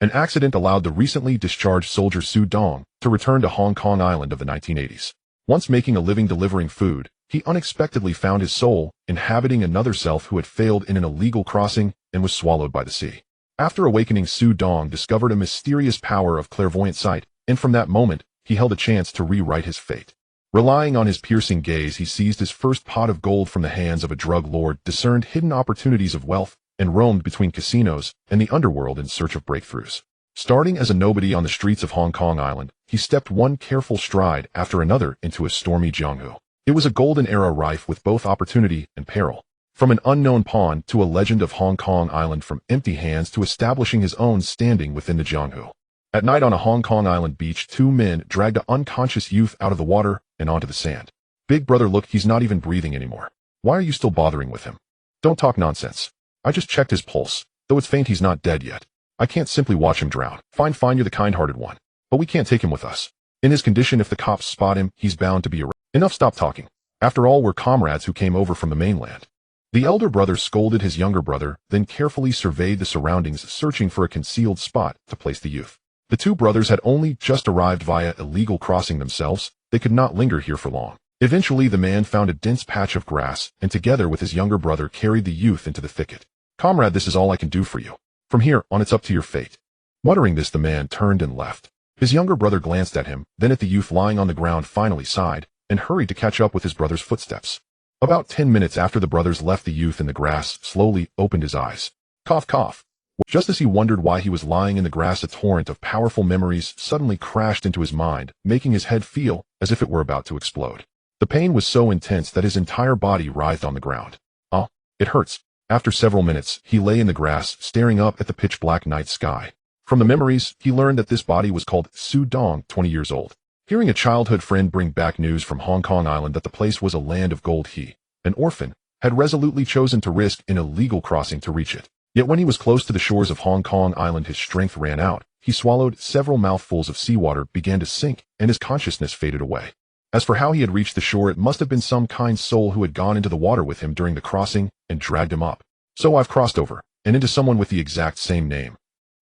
An accident allowed the recently discharged soldier Su Dong to return to Hong Kong Island of the 1980s. Once making a living delivering food, he unexpectedly found his soul inhabiting another self who had failed in an illegal crossing and was swallowed by the sea. After awakening, Su Dong discovered a mysterious power of clairvoyant sight, and from that moment, he held a chance to rewrite his fate. Relying on his piercing gaze, he seized his first pot of gold from the hands of a drug lord, discerned hidden opportunities of wealth, and roamed between casinos and the underworld in search of breakthroughs. Starting as a nobody on the streets of Hong Kong Island, he stepped one careful stride after another into a stormy Jianghu. It was a golden era rife with both opportunity and peril. From an unknown pawn to a legend of Hong Kong Island, from empty hands to establishing his own standing within the Jianghu. At night on a Hong Kong Island beach, two men dragged an unconscious youth out of the water and onto the sand. Big brother, look, he's not even breathing anymore. Why are you still bothering with him? Don't talk nonsense. I just checked his pulse. Though it's faint, he's not dead yet. I can't simply watch him drown. Fine, you're the kind-hearted one. But we can't take him with us. In his condition, if the cops spot him, he's bound to be arrested. Enough, stop talking. After all, we're comrades who came over from the mainland. The elder brother scolded his younger brother, then carefully surveyed the surroundings, searching for a concealed spot to place the youth. The two brothers had only just arrived via illegal crossing themselves. They could not linger here for long. Eventually, the man found a dense patch of grass, and together with his younger brother carried the youth into the thicket. Comrade, this is all I can do for you. From here on, it's up to your fate. Muttering this, the man turned and left. His younger brother glanced at him, then at the youth lying on the ground, finally sighed, and hurried to catch up with his brother's footsteps. About 10 minutes after the brothers left, the youth in the grass slowly opened his eyes. Cough, cough. Just as he wondered why he was lying in the grass, a torrent of powerful memories suddenly crashed into his mind, making his head feel as if it were about to explode. The pain was so intense that his entire body writhed on the ground. Oh, it hurts. After several minutes, he lay in the grass, staring up at the pitch-black night sky. From the memories, he learned that this body was called Su Dong, 20 years old. Hearing a childhood friend bring back news from Hong Kong Island that the place was a land of gold, he, an orphan, had resolutely chosen to risk an illegal crossing to reach it. Yet when he was close to the shores of Hong Kong Island, his strength ran out. He swallowed several mouthfuls of seawater, began to sink, and his consciousness faded away. As for how he had reached the shore, it must have been some kind soul who had gone into the water with him during the crossing and dragged him up. So I've crossed over, and into someone with the exact same name.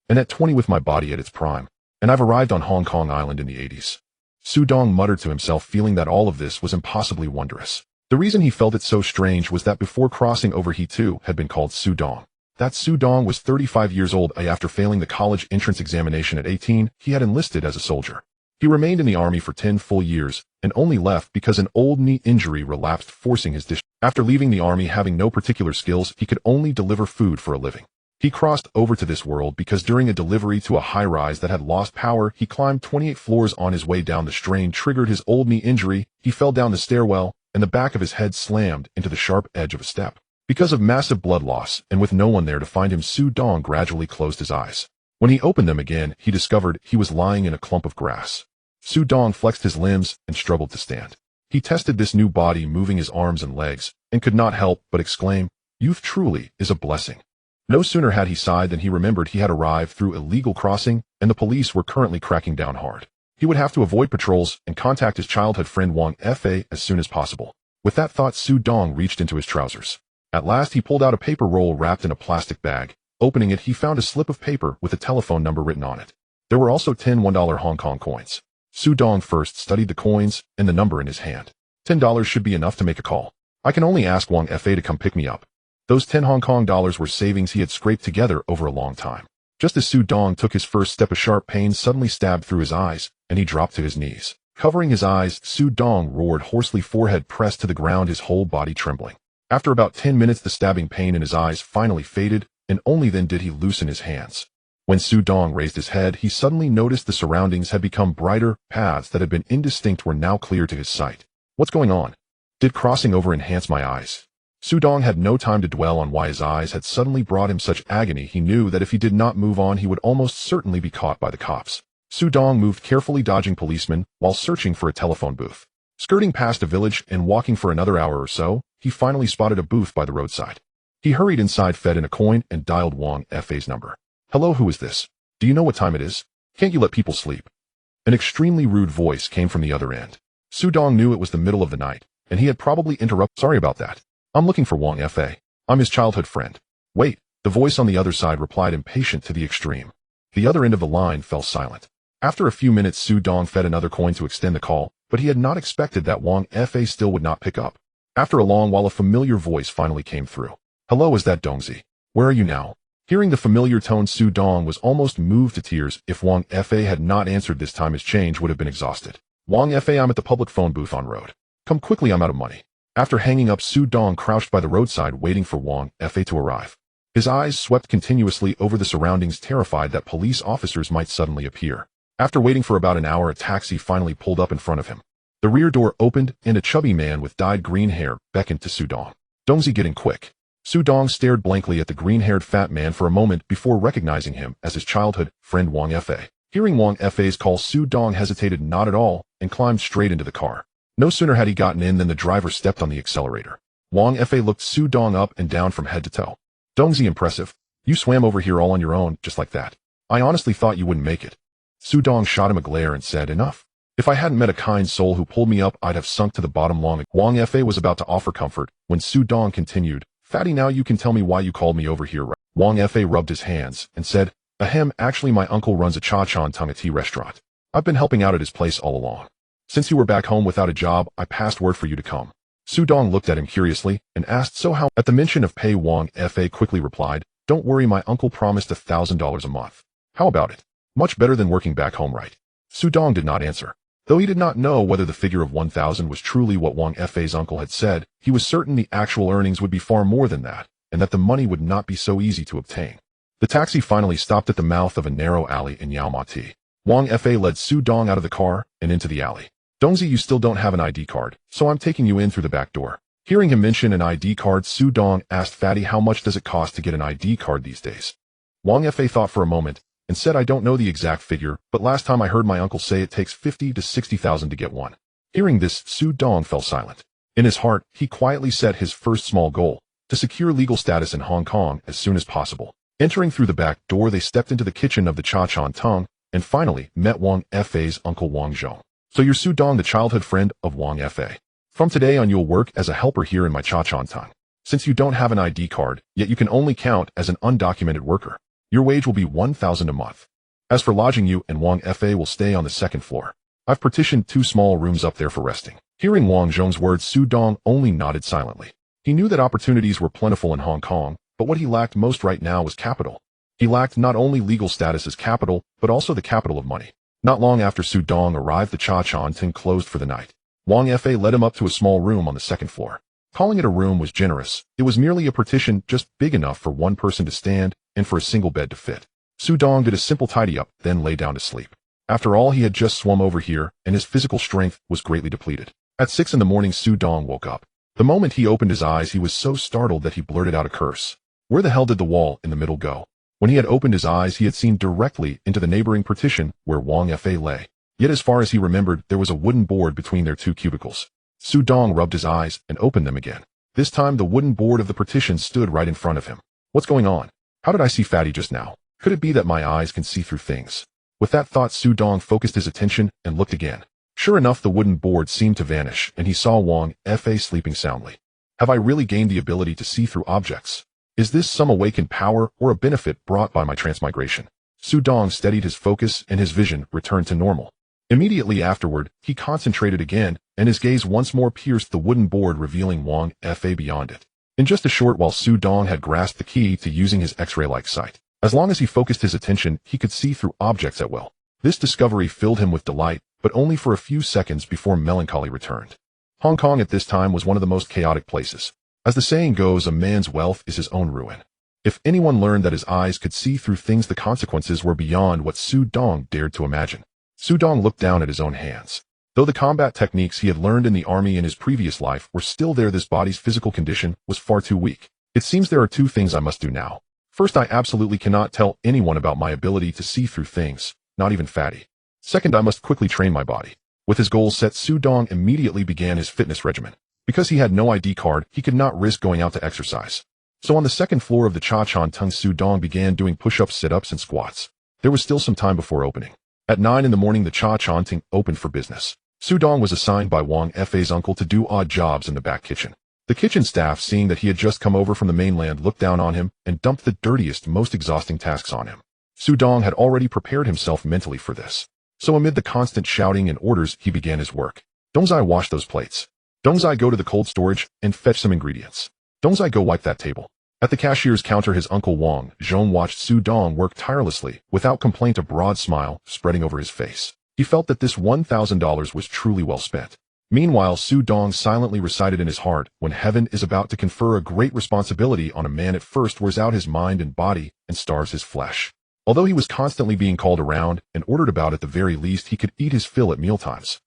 And at 20 with my body at its prime. And I've arrived on Hong Kong Island in the 80s. Su Dong muttered to himself, feeling that all of this was impossibly wondrous. The reason he felt it so strange was that before crossing over, he too had been called Su Dong. That Su Dong was 35 years old. After failing the college entrance examination at 18, he had enlisted as a soldier. He remained in the army for 10 full years, and only left because an old knee injury relapsed, forcing his discharge. After leaving the army, having no particular skills, he could only deliver food for a living. He crossed over to this world because during a delivery to a high-rise that had lost power, he climbed 28 floors. On his way down, the strain triggered his old knee injury. He fell down the stairwell, and the back of his head slammed into the sharp edge of a step. Because of massive blood loss, and with no one there to find him, Su Dong gradually closed his eyes. When he opened them again, he discovered he was lying in a clump of grass. Su Dong flexed his limbs and struggled to stand. He tested this new body, moving his arms and legs, and could not help but exclaim, "Youth truly is a blessing." No sooner had he sighed than he remembered he had arrived through illegal crossing, and the police were currently cracking down hard. He would have to avoid patrols and contact his childhood friend Wang Fa as soon as possible. With that thought, Su Dong reached into his trousers. At last, he pulled out a paper roll wrapped in a plastic bag. Opening it, he found a slip of paper with a telephone number written on it. There were also 10 $1 Hong Kong coins. Su Dong first studied the coins and the number in his hand. $10 should be enough to make a call. I can only ask Wang Fa to come pick me up. Those 10 Hong Kong dollars were savings he had scraped together over a long time. Just as Su Dong took his first step, a sharp pain suddenly stabbed through his eyes, and he dropped to his knees. Covering his eyes, Su Dong roared hoarsely, forehead pressed to the ground, his whole body trembling. After about 10 minutes, the stabbing pain in his eyes finally faded, and only then did he loosen his hands. When Su Dong raised his head, he suddenly noticed the surroundings had become brighter. Paths that had been indistinct were now clear to his sight. What's going on? Did crossing over enhance my eyes? Su Dong had no time to dwell on why his eyes had suddenly brought him such agony. He knew that if he did not move on, he would almost certainly be caught by the cops. Su Dong moved carefully, dodging policemen while searching for a telephone booth. Skirting past a village and walking for another hour or so, he finally spotted a booth by the roadside. He hurried inside, fed in a coin, and dialed Wang Fa's number. "Hello, who is this? Do you know what time it is? Can't you let people sleep?" An extremely rude voice came from the other end. Su Dong knew it was the middle of the night, and he had probably interrupted. "Sorry about that. I'm looking for Wang Fa. I'm his childhood friend." "Wait," the voice on the other side replied, impatient to the extreme. The other end of the line fell silent. After a few minutes, Su Dong fed another coin to extend the call, but he had not expected that Wang Fa still would not pick up. After a long while, a familiar voice finally came through. "Hello, is that Dongzi? Where are you now?" Hearing the familiar tone, Su Dong was almost moved to tears. If Wang Fa had not answered this time, his change would have been exhausted. "Wang Fa, I'm at the public phone booth on road. Come quickly, I'm out of money." After hanging up, Su Dong crouched by the roadside waiting for Wang Fa to arrive. His eyes swept continuously over the surroundings, terrified that police officers might suddenly appear. After waiting for about an hour, a taxi finally pulled up in front of him. The rear door opened, and a chubby man with dyed green hair beckoned to Su Dong. "Dongzi, get in quick." Su Dong stared blankly at the green-haired fat man for a moment before recognizing him as his childhood friend Wang Fa. Hearing Wang Fa's call, Su Dong hesitated not at all and climbed straight into the car. No sooner had he gotten in than the driver stepped on the accelerator. Wang Fa looked Su Dong up and down from head to toe. "Dongzi, impressive. You swam over here all on your own, just like that. I honestly thought you wouldn't make it." Su Dong shot him a glare and said, "Enough. If I hadn't met a kind soul who pulled me up, I'd have sunk to the bottom long ago." Wang Fa was about to offer comfort when Su Dong continued, "Fatty, now you can tell me why you called me over here, right?" Wang Fa rubbed his hands and said, "Ahem, actually my uncle runs a cha-chan tongue tea restaurant. I've been helping out at his place all along. Since you were back home without a job, I passed word for you to come." Su Dong looked at him curiously and asked, "So how?" At the mention of pay, Wang Fa quickly replied, "Don't worry, my uncle promised $1,000 a month. How about it? Much better than working back home, right?" Su Dong did not answer. Though he did not know whether the figure of 1,000 was truly what Wang Fa's uncle had said, he was certain the actual earnings would be far more than that, and that the money would not be so easy to obtain. The taxi finally stopped at the mouth of a narrow alley in Yaomati. Wang Fa led Su Dong out of the car and into the alley. "Dongzi, you still don't have an ID card, so I'm taking you in through the back door." Hearing him mention an ID card, Su Dong asked Fatty, "How much does it cost to get an ID card these days?" Wang Fa thought for a moment and said, "I don't know the exact figure, but last time I heard my uncle say it takes 50 to 60,000 to get one." Hearing this, Su Dong fell silent. In his heart, he quietly set his first small goal, to secure legal status in Hong Kong as soon as possible. Entering through the back door, they stepped into the kitchen of the Cha-Chan Tung, and finally met Wang Fa's uncle Wang Zhong. "So you're Su Dong, the childhood friend of Wang Fa. From today on you'll work as a helper here in my Cha-Chan Tung. Since you don't have an ID card, yet you can only count as an undocumented worker. Your wage will be 1,000 a month. As for lodging, you and Wang Fa will stay on the second floor. I've partitioned 2 small rooms up there for resting." Hearing Wang Zhong's words, Su Dong only nodded silently. He knew that opportunities were plentiful in Hong Kong, but what he lacked most right now was capital. He lacked not only legal status as capital, but also the capital of money. Not long after Su Dong arrived, the Cha-Chan Tung closed for the night. Wang Fa led him up to a small room on the second floor. Calling it a room was generous. It was merely a partition just big enough for one person to stand and for a single bed to fit. Su Dong did a simple tidy-up, then lay down to sleep. After all, he had just swum over here, and his physical strength was greatly depleted. At 6 in the morning, Su Dong woke up. The moment he opened his eyes, he was so startled that he blurted out a curse. Where the hell did the wall in the middle go? When he had opened his eyes, he had seen directly into the neighboring partition where Wang Fa lay. Yet as far as he remembered, there was a wooden board between their 2 cubicles. Su Dong rubbed his eyes and opened them again. This time, the wooden board of the partition stood right in front of him. What's going on? How did I see Fatty just now? Could it be that my eyes can see through things? With that thought, Su Dong focused his attention and looked again. Sure enough, the wooden board seemed to vanish, and he saw Wang Fa sleeping soundly. Have I really gained the ability to see through objects? Is this some awakened power or a benefit brought by my transmigration? Su Dong steadied his focus and his vision returned to normal. Immediately afterward, he concentrated again, and his gaze once more pierced the wooden board, revealing Wang Fa beyond it. In just a short while, Su Dong had grasped the key to using his X-ray-like sight. As long as he focused his attention, he could see through objects at will. This discovery filled him with delight, but only for a few seconds before melancholy returned. Hong Kong at this time was one of the most chaotic places. As the saying goes, a man's wealth is his own ruin. If anyone learned that his eyes could see through things, the consequences were beyond what Su Dong dared to imagine. Su Dong looked down at his own hands. Though the combat techniques he had learned in the army in his previous life were still there, this body's physical condition was far too weak. It seems there are 2 things I must do now. First, I absolutely cannot tell anyone about my ability to see through things, not even Fatty. Second, I must quickly train my body. With his goals set, Su Dong immediately began his fitness regimen. Because he had no ID card, he could not risk going out to exercise. So on the second floor of the Cha-Chan Tung, Su Dong began doing push-ups, sit-ups, and squats. There was still some time before opening. At 9 in the morning, the Cha-Chan Tung opened for business. Su Dong was assigned by Wang Fa's uncle to do odd jobs in the back kitchen. The kitchen staff, seeing that he had just come over from the mainland, looked down on him and dumped the dirtiest, most exhausting tasks on him. Su Dong had already prepared himself mentally for this. So amid the constant shouting and orders, he began his work. Dongzai, wash those plates. Dongzai, go to the cold storage and fetch some ingredients. Dongzai, go wipe that table. At the cashier's counter, his uncle Wang Zhong watched Su Dong work tirelessly, without complaint, a broad smile spreading over his face. He felt that this $1,000 was truly well spent. Meanwhile, Su Dong silently recited in his heart, when heaven is about to confer a great responsibility on a man, it first wears out his mind and body and starves his flesh. Although he was constantly being called around and ordered about, at the very least he could eat his fill at mealtimes.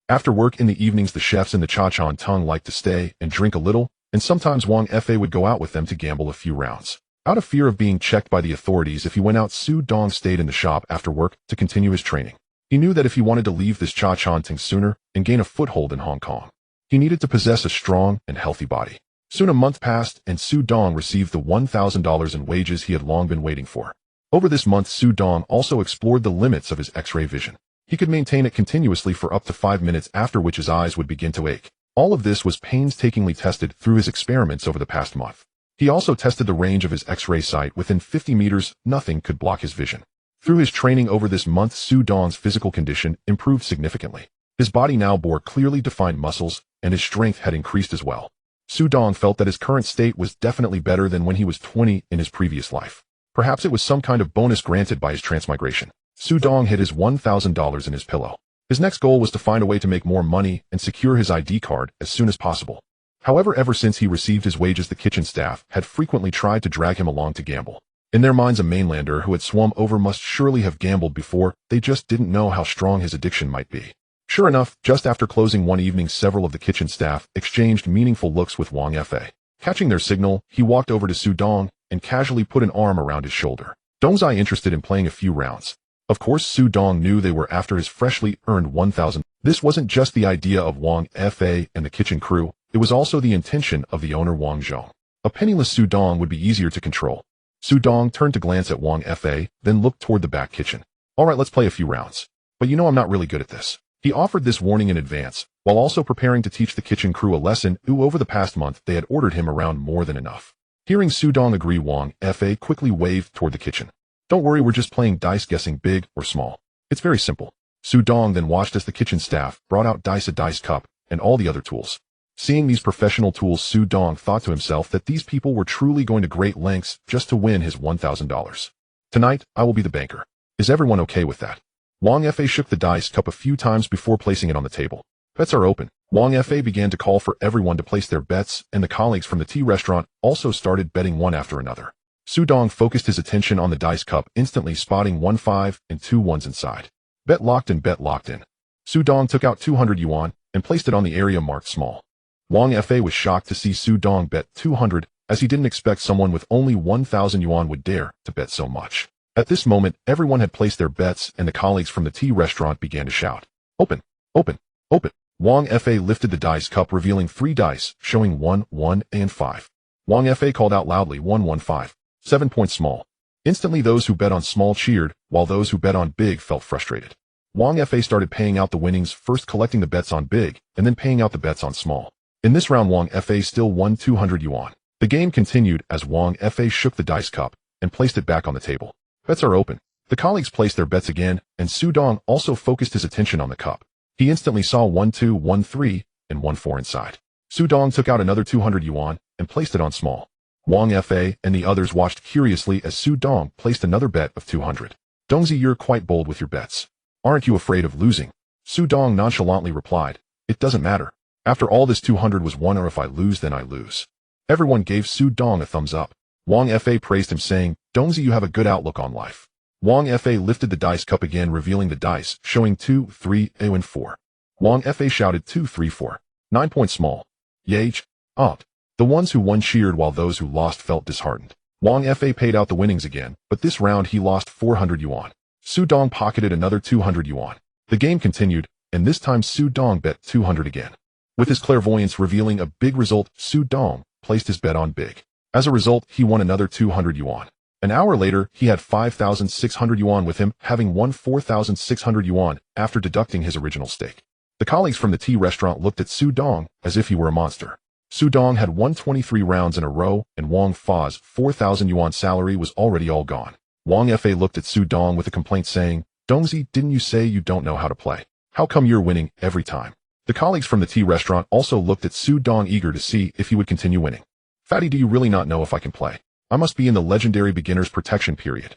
After work in the evenings, the chefs in the Cha-Chan Tung liked to stay and drink a little, and sometimes Wang Fa would go out with them to gamble a few rounds. Out of fear of being checked by the authorities if he went out, Su Dong stayed in the shop after work to continue his training. He knew that if he wanted to leave this Cha-Chan Tung sooner and gain a foothold in Hong Kong, he needed to possess a strong and healthy body. Soon a month passed, and Su Dong received the $1,000 in wages he had long been waiting for. Over this month, Su Dong also explored the limits of his X-ray vision. He could maintain it continuously for up to 5 minutes, after which his eyes would begin to ache. All of this was painstakingly tested through his experiments over the past month. He also tested the range of his X-ray sight. Within 50 meters, nothing could block his vision. Through his training over this month, Su Dong's physical condition improved significantly. His body now bore clearly defined muscles, and his strength had increased as well. Su Dong felt that his current state was definitely better than when he was 20 in his previous life. Perhaps it was some kind of bonus granted by his transmigration. Su Dong hid his $1,000 in his pillow. His next goal was to find a way to make more money and secure his ID card as soon as possible. However, ever since he received his wages, the kitchen staff had frequently tried to drag him along to gamble. In their minds, a mainlander who had swum over must surely have gambled before, they just didn't know how strong his addiction might be. Sure enough, just after closing one evening, several of the kitchen staff exchanged meaningful looks with Wang Fa. Catching their signal, he walked over to Su Dong and casually put an arm around his shoulder. Dongzai interested in playing a few rounds. Of course, Su Dong knew they were after his freshly earned $1,000. This wasn't just the idea of Wang Fa and the kitchen crew, it was also the intention of the owner Wang Zhong. A penniless Su Dong would be easier to control. Su Dong turned to glance at Wang Fa, then looked toward the back kitchen. Alright, let's play a few rounds. But you know I'm not really good at this. He offered this warning in advance, while also preparing to teach the kitchen crew a lesson, who over the past month they had ordered him around more than enough. Hearing Su Dong agree, Wang Fa quickly waved toward the kitchen. Don't worry, we're just playing dice, guessing big or small. It's very simple. Su Dong then watched as the kitchen staff brought out dice, a dice cup, and all the other tools. Seeing these professional tools, Su Dong thought to himself that these people were truly going to great lengths just to win his $1,000. Tonight, I will be the banker. Is everyone okay with that? Wang Fa shook the dice cup a few times before placing it on the table. Bets are open. Wang Fa began to call for everyone to place their bets, and the colleagues from the tea restaurant also started betting one after another. Su Dong focused his attention on the dice cup, instantly spotting 1 5 and 2 1s inside. Bet locked in, bet locked in. Su Dong took out 200 yuan and placed it on the area marked small. Wang Fa was shocked to see Su Dong bet 200, as he didn't expect someone with only 1,000 yuan would dare to bet so much. At this moment, everyone had placed their bets, and the colleagues from the tea restaurant began to shout, "Open! Open! Open!" Wang Fa lifted the dice cup, revealing 3 dice, showing 1, 1, and 5. Wang Fa called out loudly, 1 1 5. 7 points small. Instantly those who bet on small cheered, while those who bet on big felt frustrated. Wang Fa started paying out the winnings, first collecting the bets on big, and then paying out the bets on small. In this round, Wang Fa still won 200 yuan. The game continued as Wang Fa shook the dice cup and placed it back on the table. Bets are open. The colleagues placed their bets again, and Su Dong also focused his attention on the cup. He instantly saw 1 2, 1 3, and 1 4 inside. Su Dong took out another 200 yuan and placed it on small. Wang Fa and the others watched curiously as Su Dong placed another bet of 200. Dongzi, you're quite bold with your bets. Aren't you afraid of losing? Su Dong nonchalantly replied, it doesn't matter. After all, this 200 was won, or if I lose, then I lose. Everyone gave Su Dong a thumbs up. Wang Fa praised him, saying, Dongzi, you have a good outlook on life. Wang Fa lifted the dice cup again, revealing the dice, showing 2, 3, and 4. Wang Fa shouted 2 3 4. 9 points small. Yage. Aunt. The ones who won cheered while those who lost felt disheartened. Wang Fa paid out the winnings again, but this round he lost 400 yuan. Su Dong pocketed another 200 yuan. The game continued, and this time Su Dong bet 200 again. With his clairvoyance revealing a big result, Su Dong placed his bet on big. As a result, he won another 200 yuan. An hour later, he had 5,600 yuan with him, having won 4,600 yuan after deducting his original stake. The colleagues from the tea restaurant looked at Su Dong as if he were a monster. Su Dong had won 23 rounds in a row, and Wang Fa's 4,000 yuan salary was already all gone. Wang Fa looked at Su Dong with a complaint saying, Dongzi, didn't you say you don't know how to play? How come you're winning every time? The colleagues from the tea restaurant also looked at Su Dong eager to see if he would continue winning. Fatty, do you really not know if I can play? I must be in the legendary beginner's protection period.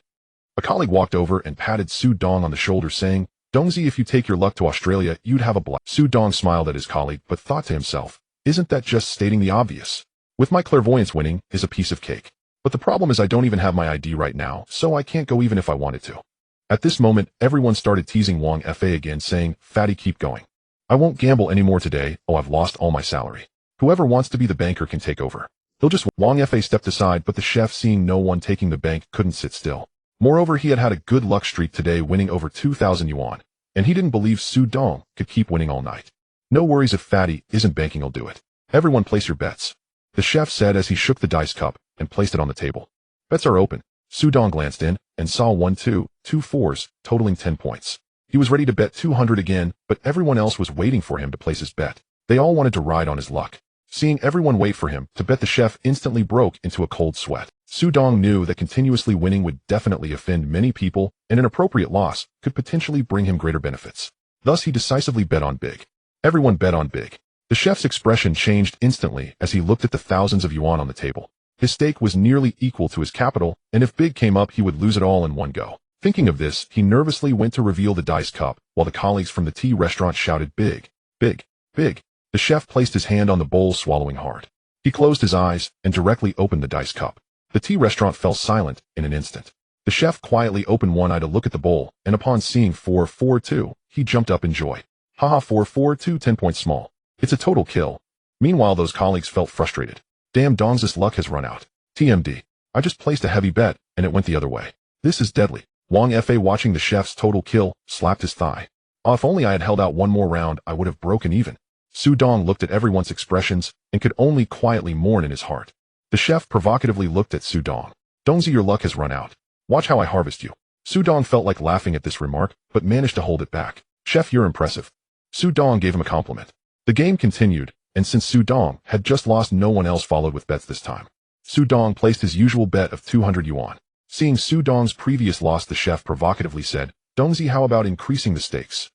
A colleague walked over and patted Su Dong on the shoulder saying, Dongzi, if you take your luck to Australia, you'd have a blast. Su Dong smiled at his colleague but thought to himself, isn't that just stating the obvious? With my clairvoyance, winning is a piece of cake. But the problem is I don't even have my ID right now, so I can't go even if I wanted to. At this moment, everyone started teasing Wang Fa again saying, Fatty, keep going. I won't gamble anymore today, oh I've lost all my salary. Whoever wants to be the banker can take over. He'll just. Wang Fa stepped aside, but the chef, seeing no one taking the bank, couldn't sit still. Moreover, he had had a good luck streak today, winning over 2,000 yuan, and he didn't believe Su Dong could keep winning all night. No worries, if Fatty isn't banking, I'll do it. Everyone place your bets, the chef said as he shook the dice cup and placed it on the table. Bets are open. Su Dong glanced in and saw 1, 2, 2 fours, totaling 10 points. He was ready to bet 200 again, but everyone else was waiting for him to place his bet. They all wanted to ride on his luck. Seeing everyone wait for him to bet, the chef instantly broke into a cold sweat. Su Dong knew that continuously winning would definitely offend many people, and an appropriate loss could potentially bring him greater benefits. Thus, he decisively bet on big. Everyone bet on big. The chef's expression changed instantly as he looked at the thousands of yuan on the table. His stake was nearly equal to his capital, and if big came up, he would lose it all in one go. Thinking of this, he nervously went to reveal the dice cup, while the colleagues from the tea restaurant shouted, big, big, big. The chef placed his hand on the bowl, swallowing hard. He closed his eyes and directly opened the dice cup. The tea restaurant fell silent in an instant. The chef quietly opened one eye to look at the bowl, and upon seeing 442, he jumped up in joy. Haha, 442, 10 points small. It's a total kill. Meanwhile, those colleagues felt frustrated. Damn, Dong's luck has run out. TMD. I just placed a heavy bet, and it went the other way. This is deadly. Wang Fa, watching the chef's total kill, slapped his thigh. Oh, if only I had held out one more round, I would have broken even. Su Dong looked at everyone's expressions and could only quietly mourn in his heart. The chef provocatively looked at Su Dong. Dongzi, your luck has run out. Watch how I harvest you. Su Dong felt like laughing at this remark, but managed to hold it back. Chef, you're impressive. Su Dong gave him a compliment. The game continued, and since Su Dong had just lost, no one else followed with bets this time. Su Dong placed his usual bet of 200 yuan. Seeing Su Dong's previous loss, the chef provocatively said, Dongzi, how about increasing the stakes?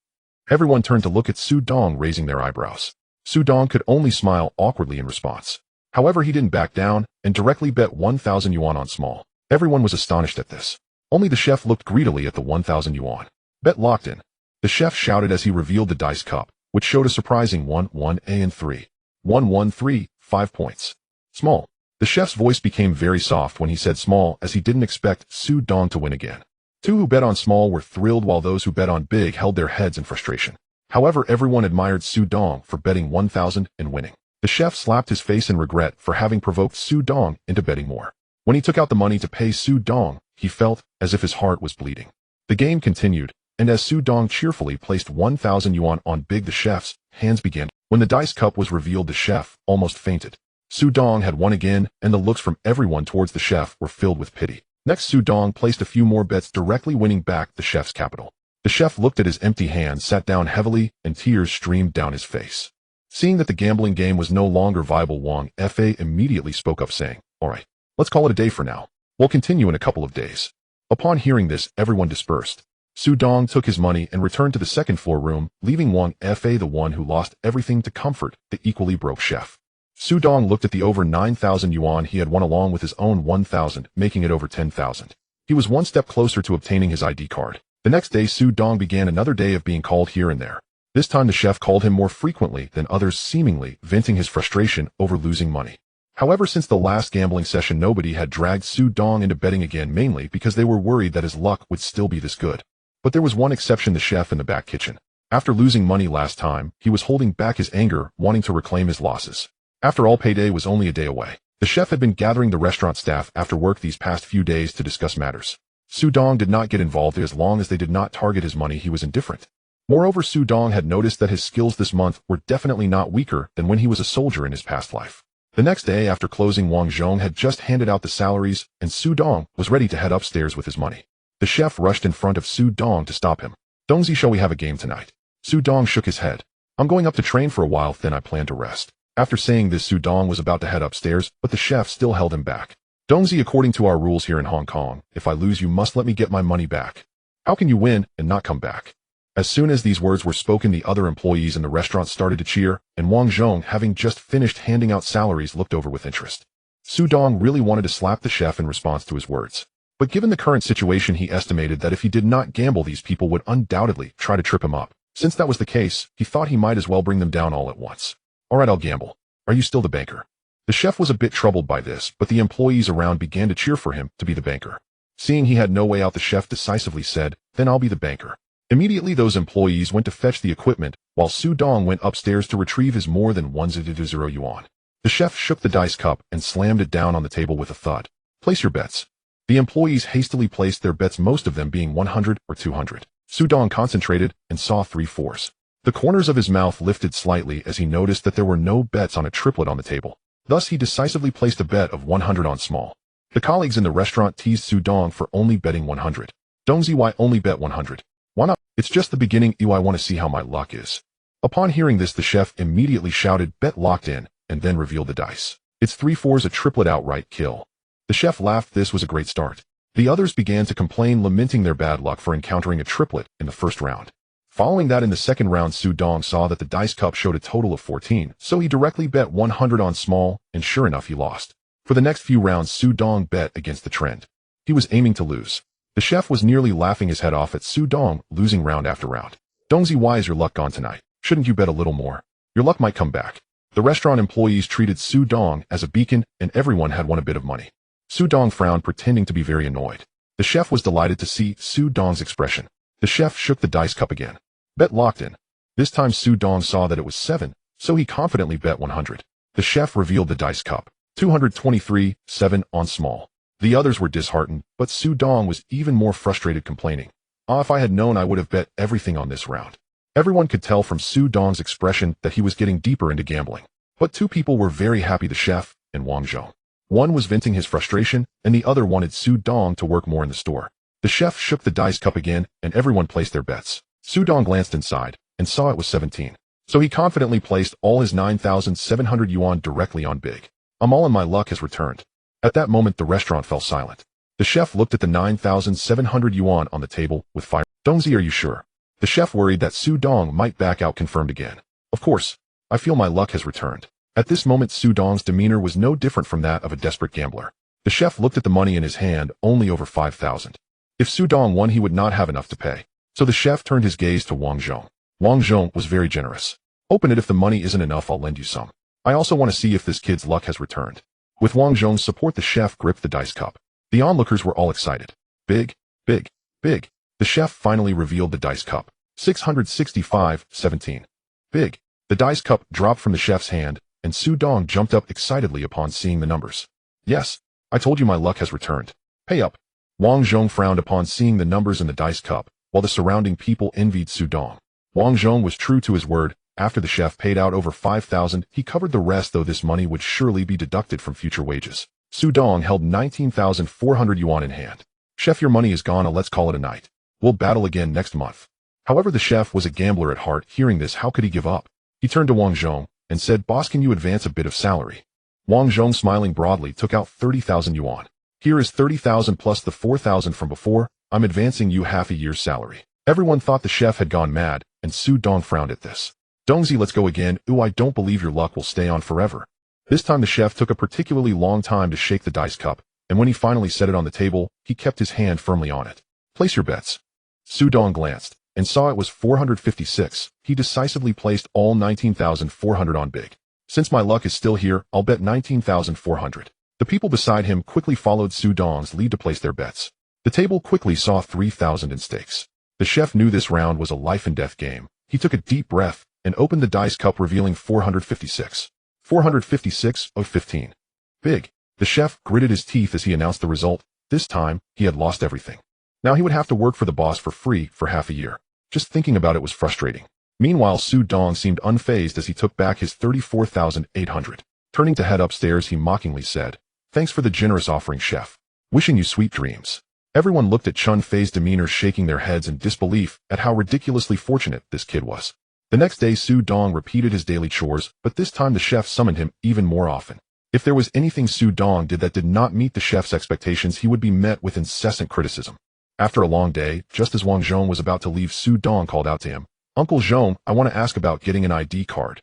Everyone turned to look at Su Dong, raising their eyebrows. Su Dong could only smile awkwardly in response. However, he didn't back down and directly bet 1,000 yuan on small. Everyone was astonished at this. Only the chef looked greedily at the 1,000 yuan. Bet locked in. The chef shouted as he revealed the dice cup, which showed a surprising 1, 1, A and 3. 1, 1, 3, 5 points. Small. The chef's voice became very soft when he said small, as he didn't expect Su Dong to win again. Two who bet on small were thrilled, while those who bet on big held their heads in frustration. However, everyone admired Su Dong for betting 1,000 and winning. The chef slapped his face in regret for having provoked Su Dong into betting more. When he took out the money to pay Su Dong, he felt as if his heart was bleeding. The game continued, and as Su Dong cheerfully placed 1,000 yuan on big, the chef's hands began. When the dice cup was revealed, the chef almost fainted. Su Dong had won again, and the looks from everyone towards the chef were filled with pity. Next, Su Dong placed a few more bets, directly winning back the chef's capital. The chef looked at his empty hands, sat down heavily, and tears streamed down his face. Seeing that the gambling game was no longer viable, Wang Fa immediately spoke up saying, All right, let's call it a day for now. We'll continue in a couple of days. Upon hearing this, everyone dispersed. Su Dong took his money and returned to the second floor room, leaving Wang Fa the one who lost everything to comfort the equally broke chef. Su Dong looked at the over 9,000 yuan he had won along with his own 1,000, making it over 10,000. He was one step closer to obtaining his ID card. The next day, Su Dong began another day of being called here and there. This time the chef called him more frequently than others, seemingly venting his frustration over losing money. However, since the last gambling session, nobody had dragged Su Dong into betting again, mainly because they were worried that his luck would still be this good. But there was one exception: the chef in the back kitchen. After losing money last time, he was holding back his anger, wanting to reclaim his losses. After all, payday was only a day away. The chef had been gathering the restaurant staff after work these past few days to discuss matters. Su Dong did not get involved. As long as they did not target his money, he was indifferent. Moreover, Su Dong had noticed that his skills this month were definitely not weaker than when he was a soldier in his past life. The next day, after closing, Wang Zhong had just handed out the salaries, and Su Dong was ready to head upstairs with his money. The chef rushed in front of Su Dong to stop him. Dongzi, shall we have a game tonight? Su Dong shook his head. I'm going up to train for a while, then I plan to rest. After saying this, Su Dong was about to head upstairs, but the chef still held him back. Dongzi, according to our rules here in Hong Kong, if I lose you must let me get my money back. How can you win and not come back? As soon as these words were spoken, the other employees in the restaurant started to cheer, and Wang Zhong, having just finished handing out salaries, looked over with interest. Su Dong really wanted to slap the chef in response to his words. But given the current situation, he estimated that if he did not gamble, these people would undoubtedly try to trip him up. Since that was the case, he thought he might as well bring them down all at once. Alright, I'll gamble. Are you still the banker? The chef was a bit troubled by this, but the employees around began to cheer for him to be the banker. Seeing he had no way out, the chef decisively said, then I'll be the banker. Immediately those employees went to fetch the equipment, while Su Dong went upstairs to retrieve his more than 100 yuan. The chef shook the dice cup and slammed it down on the table with a thud. Place your bets. The employees hastily placed their bets, most of them being 100 or 200. Su Dong concentrated and saw 3 fours. The corners of his mouth lifted slightly as he noticed that there were no bets on a triplet on the table. Thus he decisively placed a bet of 100 on small. The colleagues in the restaurant teased Su Dong for only betting 100. Dongzi, why only bet 100? Why not? It's just the beginning. I want to see how my luck is. Upon hearing this, the chef immediately shouted, bet locked in, and then revealed the dice. It's 3 fours, a triplet outright kill. The chef laughed. This was a great start. The others began to complain, lamenting their bad luck for encountering a triplet in the first round. Following that, in the second round, Su Dong saw that the dice cup showed a total of 14, so he directly bet 100 on small, and sure enough, he lost. For the next few rounds, Su Dong bet against the trend. He was aiming to lose. The chef was nearly laughing his head off at Su Dong losing round after round. Dongzi, why is your luck gone tonight? Shouldn't you bet a little more? Your luck might come back. The restaurant employees treated Su Dong as a beacon, and everyone had won a bit of money. Su Dong frowned, pretending to be very annoyed. The chef was delighted to see Su Dong's expression. The chef shook the dice cup again. Bet locked in. This time Su Dong saw that it was 7, so he confidently bet 100. The chef revealed the dice cup. 223, 7 on small. The others were disheartened, but Su Dong was even more frustrated, complaining. If I had known, I would have bet everything on this round. Everyone could tell from Su Dong's expression that he was getting deeper into gambling. But 2 people were very happy, the chef and Wang Zhong. One was venting his frustration, and the other wanted Su Dong to work more in the store. The chef shook the dice cup again, and everyone placed their bets. Su Dong glanced inside, and saw it was 17. So he confidently placed all his 9,700 yuan directly on big. I'm all in, my luck has returned. At that moment, the restaurant fell silent. The chef looked at the 9,700 yuan on the table with fire. Dongzi, are you sure? The chef worried that Su Dong might back out, confirmed again. Of course. I feel my luck has returned. At this moment, Su Dong's demeanor was no different from that of a desperate gambler. The chef looked at the money in his hand, only over 5,000. If Su Dong won, he would not have enough to pay. So the chef turned his gaze to Wang Zhong. Wang Zhong was very generous. Open it. If the money isn't enough, I'll lend you some. I also want to see if this kid's luck has returned. With Wang Zhong's support, the chef gripped the dice cup. The onlookers were all excited. Big, big, big. The chef finally revealed the dice cup. 665, 17. Big. The dice cup dropped from the chef's hand, and Su Dong jumped up excitedly upon seeing the numbers. Yes, I told you my luck has returned. Pay up. Wang Zhong frowned upon seeing the numbers in the dice cup, while the surrounding people envied Su Dong. Wang Zhong was true to his word. After the chef paid out over 5,000, he covered the rest, though this money would surely be deducted from future wages. Su Dong held 19,400 yuan in hand. Chef, your money is gone. Let's call it a night. We'll battle again next month. However, the chef was a gambler at heart. Hearing this, how could he give up? He turned to Wang Zhong and said, Boss, can you advance a bit of salary? Wang Zhong, smiling broadly, took out 30,000 yuan. Here is 30,000 plus the 4,000 from before. I'm advancing you half a year's salary. Everyone thought the chef had gone mad, and Su Dong frowned at this. Dongzi, let's go again. I don't believe your luck will stay on forever. This time the chef took a particularly long time to shake the dice cup, and when he finally set it on the table, he kept his hand firmly on it. Place your bets. Su Dong glanced, and saw it was 456. He decisively placed all 19,400 on big. Since my luck is still here, I'll bet 19,400. The people beside him quickly followed Su Dong's lead to place their bets. The table quickly saw 3,000 in stakes. The chef knew this round was a life-and-death game. He took a deep breath and opened the dice cup, revealing 456. 456 of 15. Big. The chef gritted his teeth as he announced the result. This time, he had lost everything. Now he would have to work for the boss for free for half a year. Just thinking about it was frustrating. Meanwhile, Su Dong seemed unfazed as he took back his 34,800. Turning to head upstairs, he mockingly said, Thanks for the generous offering, chef. Wishing you sweet dreams. Everyone looked at Chun Fei's demeanor, shaking their heads in disbelief at how ridiculously fortunate this kid was. The next day, Su Dong repeated his daily chores, but this time the chef summoned him even more often. If there was anything Su Dong did that did not meet the chef's expectations, he would be met with incessant criticism. After a long day, just as Wang Zhong was about to leave, Su Dong called out to him, "Uncle Zhong, I want to ask about getting an ID card."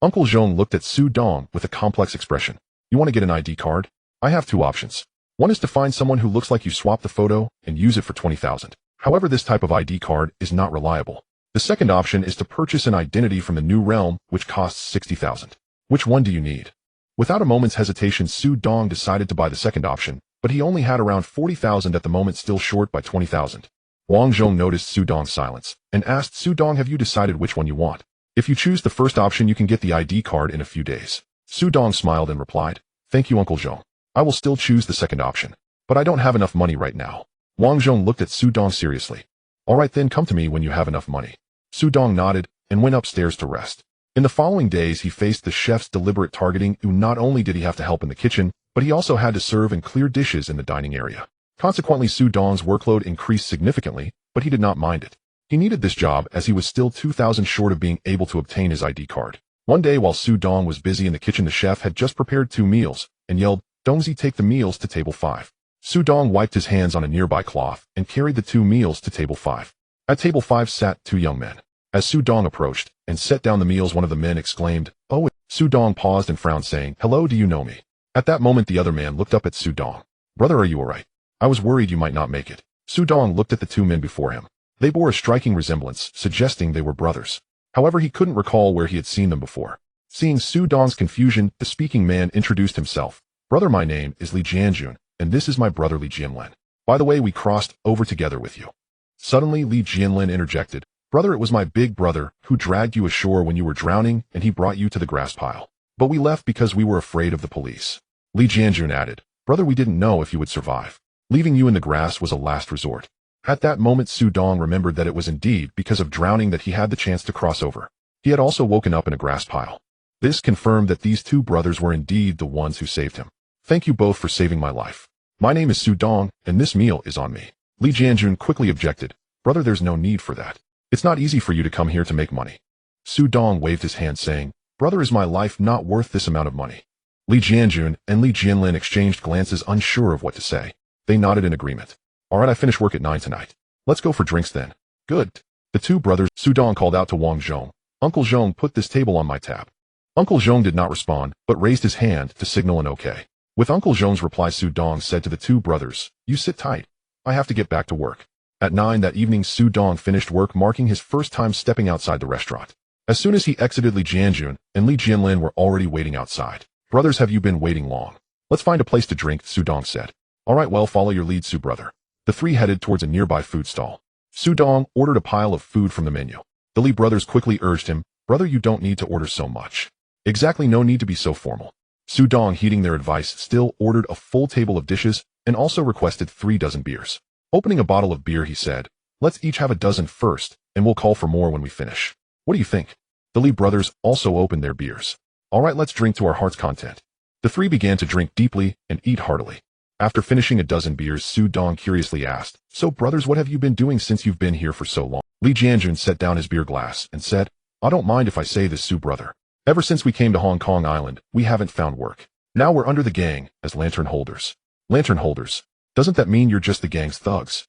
Uncle Zhong looked at Su Dong with a complex expression. "You want to get an ID card? I have two options. One is to find someone who looks like you, swap the photo, and use it for 20,000. However, this type of ID card is not reliable. The second option is to purchase an identity from the New Realm, which costs 60,000. Which one do you need?" Without a moment's hesitation, Su Dong decided to buy the second option, but he only had around 40,000 at the moment, still short by 20,000. Wang Zhong noticed Su Dong's silence and asked, "Su Dong, have you decided which one you want? If you choose the first option, you can get the ID card in a few days." Su Dong smiled and replied, "Thank you, Uncle Zhong. I will still choose the second option, but I don't have enough money right now." Wang Zhong looked at Su Dong seriously. "All right then, come to me when you have enough money." Su Dong nodded and went upstairs to rest. In the following days, he faced the chef's deliberate targeting. Not only did he have to help in the kitchen, but he also had to serve and clear dishes in the dining area. Consequently, Su Dong's workload increased significantly, but he did not mind it. He needed this job as he was still 2,000 short of being able to obtain his ID card. One day, while Su Dong was busy in the kitchen, the chef had just prepared 2 meals and yelled, "Dongzi, take the meals to table 5. Su Dong wiped his hands on a nearby cloth and carried the 2 meals to table 5. At table 5 sat 2 young men. As Su Dong approached and set down the meals, one of the men exclaimed, "Oh." Su Dong paused and frowned, saying, "Hello, do you know me?" At that moment, the other man looked up at Su Dong. "Brother, are you alright? I was worried you might not make it." Su Dong looked at the 2 men before him. They bore a striking resemblance, suggesting they were brothers. However, he couldn't recall where he had seen them before. Seeing Su Dong's confusion, the speaking man introduced himself. "Brother, my name is Li Jianjun, and this is my brother Li Jianlin. By the way, we crossed over together with you." Suddenly, Li Jianlin interjected, "Brother, it was my big brother who dragged you ashore when you were drowning, and he brought you to the grass pile. But we left because we were afraid of the police." Li Jianjun added, "Brother, we didn't know if you would survive. Leaving you in the grass was a last resort." At that moment, Su Dong remembered that it was indeed because of drowning that he had the chance to cross over. He had also woken up in a grass pile. This confirmed that these 2 brothers were indeed the ones who saved him. "Thank you both for saving my life. My name is Su Dong, and this meal is on me." Li Jianjun quickly objected, "Brother, there's no need for that. It's not easy for you to come here to make money." Su Dong waved his hand, saying, "Brother, is my life not worth this amount of money?" Li Jianjun and Li Jianlin exchanged glances, unsure of what to say. They nodded in agreement. "All right, I finish work at 9 tonight. Let's go for drinks then." "Good." The 2 brothers, Su Dong called out to Wang Zhong, "Uncle Zhong, put this table on my tab." Uncle Zhong did not respond, but raised his hand to signal an okay. With Uncle Zhong's reply, Su Dong said to the 2 brothers, "You sit tight. I have to get back to work." At 9 that evening, Su Dong finished work, marking his first time stepping outside the restaurant. As soon as he exited, Li Jianjun and Li Jianlin were already waiting outside. "Brothers, have you been waiting long? Let's find a place to drink," Su Dong said. "All right, well, follow your lead, Su brother." The 3 headed towards a nearby food stall. Su Dong ordered a pile of food from the menu. The Li brothers quickly urged him, "Brother, you don't need to order so much." "Exactly, no need to be so formal." Su Dong, heeding their advice, still ordered a full table of dishes and also requested 3 dozen beers. Opening a bottle of beer, he said, "Let's each have a dozen first, and we'll call for more when we finish. What do you think?" The Li brothers also opened their beers. "All right, let's drink to our heart's content." The 3 began to drink deeply and eat heartily. After finishing a dozen beers, Su Dong curiously asked, "So, brothers, what have you been doing since you've been here for so long?" Li Jianjun set down his beer glass and said, "I don't mind if I say this, Su brother. Ever since we came to Hong Kong Island, we haven't found work. Now we're under the gang as lantern holders." "Lantern holders? Doesn't that mean you're just the gang's thugs?"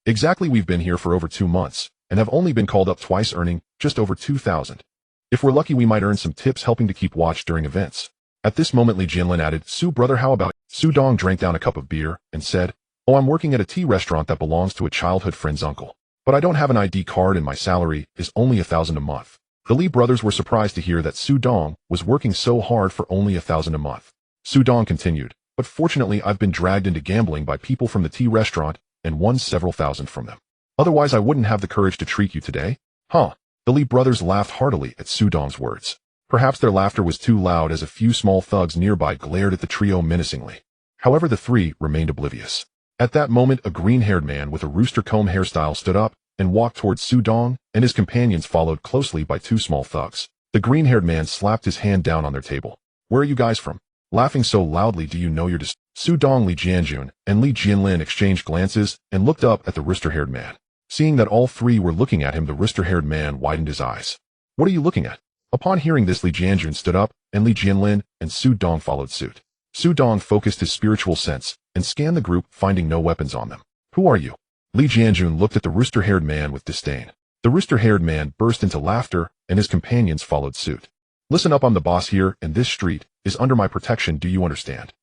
"Exactly, we've been here for over 2 months, and have only been called up twice, earning just over 2,000. If we're lucky, we might earn some tips helping to keep watch during events." At this moment, Li Jianlin added, "Su brother, how about..." Su Dong drank down a cup of beer and said, "Oh, I'm working at a tea restaurant that belongs to a childhood friend's uncle. But I don't have an ID card and my salary is only 1,000 a month." The Li brothers were surprised to hear that Su Dong was working so hard for only 1,000 a month. Su Dong continued, "But fortunately, I've been dragged into gambling by people from the tea restaurant and won several thousand from them. Otherwise, I wouldn't have the courage to treat you today." "Huh?" The Li brothers laughed heartily at Su Dong's words. Perhaps their laughter was too loud, as a few small thugs nearby glared at the trio menacingly. However, the 3 remained oblivious. At that moment, a green-haired man with a rooster comb hairstyle stood up and walked towards Su Dong, and his companions followed closely by 2 small thugs. The green-haired man slapped his hand down on their table. "Where are you guys from? Laughing so loudly, do you know you're just..." Su Dong, Li Jianjun, and Li Jianlin exchanged glances and looked up at the rooster-haired man. Seeing that all 3 were looking at him, the rooster-haired man widened his eyes. "What are you looking at?" Upon hearing this, Li Jianjun stood up, and Li Jianlin and Su Dong followed suit. Su Dong focused his spiritual sense and scanned the group, finding no weapons on them. Who are you? Li Jianjun looked at the rooster-haired man with disdain. The rooster-haired man burst into laughter, and his companions followed suit. Listen up, I'm the boss here, and this street is under my protection, do you understand?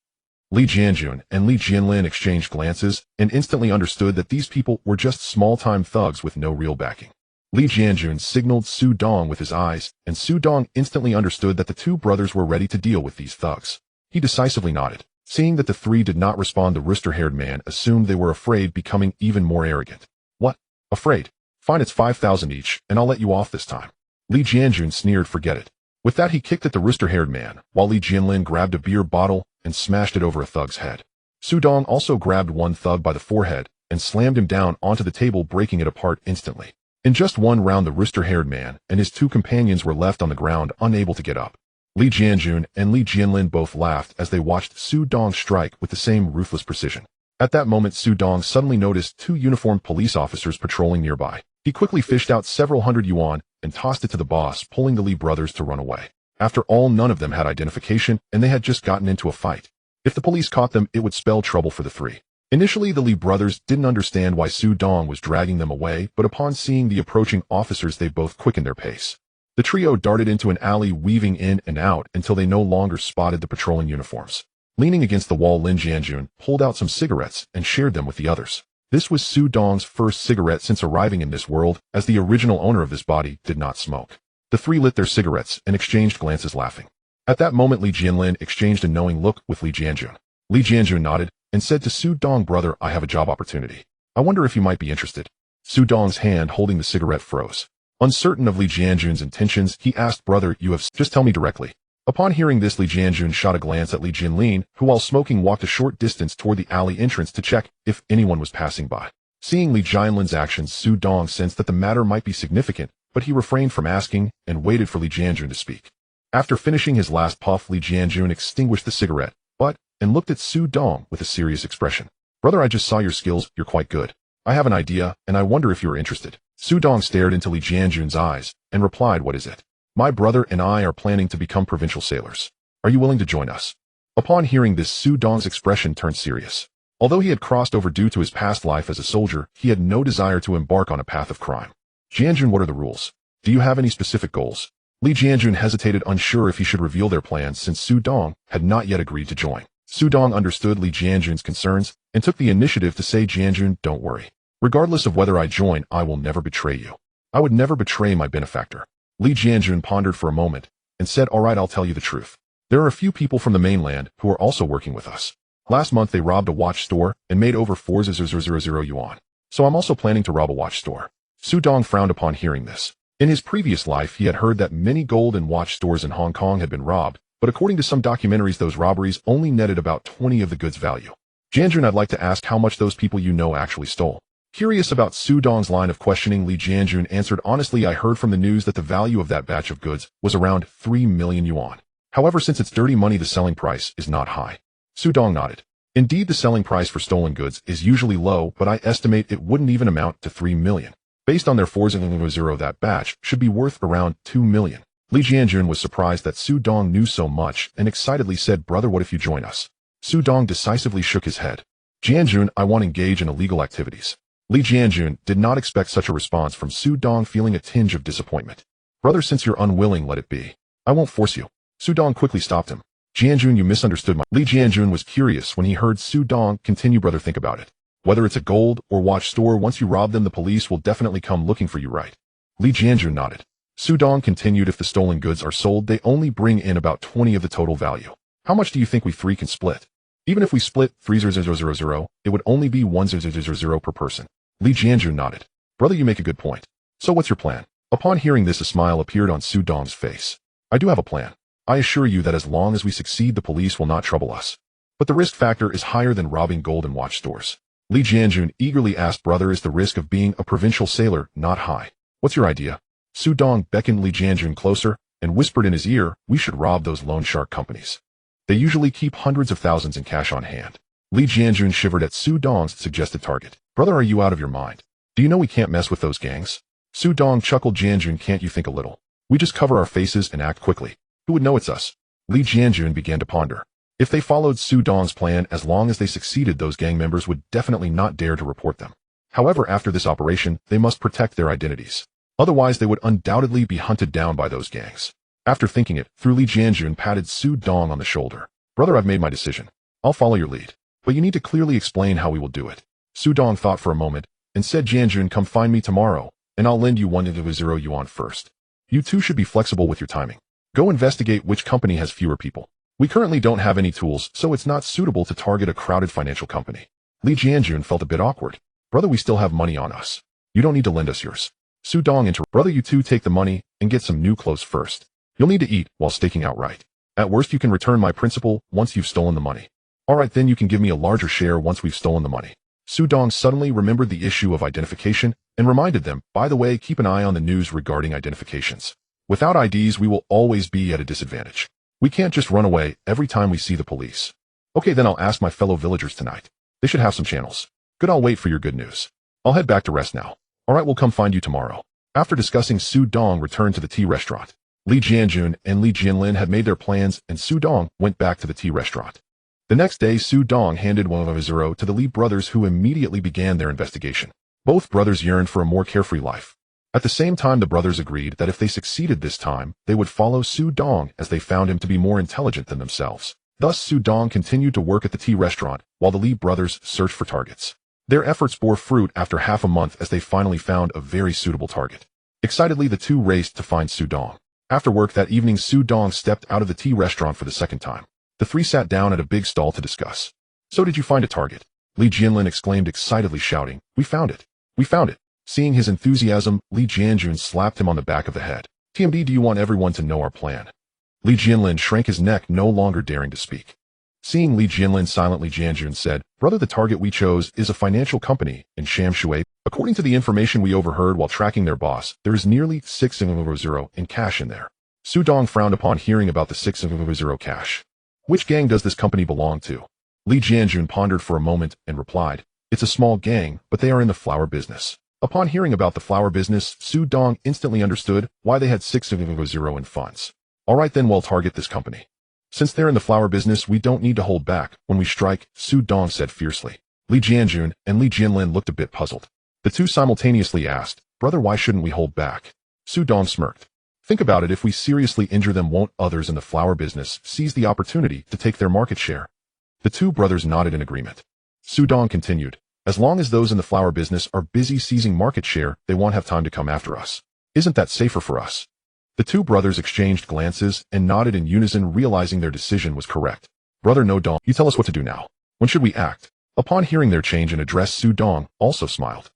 Li Jianjun and Li Jianlin exchanged glances and instantly understood that these people were just small-time thugs with no real backing. Li Jianjun signaled Su Dong with his eyes, and Su Dong instantly understood that the two brothers were ready to deal with these thugs. He decisively nodded. Seeing that the three did not respond, the rooster-haired man assumed they were afraid, becoming even more arrogant. What? Afraid? Fine, it's 5,000 each, and I'll let you off this time. Li Jianjun sneered, forget it. With that, he kicked at the rooster-haired man, while Li Jianlin grabbed a beer bottle and smashed it over a thug's head. Su Dong also grabbed one thug by the forehead and slammed him down onto the table, breaking it apart instantly. In just one round, the rooster-haired man and his two companions were left on the ground, unable to get up. Li Jianjun and Li Jianlin both laughed as they watched Su Dong strike with the same ruthless precision. At that moment, Su Dong suddenly noticed two uniformed police officers patrolling nearby. He quickly fished out several hundred yuan and tossed it to the boss, pulling the Li brothers to run away. After all, none of them had identification, and they had just gotten into a fight. If the police caught them, it would spell trouble for the three. Initially, the Li brothers didn't understand why Su Dong was dragging them away, but upon seeing the approaching officers, they both quickened their pace. The trio darted into an alley, weaving in and out until they no longer spotted the patrolling uniforms. Leaning against the wall, Lin Jianjun pulled out some cigarettes and shared them with the others. This was Su Dong's first cigarette since arriving in this world, as the original owner of this body did not smoke. The three lit their cigarettes and exchanged glances, laughing. At that moment, Li Jianlin exchanged a knowing look with Li Jianjun. Li Jianjun nodded and said to Su Dong, brother, I have a job opportunity. I wonder if you might be interested. Su Dong's hand holding the cigarette froze. Uncertain of Li Jianjun's intentions, he asked, brother, just tell me directly. Upon hearing this, Li Jianjun shot a glance at Li Jianlin, who while smoking walked a short distance toward the alley entrance to check if anyone was passing by. Seeing Li Jianlin's actions, Su Dong sensed that the matter might be significant, but he refrained from asking and waited for Li Jianjun to speak. After finishing his last puff, Li Jianjun extinguished the cigarette, and looked at Su Dong with a serious expression. Brother, I just saw your skills, you're quite good. I have an idea, and I wonder if you're interested. Su Dong stared into Li Jianjun's eyes and replied, what is it? My brother and I are planning to become provincial sailors. Are you willing to join us? Upon hearing this, Su Dong's expression turned serious. Although he had crossed over due to his past life as a soldier, he had no desire to embark on a path of crime. Jianjun, what are the rules? Do you have any specific goals? Li Jianjun hesitated, unsure if he should reveal their plans since Su Dong had not yet agreed to join. Su Dong understood Li Jianjun's concerns and took the initiative to say, Jianjun, don't worry. Regardless of whether I join, I will never betray you. I would never betray my benefactor. Li Jianjun pondered for a moment and said, all right, I'll tell you the truth. There are a few people from the mainland who are also working with us. Last month they robbed a watch store and made over 4,000 yuan. So I'm also planning to rob a watch store. Su Dong frowned upon hearing this. In his previous life, he had heard that many gold and watch stores in Hong Kong had been robbed, but according to some documentaries, those robberies only netted about 20 of the goods' value. Jianjun, I'd like to ask how much those people you know actually stole. Curious about Su Dong's line of questioning, Li Jianjun answered, honestly, I heard from the news that the value of that batch of goods was around 3 million yuan. However, since it's dirty money, the selling price is not high. Su Dong nodded. Indeed, the selling price for stolen goods is usually low, but I estimate it wouldn't even amount to 3 million. Based on their 4,000, that batch should be worth around 2 million. Li Jianjun was surprised that Su Dong knew so much and excitedly said, brother, what if you join us? Su Dong decisively shook his head. Jianjun, I won't engage in illegal activities. Li Jianjun did not expect such a response from Su Dong, feeling a tinge of disappointment. Brother, since you're unwilling, let it be. I won't force you. Su Dong quickly stopped him. Jianjun, you misunderstood my... Li Jianjun was curious when he heard Su Dong continue, brother, think about it. Whether it's a gold or watch store, once you rob them, the police will definitely come looking for you, right? Li Jianjun nodded. Su Dong continued, if the stolen goods are sold, they only bring in about 20 of the total value. How much do you think we three can split? Even if we split 3,000, it would only be 1,000 per person. Li Jianjun nodded. Brother, you make a good point. So what's your plan? Upon hearing this, a smile appeared on Su Dong's face. I do have a plan. I assure you that as long as we succeed, the police will not trouble us. But the risk factor is higher than robbing gold and watch stores. Li Jianjun eagerly asked, brother, is the risk of being a provincial sailor not high? What's your idea? Su Dong beckoned Li Jianjun closer and whispered in his ear, we should rob those loan shark companies. They usually keep hundreds of thousands in cash on hand. Li Jianjun shivered at Su Dong's suggested target. Brother, are you out of your mind? Do you know we can't mess with those gangs? Su Dong chuckled. Jianjun, can't you think a little? We just cover our faces and act quickly. Who would know it's us? Li Jianjun began to ponder. If they followed Su Dong's plan, as long as they succeeded, those gang members would definitely not dare to report them. However, after this operation, they must protect their identities. Otherwise, they would undoubtedly be hunted down by those gangs. After thinking it through, Li Jianjun patted Su Dong on the shoulder. Brother, I've made my decision. I'll follow your lead. But you need to clearly explain how we will do it. Su Dong thought for a moment and said, Jianjun, come find me tomorrow, and I'll lend you 100 yuan first. You two should be flexible with your timing. Go investigate which company has fewer people. We currently don't have any tools, so it's not suitable to target a crowded financial company. Li Jianjun felt a bit awkward. Brother, we still have money on us. You don't need to lend us yours. Su Dong interrupted. Brother, you two take the money and get some new clothes first. You'll need to eat while staking outright. At worst, you can return my principal once you've stolen the money. Alright, then you can give me a larger share once we've stolen the money. Su Dong suddenly remembered the issue of identification and reminded them, by the way, keep an eye on the news regarding identifications. Without IDs, we will always be at a disadvantage. We can't just run away every time we see the police. Okay, then I'll ask my fellow villagers tonight. They should have some channels. Good, I'll wait for your good news. I'll head back to rest now. Alright, we'll come find you tomorrow. After discussing, Su Dong returned to the tea restaurant. Li Jianjun and Li Jianlin had made their plans, and Su Dong went back to the tea restaurant. The next day, Su Dong handed 100 to the Li brothers, who immediately began their investigation. Both brothers yearned for a more carefree life. At the same time, the brothers agreed that if they succeeded this time, they would follow Su Dong, as they found him to be more intelligent than themselves. Thus, Su Dong continued to work at the tea restaurant, while the Li brothers searched for targets. Their efforts bore fruit after half a month, as they finally found a very suitable target. Excitedly, the two raced to find Su Dong. After work that evening, Su Dong stepped out of the tea restaurant for the second time. The three sat down at a big stall to discuss. So did you find a target? Li Jianlin exclaimed excitedly, shouting, We found it. We found it. Seeing his enthusiasm, Li Jianjun slapped him on the back of the head. TMD, do you want everyone to know our plan? Li Jianlin shrank his neck, no longer daring to speak. Seeing Li Jianlin silently, Jianjun said, Brother, the target we chose is a financial company in Shamshui. According to the information we overheard while tracking their boss, there is nearly 600 in cash in there. Su Dong frowned upon hearing about the 600 cash. Which gang does this company belong to? Li Jianjun pondered for a moment and replied, It's a small gang, but they are in the flower business. Upon hearing about the flower business, Su Dong instantly understood why they had 600 in funds. Alright, then we'll target this company. Since they're in the flower business, we don't need to hold back when we strike, Su Dong said fiercely. Li Jianjun and Li Jianlin looked a bit puzzled. The two simultaneously asked, Brother, why shouldn't we hold back? Su Dong smirked. Think about it, if we seriously injure them, won't others in the flower business seize the opportunity to take their market share? The two brothers nodded in agreement. Su Dong continued, As long as those in the flower business are busy seizing market share, they won't have time to come after us. Isn't that safer for us? The two brothers exchanged glances and nodded in unison, realizing their decision was correct. Brother No Dong, you tell us what to do now. When should we act? Upon hearing their change in address, Su Dong also smiled.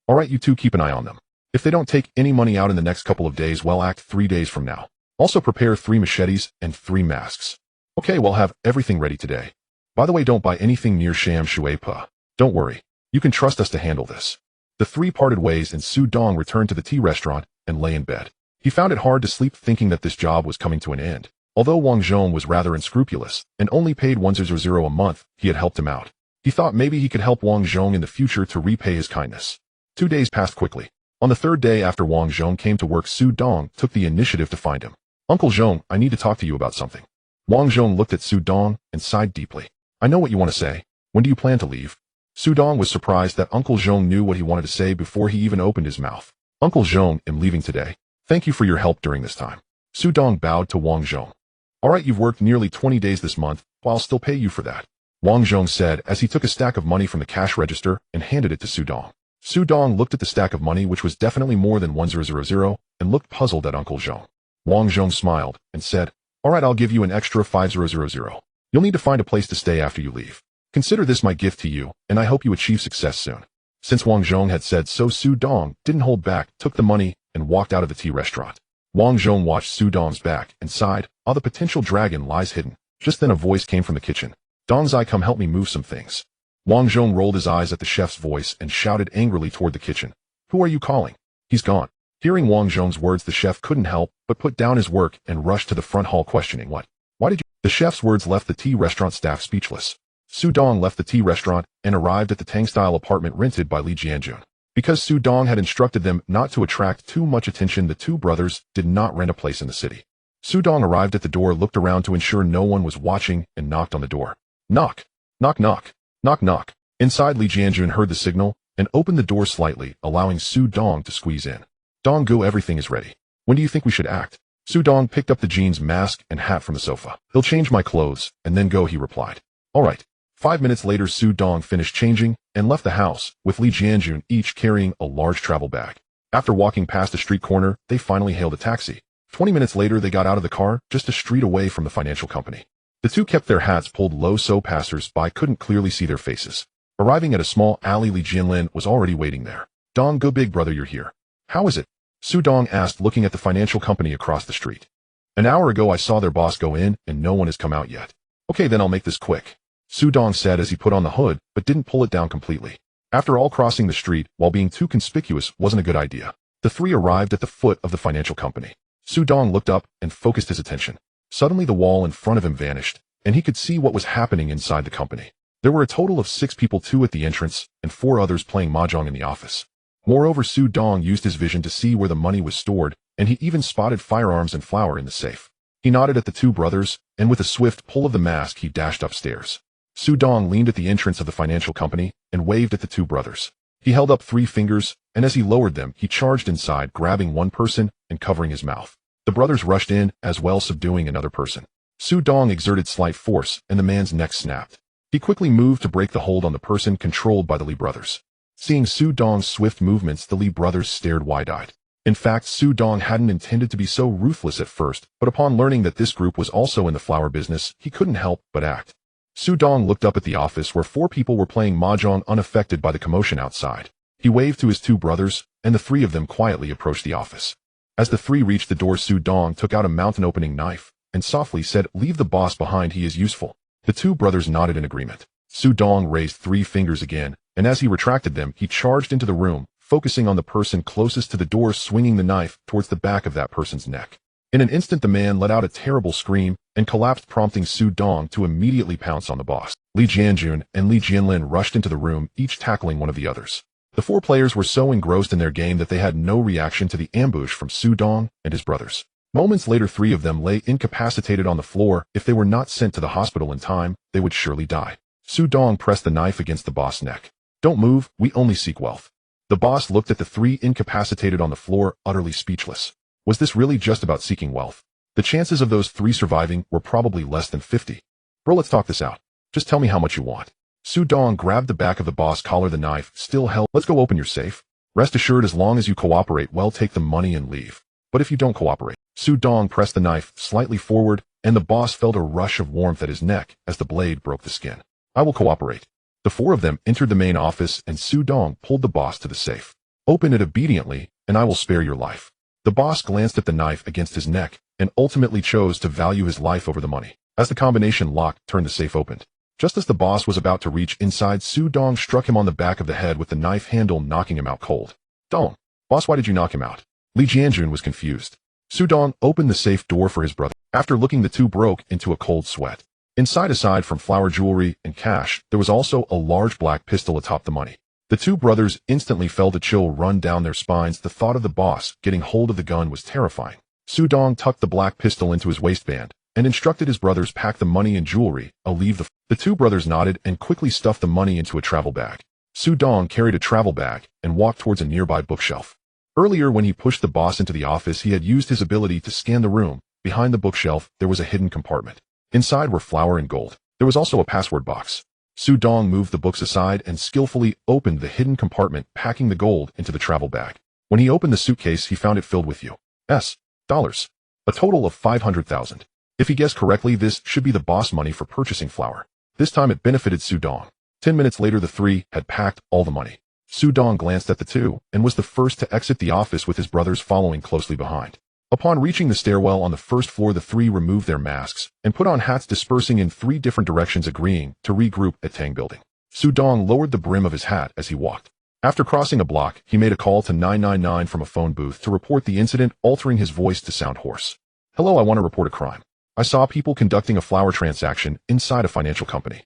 Alright, you two keep an eye on them. If they don't take any money out in the next couple of days, we'll act 3 days from now. Also prepare 3 machetes and 3 masks. Okay, we'll have everything ready today. By the way, don't buy anything near Sham Shui Pa. Don't worry. You can trust us to handle this. The three parted ways, and Su Dong returned to the tea restaurant and lay in bed. He found it hard to sleep, thinking that this job was coming to an end. Although Wang Zhong was rather unscrupulous and only paid 100 a month, he had helped him out. He thought maybe he could help Wang Zhong in the future to repay his kindness. 2 days passed quickly. On the third day after Wang Zhong came to work, Su Dong took the initiative to find him. Uncle Zhong, I need to talk to you about something. Wang Zhong looked at Su Dong and sighed deeply. I know what you want to say. When do you plan to leave? Su Dong was surprised that Uncle Zhong knew what he wanted to say before he even opened his mouth. Uncle Zhong, I'm leaving today. Thank you for your help during this time. Su Dong bowed to Wang Zhong. Alright, you've worked nearly 20 days this month, I'll still pay you for that. Wang Zhong said as he took a stack of money from the cash register and handed it to Su Dong. Su Dong looked at the stack of money, which was definitely more than 1000, and looked puzzled at Uncle Zhong. Wang Zhong smiled and said, Alright, I'll give you an extra 5000. You'll need to find a place to stay after you leave. Consider this my gift to you, and I hope you achieve success soon. Since Wang Zhong had said so, Su Dong didn't hold back, took the money, and walked out of the tea restaurant. Wang Zhong watched Su Dong's back and sighed, the potential dragon lies hidden. Just then a voice came from the kitchen. Dongzai, come help me move some things. Wang Zhong rolled his eyes at the chef's voice and shouted angrily toward the kitchen. Who are you calling? He's gone. Hearing Wang Zhong's words, the chef couldn't help but put down his work and rushed to the front hall, questioning what? Why did you? The chef's words left the tea restaurant staff speechless. Su Dong left the tea restaurant and arrived at the Tang-style apartment rented by Li Jianjun. Because Su Dong had instructed them not to attract too much attention, the two brothers did not rent a place in the city. Su Dong arrived at the door, looked around to ensure no one was watching, and knocked on the door. Knock. Knock knock. Knock knock. Inside, Li Jianjun heard the signal and opened the door slightly, allowing Su Dong to squeeze in. Dong Gu, everything is ready. When do you think we should act? Su Dong picked up the jeans, mask, and hat from the sofa. He'll change my clothes, and then go, he replied. All right. 5 minutes later, Su Dong finished changing and left the house, with Li Jianjun each carrying a large travel bag. After walking past a street corner, they finally hailed a taxi. 20 minutes later, they got out of the car, just a street away from the financial company. The two kept their hats pulled low so passers-by couldn't clearly see their faces. Arriving at a small alley, Li Jianlin was already waiting there. Dong Gu, big brother, you're here. How is it? Su Dong asked, looking at the financial company across the street. An hour ago I saw their boss go in, and no one has come out yet. Okay, then I'll make this quick, Su Dong said as he put on the hood, but didn't pull it down completely. After all, crossing the street while being too conspicuous wasn't a good idea. The three arrived at the foot of the financial company. Su Dong looked up and focused his attention. Suddenly the wall in front of him vanished, and he could see what was happening inside the company. There were a total of 6 people, 2 at the entrance, and 4 others playing mahjong in the office. Moreover, Su Dong used his vision to see where the money was stored, and he even spotted firearms and flour in the safe. He nodded at the 2 brothers, and with a swift pull of the mask he dashed upstairs. Su Dong leaned at the entrance of the financial company and waved at the 2 brothers. He held up 3 fingers, and as he lowered them, he charged inside, grabbing one person and covering his mouth. The brothers rushed in, as well subduing another person. Su Dong exerted slight force, and the man's neck snapped. He quickly moved to break the hold on the person controlled by the Li brothers. Seeing Su Dong's swift movements, the Li brothers stared wide-eyed. In fact, Su Dong hadn't intended to be so ruthless at first, but upon learning that this group was also in the flower business, he couldn't help but act. Su Dong looked up at the office where 4 people were playing mahjong, unaffected by the commotion outside. He waved to his 2 brothers, and the 3 of them quietly approached the office. As the 3 reached the door, Su Dong took out a mountain-opening knife and softly said, "Leave the boss behind, he is useful." The 2 brothers nodded in agreement. Su Dong raised 3 fingers again, and as he retracted them, he charged into the room, focusing on the person closest to the door, swinging the knife towards the back of that person's neck. In an instant, the man let out a terrible scream and collapsed, prompting Su Dong to immediately pounce on the boss. Li Jianjun and Li Jianlin rushed into the room, each tackling one of the others. The 4 players were so engrossed in their game that they had no reaction to the ambush from Su Dong and his brothers. Moments later, 3 of them lay incapacitated on the floor. If they were not sent to the hospital in time, they would surely die. Su Dong pressed the knife against the boss' neck. "Don't move, we only seek wealth." The boss looked at the 3 incapacitated on the floor, utterly speechless. Was this really just about seeking wealth? The chances of those 3 surviving were probably less than 50. "Bro, let's talk this out. Just tell me how much you want." Su Dong grabbed the back of the boss' collar, the knife still held. "Let's go open your safe. Rest assured, as long as you cooperate, well, take the money and leave. But if you don't cooperate..." Su Dong pressed the knife slightly forward, and the boss felt a rush of warmth at his neck as the blade broke the skin. "I will cooperate." The 4 of them entered the main office, and Su Dong pulled the boss to the safe. "Open it obediently, and I will spare your life." The boss glanced at the knife against his neck and ultimately chose to value his life over the money. As the combination locked, the safe opened. Just as the boss was about to reach inside, Su Dong struck him on the back of the head with the knife handle, knocking him out cold. "Dong, boss, why did you knock him out?" Li Jianjun was confused. Su Dong opened the safe door for his brother. After looking, the 2 broke into a cold sweat. Inside, aside from flower, jewelry, and cash, there was also a large black pistol atop the money. The 2 brothers instantly felt a chill run down their spines. The thought of the boss getting hold of the gun was terrifying. Su Dong tucked the black pistol into his waistband and instructed his brothers pack the money and jewelry. "I'll leave the..." The 2 brothers nodded and quickly stuffed the money into a travel bag. Su Dong carried a travel bag and walked towards a nearby bookshelf. Earlier, when he pushed the boss into the office, he had used his ability to scan the room. Behind the bookshelf, there was a hidden compartment. Inside were flour and gold. There was also a password box. Su Dong moved the books aside and skillfully opened the hidden compartment, packing the gold into the travel bag. When he opened the suitcase, he found it filled with US dollars. A total of 500,000. If he guessed correctly, this should be the boss money for purchasing flour. This time it benefited Su Dong. 10 minutes later, the 3 had packed all the money. Su Dong glanced at the 2 and was the first to exit the office, with his brothers following closely behind. Upon reaching the stairwell on the first floor, the 3 removed their masks and put on hats, dispersing in 3 different directions, agreeing to regroup at Tang Building. Su Dong lowered the brim of his hat as he walked. After crossing a block, he made a call to 999 from a phone booth to report the incident, altering his voice to sound hoarse. "Hello, I want to report a crime. I saw people conducting a flower transaction inside a financial company."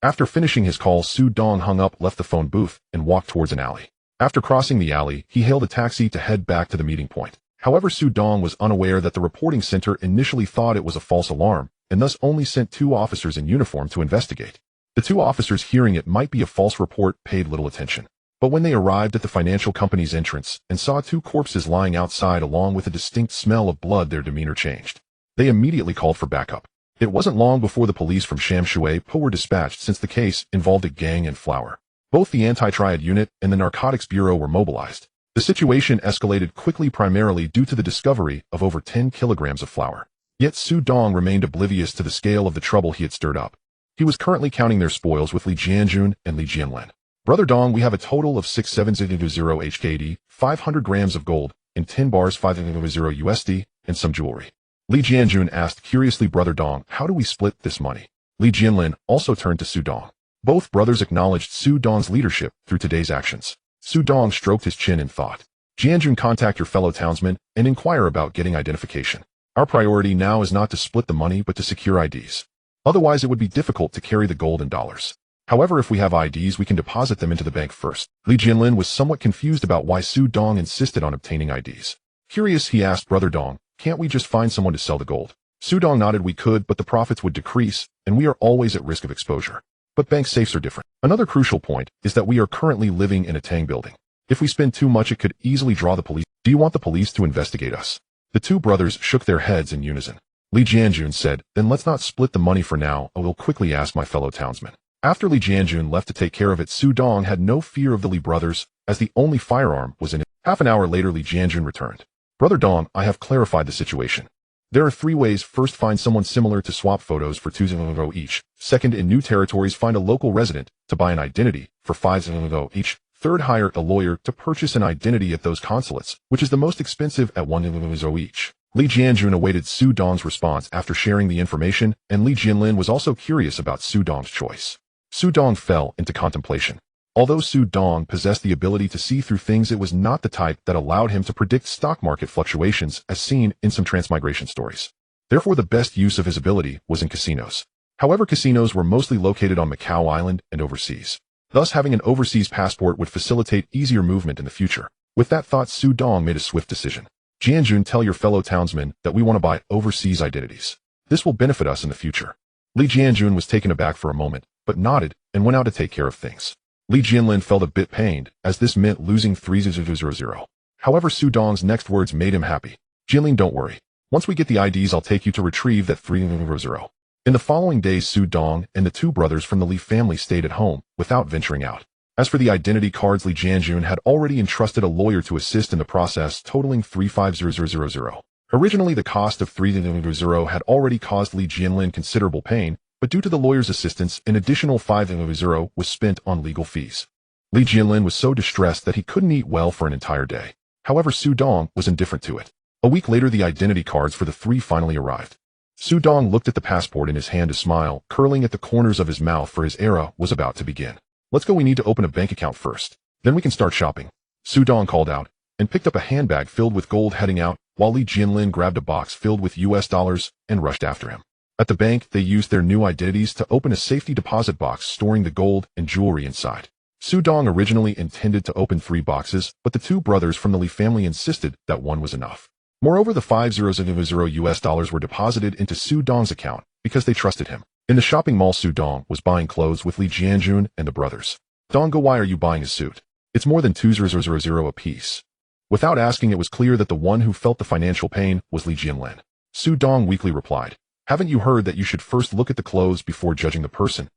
After finishing his call, Su Dong hung up, left the phone booth, and walked towards an alley. After crossing the alley, he hailed a taxi to head back to the meeting point. However, Su Dong was unaware that the reporting center initially thought it was a false alarm, and thus only sent 2 officers in uniform to investigate. The 2 officers hearing it might be a false report paid little attention. But when they arrived at the financial company's entrance and saw 2 corpses lying outside along with a distinct smell of blood, their demeanor changed. They immediately called for backup. It wasn't long before the police from Shamshui Po were dispatched, since the case involved a gang and flour. Both the anti-triad unit and the Narcotics Bureau were mobilized. The situation escalated quickly, primarily due to the discovery of over 10 kilograms of flour. Yet Su Dong remained oblivious to the scale of the trouble he had stirred up. He was currently counting their spoils with Li Jianjun and Li Jianlin. Brother Dong, we have a total of 6700 HKD, 500 grams of gold, and 10 bars 500 USD, and some jewelry. Li Jianjun asked curiously, Brother Dong, how do we split this money? Li Jianlin also turned to Su Dong. Both brothers acknowledged Su Dong's leadership through today's actions. Su Dong stroked his chin in thought. Jianjun, contact your fellow townsmen and inquire about getting identification. Our priority now is not to split the money but to secure IDs. Otherwise it would be difficult to carry the gold and dollars. However, if we have IDs, we can deposit them into the bank first. Li Jianlin was somewhat confused about why Su Dong insisted on obtaining IDs. Curious, he asked, Brother Dong, can't we just find someone to sell the gold? Su Dong nodded. We could, but the profits would decrease, and we are always at risk of exposure. But bank safes are different. Another crucial point is that we are currently living in a Tang building. If we spend too much, it could easily draw the police. Do you want the police to investigate us? The 2 brothers shook their heads in unison. Li Jianjun said, then let's not split the money for now. I will quickly ask my fellow townsmen. After Li Jianjun left to take care of it, Su Dong had no fear of the Li brothers, as the only firearm was in it. Half an hour later, Li Jianjun returned. Brother Dong, I have clarified the situation. There are 3 ways. First, find someone similar to swap photos for 200 each. Second, in new territories, find a local resident to buy an identity for 500 each. Third, hire a lawyer to purchase an identity at those consulates, which is the most expensive at 100 each. Li Jianjun awaited Su Dong's response after sharing the information, and Li Jianlin was also curious about Su Dong's choice. Su Dong fell into contemplation. Although Su Dong possessed the ability to see through things, it was not the type that allowed him to predict stock market fluctuations as seen in some transmigration stories. Therefore, the best use of his ability was in casinos. However, casinos were mostly located on Macau Island and overseas. Thus, having an overseas passport would facilitate easier movement in the future. With that thought, Su Dong made a swift decision. Jianjun, tell your fellow townsmen that we want to buy overseas identities. This will benefit us in the future. Li Jianjun was taken aback for a moment, but nodded and went out to take care of things. Li Jianlin felt a bit pained, as this meant losing 300. However, Su Dong's next words made him happy. Jianlin, don't worry. Once we get the IDs, I'll take you to retrieve that 300. In the following days, Su Dong and the 2 brothers from the Li family stayed at home, without venturing out. As for the identity cards, Li Jianjun had already entrusted a lawyer to assist in the process, totaling 35000. Originally, the cost of 300 had already caused Li Jianlin considerable pain, but due to the lawyer's assistance, an additional 500 was spent on legal fees. Li Jianlin was so distressed that he couldn't eat well for an entire day. However, Su Dong was indifferent to it. A week later, the identity cards for the 3 finally arrived. Su Dong looked at the passport in his hand, a smile curling at the corners of his mouth, for his era was about to begin. Let's go, we need to open a bank account first. Then we can start shopping. Su Dong called out, and picked up a handbag filled with gold, heading out, while Li Jianlin grabbed a box filled with US dollars and rushed after him. At the bank, they used their new identities to open a safety deposit box storing the gold and jewelry inside. Su Dong originally intended to open 3 boxes, but the 2 brothers from the Li family insisted that 1 was enough. Moreover, the 500 US dollars were deposited into Su Dong's account because they trusted him. In the shopping mall, Su Dong was buying clothes with Li Jianjun and the brothers. Dong, why are you buying a suit? It's more than 200 a piece. Without asking, it was clear that the one who felt the financial pain was Li Jianlin. Su Dong weakly replied, haven't you heard that you should first look at the clothes before judging the person?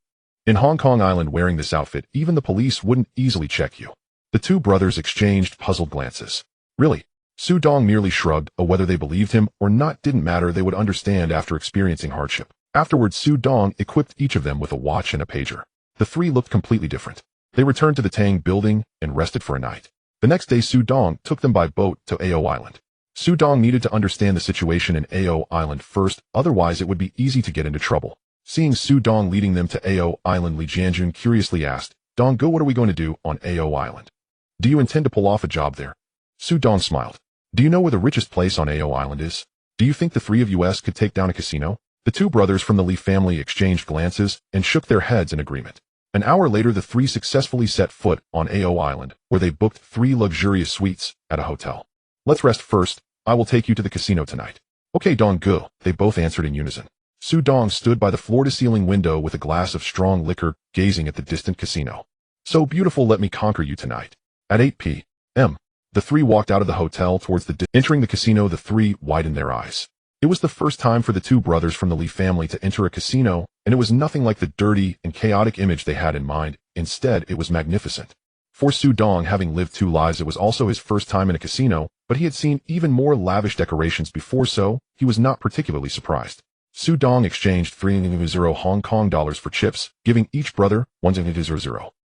In Hong Kong Island, wearing this outfit, even the police wouldn't easily check you. The 2 brothers exchanged puzzled glances. Really? Su Dong merely shrugged, whether they believed him or not didn't matter, they would understand after experiencing hardship. Afterwards, Su Dong equipped each of them with a watch and a pager. The 3 looked completely different. They returned to the Tang building and rested for a night. The next day, Su Dong took them by boat to Ao Island. Su Dong needed to understand the situation in Ao Island first, otherwise it would be easy to get into trouble. Seeing Su Dong leading them to Ao Island, Li Jianjun curiously asked, Dong, what are we going to do on Ao Island? Do you intend to pull off a job there? Su Dong smiled. Do you know where the richest place on Ao Island is? Do you think the 3 of us could take down a casino? The 2 brothers from the Li family exchanged glances and shook their heads in agreement. An hour later, the 3 successfully set foot on Ao Island, where they booked 3 luxurious suites at a hotel. Let's rest first, I will take you to the casino tonight. Okay, Dong Gu, they both answered in unison. Su Dong stood by the floor-to-ceiling window with a glass of strong liquor, gazing at the distant casino. So beautiful, let me conquer you tonight. At 8 p.m., the three walked out of the hotel towards entering the casino. The three widened their eyes. It was the first time for the two brothers from the Lee family to enter a casino, and it was nothing like the dirty and chaotic image they had in mind. Instead, it was magnificent. For Su Dong, having lived two lives, it was also his first time in a casino, but he had seen even more lavish decorations before, so he was not particularly surprised. Su Dong exchanged 300 Hong Kong dollars for chips, giving each brother 100.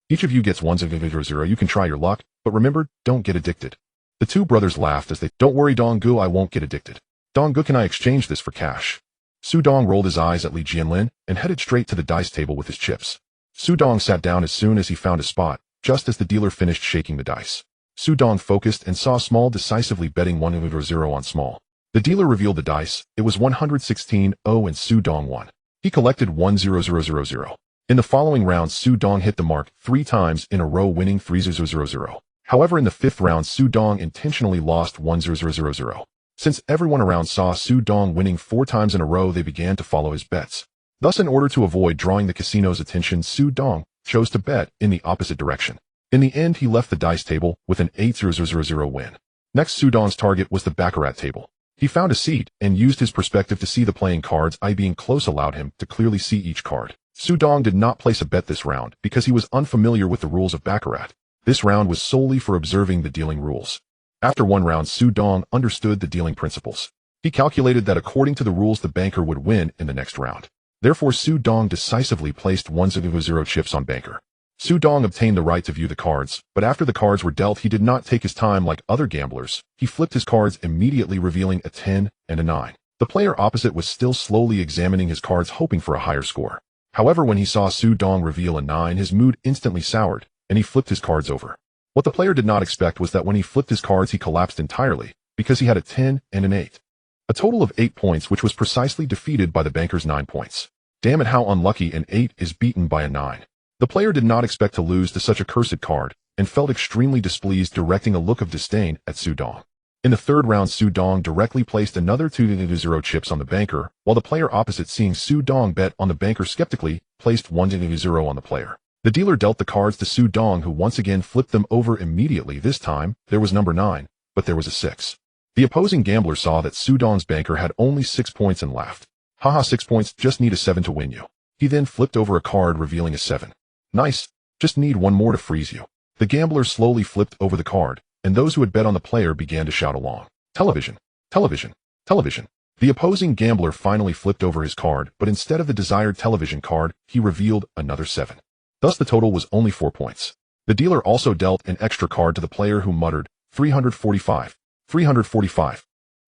Each of you gets 100. You can try your luck, but remember, don't get addicted. The two brothers laughed as they, don't worry Dong Gu, I won't get addicted. Dong Gu, can I exchange this for cash? Su Dong rolled his eyes at Li Jianlin and headed straight to the dice table with his chips. Su Dong sat down as soon as he found a spot, just as the dealer finished shaking the dice. Su Dong focused and saw small, decisively betting 100 on small. The dealer revealed the dice. It was 116-0 and Su Dong won. He collected 10000. In the following round, Su Dong hit the mark 3 times in a row, winning 3000. However, in the 5th round, Su Dong intentionally lost 1000. Since everyone around saw Su Dong winning 4 times in a row, they began to follow his bets. Thus, in order to avoid drawing the casino's attention, Su Dong chose to bet in the opposite direction. In the end, he left the dice table with an 8000 win. Next, Su Dong's target was the baccarat table. He found a seat and used his perspective to see the playing cards. Being close allowed him to clearly see each card. Su Dong did not place a bet this round because he was unfamiliar with the rules of baccarat. This round was solely for observing the dealing rules. After one round, Su Dong understood the dealing principles. He calculated that according to the rules, the banker would win in the next round. Therefore, Su Dong decisively placed 100 chips on banker. Su Dong obtained the right to view the cards, but after the cards were dealt, he did not take his time like other gamblers. He flipped his cards, immediately revealing a 10 and a 9. The player opposite was still slowly examining his cards, hoping for a higher score. However, when he saw Su Dong reveal a 9, his mood instantly soured, and he flipped his cards over. What the player did not expect was that when he flipped his cards, he collapsed entirely, because he had a 10 and an 8. A total of 8 points, which was precisely defeated by the banker's 9 points. Damn it, how unlucky, an 8 is beaten by a 9. The player did not expect to lose to such a cursed card, and felt extremely displeased, directing a look of disdain at Su Dong. In the 3rd round, Su Dong directly placed another 200 chips on the banker, while the player opposite, seeing Su Dong bet on the banker skeptically, placed 100 on the player. The dealer dealt the cards to Su Dong, who once again flipped them over immediately. This time, there was number 9, but there was a 6. The opposing gambler saw that Su Dong's banker had only 6 points and laughed. Haha, 6 points, just need a 7 to win you. He then flipped over a card, revealing a 7. Nice, just need one more to freeze you. The gambler slowly flipped over the card, and those who had bet on the player began to shout along. Television, television, television. The opposing gambler finally flipped over his card, but instead of the desired television card, he revealed another 7. Thus the total was only 4 points. The dealer also dealt an extra card to the player, who muttered, 345, 345.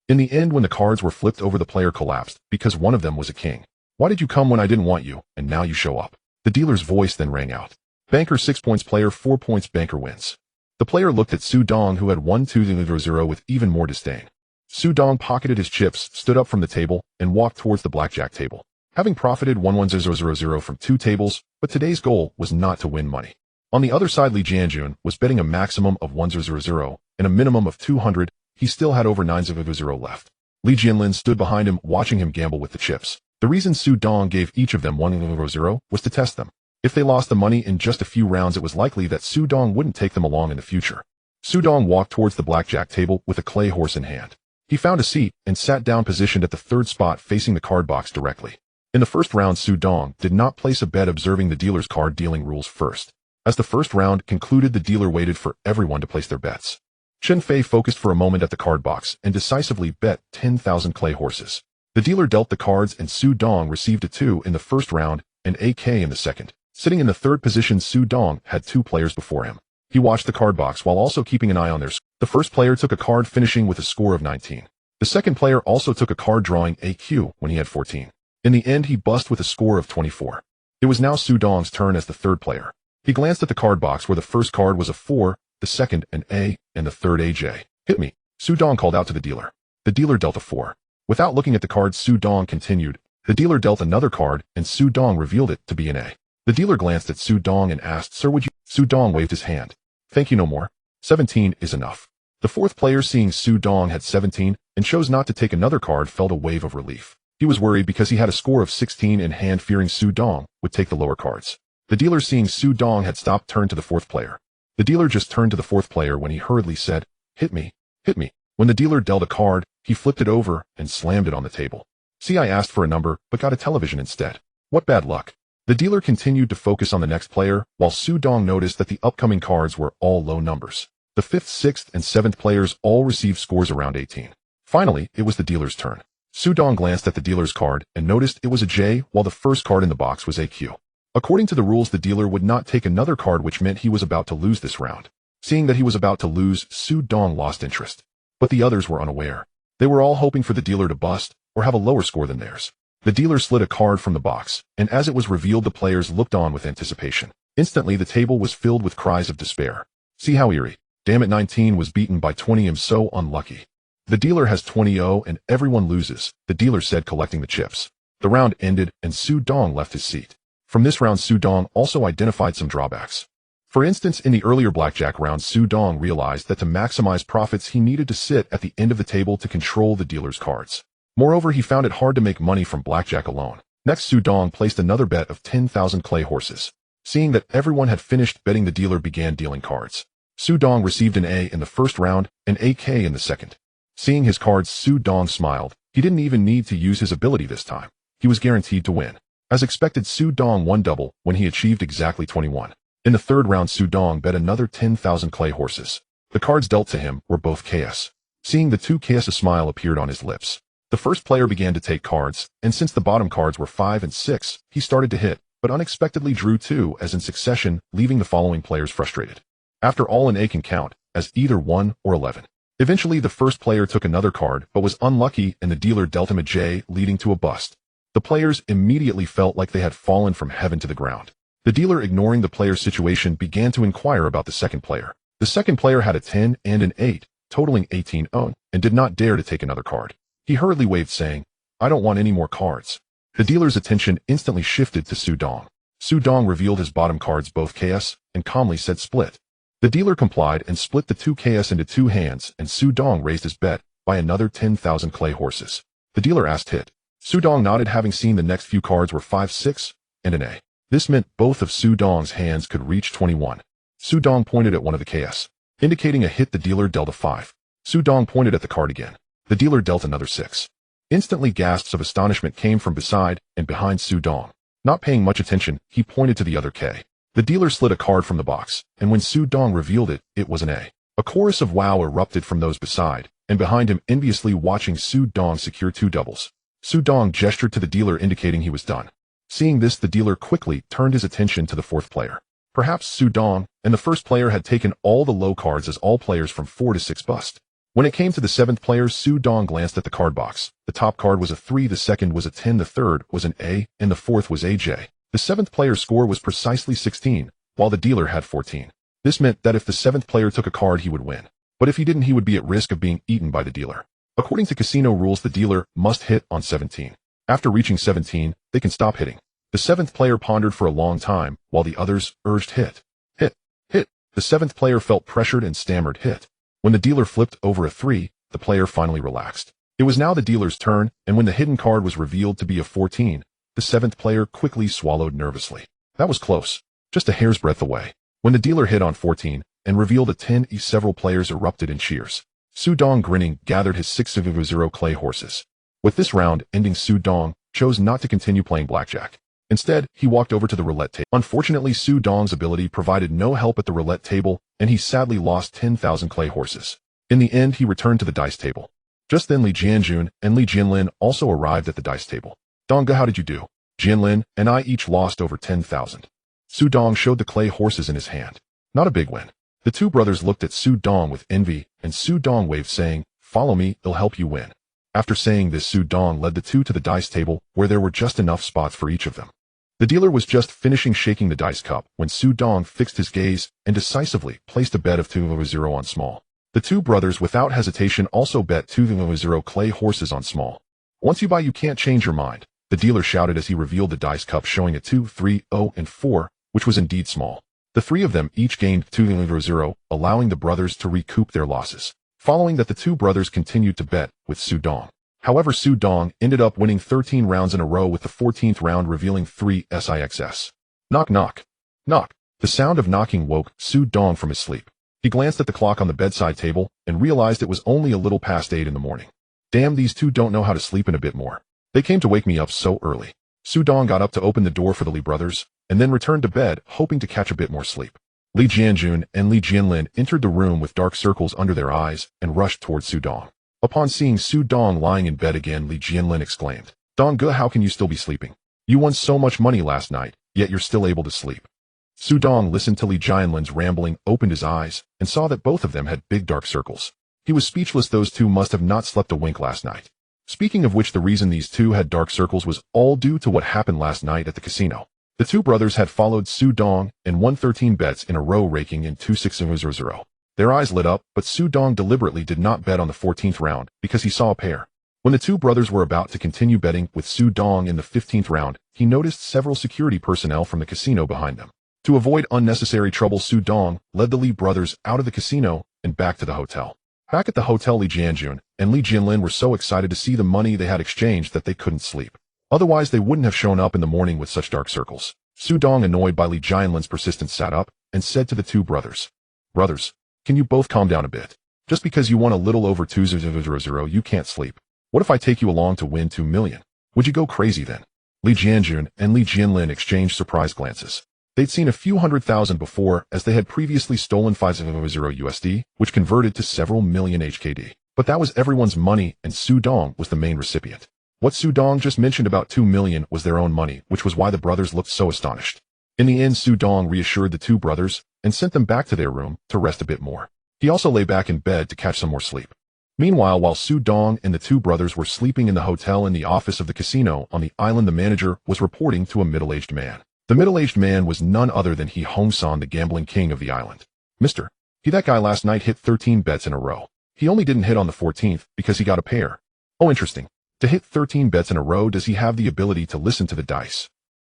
In the end, when the cards were flipped over, the player collapsed, because one of them was a king. Why did you come when I didn't want you, and now you show up? The dealer's voice then rang out. Banker 6 points, player 4 points, banker wins. The player looked at Su Dong, who had won 200 with even more disdain. Su Dong pocketed his chips, stood up from the table, and walked towards the blackjack table. Having profited 11000 from 2 tables, but today's goal was not to win money. On the other side, Li Jianjun was betting a maximum of 100 and a minimum of 200. He still had over 900 left. Li Jianlin stood behind him, watching him gamble with the chips. The reason Su Dong gave each of them 100 was to test them. If they lost the money in just a few rounds, it was likely that Su Dong wouldn't take them along in the future. Su Dong walked towards the blackjack table with a clay horse in hand. He found a seat and sat down, positioned at the 3rd spot, facing the card box directly. In the 1st round, Su Dong did not place a bet, observing the dealer's card dealing rules first. As the 1st round concluded, the dealer waited for everyone to place their bets. Chen Fei focused for a moment at the card box and decisively bet 10,000 clay horses. The dealer dealt the cards, and Su Dong received a 2 in the 1st round and a K in the 2nd. Sitting in the 3rd position, Su Dong had 2 players before him. He watched the card box while also keeping an eye on their score. The first player took a card, finishing with a score of 19. The second player also took a card, drawing a Q when he had 14. In the end, he bust with a score of 24. It was now Su Dong's turn as the 3rd player. He glanced at the card box, where the first card was a 4, the second an A, and the 3rd AJ. Hit me, Su Dong called out to the dealer. The dealer dealt a 4. Without looking at the card, Su Dong continued. The dealer dealt another card, and Su Dong revealed it to be an A. The dealer glanced at Su Dong and asked, "Sir, would you?" Su Dong waved his hand. "Thank you, no more. 17 is enough." The 4th player, seeing Su Dong had 17, and chose not to take another card felt a wave of relief. He was worried because he had a score of 16 in hand, fearing Su Dong would take the lower cards. The dealer, seeing Su Dong had stopped, turned to the fourth player. The dealer just turned to the fourth player when he hurriedly said, "Hit me, hit me." When the dealer dealt a card, he flipped it over and slammed it on the table. "See, I asked for a number, but got a television instead. What bad luck." The dealer continued to focus on the next player, while Su Dong noticed that the upcoming cards were all low numbers. The 5th, 6th, and 7th players all received scores around 18. Finally, it was the dealer's turn. Su Dong glanced at the dealer's card and noticed it was a J, while the first card in the box was a Q. According to the rules, the dealer would not take another card, which meant he was about to lose this round. Seeing that he was about to lose, Su Dong lost interest. But the others were unaware. They were all hoping for the dealer to bust or have a lower score than theirs. The dealer slid a card from the box, and as it was revealed, the players looked on with anticipation. Instantly, the table was filled with cries of despair. "See how eerie. Damn it, 19 was beaten by 20. I'm so unlucky." "The dealer has 20-0 and everyone loses," the dealer said, collecting the chips. The round ended and Su Dong left his seat. From this round, Su Dong also identified some drawbacks. For instance, in the earlier blackjack round, Su Dong realized that to maximize profits, he needed to sit at the end of the table to control the dealer's cards. Moreover, he found it hard to make money from blackjack alone. Next, Su Dong placed another bet of 10,000 clay horses. Seeing that everyone had finished betting, the dealer began dealing cards. Su Dong received an A in the first round and AK in the second. Seeing his cards, Su Dong smiled. He didn't even need to use his ability this time. He was guaranteed to win. As expected, Su Dong won double when he achieved exactly 21. In the third round, Su Dong bet another 10,000 clay horses. The cards dealt to him were both KS. Seeing the two KS, a smile appeared on his lips. The first player began to take cards, and since the bottom cards were 5 and 6, he started to hit, but unexpectedly drew 2 as in succession, leaving the following players frustrated. After all, an A can count as either 1 or 11. Eventually, the first player took another card, but was unlucky, and the dealer dealt him a J, leading to a bust. The players immediately felt like they had fallen from heaven to the ground. The dealer, ignoring the player's situation, began to inquire about the second player. The second player had a 10 and an 8, totaling 18-0, and did not dare to take another card. He hurriedly waved, saying, "I don't want any more cards." The dealer's attention instantly shifted to Su Dong. Su Dong revealed his bottom cards, both KS, and calmly said, "Split." The dealer complied and split the 2 KS into 2 hands, and Su Dong raised his bet by another 10,000 clay horses. The dealer asked, "Hit?" Su Dong nodded, having seen the next few cards were 5, 6, and an A. This meant both of Su Dong's hands could reach 21. Su Dong pointed at one of the KS, indicating a hit. The dealer dealt a 5. Su Dong pointed at the card again. The dealer dealt another 6. Instantly, gasps of astonishment came from beside and behind Su Dong. Not paying much attention, he pointed to the other K. The dealer slid a card from the box, and when Su Dong revealed it, it was an A. A chorus of wow erupted from those beside and behind him, enviously watching Su Dong secure 2 doubles. Su Dong gestured to the dealer, indicating he was done. Seeing this, the dealer quickly turned his attention to the fourth player. Perhaps Su Dong and the first player had taken all the low cards, as all players from 4 to 6 bust. When it came to the 7th player, Su Dong glanced at the card box. The top card was a 3, the second was a 10, the third was an A, and the fourth was a J. The 7th player's score was precisely 16, while the dealer had 14. This meant that if the 7th player took a card, he would win. But if he didn't, he would be at risk of being eaten by the dealer. According to casino rules, the dealer must hit on 17. After reaching 17, they can stop hitting. The 7th player pondered for a long time, while the others urged, "Hit, hit, hit." The 7th player felt pressured and stammered, "Hit." When the dealer flipped over a 3, the player finally relaxed. It was now the dealer's turn, and when the hidden card was revealed to be a 14, the 7th player quickly swallowed nervously. That was close, just a hair's breadth away. When the dealer hit on 14 and revealed a 10, several players erupted in cheers. Su Dong, grinning, gathered his 6-0 clay horses. With this round ending, Su Dong chose not to continue playing blackjack. Instead, he walked over to the roulette table. Unfortunately, Su Dong's ability provided no help at the roulette table, and he sadly lost 10,000 clay horses. In the end, he returned to the dice table. Just then, Li Jianjun and Li Jianlin also arrived at the dice table. "Dongga, how did you do?" "Jianlin and I each lost over 10,000. Su Dong showed the clay horses in his hand. Not a big win. The two brothers looked at Su Dong with envy, and Su Dong waved, saying, "Follow me, it'll help you win." After saying this, Su Dong led the two to the dice table, where there were just enough spots for each of them. The dealer was just finishing shaking the dice cup when Su Dong fixed his gaze and decisively placed a bet of 2-0 on small. The two brothers, without hesitation, also bet 2-0 clay horses on small. "Once you buy, you can't change your mind," the dealer shouted as he revealed the dice cup, showing a 2, 3, 0, and 4, which was indeed small. The three of them each gained 2-0, allowing the brothers to recoup their losses. Following that, the two brothers continued to bet with Su Dong. However, Su Dong ended up winning 13 rounds in a row, with the 14th round revealing 3 SIXS. Knock knock. Knock. The sound of knocking woke Su Dong from his sleep. He glanced at the clock on the bedside table and realized it was only a little past 8 in the morning. Damn, these two don't know how to sleep in a bit more. They came to wake me up so early. Su Dong got up to open the door for the Li brothers, and then returned to bed, hoping to catch a bit more sleep. Li Jianjun and Li Jianlin entered the room with dark circles under their eyes and rushed towards Su Dong. Upon seeing Su Dong lying in bed again, Li Jianlin exclaimed, "Dong Ge, how can you still be sleeping? You won so much money last night, yet you're still able to sleep." Su Dong listened to Li Jianlin's rambling, opened his eyes, and saw that both of them had big dark circles. He was speechless. Those two must have not slept a wink last night. Speaking of which, the reason these two had dark circles was all due to what happened last night at the casino. The two brothers had followed Su Dong and won 13 bets in a row, raking in 2600. Their eyes lit up, but Su Dong deliberately did not bet on the 14th round because he saw a pair. When the two brothers were about to continue betting with Su Dong in the 15th round, he noticed several security personnel from the casino behind them. To avoid unnecessary trouble, Su Dong led the Li brothers out of the casino and back to the hotel. Back at the hotel, Li Jianjun and Li Jianlin were so excited to see the money they had exchanged that they couldn't sleep. Otherwise, they wouldn't have shown up in the morning with such dark circles. Su Dong, annoyed by Li Jianlin's persistence, sat up and said to the two brothers, "Brothers, can you both calm down a bit? Just because you won a little over 200, you can't sleep. What if I take you along to win 2 million? Would you go crazy then?" Li Jianjun and Li Jianlin exchanged surprised glances. They'd seen a few 100,000 before, as they had previously stolen 500 USD, which converted to several million HKD. But that was everyone's money, and Su Dong was the main recipient. What Su Dong just mentioned about 2 million was their own money, which was why the brothers looked so astonished. In the end, Su Dong reassured the two brothers and sent them back to their room to rest a bit more. He also lay back in bed to catch some more sleep. Meanwhile, while Su Dong and the two brothers were sleeping in the hotel in the office of the casino on the island, the manager was reporting to a middle-aged man. The middle-aged man was none other than He Hong-san, the gambling king of the island. "Mister, that guy last night hit 13 bets in a row. He only didn't hit on the 14th because he got a pair." "Oh, interesting. To hit 13 bets in a row, does he have the ability to listen to the dice?"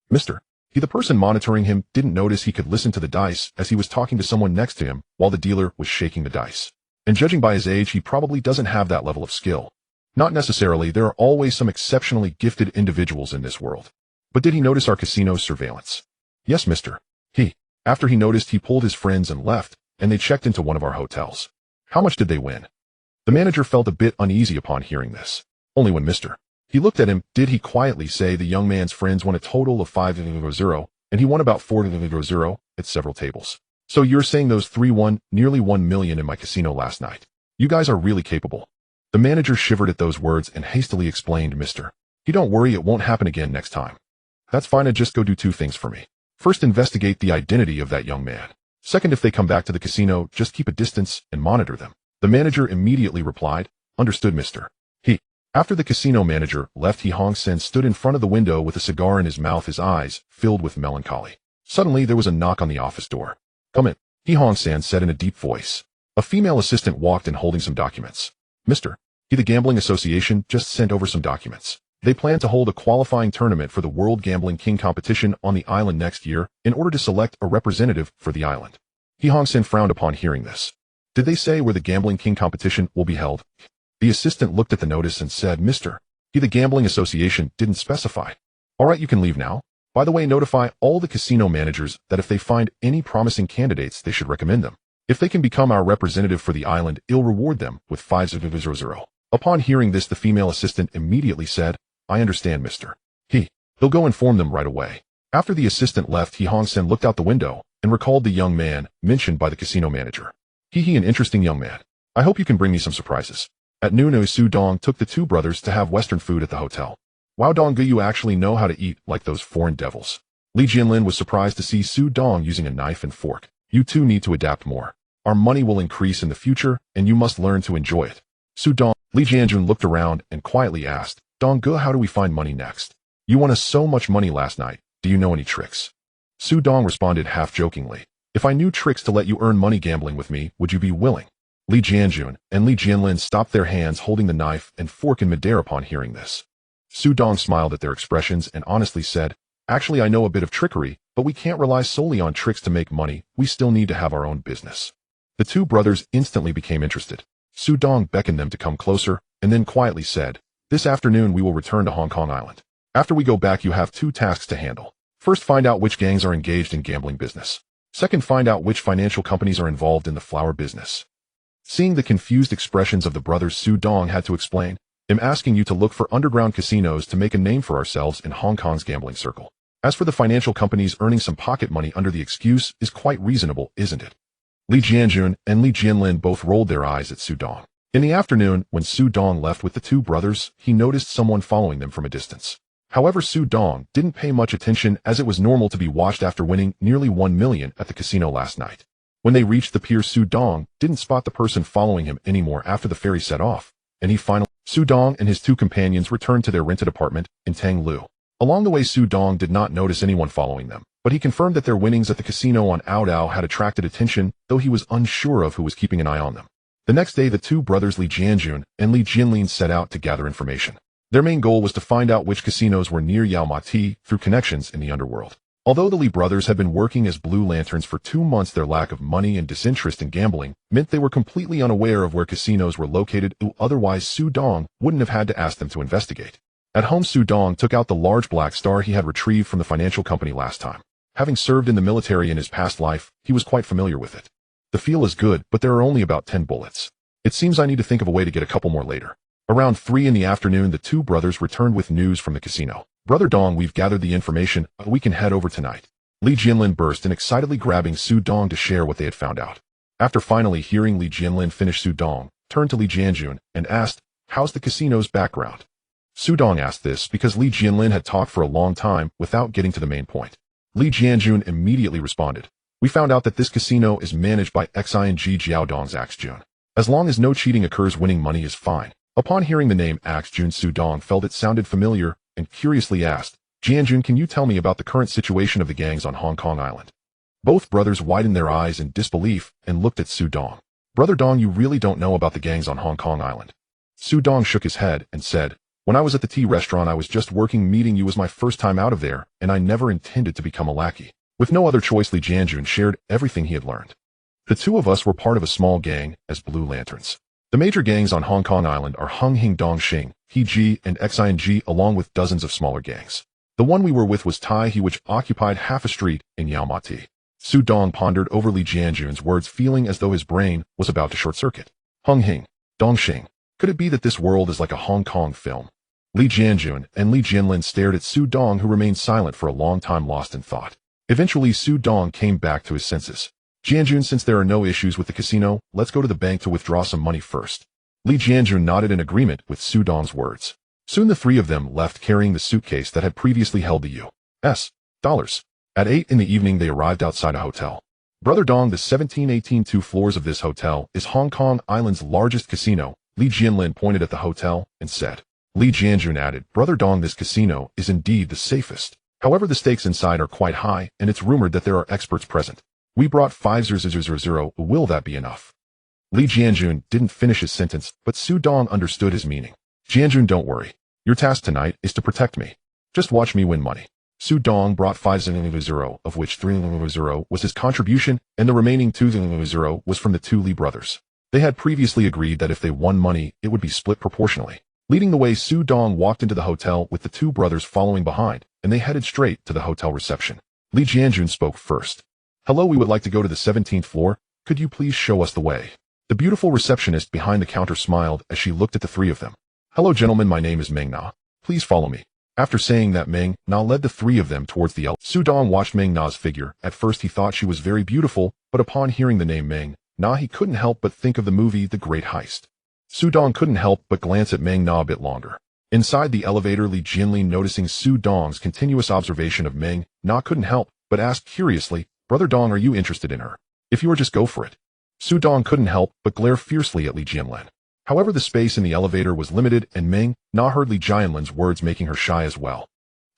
"Mister, the person monitoring him didn't notice he could listen to the dice as he was talking to someone next to him while the dealer was shaking the dice. And judging by his age, he probably doesn't have that level of skill." "Not necessarily. There are always some exceptionally gifted individuals in this world. But did he notice our casino's surveillance?" "Yes, mister. After he noticed, he pulled his friends and left, and they checked into one of our hotels." "How much did they win?" The manager felt a bit uneasy upon hearing this. "Only one, mister." He looked at him. Did he quietly say the young man's friends won a total of 500, and he won about 400 at several tables. "So you're saying those three won nearly 1 million in my casino last night? You guys are really capable." The manager shivered at those words and hastily explained, "Mister, don't worry, it won't happen again next time." "That's fine. I just go do 2 things for me. First, investigate the identity of that young man. Second, if they come back to the casino, just keep a distance and monitor them." The manager immediately replied, "Understood, mister." After the casino manager left, He Hong-sen stood in front of the window with a cigar in his mouth, his eyes filled with melancholy. Suddenly, there was a knock on the office door. "Come in," He Hong-sen said in a deep voice. A female assistant walked in holding some documents. "Mister, the gambling association just sent over some documents. They plan to hold a qualifying tournament for the World Gambling King competition on the island next year in order to select a representative for the island." He Hong-sen frowned upon hearing this. "Did they say where the Gambling King competition will be held?" The assistant looked at the notice and said, "Mister, the gambling association didn't specify." "All right, you can leave now. By the way, notify all the casino managers that if they find any promising candidates, they should recommend them. If they can become our representative for the island, I'll reward them with 500. Upon hearing this, the female assistant immediately said, "I understand, mister. They'll go inform them right away." After the assistant left, He Hong-sen looked out the window and recalled the young man mentioned by the casino manager. An interesting young man. I hope you can bring me some surprises." At noon, Su Dong took the two brothers to have Western food at the hotel. "Wow, Dong Ge, you actually know how to eat like those foreign devils." Li Jianlin was surprised to see Su Dong using a knife and fork. "You two need to adapt more. Our money will increase in the future, and you must learn to enjoy it." Su Dong. Li Jianjun looked around and quietly asked, "Dong Ge, how do we find money next? You won us so much money last night. Do you know any tricks?" Su Dong responded half-jokingly, "If I knew tricks to let you earn money gambling with me, would you be willing?" Li Jianjun and Li Jianlin stopped their hands holding the knife and fork in midair upon hearing this. Su Dong smiled at their expressions and honestly said, "Actually, I know a bit of trickery, but we can't rely solely on tricks to make money. We still need to have our own business." The two brothers instantly became interested. Su Dong beckoned them to come closer, and then quietly said, "This afternoon we will return to Hong Kong Island. After we go back you have two tasks to handle. First, find out which gangs are engaged in gambling business. Second, find out which financial companies are involved in the flower business." Seeing the confused expressions of the brothers, Su Dong had to explain, "I'm asking you to look for underground casinos to make a name for ourselves in Hong Kong's gambling circle. As for the financial companies, earning some pocket money under the excuse is quite reasonable, isn't it?" Li Jianjun and Li Jianlin both rolled their eyes at Su Dong. In the afternoon, when Su Dong left with the two brothers, he noticed someone following them from a distance. However, Su Dong didn't pay much attention, as it was normal to be watched after winning nearly 1 million at the casino last night. When they reached the pier, Su Dong didn't spot the person following him anymore after the ferry set off, and Su Dong and his two companions returned to their rented apartment in Tanglu. Along the way, Su Dong did not notice anyone following them, but he confirmed that their winnings at the casino on Aodao had attracted attention, though he was unsure of who was keeping an eye on them. The next day, the two brothers Li Jianjun and Li Jianlin set out to gather information. Their main goal was to find out which casinos were near Yao Ma Ti through connections in the underworld. Although the Li brothers had been working as Blue Lanterns for 2 months, their lack of money and disinterest in gambling meant they were completely unaware of where casinos were located, otherwise Su Dong wouldn't have had to ask them to investigate. At home, Su Dong took out the large black star he had retrieved from the financial company last time. Having served in the military in his past life, he was quite familiar with it. The feel is good, but there are only about 10 bullets. It seems I need to think of a way to get a couple more later. Around 3 in the afternoon, the two brothers returned with news from the casino. "Brother Dong, we've gathered the information. We can head over tonight." Li Jianlin burst in, excitedly grabbing Su Dong to share what they had found out. After finally hearing Li Jianlin finish, Su Dong turned to Li Jianjun and asked, "How's the casino's background?" Su Dong asked this because Li Jianlin had talked for a long time without getting to the main point. Li Jianjun immediately responded, "We found out that this casino is managed by Xing Jiaodong's Axjun. As long as no cheating occurs, winning money is fine." Upon hearing the name Axjun, Su Dong felt it sounded familiar and curiously asked, "Jianjun, can you tell me about the current situation of the gangs on Hong Kong Island?" Both brothers widened their eyes in disbelief and looked at Su Dong. "Brother Dong, you really don't know about the gangs on Hong Kong Island?" Su Dong shook his head and said, "When I was at the tea restaurant, I was just working. Meeting you was my first time out of there, and I never intended to become a lackey." With no other choice, Li Jianjun shared everything he had learned. "The two of us were part of a small gang as Blue Lanterns. The major gangs on Hong Kong Island are Hung Hing Dong Xing, He Ji, and Xing, along with dozens of smaller gangs. The one we were with was Tai He, which occupied half a street in Yao Ma Ti." Su Dong pondered over Li Jianjun's words, feeling as though his brain was about to short-circuit. Hung Hing Dong Xing. Could it be that this world is like a Hong Kong film? Li Jianjun and Li Jianlin stared at Su Dong, who remained silent for a long time, lost in thought. Eventually, Su Dong came back to his senses. "Jianjun, since there are no issues with the casino, let's go to the bank to withdraw some money first." Li Jianjun nodded in agreement with Su Dong's words. Soon the three of them left, carrying the suitcase that had previously held the U.S. dollars. At 8 in the evening, they arrived outside a hotel. "Brother Dong, the 1718 2 floors of this hotel is Hong Kong Island's largest casino." Li Jianlin pointed at the hotel and said. Li Jianjun added, "Brother Dong, this casino is indeed the safest. However, the stakes inside are quite high, and it's rumored that there are experts present. We brought 5000. Will that be enough?" Li Jianjun didn't finish his sentence, but Su Dong understood his meaning. "Jianjun, don't worry. Your task tonight is to protect me. Just watch me win money." Su Dong brought 5000, of which 3000 was his contribution, and the remaining 2000 was from the two Li brothers. They had previously agreed that if they won money, it would be split proportionally. Leading the way, Su Dong walked into the hotel with the two brothers following behind, and they headed straight to the hotel reception. Li Jianjun spoke first. "Hello, we would like to go to the 17th floor. Could you please show us the way?" The beautiful receptionist behind the counter smiled as she looked at the three of them. "Hello, gentlemen, my name is Meng Na. Please follow me." After saying that, Meng Na led the three of them towards the elevator. Su Dong watched Meng Na's figure. At first he thought she was very beautiful, but upon hearing the name Meng Na, he couldn't help but think of the movie The Great Heist. Su Dong couldn't help but glance at Meng Na a bit longer. Inside the elevator, Li Jianlin, noticing Su Dong's continuous observation of Meng Na, couldn't help but asked curiously, "Brother Dong, are you interested in her? If you are, just go for it." Su Dong couldn't help but glare fiercely at Li Jianlin. However, the space in the elevator was limited, and Meng Na heard Li Jianlin's words, making her shy as well.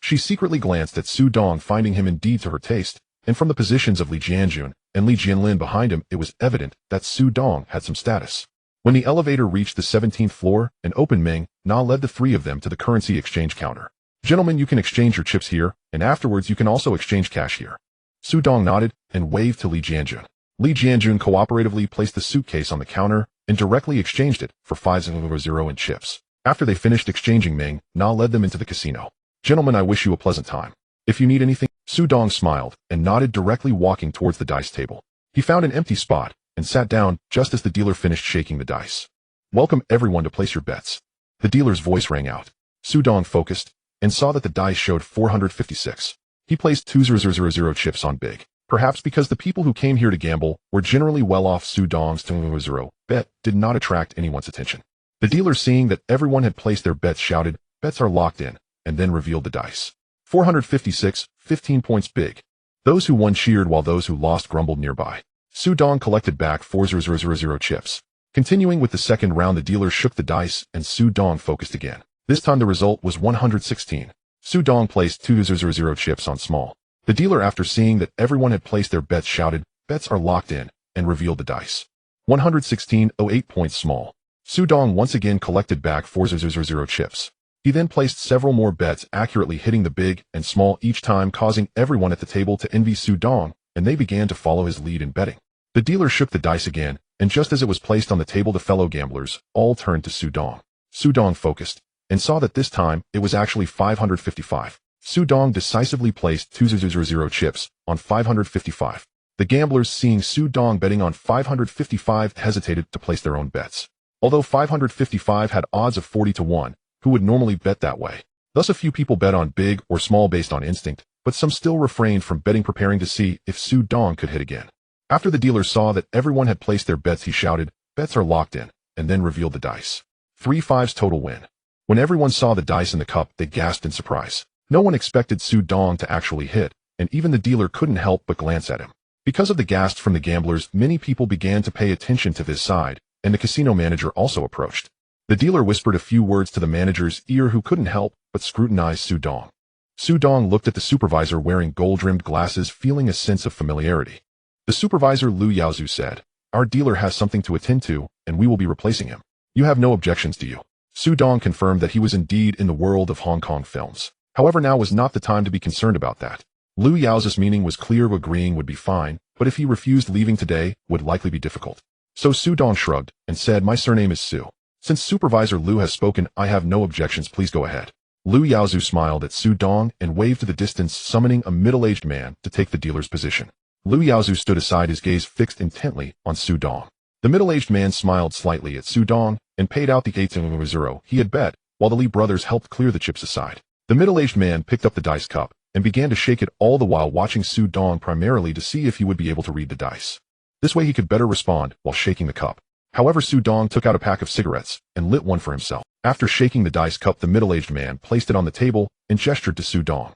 She secretly glanced at Su Dong, finding him indeed to her taste, and from the positions of Li Jianjun and Li Jianlin behind him, it was evident that Su Dong had some status. When the elevator reached the 17th floor and opened, Meng Na led the three of them to the currency exchange counter. "Gentlemen, you can exchange your chips here, and afterwards you can also exchange cash here." Su Dong nodded and waved to Li Jianjun. Li Jianjun cooperatively placed the suitcase on the counter and directly exchanged it for 500 in chips. After they finished exchanging, Ming Na led them into the casino. "Gentlemen, I wish you a pleasant time. If you need anything..." Su Dong smiled and nodded, directly walking towards the dice table. He found an empty spot and sat down just as the dealer finished shaking the dice. "Welcome everyone to place your bets." The dealer's voice rang out. Su Dong focused and saw that the dice showed 456. He placed 2000 chips on big. Perhaps because the people who came here to gamble were generally well off, Su Dong's 2000 bet did not attract anyone's attention. The dealer, seeing that everyone had placed their bets, shouted, "Bets are locked in," and then revealed the dice. 456, 15 points big. Those who won cheered while those who lost grumbled nearby. Su Dong collected back 4000 chips. Continuing with the second round, the dealer shook the dice and Su Dong focused again. This time the result was 116. Su Dong placed 2000 chips on small. The dealer, after seeing that everyone had placed their bets, shouted, "Bets are locked in," and revealed the dice. 116, 08 points small. Su Dong once again collected back 4000 chips. He then placed several more bets, accurately hitting the big and small each time, causing everyone at the table to envy Su Dong, and they began to follow his lead in betting. The dealer shook the dice again, and just as it was placed on the table, the fellow gamblers all turned to Su Dong. Su Dong focused and saw that this time it was actually 555. Su Dong decisively placed 2000 chips on 555. The gamblers, seeing Su Dong betting on 555, hesitated to place their own bets. Although 555 had odds of 40 to 1, who would normally bet that way? Thus a few people bet on big or small based on instinct, but some still refrained from betting, preparing to see if Su Dong could hit again. After the dealer saw that everyone had placed their bets, he shouted, "Bets are locked in," and then revealed the dice. 3 5s total win. When everyone saw the dice in the cup, they gasped in surprise. No one expected Su Dong to actually hit, and even the dealer couldn't help but glance at him. Because of the gasps from the gamblers, many people began to pay attention to this side, and the casino manager also approached. The dealer whispered a few words to the manager's ear, who couldn't help but scrutinize Su Dong. Su Dong looked at the supervisor wearing gold-rimmed glasses, feeling a sense of familiarity. The supervisor, Lu Yaozu, said, "Our dealer has something to attend to, and we will be replacing him. You have no objections, do you?" Su Dong confirmed that he was indeed in the world of Hong Kong films. However, now was not the time to be concerned about that. Lu Yaozu's meaning was clear: agreeing would be fine, but if he refused, leaving today would likely be difficult. So Su Dong shrugged and said, "My surname is Su. Since Supervisor Lu has spoken, I have no objections. Please go ahead." Lu Yaozu smiled at Su Dong and waved to the distance, summoning a middle-aged man to take the dealer's position. Lu Yaozu stood aside, his gaze fixed intently on Su Dong. The middle-aged man smiled slightly at Su Dong and paid out the 800 he had bet, while the Li brothers helped clear the chips aside. The middle-aged man picked up the dice cup and began to shake it, all the while watching Su Dong, primarily to see if he would be able to read the dice. This way he could better respond while shaking the cup. However, Su Dong took out a pack of cigarettes and lit one for himself. After shaking the dice cup, the middle-aged man placed it on the table and gestured to Su Dong.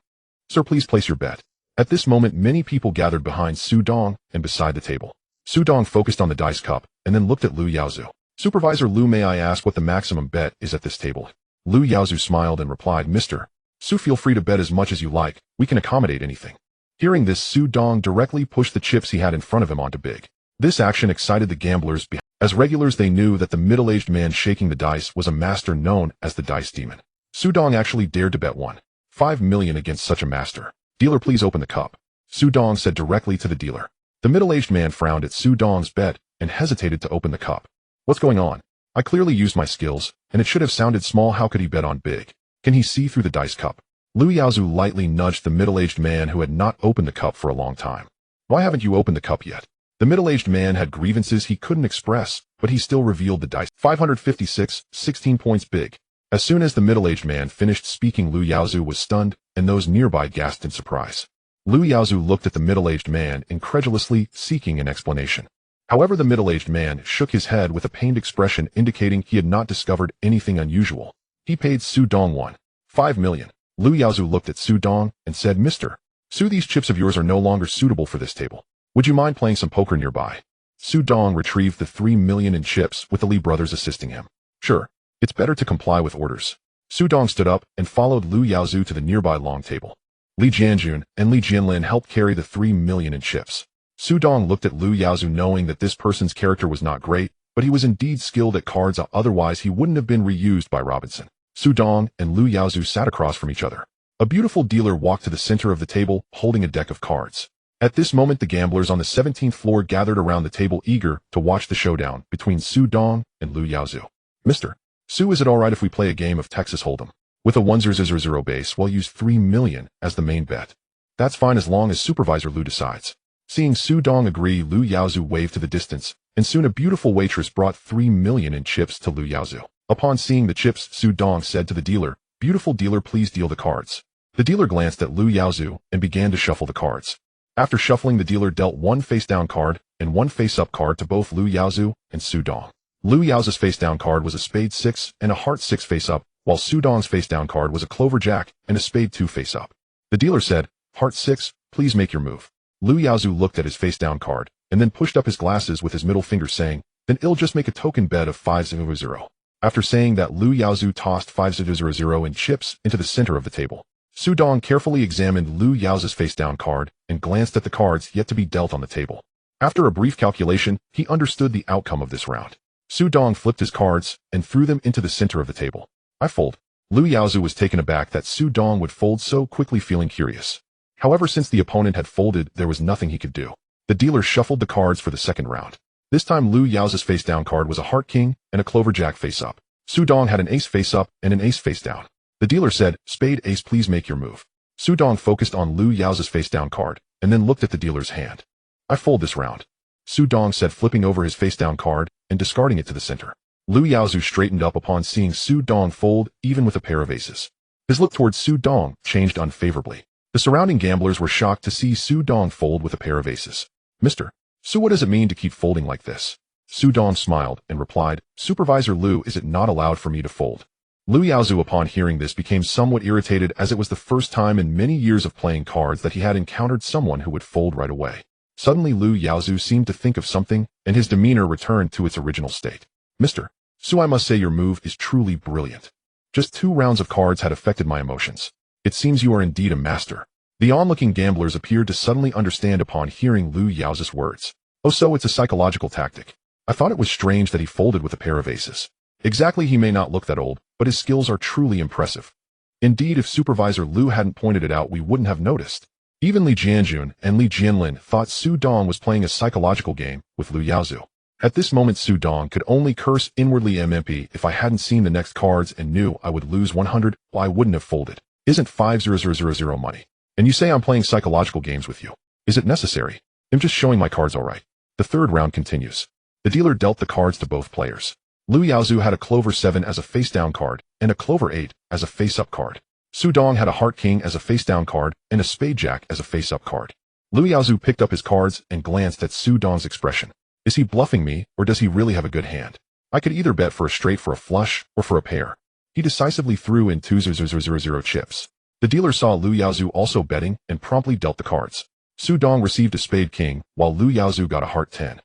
"Sir, please place your bet." At this moment, many people gathered behind Su Dong and beside the table. Su Dong focused on the dice cup and then looked at Lu Yaozu. "Supervisor Lu, may I ask what the maximum bet is at this table?" Lu Yaozu smiled and replied, "Mr. Su, feel free to bet as much as you like. We can accommodate anything." Hearing this, Su Dong directly pushed the chips he had in front of him onto big. This action excited the gamblers behind. As regulars, they knew that the middle-aged man shaking the dice was a master known as the Dice Demon. Su Dong actually dared to bet 1.5 million against such a master. "Dealer, please open the cup," Su Dong said directly to the dealer. The middle-aged man frowned at Su Dong's bet and hesitated to open the cup. "What's going on? I clearly used my skills, and it should have sounded small. How could he bet on big? Can he see through the dice cup?" Lu Yaozu lightly nudged the middle-aged man, who had not opened the cup for a long time. "Why haven't you opened the cup yet?" The middle-aged man had grievances he couldn't express, but he still revealed the dice. 556, 16 points big. As soon as the middle-aged man finished speaking, Lu Yaozu was stunned, and those nearby gasped in surprise. Lu Yaozu looked at the middle-aged man incredulously, seeking an explanation. However, the middle-aged man shook his head with a pained expression, indicating he had not discovered anything unusual. He paid Su Dong 1.5 million. Lu Yaozu looked at Su Dong and said, "Mr. Su, these chips of yours are no longer suitable for this table. Would you mind playing some poker nearby?" Su Dong retrieved the 3 million in chips, with the Li brothers assisting him. "Sure. It's better to comply with orders." Su Dong stood up and followed Lu Yaozu to the nearby long table. Li Jianjun and Li Jianlin helped carry the 3 million in chips. Su Dong looked at Lu Yaozu, knowing that this person's character was not great, but he was indeed skilled at cards, otherwise he wouldn't have been reused by Robinson. Su Dong and Lu Yaozu sat across from each other. A beautiful dealer walked to the center of the table, holding a deck of cards. At this moment, the gamblers on the 17th floor gathered around the table eager to watch the showdown between Su Dong and Lu Yaozu. Mr. Su, is it alright if we play a game of Texas Hold'em? With a 1-0-0 base, we'll use 3 million as the main bet. That's fine as long as Supervisor Lu decides. Seeing Su Dong agree, Lu Yaozu waved to the distance, and soon a beautiful waitress brought 3 million in chips to Lu Yaozu. Upon seeing the chips, Su Dong said to the dealer, "Beautiful dealer, please deal the cards." The dealer glanced at Lu Yaozu and began to shuffle the cards. After shuffling, the dealer dealt 1 face-down card and 1 face-up card to both Lu Yaozu and Su Dong. Lu Yaozu's face-down card was a spade 6 and a heart 6 face-up, while Su Dong's face-down card was a clover jack and a spade 2 face-up. The dealer said, "Heart 6, please make your move." Lu Yaozu looked at his face-down card and then pushed up his glasses with his middle finger, saying, "Then I'll just make a token bet of 5-0-0. After saying that, Lu Yaozu tossed 5-0-0 in chips into the center of the table. Su Dong carefully examined Lu Yaozu's face-down card and glanced at the cards yet to be dealt on the table. After a brief calculation, he understood the outcome of this round. Su Dong flipped his cards and threw them into the center of the table. "I fold." Lu Yaozu was taken aback that Su Dong would fold so quickly, feeling curious. However, since the opponent had folded, there was nothing he could do. The dealer shuffled the cards for the second round. This time, Lu Yaozu's face-down card was a heart king and a clover jack face-up. Su Dong had an ace face-up and an ace face-down. The dealer said, "Spade ace, please make your move." Su Dong focused on Lu Yaozu's face-down card and then looked at the dealer's hand. "I fold this round," Su Dong said, flipping over his face-down card and discarding it to the center. Lu Yaozu straightened up upon seeing Su Dong fold, even with a pair of aces. His look towards Su Dong changed unfavorably. The surrounding gamblers were shocked to see Su Dong fold with a pair of aces. "Mr. Su, what does it mean to keep folding like this?" Su Dong smiled and replied, "Supervisor Lu, is it not allowed for me to fold?" Lu Yaozu, upon hearing this, became somewhat irritated, as it was the first time in many years of playing cards that he had encountered someone who would fold right away. Suddenly, Lu Yaozu seemed to think of something, and his demeanor returned to its original state. "Mr. Su, I must say your move is truly brilliant. Just 2 rounds of cards had affected my emotions. It seems you are indeed a master." The onlooking gamblers appeared to suddenly understand upon hearing Lu Yaozu's words. "Oh, so it's a psychological tactic. I thought it was strange that he folded with a pair of aces. Exactly, he may not look that old, but his skills are truly impressive. Indeed, if Supervisor Lu hadn't pointed it out, we wouldn't have noticed." Even Li Jianjun and Li Jianlin thought Su Dong was playing a psychological game with Lu Yaozu. At this moment, Su Dong could only curse inwardly, "MMP, if I hadn't seen the next cards and knew I would lose 100, well, I wouldn't have folded. Isn't 5-0-0-0 money? And you say I'm playing psychological games with you. Is it necessary? I'm just showing my cards, all right." The third round continues. The dealer dealt the cards to both players. Lu Yaozu had a clover 7 as a face-down card and a clover 8 as a face-up card. Su Dong had a heart king as a face-down card and a spade jack as a face-up card. Lu Yaozu picked up his cards and glanced at Su Dong's expression. Is he bluffing me, or does he really have a good hand? I could either bet for a straight, for a flush, or for a pair. He decisively threw in 2-0-0-0 chips. The dealer saw Lu Yaozu also betting and promptly dealt the cards. Su Dong received a spade king, while Lu Yaozu got a heart 10.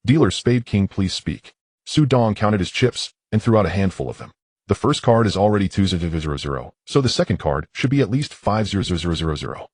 "Dealer, spade king, please speak." Su Dong counted his chips and threw out a handful of them. The first card is already 2-0-0-0, so the second card should be at least 5-0-0-0-0.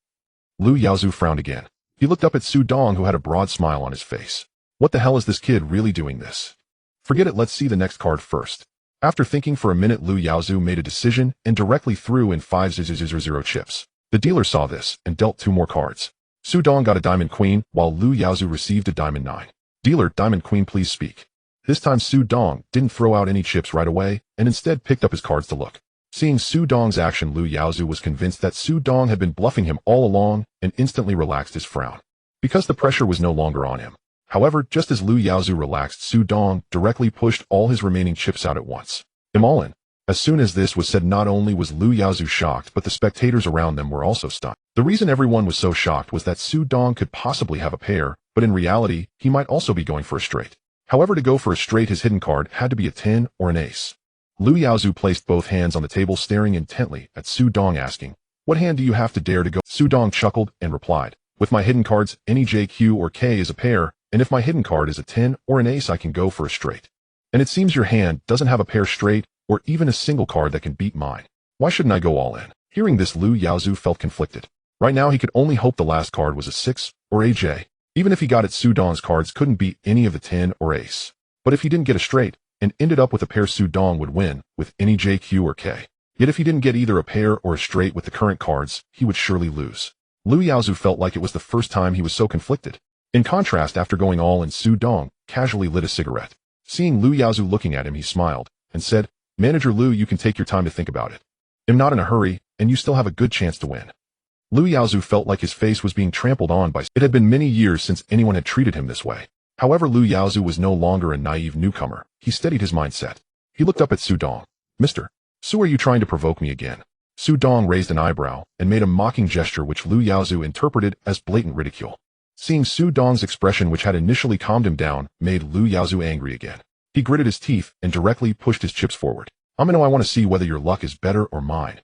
Lu Yaozu frowned again. He looked up at Su Dong, who had a broad smile on his face. What the hell is this kid really doing this? Forget it, let's see the next card first. After thinking for a minute, Lu Yaozu made a decision and directly threw in 5-0-0-0 chips. The dealer saw this and dealt 2 more cards. Su Dong got a diamond queen, while Lu Yaozu received a diamond 9. "Dealer, diamond queen, please speak." This time Su Dong didn't throw out any chips right away and instead picked up his cards to look. Seeing Su Dong's action, Lu Yaozu was convinced that Su Dong had been bluffing him all along and instantly relaxed his frown, because the pressure was no longer on him. However, just as Lu Yaozu relaxed, Su Dong directly pushed all his remaining chips out at once. "I'm all in." As soon as this was said, not only was Lu Yaozu shocked, but the spectators around them were also stunned. The reason everyone was so shocked was that Su Dong could possibly have a pair, but in reality, he might also be going for a straight. However, to go for a straight, his hidden card had to be a 10 or an ace. Lu Yaozu placed both hands on the table, staring intently at Su Dong, asking, "What hand do you have to dare to go?" Su Dong chuckled and replied, "With my hidden cards, any J, Q, or K is a pair, and if my hidden card is a 10 or an ace, I can go for a straight. And it seems your hand doesn't have a pair straight, or even a single card that can beat mine. Why shouldn't I go all in?" Hearing this, Lu Yaozu felt conflicted. Right now, he could only hope the last card was a 6 or a J. Even if he got it, Su Dong's cards couldn't beat any of the 10 or ace. But if he didn't get a straight, and ended up with a pair Su Dong would win with any J, Q, or K. Yet if he didn't get either a pair or a straight with the current cards, he would surely lose. Liu Yaozu felt like it was the first time he was so conflicted. In contrast, after going all in, Su Dong casually lit a cigarette. Seeing Liu Yaozu looking at him, he smiled and said, "Manager Liu, you can take your time to think about it. I'm not in a hurry, and you still have a good chance to win." Liu Yaozu felt like his face was being trampled on by. It had been many years since anyone had treated him this way. However, Liu Yaozu was no longer a naive newcomer. He steadied his mindset. He looked up at Su Dong. "Mr. Su, are you trying to provoke me again?" Su Dong raised an eyebrow and made a mocking gesture which Liu Yaozu interpreted as blatant ridicule. Seeing Su Dong's expression, which had initially calmed him down, made Liu Yaozu angry again. He gritted his teeth and directly pushed his chips forward. I want to see whether your luck is better or mine."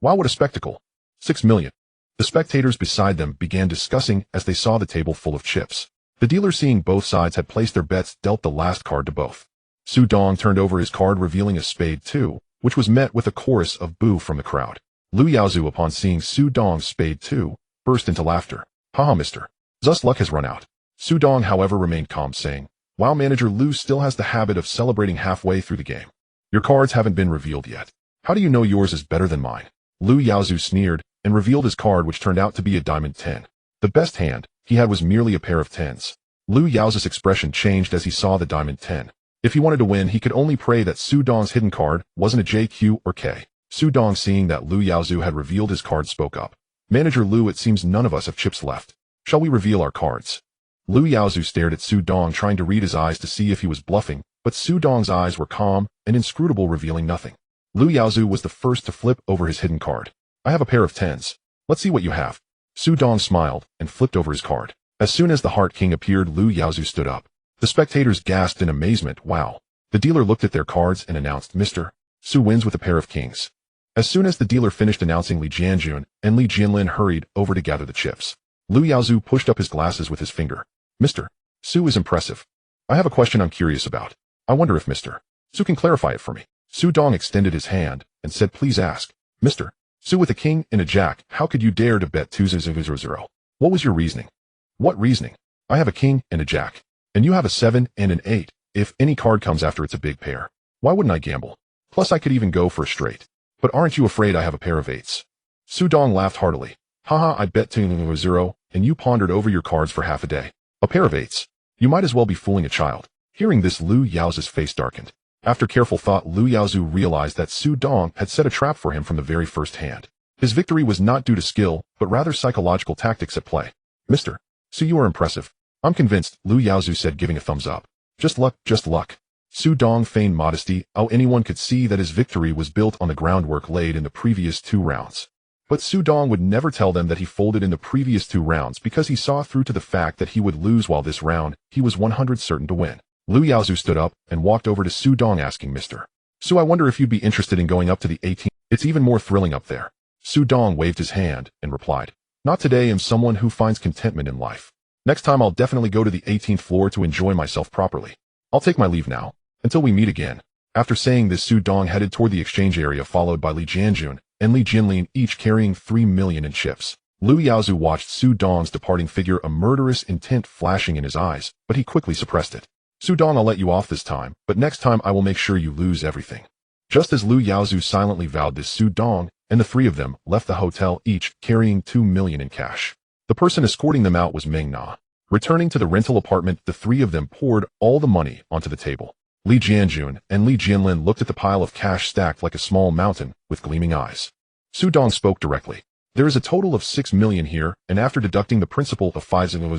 Wow, what a spectacle. 6 million. The spectators beside them began discussing as they saw the table full of chips. The dealer, seeing both sides had placed their bets, dealt the last card to both. Su Dong turned over his card, revealing a spade 2, which was met with a chorus of boo from the crowd. Liu Yaozu, upon seeing Su Dong's spade 2, burst into laughter. "Haha, Mr. Z's luck has run out." Su Dong, however, remained calm, saying, "Wow, Manager Liu still has the habit of celebrating halfway through the game. Your cards haven't been revealed yet. How do you know yours is better than mine?" Liu Yaozu sneered and revealed his card, which turned out to be a diamond 10. The best hand he had was merely a pair of 10s. Liu Yaozu's expression changed as he saw the diamond 10. If he wanted to win, he could only pray that Su Dong's hidden card wasn't a J, Q, or K. Su Dong, seeing that Liu Yaozu had revealed his card, spoke up. "Manager Liu, it seems none of us have chips left. Shall we reveal our cards?" Liu Yaozu stared at Su Dong, trying to read his eyes to see if he was bluffing, but Su Dong's eyes were calm and inscrutable, revealing nothing. Liu Yaozu was the first to flip over his hidden card. "I have a pair of 10s. Let's see what you have." Su Dong smiled and flipped over his card. As soon as the Heart King appeared, Liu Yaozu stood up. The spectators gasped in amazement. "Wow." The dealer looked at their cards and announced, "Mr. Su wins with a pair of kings." As soon as the dealer finished announcing, Li Jianjun and Li Jianlin hurried over to gather the chips. Liu Yaozu pushed up his glasses with his finger. "Mr. Su is impressive. I have a question I'm curious about. I wonder if Mr. Su can clarify it for me." Su Dong extended his hand and said, "Please ask." "Mr. Su, with a king and a jack, how could you dare to bet 2-0-0? What was your reasoning?" "What reasoning? I have a king and a jack. And you have a 7 and an 8. If any card comes after, it's a big pair. Why wouldn't I gamble? Plus, I could even go for a straight. But aren't you afraid I have a pair of 8s? Su Dong laughed heartily. "Haha, I bet 2-0, and you pondered over your cards for half a day. A pair of 8s. You might as well be fooling a child." Hearing this, Liu Yaozu's face darkened. After careful thought, Liu Yaozu realized that Su Dong had set a trap for him from the very first hand. His victory was not due to skill, but rather psychological tactics at play. "Mr. Su, you are impressive. I'm convinced," Liu Yaozu said, giving a thumbs up. Just luck, just luck." Su Dong feigned modesty. Anyone could see that his victory was built on the groundwork laid in the previous 2 rounds. But Su Dong would never tell them that he folded in the previous 2 rounds because he saw through to the fact that he would lose, while this round, he was 100% certain to win. Liu Yaozu stood up and walked over to Su Dong, asking, "Mr. Su, I wonder if you'd be interested in going up to the 18th. It's even more thrilling up there." Su Dong waved his hand and replied, "Not today. I'm someone who finds contentment in life. Next time I'll definitely go to the 18th floor to enjoy myself properly. I'll take my leave now. Until we meet again." After saying this, Su Dong headed toward the exchange area, followed by Li Jianjun and Li Jianlin, each carrying 3 million in chips. Liu Yaozu watched Su Dong's departing figure, a murderous intent flashing in his eyes, but he quickly suppressed it. "Su Dong, I'll let you off this time, but next time I will make sure you lose everything." Just as Liu Yaozu silently vowed this, Su Dong and the 3 of them left the hotel, each carrying 2 million in cash. The person escorting them out was Meng Na. Returning to the rental apartment, the 3 of them poured all the money onto the table. Li Jianjun and Li Jianlin looked at the pile of cash stacked like a small mountain with gleaming eyes. Su Dong spoke directly. "There is a total of 6 million here, and after deducting the principal of 5,000,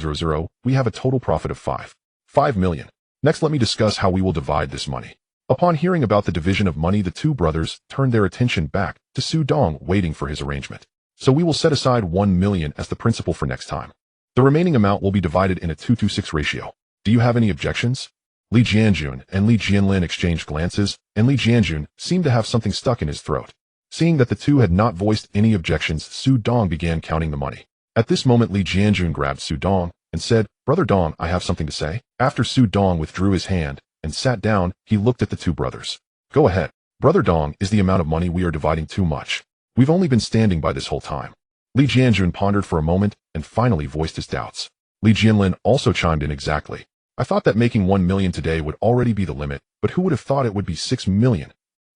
we have a total profit of 5 million. Next, let me discuss how we will divide this money." Upon hearing about the division of money, the 2 brothers turned their attention back to Su Dong, waiting for his arrangement. "So we will set aside 1 million as the principal for next time. The remaining amount will be divided in a 2-to-6 ratio. Do you have any objections?" Li Jianjun and Li Jianlin exchanged glances, and Li Jianjun seemed to have something stuck in his throat. Seeing that the 2 had not voiced any objections, Su Dong began counting the money. At this moment, Li Jianjun grabbed Su Dong and said, "Brother Dong, I have something to say." After Su Dong withdrew his hand and sat down, he looked at the 2 brothers. "Go ahead." "Brother Dong, is the amount of money we are dividing too much? We've only been standing by this whole time." Li Jianjun pondered for a moment and finally voiced his doubts. Li Jianlin also chimed in, "Exactly. I thought that making 1 million today would already be the limit, but who would have thought it would be 6 million?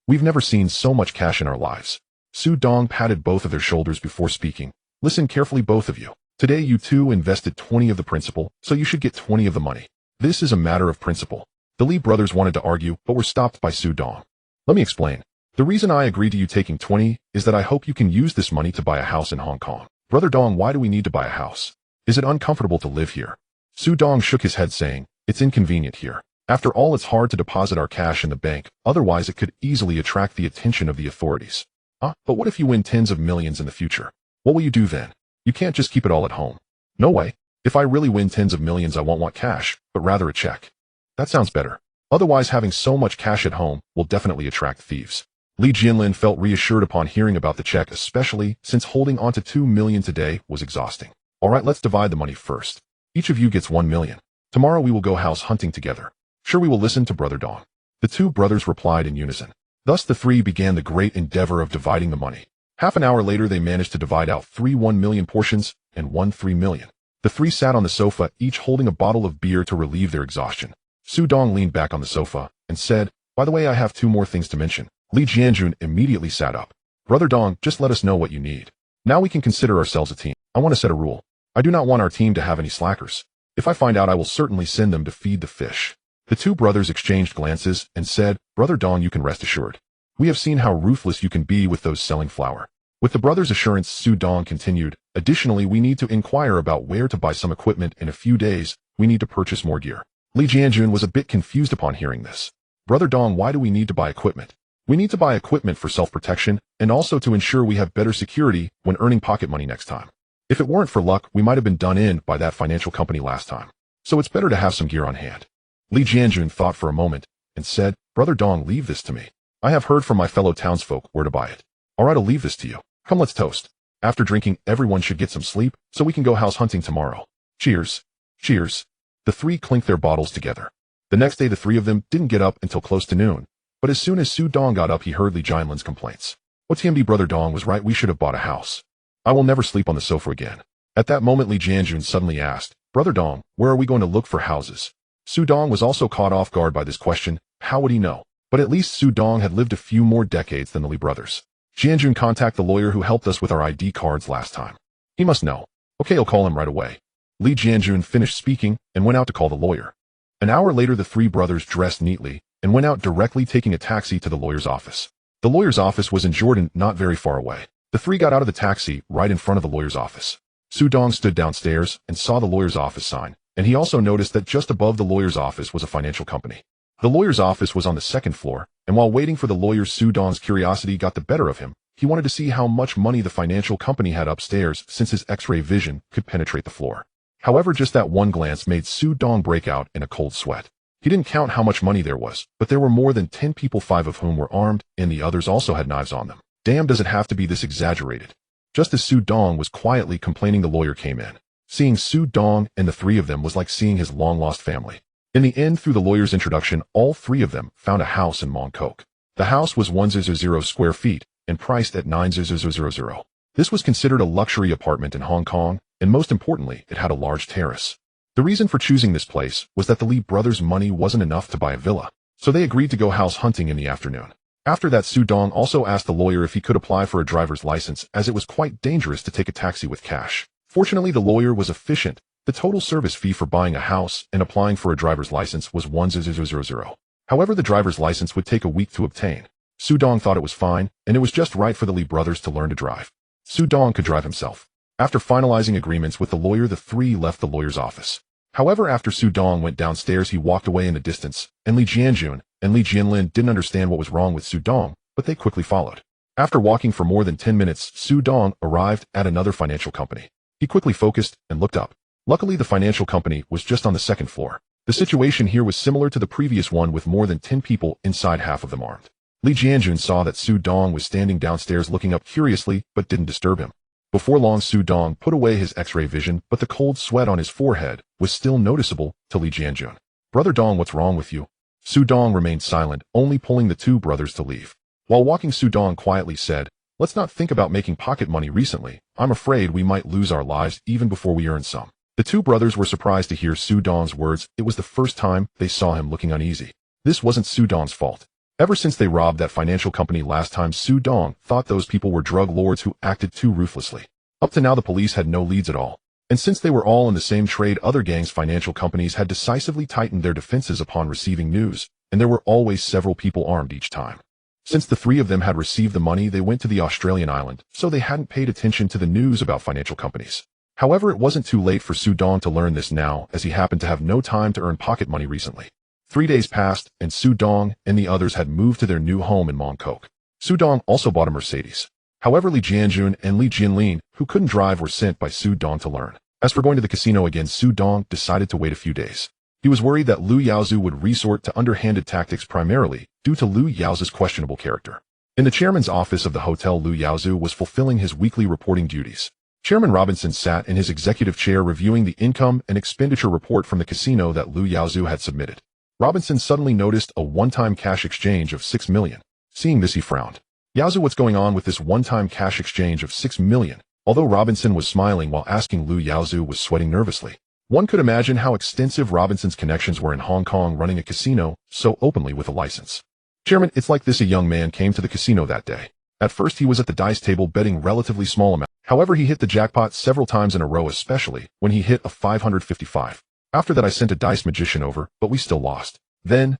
We've never seen so much cash in our lives. Su Dong patted both of their shoulders before speaking. Listen carefully, both of you. Today you two invested 20 of the principal, so you should get 20 of the money. This is a matter of principle. The Lee brothers wanted to argue, but were stopped by Su Dong. Let me explain. The reason I agreed to you taking 20 is that I hope you can use this money to buy a house in Hong Kong. Brother Dong, why do we need to buy a house? Is it uncomfortable to live here? Su Dong shook his head saying, it's inconvenient here. After all, it's hard to deposit our cash in the bank, otherwise it could easily attract the attention of the authorities. But what if you win tens of millions in the future? What will you do then? You can't just keep it all at home. No way. If I really win tens of millions, I won't want cash, but rather a check. That sounds better. Otherwise, having so much cash at home will definitely attract thieves. Li Jianlin felt reassured upon hearing about the check, especially since holding on to 2 million today was exhausting. Alright, let's divide the money first. Each of you gets 1 million. Tomorrow we will go house hunting together. Sure, we will listen to Brother Dong. The two brothers replied in unison. Thus the three began the great endeavor of dividing the money. Half an hour later they managed to divide out 3 1 million portions and 1 3 million. The three sat on the sofa, each holding a bottle of beer to relieve their exhaustion. Su Dong leaned back on the sofa and said, by the way, I have 2 more things to mention. Li Jianjun immediately sat up. Brother Dong, just let us know what you need. Now we can consider ourselves a team. I want to set a rule. I do not want our team to have any slackers. If I find out, I will certainly send them to feed the fish. The two brothers exchanged glances and said, Brother Dong, you can rest assured. We have seen how ruthless you can be with those selling flour. With the brothers' assurance, Su Dong continued, additionally, we need to inquire about where to buy some equipment. In a few days, we need to purchase more gear. Li Jianjun was a bit confused upon hearing this. Brother Dong, why do we need to buy equipment? We need to buy equipment for self-protection and also to ensure we have better security when earning pocket money next time. If it weren't for luck, we might have been done in by that financial company last time. So it's better to have some gear on hand. Li Jianjun thought for a moment and said, Brother Dong, leave this to me. I have heard from my fellow townsfolk where to buy it. Alright, I'll leave this to you. Come, let's toast. After drinking, everyone should get some sleep so we can go house hunting tomorrow. Cheers. Cheers. The three clinked their bottles together. The next day, the three of them didn't get up until close to noon. But as soon as Su Dong got up, he heard Li Jianlin's complaints. What's TMD? Brother Dong was right. We should have bought a house. I will never sleep on the sofa again. At that moment, Li Jianjun suddenly asked, Brother Dong, where are we going to look for houses? Su Dong was also caught off guard by this question. How would he know? But at least Su Dong had lived a few more decades than the Li brothers. Jianjun, contact the lawyer who helped us with our ID cards last time. He must know. Okay, I'll call him right away. Li Jianjun finished speaking and went out to call the lawyer. An hour later, the three brothers dressed neatly and went out directly, taking a taxi to the lawyer's office. The lawyer's office was in Jordan, not very far away. The three got out of the taxi right in front of the lawyer's office. Su Dong stood downstairs and saw the lawyer's office sign, and he also noticed that just above the lawyer's office was a financial company. The lawyer's office was on the second floor, and while waiting for the lawyer, Su Dong's curiosity got the better of him. He wanted to see how much money the financial company had upstairs, since his X-ray vision could penetrate the floor. However, just that one glance made Su Dong break out in a cold sweat. He didn't count how much money there was, but there were more than 10 people, 5 of whom were armed, and the others also had knives on them. Damn, does it have to be this exaggerated? Just as Su Dong was quietly complaining, the lawyer came in. Seeing Su Dong and the three of them was like seeing his long-lost family. In the end, through the lawyer's introduction, all three of them found a house in Mongkok. The house was 1,000 square feet and priced at 9,000. This was considered a luxury apartment in Hong Kong, and most importantly, it had a large terrace. The reason for choosing this place was that the Li brothers' money wasn't enough to buy a villa, so they agreed to go house hunting in the afternoon. After that, Su Dong also asked the lawyer if he could apply for a driver's license, as it was quite dangerous to take a taxi with cash. Fortunately, the lawyer was efficient. The total service fee for buying a house and applying for a driver's license was 1,000. However, the driver's license would take a week to obtain. Su Dong thought it was fine, and it was just right for the Li brothers to learn to drive. Su Dong could drive himself. After finalizing agreements with the lawyer, the three left the lawyer's office. However, after Su Dong went downstairs, he walked away in the distance, and Li Jianjun and Li Jianlin didn't understand what was wrong with Su Dong, but they quickly followed. After walking for more than 10 minutes, Su Dong arrived at another financial company. He quickly focused and looked up. Luckily, the financial company was just on the second floor. The situation here was similar to the previous one, with more than 10 people inside, half of them armed. Li Jianjun saw that Su Dong was standing downstairs looking up curiously, but didn't disturb him. Before long, Su Dong put away his X-ray vision, but the cold sweat on his forehead was still noticeable to Li Jianjun. Brother Dong, what's wrong with you? Su Dong remained silent, only pulling the two brothers to leave. While walking, Su Dong quietly said, let's not think about making pocket money recently. I'm afraid we might lose our lives even before we earn some. The two brothers were surprised to hear Su Dong's words. It was the first time they saw him looking uneasy. This wasn't Su Dong's fault. Ever since they robbed that financial company last time, Su Dong thought those people were drug lords who acted too ruthlessly. Up to now, the police had no leads at all. And since they were all in the same trade, other gangs' financial companies had decisively tightened their defenses upon receiving news, and there were always several people armed each time. Since the three of them had received the money, they went to the Australian island, so they hadn't paid attention to the news about financial companies. However, it wasn't too late for Su Dong to learn this now, as he happened to have no time to earn pocket money recently. 3 days passed, and Su Dong and the others had moved to their new home in Mongkok. Su Dong also bought a Mercedes. However, Li Jianjun and Li Jianlin, who couldn't drive, were sent by Su Dong to learn. As for going to the casino again, Su Dong decided to wait a few days. He was worried that Lu Yaozu would resort to underhanded tactics, primarily due to Lu Yaozu's questionable character. In the chairman's office of the hotel, Lu Yaozu was fulfilling his weekly reporting duties. Chairman Robinson sat in his executive chair reviewing the income and expenditure report from the casino that Lu Yaozu had submitted. Robinson suddenly noticed a one-time cash exchange of 6 million. Seeing this, he frowned. Yaozu, what's going on with this one-time cash exchange of 6 million? Although Robinson was smiling while asking, Lu Yaozu was sweating nervously. One could imagine how extensive Robinson's connections were in Hong Kong, running a casino so openly with a license. Chairman, it's like this. A young man came to the casino that day. At first, he was at the dice table betting relatively small amount. However, he hit the jackpot several times in a row, especially when he hit a 555. After that, I sent a dice magician over, but we still lost. Then,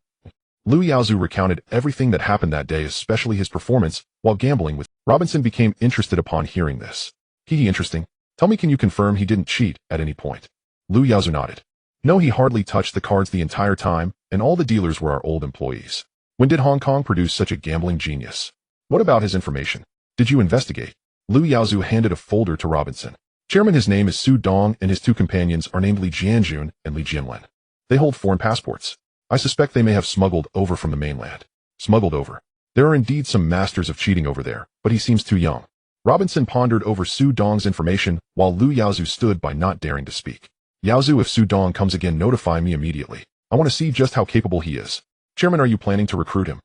Lu Yaozu recounted everything that happened that day, especially his performance while gambling with. Robinson became interested upon hearing this. Interesting. Tell me, can you confirm he didn't cheat at any point? Lu Yaozu nodded. No, he hardly touched the cards the entire time, and all the dealers were our old employees. When did Hong Kong produce such a gambling genius? What about his information? Did you investigate? Lu Yaozu handed a folder to Robinson. Chairman, his name is Su Dong, and his two companions are named Li Jianjun and Li Jianlin. They hold foreign passports. I suspect they may have smuggled over from the mainland. Smuggled over. There are indeed some masters of cheating over there, but he seems too young. Robinson pondered over Su Dong's information, while Lu Yaozu stood by, not daring to speak. Yaozu, if Su Dong comes again, notify me immediately. I want to see just how capable he is. Chairman, are you planning to recruit him?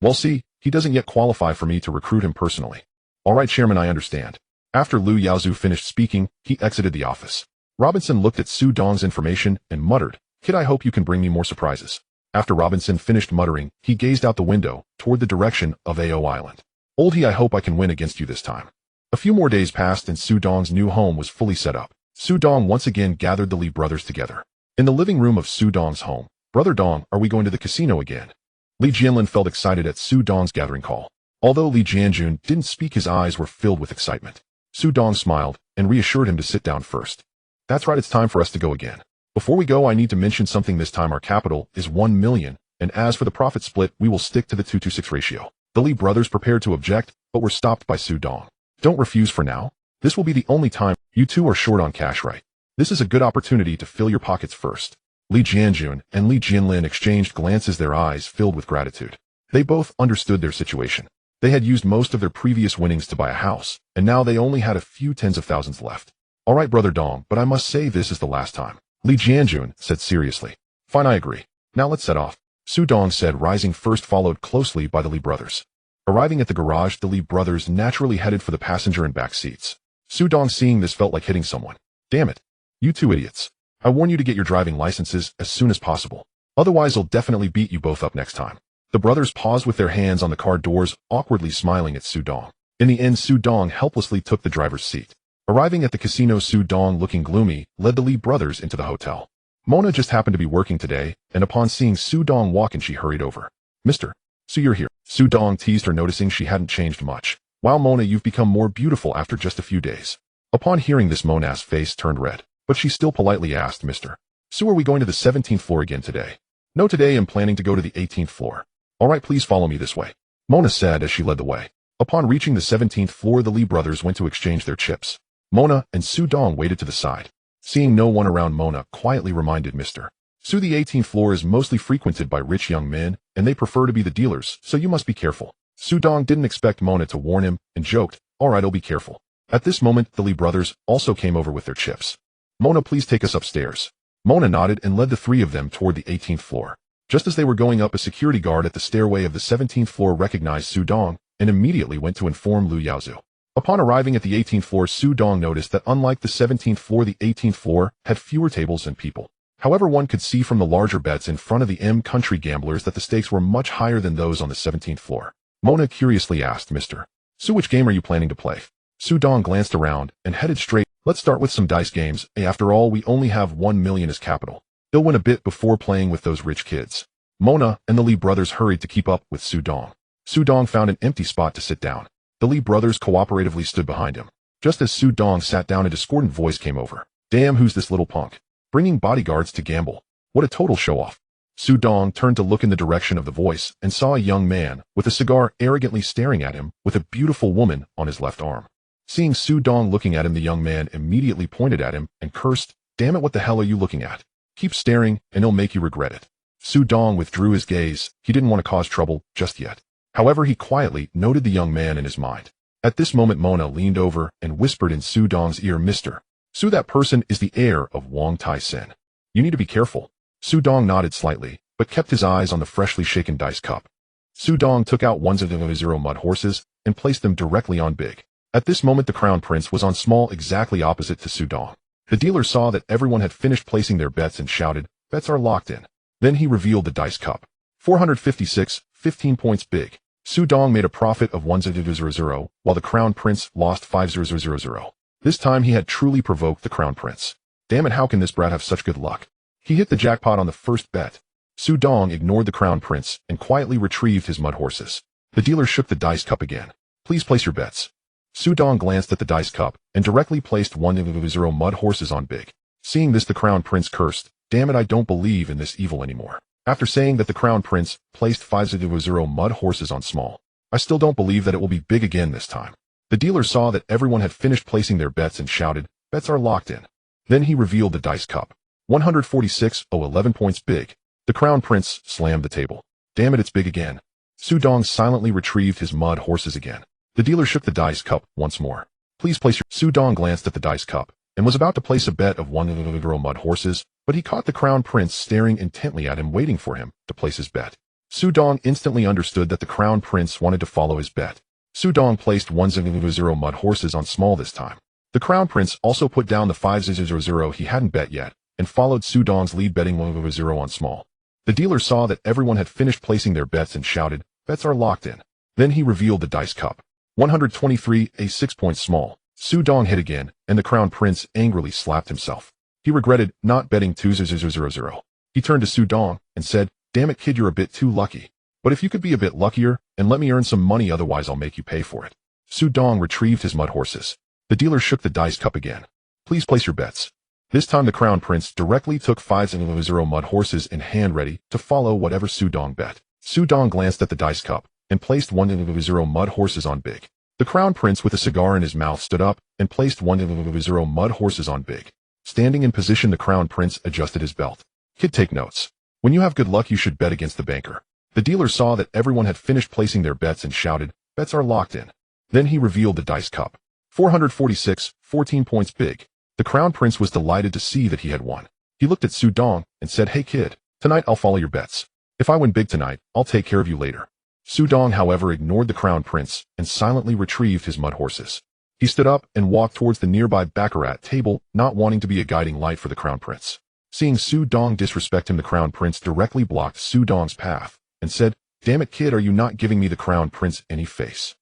Well, see, he doesn't yet qualify for me to recruit him personally. All right, Chairman, I understand. After Lu Yaozu finished speaking, he exited the office. Robinson looked at Su Dong's information and muttered, Kid, I hope you can bring me more surprises. After Robinson finished muttering, he gazed out the window toward the direction of AO Island. Oldie, I hope I can win against you this time. A few more days passed and Su Dong's new home was fully set up. Su Dong once again gathered the Li brothers together. In the living room of Su Dong's home, Brother Dong, are we going to the casino again? Li Jianlin felt excited at Su Dong's gathering call. Although Li Jianjun didn't speak, his eyes were filled with excitement. Su Dong smiled and reassured him to sit down first. That's right, it's time for us to go again. Before we go, I need to mention something. This time our capital is 1 million, and as for the profit split, we will stick to the 2-to-6 ratio. The Li brothers prepared to object, but were stopped by Su Dong. Don't refuse for now. This will be the only time. You two are short on cash, right? This is a good opportunity to fill your pockets first. Li Jianjun and Li Jianlin exchanged glances, their eyes filled with gratitude. They both understood their situation. They had used most of their previous winnings to buy a house, and now they only had a few tens of thousands left. All right, Brother Dong, but I must say this is the last time. Li Jianjun said seriously. Fine, I agree. Now let's set off. Su Dong said, rising first, followed closely by the Li brothers. Arriving at the garage, the Li brothers naturally headed for the passenger and back seats. Su Dong, seeing this, felt like hitting someone. Damn it. You two idiots. I warn you to get your driving licenses as soon as possible. Otherwise, I'll definitely beat you both up next time. The brothers paused with their hands on the car doors, awkwardly smiling at Su Dong. In the end, Su Dong helplessly took the driver's seat. Arriving at the casino, Su Dong, looking gloomy, led the Li brothers into the hotel. Mona just happened to be working today, and upon seeing Su Dong walk in, she hurried over. Mr. Su, you're here. Su Dong teased her, noticing she hadn't changed much. Wow, Mona, you've become more beautiful after just a few days. Upon hearing this, Mona's face turned red, but she still politely asked, Mr. Su, are we going to the 17th floor again today? No, today I'm planning to go to the 18th floor. All right, please follow me this way, Mona said as she led the way. Upon reaching the 17th floor, the Li brothers went to exchange their chips. Mona and Su Dong waited to the side. Seeing no one around, Mona quietly reminded Mr. Su, the 18th floor is mostly frequented by rich young men, and they prefer to be the dealers, so you must be careful. Su Dong didn't expect Mona to warn him, and joked, all right, I'll be careful. At this moment, the Li brothers also came over with their chips. Mona, please take us upstairs. Mona nodded and led the three of them toward the 18th floor. Just as they were going up, a security guard at the stairway of the 17th floor recognized Su Dong and immediately went to inform Lu Yaozu. Upon arriving at the 18th floor, Su Dong noticed that unlike the 17th floor, the 18th floor had fewer tables and people. However, one could see from the larger bets in front of the country gamblers that the stakes were much higher than those on the 17th floor. Mona curiously asked, Mr. Su, which game are you planning to play? Su Dong glanced around and headed straight. Let's start with some dice games. After all, we only have 1 million as capital. He'll win a bit before playing with those rich kids. Mona and the Lee brothers hurried to keep up with Su Dong. Su Dong found an empty spot to sit down. The Lee brothers cooperatively stood behind him. Just as Su Dong sat down, a discordant voice came over. Damn, who's this little punk? Bringing bodyguards to gamble. What a total show-off. Su Dong turned to look in the direction of the voice and saw a young man with a cigar arrogantly staring at him with a beautiful woman on his left arm. Seeing Su Dong looking at him, the young man immediately pointed at him and cursed, Damn it, what the hell are you looking at? Keep staring and it'll make you regret it. Su Dong withdrew his gaze. He didn't want to cause trouble just yet. However, he quietly noted the young man in his mind. At this moment, Mona leaned over and whispered in Su Dong's ear, Mr. Su, that person is the heir of Wong Tai-sin. You need to be careful. Su Dong nodded slightly, but kept his eyes on the freshly shaken dice cup. Su Dong took out 100 mud horses and placed them directly on big. At this moment, the Crown Prince was on small, exactly opposite to Su Dong. The dealer saw that everyone had finished placing their bets and shouted, Bets are locked in. Then he revealed the dice cup. 456, 15 points big. Su Dong made a profit of 100, while the Crown Prince lost 5000. This time he had truly provoked the Crown Prince. Damn it, how can this brat have such good luck? He hit the jackpot on the first bet. Su Dong ignored the Crown Prince and quietly retrieved his mud horses. The dealer shook the dice cup again. Please place your bets. Su Dong glanced at the dice cup and directly placed 100 mud horses on big. Seeing this, the Crown Prince cursed, Damn it, I don't believe in this evil anymore. After saying that, the Crown Prince placed 500 mud horses on small. I still don't believe that it will be big again this time. The dealer saw that everyone had finished placing their bets and shouted, Bets are locked in. Then he revealed the dice cup. 146, 11 points big. The Crown Prince slammed the table. Damn it, it's big again. Su Dong silently retrieved his mud horses again. The dealer shook the dice cup once more. Please place your... Su Dong glanced at the dice cup and was about to place a bet of 100 mud horses, but he caught the Crown Prince staring intently at him, waiting for him to place his bet. Su Dong instantly understood that the Crown Prince wanted to follow his bet. Su Dong placed 100 mud horses on small this time. The Crown Prince also put down the 500 he hadn't bet yet and followed Su Dong's lead, betting 100 on small. The dealer saw that everyone had finished placing their bets and shouted, Bets are locked in. Then he revealed the dice cup. 123, a 6 point small. Su Dong hit again, and the Crown Prince angrily slapped himself. He regretted not betting 200. He turned to Su Dong and said, Damn it, kid, you're a bit too lucky. But if you could be a bit luckier and let me earn some money, otherwise I'll make you pay for it. Su Dong retrieved his mud horses. The dealer shook the dice cup again. Please place your bets. This time the Crown Prince directly took 500 mud horses in hand, ready to follow whatever Su Dong bet. Su Dong glanced at the dice cup and placed 100 mud horses on big. The Crown Prince with a cigar in his mouth stood up and placed 100 mud horses on big. Standing in position, the Crown Prince adjusted his belt. Kid, take notes. When you have good luck, you should bet against the banker. The dealer saw that everyone had finished placing their bets and shouted, Bets are locked in. Then he revealed the dice cup. 446, 14 points big. The Crown Prince was delighted to see that he had won. He looked at Su Dong and said, Hey kid, tonight I'll follow your bets. If I win big tonight, I'll take care of you later. Su Dong, however, ignored the Crown Prince and silently retrieved his mud horses. He stood up and walked towards the nearby baccarat table, not wanting to be a guiding light for the Crown Prince. Seeing Su Dong disrespect him, the Crown Prince directly blocked Su Dong's path and said, Damn it, kid, are you not giving me, the Crown Prince, any face?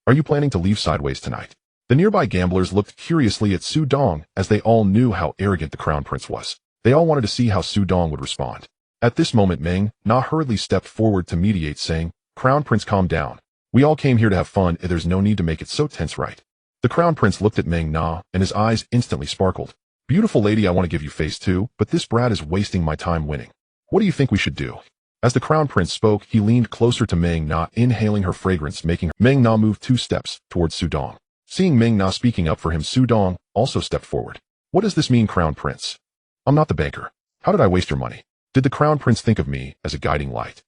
Are you planning to leave sideways tonight? The nearby gamblers looked curiously at Su Dong, as they all knew how arrogant the Crown Prince was. They all wanted to see how Su Dong would respond. At this moment, Meng Na hurriedly stepped forward to mediate, saying, Crown Prince, calm down. We all came here to have fun, and there's no need to make it so tense, right? The Crown Prince looked at Meng Na, and his eyes instantly sparkled. Beautiful lady, I want to give you face too, but this brat is wasting my time winning. What do you think we should do? As the Crown Prince spoke, he leaned closer to Meng Na, inhaling her fragrance, making Meng Na move 2 steps towards Su Dong. Seeing Meng Na speaking up for him, Su Dong also stepped forward. What does this mean, Crown Prince? I'm not the banker. How did I waste your money? Did the Crown Prince think of me as a guiding light?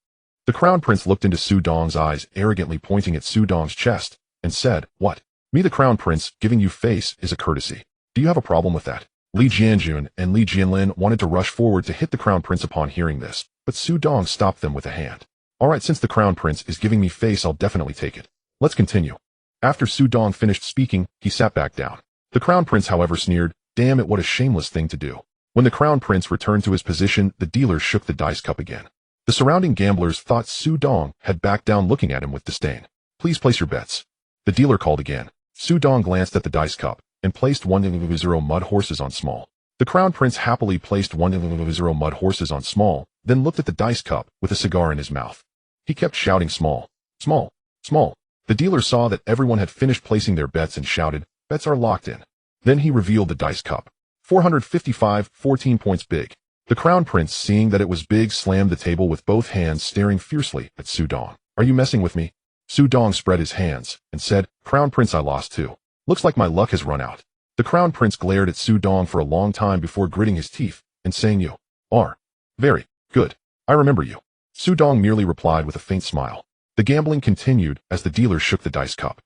The Crown Prince looked into Su Dong's eyes, arrogantly pointing at Su Dong's chest, and said, What? Me, the Crown Prince, giving you face is a courtesy. Do you have a problem with that? Li Jianjun and Li Jianlin wanted to rush forward to hit the Crown Prince upon hearing this, but Su Dong stopped them with a hand. Alright, since the Crown Prince is giving me face, I'll definitely take it. Let's continue. After Su Dong finished speaking, he sat back down. The Crown Prince, however, sneered, "Damn it, what a shameless thing to do." When the Crown Prince returned to his position, the dealer shook the dice cup again. The surrounding gamblers thought Su Dong had backed down, looking at him with disdain. "Please place your bets." The dealer called again. Su Dong glanced at the dice cup and placed 1-0 mud horses on small. The Crown Prince happily placed 1-0 mud horses on small, then looked at the dice cup with a cigar in his mouth. He kept shouting, "Small, small, small." The dealer saw that everyone had finished placing their bets and shouted, "Bets are locked in." Then he revealed the dice cup. 455, 14 points big. The Crown Prince, seeing that it was big, slammed the table with both hands, staring fiercely at Su Dong. "Are you messing with me?" Su Dong spread his hands and said, "Crown Prince, I lost too. Looks like my luck has run out." The Crown Prince glared at Su Dong for a long time before gritting his teeth and saying, "You are very good. I remember you." Su Dong merely replied with a faint smile. The gambling continued as the dealer shook the dice cup.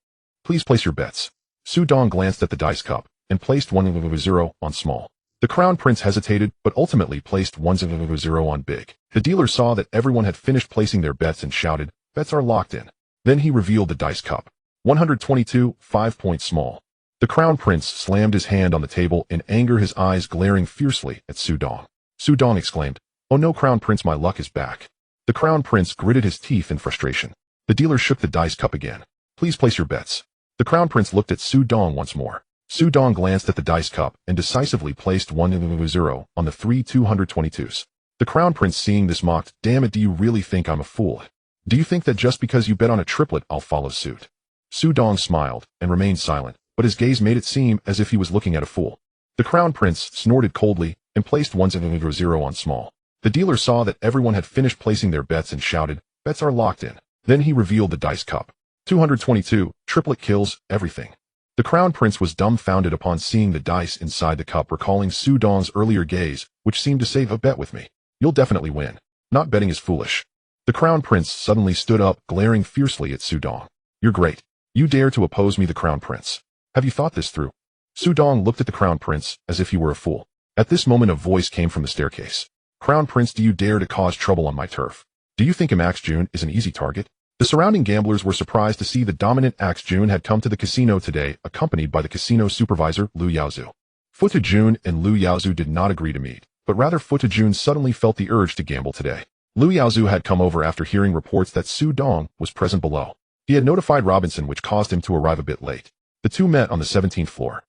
"Please place your bets." Su Dong glanced at the dice cup and placed 1-0 on small. The Crown Prince hesitated, but ultimately placed 1-0 on big. The dealer saw that everyone had finished placing their bets and shouted, "Bets are locked in." Then he revealed the dice cup. 122, 5 points small. The Crown Prince slammed his hand on the table in anger, his eyes glaring fiercely at Su Dong. Su Dong exclaimed, "Oh no, Crown Prince, my luck is back." The Crown Prince gritted his teeth in frustration. The dealer shook the dice cup again. "Please place your bets." The Crown Prince looked at Su Dong once more. Su Dong glanced at the dice cup and decisively placed 1-0 on the 3 222s. The Crown Prince, seeing this, mocked, "Damn it, do you really think I'm a fool? Do you think that just because you bet on a triplet I'll follow suit?" Su Dong smiled and remained silent, but his gaze made it seem as if he was looking at a fool. The Crown Prince snorted coldly and placed 1-0 on small. The dealer saw that everyone had finished placing their bets and shouted, "Bets are locked in." Then he revealed the dice cup. 222, triplet kills everything. The Crown Prince was dumbfounded upon seeing the dice inside the cup, recalling Su Dong's earlier gaze, which seemed to say, "A bet with me. You'll definitely win. Not betting is foolish." The Crown Prince suddenly stood up, glaring fiercely at Su Dong. "You're great. You dare to oppose me, the Crown Prince. Have you thought this through?" Su Dong looked at the Crown Prince as if he were a fool. At this moment a voice came from the staircase. "Crown Prince, do you dare to cause trouble on my turf? Do you think Max Jun is an easy target?" The surrounding gamblers were surprised to see the dominant Axe Jun had come to the casino today, accompanied by the casino supervisor, Liu Yaozu. Futa Jun and Liu Yaozu did not agree to meet, but rather Futa Jun suddenly felt the urge to gamble today. Liu Yaozu had come over after hearing reports that Su Dong was present below. He had notified Robinson, which caused him to arrive a bit late. The two met on the 17th floor.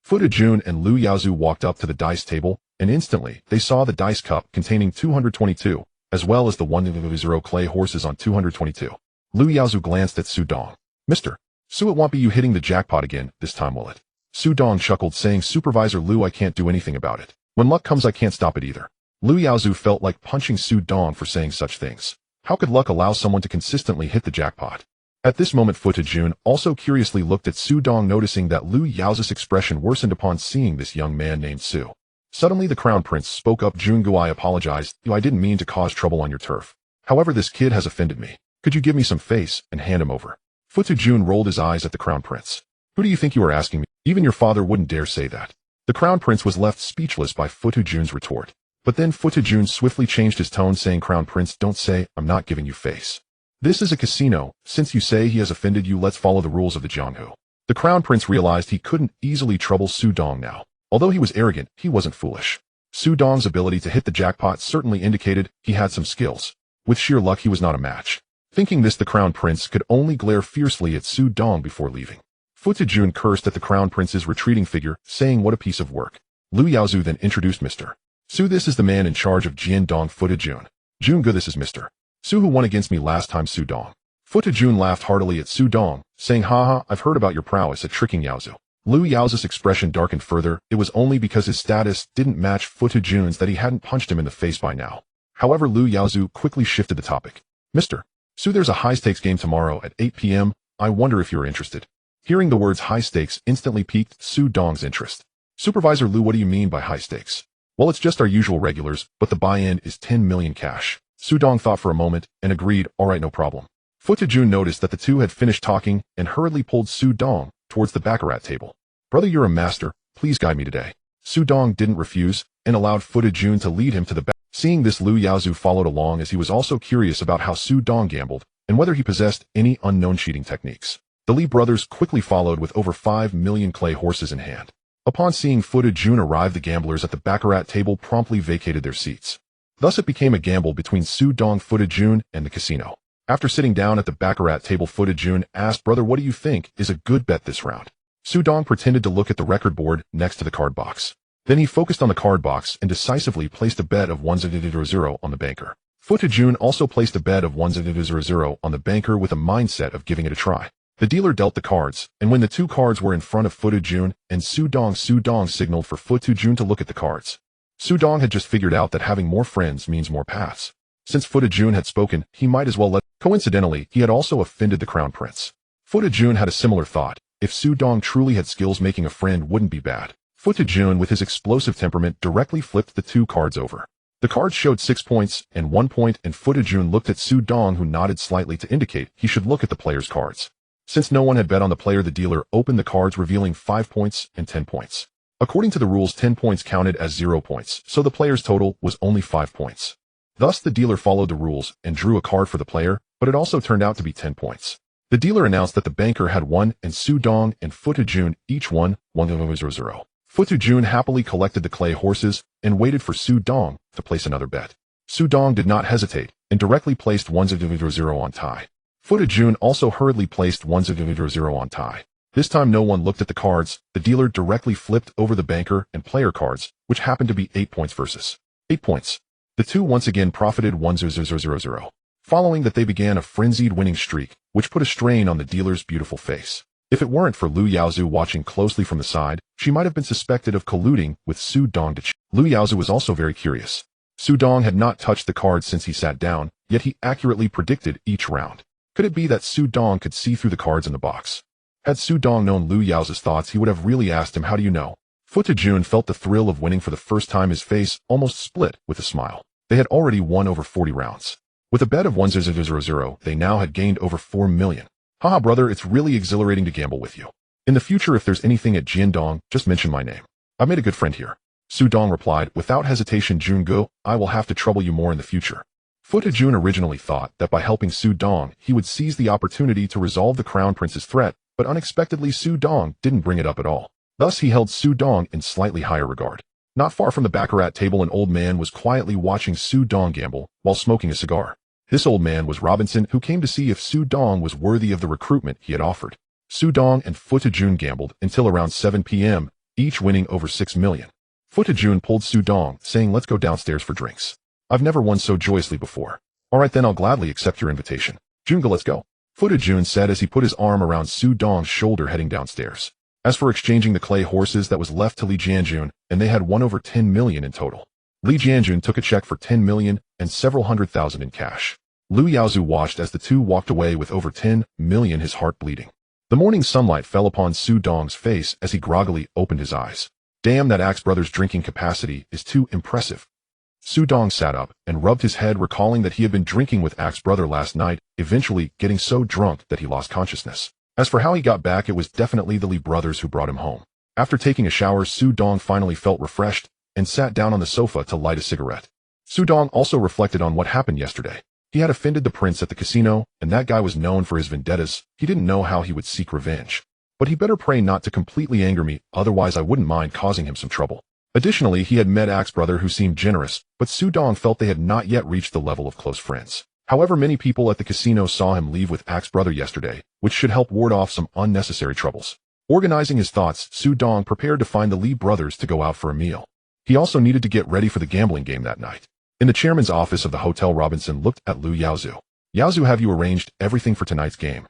Futa Jun and Liu Yaozu walked up to the dice table, and instantly they saw the dice cup containing 222, as well as the 1-0 clay horses on 222. Liu Yaozu glanced at Su Dong. "Mr. Su, it won't be you hitting the jackpot again, this time, will it?" Su Dong chuckled, saying, "Supervisor Liu, I can't do anything about it. When luck comes, I can't stop it either." Liu Yaozu felt like punching Su Dong for saying such things. How could luck allow someone to consistently hit the jackpot? At this moment Futa Jun also curiously looked at Su Dong, noticing that Liu Yaozu's expression worsened upon seeing this young man named Su. Suddenly the Crown Prince spoke up. "Jungu, I apologize. I didn't mean to cause trouble on your turf. However, this kid has offended me. Could you give me some face and hand him over?" Futa Jun rolled his eyes at the Crown Prince. "Who do you think you are asking me? Even your father wouldn't dare say that." The Crown Prince was left speechless by Futa Jun's retort. But then Futa Jun swiftly changed his tone, saying, "Crown Prince, don't say I'm not giving you face. This is a casino. Since you say he has offended you, let's follow the rules of the Jianghu." The Crown Prince realized he couldn't easily trouble Su Dong now. Although he was arrogant, he wasn't foolish. Su Dong's ability to hit the jackpot certainly indicated he had some skills. With sheer luck, he was not a match. Thinking this, the Crown Prince could only glare fiercely at Su Dong before leaving. Futa Jun cursed at the Crown Prince's retreating figure, saying, "What a piece of work." Liu Yaozu then introduced Mr. Su. "This is the man in charge of Jian Dong, Futa Jun. Jun, good, this is Mr. Su, who won against me last time, Su Dong." Futa Jun laughed heartily at Su Dong, saying, "Haha, I've heard about your prowess at tricking Yaozu." Liu Yaozu's expression darkened further. It was only because his status didn't match Futa Jun's that he hadn't punched him in the face by now. However, Liu Yaozu quickly shifted the topic. "Mr. Su, there's a high-stakes game tomorrow at 8 p.m. I wonder if you're interested." Hearing the words high stakes instantly piqued Su Dong's interest. "Supervisor Liu, what do you mean by high stakes?" "Well, it's just our usual regulars, but the buy-in is 10 million cash." Su Dong thought for a moment and agreed, "All right, no problem." Futa Jun noticed that the two had finished talking and hurriedly pulled Su Dong towards the baccarat table. "Brother, you're a master. Please guide me today." Su Dong didn't refuse and allowed Futa Jun to lead him to the back. Seeing this, Liu Yaozu followed along, as he was also curious about how Su Dong gambled and whether he possessed any unknown cheating techniques. The Li brothers quickly followed with over 5 million clay horses in hand. Upon seeing footage June arrive, the gamblers at the baccarat table promptly vacated their seats. Thus it became a gamble between Su Dong, footage June, and the casino. After sitting down at the baccarat table, footage June asked, "Brother, what do you think is a good bet this round?" Su Dong pretended to look at the record board next to the card box. Then he focused on the card box and decisively placed a bet of 100 on the banker. Footage June also placed a bet of 100 on the banker with a mindset of giving it a try. The dealer dealt the cards, and when the two cards were in front of footage June and Su Dong signaled for footage June to look at the cards. Su Dong had just figured out that having more friends means more paths. Since footage June had spoken, he might as well let. Coincidentally, he had also offended the crown prince. Footage June had a similar thought. If Su Dong truly had skills, making a friend wouldn't be bad. Footage June, with his explosive temperament, directly flipped the two cards over. The cards showed 6 points and 1 point, and footage June looked at Su Dong, who nodded slightly to indicate he should look at the player's cards. Since no one had bet on the player, the dealer opened the cards, revealing 5 points and 10 points. According to the rules, 10 points counted as 0 points, so the player's total was only 5 points. Thus, the dealer followed the rules and drew a card for the player, but it also turned out to be 10 points. The dealer announced that the banker had won, and Su Dong and footage June each won 100. Footage June happily collected the clay horses and waited for Su Dong to place another bet. Su Dong did not hesitate and directly placed 100 on tie. Footage June also hurriedly placed 100 on tie. This time no one looked at the cards. The dealer directly flipped over the banker and player cards, which happened to be 8 points versus 8 points. The two once again profited 100. Following that, they began a frenzied winning streak, which put a strain on the dealer's beautiful face. If it weren't for Lu Yaozu watching closely from the side, she might have been suspected of colluding with Su Dong. Lu Yaozu was also very curious. Su Dong had not touched the cards since he sat down, yet he accurately predicted each round. Could it be that Su Dong could see through the cards in the box? Had Su Dong known Lu Yaozu's thoughts, he would have really asked him, "How do you know?" Footage June felt the thrill of winning for the first time. His face almost split with a smile. They had already won over 40 rounds. With a bet of 100, they now had gained over 4 million. Haha, brother, it's really exhilarating to gamble with you. In the future, if there's anything at Jiandong, just mention my name. I've made a good friend here. Su Dong replied, without hesitation. June Go, I will have to trouble you more in the future. Footage June originally thought that by helping Su Dong, he would seize the opportunity to resolve the crown prince's threat, but unexpectedly Su Dong didn't bring it up at all. Thus he held Su Dong in slightly higher regard. Not far from the baccarat table, an old man was quietly watching Su Dong gamble while smoking a cigar. This old man was Robinson, who came to see if Su Dong was worthy of the recruitment he had offered. Su Dong and Footage June gambled until around 7 p.m., each winning over 6 million. Footage June pulled Su Dong, saying, "Let's go downstairs for drinks. I've never won so joyously before." "All right, then I'll gladly accept your invitation. Junga, let's go," Footage June said as he put his arm around Su Dong's shoulder, heading downstairs. As for exchanging the clay horses, that was left to Li Jianjun, and they had won over 10 million in total. Li Jianjun took a check for 10 million and several 100,000 in cash. Lu Yaozu watched as the two walked away with over 10 million, his heart bleeding. The morning sunlight fell upon Su Dong's face as he groggily opened his eyes. Damn, that Axe brother's drinking capacity is too impressive. Su Dong sat up and rubbed his head, recalling that he had been drinking with Axe brother last night, eventually getting so drunk that he lost consciousness. As for how he got back, it was definitely the Li brothers who brought him home. After taking a shower, Su Dong finally felt refreshed and sat down on the sofa to light a cigarette. Su Dong also reflected on what happened yesterday. He had offended the prince at the casino, and that guy was known for his vendettas. He didn't know how he would seek revenge. But he better pray not to completely anger me, otherwise I wouldn't mind causing him some trouble. Additionally, he had met Axe brother, who seemed generous, but Su Dong felt they had not yet reached the level of close friends. However, many people at the casino saw him leave with Axe brother yesterday, which should help ward off some unnecessary troubles. Organizing his thoughts, Su Dong prepared to find the Li brothers to go out for a meal. He also needed to get ready for the gambling game that night. In the chairman's office of the hotel, Robinson looked at Lu Yaozu. "Yaozu, have you arranged everything for tonight's game?"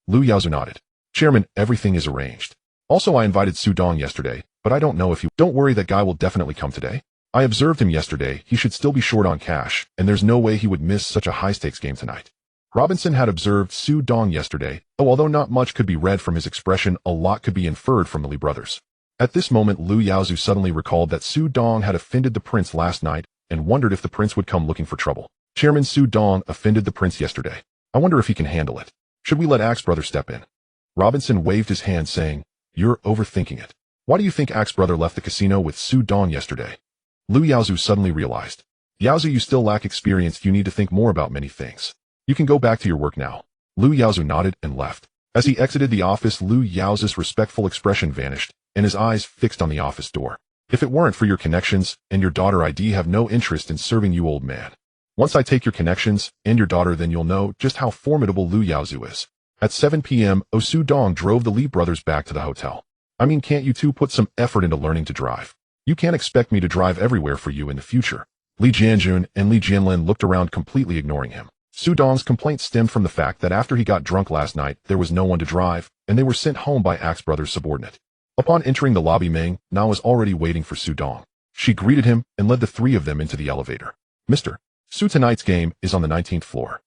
Lu Yaozu nodded. "Chairman, everything is arranged. Also, I invited Su Dong yesterday, but I don't know if you... Don't worry, that guy will definitely come today. I observed him yesterday. He should still be short on cash, and there's no way he would miss such a high-stakes game tonight." Robinson had observed Su Dong yesterday, although not much could be read from his expression, a lot could be inferred from the Li brothers. At this moment, Lu Yaozu suddenly recalled that Su Dong had offended the prince last night and wondered if the prince would come looking for trouble. "Chairman, Su Dong offended the prince yesterday. I wonder if he can handle it. Should we let Axe brother step in?" Robinson waved his hand, saying, "You're overthinking it. Why do you think Axe brother left the casino with Su Dong yesterday?" Lu Yaozu suddenly realized. "Yaozu, you still lack experience. You need to think more about many things. You can go back to your work now." Lu Yaozu nodded and left. As he exited the office, Lu Yao's respectful expression vanished, and his eyes fixed on the office door. If it weren't for your connections and your daughter, I'd have no interest in serving you, old man. Once I take your connections and your daughter, then you'll know just how formidable Lu Yao is. At 7 p.m., Su Dong drove the Li brothers back to the hotel. I mean, can't you two put some effort into learning to drive? You can't expect me to drive everywhere for you in the future. Li Jianjun and Li Jianlin looked around, completely ignoring him. Su Dong's complaint stemmed from the fact that after he got drunk last night, there was no one to drive, and they were sent home by Axe Brothers' subordinate. Upon entering the lobby, Meng Na was already waiting for Su Dong. She greeted him and led the three of them into the elevator. Mr. Su, tonight's game is on the 19th floor.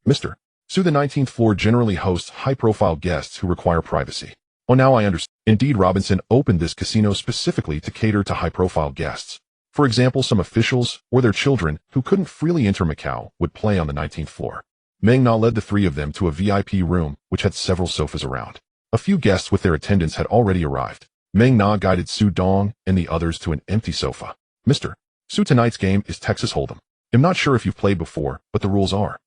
Mr. Su, the 19th floor generally hosts high-profile guests who require privacy. Oh, now I understand. Indeed, Robinson opened this casino specifically to cater to high-profile guests. For example, some officials or their children who couldn't freely enter Macau would play on the 19th floor. Meng Na led the three of them to a VIP room which had several sofas around. A few guests with their attendants had already arrived. Meng Na guided Su Dong and the others to an empty sofa. Mr. Su, tonight's game is Texas Hold'em. I'm not sure if you've played before, but the rules are.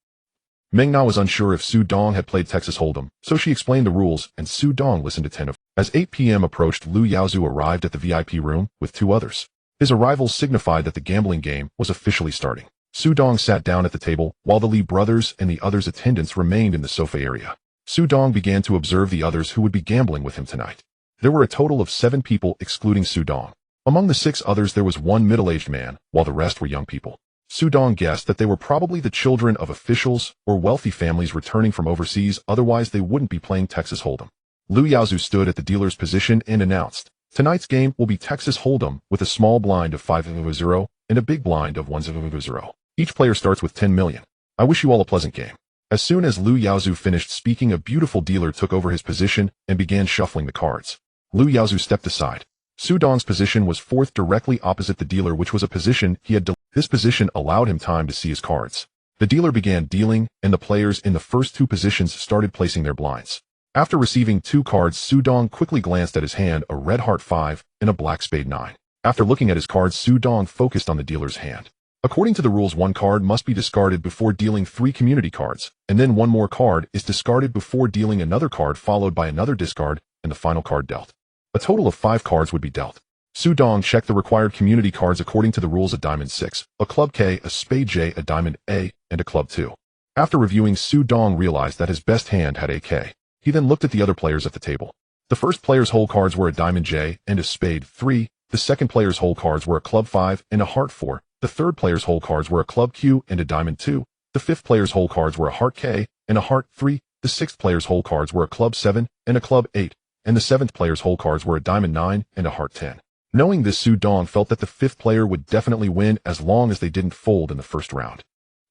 Meng Na was unsure if Su Dong had played Texas Hold'em, so she explained the rules, and Su Dong listened attentively. As 8 p.m. approached, Lu Yao arrived at the VIP room with two others. His arrival signified that the gambling game was officially starting. Su Dong sat down at the table, while the Li brothers and the others' attendants remained in the sofa area. Su Dong began to observe the others who would be gambling with him tonight. There were a total of 7 people, excluding Su Dong. Among the 6 others, there was one middle-aged man, while the rest were young people. Su Dong guessed that they were probably the children of officials or wealthy families returning from overseas, otherwise they wouldn't be playing Texas Hold'em. Lu Yao stood at the dealer's position and announced, "Tonight's game will be Texas Hold'em with a small blind of 5-0 and a big blind of 1-0. Each player starts with 10 million. I wish you all a pleasant game." As soon as Lu Yao finished speaking, a beautiful dealer took over his position and began shuffling the cards. Lu Yao stepped aside. Su Dong's position was fourth, directly opposite the dealer, which was a position he had. This position allowed him time to see his cards. The dealer began dealing, and the players in the first 2 positions started placing their blinds. After receiving 2 cards, Su Dong quickly glanced at his hand, a red heart 5 and a black spade 9. After looking at his cards, Su Dong focused on the dealer's hand. According to the rules, 1 card must be discarded before dealing 3 community cards, and then 1 more card is discarded before dealing another card, followed by another discard, and the final card dealt. A total of 5 cards would be dealt. Su Dong checked the required community cards according to the rules: a diamond 6, a club K, a spade J, a diamond A, and a club 2. After reviewing, Su Dong realized that his best hand had a K. He then looked at the other players at the table. The first player's whole cards were a diamond J and a spade 3, the second player's whole cards were a club 5 and a heart 4, the third player's whole cards were a club Q and a diamond 2, the fifth player's whole cards were a heart K and a heart 3, the sixth player's whole cards were a club 7 and a club 8, and the seventh player's whole cards were a diamond 9 and a heart 10. Knowing this, Su Dong felt that the fifth player would definitely win as long as they didn't fold in the first round.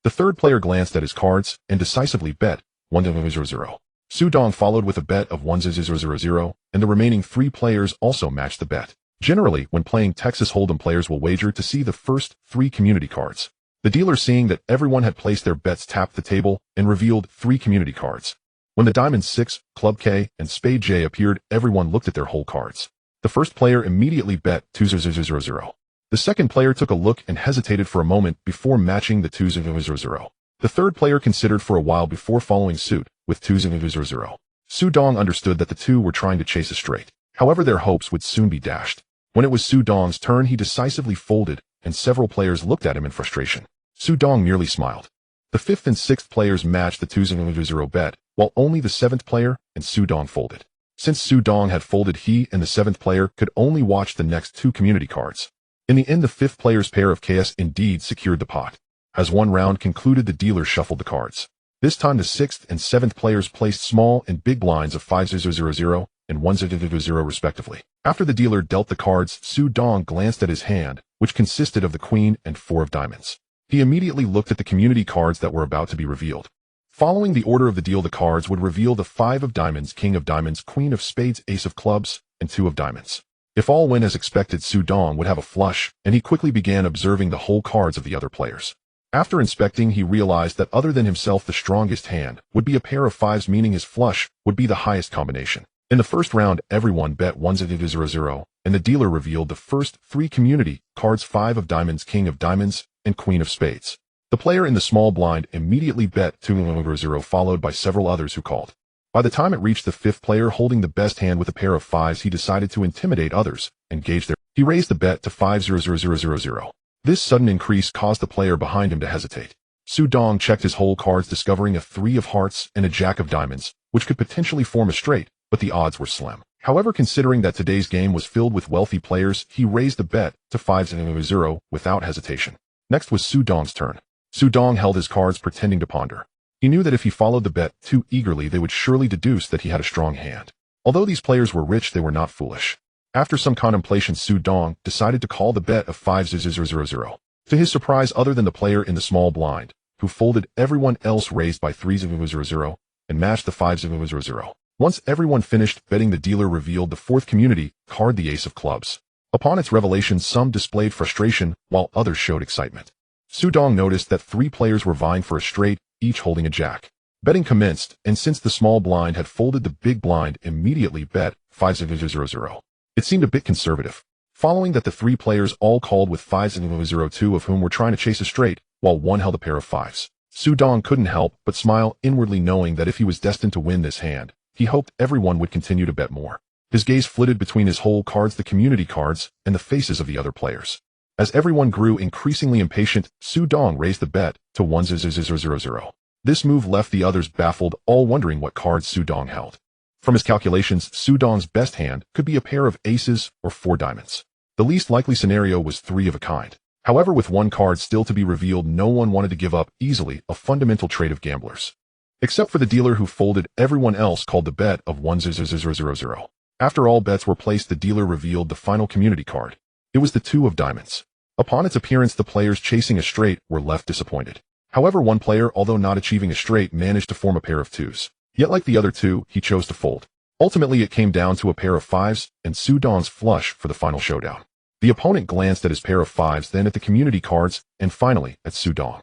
The third player glanced at his cards and decisively bet 1-0-0. Su Dong followed with a bet of 1-0-0, and the remaining 3 players also matched the bet. Generally, when playing Texas Hold'em, players will wager to see the first 3 community cards. The dealer, seeing that everyone had placed their bets, tapped the table and revealed 3 community cards. When the diamond 6, club K, and spade J appeared, everyone looked at their whole cards. The first player immediately bet 2-0-0. The second player took a look and hesitated for a moment before matching the 2-0-0. The third player considered for a while before following suit with 2-0-0. Su Dong understood that the 2 were trying to chase a straight. However, their hopes would soon be dashed. When it was Su Dong's turn, he decisively folded, and several players looked at him in frustration. Su Dong merely smiled. The fifth and sixth players matched the 2-0 bet, while only the seventh player and Su Dong folded. Since Su Dong had folded, he and the seventh player could only watch the next 2 community cards. In the end, the fifth player's pair of KS indeed secured the pot. As one round concluded, the dealer shuffled the cards. This time, the sixth and seventh players placed small and big blinds of 5-0-0 and 1-0-0 respectively. After the dealer dealt the cards, Su Dong glanced at his hand, which consisted of the queen and 4 of diamonds. He immediately looked at the community cards that were about to be revealed. Following the order of the deal, the cards would reveal the 5 of diamonds, king of diamonds, queen of spades, ace of clubs, and 2 of diamonds. If all went as expected, Su Dong would have a flush, and he quickly began observing the whole cards of the other players. After inspecting, he realized that other than himself, the strongest hand would be a pair of 5s, meaning his flush would be the highest combination. In the first round, everyone bet 1-0-0, and the dealer revealed the first 3 community cards: 5 of diamonds, king of diamonds, and queen of spades. The player in the small blind immediately bet 2-0, followed by several others who called. By the time it reached the fifth player holding the best hand with a pair of fives, he decided to intimidate others and gauge their. He raised the bet to 5-0-0-0-0. This sudden increase caused the player behind him to hesitate. Su Dong checked his whole cards, discovering a 3 of hearts and a jack of diamonds, which could potentially form a straight, but the odds were slim. However, considering that today's game was filled with wealthy players, he raised the bet to 5-0 without hesitation. Next was Su Dong's turn. Su Dong held his cards, pretending to ponder. He knew that if he followed the bet too eagerly, they would surely deduce that he had a strong hand. Although these players were rich, they were not foolish. After some contemplation, Su Dong decided to call the bet of 5-0-0-0. To his surprise, other than the player in the small blind, who folded, everyone else raised by 3-0-0 and matched the 5-0-0. Once everyone finished betting, the dealer revealed the fourth community card, the ace of clubs. Upon its revelation, some displayed frustration, while others showed excitement. Su Dong noticed that 3 players were vying for a straight, each holding a jack. Betting commenced, and since the small blind had folded, the big blind immediately bet 5-0-0. It seemed a bit conservative. Following that, the 3 players all called with 5-0-0, 2 of whom were trying to chase a straight, while one held a pair of fives. Su Dong couldn't help but smile inwardly, knowing that if he was destined to win this hand, he hoped everyone would continue to bet more. His gaze flitted between his whole cards, the community cards, and the faces of the other players. As everyone grew increasingly impatient, Su Dong raised the bet to 1-0-0-0. This move left the others baffled, all wondering what cards Su Dong held. From his calculations, Su Dong's best hand could be a pair of aces or 4 diamonds. The least likely scenario was 3 of a kind. However, with one card still to be revealed, no one wanted to give up easily, a fundamental trait of gamblers. Except for the dealer, who folded, everyone else called the bet of 1-0-0-0. After all bets were placed, the dealer revealed the final community card. It was the 2 of diamonds. Upon its appearance, the players chasing a straight were left disappointed. However, one player, although not achieving a straight, managed to form a pair of 2s. Yet like the other 2, he chose to fold. Ultimately, it came down to a pair of 5s and Su Dong's flush for the final showdown. The opponent glanced at his pair of 5s, then at the community cards, and finally at Su Dong.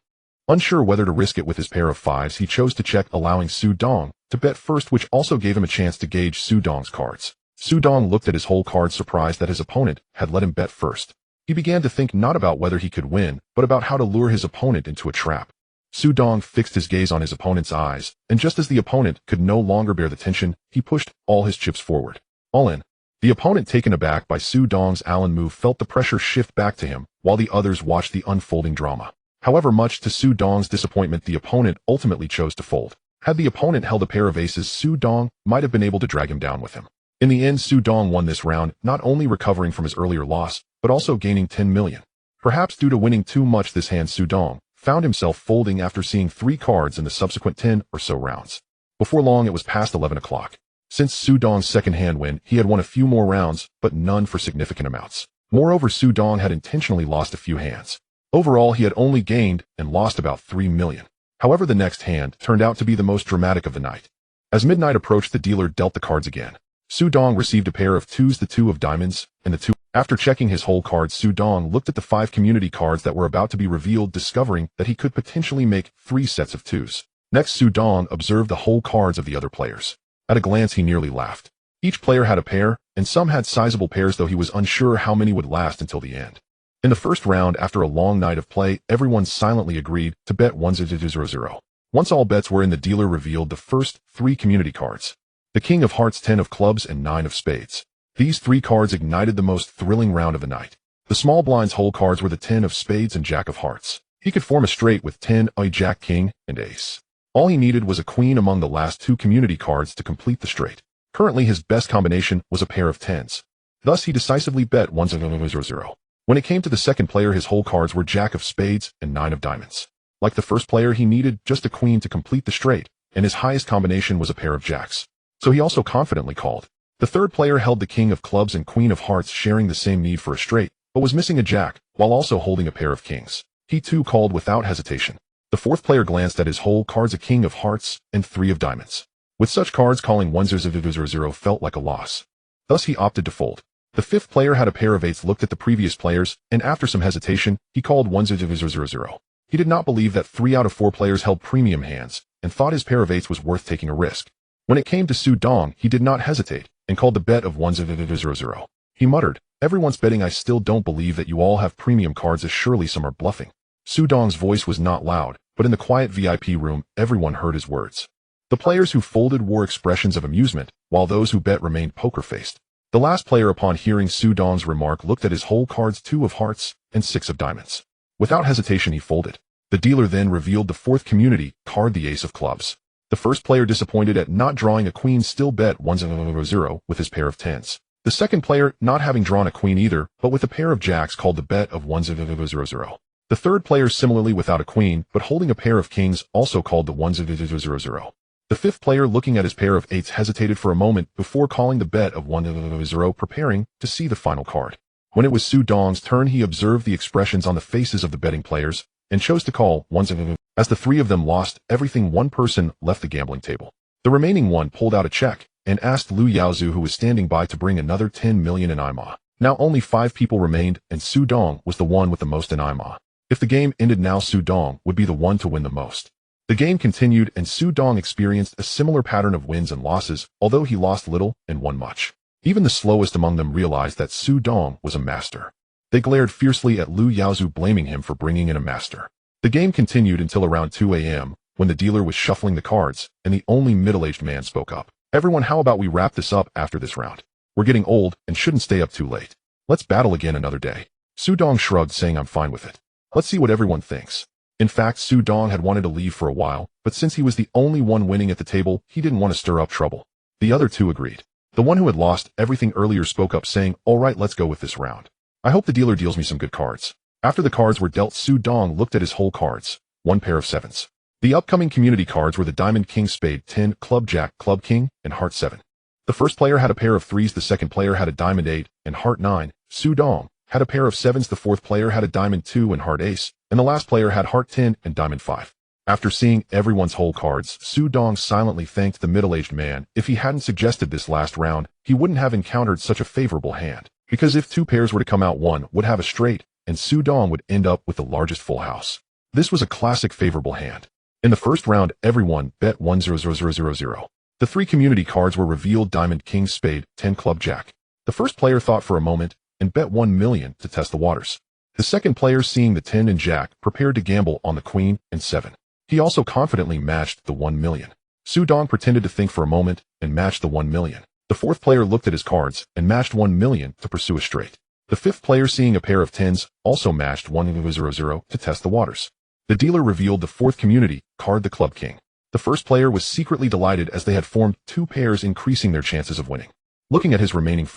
Unsure whether to risk it with his pair of 5s, he chose to check, allowing Su Dong to bet first, which also gave him a chance to gauge Su Dong's cards. Su Dong looked at his whole cards, surprised that his opponent had let him bet first. He began to think not about whether he could win, but about how to lure his opponent into a trap. Su Dong fixed his gaze on his opponent's eyes, and just as the opponent could no longer bear the tension, he pushed all his chips forward. All in. The opponent, taken aback by Su Dong's Allen move, felt the pressure shift back to him, while the others watched the unfolding drama. However, much to Su Dong's disappointment, the opponent ultimately chose to fold. Had the opponent held a pair of aces, Su Dong might have been able to drag him down with him. In the end, Su Dong won this round, not only recovering from his earlier loss, but also gaining 10 million. Perhaps due to winning too much this hand, Su Dong found himself folding after seeing 3 cards in the subsequent 10 or so rounds. Before long, it was past 11 o'clock. Since Su Dong's second hand win, he had won a few more rounds, but none for significant amounts. Moreover, Su Dong had intentionally lost a few hands. Overall, he had only gained and lost about 3 million. However, the next hand turned out to be the most dramatic of the night. As midnight approached, the dealer dealt the cards again. Su Dong received a pair of 2s, the 2 of diamonds, and the 2. After checking his whole cards, Su Dong looked at the 5 community cards that were about to be revealed, discovering that he could potentially make 3 sets of 2s. Next, Su Dong observed the whole cards of the other players. At a glance, he nearly laughed. Each player had a pair, and some had sizable pairs, though he was unsure how many would last until the end. In the first round, after a long night of play, everyone silently agreed to bet 1-0-0. Once all bets were in, the dealer revealed the first 3 community cards. The King of Hearts, 10 of clubs, and 9 of spades. These 3 cards ignited the most thrilling round of the night. The small blind's whole cards were the 10 of spades and Jack of hearts. He could form a straight with 10, a Jack, King, and Ace. All he needed was a queen among the last 2 community cards to complete the straight. Currently, his best combination was a pair of 10s. Thus, he decisively bet 1-0-0. When it came to the second player, his whole cards were Jack of spades and 9 of diamonds. Like the first player, he needed just a queen to complete the straight, and his highest combination was a pair of jacks. So he also confidently called. The third player held the King of clubs and Queen of hearts, sharing the same need for a straight, but was missing a jack, while also holding a pair of kings. He too called without hesitation. The fourth player glanced at his whole cards, a King of hearts and 3 of diamonds. With such cards, calling 1-0-0 felt like a loss. Thus he opted to fold. The fifth player had a pair of 8s, looked at the previous players, and after some hesitation, he called 1-0-0. He did not believe that 3 out of 4 players held premium hands, and thought his pair of 8s was worth taking a risk. When it came to Su Dong, he did not hesitate, and called the bet of 1-0-0. He muttered, "Everyone's betting. I still don't believe that you all have premium cards, as surely some are bluffing." Su Dong's voice was not loud, but in the quiet VIP room, everyone heard his words. The players who folded wore expressions of amusement, while those who bet remained poker-faced. The last player, upon hearing Su Dong's remark, looked at his whole cards: 2 of hearts and 6 of diamonds. Without hesitation, he folded. The dealer then revealed the 4th community card, the ace of clubs. The first player, disappointed at not drawing a queen, still bet 1-0 with his pair of 10s. The second player, not having drawn a queen either, but with a pair of jacks, called the bet of 1-0. The third player, similarly without a queen, but holding a pair of kings, also called the 1-0. The fifth player, looking at his pair of 8s, hesitated for a moment before calling the bet of 1-0, preparing to see the final card. When it was Su Dong's turn, he observed the expressions on the faces of the betting players and chose to call 1-0. As the 3 of them lost everything, one person left the gambling table. The remaining one pulled out a check and asked Liu Yaozu, who was standing by, to bring another 10 million in IMA. Now only 5 people remained, and Su Dong was the one with the most in IMA. If the game ended now, Su Dong would be the one to win the most. The game continued, and Su Dong experienced a similar pattern of wins and losses, although he lost little and won much. Even the slowest among them realized that Su Dong was a master. They glared fiercely at Liu Yaozu, blaming him for bringing in a master. The game continued until around 2 a.m., when the dealer was shuffling the cards, and the only middle-aged man spoke up. "Everyone, how about we wrap this up after this round? We're getting old and shouldn't stay up too late. Let's battle again another day." Su Dong shrugged, saying, "I'm fine with it. Let's see what everyone thinks." In fact, Su Dong had wanted to leave for a while, but since he was the only one winning at the table, he didn't want to stir up trouble. The other 2 agreed. The one who had lost everything earlier spoke up, saying, "All right, let's go with this round. I hope the dealer deals me some good cards." After the cards were dealt, Su Dong looked at his whole cards. 1 pair of 7s. The upcoming community cards were the diamond, king, spade, 10, club, jack, club, king, and heart 7. The first player had a pair of 3s, the second player had a diamond 8 and heart 9. Su Dong had a pair of 7s, the fourth player had a diamond 2 and heart ace, and the last player had heart 10 and diamond 5. After seeing everyone's whole cards, Su Dong silently thanked the middle-aged man. If he hadn't suggested this last round, he wouldn't have encountered such a favorable hand, because if 2 pairs were to come out, one would have a straight, and Su Dong would end up with the largest full house. This was a classic favorable hand. In the first round, everyone bet 1-0-0-0-0. The 3 community cards were revealed: diamond, king, spade, 10, club, jack. The first player thought for a moment and bet 1 million to test the waters. The second player, seeing the 10 and jack, prepared to gamble on the queen and 7. He also confidently matched the 1 million. Su Dong pretended to think for a moment and matched the 1 million. The fourth player looked at his cards and matched 1 million to pursue a straight. The fifth player, seeing a pair of 10s, also matched 1-0-0 to test the waters. The dealer revealed the 4th community card, the club, king. The first player was secretly delighted, as they had formed 2 pairs, increasing their chances of winning. Looking at his remaining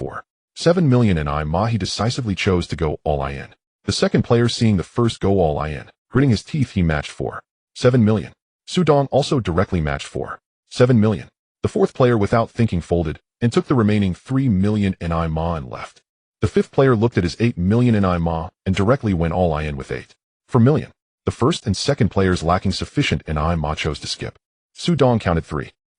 7 million in IMA, he decisively chose to go all in. The second player, seeing the first go all in, gritting his teeth, he matched 7 million. Su Dong also directly matched 7 million. The fourth player, without thinking, folded and took the remaining 3 million in IMA and left. The fifth player looked at his 8 million in IMA and directly went all in with 8 million. The first and second players, lacking sufficient in IMA, chose to skip. Su Dong counted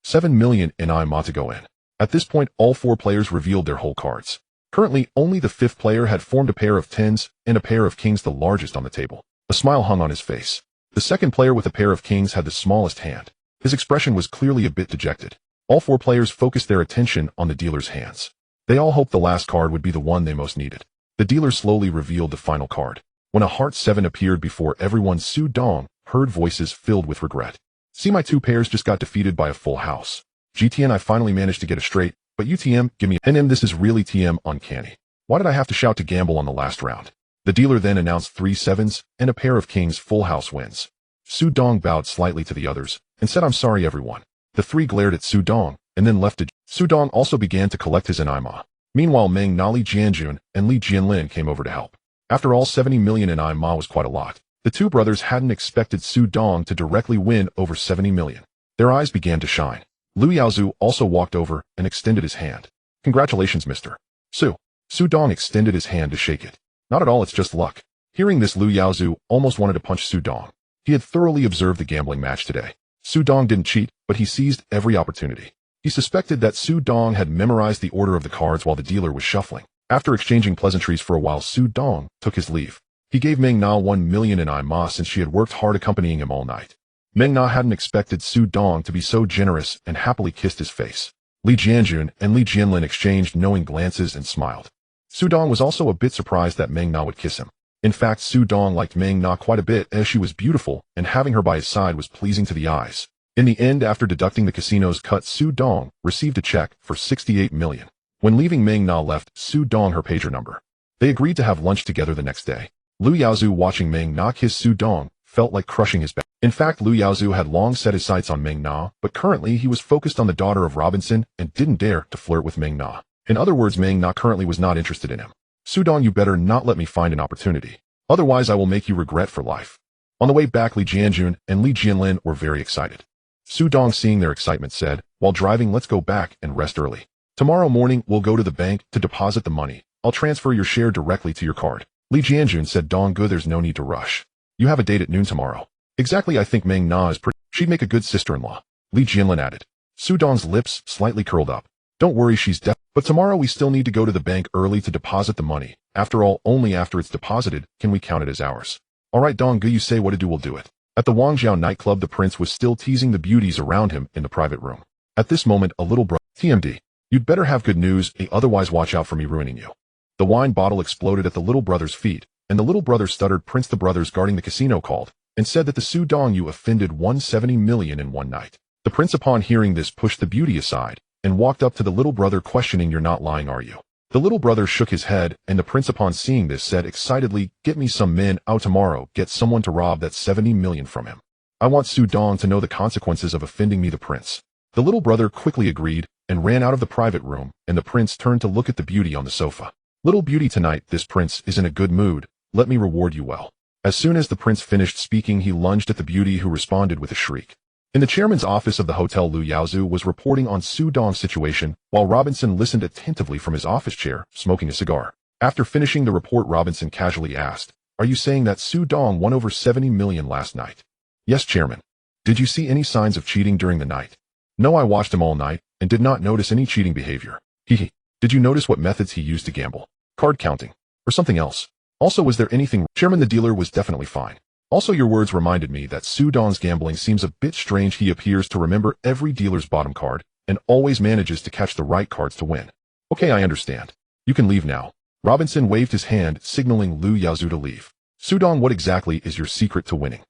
7 million in IMA to go in. At this point, all 4 players revealed their whole cards. Currently, only the fifth player had formed a pair of 10s and a pair of kings, the largest on the table. A smile hung on his face. The second player, with a pair of kings, had the smallest hand. His expression was clearly a bit dejected. All 4 players focused their attention on the dealer's hands. They all hoped the last card would be the one they most needed. The dealer slowly revealed the final card. When a heart 7 appeared before everyone, Su Dong heard voices filled with regret. "See, my 2 pairs just got defeated by a full house. GTN, I finally managed to get a straight, but UTM, give me a NM, this is really TM uncanny. Why did I have to shout to gamble on the last round?" The dealer then announced 3 7s and a pair of kings, full house wins. Su Dong bowed slightly to the others and said, "I'm sorry, everyone." The 3 glared at Su Dong and then left. Su Dong also began to collect his IMA. Meanwhile, Meng Na, Li Jianjun, and Li Jianlin came over to help. After all, 70 million in IMA was quite a lot. The 2 brothers hadn't expected Su Dong to directly win over 70 million. Their eyes began to shine. Liu Yaozu also walked over and extended his hand. "Congratulations, Mr. Su." Su Dong extended his hand to shake it. "Not at all, it's just luck." Hearing this, Liu Yaozu almost wanted to punch Su Dong. He had thoroughly observed the gambling match today. Su Dong didn't cheat, but he seized every opportunity. He suspected that Su Dong had memorized the order of the cards while the dealer was shuffling. After exchanging pleasantries for a while, Su Dong took his leave. He gave Meng Na 1 million in IMA, since she had worked hard accompanying him all night. Meng Na hadn't expected Su Dong to be so generous and happily kissed his face. Li Jianjun and Li Jianlin exchanged knowing glances and smiled. Su Dong was also a bit surprised that Meng Na would kiss him. In fact, Su Dong liked Meng Na quite a bit as she was beautiful, and having her by his side was pleasing to the eyes. In the end, after deducting the casino's cut, Su Dong received a check for 68 million. When leaving, Meng Na left Su Dong her pager number. They agreed to have lunch together the next day. Lu Yaozu, watching Meng Na kiss Su Dong, felt like crushing his back. In fact, Lu Yaozu had long set his sights on Meng Na, but currently he was focused on the daughter of Robinson and didn't dare to flirt with Meng Na. In other words, Meng Na currently was not interested in him. Su Dong, you better not let me find an opportunity. Otherwise I will make you regret for life. On the way back, Li Jianjun and Li Jianlin were very excited. Su Dong, seeing their excitement, said, while driving, let's go back and rest early. Tomorrow morning we'll go to the bank to deposit the money. I'll transfer your share directly to your card. Li Jianjun said, Dong, good, there's no need to rush. You have a date at noon tomorrow. Exactly, I think Meng Na is pretty. She'd make a good sister-in-law. Li Jianlin added. Su Dong's lips slightly curled up. Don't worry, she's but tomorrow we still need to go to the bank early to deposit the money. After all, only after it's deposited can we count it as ours. Alright, Dong, you say what to do, we'll do it. At the Wangjiao nightclub, the prince was still teasing the beauties around him in the private room. At this moment, a little brother, TMD. You'd better have good news, otherwise watch out for me ruining you. The wine bottle exploded at the little brother's feet, and the little brother stuttered. Prince, the brothers guarding the casino called, and said that the Su Dong you offended 170 million in one night. The prince, upon hearing this, pushed the beauty aside, and walked up to the little brother, questioning, you're not lying, are you? The little brother shook his head, and the prince, upon seeing this, said excitedly, get me some men out tomorrow, get someone to rob that 70 million from him. I want Su Dong to know the consequences of offending me, the prince. The little brother quickly agreed, and ran out of the private room, and the prince turned to look at the beauty on the sofa. Little beauty, tonight this prince is in a good mood, let me reward you well. As soon as the prince finished speaking, he lunged at the beauty, who responded with a shriek. In the chairman's office of the hotel, Lu Yaozu was reporting on Su Dong's situation, while Robinson listened attentively from his office chair, smoking a cigar. After finishing the report, Robinson casually asked, are you saying that Su Dong won over 70 million last night? Yes, chairman. Did you see any signs of cheating during the night? No, I watched him all night, and did not notice any cheating behavior. Hehe. Did you notice what methods he used to gamble? Card counting? Or something else? Also, was there anything? Chairman, the dealer was definitely fine. Also, your words reminded me that Su Dong's gambling seems a bit strange. He appears to remember every dealer's bottom card, and always manages to catch the right cards to win. Okay, I understand. You can leave now. Robinson waved his hand, signaling Lu Yaozu to leave. Su Dong, what exactly is your secret to winning?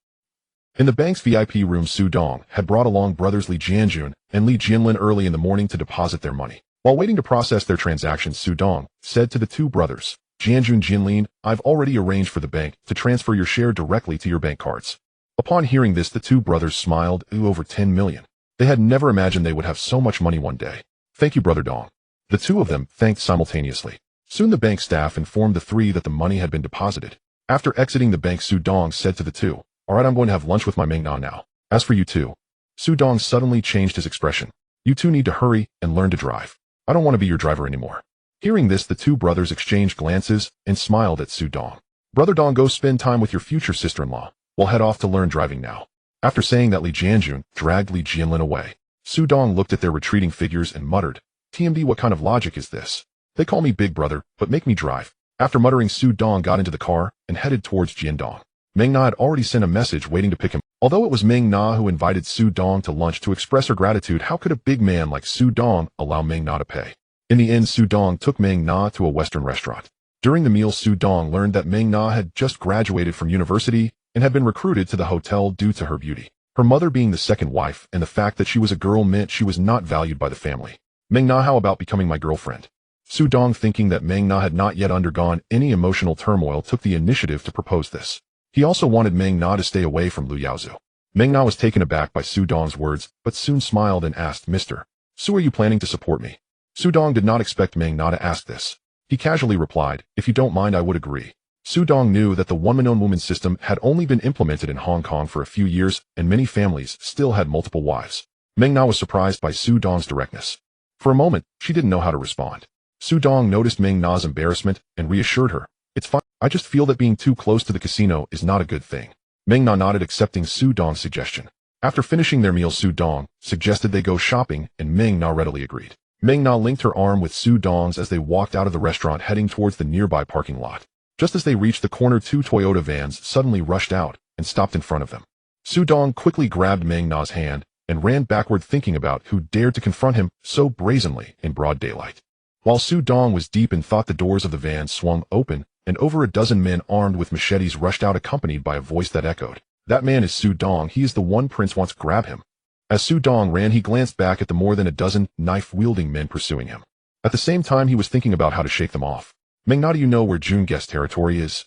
In the bank's VIP room, Su Dong had brought along brothers Li Jianjun and Li Jianlin early in the morning to deposit their money. While waiting to process their transactions, Su Dong said to the two brothers, Jianjun, Jianlin, I've already arranged for the bank to transfer your share directly to your bank cards. Upon hearing this, the two brothers smiled. Over 10 million. They had never imagined they would have so much money one day. Thank you, Brother Dong. The two of them thanked simultaneously. Soon the bank staff informed the three that the money had been deposited. After exiting the bank, Su Dong said to the two, alright, I'm going to have lunch with my Meng Na now. As for you two. Su Dong suddenly changed his expression. You two need to hurry and learn to drive. I don't want to be your driver anymore. Hearing this, the two brothers exchanged glances and smiled at Su Dong. Brother Dong, go spend time with your future sister-in-law. We'll head off to learn driving now. After saying that, Li Jianjun dragged Li Jianlin away. Su Dong looked at their retreating figures and muttered, TMD, what kind of logic is this? They call me big brother, but make me drive. After muttering, Su Dong got into the car and headed towards Jiandong. Meng Na had already sent a message waiting to pick him. Although it was Meng Na who invited Su Dong to lunch to express her gratitude, how could a big man like Su Dong allow Meng Na to pay? In the end, Su Dong took Meng Na to a Western restaurant. During the meal, Su Dong learned that Meng Na had just graduated from university and had been recruited to the hotel due to her beauty. Her mother being the second wife and the fact that she was a girl meant she was not valued by the family. Meng Na, how about becoming my girlfriend? Su Dong, thinking that Meng Na had not yet undergone any emotional turmoil, took the initiative to propose this. He also wanted Meng Na to stay away from Lu Yaozu. Meng Na was taken aback by Su Dong's words, but soon smiled and asked, Mr. Su, are you planning to support me? Su Dong did not expect Meng Na to ask this. He casually replied, if you don't mind, I would agree. Su Dong knew that the one-man-own-woman system had only been implemented in Hong Kong for a few years, and many families still had multiple wives. Meng Na was surprised by Su Dong's directness. For a moment, she didn't know how to respond. Su Dong noticed Meng Na's embarrassment and reassured her, it's fine. I just feel that being too close to the casino is not a good thing. Meng Na nodded, accepting Su Dong's suggestion. After finishing their meal, Su Dong suggested they go shopping, and Meng Na readily agreed. Meng Na linked her arm with Su Dong's as they walked out of the restaurant, heading towards the nearby parking lot. Just as they reached the corner, two Toyota vans suddenly rushed out and stopped in front of them. Su Dong quickly grabbed Meng Na's hand and ran backward, thinking about who dared to confront him so brazenly in broad daylight. While Su Dong was deep in thought, the doors of the van swung open and over a dozen men armed with machetes rushed out accompanied by a voice that echoed, "That man is Su Dong, he is the one Prince wants, grab him." As Su Dong ran, he glanced back at the more than a dozen knife-wielding men pursuing him. At the same time, he was thinking about how to shake them off. "Meng Na, do you know where June Guest territory is?"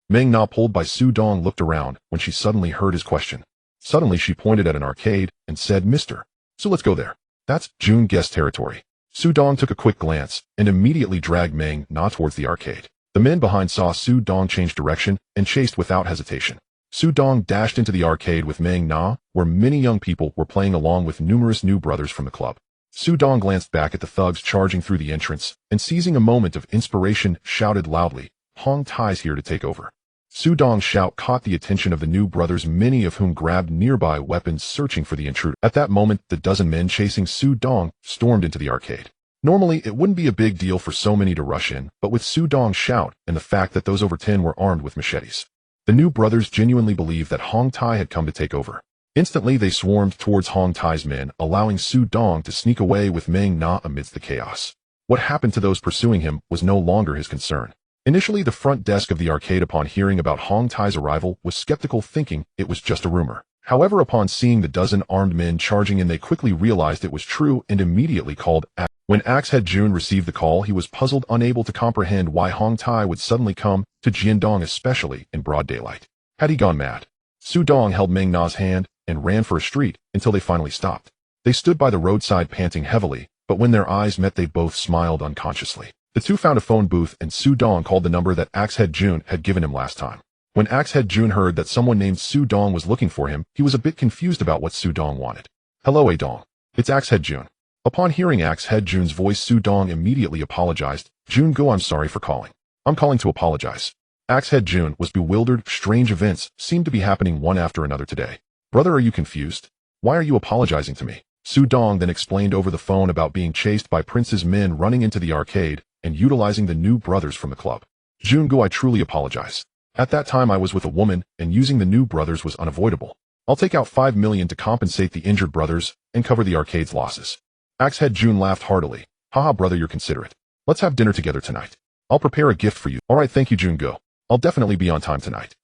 Meng Na, pulled by Su Dong, looked around when she suddenly heard his question. Suddenly, she pointed at an arcade and said, "Mister, so let's go there. That's June Guest territory." Su Dong took a quick glance and immediately dragged Meng Na towards the arcade. The men behind saw Su Dong change direction and chased without hesitation. Su Dong dashed into the arcade with Meng Na, where many young people were playing along with numerous new brothers from the club. Su Dong glanced back at the thugs charging through the entrance and, seizing a moment of inspiration, shouted loudly, "Hong Tai's here to take over." Su Dong's shout caught the attention of the new brothers, many of whom grabbed nearby weapons searching for the intruder. At that moment, the dozen men chasing Su Dong stormed into the arcade. Normally, it wouldn't be a big deal for so many to rush in, but with Su Dong's shout and the fact that those over 10 were armed with machetes, the new brothers genuinely believed that Hong Tai had come to take over. Instantly, they swarmed towards Hong Tai's men, allowing Su Dong to sneak away with Meng Na amidst the chaos. What happened to those pursuing him was no longer his concern. Initially, the front desk of the arcade, upon hearing about Hong Tai's arrival, was skeptical, thinking it was just a rumor. However, upon seeing the dozen armed men charging in, they quickly realized it was true and immediately called Axe. When Axe Head Jun received the call, he was puzzled, unable to comprehend why Hong Tai would suddenly come to Jiandong, especially in broad daylight. Had he gone mad? Su Dong held Meng Na's hand and ran for a street until they finally stopped. They stood by the roadside panting heavily, but when their eyes met, they both smiled unconsciously. The two found a phone booth and Su Dong called the number that Axe Head Jun had given him last time. When Axe Head Jun heard that someone named Su Dong was looking for him, he was a bit confused about what Su Dong wanted. "Hello, A Dong. It's Axe Head Jun." Upon hearing Axe Head Jun's voice, Su Dong immediately apologized. "Jun Go, I'm sorry for calling. I'm calling to apologize." Axe Head Jun was bewildered. Strange events seemed to be happening one after another today. "Brother, are you confused? Why are you apologizing to me?" Su Dong then explained over the phone about being chased by Prince's men running into the arcade and utilizing the new brothers from the club. "Jun Go, I truly apologize. At that time I was with a woman, and using the new brothers was unavoidable. I'll take out 5 million to compensate the injured brothers and cover the arcade's losses." Axe Head Jun laughed heartily. "Haha, brother, you're considerate. Let's have dinner together tonight. I'll prepare a gift for you." "Alright, thank you, Jun Go. I'll definitely be on time tonight."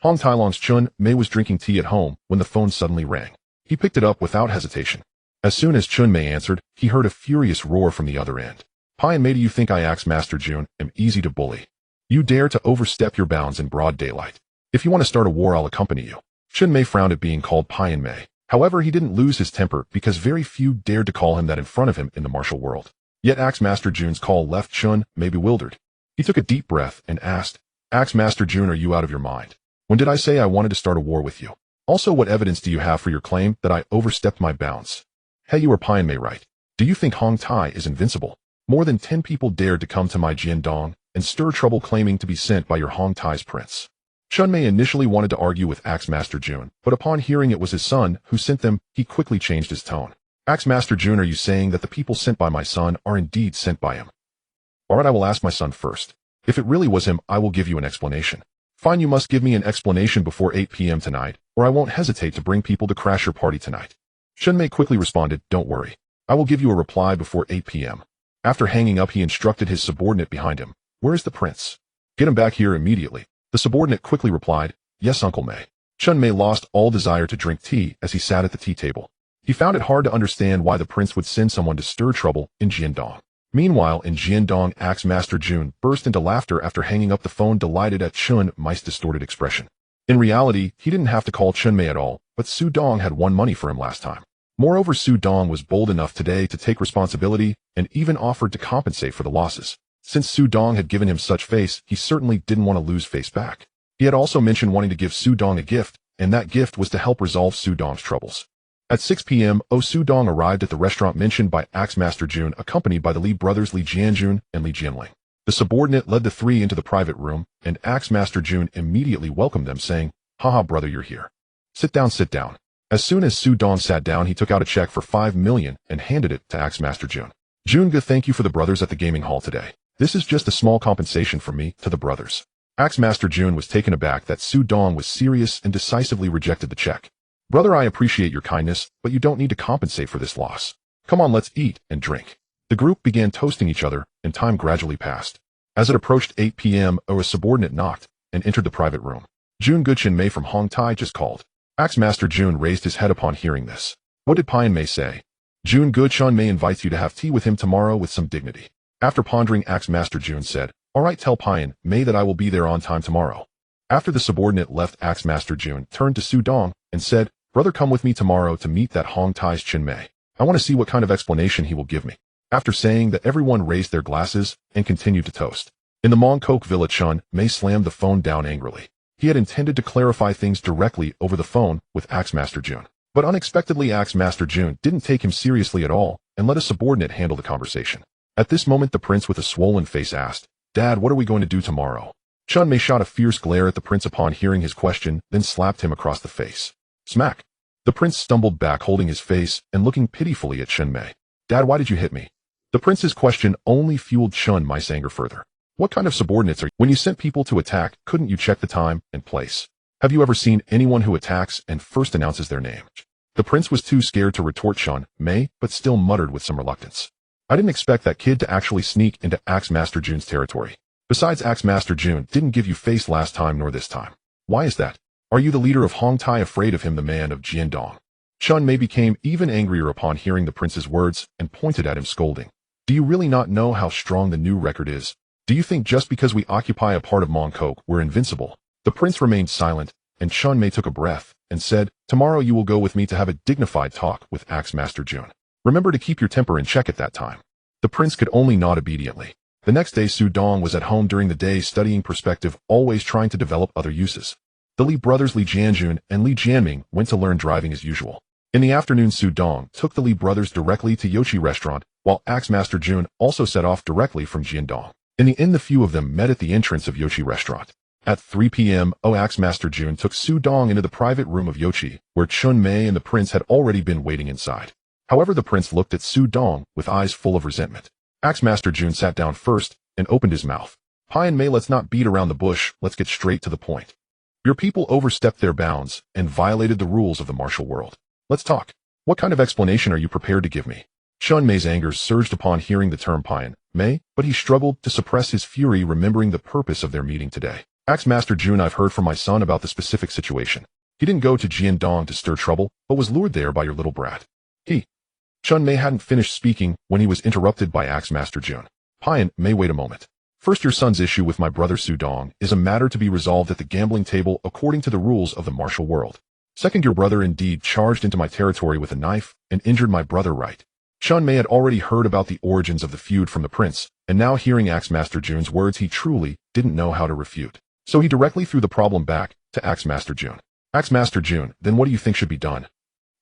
Hong Tailong's Chun Mei was drinking tea at home when the phone suddenly rang. He picked it up without hesitation. As soon as Chun Mei answered, he heard a furious roar from the other end. "Pai and Mei, do you think I, Axe Master Jun, am easy to bully? You dare to overstep your bounds in broad daylight. If you want to start a war, I'll accompany you." Chun Mei frowned at being called Pai and Mei. However, he didn't lose his temper because very few dared to call him that in front of him in the martial world. Yet Axe Master Jun's call left Chun Mei bewildered. He took a deep breath and asked, "Axe Master Jun, are you out of your mind? When did I say I wanted to start a war with you? Also, what evidence do you have for your claim that I overstepped my bounds?" "Hey, you are Pai and Mei, right? Do you think Hong Tai is invincible? More than 10 people dared to come to my Jiandong and stir trouble, claiming to be sent by your Hong Tai's prince." Chun Mei initially wanted to argue with Axe Master Jun, but upon hearing it was his son who sent them, he quickly changed his tone. "Axe Master Jun, are you saying that the people sent by my son are indeed sent by him?" "Alright, I will ask my son first. If it really was him, I will give you an explanation." "Fine, you must give me an explanation before 8 p.m. tonight, or I won't hesitate to bring people to crash your party tonight." Chun Mei quickly responded, "Don't worry. I will give you a reply before 8 p.m. After hanging up, he instructed his subordinate behind him, "Where is the prince? Get him back here immediately." The subordinate quickly replied, "Yes, Uncle Mei." Chun Mei lost all desire to drink tea as he sat at the tea table. He found it hard to understand why the prince would send someone to stir trouble in Jiandong. Meanwhile, in Jiandong, Axe Master Jun burst into laughter after hanging up the phone, delighted at Chun Mei's distorted expression. In reality, he didn't have to call Chun Mei at all, but Su Dong had won money for him last time. Moreover, Su Dong was bold enough today to take responsibility and even offered to compensate for the losses. Since Su Dong had given him such face, he certainly didn't want to lose face back. He had also mentioned wanting to give Su Dong a gift, and that gift was to help resolve Su Dong's troubles. At 6 p.m., Su Dong arrived at the restaurant mentioned by Axe Master Jun, accompanied by the Li brothers Li Jianjun and Li Jianling. The subordinate led the three into the private room, and Axe Master Jun immediately welcomed them, saying, "Haha, brother, you're here. Sit down, sit down." As soon as Su Dong sat down, he took out a check for 5 million and handed it to Axe Master Jun. "Junga, thank you for the brothers at the gaming hall today. This is just a small compensation from me to the brothers." Axe Master Jun was taken aback that Su Dong was serious and decisively rejected the check. "Brother, I appreciate your kindness, but you don't need to compensate for this loss. Come on, let's eat and drink." The group began toasting each other, and time gradually passed. As it approached 8 p.m., a subordinate knocked and entered the private room. Jun Guchin Mei from Hong Tai just called. Axe Master Jun raised his head upon hearing this. What did Pian Mei say? Jun Guchin Mei invites you to have tea with him tomorrow with some dignity. After pondering, Axe Master Jun said, all right, tell Pian Mei that I will be there on time tomorrow. After the subordinate left, Axe Master Jun turned to Su Dong and said, brother, come with me tomorrow to meet that Hong Tai's Chin Mei. I want to see what kind of explanation he will give me. After saying that, everyone raised their glasses and continued to toast. In the Mong Kok Villa, Chun Mei slammed the phone down angrily. He had intended to clarify things directly over the phone with Axe Master Jun. But unexpectedly, Axe Master Jun didn't take him seriously at all and let a subordinate handle the conversation. At this moment, the prince with a swollen face asked, Dad, what are we going to do tomorrow? Chun Mei shot a fierce glare at the prince upon hearing his question, then slapped him across the face. Smack! The prince stumbled back, holding his face and looking pitifully at Chun Mei. Dad, why did you hit me? The prince's question only fueled Chun Mei's anger further. What kind of subordinates are you? When you sent people to attack, couldn't you check the time and place? Have you ever seen anyone who attacks and first announces their name? The prince was too scared to retort Chun Mei, but still muttered with some reluctance. I didn't expect that kid to actually sneak into Axe Master Jun's territory. Besides, Axe Master Jun didn't give you face last time nor this time. Why is that? Are you the leader of Hong Tai, afraid of him, the man of Jiandong? Chun Mei became even angrier upon hearing the prince's words and pointed at him, scolding. Do you really not know how strong the new record is? Do you think just because we occupy a part of Mong Kok, we're invincible? The prince remained silent, and Chun Mei took a breath and said, tomorrow you will go with me to have a dignified talk with Axe Master Jun. Remember to keep your temper in check at that time. The prince could only nod obediently. The next day, Su Dong was at home during the day studying perspective, always trying to develop other uses. The Li brothers Li Jianjun and Li Jianming went to learn driving as usual. In the afternoon, Su Dong took the Li brothers directly to Yochi restaurant, while Axe Master Jun also set off directly from Jiandong. In the end, the few of them met at the entrance of Yochi restaurant. At 3 p.m., Axe Master Jun took Su Dong into the private room of Yochi, where Chun Mei and the prince had already been waiting inside. However, the prince looked at Su Dong with eyes full of resentment. Axe Master Jun sat down first and opened his mouth. Pian Mei, let's not beat around the bush, let's get straight to the point. Your people overstepped their bounds and violated the rules of the martial world. Let's talk. What kind of explanation are you prepared to give me? Chun Mei's anger surged upon hearing the term Pian Mei, but he struggled to suppress his fury, remembering the purpose of their meeting today. Axe Master Jun, I've heard from my son about the specific situation. He didn't go to Jiandong to stir trouble, but was lured there by your little brat. Chun Mei hadn't finished speaking when he was interrupted by Axe Master Jun. Pian Mei, wait a moment. First, your son's issue with my brother Su Dong is a matter to be resolved at the gambling table according to the rules of the martial world. Second, your brother indeed charged into my territory with a knife and injured my brother, right? Chun Mei had already heard about the origins of the feud from the prince, and now hearing Axe Master Jun's words, he truly didn't know how to refute. So he directly threw the problem back to Axe Master Jun. Axe Master Jun, then what do you think should be done?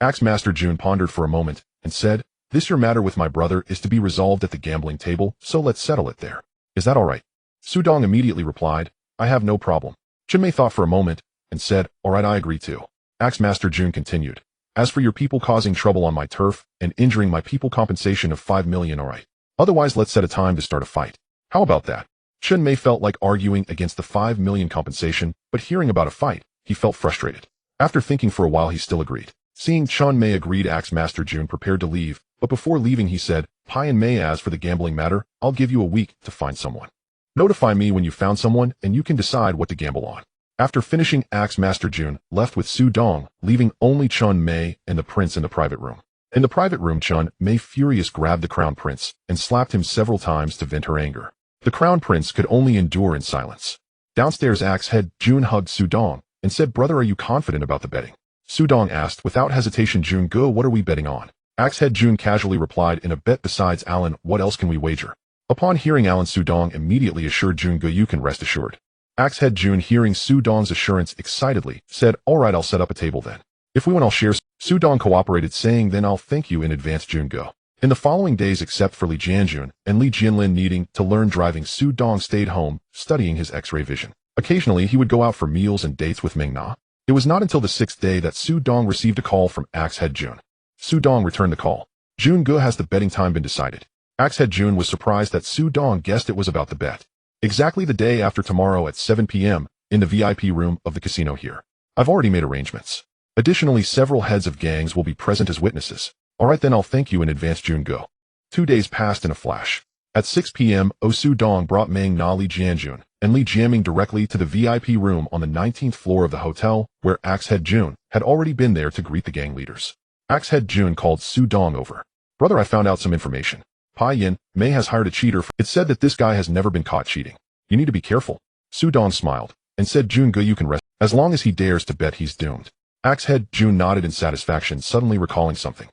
Axe Master Jun pondered for a moment and said, this your matter with my brother is to be resolved at the gambling table, so let's settle it there. Is that all right? Su Dong immediately replied, I have no problem. Chun Mei thought for a moment and said, all right, I agree too. Axe Master Jun continued, as for your people causing trouble on my turf and injuring my people, compensation of 5 million, all right. Otherwise, let's set a time to start a fight. How about that? Chun Mei felt like arguing against the 5 million compensation, but hearing about a fight, he felt frustrated. After thinking for a while, he still agreed. Seeing Chun Mei agreed, Axe Master Jun prepared to leave, but before leaving he said, Pian Mei, as for the gambling matter, I'll give you a week to find someone. Notify me when you found someone and you can decide what to gamble on. After finishing, Axe Master Jun left with Su Dong, leaving only Chun Mei and the prince in the private room. In the private room, Chun Mei furious grabbed the crown prince and slapped him several times to vent her anger. The crown prince could only endure in silence. Downstairs, Axe Head Jun hugged Su Dong and said, brother, are you confident about the betting? Su Dong asked without hesitation, Jun Go, what are we betting on? Axe Head Jun casually replied, in a bet besides Alan, what else can we wager? Upon hearing Alan, Su Dong immediately assured Jun Go, you can rest assured. Axe Head Jun, hearing Su Dong's assurance, excitedly said, all right, I'll set up a table then. If we win, I'll share. Su Dong cooperated, saying, then I'll thank you in advance, Jun Go. In the following days, except for Li Jianjun and Li Jianlin needing to learn driving, Su Dong stayed home, studying his X-ray vision. Occasionally, he would go out for meals and dates with Ming Na. It was not until the 6th day that Su Dong received a call from Axe Head Jun. Su Dong returned the call. Jun Go, has the betting time been decided? Axe Head Jun was surprised that Su Dong guessed it was about the bet. Exactly the day after tomorrow at 7 p.m. in the VIP room of the casino here. I've already made arrangements. Additionally, several heads of gangs will be present as witnesses. All right, then I'll thank you in advance, Jun Go. 2 days passed in a flash. At 6 p.m., Su Dong brought Meng Na Li Jianjun and Li Jiaming directly to the VIP room on the 19th floor of the hotel, where Axe Head Jun had already been there to greet the gang leaders. Axe Head Jun called Su Dong over. "Brother, I found out some information. Pai Yin Mei has hired a cheater. It said that this guy has never been caught cheating. You need to be careful." Su Dong smiled and said, "Jun Gu, you can rest as long as he dares to bet he's doomed." Axe Head Jun nodded in satisfaction, suddenly recalling something.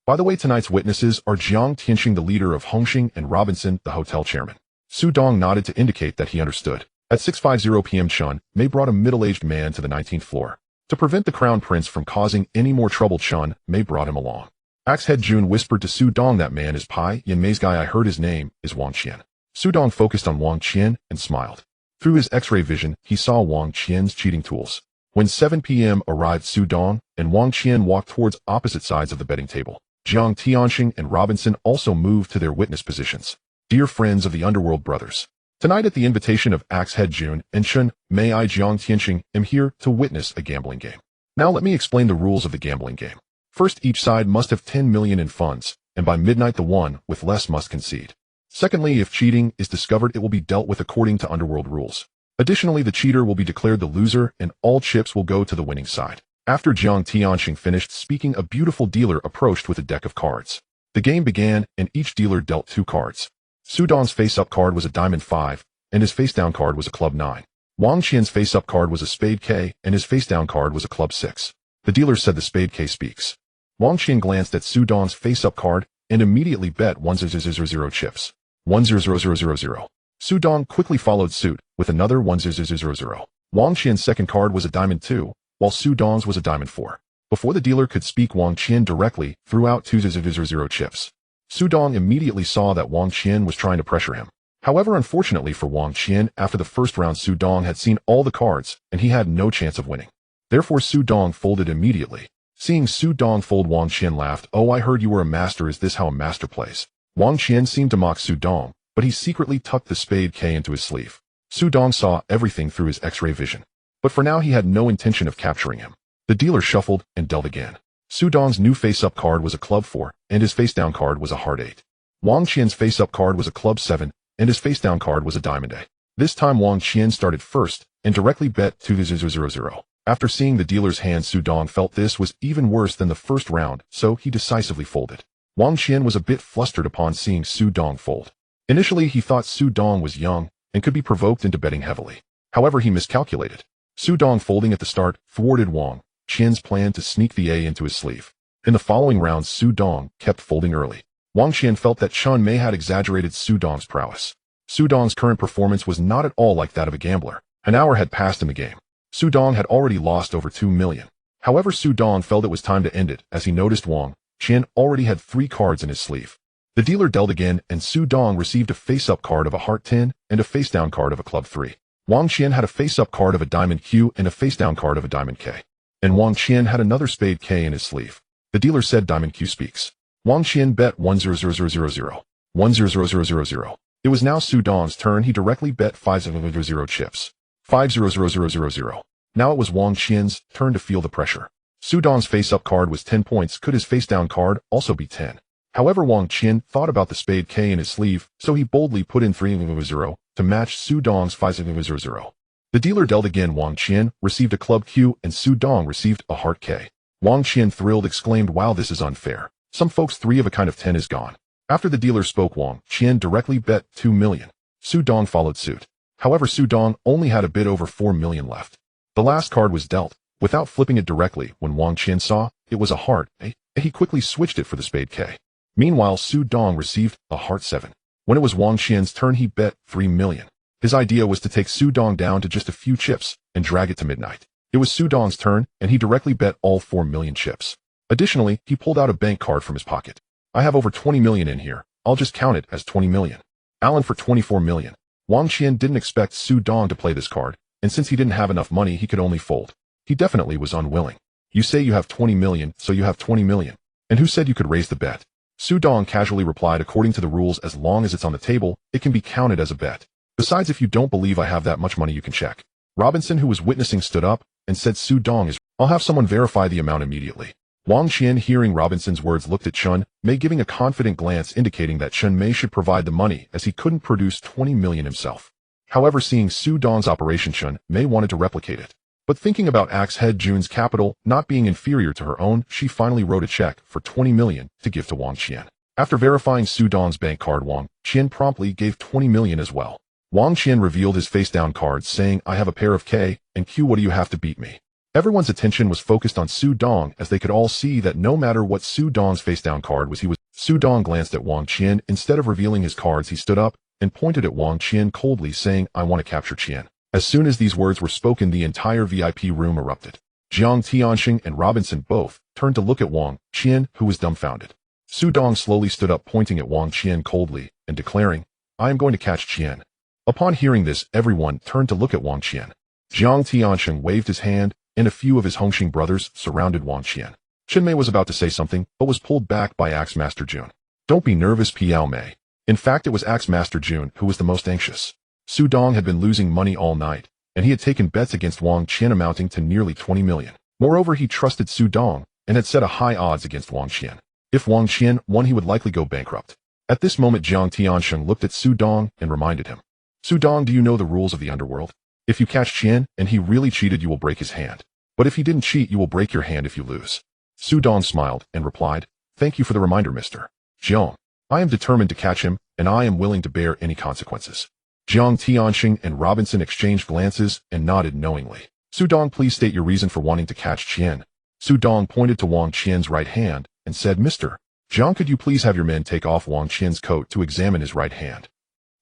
"By the way, tonight's witnesses are Jiang Tianxing, the leader of Hongxing, and Robinson, the hotel chairman." Su Dong nodded to indicate that he understood. At 6:50 p.m. Chun Mei brought a middle-aged man to the 19th floor. To prevent the crown prince from causing any more trouble, Chun Mei brought him along. Axe Head Jun whispered to Su Dong, "That man is Pai Yin Mei's guy. I heard his name is Wang Qian." Su Dong focused on Wang Qian and smiled. Through his X-ray vision, he saw Wang Qian's cheating tools. When 7 p.m. arrived, Su Dong and Wang Qian walked towards opposite sides of the betting table. Jiang Tianxing and Robinson also moved to their witness positions. "Dear friends of the Underworld brothers, tonight at the invitation of Axe Head Jun and Chun Mei, I, Jiang Tianxing, am here to witness a gambling game. Now let me explain the rules of the gambling game. First, each side must have 10 million in funds, and by midnight the one with less must concede. Secondly, if cheating is discovered, it will be dealt with according to Underworld rules. Additionally, the cheater will be declared the loser and all chips will go to the winning side." After Jiang Tianxing finished speaking, a beautiful dealer approached with a deck of cards. The game began, and each dealer dealt 2 cards. Su Dong's face-up card was a diamond 5, and his face-down card was a club 9. Wang Qian's face-up card was a spade K, and his face-down card was a club 6. The dealer said, "The spade K speaks." Wang Qian glanced at Su Dong's face-up card and immediately bet 1,000 chips. 1,000,000. Su Dong quickly followed suit with another 1,000. Wang Qian's second card was a diamond 2, while Su Dong's was a diamond 4. Before the dealer could speak, Wang Qian directly threw out 2,000 chips. Su Dong immediately saw that Wang Qian was trying to pressure him. However, unfortunately for Wang Qian, after the first round, Su Dong had seen all the cards, and he had no chance of winning. Therefore, Su Dong folded immediately. Seeing Su Dong fold, Wang Qian laughed. "Oh, I heard you were a master. Is this how a master plays?" Wang Qian seemed to mock Su Dong, but he secretly tucked the spade K into his sleeve. Su Dong saw everything through his X-ray vision. But for now, he had no intention of capturing him. The dealer shuffled and dealt again. Su Dong's new face-up card was a club 4, and his face-down card was a heart 8. Wang Qian's face-up card was a club 7, and his face-down card was a diamond A. This time, Wang Qian started first and directly bet 2,000. After seeing the dealer's hand, Su Dong felt this was even worse than the first round, so he decisively folded. Wang Qian was a bit flustered upon seeing Su Dong fold. Initially, he thought Su Dong was young and could be provoked into betting heavily. However, he miscalculated. Su Dong folding at the start thwarted Wang Qian's plan to sneak the A into his sleeve. In the following rounds, Su Dong kept folding early. Wang Qian felt that Chun Mei had exaggerated Su Dong's prowess. Su Dong's current performance was not at all like that of a gambler. An hour had passed in the game. Su Dong had already lost over 2 million. However, Su Dong felt it was time to end it as he noticed Wang Qian already had 3 cards in his sleeve. The dealer dealt again, and Su Dong received a face-up card of a heart 10 and a face-down card of a club 3. Wang Qian had a face-up card of a diamond Q and a face-down card of a diamond K. And Wang Qian had another spade K in his sleeve. The dealer said, "Diamond Q speaks." Wang Qian bet 1,000. 1,000. It was now Su Dong's turn. He directly bet 5,000 chips. 5,000. Now it was Wang Qian's turn to feel the pressure. Su Dong's face-up card was 10 points. Could his face-down card also be 10? However, Wang Qian thought about the spade K in his sleeve, so he boldly put in 3,000 to match Su Dong's 5,000. The dealer dealt again. Wang Qian received a club Q and Su Dong received a heart K. Wang Qian, thrilled, exclaimed, "Wow, this is unfair. Some folks' 3 of a kind of 10 is gone." After the dealer spoke, Wang Qian directly bet 2 million. Su Dong followed suit. However, Su Dong only had a bit over 4 million left. The last card was dealt. Without flipping it directly, when Wang Qian saw it was a heart A, he quickly switched it for the spade K. Meanwhile, Su Dong received a heart 7. When it was Wang Qian's turn, he bet 3 million. His idea was to take Su Dong down to just a few chips and drag it to midnight. It was Su Dong's turn, and he directly bet all 4 million chips. Additionally, he pulled out a bank card from his pocket. "I have over 20 million in here. I'll just count it as 20 million. Alan for 24 million. Wang Qian didn't expect Su Dong to play this card, and since he didn't have enough money, he could only fold. He definitely was unwilling. "You say you have 20 million, so you have 20 million. And who said you could raise the bet?" Su Dong casually replied, "According to the rules, as long as it's on the table, it can be counted as a bet. Besides, if you don't believe I have that much money, you can check." Robinson, who was witnessing, stood up and said, "Su Dong is, I'll have someone verify the amount immediately." Wang Qian, hearing Robinson's words, looked at Chun Mei, giving a confident glance indicating that Chun Mei should provide the money as he couldn't produce 20 million himself. However, seeing Su Dong's operation, Chun Mei wanted to replicate it. But thinking about Axe Head Jun's capital not being inferior to her own, she finally wrote a check for 20 million to give to Wang Qian. After verifying Su Dong's bank card, Wang Qian promptly gave 20 million as well. Wang Qian revealed his face-down cards, saying, "I have a pair of K and Q, what do you have to beat me?" Everyone's attention was focused on Su Dong, as they could all see that no matter what Su Dong's face-down card was, Su Dong glanced at Wang Qian. Instead of revealing his cards, he stood up and pointed at Wang Qian coldly, saying, "I want to capture Qian." As soon as these words were spoken, the entire VIP room erupted. Jiang Tianxing and Robinson both turned to look at Wang Qian, who was dumbfounded. Su Dong slowly stood up, pointing at Wang Qian coldly and declaring, "I am going to catch Qian." Upon hearing this, everyone turned to look at Wang Qian. Jiang Tianxing waved his hand, and a few of his Hongxing brothers surrounded Wang Qian. Chen Mei was about to say something, but was pulled back by Axe Master Jun. "Don't be nervous, Piao Mei." In fact, it was Axe Master Jun who was the most anxious. Su Dong had been losing money all night, and he had taken bets against Wang Qian amounting to nearly 20 million. Moreover, he trusted Su Dong and had set a high odds against Wang Qian. If Wang Qian won, he would likely go bankrupt. At this moment, Jiang Tianxing looked at Su Dong and reminded him, "Su Dong, do you know the rules of the Underworld? If you catch Qian and he really cheated, you will break his hand. But if he didn't cheat, you will break your hand if you lose." Su Dong smiled and replied, "Thank you for the reminder, Mr. Jiang. I am determined to catch him, and I am willing to bear any consequences." Jiang Tianxing and Robinson exchanged glances and nodded knowingly. "Su Dong, please state your reason for wanting to catch Qian." Su Dong pointed to Wang Qian's right hand and said, "Mr. Jiang, could you please have your men take off Wang Qian's coat to examine his right hand?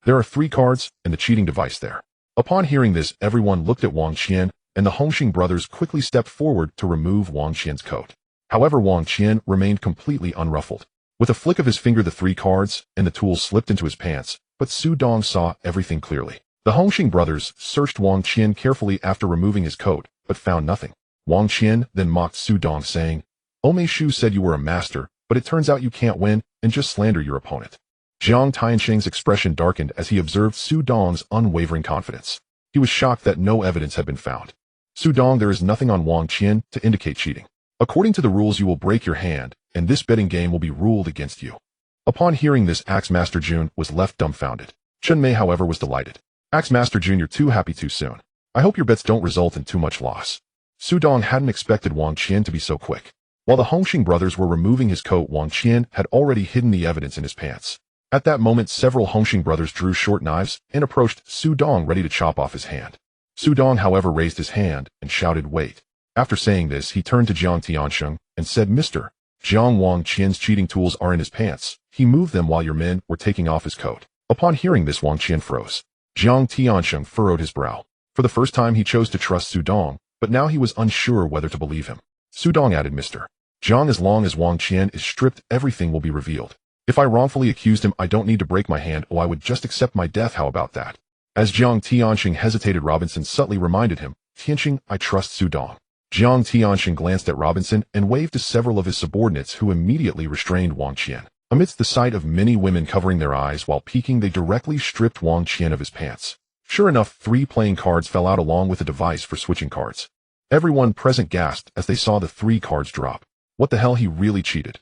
There are 3 cards and the cheating device there." Upon hearing this, everyone looked at Wang Qian, and the Hongxing brothers quickly stepped forward to remove Wang Qian's coat. However, Wang Qian remained completely unruffled. With a flick of his finger, the 3 cards and the tools slipped into his pants, but Su Dong saw everything clearly. The Hongxing brothers searched Wang Qian carefully after removing his coat, but found nothing. Wang Qian then mocked Su Dong, saying, "Omei Shu said you were a master, but it turns out you can't win and just slander your opponent." Jiang Tianxing's expression darkened as he observed Su Dong's unwavering confidence. He was shocked that no evidence had been found. "Su Dong, there is nothing on Wang Qian to indicate cheating. According to the rules, you will break your hand, and this betting game will be ruled against you." Upon hearing this, Axe Master Jun was left dumbfounded. Chen Mei, however, was delighted. "Axe Master Jun, you're too happy too soon. I hope your bets don't result in too much loss." Su Dong hadn't expected Wang Qian to be so quick. While the Hongxing brothers were removing his coat, Wang Qian had already hidden the evidence in his pants. At that moment, several Hongxing brothers drew short knives and approached Su Dong, ready to chop off his hand. Su Dong, however, raised his hand and shouted, "Wait." After saying this, he turned to Jiang Tianxing and said, "Mr. Jiang, Wang Qian's cheating tools are in his pants. He moved them while your men were taking off his coat." Upon hearing this, Wang Qian froze. Jiang Tianxing furrowed his brow. For the first time, he chose to trust Su Dong, but now he was unsure whether to believe him. Su Dong added, "Mr. Jiang, as long as Wang Qian is stripped, everything will be revealed. If I wrongfully accused him, I don't need to break my hand. Oh, I would just accept my death. How about that?" As Jiang Tianxing hesitated, Robinson subtly reminded him, "Tianxing, I trust Su Dong." Jiang Tianxing glanced at Robinson and waved to several of his subordinates, who immediately restrained Wang Qian. Amidst the sight of many women covering their eyes while peeking, they directly stripped Wang Qian of his pants. Sure enough, 3 playing cards fell out along with a device for switching cards. Everyone present gasped as they saw the 3 cards drop. What the hell, he really cheated.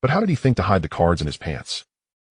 But how did he think to hide the cards in his pants?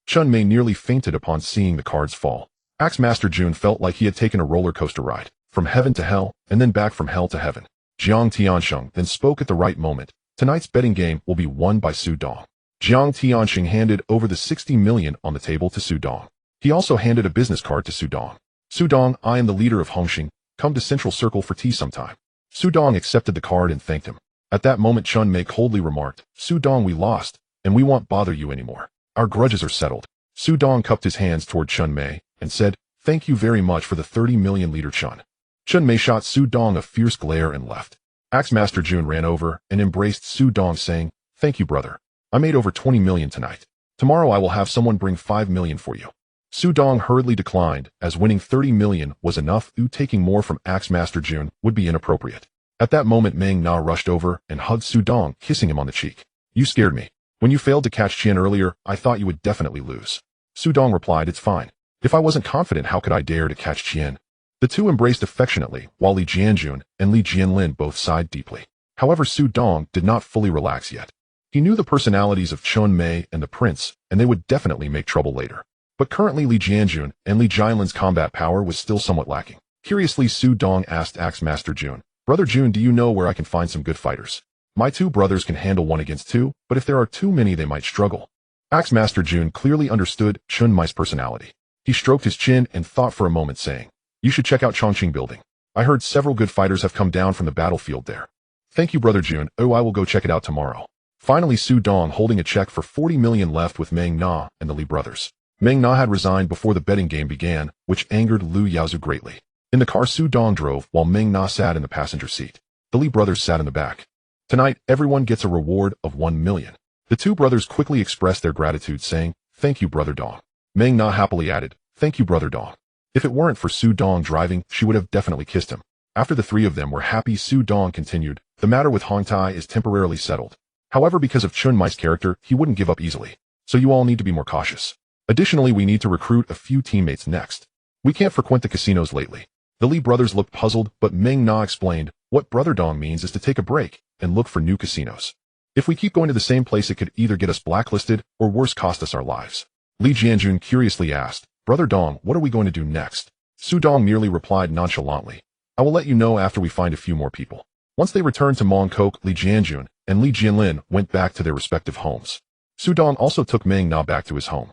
Chun Mei nearly fainted upon seeing the cards fall. Axe Master Jun felt like he had taken a roller coaster ride, from heaven to hell, and then back from hell to heaven. Jiang Tianxing then spoke at the right moment. "Tonight's betting game will be won by Su Dong." Jiang Tianxing handed over the 60 million on the table to Su Dong. He also handed a business card to Su Dong. "Su Dong, I am the leader of Hongxing. Come to Central Circle for tea sometime." Su Dong accepted the card and thanked him. At that moment, Chun Mei coldly remarked, "Su Dong, we lost, and we won't bother you anymore. Our grudges are settled." Su Dong cupped his hands toward Chun Mei and said, "Thank you very much for the 30 million, Leader Chun." Chun Mei shot Su Dong a fierce glare and left. Axe Master Jun ran over and embraced Su Dong, saying, "Thank you, brother. I made over 20 million tonight. Tomorrow I will have someone bring 5 million for you." Su Dong hurriedly declined, as winning 30 million was enough. Taking more from Axe Master Jun would be inappropriate. At that moment, Meng Na rushed over and hugged Su Dong, kissing him on the cheek. "You scared me. When you failed to catch Qian earlier, I thought you would definitely lose." Su Dong replied, "It's fine. If I wasn't confident, how could I dare to catch Qian?" The two embraced affectionately, while Li Jianjun and Li Jianlin both sighed deeply. However, Su Dong did not fully relax yet. He knew the personalities of Chun Mei and the prince, and they would definitely make trouble later. But currently Li Jianjun and Li Jianlin's combat power was still somewhat lacking. Curiously, Su Dong asked Axe Master Jun, "Brother Jun, do you know where I can find some good fighters? My two brothers can handle 1 against 2, but if there are too many they might struggle." Axe Master Jun clearly understood Chun Mei's personality. He stroked his chin and thought for a moment, saying, "You should check out Chongqing Building. I heard several good fighters have come down from the battlefield there." "Thank you, Brother Jun. Oh, I will go check it out tomorrow." Finally, Su Dong holding a check for 40 million left with Meng Na and the Li brothers. Meng Na had resigned before the betting game began, which angered Lu Yaozu greatly. In the car, Su Dong drove while Meng Na sat in the passenger seat. The Li brothers sat in the back. "Tonight, everyone gets a reward of 1 million. The two brothers quickly expressed their gratitude, saying, "Thank you, Brother Dong." Meng Na happily added, "Thank you, Brother Dong." If it weren't for Su Dong driving, she would have definitely kissed him. After the three of them were happy, Su Dong continued, "The matter with Hong Tai is temporarily settled. However, because of Chun Mei's character, he wouldn't give up easily. So you all need to be more cautious. Additionally, we need to recruit a few teammates next. We can't frequent the casinos lately." The Li brothers looked puzzled, but Meng Na explained, "What Brother Dong means is to take a break and look for new casinos. If we keep going to the same place, it could either get us blacklisted or worse, cost us our lives." Li Jianjun curiously asked, "Brother Dong, what are we going to do next?" Su Dong merely replied nonchalantly, "I will let you know after we find a few more people." Once they returned to Mongkok, Li Jianjun and Li Jianlin went back to their respective homes. Su Dong also took Meng Na back to his home.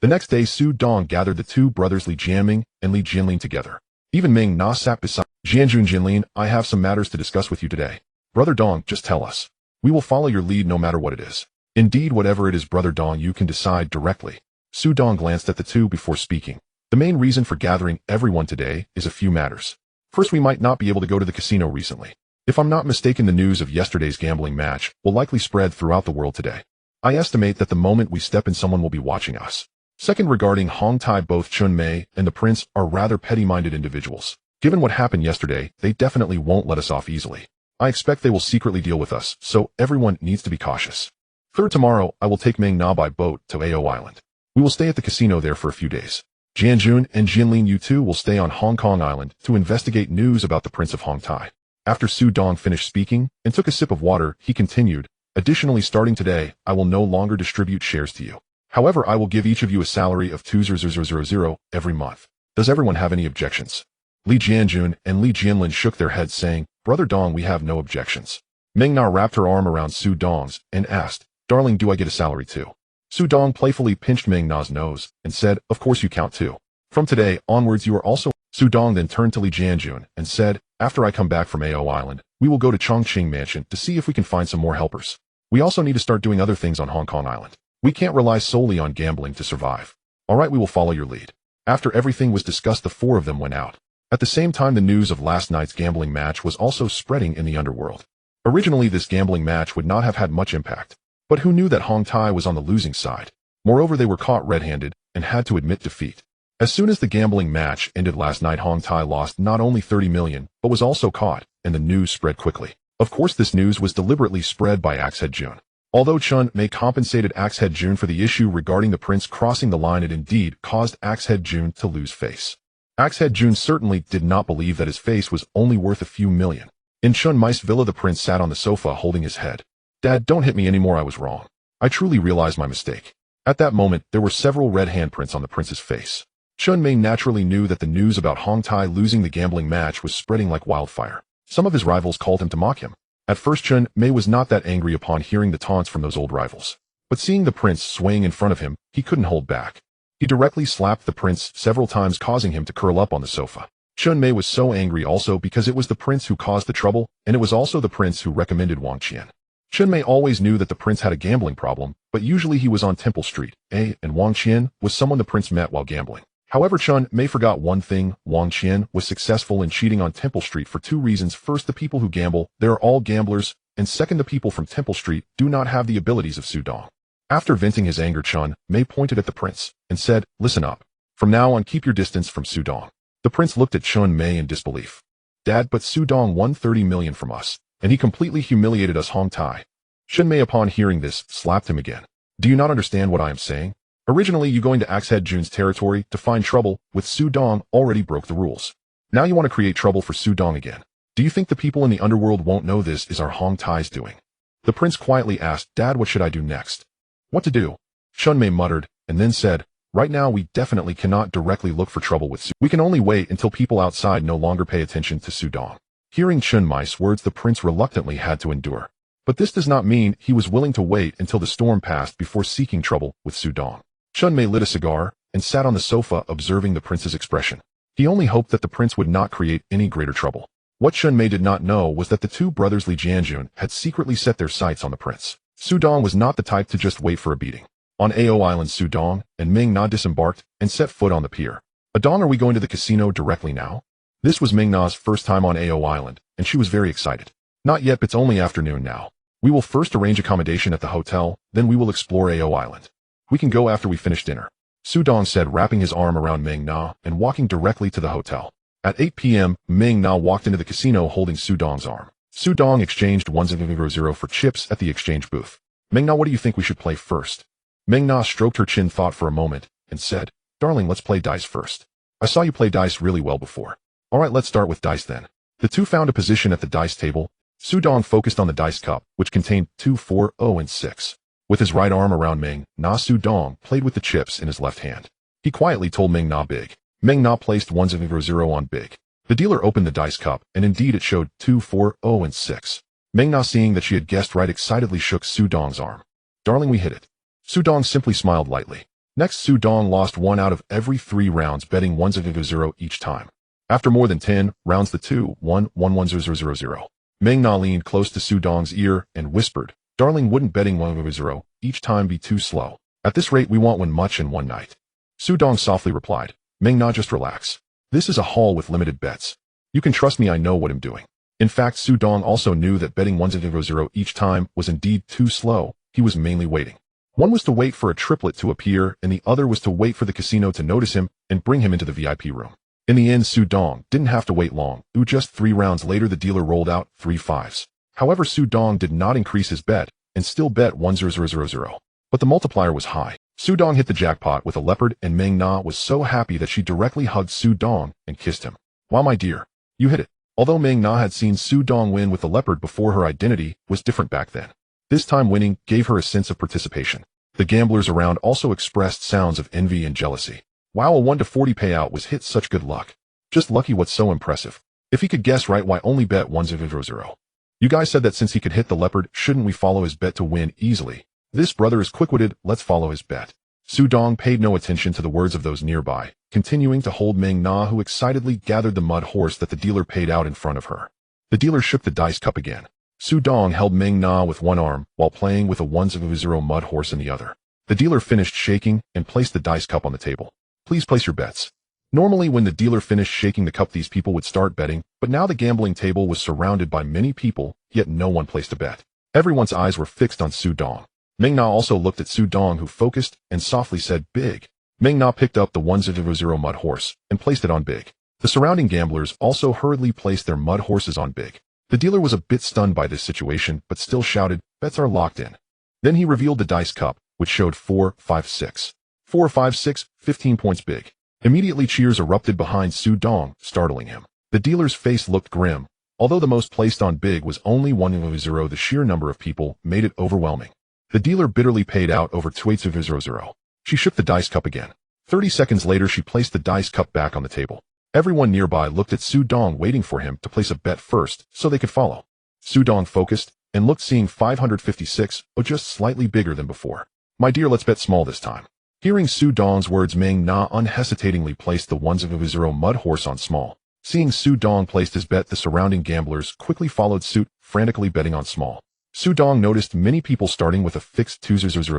The next day, Su Dong gathered the two brothers Li Jianming and Li Jianlin together. Even Meng Na sat beside Jianjun. "Jianlin, I have some matters to discuss with you today. Brother Dong, just tell us. We will follow your lead no matter what it is." "Indeed, whatever it is, Brother Dong, you can decide directly." Su Dong glanced at the two before speaking. "The main reason for gathering everyone today is a few matters. First, we might not be able to go to the casino recently. If I'm not mistaken, the news of yesterday's gambling match will likely spread throughout the world today. I estimate that the moment we step in, someone will be watching us. Second, regarding Hong Tai, both Chun Mei and the prince are rather petty-minded individuals. Given what happened yesterday, they definitely won't let us off easily. I expect they will secretly deal with us, so everyone needs to be cautious. Third, tomorrow, I will take Meng Na by boat to Ao Island. We will stay at the casino there for a few days. Jianjun and Jianlin, you two will stay on Hong Kong Island to investigate news about the Prince of Hong Tai." After Su Dong finished speaking and took a sip of water, he continued, "Additionally, starting today, I will no longer distribute shares to you. However, I will give each of you a salary of 2,000 every month. Does everyone have any objections?" Li Jianjun and Li Jianlin shook their heads, saying, "Brother Dong, we have no objections." Meng Na wrapped her arm around Su Dong's and asked, "Darling, do I get a salary too?" Su Dong playfully pinched Meng Na's nose and said, "Of course you count too. From today onwards you are also—" Su Dong then turned to Li Jianjun and said, "After I come back from Ao Island, we will go to Chongqing Mansion to see if we can find some more helpers. We also need to start doing other things on Hong Kong Island. We can't rely solely on gambling to survive. All right, we will follow your lead." After everything was discussed, the four of them went out. At the same time, the news of last night's gambling match was also spreading in the underworld. Originally, this gambling match would not have had much impact. But who knew that Hong Tai was on the losing side? Moreover, they were caught red-handed and had to admit defeat. As soon as the gambling match ended last night, Hong Tai lost not only 30 million, but was also caught, and the news spread quickly. Of course, this news was deliberately spread by Axehead Jun. Although Chun Mei compensated Axehead Jun for the issue regarding the prince crossing the line, it indeed caused Axehead Jun to lose face. Axehead Jun certainly did not believe that his face was only worth a few million. In Chun Mei's villa, the prince sat on the sofa holding his head. "Dad, don't hit me anymore, I was wrong. I truly realized my mistake." At that moment, there were several red handprints on the prince's face. Chun Mei naturally knew that the news about Hong Tai losing the gambling match was spreading like wildfire. Some of his rivals called him to mock him. At first, Chun Mei was not that angry upon hearing the taunts from those old rivals. But seeing the prince swaying in front of him, he couldn't hold back. He directly slapped the prince several times, causing him to curl up on the sofa. Chun Mei was so angry also because it was the prince who caused the trouble, and it was also the prince who recommended Wang Qian. Chun Mei always knew that the prince had a gambling problem, but usually he was on Temple Street, and Wang Qian was someone the prince met while gambling. However, Chun Mei forgot one thing: Wang Qian was successful in cheating on Temple Street for two reasons. First, the people who gamble, they are all gamblers, and second, the people from Temple Street do not have the abilities of Su Dong. After venting his anger, Chun Mei pointed at the prince and said, "Listen up. From now on, keep your distance from Su Dong." The prince looked at Chun Mei in disbelief. "Dad, but Su Dong won 30 million from us, and he completely humiliated us, Hong Tai." Chun Mei, upon hearing this, slapped him again. "Do you not understand what I am saying? Originally, you going to Axehead Jun's territory to find trouble with Su Dong already broke the rules. Now you want to create trouble for Su Dong again. Do you think the people in the underworld won't know this is our Hong Tai's doing? The prince quietly asked, Dad, what should I do next? What to do? Shunmei muttered, and then said, right now we definitely cannot directly look for trouble with Su. We can only wait until people outside no longer pay attention to Su Dong. Hearing Shunmei's words, the prince reluctantly had to endure. But this does not mean he was willing to wait until the storm passed before seeking trouble with Su Dong. Shunmei lit a cigar and sat on the sofa observing the prince's expression. He only hoped that the prince would not create any greater trouble. What Shunmei did not know was that the two brothers Li Jianjun had secretly set their sights on the prince. Su Dong was not the type to just wait for a beating. On Ao Island, Su Dong and Ming Na disembarked and set foot on the pier. Adong, are we going to the casino directly now? This was Ming Na's first time on Ao Island, and she was very excited. Not yet, it's only afternoon now. We will first arrange accommodation at the hotel, then we will explore Ao Island. We can go after we finish dinner. Su Dong said, wrapping his arm around Ming Na and walking directly to the hotel. At 8 p.m., Ming Na walked into the casino holding Su Dong's arm. Su Dong exchanged 100 for chips at the exchange booth. Ming Na, what do you think we should play first? Ming Na stroked her chin, thought for a moment, and said, Darling, let's play dice first. I saw you play dice really well before. Alright, let's start with dice then. The two found a position at the dice table. Su Dong focused on the dice cup, which contained 2, 4, 0, and 6. With his right arm around Ming Na, Su Dong played with the chips in his left hand. He quietly told Ming Na big. Ming Na placed 100 on big. The dealer opened the dice cup, and indeed it showed 2, 4, 0, and 6. Ming Na, seeing that she had guessed right, excitedly shook Su Dong's arm. Darling, we hit it. Su Dong simply smiled lightly. Next, Su Dong lost 1 out of every 3 rounds, betting 100 each time. After more than 10 rounds, the 2, 1, 1, 1, 0. Ming Na leaned close to Su Dong's ear and whispered, Darling, wouldn't betting 100 each time be too slow? At this rate, we won't win much in one night. Su Dong softly replied, Ming Na, just relax. This is a haul with limited bets. You can trust me, I know what I'm doing. In fact, Su Dong also knew that betting 100 each time was indeed too slow. He was mainly waiting. One was to wait for a triplet to appear, and the other was to wait for the casino to notice him and bring him into the VIP room. In the end, Su Dong didn't have to wait long. Just 3 rounds later, the dealer rolled out 3 5s. However, Su Dong did not increase his bet and still bet 100. But the multiplier was high. Su Dong hit the jackpot with a leopard, and Ming Na was so happy that she directly hugged Su Dong and kissed him. Wow, my dear, you hit it. Although Ming Na had seen Su Dong win with the leopard before, her identity was different back then. This time winning gave her a sense of participation. The gamblers around also expressed sounds of envy and jealousy. Wow, a 1 to 40 payout was hit, such good luck. Just lucky, what's so impressive? If he could guess right, why only bet 100? You guys said that since he could hit the leopard, shouldn't we follow his bet to win easily? This brother is quick-witted, let's follow his bet. Su Dong paid no attention to the words of those nearby, continuing to hold Ming Na, who excitedly gathered the mud horse that the dealer paid out in front of her. The dealer shook the dice cup again. Su Dong held Ming Na with one arm while playing with a 100 mud horse in the other. The dealer finished shaking and placed the dice cup on the table. Please place your bets. Normally, when the dealer finished shaking the cup, these people would start betting, but now the gambling table was surrounded by many people, yet no one placed a bet. Everyone's eyes were fixed on Su Dong. Ming Na also looked at Su Dong, who focused and softly said, Big. Ming Na picked up the 100 mud horse and placed it on Big. The surrounding gamblers also hurriedly placed their mud horses on Big. The dealer was a bit stunned by this situation, but still shouted, Bets are locked in. Then he revealed the dice cup, which showed 4, 5, 6. 4, 5, 6, 15 points Big. Immediately cheers erupted behind Su Dong, startling him. The dealer's face looked grim. Although the most placed on Big was only 100, the sheer number of people made it overwhelming. The dealer bitterly paid out over 200. She shook the dice cup again. 30 seconds later, she placed the dice cup back on the table. Everyone nearby looked at Su Dong, waiting for him to place a bet first so they could follow. Su Dong focused and looked, seeing 556, just slightly bigger than before. My dear, let's bet small this time. Hearing Su Dong's words, Ming Na unhesitatingly placed the 100 mud horse on small. Seeing Su Dong placed his bet, the surrounding gamblers quickly followed suit, frantically betting on small. Su Dong noticed many people starting with a fixed 200.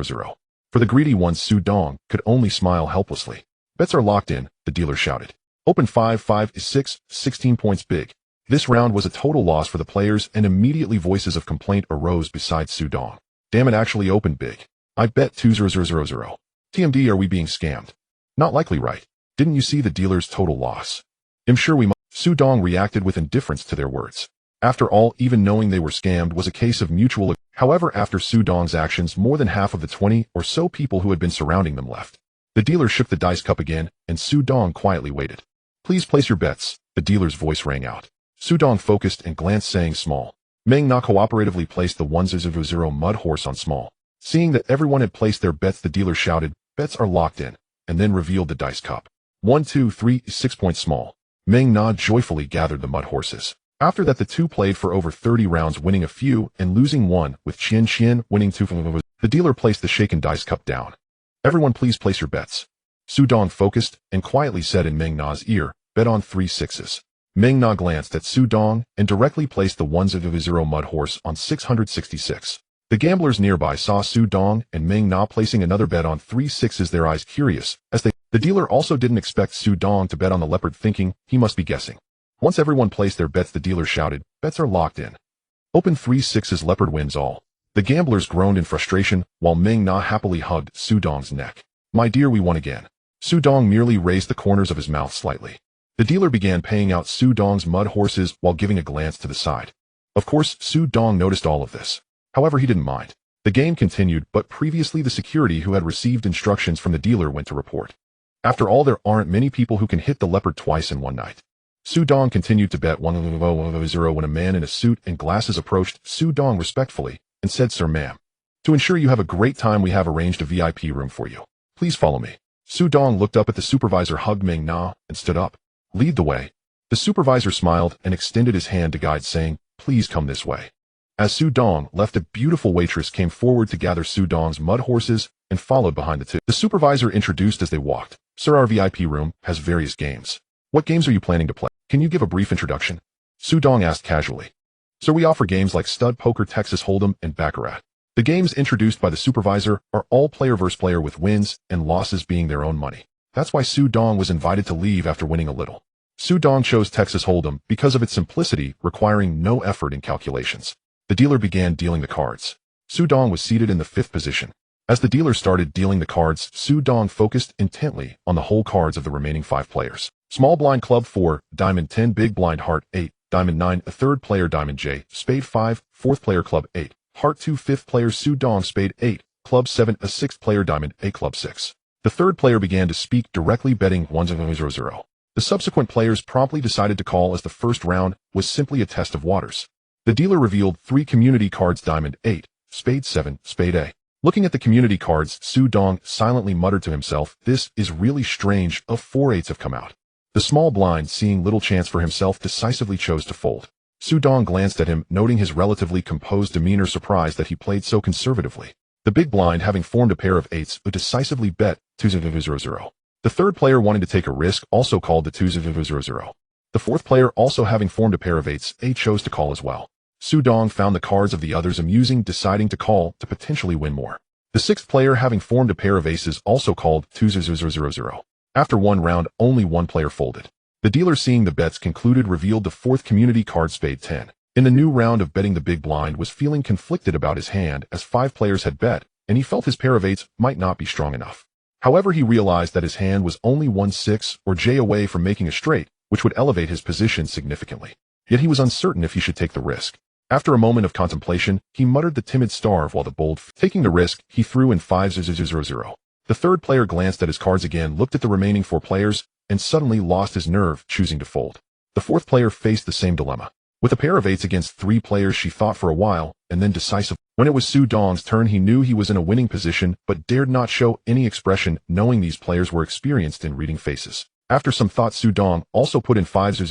For the greedy ones, Su Dong could only smile helplessly. Bets are locked in, the dealer shouted. Open 5, 5, 6, 16 points Big. This round was a total loss for the players, and immediately voices of complaint arose beside Su Dong. Damn, it actually opened Big. I bet 200. TMD, are we being scammed? Not likely, right? Didn't you see the dealer's total loss? I'm sure we must. Su Dong reacted with indifference to their words. After all, even knowing they were scammed was a case of mutual. However, after Su Dong's actions, more than half of the 20 or so people who had been surrounding them left. The dealer shook the dice cup again, and Su Dong quietly waited. Please place your bets, the dealer's voice rang out. Su Dong focused and glanced saying small. Meng Na cooperatively placed the 100 mud horse on small. Seeing that everyone had placed their bets, the dealer shouted, "Bets are locked in," and then revealed the dice cup. 1, 2, 3, 6 points small. Meng Na joyfully gathered the mud horses. After that, the two played for over 30 rounds, winning a few and losing one, with Qian Qian winning 2. The dealer placed the shaken dice cup down. "Everyone please place your bets." Su Dong focused and quietly said in Meng Na's ear, "Bet on 3 6s. Meng Na glanced at Su Dong and directly placed the 100 mud horse on 666. The gamblers nearby saw Su Dong and Meng Na placing another bet on 3 6s, their eyes curious, as the dealer also didn't expect Su Dong to bet on the leopard, thinking he must be guessing. Once everyone placed their bets, the dealer shouted, "Bets are locked in. Open 3 6s, leopard wins all." The gamblers groaned in frustration, while Meng Na happily hugged Su Dong's neck. "My dear, we won again." Su Dong merely raised the corners of his mouth slightly. The dealer began paying out Su Dong's mud horses while giving a glance to the side. Of course, Su Dong noticed all of this. However, he didn't mind. The game continued, but previously the security who had received instructions from the dealer went to report. After all, there aren't many people who can hit the leopard twice in one night. Su Dong continued to bet 100 when a man in a suit and glasses approached Su Dong respectfully and said, "Sir, ma'am, to ensure you have a great time, we have arranged a VIP room for you. Please follow me." Su Dong looked up at the supervisor, hugged Meng Na, and stood up. "Lead the way." The supervisor smiled and extended his hand to guide, saying, "Please come this way." As Su Dong left, a beautiful waitress came forward to gather Su Dong's mud horses and followed behind the two. The supervisor introduced as they walked, "Sir, our VIP room has various games. What games are you planning to play? Can you give a brief introduction?" Su Dong asked casually. "Sir, we offer games like stud poker, Texas Hold'em, and Baccarat." The games introduced by the supervisor are all player versus player, with wins and losses being their own money. That's why Su Dong was invited to leave after winning a little. Su Dong chose Texas Hold'em because of its simplicity, requiring no effort in calculations. The dealer began dealing the cards. Su Dong was seated in the 5th position. As the dealer started dealing the cards, Su Dong focused intently on the whole cards of the remaining 5 players. Small blind club 4, diamond 10, big blind heart 8, diamond 9, a 3rd player diamond J, spade 5, 4th player club 8, heart 2, 5th player Su Dong spade 8, club 7, a 6th player diamond A, club 6. The 3rd player began to speak directly, betting 100. The subsequent players promptly decided to call, as the first round was simply a test of waters. The dealer revealed 3 community cards, diamond 8, spade 7, spade A. Looking at the community cards, Su Dong silently muttered to himself, "This is really strange, of 4 8s have come out." The small blind, seeing little chance for himself, decisively chose to fold. Su Dong glanced at him, noting his relatively composed demeanor, surprised that he played so conservatively. The big blind, having formed a pair of 8s, would decisively bet 200. The 3rd player, wanting to take a risk, also called the 200. The 4th player, also having formed a pair of 8s, chose to call as well. Su Dong found the cards of the others amusing, deciding to call to potentially win more. The 6th player, having formed a pair of aces, also called 200. After one round, only one player folded. The dealer, seeing the bets concluded, revealed the 4th community card, spade 10. In the new round of betting, the big blind was feeling conflicted about his hand, as 5 players had bet, and he felt his pair of 8s might not be strong enough. However, he realized that his hand was only 1 6 or J away from making a straight, which would elevate his position significantly. Yet he was uncertain if he should take the risk. After a moment of contemplation, he muttered the timid starve, while the bold, taking the risk, he threw in 500. The 3rd player glanced at his cards again, looked at the remaining 4 players, and suddenly lost his nerve, choosing to fold. The 4th player faced the same dilemma. With a pair of 8s against 3 players, she thought for a while, and then decisively. When it was Su Dong's turn, he knew he was in a winning position, but dared not show any expression, knowing these players were experienced in reading faces. After some thought, Su Dong also put in 500.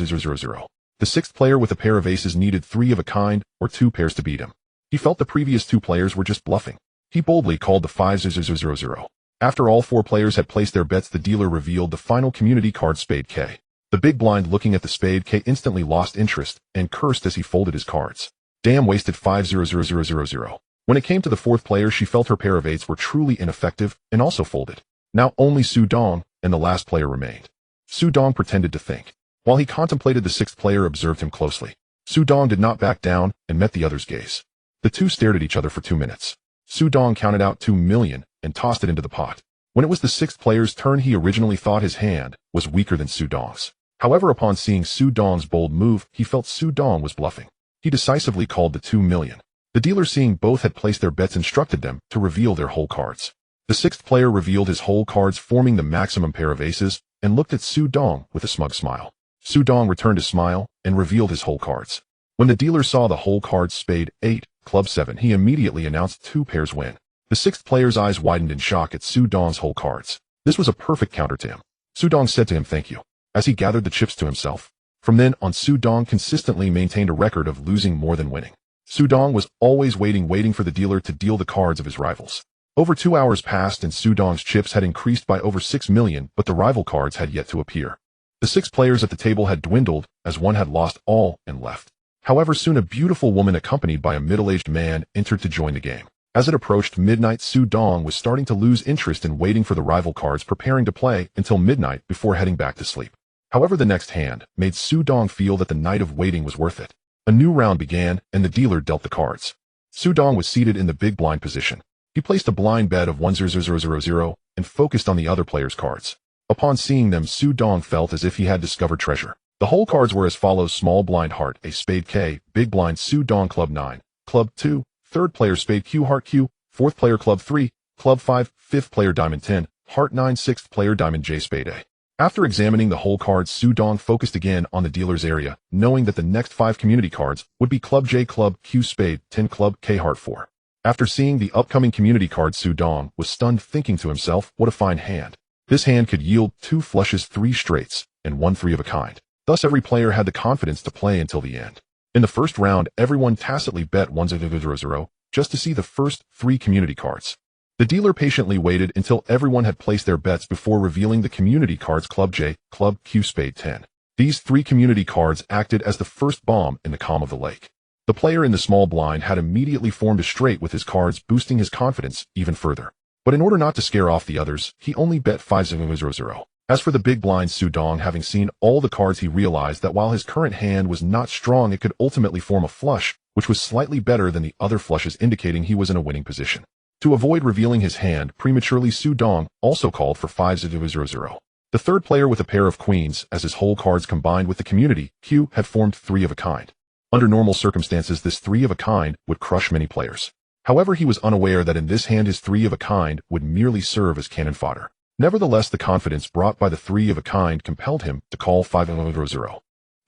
The 6th player, with a pair of aces, needed 3 of a kind, or 2 pairs to beat him. He felt the previous 2 players were just bluffing. He boldly called the 500. After all 4 players had placed their bets, the dealer revealed the final community card, spade K. The big blind, looking at the spade K, instantly lost interest and cursed as he folded his cards. "Damn, wasted 500. When it came to the 4th player, she felt her pair of 8s were truly ineffective and also folded. Now only Su Dong and the last player remained. Su Dong pretended to think. While he contemplated, the 6th player observed him closely. Su Dong did not back down and met the other's gaze. The two stared at each other for 2 minutes. Su Dong counted out 2 million and tossed it into the pot. When it was the 6th player's turn, he originally thought his hand was weaker than Su Dong's. However, upon seeing Su Dong's bold move, he felt Su Dong was bluffing. He decisively called the 2 million. The dealer, seeing both had placed their bets, instructed them to reveal their whole cards. The 6th player revealed his whole cards, forming the maximum pair of aces, and looked at Su Dong with a smug smile. Su Dong returned a smile and revealed his whole cards. When the dealer saw the whole cards spade 8, club 7, he immediately announced 2 pairs win. The 6th player's eyes widened in shock at Su Dong's whole cards. This was a perfect counter to him. Su Dong said to him thank you, as he gathered the chips to himself. From then on, Su Dong consistently maintained a record of losing more than winning. Su Dong was always waiting for the dealer to deal the cards of his rivals. Over 2 hours passed and Su Dong's chips had increased by over 6 million, but the rival cards had yet to appear. The 6 players at the table had dwindled, as one had lost all and left. However, soon a beautiful woman accompanied by a middle-aged man entered to join the game. As it approached midnight, Su Dong was starting to lose interest in waiting for the rival cards, preparing to play until midnight before heading back to sleep. However, the next hand made Su Dong feel that the night of waiting was worth it. A new round began, and the dealer dealt the cards. Su Dong was seated in the big blind position. He placed a blind bet of 100,000 and focused on the other player's cards. Upon seeing them, Su Dong felt as if he had discovered treasure. The whole cards were as follows: small blind heart, a spade K, big blind Su Dong club 9, club 2, 3rd player spade Q heart Q, 4th player club 3, club 5, 5th player diamond 10, heart 9, 6th player diamond J spade A. After examining the whole cards, Su Dong focused again on the dealer's area, knowing that the next 5 community cards would be club J, club Q spade 10, club K heart 4. After seeing the upcoming community cards, Su Dong was stunned, thinking to himself, what a fine hand. This hand could yield 2 flushes, 3 straights, and 1 3 of a kind. Thus every player had the confidence to play until the end. In the first round, everyone tacitly bet 100 just to see the first 3 community cards. The dealer patiently waited until everyone had placed their bets before revealing the community cards club J, club Q spade 10. These 3 community cards acted as the first bomb in the calm of the lake. The player in the small blind had immediately formed a straight with his cards, boosting his confidence even further. But in order not to scare off the others, he only bet 500. As for the big blind, Su Dong, having seen all the cards, he realized that while his current hand was not strong, it could ultimately form a flush, which was slightly better than the other flushes, indicating he was in a winning position. To avoid revealing his hand prematurely, Su Dong also called for 500. The 3rd player with a pair of queens, as his whole cards combined with the community Q, had formed 3 of a kind. Under normal circumstances, this 3 of a kind would crush many players. However, he was unaware that in this hand his 3 of a kind would merely serve as cannon fodder. Nevertheless, the confidence brought by the 3 of a kind compelled him to call 500.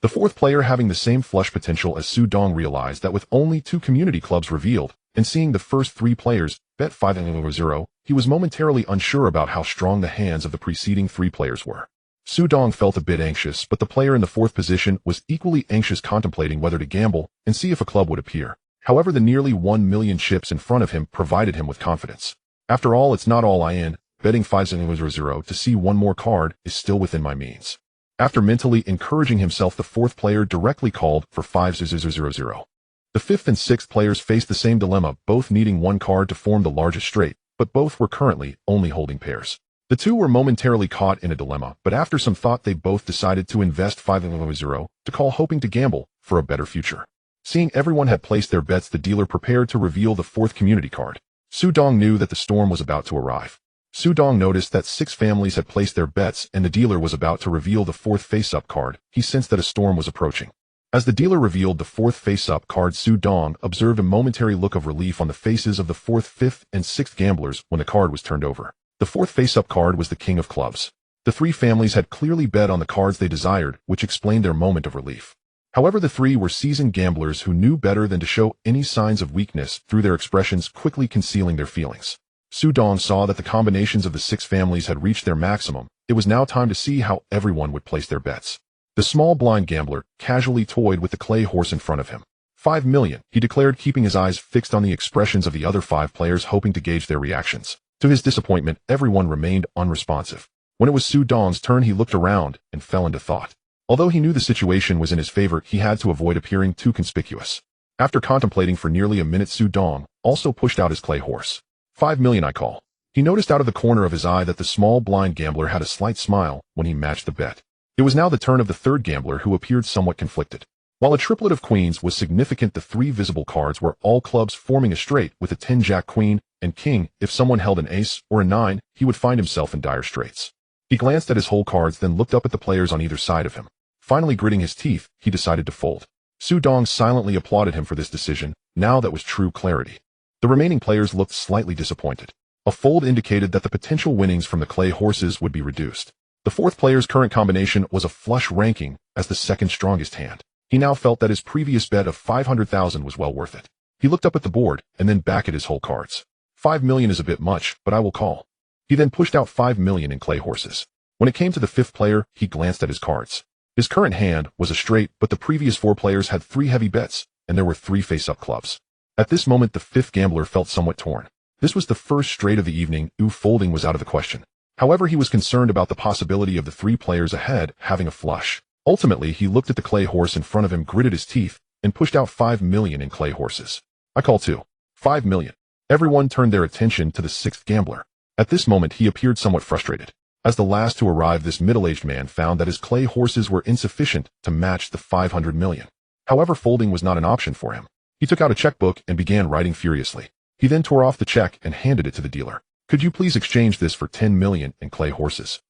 The 4th player, having the same flush potential as Su Dong, realized that with only 2 community clubs revealed, and seeing the first 3 players bet 500, he was momentarily unsure about how strong the hands of the preceding 3 players were. Su Dong felt a bit anxious, but the player in the 4th position was equally anxious, contemplating whether to gamble and see if a club would appear. However, the nearly 1 million chips in front of him provided him with confidence. After all, it's not all I in. Betting 500 to see one more card is still within my means. After mentally encouraging himself, the 4th player directly called for 500. The 5th and 6th players faced the same dilemma, both needing 1 card to form the largest straight, but both were currently only holding pairs. The 2 were momentarily caught in a dilemma, but after some thought they both decided to invest 500 to call, hoping to gamble for a better future. Seeing everyone had placed their bets, the dealer prepared to reveal the 4th community card. Su Dong knew that the storm was about to arrive. Su Dong noticed that 6 families had placed their bets and the dealer was about to reveal the 4th face-up card. He sensed that a storm was approaching. As the dealer revealed the 4th face-up card, Su Dong observed a momentary look of relief on the faces of the 4th, 5th, and 6th gamblers when the card was turned over. The 4th face-up card was the King of Clubs. The 3 families had clearly bet on the cards they desired, which explained their moment of relief. However, the 3 were seasoned gamblers who knew better than to show any signs of weakness through their expressions, quickly concealing their feelings. Su Dong saw that the combinations of the 6 families had reached their maximum. It was now time to see how everyone would place their bets. The small blind gambler casually toyed with the clay horse in front of him. 5 million, he declared, keeping his eyes fixed on the expressions of the other 5 players, hoping to gauge their reactions. To his disappointment, everyone remained unresponsive. When it was Su Dong's turn, he looked around and fell into thought. Although he knew the situation was in his favor, he had to avoid appearing too conspicuous. After contemplating for nearly a minute, Su Dong also pushed out his clay horse. 5 million, I call. He noticed out of the corner of his eye that the small blind gambler had a slight smile when he matched the bet. It was now the turn of the 3rd gambler, who appeared somewhat conflicted. While a triplet of queens was significant, the 3 visible cards were all clubs forming a straight with a 10 jack queen and king. If someone held an ace or a 9, he would find himself in dire straits. He glanced at his whole cards, then looked up at the players on either side of him. Finally, gritting his teeth, he decided to fold. Su Dong silently applauded him for this decision. Now that was true clarity. The remaining players looked slightly disappointed. A fold indicated that the potential winnings from the clay horses would be reduced. The fourth player's current combination was a flush ranking as the second strongest hand. He now felt that his previous bet of 500,000 was well worth it. He looked up at the board and then back at his whole cards. 5 million is a bit much, but I will call. He then pushed out 5 million in clay horses. When it came to the fifth player, he glanced at his cards. His current hand was a straight, but the previous four players had 3 heavy bets, and there were 3 face-up clubs. At this moment, the fifth gambler felt somewhat torn. This was the first straight of the evening. Folding was out of the question. However, he was concerned about the possibility of the 3 players ahead having a flush. Ultimately, he looked at the clay horse in front of him, gritted his teeth, and pushed out 5 million in clay horses. I call too. 5 million. Everyone turned their attention to the sixth gambler. At this moment, he appeared somewhat frustrated. As the last to arrive, this middle-aged man found that his clay horses were insufficient to match the 500 million. However, folding was not an option for him. He took out a checkbook and began writing furiously. He then tore off the check and handed it to the dealer. Could you please exchange this for 10 million in clay horses?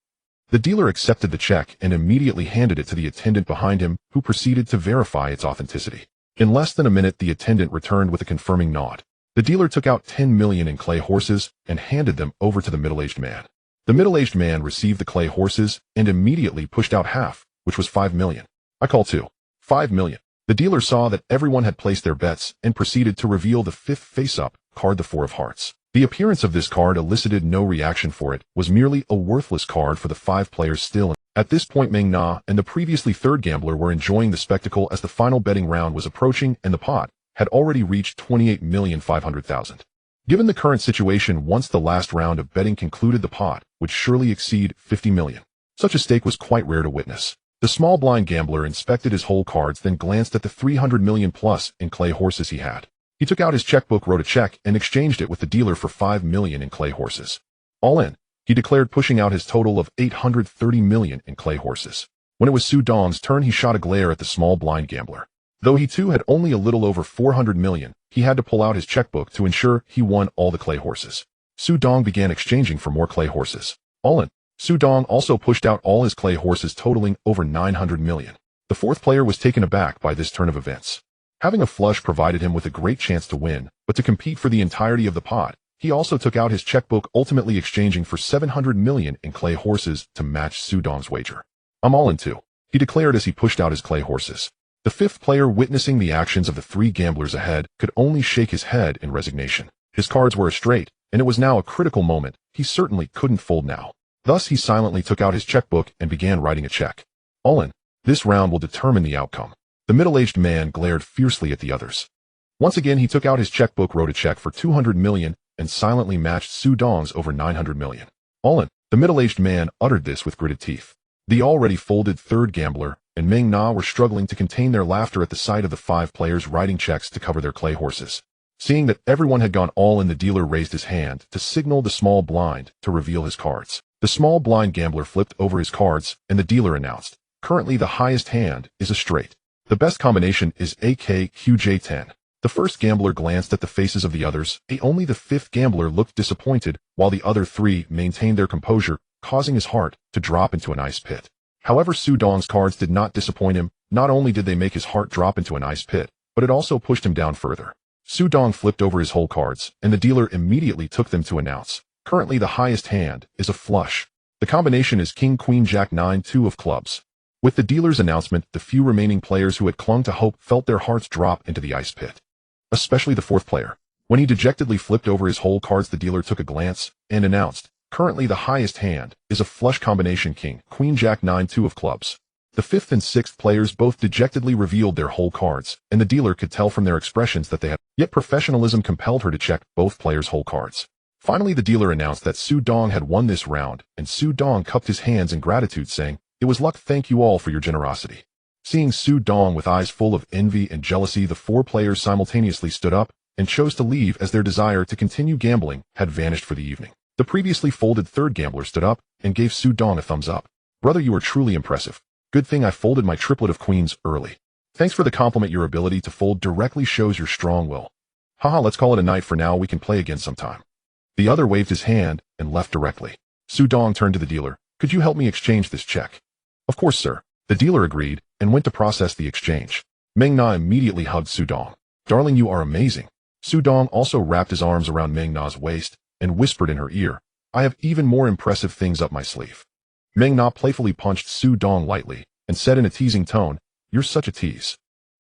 The dealer accepted the check and immediately handed it to the attendant behind him, who proceeded to verify its authenticity. In less than a minute, the attendant returned with a confirming nod. The dealer took out 10 million in clay horses and handed them over to the middle-aged man. The middle-aged man received the clay horses and immediately pushed out half, which was 5 million. I call too. 5 million. The dealer saw that everyone had placed their bets and proceeded to reveal the fifth face-up card, the 4 of hearts. The appearance of this card elicited no reaction, for it was merely a worthless card for the 5 players still. At this point, Meng Na and the previously third gambler were enjoying the spectacle as the final betting round was approaching, and the pot had already reached 28,500,000. Given the current situation, once the last round of betting concluded, the pot would surely exceed 50 million. Such a stake was quite rare to witness. The small blind gambler inspected his whole cards, then glanced at the 300 million plus in clay horses he had. He took out his checkbook, wrote a check, and exchanged it with the dealer for 5 million in clay horses. All in, he declared, pushing out his total of 830 million in clay horses. When it was Su Dong's turn, he shot a glare at the small blind gambler. Though he too had only a little over 400 million, he had to pull out his checkbook to ensure he won all the clay horses. Su Dong began exchanging for more clay horses. All in, Su Dong also pushed out all his clay horses, totaling over 900 million. The fourth player was taken aback by this turn of events. Having a flush provided him with a great chance to win, but to compete for the entirety of the pot, he also took out his checkbook, ultimately exchanging for 700 million in clay horses to match Su Dong's wager. I'm all in too, he declared as he pushed out his clay horses. The fifth player, witnessing the actions of the 3 gamblers ahead, could only shake his head in resignation. His cards were a straight, and it was now a critical moment. He certainly couldn't fold now. Thus, he silently took out his checkbook and began writing a check. All in, this round will determine the outcome. The middle-aged man glared fiercely at the others. Once again, he took out his checkbook, wrote a check for 200 million, and silently matched Su Dong's over 900 million. All in, the middle-aged man uttered this with gritted teeth. The already folded third gambler and Meng Na were struggling to contain their laughter at the sight of the 5 players writing checks to cover their clay horses. Seeing that everyone had gone all in, the dealer raised his hand to signal the small blind to reveal his cards. The small blind gambler flipped over his cards, and the dealer announced, currently the highest hand is a straight. The best combination is AKQJ10. The first gambler glanced at the faces of the others. Only the fifth gambler looked disappointed, while the other 3 maintained their composure, causing his heart to drop into an ice pit. However, Su Dong's cards did not disappoint him. Not only did they make his heart drop into an ice pit, but it also pushed him down further. Su Dong flipped over his whole cards, and the dealer immediately took them to announce, currently the highest hand is a flush. The combination is King Queen Jack 9 2 of clubs. With the dealer's announcement, the few remaining players who had clung to hope felt their hearts drop into the ice pit. Especially the fourth player. When he dejectedly flipped over his whole cards, the dealer took a glance and announced, currently the highest hand is a flush combination King Queen Jack 9 2 of clubs. The fifth and sixth players both dejectedly revealed their whole cards, and the dealer could tell from their expressions that they had, yet professionalism compelled her to check both players' whole cards. Finally, the dealer announced that Su Dong had won this round, and Su Dong cupped his hands in gratitude, saying, "It was luck, thank you all for your generosity." Seeing Su Dong with eyes full of envy and jealousy, the 4 players simultaneously stood up and chose to leave, as their desire to continue gambling had vanished for the evening. The previously folded third gambler stood up and gave Su Dong a thumbs up. "Brother, you are truly impressive. Good thing I folded my triplet of queens early. Thanks for the compliment. Your ability to fold directly shows your strong will. Haha, let's call it a night for now. We can play again sometime." The other waved his hand and left directly. Su Dong turned to the dealer. "Could you help me exchange this check?" "Of course, sir." The dealer agreed and went to process the exchange. Meng Na immediately hugged Su Dong. "Darling, you are amazing." Su Dong also wrapped his arms around Meng Na's waist and whispered in her ear, "I have even more impressive things up my sleeve." Meng Na playfully punched Su Dong lightly and said in a teasing tone, "You're such a tease."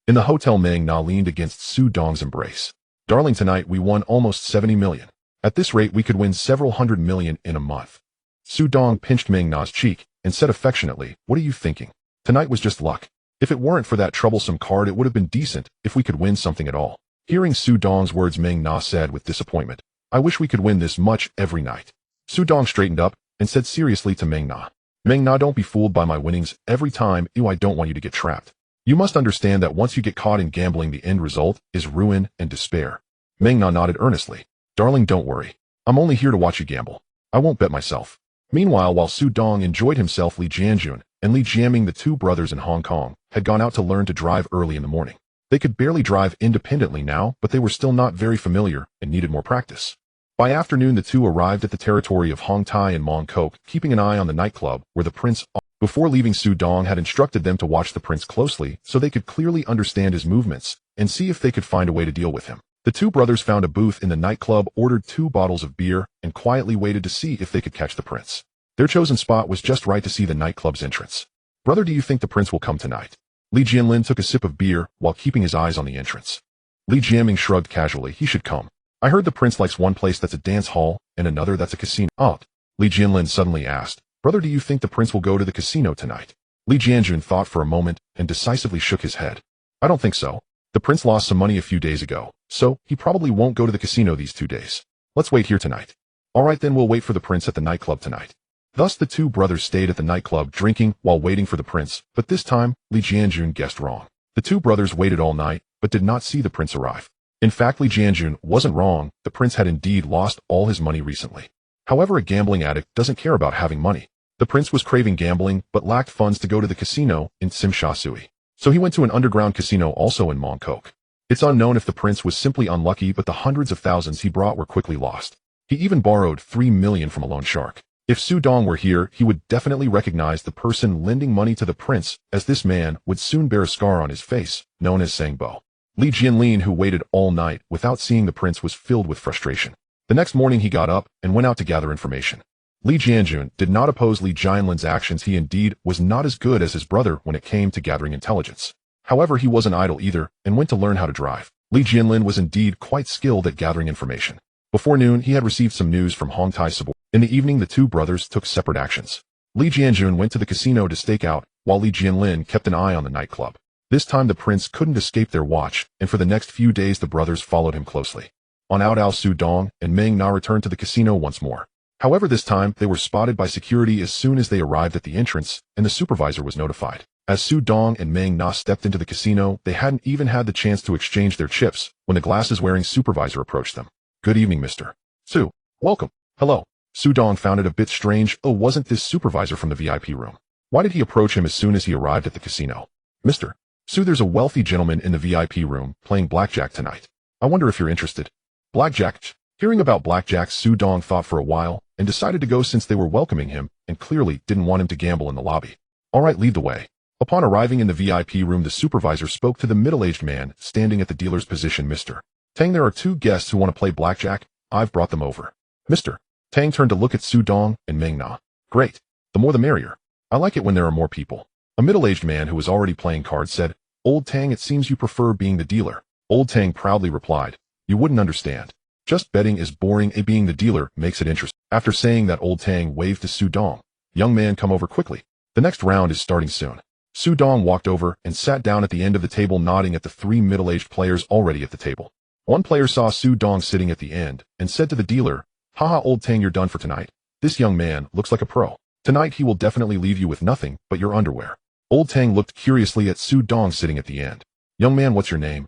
In the hotel, Meng Na leaned against Su Dong's embrace. "Darling, tonight we won almost 70 million. At this rate, we could win several hundred million in a month." Su Dong pinched Meng Na's cheek and said affectionately, "What are you thinking? Tonight was just luck. If it weren't for that troublesome card, it would have been decent if we could win something at all." Hearing Su Dong's words, Meng Na said with disappointment, "I wish we could win this much every night." Su Dong straightened up and said seriously to Meng Na, "Meng Na, don't be fooled by my winnings every time. I don't want you to get trapped. You must understand that once you get caught in gambling, the end result is ruin and despair." Meng Na nodded earnestly. "Darling, don't worry. I'm only here to watch you gamble. I won't bet myself." Meanwhile, while Su Dong enjoyed himself, Li Jianjun and Li Jiaming, the two brothers in Hong Kong, had gone out to learn to drive early in the morning. They could barely drive independently now, but they were still not very familiar and needed more practice. By afternoon, the two arrived at the territory of Hong Tai and Mong Kok, keeping an eye on the nightclub where the prince. Before leaving, Su Dong had instructed them to watch the prince closely so they could clearly understand his movements and see if they could find a way to deal with him. The two brothers found a booth in the nightclub, ordered 2 bottles of beer, and quietly waited to see if they could catch the prince. Their chosen spot was just right to see the nightclub's entrance. "Brother, do you think the prince will come tonight?" Li Jianlin took a sip of beer while keeping his eyes on the entrance. Li Jiaming shrugged casually. "He should come. I heard the prince likes one place that's a dance hall and another that's a casino." "Oh," Li Jianlin suddenly asked, "Brother, do you think the prince will go to the casino tonight?" Li Jianjun thought for a moment and decisively shook his head. "I don't think so. The prince lost some money a few days ago, so he probably won't go to the casino these 2 days. Let's wait here tonight." "All right, then we'll wait for the prince at the nightclub tonight." Thus the two brothers stayed at the nightclub drinking while waiting for the prince, but this time Li Jianjun guessed wrong. The two brothers waited all night, but did not see the prince arrive. In fact, Li Jianjun wasn't wrong. The prince had indeed lost all his money recently. However, a gambling addict doesn't care about having money. The prince was craving gambling, but lacked funds to go to the casino in Tsim Sha Tsui. So he went to an underground casino also in Mong Kok. It's unknown if the prince was simply unlucky, but the hundreds of thousands he brought were quickly lost. He even borrowed 3 million from a loan shark. If Su Dong were here, he would definitely recognize the person lending money to the prince, as this man would soon bear a scar on his face, known as Sangbo. Li Jianlin, who waited all night without seeing the prince, was filled with frustration. The next morning he got up and went out to gather information. Li Jianjun did not oppose Li Jianlin's actions. He indeed was not as good as his brother when it came to gathering intelligence. However, he wasn't idle either and went to learn how to drive. Li Jianlin was indeed quite skilled at gathering information. Before noon, he had received some news from Hong Tai subordinates. In the evening, the two brothers took separate actions. Li Jianjun went to the casino to stake out, while Li Jianlin kept an eye on the nightclub. This time the prince couldn't escape their watch, and for the next few days the brothers followed him closely. On out, Su Dong and Meng Na returned to the casino once more. However, this time they were spotted by security as soon as they arrived at the entrance, and the supervisor was notified. As Su Dong and Meng Na stepped into the casino, they hadn't even had the chance to exchange their chips when the glasses-wearing supervisor approached them. "Good evening, Mr. Su. Welcome." "Hello." Su Dong found it a bit strange. Oh, wasn't this supervisor from the VIP room? Why did he approach him as soon as he arrived at the casino? "Mr. Su, there's a wealthy gentleman in the VIP room playing blackjack tonight. I wonder if you're interested." "Blackjack?" Hearing about blackjack, Su Dong thought for a while and decided to go since they were welcoming him and clearly didn't want him to gamble in the lobby. "All right, lead the way." Upon arriving in the VIP room, the supervisor spoke to the middle-aged man standing at the dealer's position. "Mr. Tang, there are 2 guests who want to play blackjack. I've brought them over." Mr. Tang turned to look at Su Dong and Meng Na. "Great. The more the merrier. I like it when there are more people." A middle-aged man who was already playing cards said, "Old Tang, it seems you prefer being the dealer." Old Tang proudly replied, "You wouldn't understand. Just betting is boring. Being the dealer makes it interesting." After saying that, Old Tang waved to Su Dong. "Young man, come over quickly. The next round is starting soon." Su Dong walked over and sat down at the end of the table, nodding at the 3 middle-aged players already at the table. One player saw Su Dong sitting at the end and said to the dealer, "Haha, Old Tang, you're done for tonight. This young man looks like a pro. Tonight he will definitely leave you with nothing but your underwear." Old Tang looked curiously at Su Dong sitting at the end. "Young man, what's your name?"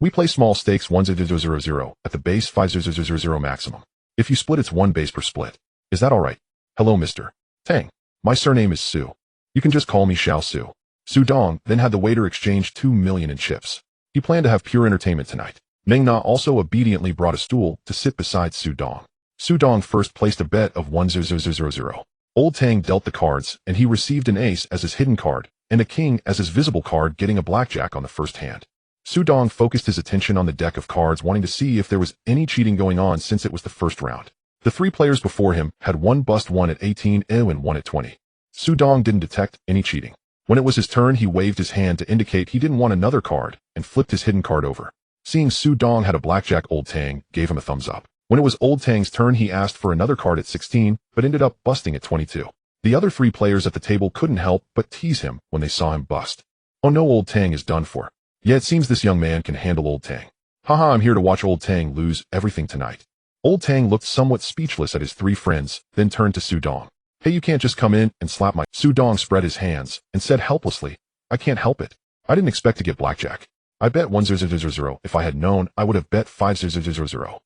"We play small stakes 1,000 at the base, 5,000 maximum. If you split, it's 1 base per split. Is that all right?" "Hello, Mr. Tang. My surname is Su. You can just call me Xiao Su." Su Dong then had the waiter exchange 2 million in chips. He planned to have pure entertainment tonight. Meng Na also obediently brought a stool to sit beside Su Dong. Su Dong first placed a bet of 1,000. Old Tang dealt the cards, and he received an ace as his hidden card, and a king as his visible card, getting a blackjack on the first hand. Su Dong focused his attention on the deck of cards, wanting to see if there was any cheating going on since it was the first round. The 3 players before him had 1 bust, 1 at 18, and 1 at 20. Su Dong didn't detect any cheating. When it was his turn, he waved his hand to indicate he didn't want another card and flipped his hidden card over. Seeing Su Dong had a blackjack, Old Tang gave him a thumbs up. When it was Old Tang's turn, he asked for another card at 16, but ended up busting at 22. The other 3 players at the table couldn't help but tease him when they saw him bust. Oh no, Old Tang is done for. Yeah, it seems this young man can handle Old Tang. Haha, I'm here to watch Old Tang lose everything tonight. Old Tang looked somewhat speechless at his 3 friends, then turned to Su Dong. Hey, you can't just come in and slap my... Su Dong spread his hands and said helplessly, I can't help it. I didn't expect to get blackjack. I bet 1-0-0-0. If I had known, I would have bet 5-0-0-0.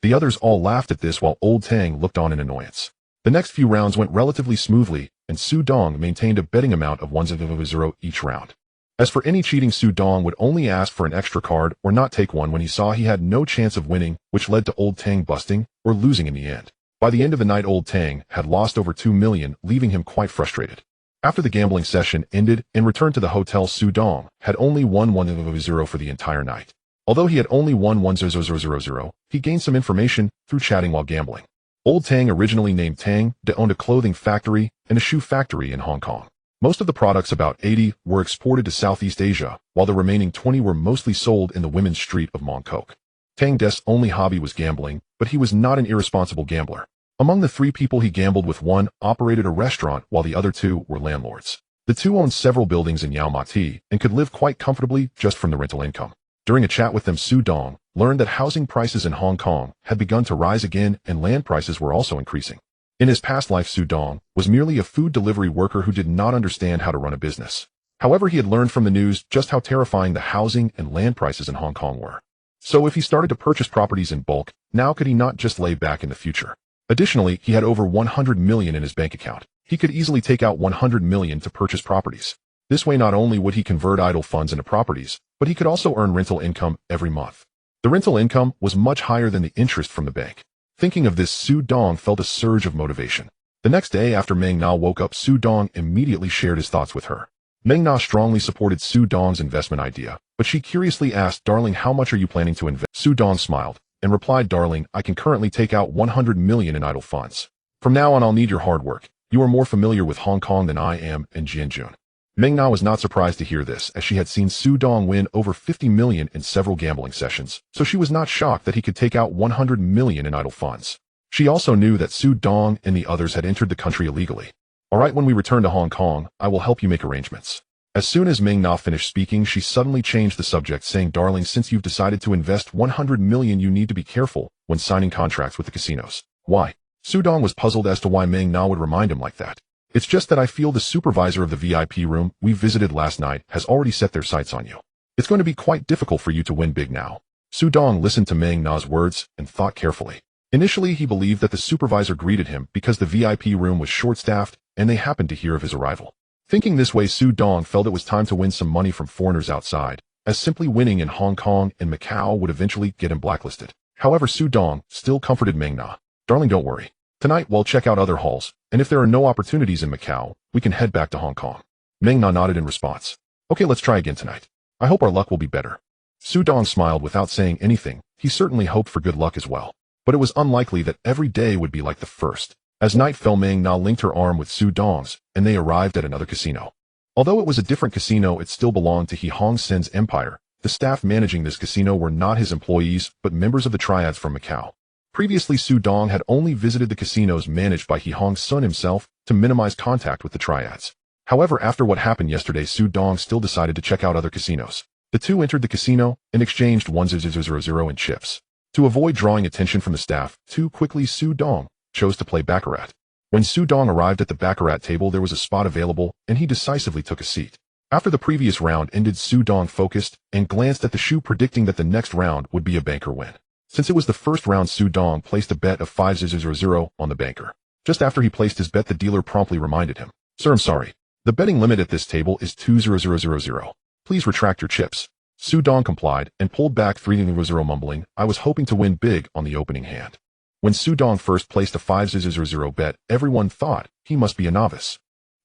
The others all laughed at this while Old Tang looked on in annoyance. The next few rounds went relatively smoothly, and Su Dong maintained a betting amount of 1-0-0 each round. As for any cheating, Su Dong would only ask for an extra card or not take one when he saw he had no chance of winning, which led to Old Tang busting or losing in the end. By the end of the night, Old Tang had lost over 2 million, leaving him quite frustrated. After the gambling session ended and returned to the hotel, Su Dong had only won 1-0 for the entire night. Although he had only won 1-0-0-0, he gained some information through chatting while gambling. Old Tang, originally named Tang, owned a clothing factory and a shoe factory in Hong Kong. Most of the products, about 80, were exported to Southeast Asia, while the remaining 20 were mostly sold in the women's street of Mongkok. Tang's only hobby was gambling, but he was not an irresponsible gambler. Among the 3 people he gambled with, one operated a restaurant while the other 2 were landlords. The 2 owned several buildings in Yau Ma Tei and could live quite comfortably just from the rental income. During a chat with them, Su Dong learned that housing prices in Hong Kong had begun to rise again and land prices were also increasing. In his past life, Su Dong was merely a food delivery worker who did not understand how to run a business. However, he had learned from the news just how terrifying the housing and land prices in Hong Kong were. So if he started to purchase properties in bulk, now could he not just lay back in the future? Additionally, he had over 100 million in his bank account. He could easily take out 100 million to purchase properties. This way, not only would he convert idle funds into properties, but he could also earn rental income every month. The rental income was much higher than the interest from the bank. Thinking of this, Su Dong felt a surge of motivation. The next day after Meng Na woke up, Su Dong immediately shared his thoughts with her. Meng Na strongly supported Su Dong's investment idea, but she curiously asked, Darling, how much are you planning to invest? Su Dong smiled and replied, Darling, I can currently take out 100 million in idle funds. From now on, I'll need your hard work. You are more familiar with Hong Kong than I am and Jianjun. Meng Na was not surprised to hear this, as she had seen Su Dong win over 50 million in several gambling sessions, so she was not shocked that he could take out 100 million in idle funds. She also knew that Su Dong and the others had entered the country illegally. Alright, when we return to Hong Kong, I will help you make arrangements. As soon as Meng Na finished speaking, she suddenly changed the subject, saying, Darling, since you've decided to invest 100 million, you need to be careful when signing contracts with the casinos. Why? Su Dong was puzzled as to why Meng Na would remind him like that. It's just that I feel the supervisor of the VIP room we visited last night has already set their sights on you. It's going to be quite difficult for you to win big now. Su Dong listened to Meng Na's words and thought carefully. Initially, he believed that the supervisor greeted him because the VIP room was short-staffed and they happened to hear of his arrival. Thinking this way, Su Dong felt it was time to win some money from foreigners outside, as simply winning in Hong Kong and Macau would eventually get him blacklisted. However, Su Dong still comforted Meng Na. Darling, don't worry. Tonight, we'll check out other halls, and if there are no opportunities in Macau, we can head back to Hong Kong. Meng Na nodded in response. Okay, let's try again tonight. I hope our luck will be better. Su Dong smiled without saying anything. He certainly hoped for good luck as well. But it was unlikely that every day would be like the first. As night fell, Meng Na linked her arm with Su Dong's, and they arrived at another casino. Although it was a different casino, it still belonged to He Hong Sen's empire. The staff managing this casino were not his employees, but members of the Triads from Macau. Previously, Su Dong had only visited the casinos managed by He Hong Sen himself to minimize contact with the Triads. However, after what happened yesterday, Su Dong still decided to check out other casinos. The 2 entered the casino and exchanged 1-0-0-0 in chips. To avoid drawing attention from the staff, too quickly, Su Dong chose to play baccarat. When Su Dong arrived at the baccarat table, there was a spot available, and he decisively took a seat. After the previous round ended, Su Dong focused and glanced at the shoe, predicting that the next round would be a banker win. Since it was the first round, Su Dong placed a bet of 5-0-0 on the banker. Just after he placed his bet, the dealer promptly reminded him, Sir, I'm sorry. The betting limit at this table is 2-0-0-0. Please retract your chips. Su Dong complied and pulled back 3-0, mumbling, I was hoping to win big on the opening hand. When Su Dong first placed a 5-0-0 bet, everyone thought he must be a novice.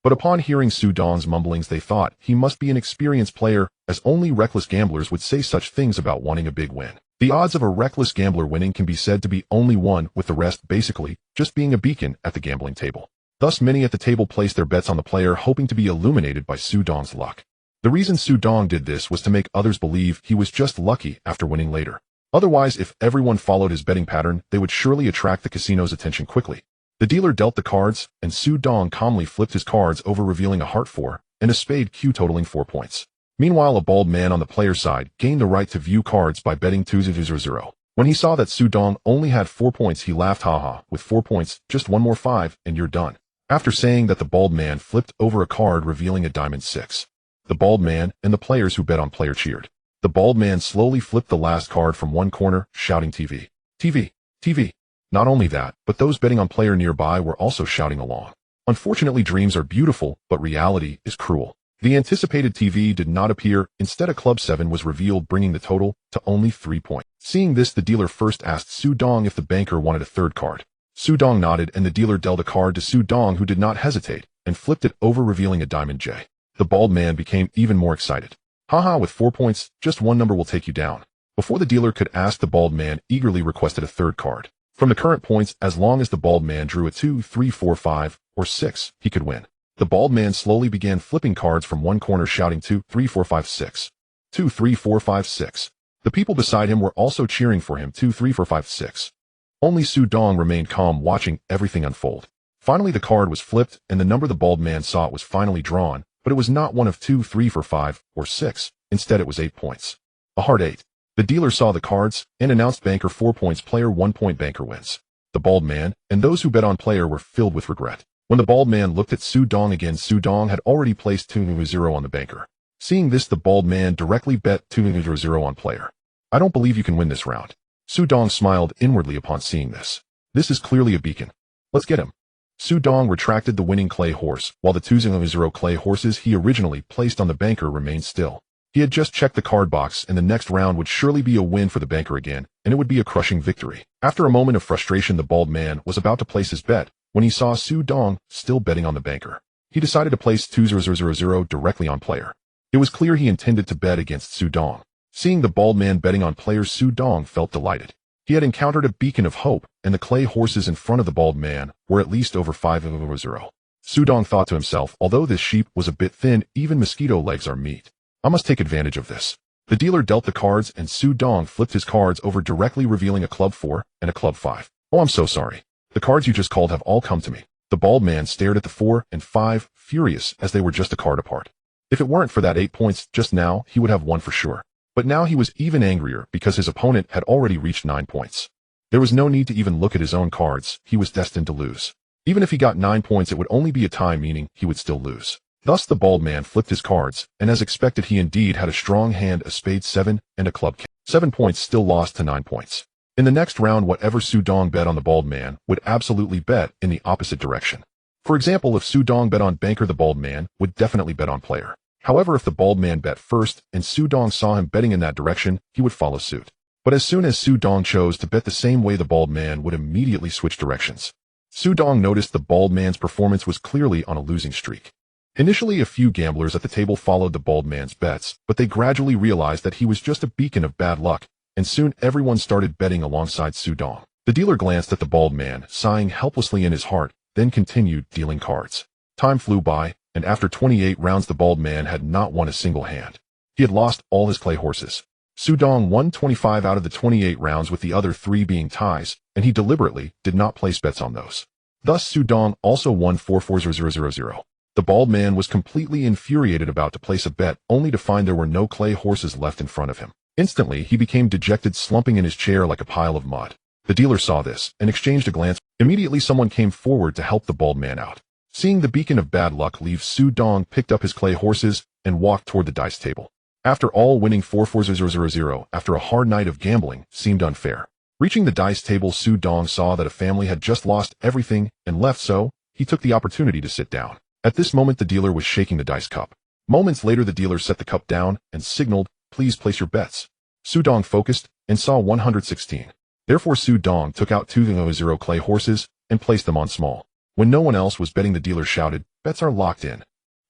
But upon hearing Su Dong's mumblings, they thought he must be an experienced player, as only reckless gamblers would say such things about wanting a big win. The odds of a reckless gambler winning can be said to be only 1, with the rest basically just being a beacon at the gambling table. Thus many at the table placed their bets on the player, hoping to be illuminated by Su Dong's luck. The reason Su Dong did this was to make others believe he was just lucky after winning later. Otherwise, if everyone followed his betting pattern, they would surely attract the casino's attention quickly. The dealer dealt the cards, and Su Dong calmly flipped his cards over, revealing a heart 4 and a spade Q totaling 4 points. Meanwhile, a bald man on the player's side gained the right to view cards by betting 2-0-0. When he saw that Su Dong only had 4 points, he laughed, haha, with 4 points, just one more 5, and you're done. After saying that, the bald man flipped over a card revealing a diamond 6. The bald man and the players who bet on player cheered. The bald man slowly flipped the last card from one corner, shouting TV, TV, TV. Not only that, but those betting on player nearby were also shouting along. Unfortunately, dreams are beautiful, but reality is cruel. The anticipated TV did not appear. Instead, a club 7 was revealed, bringing the total to only 3 points. Seeing this, the dealer first asked Su Dong if the banker wanted a third card. Su Dong nodded, and the dealer dealt a card to Su Dong, who did not hesitate, and flipped it over, revealing a diamond J. The bald man became even more excited. Haha, with 4 points, just one number will take you down. Before the dealer could ask, the bald man eagerly requested a third card. From the current points, as long as the bald man drew a 2, 3, 4, 5, or 6, he could win. The bald man slowly began flipping cards from one corner, shouting 2, 3, 4, 5, 6. 2, 3, 4, 5, 6. The people beside him were also cheering for him, 2, 3, 4, 5, 6. Only Su Dong remained calm, watching everything unfold. Finally, the card was flipped, and the number the bald man saw was finally drawn, but it was not one of 2, 3, 4, 5, or 6. Instead, it was 8 points. A hard 8. The dealer saw the cards and announced banker 4 points, player 1 point, banker wins. The bald man and those who bet on player were filled with regret. When the bald man looked at Su Dong again, Su Dong had already placed 2-0 on the banker. Seeing this, the bald man directly bet 2-0 on player. I don't believe you can win this round. Su Dong smiled inwardly upon seeing this. This is clearly a beacon. Let's get him. Su Dong retracted the winning clay horse, while the 2-0 clay horses he originally placed on the banker remained still. He had just checked the card box, and the next round would surely be a win for the banker again, and it would be a crushing victory. After a moment of frustration, the bald man was about to place his bet when he saw Su Dong still betting on the banker. He decided to place 2-0-0 directly on player. It was clear he intended to bet against Su Dong. Seeing the bald man betting on player, Su Dong felt delighted. He had encountered a beacon of hope, and the clay horses in front of the bald man were at least over 5-0. Su Dong thought to himself, although this sheep was a bit thin, even mosquito legs are meat. I must take advantage of this. The dealer dealt the cards, and Su Dong flipped his cards over, directly revealing a club 4 and a club 5. Oh, I'm so sorry. The cards you just called have all come to me. The bald man stared at the 4 and 5, furious, as they were just a card apart. If it weren't for that 8 points just now, he would have won for sure. But now he was even angrier because his opponent had already reached 9 points. There was no need to even look at his own cards. He was destined to lose. Even if he got 9 points, it would only be a tie, meaning he would still lose. Thus the bald man flipped his cards, and as expected, he indeed had a strong hand, a spade 7 and a club king. 7 points still lost to 9 points. In the next round, whatever Su Dong bet on the bald man would absolutely bet in the opposite direction. For example, if Su Dong bet on banker, the bald man would definitely bet on player. However, if the bald man bet first and Su Dong saw him betting in that direction, he would follow suit. But as soon as Su Dong chose to bet the same way, the bald man would immediately switch directions. Su Dong noticed the bald man's performance was clearly on a losing streak. Initially, a few gamblers at the table followed the bald man's bets, but they gradually realized that he was just a beacon of bad luck, and soon everyone started betting alongside Su Dong. The dealer glanced at the bald man, sighing helplessly in his heart, then continued dealing cards. Time flew by, and after 28 rounds, the bald man had not won a single hand. He had lost all his clay horses. Su Dong won 25 out of the 28 rounds, with the other 3 being ties, and he deliberately did not place bets on those. Thus, Su Dong also won 4-4-0-0-0. The bald man was completely infuriated, about to place a bet, only to find there were no clay horses left in front of him. Instantly, he became dejected, slumping in his chair like a pile of mud. The dealer saw this and exchanged a glance. Immediately, someone came forward to help the bald man out. Seeing the beacon of bad luck leave, Su Dong picked up his clay horses and walked toward the dice table. After all, winning 4-4-0-0-0 after a hard night of gambling seemed unfair. Reaching the dice table, Su Dong saw that a family had just lost everything and left, so he took the opportunity to sit down. At this moment, the dealer was shaking the dice cup. Moments later, the dealer set the cup down and signaled, "Please place your bets." Su Dong focused and saw 116. Therefore, Su Dong took out 2-0 clay horses and placed them on small. When no one else was betting, the dealer shouted, "Bets are locked in."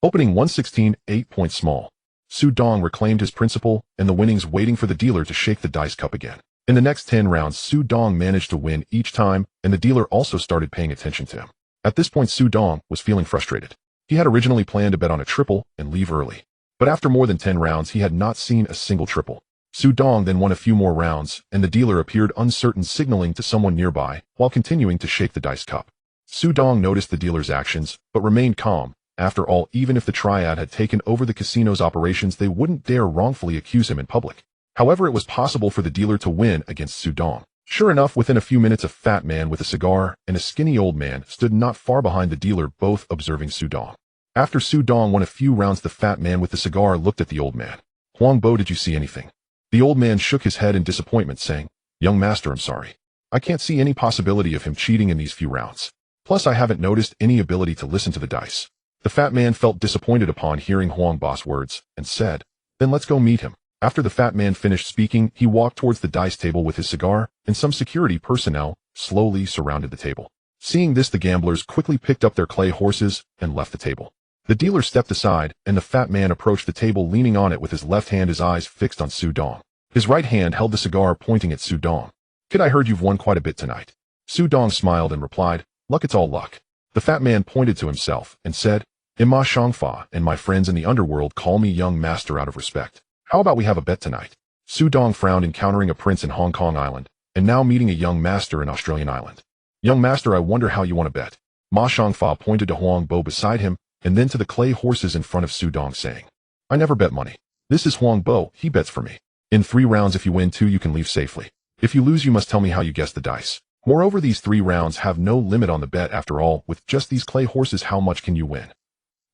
Opening 116, 8 points small. Su Dong reclaimed his principal and the winnings, waiting for the dealer to shake the dice cup again. In the next 10 rounds, Su Dong managed to win each time, and the dealer also started paying attention to him. At this point Su Dong was feeling frustrated. He had originally planned to bet on a triple and leave early. But after more than 10 rounds he had not seen a single triple. Su Dong then won a few more rounds, and the dealer appeared uncertain, signaling to someone nearby, while continuing to shake the dice cup. Su Dong noticed the dealer's actions, but remained calm. After all, even if the Triad had taken over the casino's operations, they wouldn't dare wrongfully accuse him in public. However, it was possible for the dealer to win against Su Dong. Sure enough, within a few minutes a fat man with a cigar and a skinny old man stood not far behind the dealer, both observing Su Dong. After Su Dong won a few rounds, the fat man with the cigar looked at the old man. "Huang Bo, did you see anything?" The old man shook his head in disappointment, saying, "Young master, I'm sorry. I can't see any possibility of him cheating in these few rounds. Plus, I haven't noticed any ability to listen to the dice." The fat man felt disappointed upon hearing Huang Bo's words, and said, "Then let's go meet him." After the fat man finished speaking, he walked towards the dice table with his cigar, and some security personnel slowly surrounded the table. Seeing this, the gamblers quickly picked up their clay horses and left the table. The dealer stepped aside, and the fat man approached the table, leaning on it with his left hand, his eyes fixed on Su Dong. His right hand held the cigar, pointing at Su Dong. "Kid, I heard you've won quite a bit tonight." Su Dong smiled and replied, "Luck, it's all luck." The fat man pointed to himself and said, "Ima Shangfa and my friends in the underworld call me young master out of respect. How about we have a bet tonight?" Su Dong frowned, encountering a prince in Hong Kong Island, and now meeting a young master in Australian Island. "Young master, I wonder how you want to bet." Ma Shangfa pointed to Huang Bo beside him, and then to the clay horses in front of Su Dong, saying, "I never bet money. This is Huang Bo, he bets for me. In 3 rounds, if you win 2, you can leave safely. If you lose, you must tell me how you guessed the dice. Moreover, these 3 rounds have no limit on the bet. After all, with just these clay horses, how much can you win?"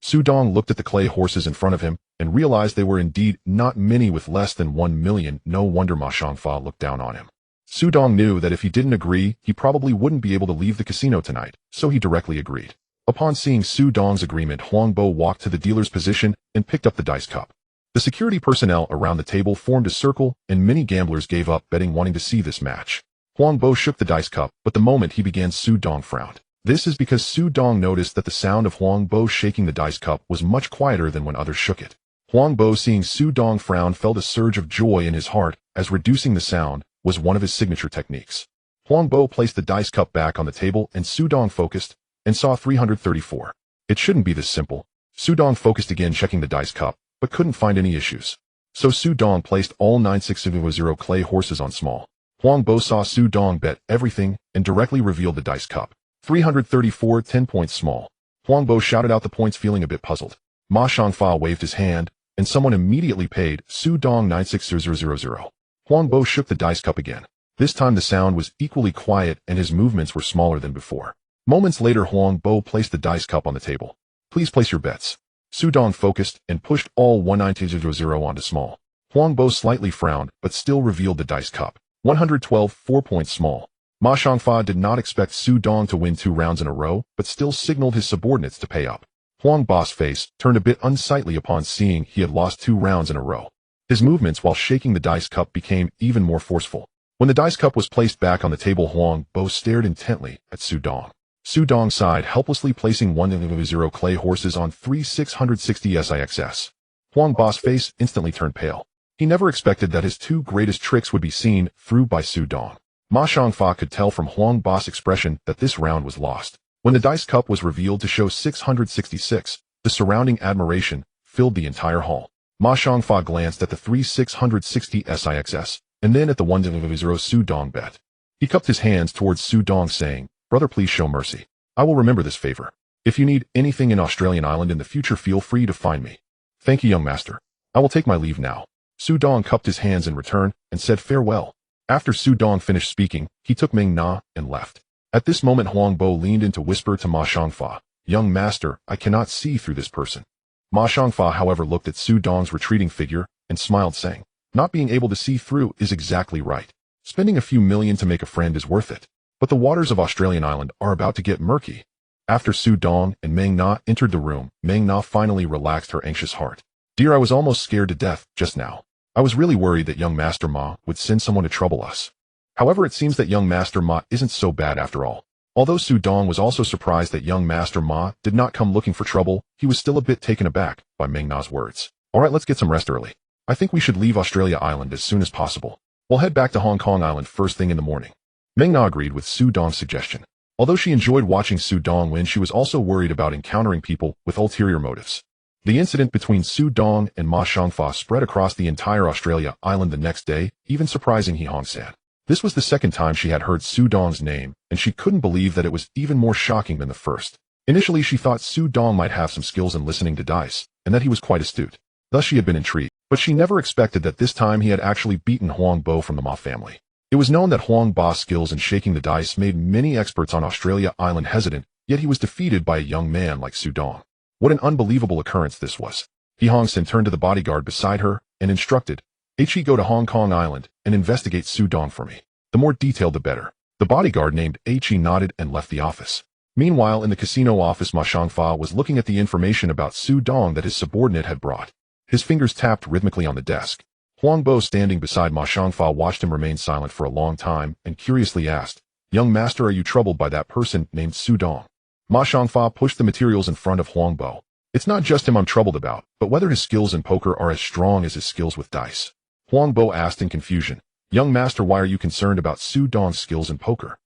Su Dong looked at the clay horses in front of him, and realized they were indeed not many, with less than 1 million. No wonder Ma Shangfa looked down on him. Su Dong knew that if he didn't agree, he probably wouldn't be able to leave the casino tonight, so he directly agreed. Upon seeing Su Dong's agreement, Huang Bo walked to the dealer's position and picked up the dice cup. The security personnel around the table formed a circle, and many gamblers gave up betting, wanting to see this match. Huang Bo shook the dice cup, but the moment he began, Su Dong frowned. This is because Su Dong noticed that the sound of Huang Bo shaking the dice cup was much quieter than when others shook it. Huang Bo, seeing Su Dong frown, felt a surge of joy in his heart, as reducing the sound was one of his signature techniques. Huang Bo placed the dice cup back on the table, and Su Dong focused and saw 334. It shouldn't be this simple. Su Dong focused again, checking the dice cup, but couldn't find any issues. So Su Dong placed all 9600 clay horses on small. Huang Bo saw Su Dong bet everything and directly revealed the dice cup. 334, 10 points small. Huang Bo shouted out the points, feeling a bit puzzled. Ma Shangfa waved his hand, and someone immediately paid Su Dong 96000. Huang Bo shook the dice cup again. This time the sound was equally quiet, and his movements were smaller than before. Moments later, Huang Bo placed the dice cup on the table. "Please place your bets." Su Dong focused and pushed all 19200 onto small. Huang Bo slightly frowned, but still revealed the dice cup. 112, 4 points small. Ma Shangfa did not expect Su Dong to win 2 rounds in a row, but still signaled his subordinates to pay up. Huang Bo's face turned a bit unsightly upon seeing he had lost 2 rounds in a row. His movements while shaking the dice cup became even more forceful. When the dice cup was placed back on the table, Huang Bo stared intently at Su Dong. Su Dong sighed helplessly, placing 100 clay horses on 3660 SIXS. Huang Bo's face instantly turned pale. He never expected that his 2 greatest tricks would be seen through by Su Dong. Ma Shangfa could tell from Huang Bo's expression that this round was lost. When the dice cup was revealed to show 666, the surrounding admiration filled the entire hall. Ma Shangfa glanced at the 3660 SIXS, and then at the 100 Su Dong bet. He cupped his hands towards Su Dong, saying, "Brother, please show mercy. I will remember this favor. If you need anything in Australian Island in the future, feel free to find me." "Thank you, young master. I will take my leave now." Su Dong cupped his hands in return and said farewell. After Su Dong finished speaking, he took Meng Na and left. At this moment, Huang Bo leaned in to whisper to Ma Shangfa, "Young master, I cannot see through this person." Ma Shangfa, however, looked at Su Dong's retreating figure and smiled, saying, "Not being able to see through is exactly right. Spending a few million to make a friend is worth it. But the waters of Australian Island are about to get murky." After Su Dong and Meng Na entered the room, Meng Na finally relaxed her anxious heart. "Dear, I was almost scared to death just now. I was really worried that young Master Ma would send someone to trouble us. However, it seems that young Master Ma isn't so bad after all." Although Su Dong was also surprised that young Master Ma did not come looking for trouble, he was still a bit taken aback by Meng Na's words. "Alright, let's get some rest early. I think we should leave Australia Island as soon as possible. We'll head back to Hong Kong Island first thing in the morning." Meng Na agreed with Su Dong's suggestion. Although she enjoyed watching Su Dong win, she was also worried about encountering people with ulterior motives. The incident between Su Dong and Ma Xiangfa spread across the entire Australia island the next day, even surprising He Hongsan. This was the second time she had heard Su Dong's name, and she couldn't believe that it was even more shocking than the first. Initially, she thought Su Dong might have some skills in listening to dice, and that he was quite astute. Thus, she had been intrigued. But she never expected that this time he had actually beaten Huang Bo from the Ma family. It was known that Huang Bo's skills in shaking the dice made many experts on Australia Island hesitant, yet he was defeated by a young man like Su Dong. What an unbelievable occurrence this was. He Hongsan turned to the bodyguard beside her and instructed, "He go to Hong Kong Island and investigate Su Dong for me. The more detailed the better." The bodyguard named He nodded and left the office. Meanwhile, in the casino office, Ma Xiangfa was looking at the information about Su Dong that his subordinate had brought. His fingers tapped rhythmically on the desk. Huang Bo, standing beside Ma Xiangfa, watched him remain silent for a long time and curiously asked, "Young master, are you troubled by that person named Su Dong?" Ma Xiangfa pushed the materials in front of Huang Bo. "It's not just him I'm troubled about, but whether his skills in poker are as strong as his skills with dice." Huang Bo asked in confusion, "Young master, why are you concerned about Su Dong's skills in poker?"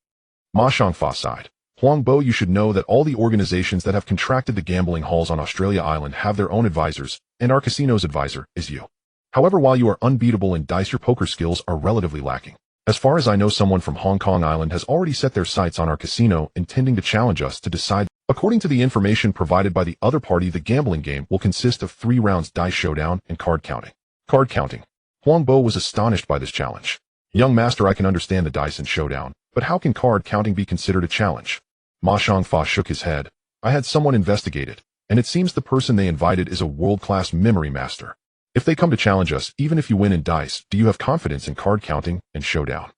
Ma Xiangfa sighed. "Huang Bo, you should know that all the organizations that have contracted the gambling halls on Australia Island have their own advisors, and our casino's advisor is you. However, while you are unbeatable in dice, your poker skills are relatively lacking. As far as I know, someone from Hong Kong Island has already set their sights on our casino, intending to challenge us to decide. According to the information provided by the other party, the gambling game will consist of 3 rounds: dice showdown and card counting." Card counting. Huang Bo was astonished by this challenge. "Young master, I can understand the dice and showdown, but how can card counting be considered a challenge?" Ma Xiangfa shook his head. "I had someone investigate it, and it seems the person they invited is a world-class memory master. If they come to challenge us, even if you win in dice, do you have confidence in card counting and showdown?"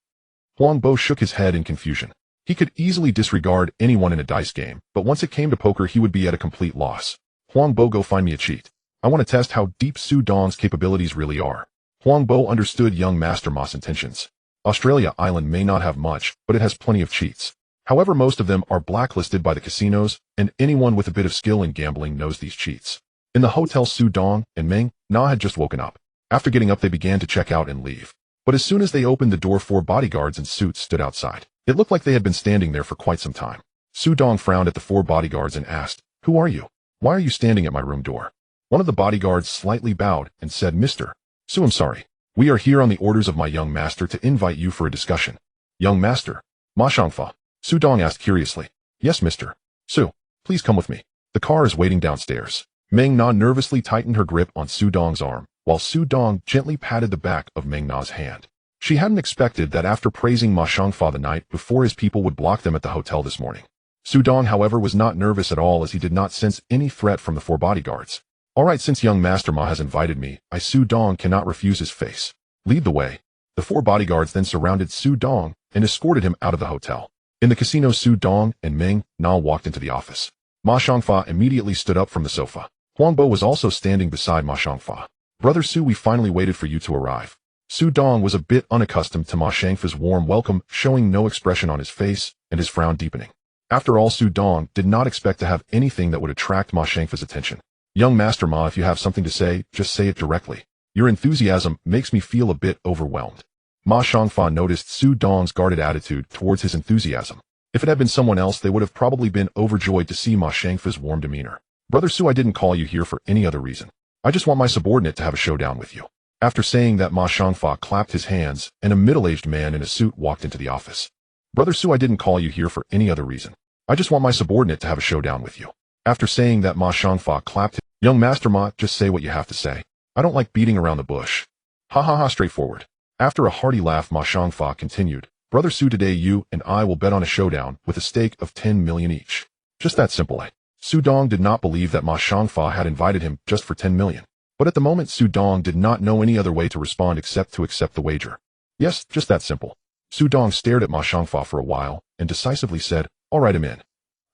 Huang Bo shook his head in confusion. He could easily disregard anyone in a dice game, but once it came to poker, he would be at a complete loss. "Huang Bo, go find me a cheat. I want to test how deep Su Dong's capabilities really are." Huang Bo understood young master Ma's intentions. Australia Island may not have much, but it has plenty of cheats. However, most of them are blacklisted by the casinos, and anyone with a bit of skill in gambling knows these cheats. In the hotel, Su Dong and Meng Na had just woken up. After getting up, they began to check out and leave. But as soon as they opened the door, 4 bodyguards in suits stood outside. It looked like they had been standing there for quite some time. Su Dong frowned at the 4 bodyguards and asked, "Who are you? Why are you standing at my room door?" One of the bodyguards slightly bowed and said, "Mr. Su, I'm sorry. We are here on the orders of my young master to invite you for a discussion." "Young master?" Ma Xiangfa. Su Dong asked curiously. "Yes, Mr. Su. Please come with me. The car is waiting downstairs." Meng Na nervously tightened her grip on Su Dong's arm, while Su Dong gently patted the back of Meng Na's hand. She hadn't expected that after praising Ma Xiangfa the night before, his people would block them at the hotel this morning. Su Dong, however, was not nervous at all, as he did not sense any threat from the 4 bodyguards. "All right, since young master Ma has invited me, I, Su Dong, cannot refuse his face. Lead the way." The 4 bodyguards then surrounded Su Dong and escorted him out of the hotel. In the casino, Su Dong and Meng Na walked into the office. Ma Xiangfa immediately stood up from the sofa. Huang Bo was also standing beside Ma Xiangfa. "Brother Su, we finally waited for you to arrive." Su Dong was a bit unaccustomed to Ma Xiangfa's warm welcome, showing no expression on his face and his frown deepening. After all, Su Dong did not expect to have anything that would attract Ma Xiangfa's attention. "Young master Ma, if you have something to say, just say it directly. Your enthusiasm makes me feel a bit overwhelmed." Ma Xiangfa noticed Su Dong's guarded attitude towards his enthusiasm. If it had been someone else, they would have probably been overjoyed to see Ma Xiangfa's warm demeanor. "Brother Su, I didn't call you here for any other reason. I just want my subordinate to have a showdown with you." After saying that, Ma Xiangfa clapped his hands, and a middle-aged man in a suit walked into the office. "Brother Su, I didn't call you here for any other reason. I just want my subordinate to have a showdown with you." After saying that, Ma Xiangfa clapped. "Young master Ma, just say what you have to say. I don't like beating around the bush." "Ha ha ha, straightforward." After a hearty laugh, Ma Xiangfa continued, "Brother Su, today you and I will bet on a showdown with a stake of 10 million each. Just that simple, eh?" Su Dong did not believe that Ma Xiangfa had invited him just for 10 million. But at the moment, Su Dong did not know any other way to respond except to accept the wager. "Yes, just that simple." Su Dong stared at Ma Xiangfa for a while and decisively said, "All right, I'm in."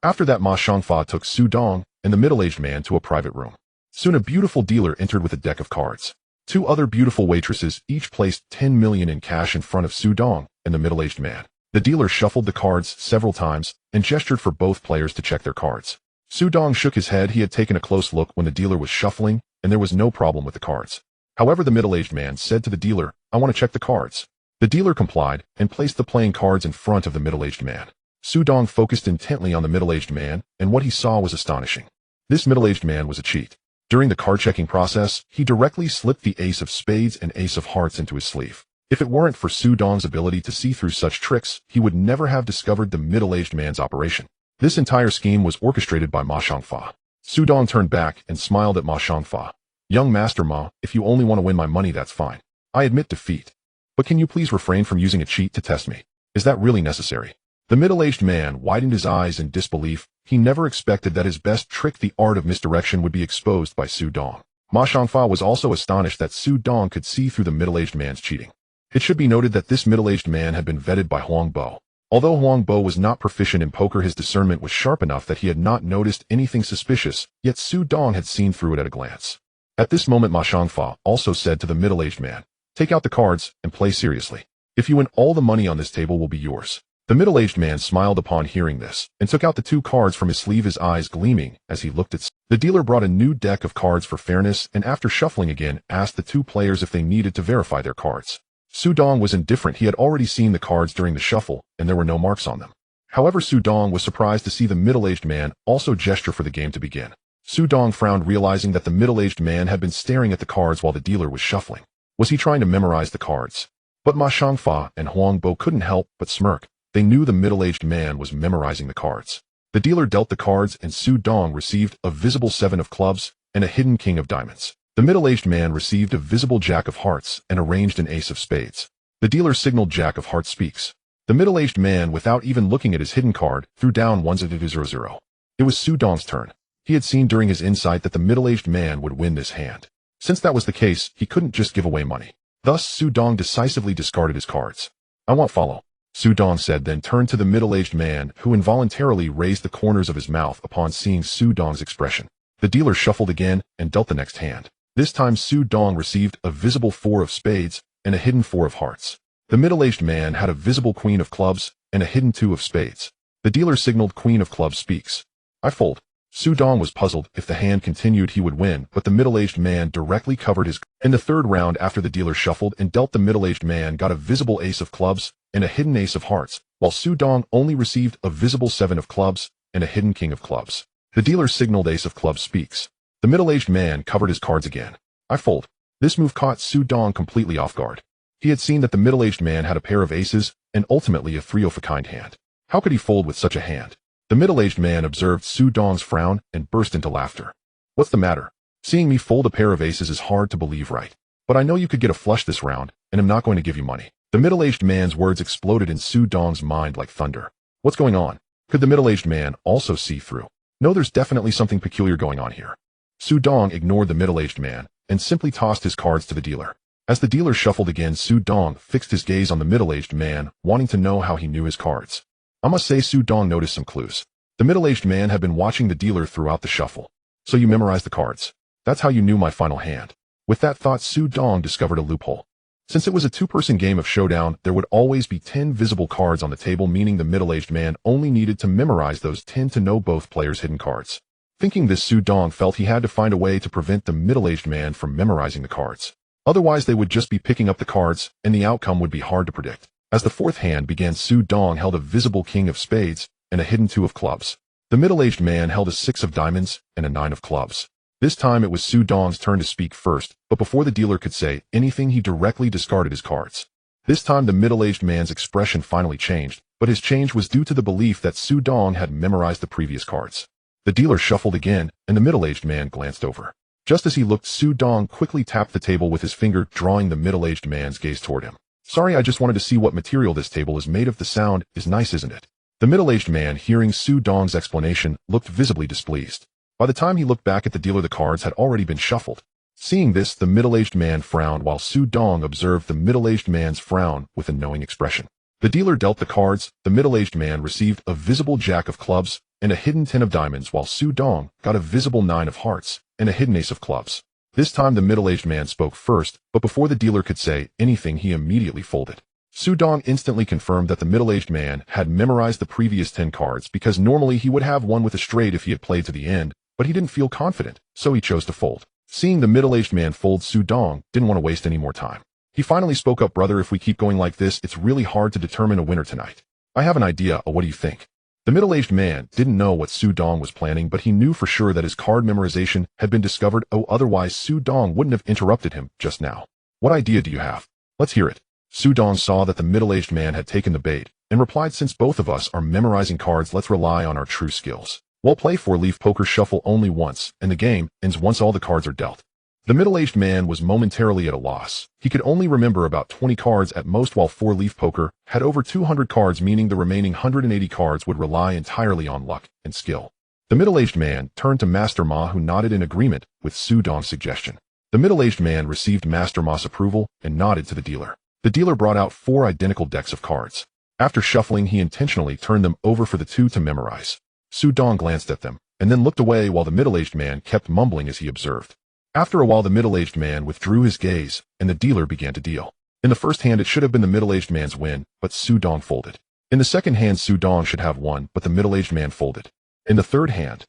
After that, Ma Xiangfa took Su Dong and the middle-aged man to a private room. Soon a beautiful dealer entered with a deck of cards. 2 other beautiful waitresses each placed 10 million in cash in front of Su Dong and the middle-aged man. The dealer shuffled the cards several times and gestured for both players to check their cards. Su Dong shook his head. He had taken a close look when the dealer was shuffling, and there was no problem with the cards. However, the middle-aged man said to the dealer, "I want to check the cards." The dealer complied and placed the playing cards in front of the middle-aged man. Su Dong focused intently on the middle-aged man, and what he saw was astonishing. This middle-aged man was a cheat. During the card-checking process, he directly slipped the ace of spades and ace of hearts into his sleeve. If it weren't for Su Dong's ability to see through such tricks, he would never have discovered the middle-aged man's operation. This entire scheme was orchestrated by Ma Xiangfa. Su Dong turned back and smiled at Ma Xiangfa. Young Master Ma, if you only want to win my money, that's fine. I admit defeat. But can you please refrain from using a cheat to test me? Is that really necessary? The middle-aged man widened his eyes in disbelief. He never expected that his best trick, the art of misdirection, would be exposed by Su Dong. Ma Xiangfa was also astonished that Su Dong could see through the middle-aged man's cheating. It should be noted that this middle-aged man had been vetted by Huang Bo. Although Huang Bo was not proficient in poker, his discernment was sharp enough that he had not noticed anything suspicious, yet Su Dong had seen through it at a glance. At this moment, Ma Xiangfa also said to the middle-aged man, "Take out the cards and play seriously. If you win, all the money on this table will be yours." The middle-aged man smiled upon hearing this, and took out the 2 cards from his sleeve, his eyes gleaming as he looked at. The dealer brought a new deck of cards for fairness, and after shuffling again, asked the 2 players if they needed to verify their cards. Su Dong was indifferent. He had already seen the cards during the shuffle, and there were no marks on them. However, Su Dong was surprised to see the middle-aged man also gesture for the game to begin. Su Dong frowned, realizing that the middle-aged man had been staring at the cards while the dealer was shuffling. Was he trying to memorize the cards? But Ma Xiangfa and Huang Bo couldn't help but smirk. They knew the middle-aged man was memorizing the cards. The dealer dealt the cards, and Su Dong received a visible 7 of clubs and a hidden king of diamonds. The middle-aged man received a visible jack of hearts and arranged an ace of spades. The dealer signaled Jack of Hearts speaks. The middle-aged man, without even looking at his hidden card, threw down ones into 0-0. It was Su Dong's turn. He had seen during his insight that the middle-aged man would win this hand. Since that was the case, he couldn't just give away money. Thus, Su Dong decisively discarded his cards. "I won't follow," Su Dong said, then turned to the middle-aged man, who involuntarily raised the corners of his mouth upon seeing Su Dong's expression. The dealer shuffled again and dealt the next hand. This time Su Dong received a visible 4 of spades and a hidden 4 of hearts. The middle-aged man had a visible queen of clubs and a hidden 2 of spades. The dealer signaled Queen of Clubs speaks. "I fold." Su Dong was puzzled. If the hand continued, he would win, but the middle-aged man directly covered his. In the third round, after the dealer shuffled and dealt, the middle-aged man got a visible ace of clubs and a hidden ace of hearts, while Su Dong only received a visible 7 of clubs and a hidden king of clubs. The dealer signaled Ace of Clubs speaks. The middle-aged man covered his cards again. "I fold." This move caught Su Dong completely off guard. He had seen that the middle-aged man had a pair of aces and ultimately a 3 of a kind hand. How could he fold with such a hand? The middle-aged man observed Su Dong's frown and burst into laughter. "What's the matter? Seeing me fold a pair of aces is hard to believe, right? But I know you could get a flush this round, and I'm not going to give you money." The middle-aged man's words exploded in Su Dong's mind like thunder. What's going on? Could the middle-aged man also see through? No, there's definitely something peculiar going on here. Su Dong ignored the middle-aged man and simply tossed his cards to the dealer. As the dealer shuffled again, Su Dong fixed his gaze on the middle-aged man, wanting to know how he knew his cards. I must say, Su Dong noticed some clues. The middle-aged man had been watching the dealer throughout the shuffle. "So you memorized the cards. That's how you knew my final hand." With that thought, Su Dong discovered a loophole. Since it was a 2-person game of showdown, there would always be 10 visible cards on the table, meaning the middle-aged man only needed to memorize those 10 to know both players' hidden cards. Thinking this, Su Dong felt he had to find a way to prevent the middle-aged man from memorizing the cards. Otherwise, they would just be picking up the cards, and the outcome would be hard to predict. As the fourth hand began, Su Dong held a visible king of spades and a hidden 2 of clubs. The middle-aged man held a 6 of diamonds and a 9 of clubs. This time it was Su Dong's turn to speak first, but before the dealer could say anything, he directly discarded his cards. This time the middle-aged man's expression finally changed, but his change was due to the belief that Su Dong had memorized the previous cards. The dealer shuffled again, and the middle-aged man glanced over. Just as he looked, Su Dong quickly tapped the table with his finger, drawing the middle-aged man's gaze toward him. "Sorry, I just wanted to see what material this table is made of. The sound is nice, isn't it?" The middle-aged man, hearing Su Dong's explanation, looked visibly displeased. By the time he looked back at the dealer, the cards had already been shuffled. Seeing this, the middle-aged man frowned, while Su Dong observed the middle-aged man's frown with a knowing expression. The dealer dealt the cards. The middle-aged man received a visible jack of clubs and a hidden 10 of diamonds, while Su Dong got a visible 9 of hearts and a hidden ace of clubs. This time the middle-aged man spoke first, but before the dealer could say anything, he immediately folded. Su Dong instantly confirmed that the middle-aged man had memorized the previous 10 cards, because normally he would have won with a straight if he had played to the end, but he didn't feel confident, so he chose to fold. Seeing the middle-aged man fold, Su Dong didn't want to waste any more time. He finally spoke up. "Brother, if we keep going like this, it's really hard to determine a winner tonight. I have an idea. What do you think?" The middle-aged man didn't know what Su Dong was planning, but he knew for sure that his card memorization had been discovered. Otherwise Su Dong wouldn't have interrupted him just now. What idea do you have? Let's hear it. Su Dong saw that the middle-aged man had taken the bait and replied, since both of us are memorizing cards, let's rely on our true skills. We'll play 4-leaf poker shuffle only once, and the game ends once all the cards are dealt. The middle-aged man was momentarily at a loss. He could only remember about 20 cards at most, while 4-leaf poker had over 200 cards, meaning the remaining 180 cards would rely entirely on luck and skill. The middle-aged man turned to Master Ma, who nodded in agreement with Su Dong's suggestion. The middle-aged man received Master Ma's approval and nodded to the dealer. The dealer brought out 4 identical decks of cards. After shuffling, he intentionally turned them over for the two to memorize. Su Dong glanced at them, and then looked away while the middle-aged man kept mumbling as he observed. After a while, the middle-aged man withdrew his gaze, and the dealer began to deal. In the first hand, it should have been the middle-aged man's win, but Su Dong folded. In the second hand, Su Dong should have won, but the middle-aged man folded. In the third hand,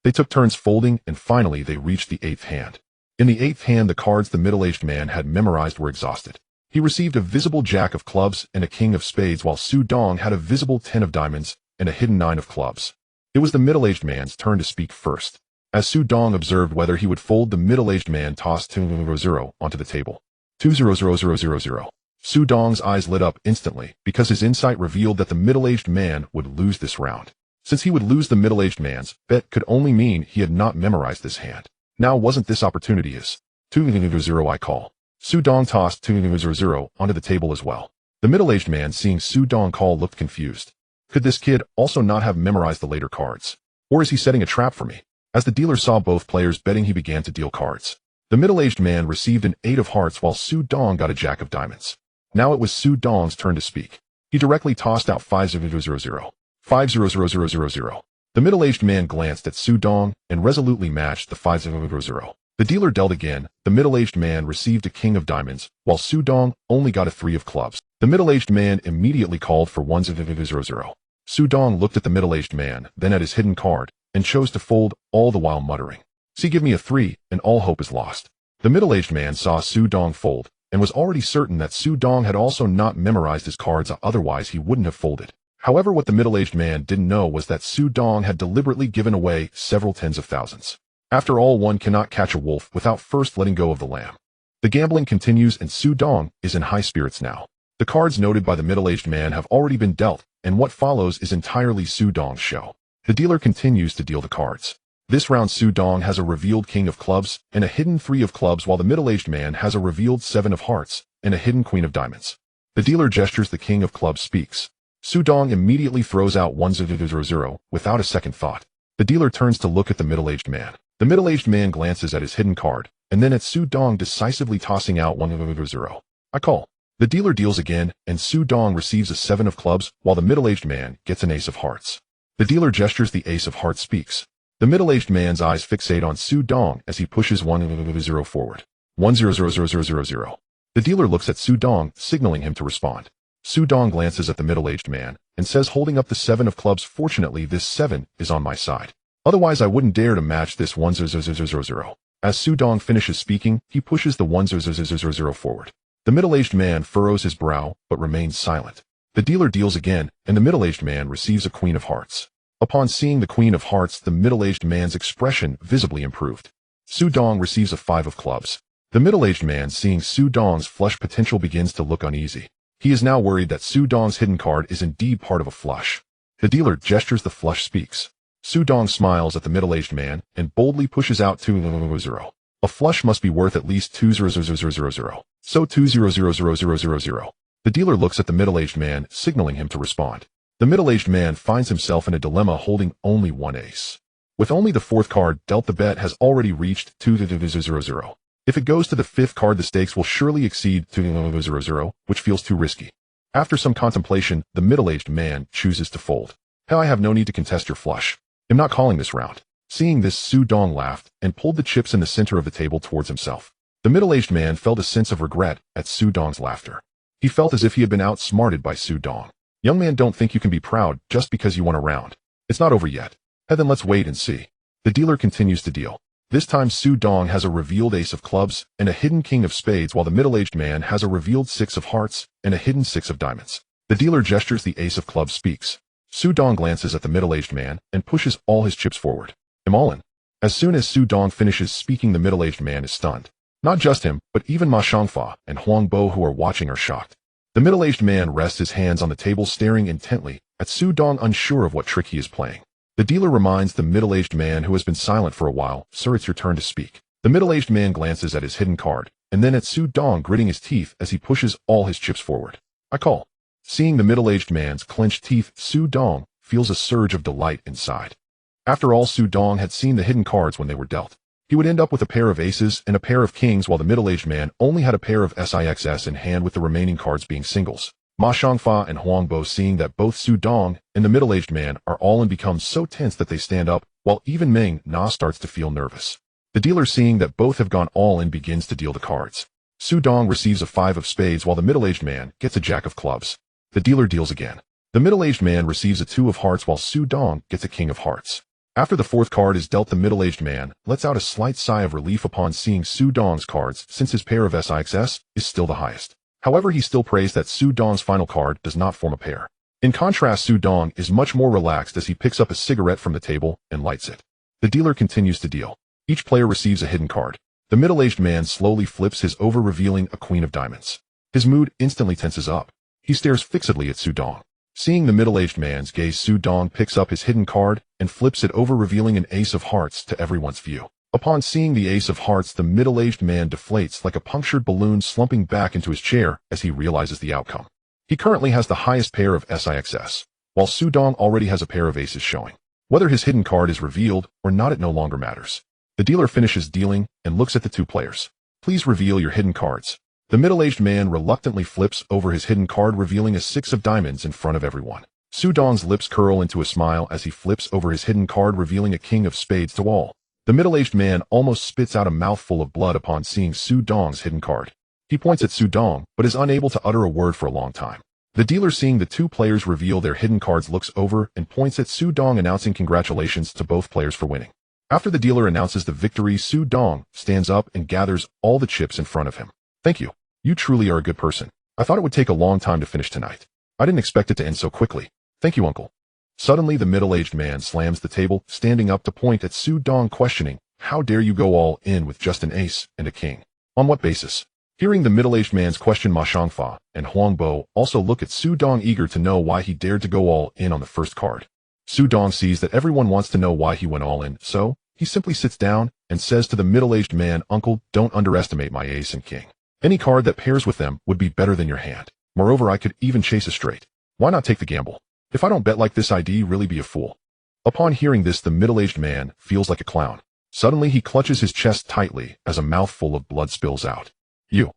they took turns folding, and finally they reached the 8th hand. In the 8th hand, the cards the middle-aged man had memorized were exhausted. He received a visible Jack of clubs and a King of spades, while Su Dong had a visible 10 of diamonds and a hidden 9 of clubs. It was the middle-aged man's turn to speak first. As Su Dong observed whether he would fold, the middle-aged man tossed 200 onto the table. 20000. Su Dong's eyes lit up instantly because his insight revealed that the middle-aged man would lose this round. Since he would lose, the middle-aged man's bet could only mean he had not memorized this hand. Now wasn't this opportunity his? 200 I call. Su Dong tossed 200 onto the table as well. The middle-aged man, seeing Su Dong call, looked confused. Could this kid also not have memorized the later cards? Or is he setting a trap for me? As the dealer saw both players betting, he began to deal cards. The middle-aged man received an 8 of hearts, while Su Dong got a Jack of diamonds. Now it was Su Dong's turn to speak. He directly tossed out 500. 50000. The middle-aged man glanced at Su Dong and resolutely matched the 500. The dealer dealt again. The middle-aged man received a King of diamonds, while Su Dong only got a 3 of clubs. The middle-aged man immediately called for 100. Su Dong looked at the middle-aged man, then at his hidden card, and chose to fold, all the while muttering, "See, give me a 3, and all hope is lost." The middle-aged man saw Su Dong fold, and was already certain that Su Dong had also not memorized his cards, otherwise he wouldn't have folded. However, what the middle-aged man didn't know was that Su Dong had deliberately given away several tens of thousands. After all, one cannot catch a wolf without first letting go of the lamb. The gambling continues, and Su Dong is in high spirits now. The cards noted by the middle-aged man have already been dealt, and what follows is entirely Su Dong's show. The dealer continues to deal the cards. This round, Su Dong has a revealed King of clubs and a hidden 3 of clubs, while the middle-aged man has a revealed 7 of hearts and a hidden Queen of diamonds. The dealer gestures, the King of clubs speaks. Su Dong immediately throws out 100 without a second thought. The dealer turns to look at the middle-aged man. The middle-aged man glances at his hidden card, and then at Su Dong, decisively tossing out 100. I call. The dealer deals again, and Su Dong receives a 7 of clubs, while the middle-aged man gets an ace of hearts. The dealer gestures, the ace of hearts speaks. The middle-aged man's eyes fixate on Su Dong as he pushes 100 forward. 10000. The dealer looks at Su Dong, signaling him to respond. Su Dong glances at the middle-aged man and says, holding up the 7 of clubs, "Fortunately, this 7 is on my side. Otherwise, I wouldn't dare to match this 100." As Su Dong finishes speaking, he pushes the 100 forward. The middle-aged man furrows his brow, but remains silent. The dealer deals again, and the middle-aged man receives a Queen of hearts. Upon seeing the Queen of hearts, the middle-aged man's expression visibly improved. Su Dong receives a 5 of clubs. The middle-aged man, seeing Su Dong's flush potential, begins to look uneasy. He is now worried that Su Dong's hidden card is indeed part of a flush. The dealer gestures, the flush speaks. Su Dong smiles at the middle-aged man and boldly pushes out 200. A flush must be worth at least 200. So 20000. The dealer looks at the middle-aged man, signaling him to respond. The middle-aged man finds himself in a dilemma, holding only 1 ace. With only the 4th card dealt, the bet has already reached 200. If it goes to the 5th card, the stakes will surely exceed 200, which feels too risky. After some contemplation, the middle-aged man chooses to fold. "Hell, I have no need to contest your flush. I'm not calling this round." Seeing this, Su Dong laughed and pulled the chips in the center of the table towards himself. The middle-aged man felt a sense of regret at Su Dong's laughter. He felt as if he had been outsmarted by Su Dong. "Young man, don't think you can be proud just because you won a round. It's not over yet. Then let's wait and see." The dealer continues to deal. This time, Su Dong has a revealed ace of clubs and a hidden King of spades, while the middle-aged man has a revealed 6 of hearts and a hidden 6 of diamonds. The dealer gestures, the ace of clubs speaks. Su Dong glances at the middle-aged man and pushes all his chips forward. I'm all in. As soon as Su Dong finishes speaking, the middle-aged man is stunned. Not just him, but even Ma Xiangfa and Huang Bo who are watching are shocked. The middle-aged man rests his hands on the table, staring intently at Su Dong, unsure of what trick he is playing. The dealer reminds the middle-aged man, who has been silent for a while, "Sir, it's your turn to speak." The middle-aged man glances at his hidden card, and then at Su Dong, gritting his teeth as he pushes all his chips forward. I call. Seeing the middle-aged man's clenched teeth, Su Dong feels a surge of delight inside. After all, Su Dong had seen the hidden cards when they were dealt. He would end up with a pair of aces and a pair of kings, while the middle-aged man only had a pair of sixes in hand, with the remaining cards being singles. Ma Xiangfa and Huang Bo, seeing that both Su Dong and the middle-aged man are all in, become so tense that they stand up, while even Ming Na starts to feel nervous. The dealer, seeing that both have gone all in, begins to deal the cards. Su Dong receives a 5 of spades, while the middle-aged man gets a jack of clubs. The dealer deals again. The middle-aged man receives a 2 of hearts, while Su Dong gets a king of hearts. After the 4th card is dealt, the middle-aged man lets out a slight sigh of relief upon seeing Su Dong's cards, since his pair of sixes is still the highest. However, he still prays that Su Dong's final card does not form a pair. In contrast, Su Dong is much more relaxed as he picks up a cigarette from the table and lights it. The dealer continues to deal. Each player receives a hidden card. The middle-aged man slowly flips his over, revealing a queen of diamonds. His mood instantly tenses up. He stares fixedly at Su Dong. Seeing the middle-aged man's gaze, Su Dong picks up his hidden card and flips it over, revealing an ace of hearts to everyone's view. Upon seeing the ace of hearts, the middle-aged man deflates like a punctured balloon, slumping back into his chair as he realizes the outcome. He currently has the highest pair of sixes, while Su Dong already has a pair of aces showing. Whether his hidden card is revealed or not, it no longer matters. The dealer finishes dealing and looks at the two players. Please reveal your hidden cards. The middle-aged man reluctantly flips over his hidden card, revealing a 6 of diamonds in front of everyone. Su Dong's lips curl into a smile as he flips over his hidden card, revealing a king of spades to all. The middle-aged man almost spits out a mouthful of blood upon seeing Su Dong's hidden card. He points at Su Dong, but is unable to utter a word for a long time. The dealer, seeing the two players reveal their hidden cards, looks over and points at Su Dong, announcing congratulations to both players for winning. After the dealer announces the victory, Su Dong stands up and gathers all the chips in front of him. Thank you. You truly are a good person. I thought it would take a long time to finish tonight. I didn't expect it to end so quickly. Thank you, uncle. Suddenly, the middle-aged man slams the table, standing up to point at Su Dong, questioning, how dare you go all in with just an ace and a king? On what basis? Hearing the middle-aged man's question, Ma Xiangfa and Huang Bo also look at Su Dong, eager to know why he dared to go all in on the first card. Su Dong sees that everyone wants to know why he went all in, so he simply sits down and says to the middle-aged man, Uncle, don't underestimate my ace and king. Any card that pairs with them would be better than your hand. Moreover, I could even chase a straight. Why not take the gamble? If I don't bet like this, I'd really be a fool. Upon hearing this, the middle-aged man feels like a clown. Suddenly, he clutches his chest tightly as a mouthful of blood spills out. You.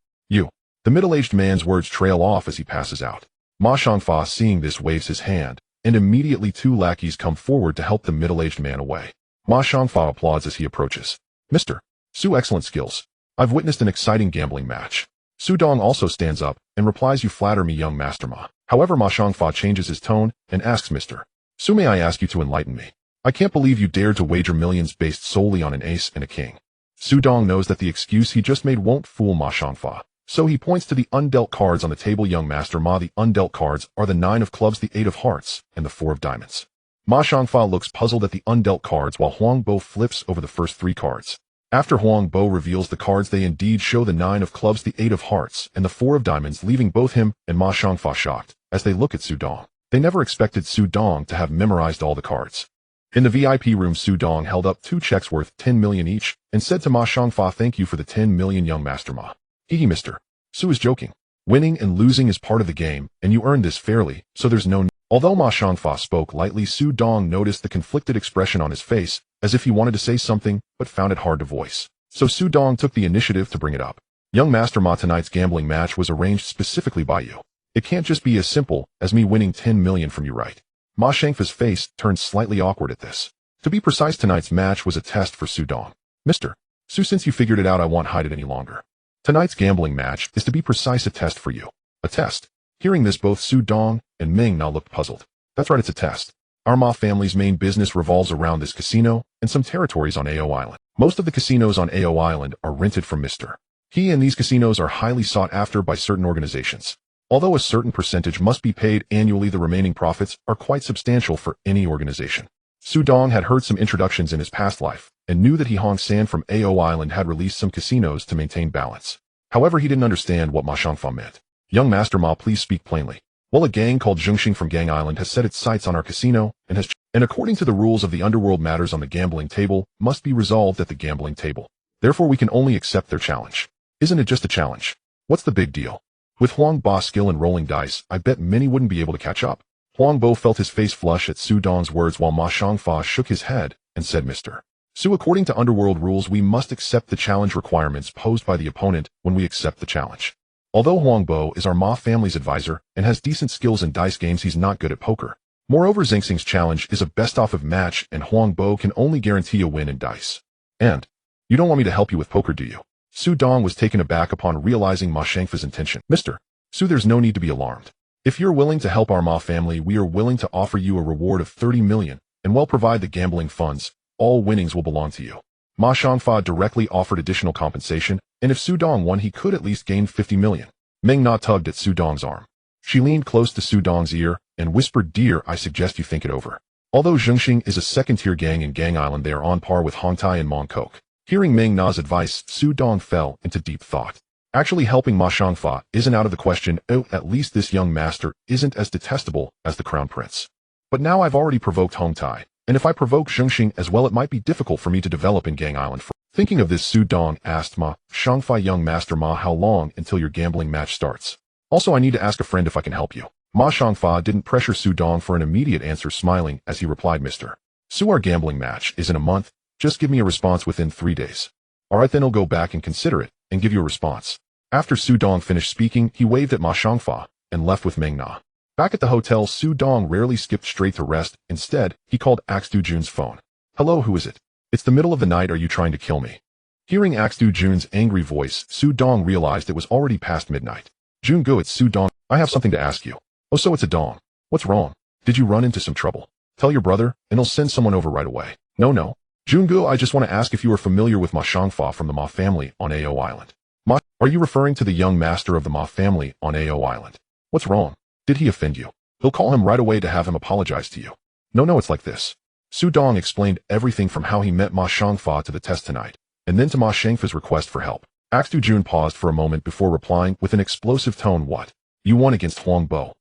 The middle-aged man's words trail off as he passes out. Ma Xiangfa, seeing this, waves his hand, and immediately 2 lackeys come forward to help the middle-aged man away. Ma Xiangfa applauds as he approaches. Mr. Su, excellent skills. I've witnessed an exciting gambling match. Su Dong also stands up and replies, you flatter me, young Master Ma. However, Ma Xiangfa changes his tone and asks, Mr. Su, may I ask you to enlighten me? I can't believe you dared to wager millions based solely on an ace and a king. Su Dong knows that the excuse he just made won't fool Ma Xiangfa, so he points to the undealt cards on the table. Young Master Ma, the undealt cards are the 9 of clubs, the 8 of hearts, and the 4 of diamonds. Ma Xiangfa looks puzzled at the undealt cards, while Huang Bo flips over the first 3 cards. After Huang Bo reveals the cards, they indeed show the 9 of clubs, the 8 of hearts, and the 4 of diamonds, leaving both him and Ma Xiangfa shocked as they look at Su Dong. They never expected Su Dong to have memorized all the cards. In the VIP room, Su Dong held up 2 checks worth 10 million each and said to Ma Xiangfa, thank you for the 10 million, young Master Ma. Hee, Mr. Su is joking. Winning and losing is part of the game, and you earned this fairly, so there's no need. Although Ma Xiangfa spoke lightly, Su Dong noticed the conflicted expression on his face, as if he wanted to say something, but found it hard to voice. So Su Dong took the initiative to bring it up. Young Master Ma, tonight's gambling match was arranged specifically by you. It can't just be as simple as me winning 10 million from you, right? Ma Xiangfa's face turned slightly awkward at this. To be precise, tonight's match was a test for Su Dong. Mr. Su, since you figured it out, I won't hide it any longer. Tonight's gambling match is, to be precise, a test for you. A test. Hearing this, both Su Dong and Ming Na looked puzzled. That's right, it's a test. Our Ma family's main business revolves around this casino and some territories on AO Island. Most of the casinos on AO Island are rented from Mr. He, and these casinos are highly sought after by certain organizations. Although a certain percentage must be paid annually, the remaining profits are quite substantial for any organization. Su Dong had heard some introductions in his past life, and knew that Hong San from AO Island had released some casinos to maintain balance. However, he didn't understand what Ma Shangfa meant. Young Master Ma, please speak plainly. Well, a gang called Zhongxing from Gang Island has set its sights on our casino, and according to the rules of the underworld, matters on the gambling table must be resolved at the gambling table. Therefore, we can only accept their challenge. Isn't it just a challenge? What's the big deal? With Huang Ba's skill in rolling dice, I bet many wouldn't be able to catch up. Huang Bo felt his face flush at Su Dong's words, while Ma Shangfa shook his head and said, Mr. Su, according to underworld rules, we must accept the challenge requirements posed by the opponent when we accept the challenge. Although Huang Bo is our Ma family's advisor and has decent skills in dice games, he's not good at poker. Moreover, Zhongxing's challenge is a best-of match, and Huang Bo can only guarantee a win in dice. And you don't want me to help you with poker, do you? Su Dong was taken aback upon realizing Ma Shangfa's intention. Mr. Su, there's no need to be alarmed. If you're willing to help our Ma family, we are willing to offer you a reward of 30 million, and will provide the gambling funds. All winnings will belong to you. Ma Shangfa directly offered additional compensation, and if Su Dong won, he could at least gain 50 million. Meng Na tugged at Su Dong's arm. She leaned close to Su Dong's ear and whispered, Dear, I suggest you think it over. Although Zhongxing is a second-tier gang in Gang Island, they are on par with Hongtai and Mongkok. Hearing Meng Na's advice, Su Dong fell into deep thought. Actually helping Ma Shangfa isn't out of the question. Oh, at least this young master isn't as detestable as the crown prince. But now I've already provoked Hongtai, and if I provoke Zhongxing as well, it might be difficult for me to develop in Gang Island. Thinking of this, Su Dong asked Ma Shangfa, Young Master Ma, how long until your gambling match starts? Also, I need to ask a friend if I can help you. Ma Shangfa didn't pressure Su Dong for an immediate answer, smiling as he replied, Mr. Su, our gambling match is in a month. Just give me a response within 3 days. Alright, then I'll go back and consider it, and give you a response. After Su Dong finished speaking, he waved at Ma Shangfa, and left with Meng Na. Back at the hotel, Su Dong rarely skipped straight to rest. Instead, he called Axdu Jun's phone. Hello, who is it? It's the middle of the night, are you trying to kill me? Hearing Axdu Jun's angry voice, Su Dong realized it was already past midnight. Jun Go, it's Su Dong. I have something to ask you. Oh, so it's a Dong. What's wrong? Did you run into some trouble? Tell your brother, and he'll send someone over right away. No. Jungu, I just want to ask if you are familiar with Ma Shangfa from the Ma family on AO Island. Ma, are you referring to the young master of the Ma family on AO Island? What's wrong? Did he offend you? He'll call him right away to have him apologize to you. No, it's like this. Su Dong explained everything from how he met Ma Shangfa to the test tonight, and then to Ma Shangfa's request for help. Axdu Jun paused for a moment before replying with an explosive tone, What? You won against Huang Bo.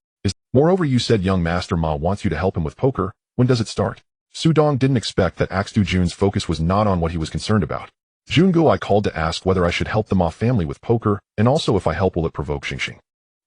Moreover, you said young master Ma wants you to help him with poker. When does it start? Su Dong didn't expect that Axdu Jun's focus was not on what he was concerned about. Jungu, I called to ask whether I should help the Ma family with poker, and also if I help will it provoke Xingxing.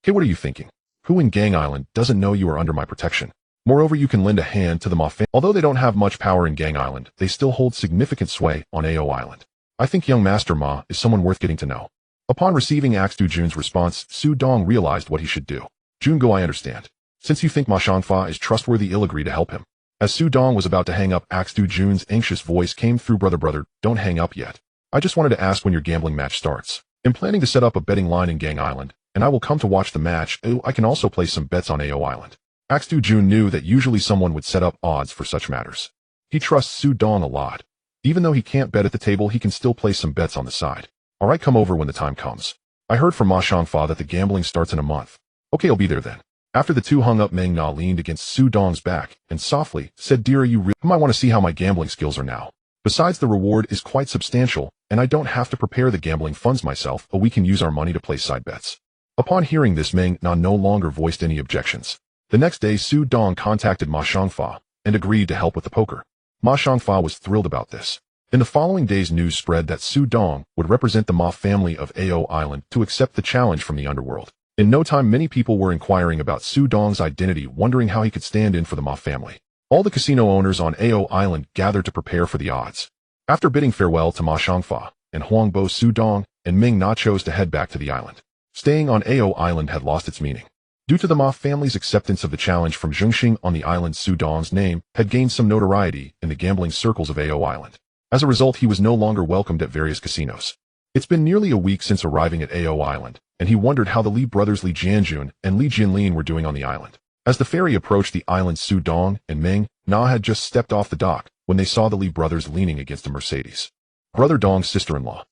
Okay, what are you thinking? Who in Gang Island doesn't know you are under my protection? Moreover, you can lend a hand to the Ma family. Although they don't have much power in Gang Island, they still hold significant sway on AO Island. I think young Master Ma is someone worth getting to know. Upon receiving Axdu Jun's response, Su Dong realized what he should do. Jungu, I understand. Since you think Ma Shangfa is trustworthy, I'll agree to help him. As Su Dong was about to hang up, Axdu Jun's anxious voice came through, Brother, don't hang up yet. I just wanted to ask when your gambling match starts. I'm planning to set up a betting line in Gang Island, and I will come to watch the match. Oh, I can also place some bets on AO Island. Axdu Jun knew that usually someone would set up odds for such matters. He trusts Su Dong a lot. Even though he can't bet at the table, he can still place some bets on the side. Alright, come over when the time comes. I heard from Ma Shangfa that the gambling starts in a month. Okay, I'll be there then. After the two hung up, Meng Na leaned against Su Dong's back and softly said, Dear, you really might want to see how my gambling skills are now. Besides, the reward is quite substantial, and I don't have to prepare the gambling funds myself, but we can use our money to place side bets. Upon hearing this, Meng Na no longer voiced any objections. The next day, Su Dong contacted Ma Shangfa and agreed to help with the poker. Ma Shangfa was thrilled about this. In the following days, news spread that Su Dong would represent the Ma family of AO Island to accept the challenge from the Underworld. In no time, many people were inquiring about Su Dong's identity, wondering how he could stand in for the Ma family. All the casino owners on AO Island gathered to prepare for the odds. After bidding farewell to Ma Shangfa and Huang Bo, Su Dong and Meng Na chose to head back to the island. Staying on AO Island had lost its meaning. Due to the Ma family's acceptance of the challenge from Zhongxing on the island, Su Dong's name had gained some notoriety in the gambling circles of AO Island. As a result, he was no longer welcomed at various casinos. It's been nearly a week since arriving at AO Island, and he wondered how the Li brothers Li Jianjun and Li Jinlin were doing on the island. As the ferry approached the island, Su Dong and Meng Na had just stepped off the dock when they saw the Li brothers leaning against a Mercedes. Brother Dong's sister-in-law.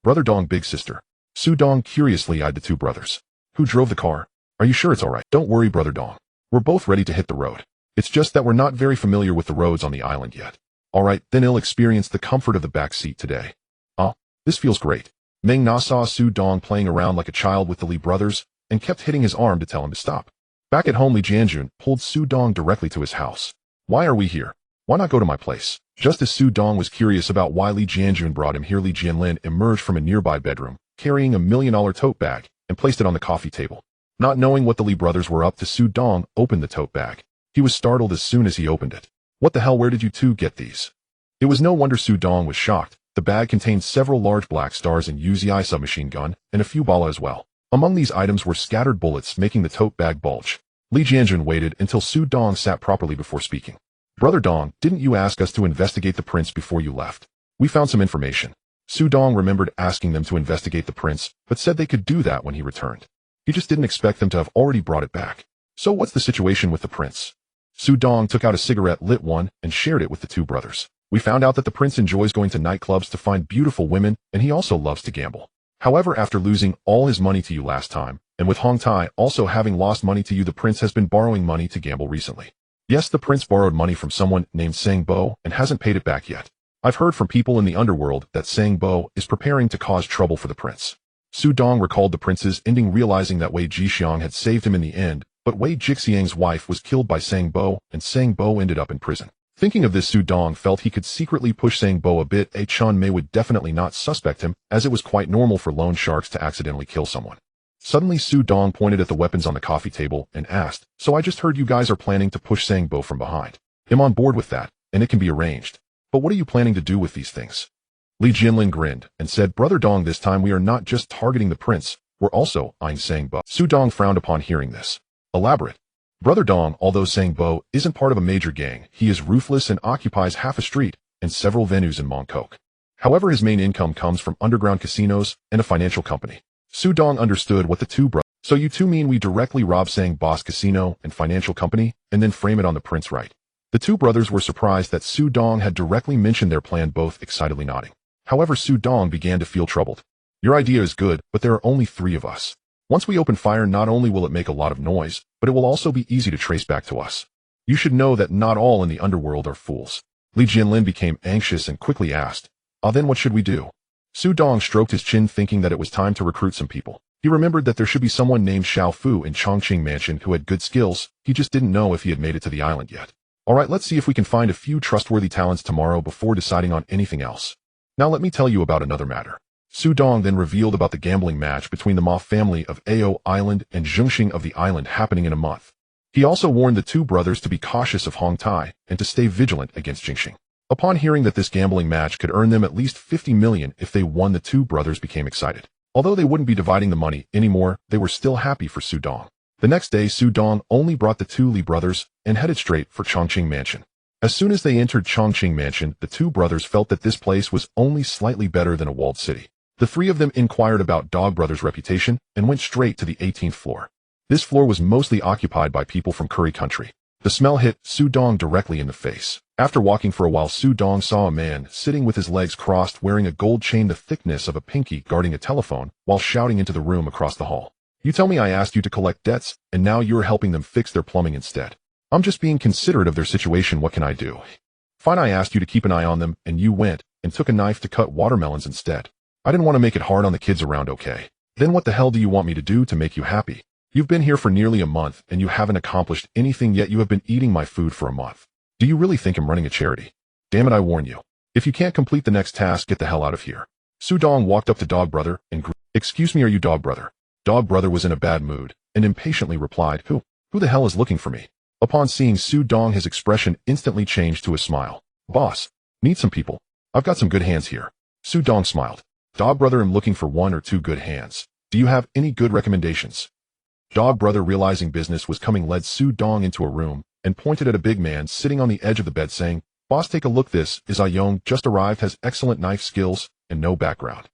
Brother Dong, big sister. Su Dong curiously eyed the two brothers. Who drove the car? Are you sure it's alright? Don't worry, Brother Dong. We're both ready to hit the road. It's just that we're not very familiar with the roads on the island yet. Alright, then I'll experience the comfort of the back seat today. This feels great. Meng Na saw Su Dong playing around like a child with the Li brothers, and kept hitting his arm to tell him to stop. Back at home, Li Jianjun pulled Su Dong directly to his house. Why are we here? Why not go to my place? Just as Su Dong was curious about why Li Jianjun brought him here, Li Jianlin emerged from a nearby bedroom, carrying $1 million tote bag, and placed it on the coffee table. Not knowing what the Li brothers were up to, Su Dong opened the tote bag. He was startled as soon as he opened it. What the hell, where did you two get these? It was no wonder Su Dong was shocked. The bag contained several large black stars and UZI submachine gun, and a few bala as well. Among these items were scattered bullets, making the tote bag bulge. Li Jianjun waited until Su Dong sat properly before speaking. Brother Dong, didn't you ask us to investigate the prince before you left? We found some information. Su Dong remembered asking them to investigate the prince, but said they could do that when he returned. He just didn't expect them to have already brought it back. So what's the situation with the prince? Su Dong took out a cigarette, lit one, and shared it with the two brothers. We found out that the prince enjoys going to nightclubs to find beautiful women, and he also loves to gamble. However, after losing all his money to you last time, and with Hong Tai also having lost money to you, the prince has been borrowing money to gamble recently. Yes, the prince borrowed money from someone named Sang Bo and hasn't paid it back yet. I've heard from people in the underworld that Sang Bo is preparing to cause trouble for the prince. Su Dong recalled the prince's ending, realizing that Wei Jixiang had saved him in the end, but Wei Jixiang's wife was killed by Sang Bo, and Sang Bo ended up in prison. Thinking of this, Su Dong felt he could secretly push Sang Bo a bit. Chan Mei would definitely not suspect him, as it was quite normal for loan sharks to accidentally kill someone. Suddenly, Su Dong pointed at the weapons on the coffee table and asked, "So I just heard you guys are planning to push Sang Bo from behind. I'm on board with that, and it can be arranged. But what are you planning to do with these things?" Li Jianlin grinned and said, "Brother Dong, this time we are not just targeting the prince, we're also eyeing Sang Bo." Su Dong frowned upon hearing this. Elaborate. Brother Dong, although Sang Bo isn't part of a major gang, he is ruthless and occupies half a street and several venues in Mongkok. However, his main income comes from underground casinos and a financial company. Su Dong understood what the two brothers. So you two mean we directly rob Sang Bo's casino and financial company and then frame it on the prince, right? The two brothers were surprised that Su Dong had directly mentioned their plan, both excitedly nodding. However, Su Dong began to feel troubled. Your idea is good, but there are only 3 of us. Once we open fire, not only will it make a lot of noise, but it will also be easy to trace back to us. You should know that not all in the underworld are fools. Li Jianlin became anxious and quickly asked, then what should we do? Su Dong stroked his chin, thinking that it was time to recruit some people. He remembered that there should be someone named Xiao Fu in Chongqing Mansion who had good skills. He just didn't know if he had made it to the island yet. Alright, let's see if we can find a few trustworthy talents tomorrow before deciding on anything else. Now let me tell you about another matter. Su Dong then revealed about the gambling match between the Ma family of Ao Island and Zhengxing of the island happening in a month. He also warned the two brothers to be cautious of Hong Tai and to stay vigilant against Zhengxing. Upon hearing that this gambling match could earn them at least 50 million if they won, the two brothers became excited. Although they wouldn't be dividing the money anymore, they were still happy for Su Dong. The next day, Su Dong only brought the two Li brothers and headed straight for Chongqing Mansion. As soon as they entered Chongqing Mansion, the two brothers felt that this place was only slightly better than a walled city. The 3 of them inquired about Dog Brothers' reputation and went straight to the 18th floor. This floor was mostly occupied by people from Curry Country. The smell hit Su Dong directly in the face. After walking for a while, Su Dong saw a man sitting with his legs crossed, wearing a gold chain the thickness of a pinky, guarding a telephone, while shouting into the room across the hall. "You tell me I asked you to collect debts, and now you're helping them fix their plumbing instead. I'm just being considerate of their situation. What can I do?" "Fine, I asked you to keep an eye on them, and you went and took a knife to cut watermelons instead. I didn't want to make it hard on the kids around, okay? Then what the hell do you want me to do to make you happy? You've been here for nearly a month, and you haven't accomplished anything yet. You have been eating my food for a month. Do you really think I'm running a charity? Damn it, I warn you. If you can't complete the next task, get the hell out of here." Su Dong walked up to Dog Brother and grew. "Excuse me, are you Dog Brother?" Dog Brother was in a bad mood and impatiently replied, Who the hell is looking for me?" Upon seeing Su Dong, his expression instantly changed to a smile. "Boss, need some people. I've got some good hands here." Su Dong smiled. "Dog Brother, I'm looking for 1 or 2 good hands. Do you have any good recommendations?" Dog Brother, realizing business was coming, led Su Dong into a room and pointed at a big man sitting on the edge of the bed, saying, "Boss, take a look. This is Ayong, just arrived, has excellent knife skills and no background."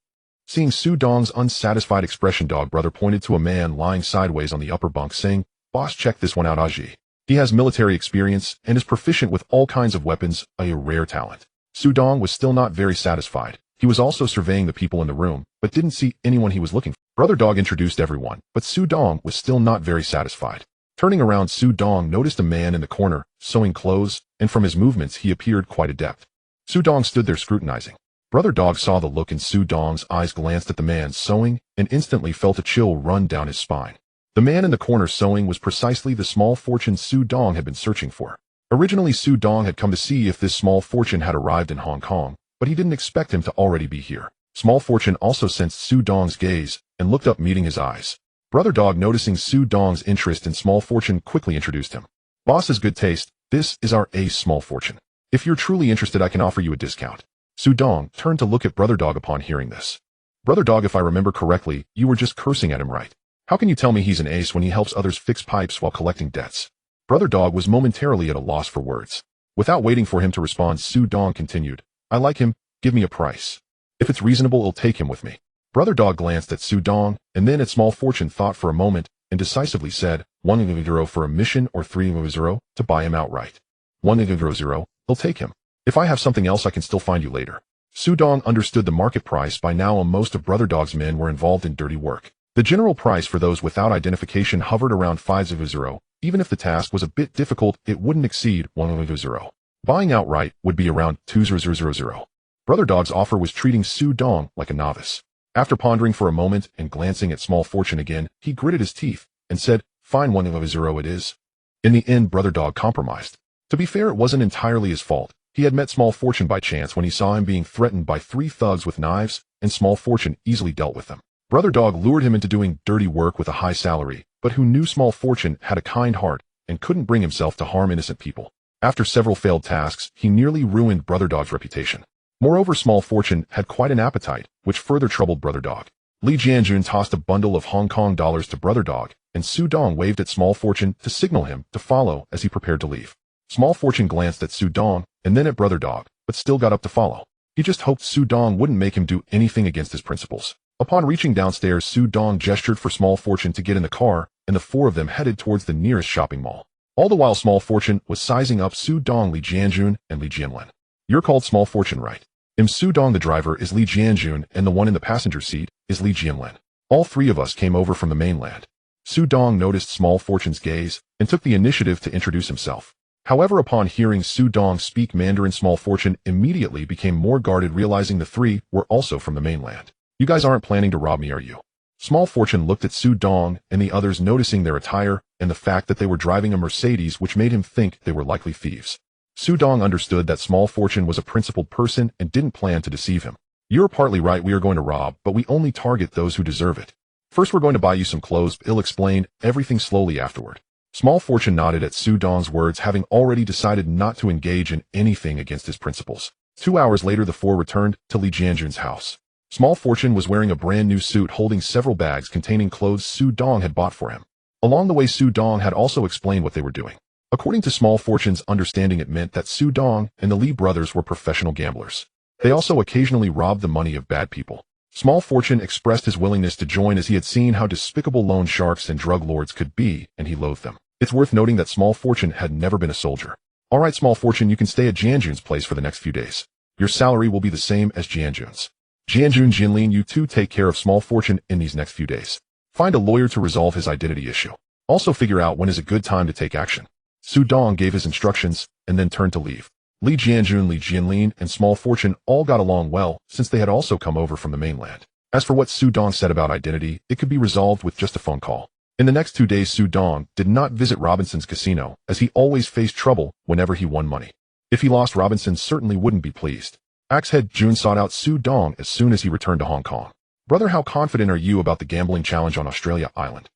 Seeing Su Dong's unsatisfied expression, Dog Brother pointed to a man lying sideways on the upper bunk, saying, "Boss, check this one out, Aji. He has military experience and is proficient with all kinds of weapons, a rare talent." Su Dong was still not very satisfied. He was also surveying the people in the room, but didn't see anyone he was looking for. Brother Dog introduced everyone, but Su Dong was still not very satisfied. Turning around, Su Dong noticed a man in the corner, sewing clothes, and from his movements he appeared quite adept. Su Dong stood there scrutinizing. Brother Dog saw the look in Su Dong's eyes, glanced at the man sewing, and instantly felt a chill run down his spine. The man in the corner sewing was precisely the small fortune Su Dong had been searching for. Originally, Su Dong had come to see if this small fortune had arrived in Hong Kong, but he didn't expect him to already be here. Small fortune also sensed Su Dong's gaze and looked up, meeting his eyes. Brother Dog, noticing Su Dong's interest in small fortune, quickly introduced him. Boss has good taste. This is our ace small fortune. If you're truly interested, I can offer you a discount. Su Dong turned to look at Brother Dog upon hearing this. Brother Dog, if I remember correctly, you were just cursing at him, right? How can you tell me he's an ace when he helps others fix pipes while collecting debts? Brother Dog was momentarily at a loss for words. Without waiting for him to respond, Su Dong continued. I like him. Give me a price. If it's reasonable, I'll take him with me. Brother Dog glanced at Su Dong and then at Small Fortune, thought for a moment, and decisively said, €1 for a mission or €3 to buy him outright. €1, he'll take him. If I have something else, I can still find you later. Su Dong understood the market price by now, and most of Brother Dog's men were involved in dirty work. The general price for those without identification hovered around €5. Even if the task was a bit difficult, it wouldn't exceed €1. Buying outright would be around €200. Brother Dog's offer was treating Su Dong like a novice. After pondering for a moment and glancing at Small Fortune again, he gritted his teeth and said, fine, €1 it is. In the end, Brother Dog compromised. To be fair, it wasn't entirely his fault. He had met Small Fortune by chance when he saw him being threatened by 3 thugs with knives, and Small Fortune easily dealt with them. Brother Dog lured him into doing dirty work with a high salary, but who knew Small Fortune had a kind heart and couldn't bring himself to harm innocent people. After several failed tasks, he nearly ruined Brother Dog's reputation. Moreover, Small Fortune had quite an appetite, which further troubled Brother Dog. Li Jianjun tossed a bundle of Hong Kong dollars to Brother Dog, and Su Dong waved at Small Fortune to signal him to follow as he prepared to leave. Small Fortune glanced at Su Dong and then at Brother Dog, but still got up to follow. He just hoped Su Dong wouldn't make him do anything against his principles. Upon reaching downstairs, Su Dong gestured for Small Fortune to get in the car, and the 4 of them headed towards the nearest shopping mall. All the while, Small Fortune was sizing up Su Dong, Li Jianjun, and Li Jianlen. You're called Small Fortune, right? Su Dong, the driver, is Li Jianjun, and the one in the passenger seat is Li Jianlen. All 3 of us came over from the mainland. Su Dong noticed Small Fortune's gaze and took the initiative to introduce himself. However, upon hearing Su Dong speak Mandarin, Small Fortune immediately became more guarded, realizing the 3 were also from the mainland. You guys aren't planning to rob me, are you? Small Fortune looked at Su Dong and the others, noticing their attire and the fact that they were driving a Mercedes, which made him think they were likely thieves. Su Dong understood that Small Fortune was a principled person and didn't plan to deceive him. You're partly right, we are going to rob, but we only target those who deserve it. First, we're going to buy you some clothes. He'll explain everything slowly afterward. Small Fortune nodded at Su Dong's words, having already decided not to engage in anything against his principles. 2 hours later, the 4 returned to Li Jianjun's house. Small Fortune was wearing a brand new suit, holding several bags containing clothes Su Dong had bought for him. Along the way, Su Dong had also explained what they were doing. According to Small Fortune's understanding, it meant that Su Dong and the Li brothers were professional gamblers. They also occasionally robbed the money of bad people. Small Fortune expressed his willingness to join, as he had seen how despicable loan sharks and drug lords could be, and he loathed them. It's worth noting that Small Fortune had never been a soldier. All right, Small Fortune, you can stay at Jianjun's place for the next few days. Your salary will be the same as Jianjun's. Jianjun, Jinlin, you two take care of Small Fortune in these next few days. Find a lawyer to resolve his identity issue. Also figure out when is a good time to take action. Su Dong gave his instructions and then turned to leave. Li Jianjun, Li Jianlin, and Small Fortune all got along well, since they had also come over from the mainland. As for what Su Dong said about identity, it could be resolved with just a phone call. In the next 2 days, Su Dong did not visit Robinson's casino, as he always faced trouble whenever he won money. If he lost, Robinson certainly wouldn't be pleased. Axe-head Jun sought out Su Dong as soon as he returned to Hong Kong. Brother, how confident are you about the gambling challenge on Australia Island?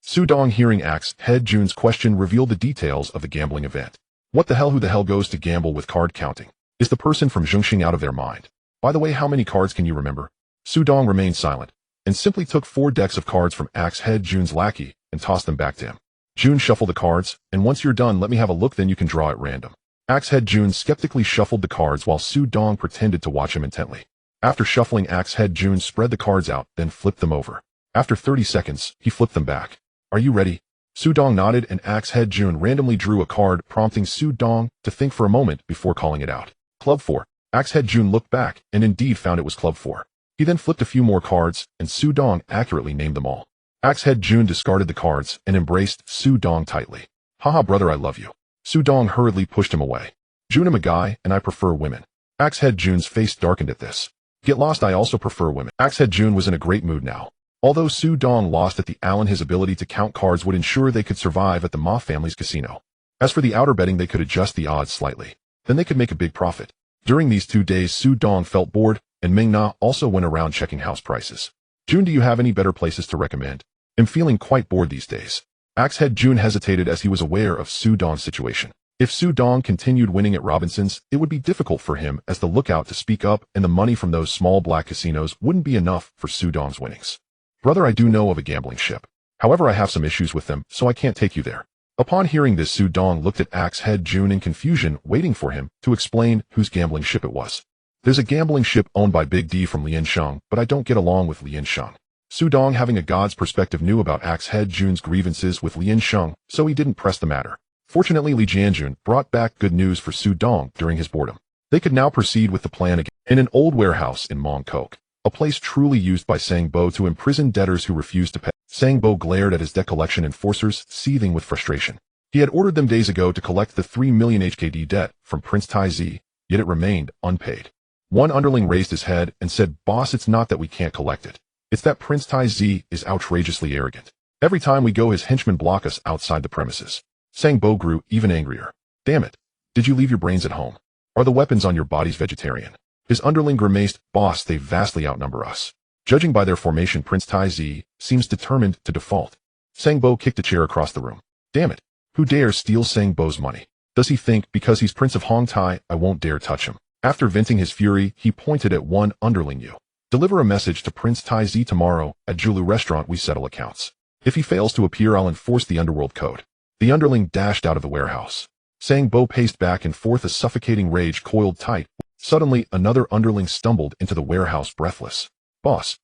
Su Dong, hearing Axe-head Jun's question, revealed the details of the gambling event. What the hell? Who the hell goes to gamble with card counting? Is the person from Zhongxing out of their mind? By the way, how many cards can you remember? Su Dong remained silent and simply took 4 decks of cards from Axe-head Jun's lackey and tossed them back to him. Jun shuffled the cards, and once you're done, let me have a look, then you can draw at random. Axe-head Jun skeptically shuffled the cards while Su Dong pretended to watch him intently. After shuffling, Axe-head Jun spread the cards out, then flipped them over. After 30 seconds, he flipped them back. Are you ready? Su Dong nodded, and Axe-head Jun randomly drew a card, prompting Su Dong to think for a moment before calling it out. Club 4. Axehead Jun looked back and indeed found it was Club 4. He then flipped a few more cards, and Su Dong accurately named them all. Axehead Jun discarded the cards and embraced Su Dong tightly. Haha brother, I love you. Su Dong hurriedly pushed him away. Jun, I'm a guy, and I prefer women. Axehead Jun's face darkened at this. Get lost, I also prefer women. Axehead Jun was in a great mood now. Although Su Dong lost at the Allen, his ability to count cards would ensure they could survive at the Ma family's casino. As for the outer betting, they could adjust the odds slightly. Then they could make a big profit. During these 2 days, Su Dong felt bored, and Ming Na also went around checking house prices. Jun, do you have any better places to recommend? I'm feeling quite bored these days. Axehead Jun hesitated as he was aware of Su Dong's situation. If Su Dong continued winning at Robinson's, it would be difficult for him as the lookout to speak up, and the money from those small black casinos wouldn't be enough for Su Dong's winnings. Brother, I do know of a gambling ship. However, I have some issues with them, so I can't take you there. Upon hearing this, Su Dong looked at Axehead Jun in confusion, waiting for him to explain whose gambling ship it was. There's a gambling ship owned by Big D from Liansheng, but I don't get along with Liansheng. Su Dong, having a god's perspective, knew about Axehead Jun's grievances with Liansheng, so he didn't press the matter. Fortunately, Li Jianjun brought back good news for Su Dong during his boredom. They could now proceed with the plan again. In an old warehouse in Mongkok, a place truly used by Sang Bo to imprison debtors who refused to pay, Sang Bo glared at his debt collection enforcers, seething with frustration. He had ordered them days ago to collect the 3 million HKD debt from Prince Taizi, yet it remained unpaid. One underling raised his head and said, "Boss, it's not that we can't collect it. It's that Prince Taizi is outrageously arrogant. Every time we go, his henchmen block us outside the premises." Sang Bo grew even angrier. "Damn it. Did you leave your brains at home? Are the weapons on your bodies vegetarian?" His underling grimaced, "Boss, they vastly outnumber us. Judging by their formation, Prince Taizi seems determined to default." Sang Bo kicked a chair across the room. "Damn it. Who dares steal Sang Bo's money? Does he think because he's Prince of Hong Tai, I won't dare touch him?" After venting his fury, he pointed at one underling. "You deliver a message to Prince Taizi tomorrow. At Julu restaurant we settle accounts. If he fails to appear, I'll enforce the Underworld code." The underling dashed out of the warehouse. Sang Bo paced back and forth, a suffocating rage coiled tight. Suddenly, another underling stumbled into the warehouse, breathless. Boss,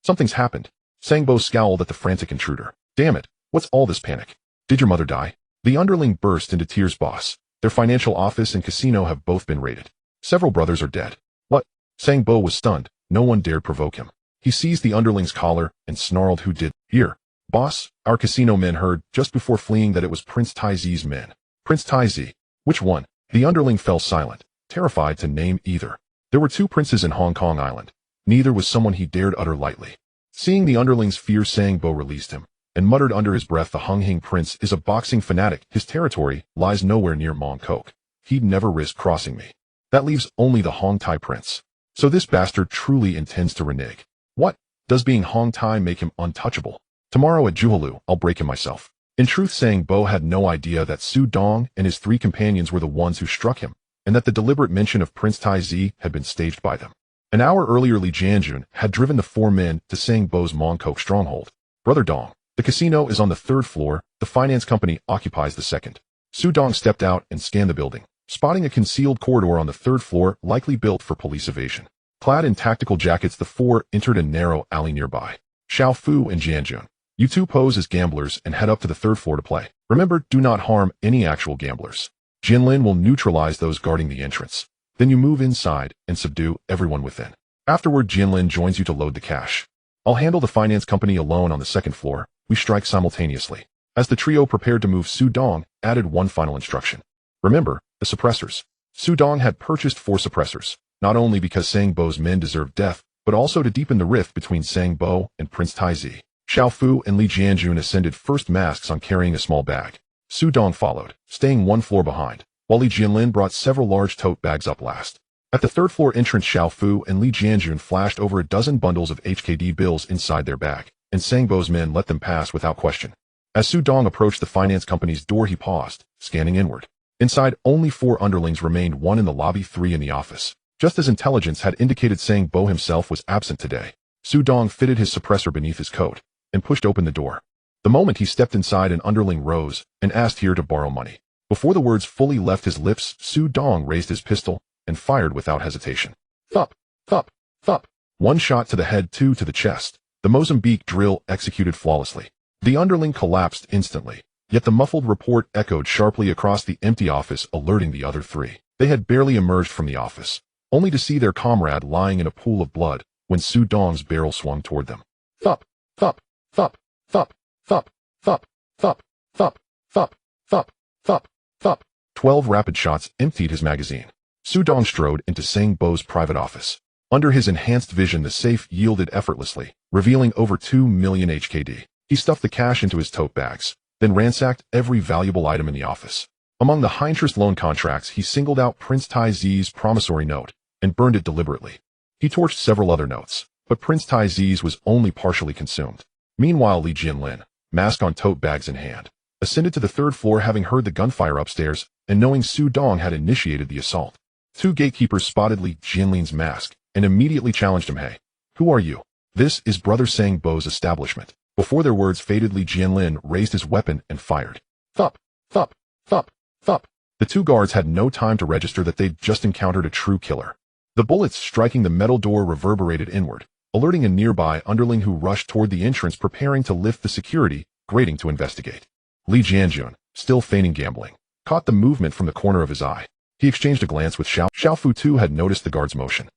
something's happened." Sang Bo scowled at the frantic intruder. "Damn it, what's all this panic? Did your mother die?" The underling burst into tears. "Boss, their financial office and casino have both been raided. Several brothers are dead." "What?" Sang Bo was stunned. No one dared provoke him. He seized the underling's collar and snarled, "Who did?" "Here, boss, our casino men heard just before fleeing that it was Prince Taizi's men." "Prince Taizi? Which one?" The underling fell silent, terrified to name either. There were 2 princes in Hong Kong Island. Neither was someone he dared utter lightly. Seeing the underling's fear, Sang Bo released him, and muttered under his breath, "The Hung Hing Prince is a boxing fanatic. His territory lies nowhere near Mongkok. He'd never risk crossing me. That leaves only the Hong Tai Prince. So this bastard truly intends to renege. What? Does being Hong Tai make him untouchable? Tomorrow at Juhalu, I'll break him myself." In truth, Sang Bo had no idea that Su Dong and his 3 companions were the ones who struck him, and that the deliberate mention of Prince Taizi had been staged by them. An hour earlier, Li Jianjun had driven the 4 men to Sang Bo's Mongkok stronghold. "Brother Dong, the casino is on the 3rd floor, the finance company occupies the 2nd. Su Dong stepped out and scanned the building, spotting a concealed corridor on the 3rd floor, likely built for police evasion. Clad in tactical jackets, the 4 entered a narrow alley nearby. "Xiao Fu and Jianjun, you 2 pose as gamblers and head up to the 3rd floor to play. Remember, do not harm any actual gamblers. Jinlin will neutralize those guarding the entrance. Then you move inside and subdue everyone within. Afterward, Jinlin joins you to load the cash. I'll handle the finance company alone on the 2nd floor. We strike simultaneously." As the trio prepared to move, Su Dong added one final instruction. "Remember, the suppressors." Su Dong had purchased 4 suppressors, not only because Sang Bo's men deserved death, but also to deepen the rift between Sang Bo and Prince Taizi. Xiao Fu and Li Jianjun ascended first, masks on, carrying a small bag. Su Dong followed, staying 1 floor behind, while Li Jianlin brought several large tote bags up last. At the 3rd floor entrance, Xiao Fu and Li Jianjun flashed over a dozen bundles of HKD bills inside their bag, and Sang Bo's men let them pass without question. As Su Dong approached the finance company's door, he paused, scanning inward. Inside, only 4 underlings remained, 1 in the lobby, 3 in the office. Just as intelligence had indicated, Sang Bo himself was absent today. Su Dong fitted his suppressor beneath his coat and pushed open the door. The moment he stepped inside, an underling rose and asked here to borrow money. Before the words fully left his lips, Su Dong raised his pistol and fired without hesitation. Thup, thup, thup. 1 shot to the head, 2 to the chest. The Mozambique drill executed flawlessly. The underling collapsed instantly, yet the muffled report echoed sharply across the empty office, alerting the other 3. They had barely emerged from the office only to see their comrade lying in a pool of blood when Su Dong's barrel swung toward them. Thup, thup, thup, thup, thup, thup, thup, thup, thup, thup, thup, thup. 12 rapid shots emptied his magazine. Su Dong strode into Sang Bo's private office. Under his enhanced vision, the safe yielded effortlessly, revealing over 2 million HKD. He stuffed the cash into his tote bags, then ransacked every valuable item in the office. Among the high-interest loan contracts, he singled out Prince Tai Zi's promissory note and burned it deliberately. He torched several other notes, but Prince Tai Zi's was only partially consumed. Meanwhile, Li Jianlin, mask on tote bags in hand, ascended to the third floor, having heard the gunfire upstairs and knowing Su Dong had initiated the assault. 2 gatekeepers spotted Li Jianlin's mask and immediately challenged him. Hey, who are you? This is Brother Sang Bo's establishment. Before their words faded, Li Jianlin raised his weapon and fired. Thup, thup, thup, thup. The 2 guards had no time to register that they'd just encountered a true killer. The bullets striking the metal door reverberated inward, alerting a nearby underling who rushed toward the entrance, preparing to lift the security grating to investigate. Li Jianjun, still feigning gambling, caught the movement from the corner of his eye. He exchanged a glance with Xiao Fu too had noticed the guard's motion.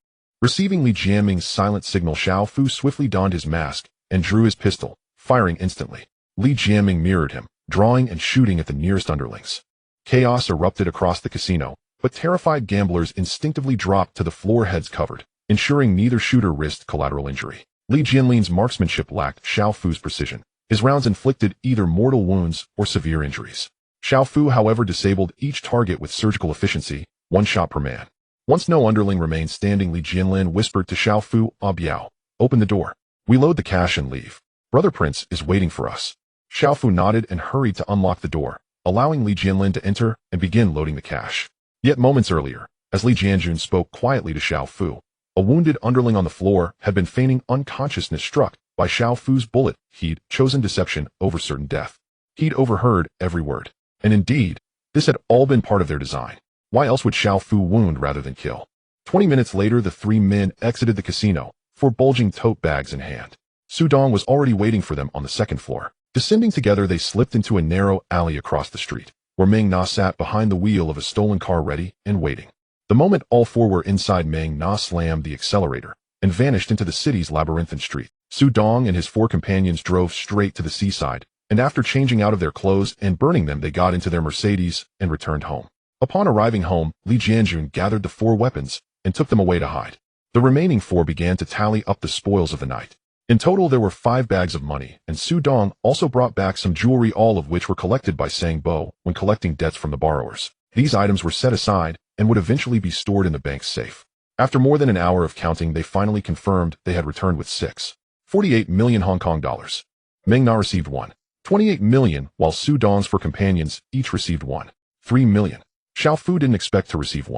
Receiving Li Jianming's silent signal, Xiao Fu swiftly donned his mask and drew his pistol, firing instantly. Li Jianming mirrored him, drawing and shooting at the nearest underlings. Chaos erupted across the casino, but terrified gamblers instinctively dropped to the floor, heads covered, ensuring neither shooter risked collateral injury. Li Jianlin's marksmanship lacked Xiao Fu's precision. His rounds inflicted either mortal wounds or severe injuries. Xiao Fu, however, disabled each target with surgical efficiency, 1 shot per man. Once no underling remained standing, Li Jianlin whispered to Xiao Fu, "Ah Biao, open the door. We load the cash and leave. Brother Prince is waiting for us." Xiao Fu nodded and hurried to unlock the door, allowing Li Jianlin to enter and begin loading the cash. Yet moments earlier, as Li Jianjun spoke quietly to Xiao Fu, a wounded underling on the floor had been feigning unconsciousness, struck by Xiao Fu's bullet. He'd chosen deception over certain death. He'd overheard every word. And indeed, this had all been part of their design. Why else would Xiao Fu wound rather than kill? 20 minutes later, the 3 men exited the casino, 4 bulging tote bags in hand. Su Dong was already waiting for them on the 2nd floor. Descending together, they slipped into a narrow alley across the street, where Meng Na sat behind the wheel of a stolen car, ready and waiting. The moment all 4 were inside, Meng Na slammed the accelerator and vanished into the city's labyrinthine street. Su Dong and his 4 companions drove straight to the seaside, and after changing out of their clothes and burning them, they got into their Mercedes and returned home. Upon arriving home, Li Jianjun gathered the 4 weapons and took them away to hide. The remaining 4 began to tally up the spoils of the night. In total, there were 5 bags of money, and Su Dong also brought back some jewelry, all of which were collected by Sang Bo when collecting debts from the borrowers. These items were set aside and would eventually be stored in the bank's safe. After more than an hour of counting, they finally confirmed they had returned with 48 million Hong Kong dollars. Meng Na received 28 million, while Su Dong's 4 companions each received 3 million. Xiao Fu didn't expect to receive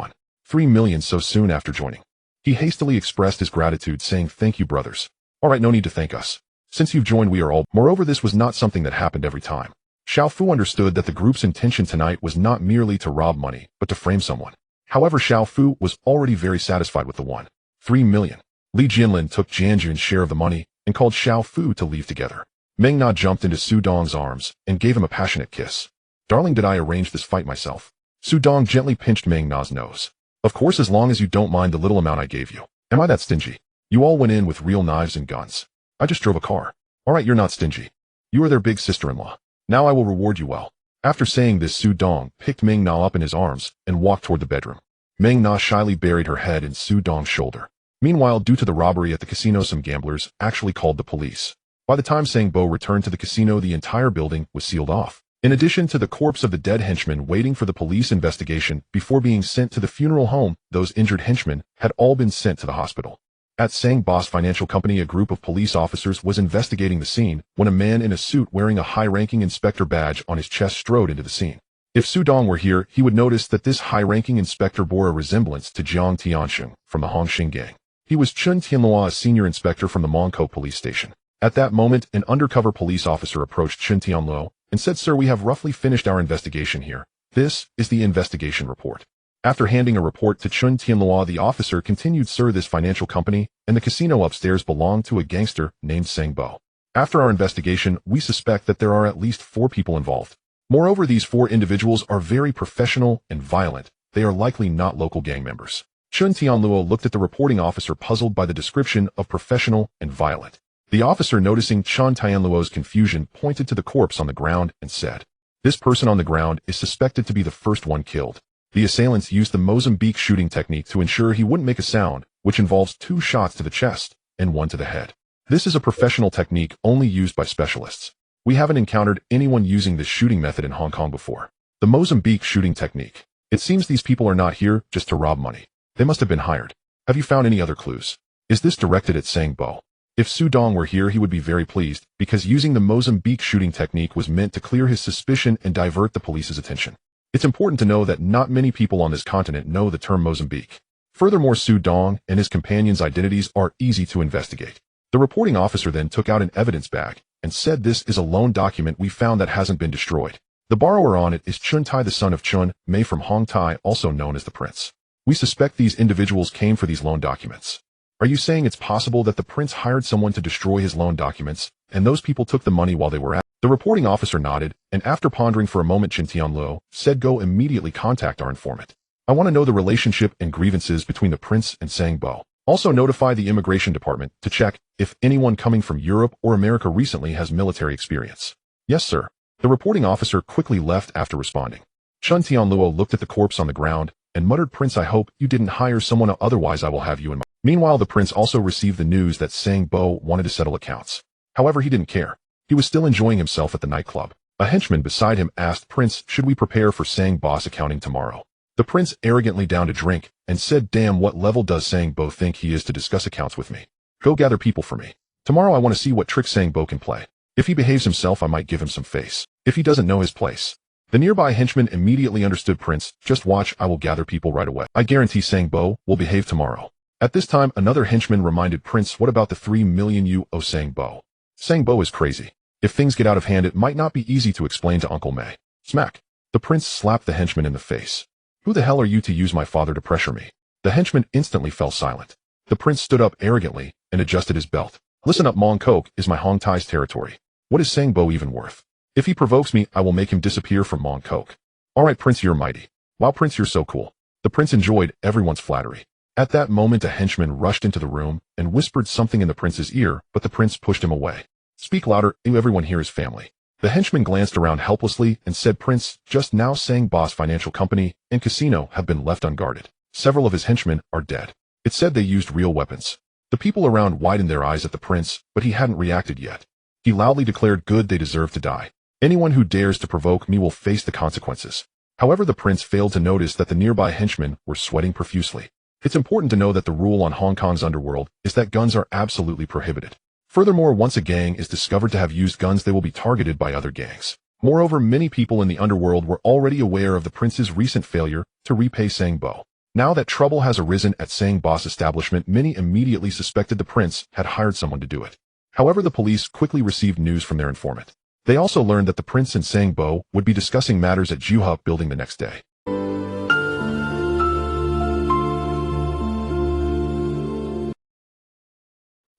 3 million so soon after joining. He hastily expressed his gratitude, saying, "Thank you, brothers. All right, no need to thank us. Since you've joined, we are all..." Moreover, this was not something that happened every time. Xiao Fu understood that the group's intention tonight was not merely to rob money, but to frame someone. However, Xiao Fu was already very satisfied with the 3 million. Li Jianlin took Jianjun's share of the money and called Xiao Fu to leave together. Meng Na jumped into Su Dong's arms and gave him a passionate kiss. "Darling, did I arrange this fight myself?" Su Dong gently pinched Meng Na's nose. "Of course, as long as you don't mind the little amount I gave you. Am I that stingy? You all went in with real knives and guns. I just drove a car. All right, you're not stingy. You are their big sister-in-law. Now I will reward you well." After saying this, Su Dong picked Meng Na up in his arms and walked toward the bedroom. Meng Na shyly buried her head in Su Dong's shoulder. Meanwhile, due to the robbery at the casino, some gamblers actually called the police. By the time Sang Bo returned to the casino, the entire building was sealed off. In addition to the corpse of the dead henchman waiting for the police investigation before being sent to the funeral home, those injured henchmen had all been sent to the hospital. At Sang Boss Financial Company, a group of police officers was investigating the scene when a man in a suit wearing a high-ranking inspector badge on his chest strode into the scene. If Su Dong were here, he would notice that this high-ranking inspector bore a resemblance to Jiang Tiansheng from the Hongxing gang. He was Chun Tianlua, a senior inspector from the Mongkou police station. At that moment, an undercover police officer approached Chun Tianluo and said, "Sir, we have roughly finished our investigation here. This is the investigation report." After handing a report to Chun Tianlua, the officer continued, "Sir, this financial company and the casino upstairs belonged to a gangster named Sang Bo. After our investigation, we suspect that there are at least 4 people involved. Moreover, these 4 individuals are very professional and violent. They are likely not local gang members. Chun Tianluo looked at the reporting officer, puzzled by the description of professional and violent. The officer, noticing Chun Tianluo's confusion, pointed to the corpse on the ground and said, "This person on the ground is suspected to be the first one killed. The assailants used the Mozambique shooting technique to ensure he wouldn't make a sound, which involves 2 shots to the chest and 1 to the head. This is a professional technique only used by specialists. We haven't encountered anyone using this shooting method in Hong Kong before. The Mozambique shooting technique. It seems these people are not here just to rob money. They must have been hired. Have you found any other clues? Is this directed at Sang Bo? If Su Dong were here, he would be very pleased, because using the Mozambique shooting technique was meant to clear his suspicion and divert the police's attention. It's important to know that not many people on this continent know the term Mozambique. Furthermore, Su Dong and his companions' identities are easy to investigate." The reporting officer then took out an evidence bag and said, "This is a loan document we found that hasn't been destroyed. The borrower on it is Chun Tai, the son of Chun Mei from Hong Tai, also known as the Prince. We suspect these individuals came for these loan documents." "Are you saying it's possible that the Prince hired someone to destroy his loan documents, and those people took the money while they were at?" The reporting officer nodded, and after pondering for a moment, Chun Tianluo said, "Go immediately contact our informant. I want to know the relationship and grievances between the Prince and Sang Bo. Also notify the immigration department to check if anyone coming from Europe or America recently has military experience." "Yes, sir." The reporting officer quickly left after responding. Chun Tianluo looked at the corpse on the ground and muttered, "Prince, I hope you didn't hire someone, otherwise I will have you in my..." Meanwhile, the Prince also received the news that Sang Bo wanted to settle accounts. However, he didn't care. He was still enjoying himself at the nightclub. A henchman beside him asked, "Prince, should we prepare for Sang Bo's accounting tomorrow?" The Prince arrogantly downed a drink and said, "Damn, what level does Sang Bo think he is to discuss accounts with me? Go gather people for me. Tomorrow I want to see what tricks Sang Bo can play. If he behaves himself, I might give him some face. If he doesn't know his place." The nearby henchman immediately understood. "Prince, just watch, I will gather people right away. I guarantee Sang Bo will behave tomorrow." At this time, another henchman reminded Prince, "What about the 3 million you owe Sang Bo? Sang Bo is crazy. If things get out of hand, it might not be easy to explain to Uncle May." Smack. The Prince slapped the henchman in the face. "Who the hell are you to use my father to pressure me?" The henchman instantly fell silent. The Prince stood up arrogantly and adjusted his belt. "Listen up, Mong Kok is my Hong Tai's territory. What is Sang Bo even worth? If he provokes me, I will make him disappear from Mong Kok." "All right, Prince, you're mighty. Wow, Prince, you're so cool." The Prince enjoyed everyone's flattery. At that moment, a henchman rushed into the room and whispered something in the Prince's ear, but the Prince pushed him away. "Speak louder, everyone here is family." The henchman glanced around helplessly and said, "Prince, just now Sang Bo's financial company and casino have been left unguarded. Several of his henchmen are dead. It said they used real weapons." The people around widened their eyes at the Prince, but he hadn't reacted yet. He loudly declared, "Good, they deserve to die. Anyone who dares to provoke me will face the consequences." However, the Prince failed to notice that the nearby henchmen were sweating profusely. It's important to know that the rule on Hong Kong's underworld is that guns are absolutely prohibited. Furthermore, once a gang is discovered to have used guns, they will be targeted by other gangs. Moreover, many people in the underworld were already aware of the Prince's recent failure to repay Sang Bo. Now that trouble has arisen at Sang Bo's establishment, many immediately suspected the Prince had hired someone to do it. However, the police quickly received news from their informant. They also learned that the Prince and Sang Bo would be discussing matters at Juha building the next day.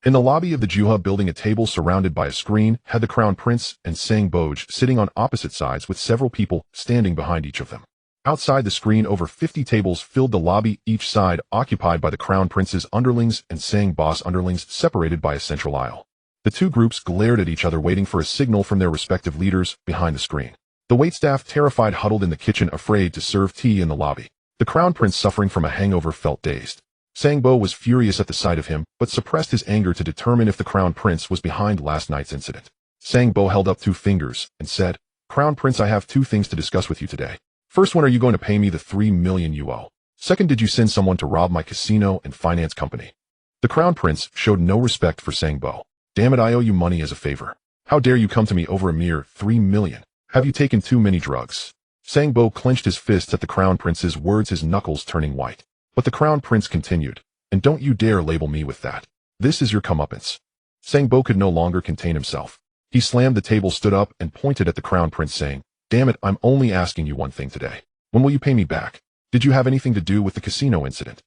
In the lobby of the Juha building, a table surrounded by a screen had the Crown Prince and Sang Bo sitting on opposite sides with several people standing behind each of them. Outside the screen, over 50 tables filled the lobby, each side occupied by the Crown Prince's underlings and Sang Bo's underlings, separated by a central aisle. The two groups glared at each other, waiting for a signal from their respective leaders behind the screen. The waitstaff, terrified, huddled in the kitchen, afraid to serve tea in the lobby. The Crown Prince, suffering from a hangover, felt dazed. Sang Bo was furious at the sight of him, but suppressed his anger to determine if the Crown Prince was behind last night's incident. Sang Bo held up 2 fingers and said, "Crown Prince, I have 2 things to discuss with you today. First, when are you going to pay me the 3 million you owe? Second, did you send someone to rob my casino and finance company?" The Crown Prince showed no respect for Sang Bo. "Damn it, I owe you money as a favor. How dare you come to me over a mere 3 million? Have you taken too many drugs?" Sang Bo clenched his fists at the Crown Prince's words, his knuckles turning white. But the Crown Prince continued, "And don't you dare label me with that. This is your comeuppance." Sang Bo could no longer contain himself. He slammed the table, stood up, and pointed at the Crown Prince, saying, "Damn it, I'm only asking you one thing today. When will you pay me back? Did you have anything to do with the casino incident?"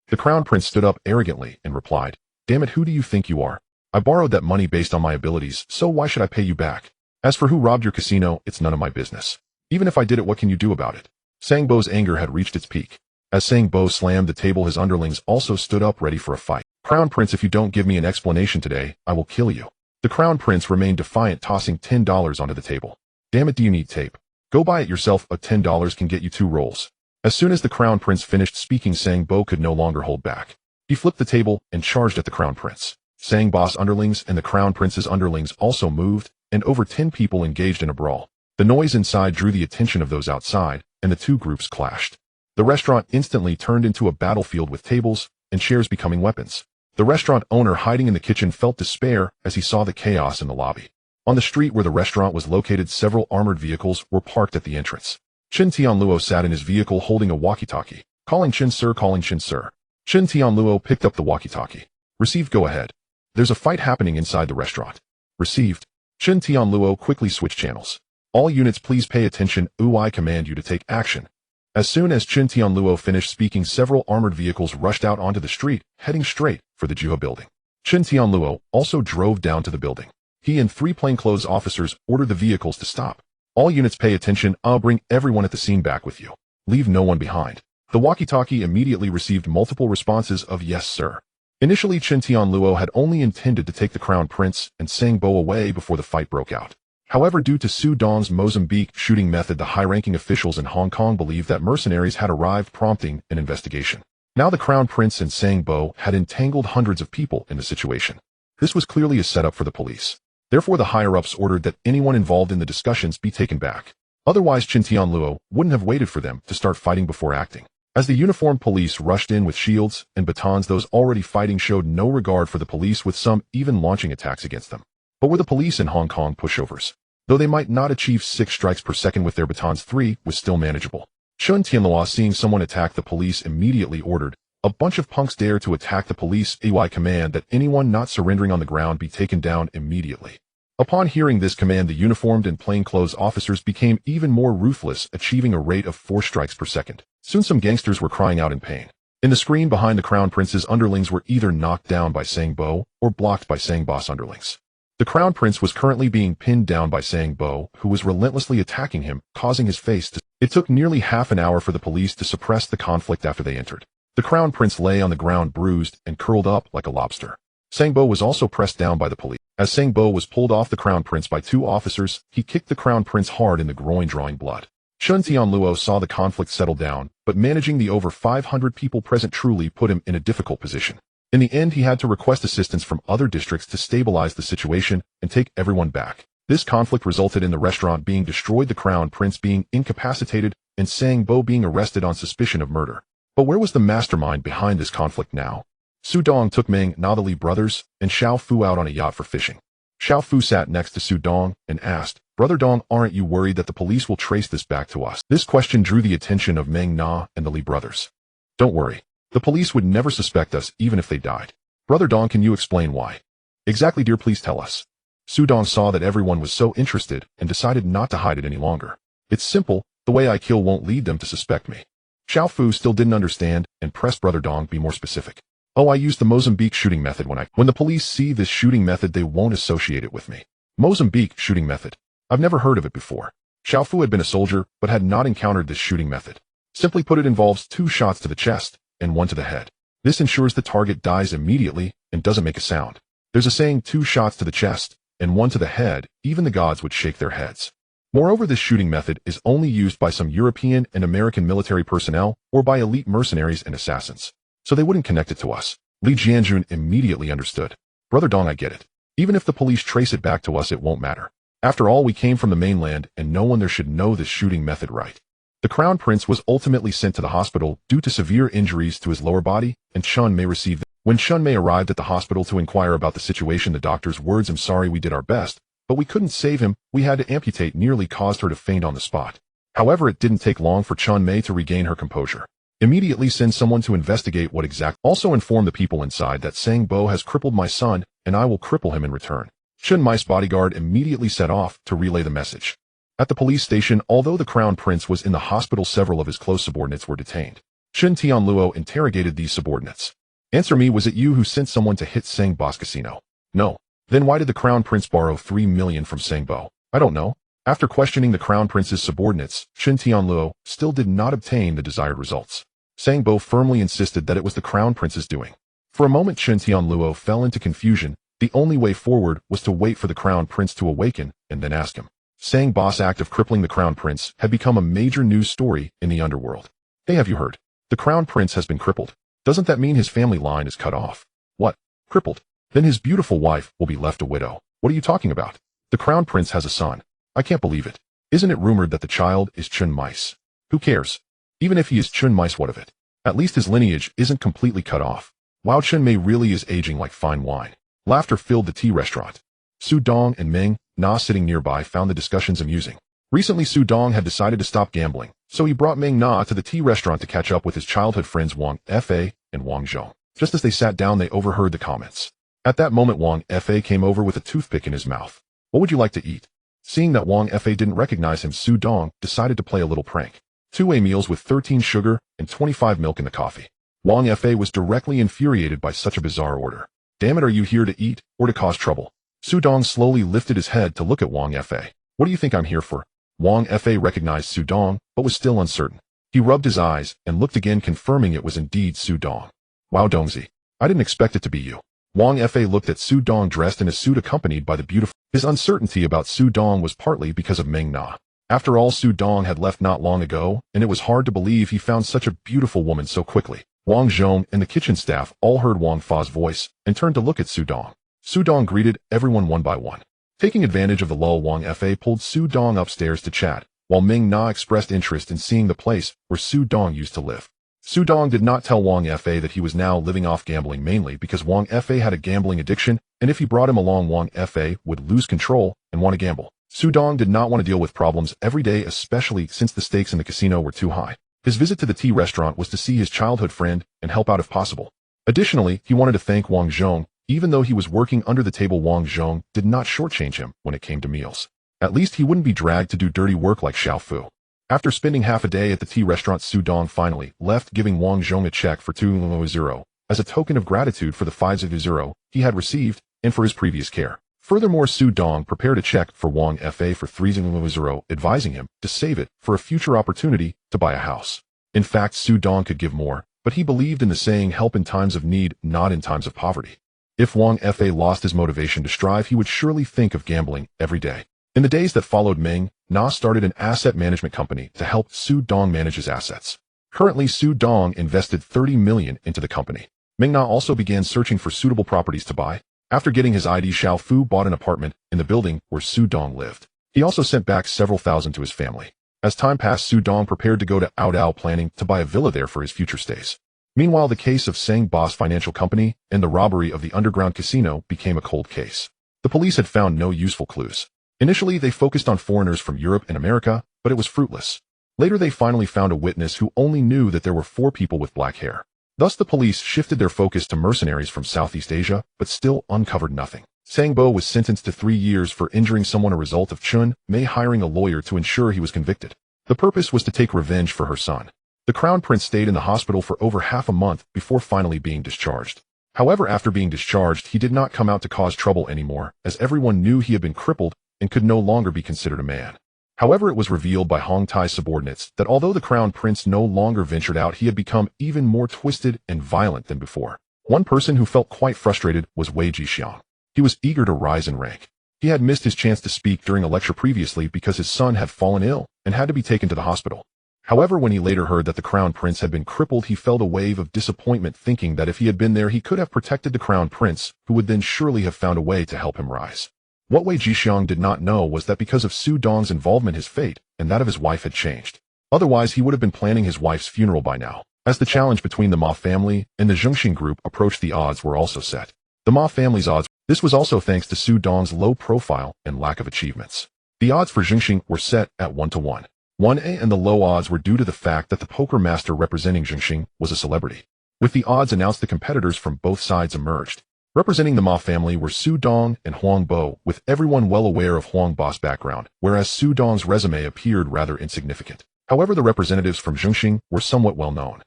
The Crown Prince stood up arrogantly and replied, "Damn it, who do you think you are? I borrowed that money based on my abilities, so why should I pay you back? As for who robbed your casino, it's none of my business. Even if I did it, what can you do about it?" Sang Bo's anger had reached its peak. As Sang Bo slammed the table, his underlings also stood up ready for a fight. Crown Prince, if you don't give me an explanation today, I will kill you. The Crown Prince remained defiant, tossing $10 onto the table. Damn it, do you need tape? Go buy it yourself. A $10 can get you 2 rolls. As soon as the Crown Prince finished speaking, Sang Bo could no longer hold back. He flipped the table and charged at the Crown Prince. Sang Bo's underlings and the Crown Prince's underlings also moved, and over 10 people engaged in a brawl. The noise inside drew the attention of those outside, and the two groups clashed. The restaurant instantly turned into a battlefield with tables and chairs becoming weapons. The restaurant owner hiding in the kitchen felt despair as he saw the chaos in the lobby. On the street where the restaurant was located, several armored vehicles were parked at the entrance. Chen Tianluo sat in his vehicle holding a walkie-talkie. Calling Chen Sir, calling Chen Sir. Chen Tianluo picked up the walkie-talkie. Received, go ahead. There's a fight happening inside the restaurant. Received. Chen Tianluo quickly switched channels. All units please pay attention. I command you to take action. As soon as Chen Tianluo finished speaking, several armored vehicles rushed out onto the street, heading straight for the Juho building. Chen Tianluo also drove down to the building. He and 3 plainclothes officers ordered the vehicles to stop. All units pay attention. I'll bring everyone at the scene back with you. Leave no one behind. The walkie-talkie immediately received multiple responses of yes, sir. Initially, Chen Tianluo had only intended to take the Crown Prince and Sang Bo away before the fight broke out. However, due to Su Dong's Mozambique shooting method, the high-ranking officials in Hong Kong believed that mercenaries had arrived, prompting an investigation. Now the Crown Prince and Sang Bo had entangled hundreds of people in the situation. This was clearly a setup for the police. Therefore, the higher-ups ordered that anyone involved in the discussions be taken back. Otherwise, Chen Tianluo wouldn't have waited for them to start fighting before acting. As the uniformed police rushed in with shields and batons, those already fighting showed no regard for the police, with some even launching attacks against them. But were the police in Hong Kong pushovers? Though they might not achieve 6 strikes per second with their batons, 3 was still manageable. Chen Tianluo, seeing someone attack the police, immediately ordered, "A bunch of punks dare to attack the police. I command that anyone not surrendering on the ground be taken down immediately." Upon hearing this command, the uniformed and plainclothes officers became even more ruthless, achieving a rate of 4 strikes per second. Soon some gangsters were crying out in pain. In the screen behind the Crown Prince's underlings were either knocked down by Sang Bo or blocked by Sang Bo's underlings. The Crown Prince was currently being pinned down by Sang Bo, who was relentlessly attacking him, causing his face to... It took nearly half an hour for the police to suppress the conflict after they entered. The Crown Prince lay on the ground, bruised and curled up like a lobster. Sang Bo was also pressed down by the police. As Sang Bo was pulled off the Crown Prince by 2 officers, he kicked the Crown Prince hard in the groin, drawing blood. Chen Tianluo saw the conflict settle down, but managing the over 500 people present truly put him in a difficult position. In the end, he had to request assistance from other districts to stabilize the situation and take everyone back. This conflict resulted in the restaurant being destroyed, the Crown Prince being incapacitated, and Sang Bo being arrested on suspicion of murder. But where was the mastermind behind this conflict now? Su Dong took Meng Na, the Li brothers, and Xiao Fu out on a yacht for fishing. Xiao Fu sat next to Su Dong and asked, "Brother Dong, aren't you worried that the police will trace this back to us?" This question drew the attention of Meng Na and the Li brothers. "Don't worry. The police would never suspect us even if they died. Brother Dong, can you explain why?" "Exactly, dear, please tell us." Su Dong saw that everyone was so interested and decided not to hide it any longer. "It's simple. The way I kill won't lead them to suspect me." Xiao Fu still didn't understand and pressed Brother Dong, "Be more specific." "Oh, I use the Mozambique shooting method. When the police see this shooting method, they won't associate it with me." "Mozambique shooting method? I've never heard of it before." Xiao Fu had been a soldier but had not encountered this shooting method. Simply put, it involves 2 shots to the chest and 1 to the head. This ensures the target dies immediately and doesn't make a sound. There's a saying, 2 shots to the chest and 1 to the head, even the gods would shake their heads. Moreover, this shooting method is only used by some European and American military personnel or by elite mercenaries and assassins. So they wouldn't connect it to us. Li Jianjun immediately understood. "Brother Dong, I get it. Even if the police trace it back to us, it won't matter. After all, we came from the mainland and no one there should know this shooting method, right?" The Crown Prince was ultimately sent to the hospital due to severe injuries to his lower body, and Chun Mei received them. When Chun Mei arrived at the hospital to inquire about the situation, the doctor's words, "I'm sorry, we did our best, but we couldn't save him. We had to amputate," nearly caused her to faint on the spot. However, it didn't take long for Chun Mei to regain her composure. "Immediately send someone to investigate what exactly. Also inform the people inside that Sang Bo has crippled my son, and I will cripple him in return." Chun Mei's bodyguard immediately set off to relay the message. At the police station, although the Crown Prince was in the hospital, several of his close subordinates were detained. Chen Tianluo interrogated these subordinates. "Answer me, was it you who sent someone to hit Sang Bo's casino?" "No." "Then why did the Crown Prince borrow 3 million from Sang Bo?" "I don't know." After questioning the Crown Prince's subordinates, Chen Tianluo still did not obtain the desired results. Sangbo firmly insisted that it was the Crown Prince's doing. For a moment Chen Tianluo fell into confusion. The only way forward was to wait for the Crown Prince to awaken and then ask him. Sang Boss' act of crippling the Crown Prince had become a major news story in the underworld. Hey, have you heard? The Crown Prince has been crippled. Doesn't that mean his family line is cut off? What? Crippled? Then his beautiful wife will be left a widow. What are you talking about? The Crown Prince has a son. I can't believe it. Isn't it rumored that the child is Chun Mice? Who cares? Even if he is Chun Mice, what of it? At least his lineage isn't completely cut off. Wow, Chen Mei really is aging like fine wine. Laughter filled the tea restaurant. Su Dong and Ming Na sitting nearby found the discussions amusing. Recently Su Dong had decided to stop gambling, so he brought Ming Na to the tea restaurant to catch up with his childhood friends Wang Fa and Wang Zhong. Just as they sat down they overheard the comments. At that moment Wang Fa came over with a toothpick in his mouth. What would you like to eat? Seeing that Wang Fa didn't recognize him, Su Dong decided to play a little prank. 2 meals with 13 sugar and 25 milk in the coffee. Wang Fa was directly infuriated by such a bizarre order. Damn it, are you here to eat or to cause trouble? Su Dong slowly lifted his head to look at Wang Fa. What do you think I'm here for? Wang Fa recognized Su Dong, but was still uncertain. He rubbed his eyes and looked again, confirming it was indeed Su Dong. Wow, Dongzi. I didn't expect it to be you. Wang Fa looked at Su Dong dressed in a suit accompanied by the beautiful. His uncertainty about Su Dong was partly because of Ming Na. After all, Su Dong had left not long ago, and it was hard to believe he found such a beautiful woman so quickly. Wang Zhong and the kitchen staff all heard Wang Fa's voice and turned to look at Su Dong. Su Dong greeted everyone one by one. Taking advantage of the lull, Wang Fa pulled Su Dong upstairs to chat, while Ming Na expressed interest in seeing the place where Su Dong used to live. Su Dong did not tell Wang Fa that he was now living off gambling, mainly because Wang Fa had a gambling addiction, and if he brought him along Wang Fa would lose control and want to gamble. Su Dong did not want to deal with problems every day, especially since the stakes in the casino were too high. His visit to the tea restaurant was to see his childhood friend and help out if possible. Additionally, he wanted to thank Wang Zhong. Even though he was working under the table, Wang Zhong did not shortchange him when it came to meals. At least he wouldn't be dragged to do dirty work like Xiao Fu. After spending half a day at the tea restaurant, Su Dong finally left, giving Wang Zhong a check for 200 as a token of gratitude for the 500 he had received and for his previous care. Furthermore, Su Dong prepared a check for Wang Fa for 300, advising him to save it for a future opportunity to buy a house. In fact, Su Dong could give more, but he believed in the saying, help in times of need, not in times of poverty. If Wang Fa lost his motivation to strive, he would surely think of gambling every day. In the days that followed, Ming Na started an asset management company to help Su Dong manage his assets. Currently, Su Dong invested 30 million into the company. Ming Na also began searching for suitable properties to buy. After getting his ID, Xiao Fu bought an apartment in the building where Su Dong lived. He also sent back several thousand to his family. As time passed, Su Dong prepared to go to Audiobook, planning to buy a villa there for his future stays. Meanwhile, the case of Sang Boss Financial Company and the robbery of the underground casino became a cold case. The police had found no useful clues. Initially, they focused on foreigners from Europe and America, but it was fruitless. Later, they finally found a witness who only knew that there were 4 people with black hair. Thus, the police shifted their focus to mercenaries from Southeast Asia, but still uncovered nothing. Sangbo was sentenced to 3 years for injuring someone, a result of Chun Mei hiring a lawyer to ensure he was convicted. The purpose was to take revenge for her son. The Crown Prince stayed in the hospital for over half a month before finally being discharged. However, after being discharged, he did not come out to cause trouble anymore, as everyone knew he had been crippled and could no longer be considered a man. However, it was revealed by Hong Tai's subordinates that although the Crown Prince no longer ventured out, he had become even more twisted and violent than before. One person who felt quite frustrated was Wei Jixiang. He was eager to rise in rank. He had missed his chance to speak during a lecture previously because his son had fallen ill and had to be taken to the hospital. However, when he later heard that the Crown Prince had been crippled, he felt a wave of disappointment, thinking that if he had been there, he could have protected the Crown Prince, who would then surely have found a way to help him rise. What Wei Jixiang did not know was that because of Su Dong's involvement, his fate and that of his wife had changed. Otherwise, he would have been planning his wife's funeral by now. As the challenge between the Ma family and the Zhengxing group approached, the odds were also set. The Ma family's odds. This was also thanks to Su Dong's low profile and lack of achievements. The odds for Zhengxing were set at 1-1. 1A, and the low odds were due to the fact that the poker master representing Zhengxing was a celebrity. With the odds announced, the competitors from both sides emerged. Representing the Ma family were Su Dong and Huang Bo, with everyone well aware of Huang Bo's background, whereas Su Dong's resume appeared rather insignificant. However, the representatives from Zhengxing were somewhat well known.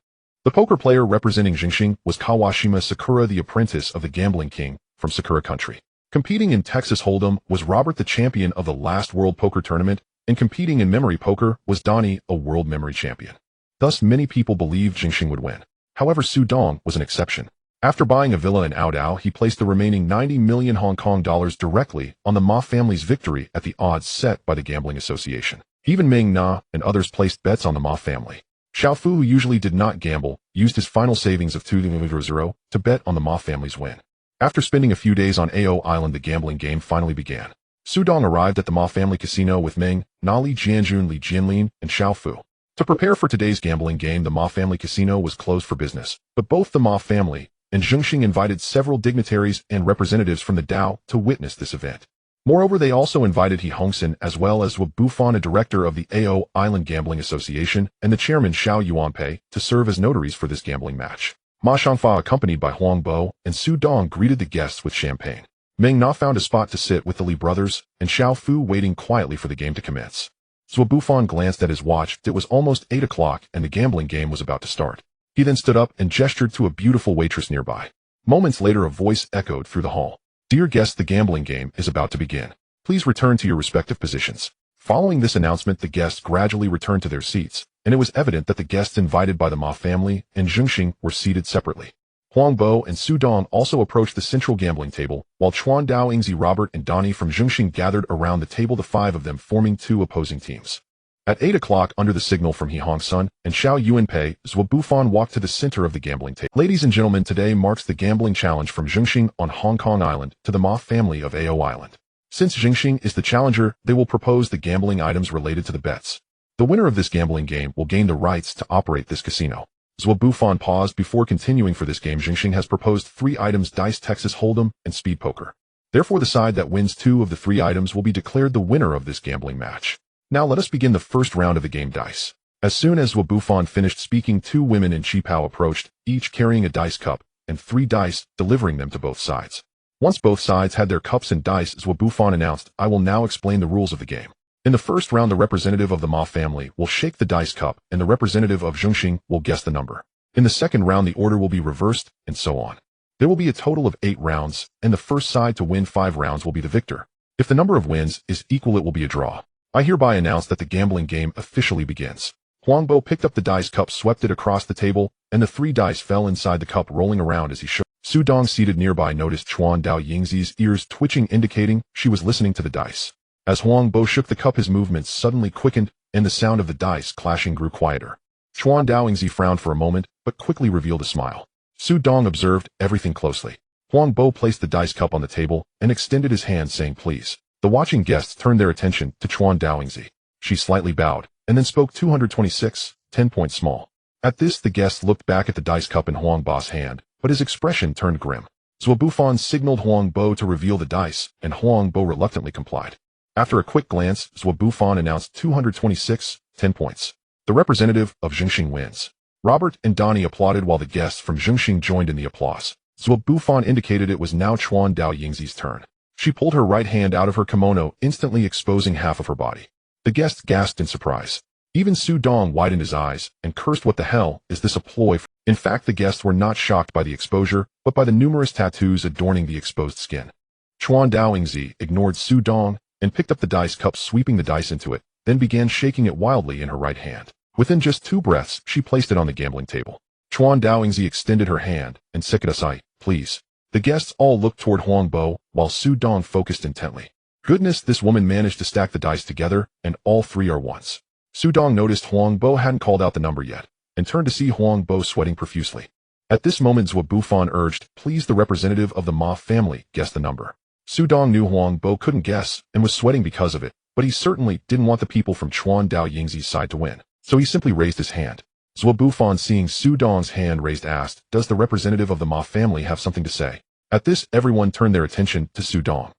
The poker player representing Zhengxing was Kawashima Sakura, the apprentice of the gambling king from Sakura country. Competing in Texas Hold'em was Robert, the champion of the last World Poker Tournament, and competing in Memory Poker was Donnie, a World Memory champion. Thus, many people believed Jingxing would win. However, Su Dong was an exception. After buying a villa in Aodao, he placed the remaining 90 million Hong Kong dollars directly on the Ma family's victory at the odds set by the Gambling Association. Even Ming Na and others placed bets on the Ma family. Xiao Fu, who usually did not gamble, used his final savings of 200 to bet on the Ma family's win. After spending a few days on AO Island, the gambling game finally began. Su Dong arrived at the Ma family casino with Ming, Na, Li Jianjun, Li Jianlin, and Xiao Fu. To prepare for today's gambling game, the Ma family casino was closed for business, but both the Ma family and Jingxing invited several dignitaries and representatives from the Dao to witness this event. Moreover, they also invited He Hongsen as well as Wu Bufan, a director of the AO Island Gambling Association, and the chairman Xiao Yuanpei to serve as notaries for this gambling match. Ma Shangfa, accompanied by Huang Bo and Su Dong, greeted the guests with champagne. Ming Na found a spot to sit with the Li brothers, and Xiao Fu waiting quietly for the game to commence. Zhuo Bufan glanced at his watch. It was almost 8 o'clock and the gambling game was about to start. He then stood up and gestured to a beautiful waitress nearby. Moments later, a voice echoed through the hall. "Dear guests, the gambling game is about to begin. Please return to your respective positions." Following this announcement, the guests gradually returned to their seats, and it was evident that the guests invited by the Ma family and Jingxing were seated separately. Huang Bo and Su Dong also approached the central gambling table, while Chuan Dao, Yingzi, Robert, and Donnie from Jingxing gathered around the table, the 5 of them forming 2 opposing teams. At 8 o'clock, under the signal from He Hongsun and Xiao Yuanpei, Zhuo Bufan walked to the center of the gambling table. Ladies and gentlemen, today marks the gambling challenge from Jingxing on Hong Kong Island to the Ma family of AO Island. Since Jingxing is the challenger, they will propose the gambling items related to the bets. The winner of this gambling game will gain the rights to operate this casino. Zhuo Bufan paused before continuing. For this game, Jingxing has proposed 3 items: dice, Texas Hold'em, and speed poker. Therefore, the side that wins 2 of the 3 items will be declared the winner of this gambling match. Now let us begin the first round of the game, dice. As soon as Zhuo Bufan finished speaking, 2 women in Qipao approached, each carrying a dice cup and 3 dice, delivering them to both sides. Once both sides had their cups and dice, Zhuo Bufan announced, "I will now explain the rules of the game. In the first round, the representative of the Ma family will shake the dice cup, and the representative of Jingxing will guess the number. In the second round, the order will be reversed, and so on. There will be a total of 8 rounds, and the first side to win 5 rounds will be the victor. If the number of wins is equal, it will be a draw. I hereby announce that the gambling game officially begins." Huang Bo picked up the dice cup, swept it across the table, and the 3 dice fell inside the cup, rolling around as he shook. Su Dong, seated nearby, noticed Chuan Dao Yingzi's ears twitching, indicating she was listening to the dice. As Huang Bo shook the cup, his movements suddenly quickened, and the sound of the dice clashing grew quieter. Chuan Dao Yingzi frowned for a moment, but quickly revealed a smile. Su Dong observed everything closely. Huang Bo placed the dice cup on the table and extended his hand, saying, "Please." The watching guests turned their attention to Chuan Dao Yingzi. She slightly bowed, and then spoke, 226, 10 points small. At this, the guests looked back at the dice cup in Huang Bo's hand, but his expression turned grim. Zhuo Bufan signaled Huang Bo to reveal the dice, and Huang Bo reluctantly complied. After a quick glance, Zhuo Bufan announced, 226, 10 points. The representative of Jingxing wins. Robert and Donnie applauded while the guests from Jingxing joined in the applause. Zhuo Bufan indicated it was now Chuan Dao Yingzi's turn. She pulled her right hand out of her kimono, instantly exposing half of her body. The guests gasped in surprise. Even Su Dong widened his eyes and cursed, "What the hell is this, a ploy?" In fact, the guests were not shocked by the exposure, but by the numerous tattoos adorning the exposed skin. Chuan Dao Yingzi ignored Su Dong and picked up the dice cup, sweeping the dice into it, then began shaking it wildly in her right hand. Within just 2 breaths, she placed it on the gambling table. Chuan Dao Yingzi extended her hand and "Sekidasai, please." The guests all looked toward Huang Bo, while Su Dong focused intently. Goodness, this woman managed to stack the dice together, and all 3 are ones. Su Dong noticed Huang Bo hadn't called out the number yet, and turned to see Huang Bo sweating profusely. At this moment, Zhuo Bufan urged, "Please, the representative of the Ma family, guess the number." Su Dong knew Huang Bo couldn't guess, and was sweating because of it, but he certainly didn't want the people from Chuan Dao Yingzi's side to win, so he simply raised his hand. Zhuo Bufan, seeing Su Dong's hand raised, asked, "Does the representative of the Ma family have something to say?" At this, everyone turned their attention to Su Dong.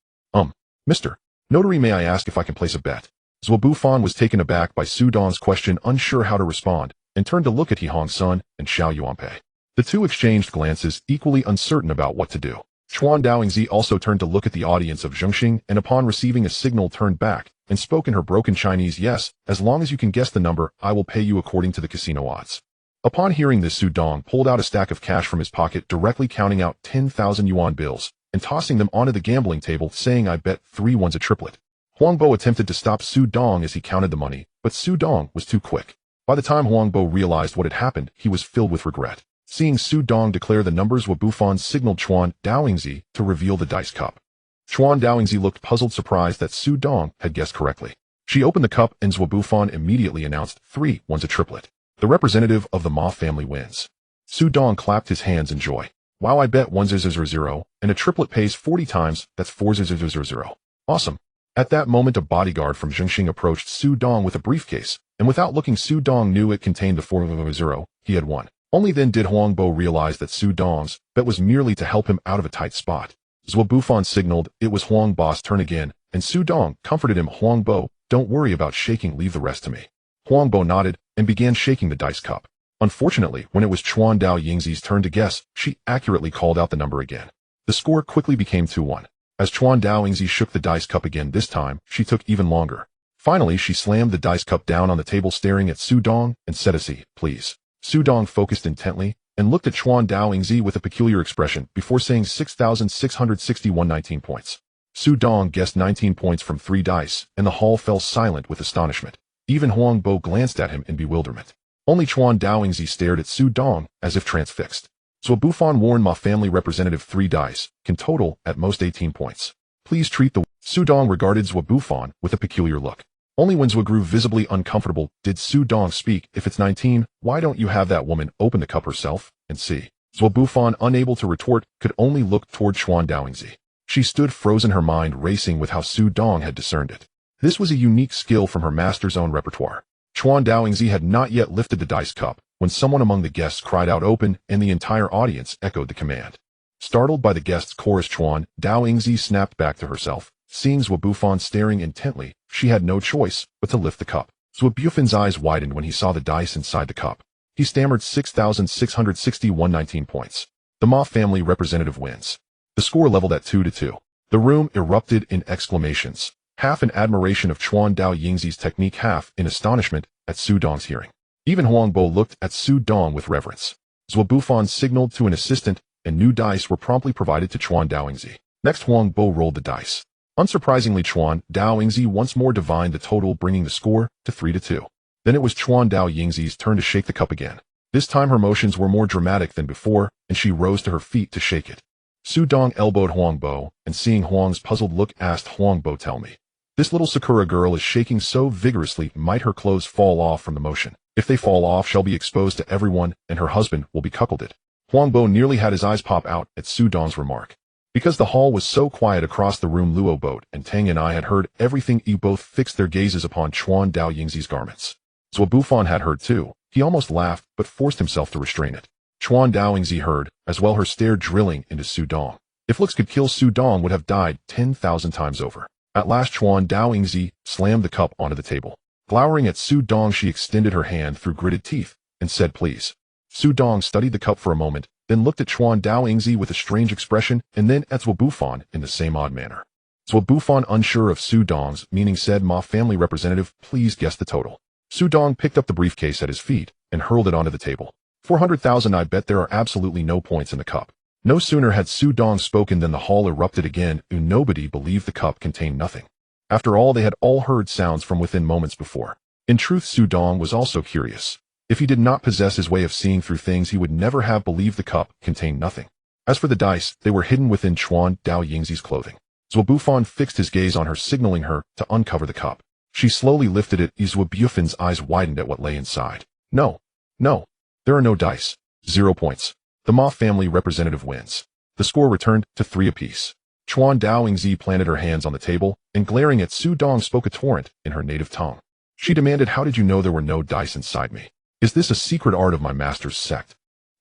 Mr. Notary, may I ask if I can place a bet?" Zhuo Bufan was taken aback by Su Dong's question, unsure how to respond, and turned to look at He Hongsun and Xiao Yuanpei. The 2 exchanged glances, equally uncertain about what to do. Chuan Dao Yingzi also turned to look at the audience of Jingxing, and upon receiving a signal turned back and spoke in her broken Chinese, "Yes, as long as you can guess the number, I will pay you according to the casino odds." Upon hearing this, Su Dong pulled out a stack of cash from his pocket, directly counting out 10,000 yuan bills and tossing them onto the gambling table, saying, "I bet 3 ones a triplet." Huang Bo attempted to stop Su Dong as he counted the money, but Su Dong was too quick. By the time Huangbo realized what had happened, he was filled with regret. Seeing Su Dong declare the numbers, Wabufan signaled Chuan Daoingzi to reveal the dice cup. Chuan Daoingzi looked puzzled, surprised that Su Dong had guessed correctly. She opened the cup and Wabufan immediately announced 3 one's a triplet. The representative of the Ma family wins. Su Dong clapped his hands in joy. Wow, I bet 100, and a triplet pays 40 times, that's 400. Awesome. At that moment, a bodyguard from Zhengxing approached Su Dong with a briefcase, and without looking, Su Dong knew it contained the 400 he had won. Only then did Huangbo realize that Su Dong's bet was merely to help him out of a tight spot. Wabufan signaled it was Huangbo's turn again, and Su Dong comforted him. Huangbo, don't worry about shaking, leave the rest to me. Huangbo nodded and began shaking the dice cup. Unfortunately, when it was Chuan Daoingzi's turn to guess, she accurately called out the number again. The score quickly became 2-1. As Chuan Daoingzi shook the dice cup again, this time, she took even longer. Finally, she slammed the dice cup down on the table, staring at Su Dong, and said, "See, please." Su Dong focused intently and looked at Chuan Daoingzi with a peculiar expression before saying 6,661 19 points. Su Dong guessed 19 points from 3 dice, and the hall fell silent with astonishment. Even Huangbo glanced at him in bewilderment. Only Chuan Daoingzi stared at Su Dong as if transfixed. Wabufan warned Ma family representative 3 dice can total at most 18 points. Please treat the... Su Dong regarded Wabufan with a peculiar look. Only when Zwa grew visibly uncomfortable did Su Dong speak. If it's 19, why don't you have that woman open the cup herself and see? Wabufan, unable to retort, could only look toward Chuan Daoingzi. She stood frozen, her mind racing with how Su Dong had discerned it. This was a unique skill from her master's own repertoire. Chuan Daoingzi had not yet lifted the dice cup when someone among the guests cried out, "Open," and the entire audience echoed the command. Startled by the guests' chorus, Chuan Daoingzi snapped back to herself. Seeing Wabufan staring intently, she had no choice but to lift the cup. Wabufan's eyes widened when he saw the dice inside the cup. He stammered 6,661 19 points. The Ma family representative wins. The score leveled at 2-2. The room erupted in exclamations, half in admiration of Chuan Daoingzi's technique, half in astonishment at Su Dong's hearing. Even Huangbo looked at Su Dong with reverence. Wabufan signaled to an assistant, and new dice were promptly provided to Chuan Daoingzi. Next, Huangbo rolled the dice. Unsurprisingly, Chuan Daoingzi once more divined the total, bringing the score to 3-2. Then it was Chuan Daoingzi's turn to shake the cup again. This time her motions were more dramatic than before, and she rose to her feet to shake it. Su Dong elbowed Huangbo, and seeing Huang's puzzled look, asked Huangbo, "Tell me, this little Sakura girl is shaking so vigorously, might her clothes fall off from the motion? If they fall off, shall be exposed to everyone, and her husband will be cuckolded." Huangbo nearly had his eyes pop out at Su Dong's remark. Because the hall was so quiet across the room, Luo Boat and Tang and I had heard everything. Both fixed their gazes upon Chuan Daoingzi's garments. Wabufan had heard too. He almost laughed, but forced himself to restrain it. Chuan Daoingzi heard, as well, her stare drilling into Su Dong. If looks could kill, Su Dong would have died 10,000 times over. At last, Chuan Daoingzi slammed the cup onto the table. Glowering at Su Dong, she extended her hand through gritted teeth and said, "Please." Su Dong studied the cup for a moment, then looked at Chuan Daoingzi with a strange expression, and then at Wabufan in the same odd manner. Wabufan, unsure of Su Dong's meaning, said, "Ma family representative, please guess the total." Su Dong picked up the briefcase at his feet and hurled it onto the table. 400,000. I bet there are absolutely no points in the cup. No sooner had Su Dong spoken than the hall erupted again, and nobody believed the cup contained nothing. After all, they had all heard sounds from within moments before. In truth, Su Dong was also curious. If he did not possess his way of seeing through things, he would never have believed the cup contained nothing. As for the dice, they were hidden within Chuan Daoingzi's clothing. Wabufan fixed his gaze on her, signaling her to uncover the cup. She slowly lifted it. Wabufan's eyes widened at what lay inside. No. There are no dice. 0 points. The Ma family representative wins. The score returned to 3 apiece. Chuan Daoingzi planted her hands on the table, and glaring at Su Dong, spoke a torrent in her native tongue. She demanded, "How did you know there were no dice inside me? Is this a secret art of my master's sect?"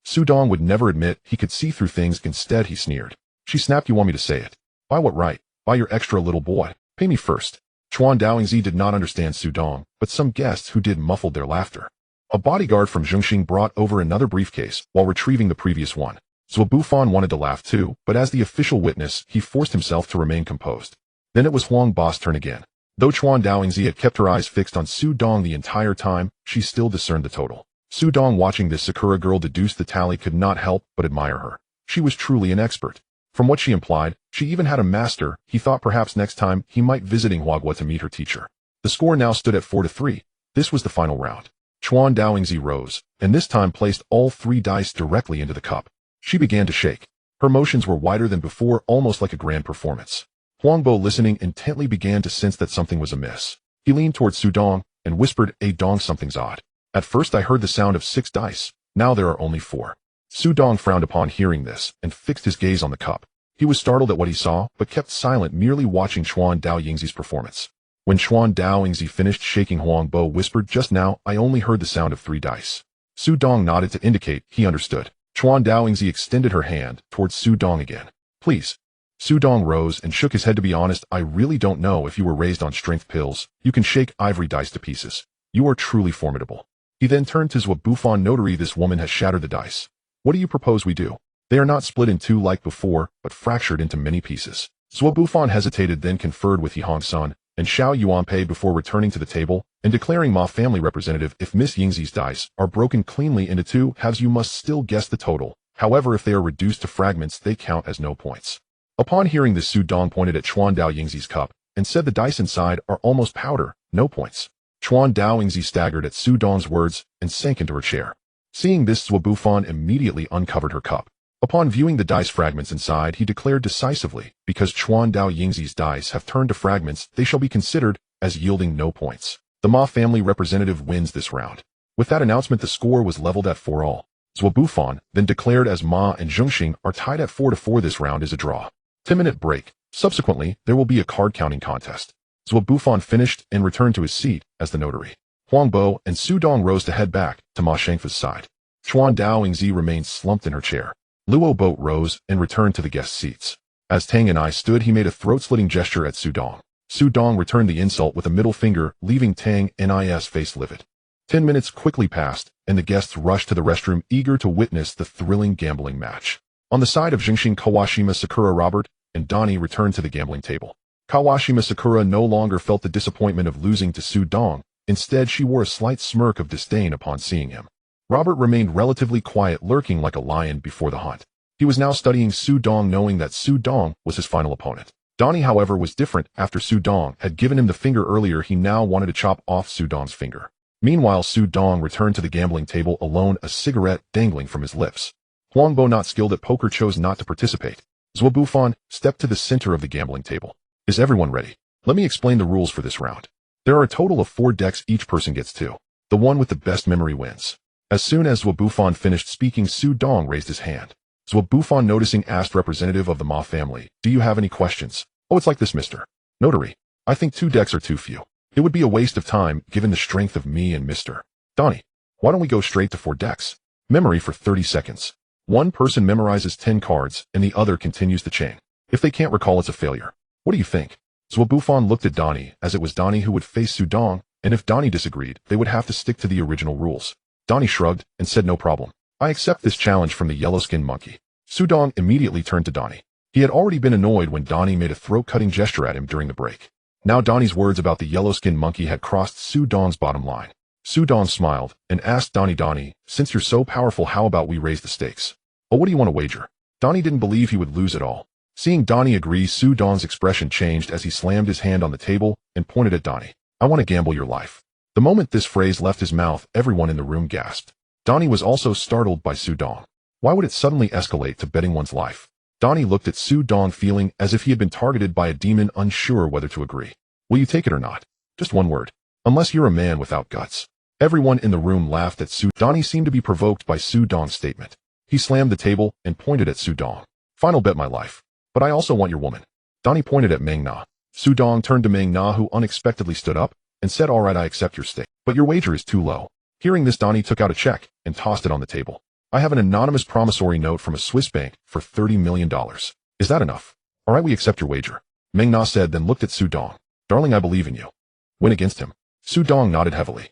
Su Dong would never admit he could see through things. Instead, he sneered. She snapped, "You want me to say it? By what right? By your extra little boy. Pay me first." Chuan Daoingzi did not understand Su Dong, but some guests who did muffled their laughter. A bodyguard from Zhengxing brought over another briefcase while retrieving the previous one. Wabufan wanted to laugh too, but as the official witness, he forced himself to remain composed. Then it was Huangbo's turn again. Though Chuan Daoingzi had kept her eyes fixed on Su Dong the entire time, she still discerned the total. Su Dong, watching this Sakura girl deduce the tally, could not help but admire her. She was truly an expert. From what she implied, she even had a master. He thought perhaps next time he might visiting Huagua to meet her teacher. The score now stood at 4-3. This was the final round. Chuan Chuan Daoyingzi rose, and this time placed all 3 dice directly into the cup. She began to shake. Her motions were wider than before, almost like a grand performance. Huangbo, listening intently, began to sense that something was amiss. He leaned towards Su Dong and whispered, Dong, something's odd. At first I heard the sound of 6 dice. Now there are only 4. Su Dong frowned upon hearing this and fixed his gaze on the cup. He was startled at what he saw, but kept silent, merely watching Chuan Daoyingzi's performance. When Chuan Daoyingzi finished shaking, Huangbo whispered, just now, I only heard the sound of 3 dice. Su Dong nodded to indicate he understood. Chuan Daoyingzi extended her hand towards Su Dong again. Please. Su Dong rose and shook his head. To be honest, I really don't know if you were raised on strength pills. You can shake ivory dice to pieces. You are truly formidable. He then turned to Zhuo Bufan. Notary, this woman has shattered the dice. What do you propose we do? They are not split in 2 like before, but fractured into many pieces. Zhuo Bufan hesitated, then conferred with He Hongsun and Xiao Yuanpei before returning to the table and declaring, Ma family representative, if Miss Yingzi's dice are broken cleanly into 2 halves, you must still guess the total. However, if they are reduced to fragments, they count as no points. Upon hearing this, Su Dong pointed at Chuan Daoyingzi's cup and said, the dice inside are almost powder, no points. Chuan Daoyingzi staggered at Su Dong's words and sank into her chair. Seeing this, Zhuo Bufan immediately uncovered her cup. Upon viewing the dice fragments inside, he declared decisively, because Chuan Daoyingzi's dice have turned to fragments, they shall be considered as yielding no points. The Ma family representative wins this round. With that announcement, the score was leveled at 4-all. Zhuo Bufan then declared as Ma and Zhengxing are tied at 4-4. This round is a draw. 10-minute break. Subsequently, there will be a card counting contest. Zhuo Bufan finished and returned to his seat as the notary. Huangbo and Su Dong rose to head back to Ma Shengfa's side. Chuan Daoyingzi remained slumped in her chair. Luo Boat rose and returned to the guest seats. As Tang and I stood, he made a throat-slitting gesture at Su Dong. Su Dong returned the insult with a middle finger, leaving Tang and I's face livid. 10 minutes quickly passed, and the guests rushed to the restroom, eager to witness the thrilling gambling match. On the side of Zhengxing, Kawashima Sakura, Robert, and Donnie returned to the gambling table. Kawashima Sakura no longer felt the disappointment of losing to Su Dong. Instead, she wore a slight smirk of disdain upon seeing him. Robert remained relatively quiet, lurking like a lion before the hunt. He was now studying Su Dong, knowing that Su Dong was his final opponent. Donnie, however, was different. After Su Dong had given him the finger earlier, he now wanted to chop off Su Dong's finger. Meanwhile, Su Dong returned to the gambling table alone, a cigarette dangling from his lips. Huangbo, not skilled at poker, chose not to participate. Zhuo Bufan stepped to the center of the gambling table. Is everyone ready? Let me explain the rules for this round. There are a total of 4 decks, each person gets 2. The one with the best memory wins. As soon as Zhuo Bufan finished speaking, Su Dong raised his hand. Zhuo Bufan, noticing, asked representative of the Ma family, do you have any questions? Oh, it's like this, Mr. Notary. I think 2 decks are too few. It would be a waste of time, given the strength of me and Mr. Donnie. Why don't we go straight to 4 decks? Memory for 30 seconds. One person memorizes 10 cards, and the other continues the chain. If they can't recall, it's a failure. What do you think? Zhuo Bufan looked at Donnie, as it was Donnie who would face Su Dong, and if Donnie disagreed, they would have to stick to the original rules. Donnie shrugged and said, no problem. I accept this challenge from the yellow-skinned monkey. Su Dong immediately turned to Donnie. He had already been annoyed when Donnie made a throat-cutting gesture at him during the break. Now Donnie's words about the yellow-skinned monkey had crossed Su Dong's bottom line. Su Dong smiled and asked Donnie, since you're so powerful, how about we raise the stakes? Oh, what do you want to wager? Donnie didn't believe he would lose at all. Seeing Donnie agree, Su Dong's expression changed as he slammed his hand on the table and pointed at Donnie. I want to gamble your life. The moment this phrase left his mouth, everyone in the room gasped. Donnie was also startled by Su Dong. Why would it suddenly escalate to betting one's life? Donnie looked at Su Dong, feeling as if he had been targeted by a demon, unsure whether to agree. Will you take it or not? Just one word. Unless you're a man without guts. Everyone in the room laughed at Su. Donnie seemed to be provoked by Su Dong's statement. He slammed the table and pointed at Su Dong. Final bet my life. But I also want your woman. Donnie pointed at Meng Na. Su Dong turned to Meng Na, who unexpectedly stood up and said, all right, I accept your stake. But your wager is too low. Hearing this, Donnie took out a check and tossed it on the table. I have an anonymous promissory note from a Swiss bank for $30 million. Is that enough? All right, we accept your wager. Meng Na said, then looked at Su Dong. Darling, I believe in you. Win against him. Su Dong nodded heavily.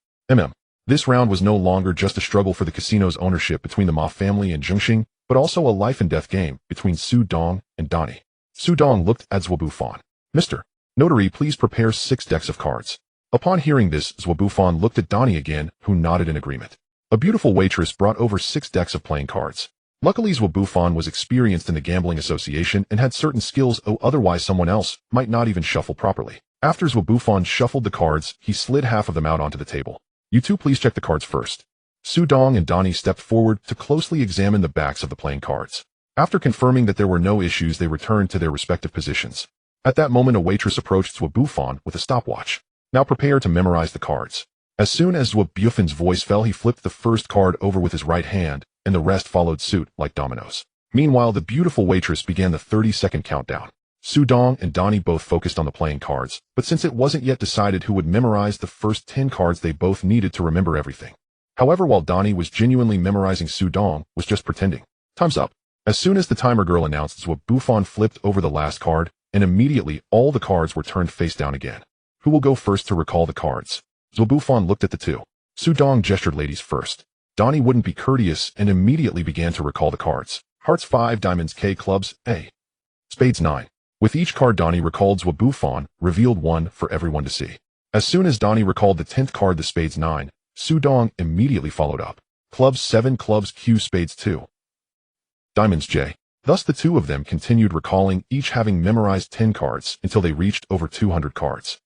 This round was no longer just a struggle for the casino's ownership between the Ma family and Zhengxing, but also a life-and-death game between Su Dong and Donnie. Su Dong looked at Zhuo Bufan. Mr. Notary, please prepare 6 decks of cards. Upon hearing this, Zhuo Bufan looked at Donnie again, who nodded in agreement. A beautiful waitress brought over 6 decks of playing cards. Luckily, Zhuo Bufan was experienced in the gambling association and had certain skills, otherwise someone else might not even shuffle properly. After Zhuo Bufan shuffled the cards, he slid half of them out onto the table. You two please check the cards first. Su Dong and Donnie stepped forward to closely examine the backs of the playing cards. After confirming that there were no issues, they returned to their respective positions. At that moment, a waitress approached Zhuo Bufan with a stopwatch. Now prepare to memorize the cards. As soon as Zhuo Bufan's voice fell, he flipped the first card over with his right hand, and the rest followed suit like dominoes. Meanwhile, the beautiful waitress began the 30-second countdown. Su Dong and Donnie both focused on the playing cards, but since it wasn't yet decided who would memorize the first 10 cards, they both needed to remember everything. However, while Donnie was genuinely memorizing, Su Dong was just pretending. Time's up. As soon as the timer girl announced, Zhuo Bufan flipped over the last card, and immediately all the cards were turned face down again. Who will go first to recall the cards? Zhuo Bufan looked at the two. Su Dong gestured ladies first. Donnie wouldn't be courteous and immediately began to recall the cards. Hearts 5, diamonds K, clubs A. Spades 9. With each card Donnie recalled, Zhuo Bufan revealed one for everyone to see. As soon as Donnie recalled the 10th card, the spades 9, Su Dong immediately followed up. Clubs 7, clubs Q, spades 2. Diamonds J. Thus the two of them continued recalling, each having memorized 10 cards until they reached over 200 cards.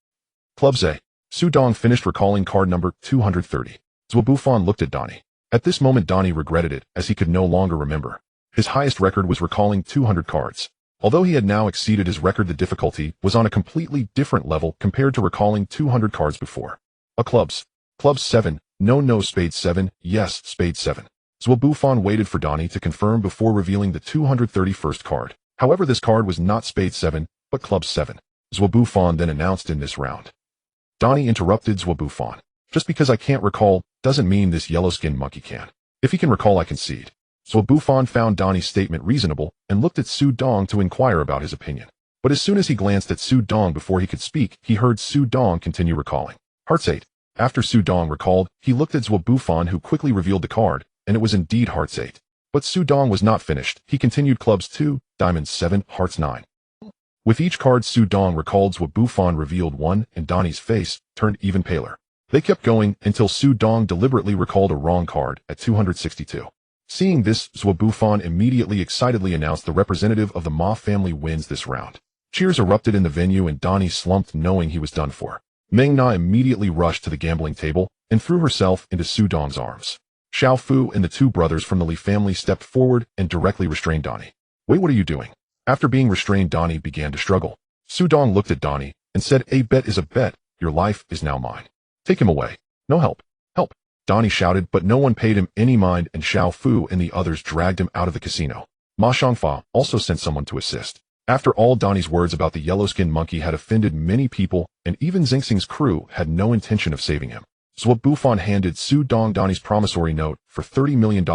Clubs A. Su Dong finished recalling card number 230. Zhuo Bufan looked at Donnie. At this moment, Donnie regretted it, as he could no longer remember. His highest record was recalling 200 cards. Although he had now exceeded his record, the difficulty was on a completely different level compared to recalling 200 cards before. Clubs 7, no spades 7, yes spades 7. Zhuo Bufan waited for Donnie to confirm before revealing the 231st card. However, this card was not spades 7, but clubs 7. Zhuo Bufan then announced in this round. Donnie interrupted Zhuo Bufan. Just because I can't recall doesn't mean this yellow-skinned monkey can. If he can recall, I concede. Zhuo Bufan found Donnie's statement reasonable and looked at Su Dong to inquire about his opinion. But as soon as he glanced at Su Dong before he could speak, he heard Su Dong continue recalling. Hearts 8. After Su Dong recalled, he looked at Zhuo Bufan, who quickly revealed the card, and it was indeed Hearts 8. But Su Dong was not finished. He continued clubs 2, diamonds 7, hearts 9. With each card Su Dong recalled, Zhuo Bufan revealed one, and Donnie's face turned even paler. They kept going until Su Dong deliberately recalled a wrong card at 262. Seeing this, Zhuo Bufan immediately excitedly announced the representative of the Ma family wins this round. Cheers erupted in the venue, and Donnie slumped, knowing he was done for. Meng Na immediately rushed to the gambling table and threw herself into Su Dong's arms. Xiao Fu and the two brothers from the Li family stepped forward and directly restrained Donnie. Wait, what are you doing? After being restrained, Donnie began to struggle. Su Dong looked at Donnie and said, a bet is a bet. Your life is now mine. Take him away. No help. Help. Donnie shouted, but no one paid him any mind, and Xiao Fu and the others dragged him out of the casino. Ma Shangfa also sent someone to assist. After all, Donnie's words about the yellow-skinned monkey had offended many people, and even Xingxing's crew had no intention of saving him. Zhuo Bufan handed Su Dong Donnie's promissory note for $30 million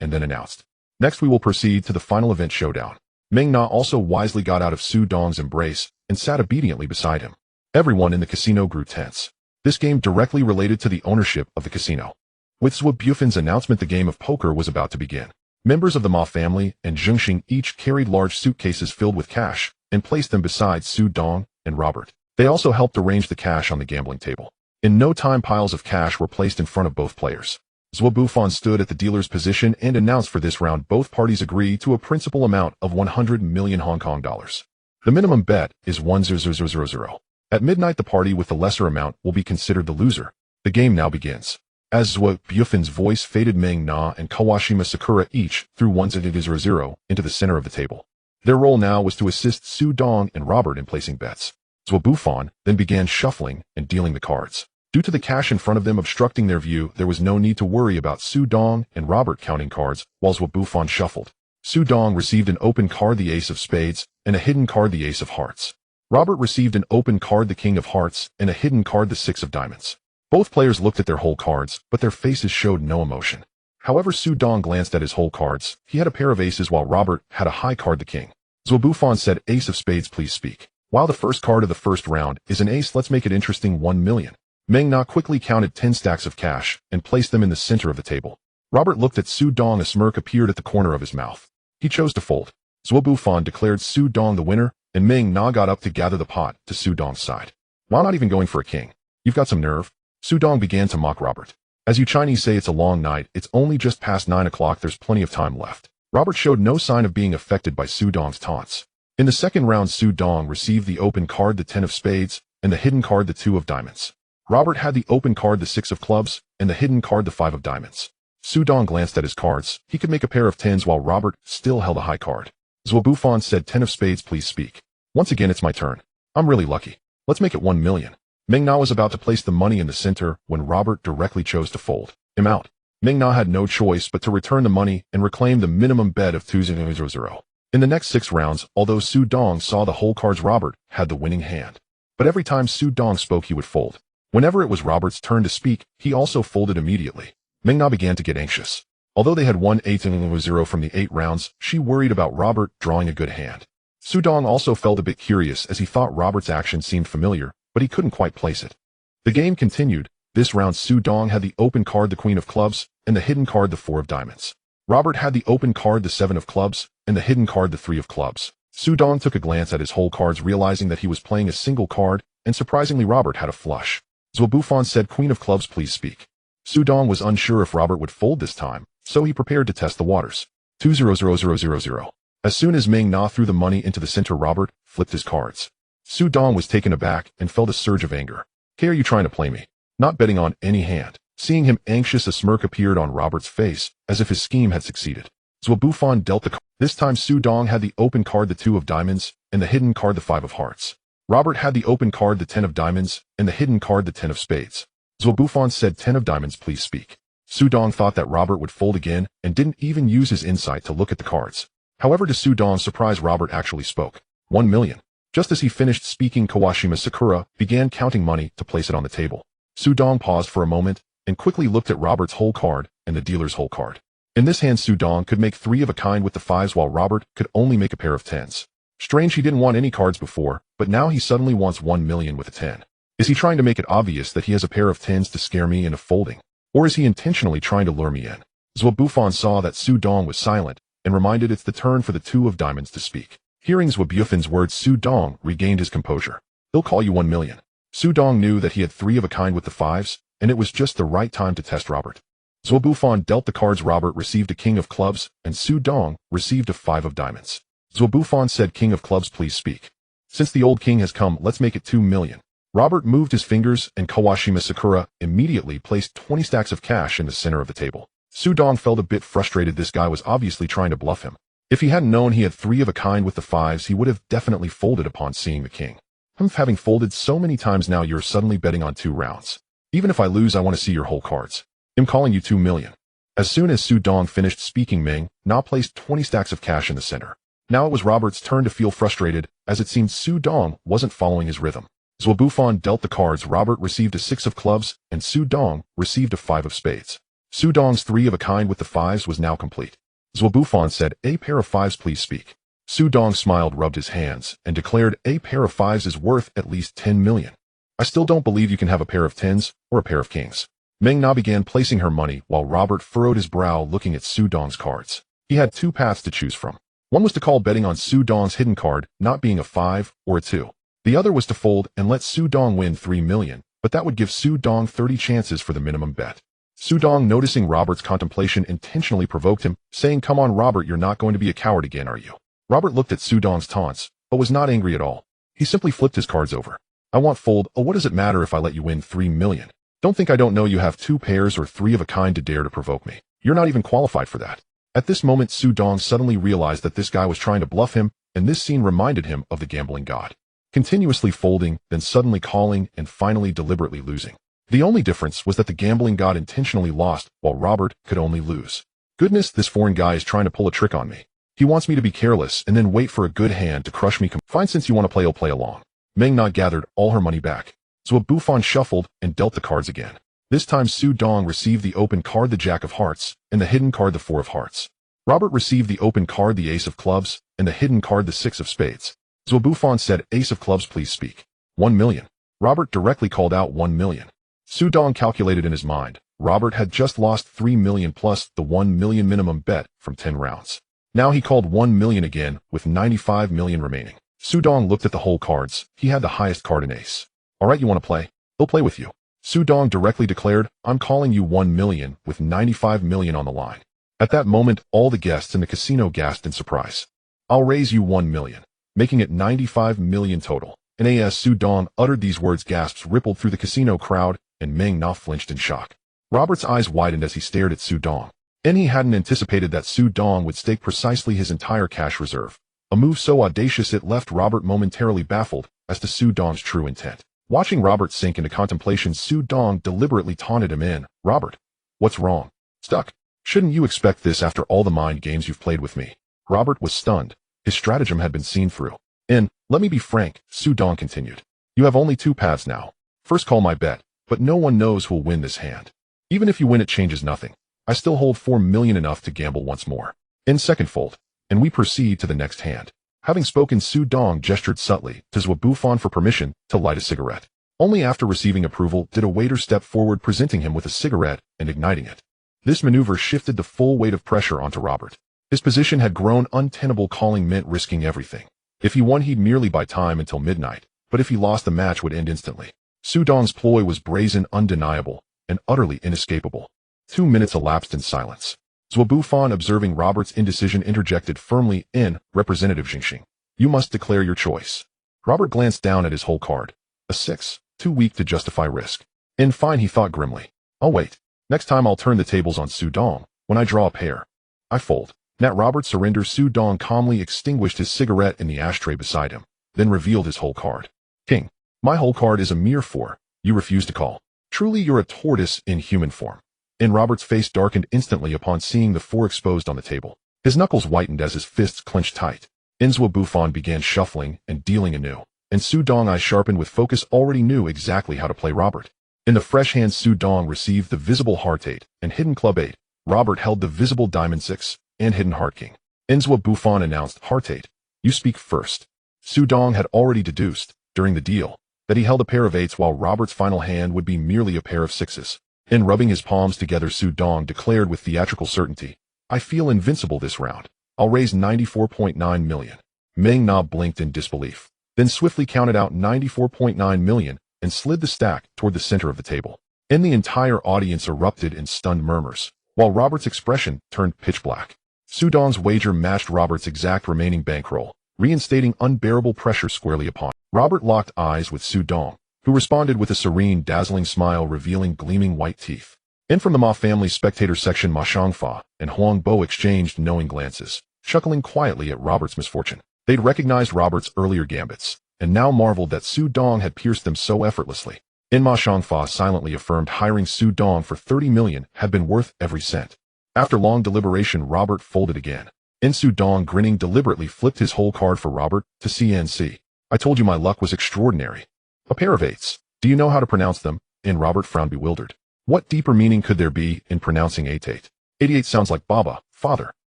and then announced, next we will proceed to the final event showdown. Meng Na also wisely got out of Su Dong's embrace and sat obediently beside him. Everyone in the casino grew tense. This game directly related to the ownership of the casino. With Zhuo Bufan's announcement, the game of poker was about to begin. Members of the Ma family and Xingxing each carried large suitcases filled with cash and placed them beside Su Dong and Robert. They also helped arrange the cash on the gambling table. In no time, piles of cash were placed in front of both players. Zhuo Bufan stood at the dealer's position and announced for this round both parties agree to a principal amount of 100 million Hong Kong dollars. The minimum bet is 100,000. At midnight, the party with the lesser amount will be considered the loser. The game now begins. As Zhuo Bufan's voice faded, Meng Na and Kawashima Sakura each threw 100,000 into the center of the table. Their role now was to assist Su Dong and Robert in placing bets. Zhuo Bufan then began shuffling and dealing the cards. Due to the cash in front of them obstructing their view, there was no need to worry about Su Dong and Robert counting cards while Zhuo Bufan shuffled. Su Dong received an open card, the ace of spades, and a hidden card, the ace of hearts. Robert received an open card, the king of hearts, and a hidden card, the six of diamonds. Both players looked at their whole cards, but their faces showed no emotion. However, Su Dong glanced at his whole cards. He had a pair of aces while Robert had a high card, the king. Zhuo Bufan said, ace of spades, please speak. While the first card of the first round is an ace, let's make it interesting, 1 million. Meng Na quickly counted 10 stacks of cash and placed them in the center of the table. Robert looked at Su Dong. A smirk appeared at the corner of his mouth. He chose to fold. Zhuo Bufan declared Su Dong the winner, and Meng Na got up to gather the pot to Su Dong's side. Why not even going for a king? You've got some nerve. Su Dong began to mock Robert. As you Chinese say, it's a long night. It's only just past 9 o'clock. There's plenty of time left. Robert showed no sign of being affected by Su Dong's taunts. In the second round, Su Dong received the open card, the 10 of spades, and the hidden card, the 2 of diamonds. Robert had the open card, the 6 of clubs, and the hidden card the 5 of diamonds. Su Dong glanced at his cards. He could make a pair of 10s while Robert still held a high card. Zhuobuffon said 10 of spades please speak. Once again it's my turn. I'm really lucky. Let's make it 1 million. Meng Na was about to place the money in the center when Robert directly chose to fold him out. Meng Na had no choice but to return the money and reclaim the minimum bet of 2-0-0. In the next 6 rounds, although Su Dong saw the whole cards, Robert had the winning hand. But every time Su Dong spoke he would fold. Whenever it was Robert's turn to speak, he also folded immediately. Meng Na began to get anxious. Although they had won 8-0 from the 8 rounds, she worried about Robert drawing a good hand. Su Dong also felt a bit curious as he thought Robert's action seemed familiar, but he couldn't quite place it. The game continued. This round Su Dong had the open card the Queen of Clubs and the hidden card the 4 of diamonds. Robert had the open card the 7 of clubs and the hidden card the 3 of clubs. Su Dong took a glance at his whole cards, realizing that he was playing a single card, and surprisingly Robert had a flush. Zhuobuffon said Queen of Clubs please speak. Su Dong was unsure if Robert would fold this time, so he prepared to test the waters. 2-0-0-0-0-0. As soon as Meng Na threw the money into the center, Robert flipped his cards. Su Dong was taken aback and felt a surge of anger. "Hey, are you trying to play me? Not betting on any hand." Seeing him anxious, a smirk appeared on Robert's face, as if his scheme had succeeded. Zhuobuffon dealt the card. This time Su Dong had the open card the 2 of diamonds and the hidden card the 5 of hearts. Robert had the open card the 10 of diamonds and the hidden card the 10 of spades. Zhuobuffon said 10 of diamonds please speak. Su Dong thought that Robert would fold again and didn't even use his insight to look at the cards. However, to Su Dong's surprise, Robert actually spoke. 1 million. Just as he finished speaking, Kawashima Sakura began counting money to place it on the table. Su Dong paused for a moment and quickly looked at Robert's whole card and the dealer's whole card. In this hand, Su Dong could make 3 of a kind with the 5s while Robert could only make a pair of 10s. Strange, he didn't want any cards before, but now he suddenly wants 1 million with a 10. Is he trying to make it obvious that he has a pair of 10s to scare me into folding? Or is he intentionally trying to lure me in? Zhuobuffon saw that Su Dong was silent and reminded it's the turn for the 2 of diamonds to speak. Hearing Zhuobuffon's words, Su Dong regained his composure. "He'll call you 1 million. Su Dong knew that he had 3 of a kind with the 5s, and it was just the right time to test Robert. Zhuobuffon dealt the cards. Robert received a king of clubs, and Su Dong received a 5 of diamonds. Zhuobuffon said king of clubs please speak. Since the old king has come, let's make it 2 million. Robert moved his fingers, and Kawashima Sakura immediately placed 20 stacks of cash in the center of the table. Su Dong felt a bit frustrated. This guy was obviously trying to bluff him. If he hadn't known he had 3 of a kind with the 5s, he would have definitely folded upon seeing the king. Having folded so many times now, you're suddenly betting on 2 rounds. Even if I lose, I want to see your whole cards. I'm calling you 2 million. As soon as Su Dong finished speaking, Meng Na placed 20 stacks of cash in the center. Now it was Robert's turn to feel frustrated, as it seemed Su Dong wasn't following his rhythm. Zhuobuffon dealt the cards. Robert received a 6 of clubs, and Su Dong received a 5 of spades. Su Dong's 3 of a kind with the 5s was now complete. Zhuobuffon said, "A pair of 5s please speak." Su Dong smiled, rubbed his hands, and declared, "A pair of 5s is worth at least 10 million. I still don't believe you can have a pair of 10s or a pair of kings." Meng Na began placing her money while Robert furrowed his brow looking at Su Dong's cards. He had 2 paths to choose from. One was to call, betting on Su Dong's hidden card not being a 5 or a 2. The other was to fold and let Su Dong win 3 million, but that would give Su Dong 30 chances for the minimum bet. Su Dong, noticing Robert's contemplation, intentionally provoked him, saying, "Come on, Robert, you're not going to be a coward again, are you?" Robert looked at Su Dong's taunts, but was not angry at all. He simply flipped his cards over. "I want fold. Oh, what does it matter if I let you win 3 million? Don't think I don't know you have 2 pairs or 3 of a kind to dare to provoke me. You're not even qualified for that." At this moment, Su Dong suddenly realized that this guy was trying to bluff him, and this scene reminded him of the gambling god. Continuously folding, then suddenly calling, and finally deliberately losing. The only difference was that the gambling god intentionally lost, while Robert could only lose. Goodness, this foreign guy is trying to pull a trick on me. He wants me to be careless and then wait for a good hand to crush me. Fine, since you want to play, I'll play along. Meng Na gathered all her money back. Zhuobuffon shuffled and dealt the cards again. This time Su Dong received the open card the Jack of Hearts, and the hidden card the 4 of Hearts. Robert received the open card the Ace of Clubs, and the hidden card the 6 of Spades. Zhuobuffon said, "Ace of Clubs please speak." 1 million. Robert directly called out 1 million. Su Dong calculated in his mind. Robert had just lost 3 million plus the 1 million minimum bet from 10 rounds. Now he called 1 million again, with 95 million remaining. Su Dong looked at the whole cards. He had the highest card in Ace. "Alright, you want to play? He'll play with you." Su Dong directly declared, "I'm calling you 1 million with 95 million on the line." At that moment, all the guests in the casino gasped in surprise. "I'll raise you 1 million, making it 95 million total." And as Su Dong uttered these words, gasps rippled through the casino crowd, and Meng Na flinched in shock. Robert's eyes widened as he stared at Su Dong. And he hadn't anticipated that Su Dong would stake precisely his entire cash reserve. A move so audacious it left Robert momentarily baffled as to Su Dong's true intent. Watching Robert sink into contemplation, Su Dong deliberately taunted him in. Robert, what's wrong? Stuck. Shouldn't you expect this after all the mind games you've played with me? Robert was stunned. His stratagem had been seen through. And, let me be frank, Su Dong continued. You have only two paths now. First, call my bet, but no one knows who'll win this hand. Even if you win, it changes nothing. I still hold 4 million, enough to gamble once more. In second, fold, and we proceed to the next hand. Having spoken, Su Dong gestured subtly to Zhuo Bufan for permission to light a cigarette. Only after receiving approval did a waiter step forward, presenting him with a cigarette and igniting it. This maneuver shifted the full weight of pressure onto Robert. His position had grown untenable. Calling meant risking everything. If he won, he'd merely buy time until midnight, but if he lost, the match would end instantly. Su Dong's ploy was brazen, undeniable, and utterly inescapable. 2 minutes elapsed in silence. Zhuo Bufan, observing Robert's indecision, interjected firmly in, Representative Xingxing, you must declare your choice. Robert glanced down at his whole card. A 6, too weak to justify risk. In fine, he thought grimly. I'll wait. Next time I'll turn the tables on Su Dong, when I draw a pair. I fold. Nat Robert surrenders. Su Dong calmly extinguished his cigarette in the ashtray beside him, then revealed his whole card. King. My whole card is a mere 4. You refuse to call. Truly you're a tortoise in human form. And Robert's face darkened instantly upon seeing the 4 exposed on the table. His knuckles whitened as his fists clenched tight. Zhuo Bufan began shuffling and dealing anew, and Su Dong, eyes sharpened with focus, already knew exactly how to play Robert. In the fresh hands, Su Dong received the visible heart 8 and hidden club 8. Robert held the visible diamond 6 and hidden heart king. Zhuo Bufan announced, heart 8. You speak first. Su Dong had already deduced, during the deal, that he held a pair of 8s, while Robert's final hand would be merely a pair of 6s. In rubbing his palms together, Su Dong declared with theatrical certainty, I feel invincible this round. I'll raise 94.9 million. Meng Na blinked in disbelief, then swiftly counted out 94.9 million and slid the stack toward the center of the table. And the entire audience erupted in stunned murmurs, while Robert's expression turned pitch black. Su Dong's wager matched Robert's exact remaining bankroll, reinstating unbearable pressure squarely upon him. Robert locked eyes with Su Dong, who responded with a serene, dazzling smile revealing gleaming white teeth. And from the Ma family spectator section, Ma Shangfa and Huang Bo exchanged knowing glances, chuckling quietly at Robert's misfortune. They'd recognized Robert's earlier gambits, and now marveled that Su Dong had pierced them so effortlessly. And Ma Shangfa silently affirmed hiring Su Dong for 30 million had been worth every cent. After long deliberation, Robert folded again. And Su Dong, grinning, deliberately flipped his whole card for Robert to CNC. I told you my luck was extraordinary. A pair of 8s. Do you know how to pronounce them? And Robert frowned, bewildered. What deeper meaning could there be in pronouncing 88? 88 sounds like Baba, father.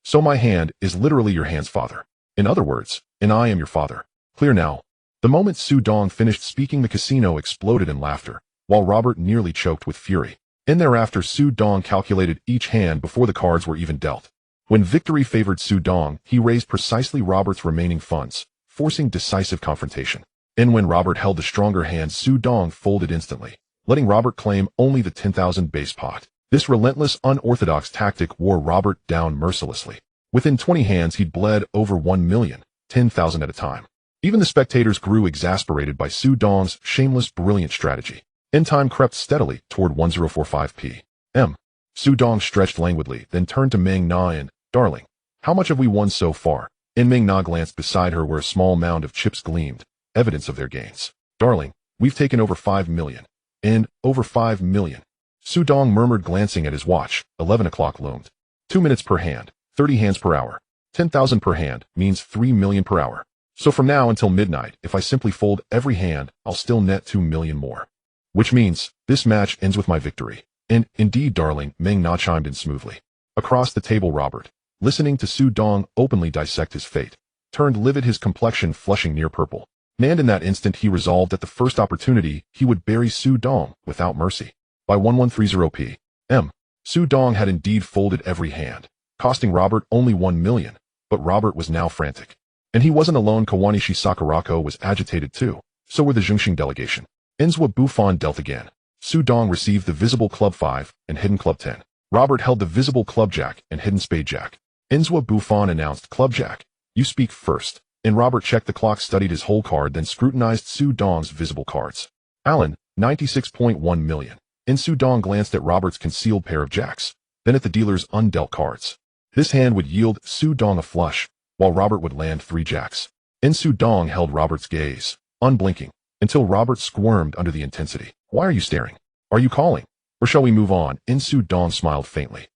So my hand is literally your hand's father. In other words, and I am your father. Clear now. The moment Su Dong finished speaking, the casino exploded in laughter, while Robert nearly choked with fury. And thereafter, Su Dong calculated each hand before the cards were even dealt. When victory favored Su Dong, he raised precisely Robert's remaining funds, forcing decisive confrontation. And when Robert held the stronger hand, Su Dong folded instantly, letting Robert claim only the 10,000 base pot. This relentless, unorthodox tactic wore Robert down mercilessly. Within 20 hands, he'd bled over 1 million, 10,000 at a time. Even the spectators grew exasperated by Su Dong's shameless, brilliant strategy. And time crept steadily toward 1045 p.m. Su Dong stretched languidly, then turned to Meng Na and, darling, how much have we won so far? And Meng Na glanced beside her where a small mound of chips gleamed, evidence of their gains. Darling, we've taken over 5 million. And over 5 million. Su Dong murmured, glancing at his watch. 11 o'clock loomed. 2 minutes per hand, 30 hands per hour. 10,000 per hand means 3 million per hour. So from now until midnight, if I simply fold every hand, I'll still net 2 million more. Which means, this match ends with my victory. And, indeed, darling, Meng Na chimed in smoothly. Across the table, Robert, listening to Su Dong openly dissect his fate, turned livid, his complexion flushing near purple. And in that instant, he resolved at the first opportunity he would bury Su Dong without mercy. By 1130 p.m., Su Dong had indeed folded every hand, costing Robert only 1 million, but Robert was now frantic. And he wasn't alone. Kawanishi Sakurako was agitated too, so were the Zhongxing delegation. Zhuo Bufan dealt again. Su Dong received the visible club 5 and hidden club 10. Robert held the visible club jack and hidden spade jack. Zhuo Bufan announced, club jack, you speak first. And Robert checked the clock, studied his whole card, then scrutinized Su Dong's visible cards. Alan, 96.1 million. In Su Dong glanced at Robert's concealed pair of jacks, then at the dealer's undealt cards. This hand would yield Su Dong a flush, while Robert would land 3 jacks. In Su Dong held Robert's gaze, unblinking, until Robert squirmed under the intensity. Why are you staring? Are you calling? Or shall we move on? In Su Dong smiled faintly.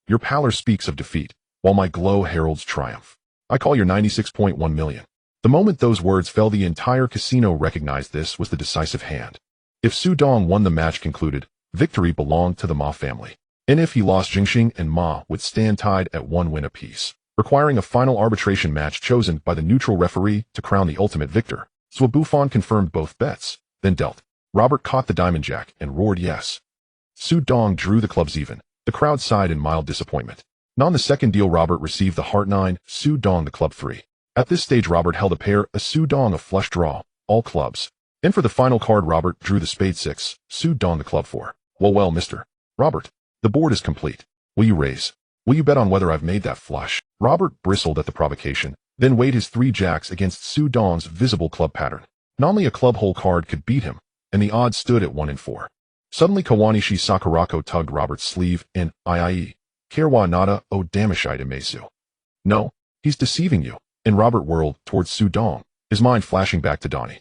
Your pallor speaks of defeat, while my glow heralds triumph. I call your 96.1 million. The moment those words fell, the entire casino recognized this was the decisive hand. If Su Dong won, the match concluded. Victory belonged to the Ma family. And if he lost, Jingxing and Ma would stand tied at 1 win apiece, requiring a final arbitration match chosen by the neutral referee to crown the ultimate victor. Buffon confirmed both bets, then dealt. Robert caught the diamond jack and roared yes. Su Dong drew the clubs even. The crowd sighed in mild disappointment. On the second deal, Robert received the heart 9, Su Dong the club 3. At this stage, Robert held a pair, a Su Dong a flush draw, all clubs. And for the final card, Robert drew the spade 6, Su Dong the club 4. Well, Mr. Robert, the board is complete. Will you raise? Will you bet on whether I've made that flush? Robert bristled at the provocation, then weighed his 3 jacks against Su Dong's visible club pattern. Only a club hole card could beat him, and the odds stood at 1 in 4. Suddenly Kawanishi Sakurako tugged Robert's sleeve and, Kerwa nada o damashite imesu. No, he's deceiving you. And Robert whirled towards Su Dong, his mind flashing back to Donnie.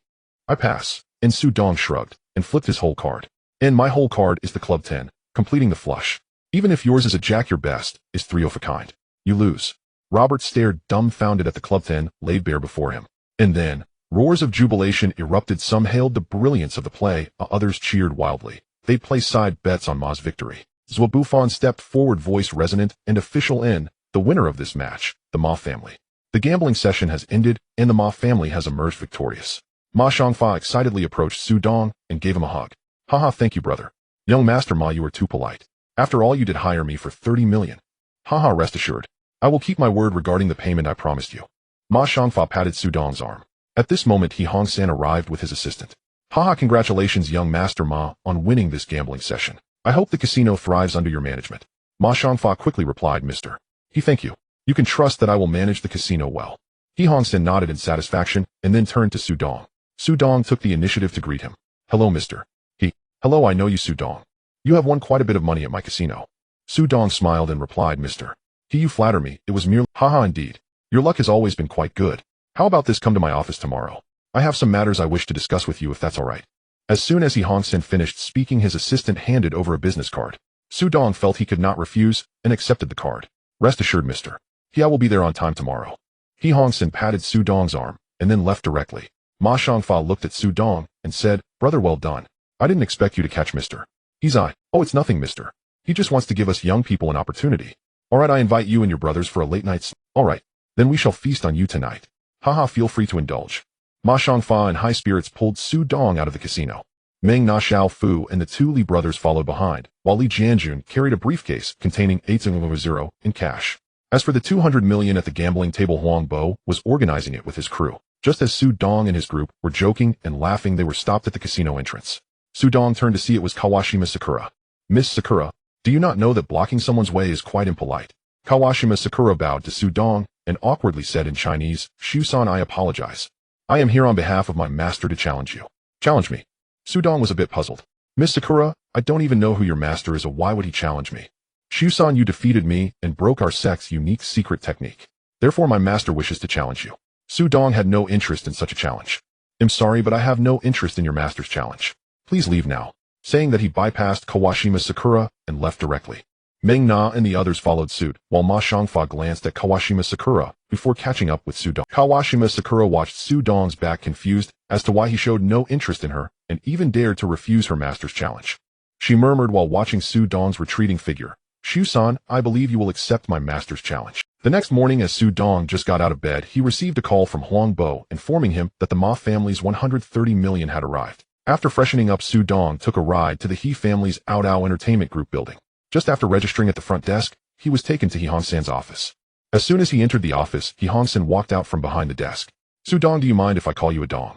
I pass. And Su Dong shrugged, and flipped his whole card. And my whole card is the club 10, completing the flush. Even if yours is a jack, your best is 3 of a kind. You lose. Robert stared dumbfounded at the club 10 laid bare before him. And then, roars of jubilation erupted. Some hailed the brilliance of the play, others cheered wildly. They placed side bets on Ma's victory. Buffon stepped forward, voice resonant and official. In the winner of this match, the Ma family. The gambling session has ended, and the Ma family has emerged victorious. Ma Xiangfa excitedly approached Su Dong and gave him a hug. Haha, thank you, brother. Young Master Ma, you were too polite. After all, you did hire me for 30 million. Haha, rest assured. I will keep my word regarding the payment I promised you. Ma Xiangfa patted Su Dong's arm. At this moment, He Hongsan arrived with his assistant. Haha, congratulations, young Master Ma, on winning this gambling session. I hope the casino thrives under your management. Ma Xiangfa quickly replied, Mr. He, thank you. You can trust that I will manage the casino well. He Hongsan nodded in satisfaction and then turned to Su Dong. Su Dong took the initiative to greet him. Hello, Mr. He. Hello, I know you, Su Dong. You have won quite a bit of money at my casino. Su Dong smiled and replied, Mr. He, you flatter me. It was merely, haha, indeed. Your luck has always been quite good. How about this, come to my office tomorrow? I have some matters I wish to discuss with you, if that's all right. As soon as He Hongsan finished speaking, his assistant handed over a business card. Su Dong felt he could not refuse and accepted the card. Rest assured, Mr. He, I will be there on time tomorrow. He Hongsan patted Su Dong's arm and then left directly. Ma Xiangfa looked at Su Dong and said, Brother, well done. I didn't expect you to catch Mr. He's I. Oh, it's nothing, Mr. He just wants to give us young people an opportunity. All right, I invite you and your brothers for a late night. All right, then we shall feast on you tonight. Haha, feel free to indulge. Ma Xiangfa in high spirits pulled Su Dong out of the casino. Meng Na Xiao Fu and the 2 Li brothers followed behind, while Li Jianjun carried a briefcase containing 800 in cash. As for the 200 million at the gambling table, Huang Bo was organizing it with his crew. Just as Su Dong and his group were joking and laughing, they were stopped at the casino entrance. Su Dong turned to see it was Kawashima Sakura. Miss Sakura, do you not know that blocking someone's way is quite impolite? Kawashima Sakura bowed to Su Dong and awkwardly said in Chinese, Shu-san, I apologize. I am here on behalf of my master to challenge you. Challenge me. Su Dong was a bit puzzled. Miss Sakura, I don't even know who your master is, or why would he challenge me? Shu-san, you defeated me and broke our sect's unique secret technique. Therefore, my master wishes to challenge you. Su Dong had no interest in such a challenge. I'm sorry, but I have no interest in your master's challenge. Please leave now. Saying that, he bypassed Kawashima Sakura and left directly. Meng Na and the others followed suit, while Ma Xiangfa glanced at Kawashima Sakura before catching up with Su Dong. Kawashima Sakura watched Su Dong's back, confused as to why he showed no interest in her and even dared to refuse her master's challenge. She murmured while watching Su Dong's retreating figure, Shu-san, I believe you will accept my master's challenge. The next morning, as Su Dong just got out of bed, he received a call from Huang Bo informing him that the Ma family's 130 million had arrived. After freshening up, Su Dong took a ride to the He family's Ao Entertainment Group building. Just after registering at the front desk, he was taken to He Hongsan's office. As soon as he entered the office, He Hongsan walked out from behind the desk. Su Dong, do you mind if I call you a Dong?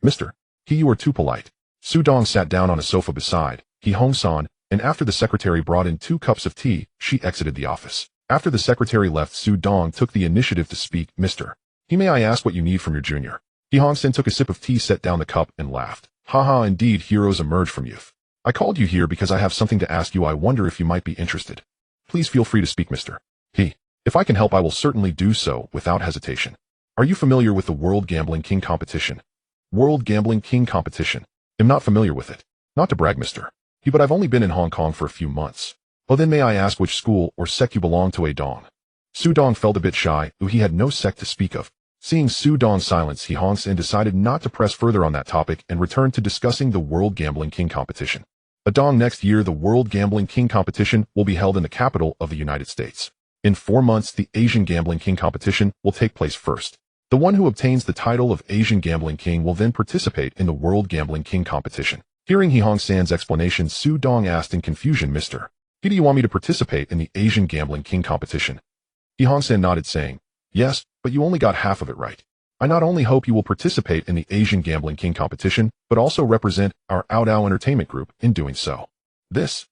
Mr. He, you are too polite. Su Dong sat down on a sofa beside He Hongsan, and after the secretary brought in 2 cups of tea, she exited the office. After the secretary left, Su Dong took the initiative to speak. Mr. He, may I ask what you need from your junior? He Hongsan took a sip of tea, set down the cup, and laughed. Haha, indeed, heroes emerge from youth. I called you here because I have something to ask you. I wonder if you might be interested. Please feel free to speak, Mr. He. If I can help, I will certainly do so without hesitation. Are you familiar with the World Gambling King competition? World Gambling King competition. I'm not familiar with it. Not to brag, Mr. He, but I've only been in Hong Kong for a few months. Oh, then may I ask which school or sect you belong to? Dong. Su Dong felt a bit shy, though he had no sect to speak of. Seeing Su Dong's silence, he honks and decided not to press further on that topic and returned to discussing the World Gambling King competition. Dong, next year the World Gambling King competition will be held in the capital of the United States. In 4 months, the Asian Gambling King competition will take place first. The one who obtains the title of Asian Gambling King will then participate in the World Gambling King competition. Hearing He Hong San's explanation, Su Dong asked in confusion, Mr. He, do you want me to participate in the Asian Gambling King competition? He Hong San nodded, saying, yes, but you only got half of it right. I not only hope you will participate in the Asian Gambling King competition, but also represent our Ao Entertainment Group in doing so. This.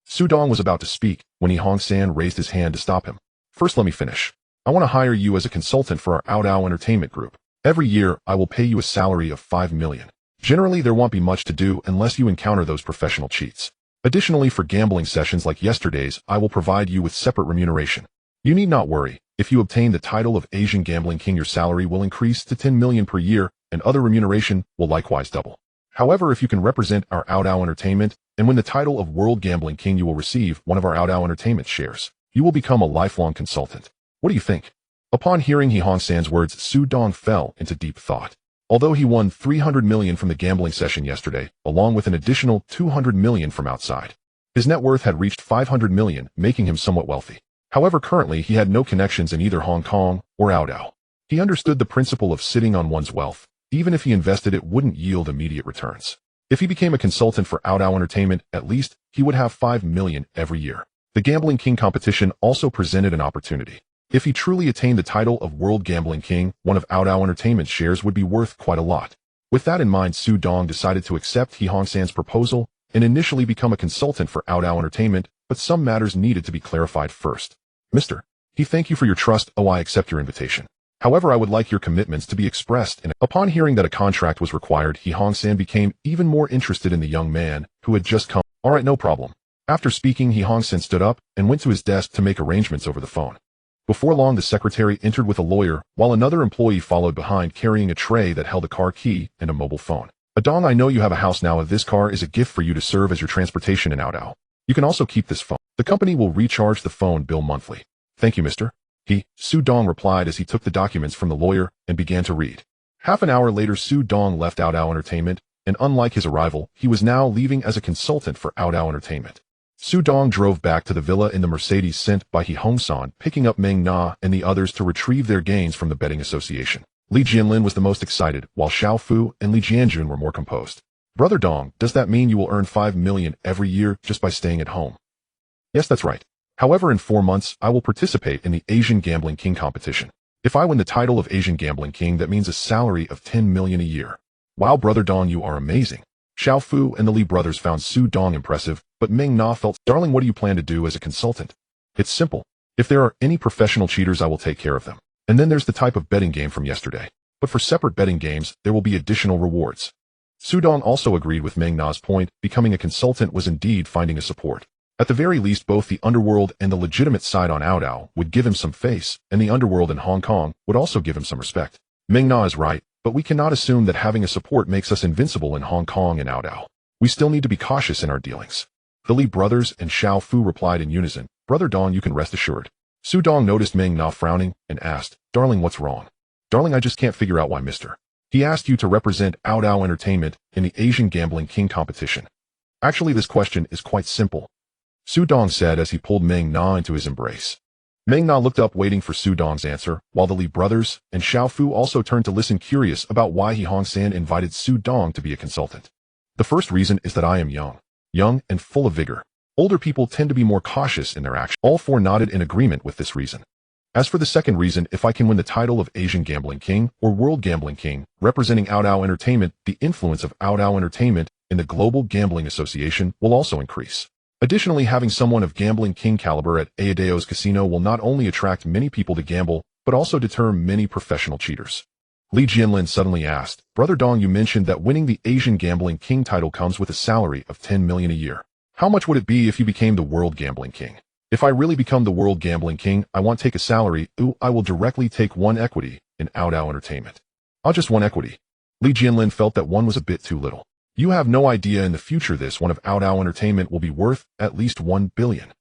Su Dong was about to speak when He Hong San raised his hand to stop him. First, let me finish. I want to hire you as a consultant for our Ao Entertainment Group. Every year, I will pay you a salary of 5 million. Generally, there won't be much to do unless you encounter those professional cheats. Additionally, for gambling sessions like yesterday's, I will provide you with separate remuneration. You need not worry. If you obtain the title of Asian Gambling King, your salary will increase to 10 million per year, and other remuneration will likewise double. However, if you can represent our Ao Entertainment and win the title of World Gambling King, you will receive one of our Ao Entertainment shares. You will become a lifelong consultant. What do you think? Upon hearing He Hong San's words, Su Dong fell into deep thought. Although he won 300 million from the gambling session yesterday, along with an additional 200 million from outside, his net worth had reached 500 million, making him somewhat wealthy. However, currently he had no connections in either Hong Kong or Ao. He understood the principle of sitting on one's wealth. Even if he invested, it wouldn't yield immediate returns. If he became a consultant for Ao Entertainment, at least he would have 5 million every year. The Gambling King competition also presented an opportunity. If he truly attained the title of World Gambling King, one of Ao Entertainment's shares would be worth quite a lot. With that in mind, Su Dong decided to accept He Hong San's proposal and initially become a consultant for Ao Entertainment, but some matters needed to be clarified first. Mr. He, thank you for your trust. I accept your invitation. However, I would like your commitments to be expressed. Upon hearing that a contract was required, He Hong San became even more interested in the young man who had just come. All right, no problem. After speaking, He Hong San stood up and went to his desk to make arrangements over the phone. Before long, the secretary entered with a lawyer, while another employee followed behind carrying a tray that held a car key and a mobile phone. Dong, I know you have a house now. This car is a gift for you to serve as your transportation in Ao. You can also keep this phone. The company will recharge the phone bill monthly. Thank you, Mr. He. Su Dong replied as he took the documents from the lawyer and began to read. Half an hour later, Su Dong left Ao Entertainment, and unlike his arrival, he was now leaving as a consultant for Ao Entertainment. Su Dong drove back to the villa in the Mercedes sent by He Hong San, picking up Meng Na and the others to retrieve their gains from the betting association. Li Jianlin was the most excited, while Xiao Fu and Li Jianjun were more composed. Brother Dong, does that mean you will earn 5 million every year just by staying at home? Yes, that's right. However, in 4 months, I will participate in the Asian Gambling King competition. If I win the title of Asian Gambling King, that means a salary of 10 million a year. Wow, Brother Dong, you are amazing. Xiao Fu and the Li brothers found Su Dong impressive, but Meng Na felt, darling, what do you plan to do as a consultant? It's simple. If there are any professional cheaters, I will take care of them. And then there's the type of betting game from yesterday. But for separate betting games, there will be additional rewards. Su Dong also agreed with Meng Na's point. Becoming a consultant was indeed finding a support. At the very least, both the underworld and the legitimate side on Ao would give him some face, and the underworld in Hong Kong would also give him some respect. Meng Na is right, but we cannot assume that having a support makes us invincible in Hong Kong and Ao. We still need to be cautious in our dealings. The Li brothers and Xiao Fu replied in unison, Brother Dong, you can rest assured. Su Dong noticed Meng Na frowning and asked, Darling, what's wrong? Darling, I just can't figure out why Mr. He asked you to represent Ao Entertainment in the Asian Gambling King competition. Actually, this question is quite simple. Su Dong said as he pulled Meng Na into his embrace. Meng Na looked up waiting for Su Dong's answer, while the Li brothers and Xiao Fu also turned to listen, curious about why He Hong San invited Su Dong to be a consultant. The first reason is that I am young and full of vigor. Older people tend to be more cautious in their actions. All four nodded in agreement with this reason. As for the second reason, if I can win the title of Asian Gambling King or World Gambling King, representing Ao Entertainment, the influence of Ao Entertainment in the Global Gambling Association will also increase. Additionally, having someone of Gambling King caliber at Adao's casino will not only attract many people to gamble, but also deter many professional cheaters. Li Jianlin suddenly asked, Brother Dong, you mentioned that winning the Asian Gambling King title comes with a salary of 10 million a year. How much would it be if you became the World Gambling King? If I really become the World Gambling King, I won't take a salary. I will directly take one equity in Audiobook Entertainment. Just one equity. Li Jianlin felt that one was a bit too little. You have no idea in the future this one of Audiobook Entertainment will be worth at least 1 billion.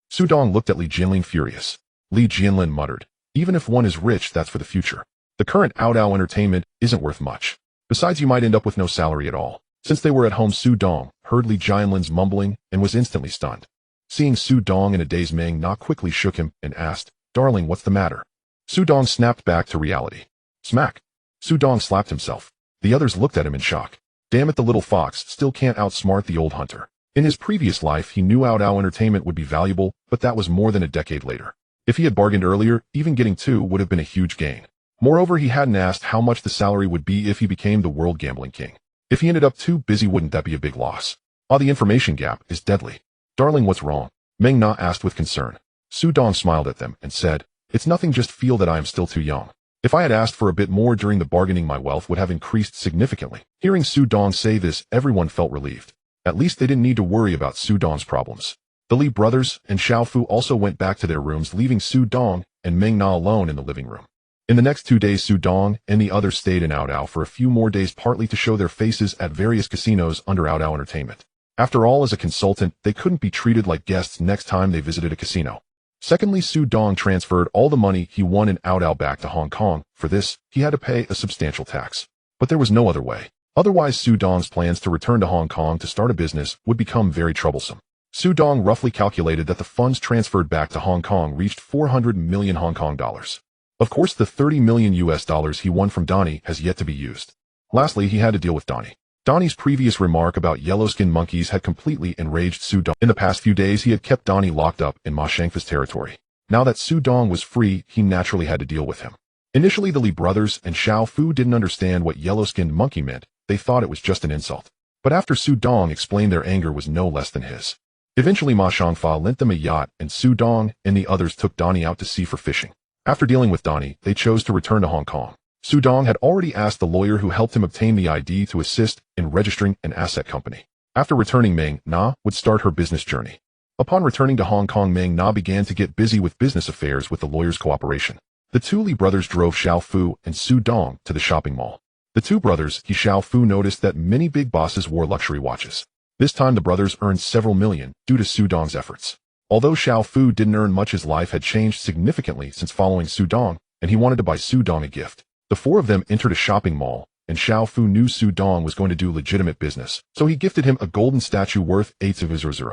Su Dong looked at Li Jianlin furious. Li Jianlin muttered, even if one is rich, that's for the future. The current Audiobook Entertainment isn't worth much. Besides, you might end up with no salary at all. Since they were at home, Su Dong heard Li Jianlin's mumbling and was instantly stunned. Seeing Su Dong in a daze, Meng Na quickly shook him and asked, Darling, what's the matter? Su Dong snapped back to reality. Smack! Su Dong slapped himself. The others looked at him in shock. Damn it, the little fox still can't outsmart the old hunter. In his previous life, he knew Audiobook Entertainment would be valuable, but that was more than a decade later. If he had bargained earlier, even getting 2 would have been a huge gain. Moreover, he hadn't asked how much the salary would be if he became the World Gambling King. If he ended up too busy, wouldn't that be a big loss? The information gap is deadly. Darling, what's wrong? Meng Na asked with concern. Su Dong smiled at them and said, It's nothing, just feel that I am still too young. If I had asked for a bit more during the bargaining, my wealth would have increased significantly. Hearing Su Dong say this, everyone felt relieved. At least they didn't need to worry about Su Dong's problems. The Li brothers and Xiao Fu also went back to their rooms, leaving Su Dong and Meng Na alone in the living room. In the next 2 days, Su Dong and the others stayed in Audiobook for a few more days, partly to show their faces at various casinos under Audiobook Entertainment. After all, as a consultant, they couldn't be treated like guests next time they visited a casino. Secondly, Su Dong transferred all the money he won in Audiobook back to Hong Kong. For this, he had to pay a substantial tax. But there was no other way. Otherwise, Su Dong's plans to return to Hong Kong to start a business would become very troublesome. Su Dong roughly calculated that the funds transferred back to Hong Kong reached 400 million Hong Kong dollars. Of course, the 30 million US dollars he won from Donnie has yet to be used. Lastly, he had to deal with Donnie. Donnie's previous remark about yellow-skinned monkeys had completely enraged Su Dong. In the past few days, he had kept Donnie locked up in Ma Shangfa's territory. Now that Su Dong was free, he naturally had to deal with him. Initially, the Li brothers and Xiao Fu didn't understand what yellow-skinned monkey meant. They thought it was just an insult. But after Su Dong explained, their anger was no less than his. Eventually, Ma Shangfa lent them a yacht, and Su Dong and the others took Donnie out to sea for fishing. After dealing with Donnie, they chose to return to Hong Kong. Su Dong had already asked the lawyer who helped him obtain the ID to assist in registering an asset company. After returning, Meng Na would start her business journey. Upon returning to Hong Kong, Meng Na began to get busy with business affairs with the lawyer's cooperation. The 2 Li brothers drove Xiao Fu and Su Dong to the shopping mall. The 2 brothers, Xiao Fu, noticed that many big bosses wore luxury watches. This time, the brothers earned several million due to Su Dong's efforts. Although Xiao Fu didn't earn much, his life had changed significantly since following Su Dong, and he wanted to buy Su Dong a gift. The 4 of them entered a shopping mall, and Xiao Fu knew Su Dong was going to do legitimate business, so he gifted him a golden statue worth 8,000.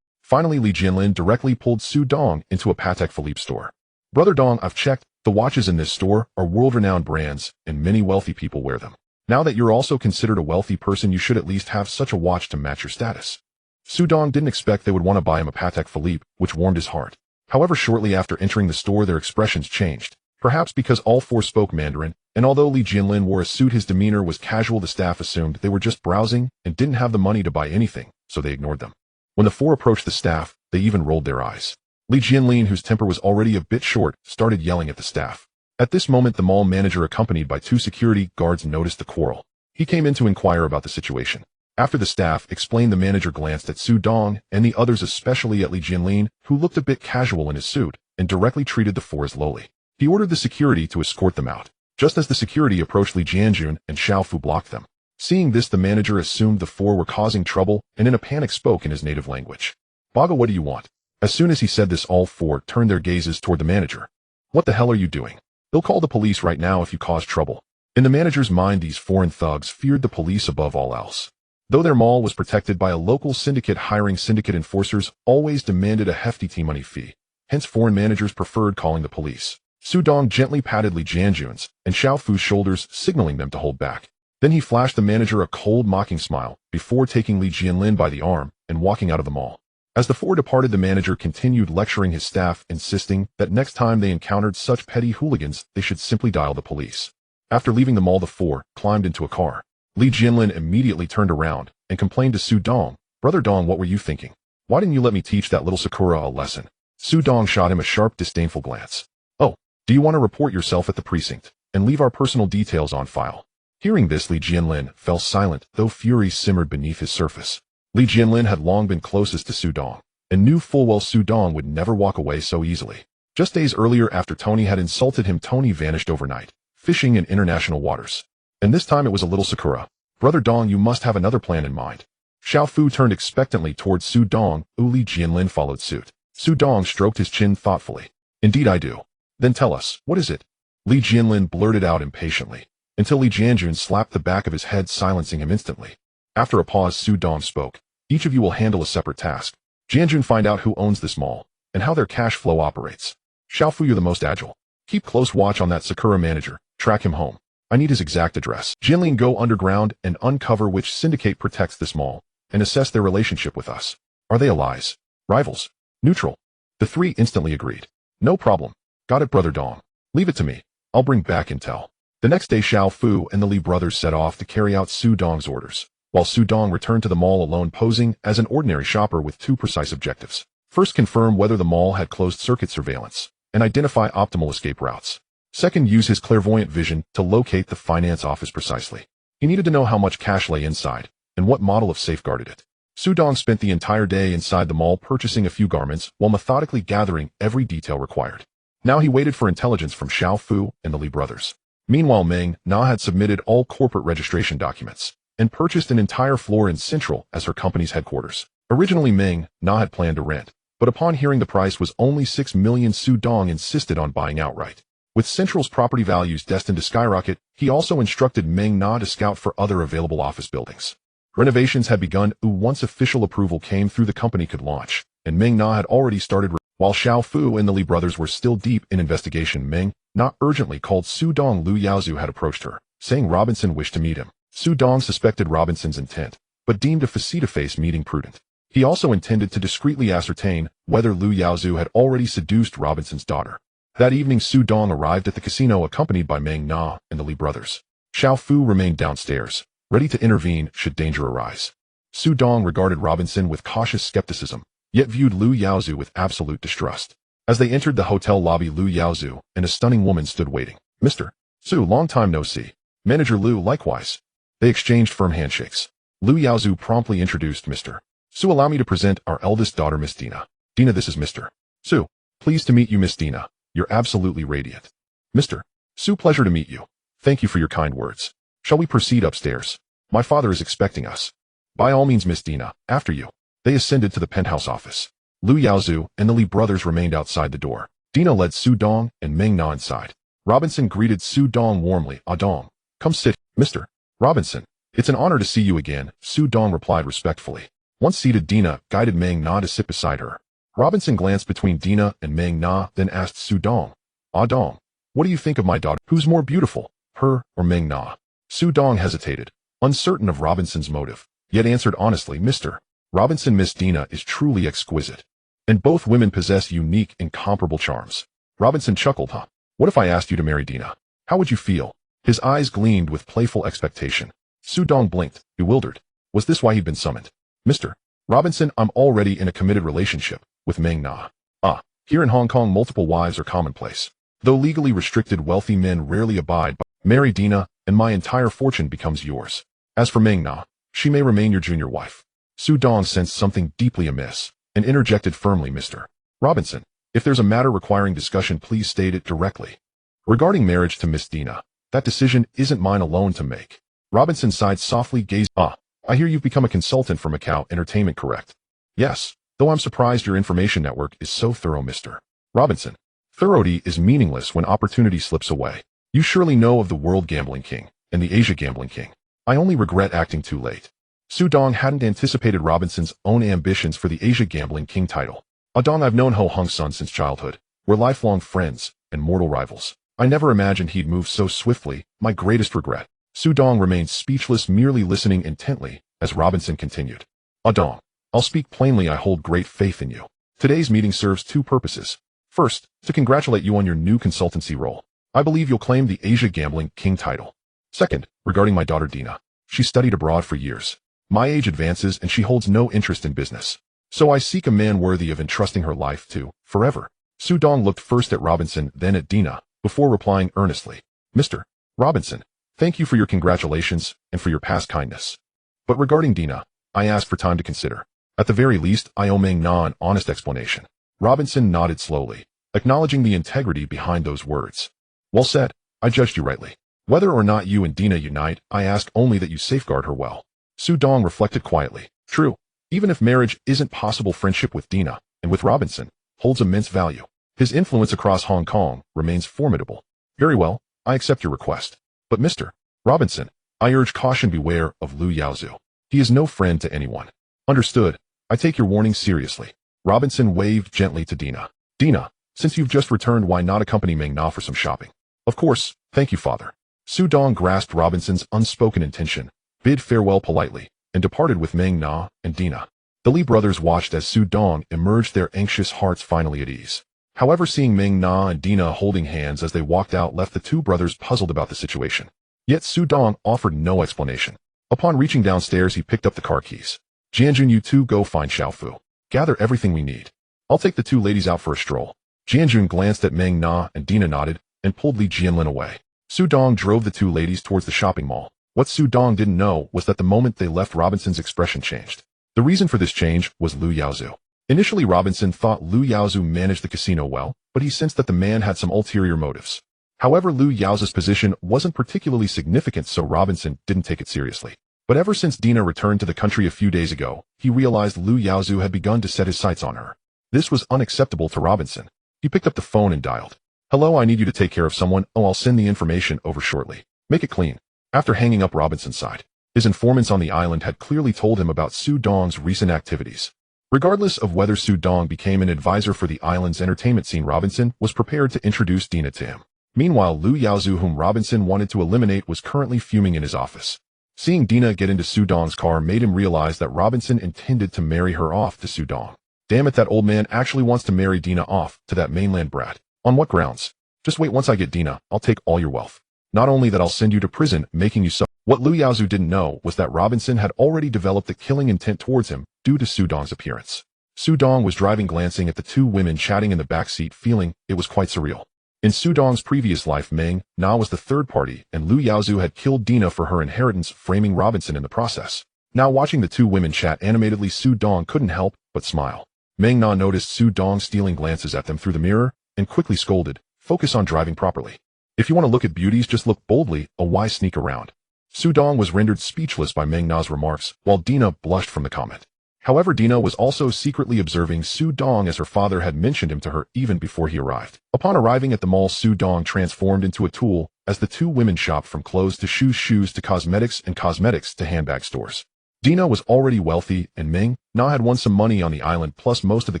Finally, Li Jianlin directly pulled Su Dong into a Patek Philippe store. Brother Dong, I've checked. The watches in this store are world-renowned brands, and many wealthy people wear them. Now that you're also considered a wealthy person, you should at least have such a watch to match your status. Su Dong didn't expect they would want to buy him a Patek Philippe, which warmed his heart. However, shortly after entering the store, their expressions changed. Perhaps because all 4 spoke Mandarin, and although Li Jianlin wore a suit, his demeanor was casual. The staff assumed they were just browsing and didn't have the money to buy anything, so they ignored them. When the 4 approached the staff, they even rolled their eyes. Li Jianlin, whose temper was already a bit short, started yelling at the staff. At this moment, the mall manager, accompanied by 2 security guards, noticed the quarrel. He came in to inquire about the situation. After the staff explained, the manager glanced at Su Dong and the others, especially at Li Jianlin, who looked a bit casual in his suit, and directly treated the 4 as lowly. He ordered the security to escort them out. Just as the security approached, Li Jianjun and Xiao Fu blocked them. Seeing this, the manager assumed the 4 were causing trouble, and in a panic spoke in his native language. Baga, what do you want? As soon as he said this, all 4 turned their gazes toward the manager. What the hell are you doing? They'll call the police right now if you cause trouble. In the manager's mind, these foreign thugs feared the police above all else. Though their mall was protected by a local syndicate, hiring syndicate enforcers always demanded a hefty money fee. Hence, foreign managers preferred calling the police. Su Dong gently patted Li Jianjun's and Xiao Fu's shoulders, signaling them to hold back. Then he flashed the manager a cold, mocking smile before taking Li Jianlin by the arm and walking out of the mall. As the 4 departed, the manager continued lecturing his staff, insisting that next time they encountered such petty hooligans, they should simply dial the police. After leaving the mall, the 4 climbed into a car. Li Jianlin immediately turned around and complained to Su Dong. Brother Dong, what were you thinking? Why didn't you let me teach that little Sakura a lesson? Su Dong shot him a sharp, disdainful glance. Oh, do you want to report yourself at the precinct? and leave our personal details on file. Hearing this, Li Jianlin fell silent, though fury simmered beneath his surface. Li Jianlin had long been closest to Su Dong, and knew full well Su Dong would never walk away so easily. Just days earlier, after Tony had insulted him, Tony vanished overnight, fishing in international waters. And this time it was a little Sakura. Brother Dong, you must have another plan in mind. Xiao Fu turned expectantly towards Su Dong. Li Jianlin followed suit. Su Dong stroked his chin thoughtfully. Indeed I do. Then tell us, what is it? Li Jianlin blurted out impatiently, until Li Jianjun slapped the back of his head, silencing him instantly. After a pause, Su Dong spoke. Each of you will handle a separate task. Jianjun, find out who owns this mall, and how their cash flow operates. Xiao Fu, you're the most agile. Keep close watch on that Sakura manager. Track him home. I need his exact address. Jinlin, go underground and uncover which syndicate protects this mall, and assess their relationship with us. Are they allies? Rivals? Neutral? The three instantly agreed. No problem. Got it, Brother Dong. Leave it to me. I'll bring back intel. The next day, Xiao Fu and the Li brothers set off to carry out Su Dong's orders, while Su Dong returned to the mall alone, posing as an ordinary shopper with two precise objectives. First, confirm whether the mall had closed-circuit surveillance, and identify optimal escape routes. Second, use his clairvoyant vision to locate the finance office precisely. He needed to know how much cash lay inside, and what model of safe guarded it. Su Dong spent the entire day inside the mall purchasing a few garments while methodically gathering every detail required. Now he waited for intelligence from Xiao Fu and the Li brothers. Meanwhile, Meng Na had submitted all corporate registration documents and purchased an entire floor in Central as her company's headquarters. Originally, Meng Na had planned to rent, but upon hearing the price was only 6 million, Su Dong insisted on buying outright. With Central's property values destined to skyrocket, he also instructed Meng Na to scout for other available office buildings. Renovations had begun. Once official approval came through, the company could launch, and Meng Na had already started. While Xiao Fu and the Li brothers were still deep in investigation, Meng Na urgently called Su Dong. Lu Yaozu had approached her, saying Robinson wished to meet him. Su Dong suspected Robinson's intent, but deemed a face-to-face meeting prudent. He also intended to discreetly ascertain whether Lu Yaozu had already seduced Robinson's daughter. That evening, Su Dong arrived at the casino accompanied by Meng Na and the Li brothers. Xiao Fu remained downstairs, ready to intervene should danger arise. Su Dong regarded Robinson with cautious skepticism, yet viewed Lu Yaozu with absolute distrust. As they entered the hotel lobby, Lu Yaozu and a stunning woman stood waiting. Mr. Su, long time no see. Manager Lu, likewise. They exchanged firm handshakes. Lu Yaozu promptly introduced Mr. Su. Allow me to present our eldest daughter, Miss Dina. Dina, this is Mr. Su. Pleased to meet you, Miss Dina. You're absolutely radiant. Mr. Su, pleasure to meet you. Thank you for your kind words. Shall we proceed upstairs? My father is expecting us. By all means, Miss Dina, after you. They ascended to the penthouse office. Lu Yaozu and the Li brothers remained outside the door. Dina led Su Dong and Meng Na inside. Robinson greeted Su Dong warmly. Ah Dong, come sit. Mr. Robinson, it's an honor to see you again, Su Dong replied respectfully. Once seated, Dina guided Meng Na to sit beside her. Robinson glanced between Dina and Meng Na, then asked Su Dong, Ah Dong, what do you think of my daughter? Who's more beautiful, her or Meng Na? Su Dong hesitated, uncertain of Robinson's motive, yet answered honestly, Mr. Robinson, Miss Dina is truly exquisite, and both women possess unique, incomparable charms. Robinson chuckled, huh? What if I asked you to marry Dina? How would you feel? His eyes gleamed with playful expectation. Su Dong blinked, bewildered. Was this why he'd been summoned? Mr. Robinson, I'm already in a committed relationship with Meng Na. Ah, here in Hong Kong, multiple wives are commonplace. Though legally restricted, wealthy men rarely abide by. Marry Dina, and my entire fortune becomes yours. As for Meng Na, she may remain your junior wife. Su Dong sensed something deeply amiss, and interjected firmly, Mr. Robinson, if there's a matter requiring discussion, please state it directly. Regarding marriage to Miss Dina, that decision isn't mine alone to make. Robinson sighed softly, gazed. Ah, I hear you've become a consultant for Macau Entertainment, correct? Yes, though I'm surprised your information network is so thorough, Mr. Robinson. Thoroughty is meaningless when opportunity slips away. You surely know of the World Gambling King and the Asia Gambling King. I only regret acting too late. Su Dong hadn't anticipated Robinson's own ambitions for the Asia Gambling King title. Ah Dong, I've known Ho Hung Sun since childhood. We're lifelong friends and mortal rivals. I never imagined he'd move so swiftly, my greatest regret. Su Dong remained speechless, merely listening intently as Robinson continued. Ah Dong, I'll speak plainly, I hold great faith in you. Today's meeting serves two purposes. First, to congratulate you on your new consultancy role. I believe you'll claim the Asia Gambling King title. Second, regarding my daughter Dina. She studied abroad for years. My age advances and she holds no interest in business. So I seek a man worthy of entrusting her life to, forever. Su Dong looked first at Robinson, then at Dina, before replying earnestly. Mr. Robinson, thank you for your congratulations and for your past kindness. But regarding Dina, I asked for time to consider. At the very least, I owe Meng Na an honest explanation. Robinson nodded slowly, acknowledging the integrity behind those words. Well said, I judged you rightly. Whether or not you and Dina unite, I ask only that you safeguard her well. Su Dong reflected quietly. True, even if marriage isn't possible, friendship with Dina, and with Robinson, holds immense value. His influence across Hong Kong remains formidable. Very well, I accept your request. But Mr. Robinson, I urge caution, beware of Liu Yaozu. He is no friend to anyone. Understood, I take your warning seriously. Robinson waved gently to Dina. Dina, since you've just returned, why not accompany Meng Na for some shopping? Of course, thank you, father. Su Dong grasped Robinson's unspoken intention, bid farewell politely, and departed with Meng Na and Dina. The Li brothers watched as Su Dong emerged, their anxious hearts finally at ease. However, seeing Meng Na and Dina holding hands as they walked out left the two brothers puzzled about the situation. Yet Su Dong offered no explanation. Upon reaching downstairs, he picked up the car keys. Jianjun, you two go find Xiaofu. Gather everything we need. I'll take the two ladies out for a stroll. Jianjun glanced at Meng Na and Dina nodded and pulled Li Jianlin away. Su Dong drove the two ladies towards the shopping mall. What Su Dong didn't know was that the moment they left, Robinson's expression changed. The reason for this change was Liu Yaozu. Initially, Robinson thought Liu Yaozu managed the casino well, but he sensed that the man had some ulterior motives. However, Liu Yaozu's position wasn't particularly significant, so Robinson didn't take it seriously. But ever since Dina returned to the country a few days ago, he realized Liu Yaozu had begun to set his sights on her. This was unacceptable to Robinson. He picked up the phone and dialed. Hello, I need you to take care of someone. Oh, I'll send the information over shortly. Make it clean. After hanging up, Robinson sighed. His informants on the island had clearly told him about Su Dong's recent activities. Regardless of whether Su Dong became an advisor for the island's entertainment scene, Robinson was prepared to introduce Dina to him. Meanwhile, Liu Yaozu, whom Robinson wanted to eliminate, was currently fuming in his office. Seeing Dina get into Su Dong's car made him realize that Robinson intended to marry her off to Su Dong. Damn it, that old man actually wants to marry Dina off to that mainland brat. On what grounds? Just wait, once I get Dina, I'll take all your wealth. Not only that, I'll send you to prison, making you suffer. What Liu Yaozu didn't know was that Robinson had already developed the killing intent towards him due to Su Dong's appearance. Su Dong was driving, glancing at the two women chatting in the back seat, feeling it was quite surreal. In Su Dong's previous life, Meng Na was the third party, and Liu Yaozu had killed Dina for her inheritance, framing Robinson in the process. Now watching the two women chat animatedly, Su Dong couldn't help but smile. Meng Na noticed Su Dong stealing glances at them through the mirror and quickly scolded, "Focus on driving properly. If you want to look at beauties, just look boldly, or why sneak around?" Su Dong was rendered speechless by Meng Na's remarks, while Dina blushed from the comment. However, Dina was also secretly observing Su Dong, as her father had mentioned him to her even before he arrived. Upon arriving at the mall, Su Dong transformed into a tool as the two women shopped from clothes to shoes, shoes to cosmetics, and cosmetics to handbag stores. Dina was already wealthy, and Meng Na had won some money on the island, plus most of the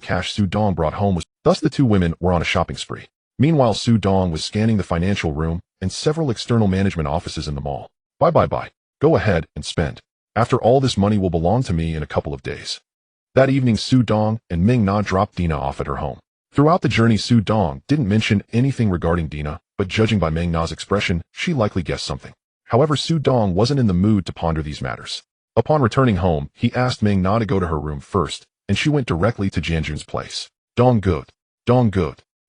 cash Su Dong brought home was. Thus the two women were on a shopping spree. Meanwhile, Su Dong was scanning the financial room and several external management offices in the mall. Bye. Go ahead and spend. After all, this money will belong to me in a couple of days. That evening, Su Dong and Meng Na dropped Dina off at her home. Throughout the journey, Su Dong didn't mention anything regarding Dina, but judging by Meng Na's expression, she likely guessed something. However, Su Dong wasn't in the mood to ponder these matters. Upon returning home, he asked Meng Na to go to her room first, and she went directly to Jianjun's place. Dong good.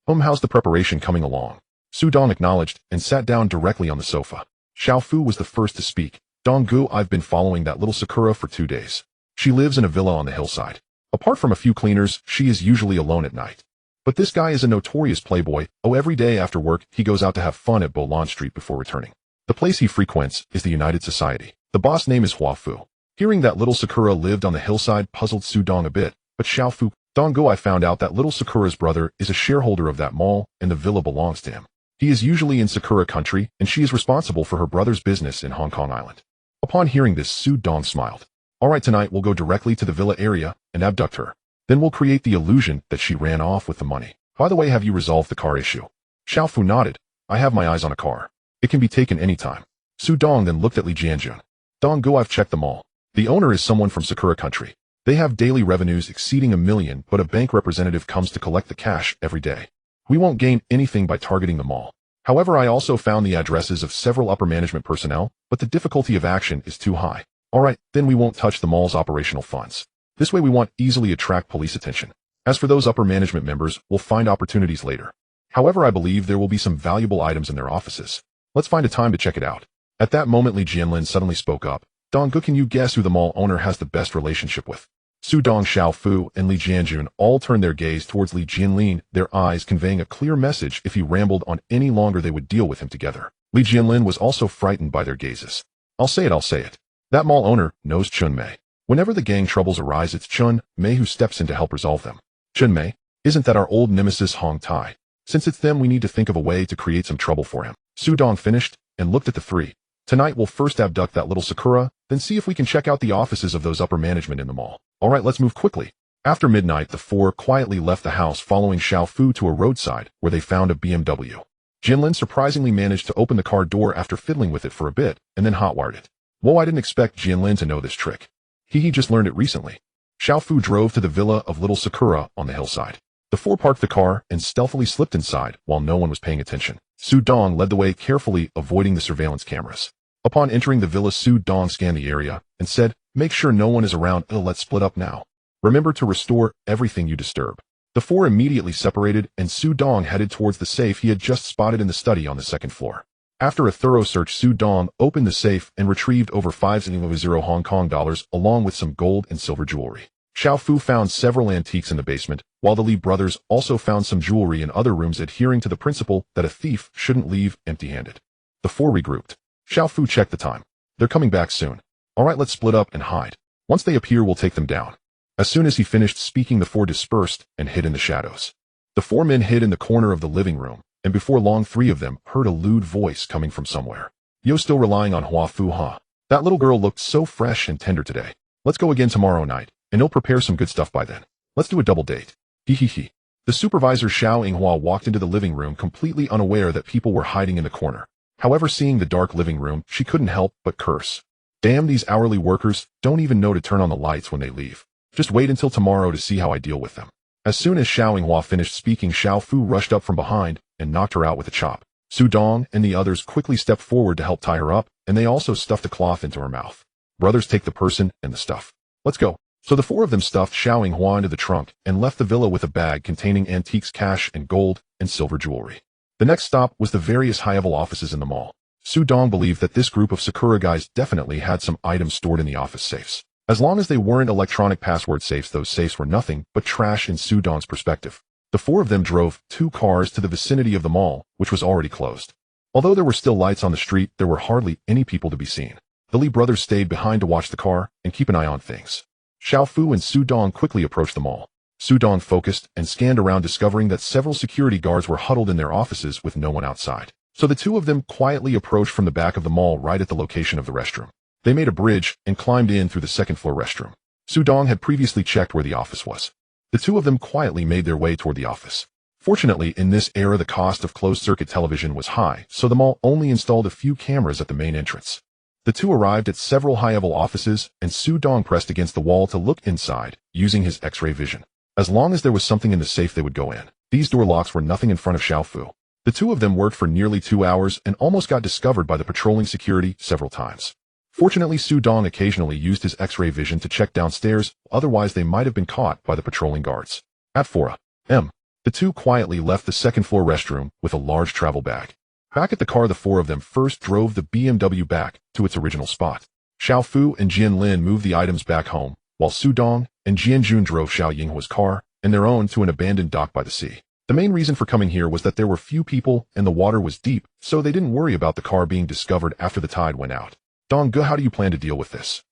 How's the preparation coming along? Su Dong acknowledged and sat down directly on the sofa. Xiaofu was the first to speak. Donggu, I've been following that little Sakura for 2 days. She lives in a villa on the hillside. Apart from a few cleaners, she is usually alone at night. But this guy is a notorious playboy. Every day after work, he goes out to have fun at Bolon Street before returning. The place he frequents is the United Society. The boss name is Huafu. Hearing that little Sakura lived on the hillside puzzled Su Dong a bit, but Xiaofu, Donggu, I found out that little Sakura's brother is a shareholder of that mall, and the villa belongs to him. He is usually in Sakura country, and she is responsible for her brother's business in Hong Kong Island. Upon hearing this, Su Dong smiled. Alright, tonight we'll go directly to the villa area and abduct her. Then we'll create the illusion that she ran off with the money. By the way, have you resolved the car issue? Xiaofu nodded. I have my eyes on a car. It can be taken anytime. Su Dong then looked at Li Jianjun. Donggu, I've checked them all. The owner is someone from Sakura country. They have daily revenues exceeding 1 million, but a bank representative comes to collect the cash every day. We won't gain anything by targeting the mall. However, I also found the addresses of several upper management personnel, but the difficulty of action is too high. Alright, then we won't touch the mall's operational funds. This way we won't easily attract police attention. As for those upper management members, we'll find opportunities later. However, I believe there will be some valuable items in their offices. Let's find a time to check it out. At that moment, Li Jianlin suddenly spoke up. Donggu, can you guess who the mall owner has the best relationship with? Su Dong, Xiao Fu, and Li Jianjun all turned their gaze towards Li Jianlin, their eyes conveying a clear message. If he rambled on any longer, they would deal with him together. Li Jianlin was also frightened by their gazes. I'll say it. That mall owner knows Chun Mei. Whenever the gang troubles arise, it's Chun Mei who steps in to help resolve them. Chun Mei? Isn't that our old nemesis Hong Tai? Since it's them, we need to think of a way to create some trouble for him. Su Dong finished and looked at the three. Tonight we'll first abduct that little Sakura, then see if we can check out the offices of those upper management in the mall. Alright, let's move quickly. After midnight, the four quietly left the house, following Xiao Fu to a roadside where they found a BMW. Jinlin surprisingly managed to open the car door after fiddling with it for a bit, and then hotwired it. Whoa, I didn't expect Jinlin to know this trick. He just learned it recently. Xiao Fu drove to the villa of little Sakura on the hillside. The four parked the car and stealthily slipped inside while no one was paying attention. Su Dong led the way, carefully avoiding the surveillance cameras. Upon entering the villa, Su Dong scanned the area and said, "Make sure no one is around. Let's split up now. Remember to restore everything you disturb." The four immediately separated, and Su Dong headed towards the safe he had just spotted in the study on the second floor. After a thorough search, Su Dong opened the safe and retrieved over 500 Hong Kong dollars along with some gold and silver jewelry. Xiao Fu found several antiques in the basement, while the Li brothers also found some jewelry in other rooms, adhering to the principle that a thief shouldn't leave empty-handed. The four regrouped. Xiao Fu checked the time. They're coming back soon. Alright, let's split up and hide. Once they appear, we'll take them down. As soon as he finished speaking, the four dispersed and hid in the shadows. The four men hid in the corner of the living room, and before long, three of them heard a lewd voice coming from somewhere. Yo, still relying on Hua Fu Ha. That little girl looked so fresh and tender today. Let's go again tomorrow night, and he'll prepare some good stuff by then. Let's do a double date. He. The supervisor Xiao Yinghua walked into the living room, completely unaware that people were hiding in the corner. However, seeing the dark living room, she couldn't help but curse. Damn, these hourly workers don't even know to turn on the lights when they leave. Just wait until tomorrow to see how I deal with them. As soon as Xiao Yinghua finished speaking, Xiao Fu rushed up from behind and knocked her out with a chop. Su Dong and the others quickly stepped forward to help tie her up, and they also stuffed a cloth into her mouth. Brothers, take the person and the stuff. Let's go. So the four of them stuffed Xiao Yinghua into the trunk and left the villa with a bag containing antiques, cash, and gold and silver jewelry. The next stop was the various high-level offices in the mall. Su Dong believed that this group of Sakura guys definitely had some items stored in the office safes. As long as they weren't electronic password safes, those safes were nothing but trash in Su Dong's perspective. The four of them drove 2 cars to the vicinity of the mall, which was already closed. Although there were still lights on the street, there were hardly any people to be seen. The Li brothers stayed behind to watch the car and keep an eye on things. Xiao Fu and Su Dong quickly approached the mall. Su Dong focused and scanned around, discovering that several security guards were huddled in their offices with no one outside. So the two of them quietly approached from the back of the mall, right at the location of the restroom. They made a bridge and climbed in through the second-floor restroom. Su Dong had previously checked where the office was. The two of them quietly made their way toward the office. Fortunately, in this era, the cost of closed-circuit television was high, so the mall only installed a few cameras at the main entrance. The two arrived at several high-level offices, and Su Dong pressed against the wall to look inside, using his X-ray vision. As long as there was something in the safe, they would go in. These door locks were nothing in front of Xiao Fu. The two of them worked for nearly 2 hours and almost got discovered by the patrolling security several times. Fortunately, Su Dong occasionally used his X-ray vision to check downstairs, otherwise they might have been caught by the patrolling guards. At 4 a.m., the two quietly left the second-floor restroom with a large travel bag. Back at the car, the four of them first drove the BMW back to its original spot. Xiao Fu and Jian Lin moved the items back home, while Su Dong and Jian Jun drove Xiao Yinghua's car and their own to an abandoned dock by the sea. The main reason for coming here was that there were few people and the water was deep, so they didn't worry about the car being discovered after the tide went out. Donggu, how do you plan to deal with this?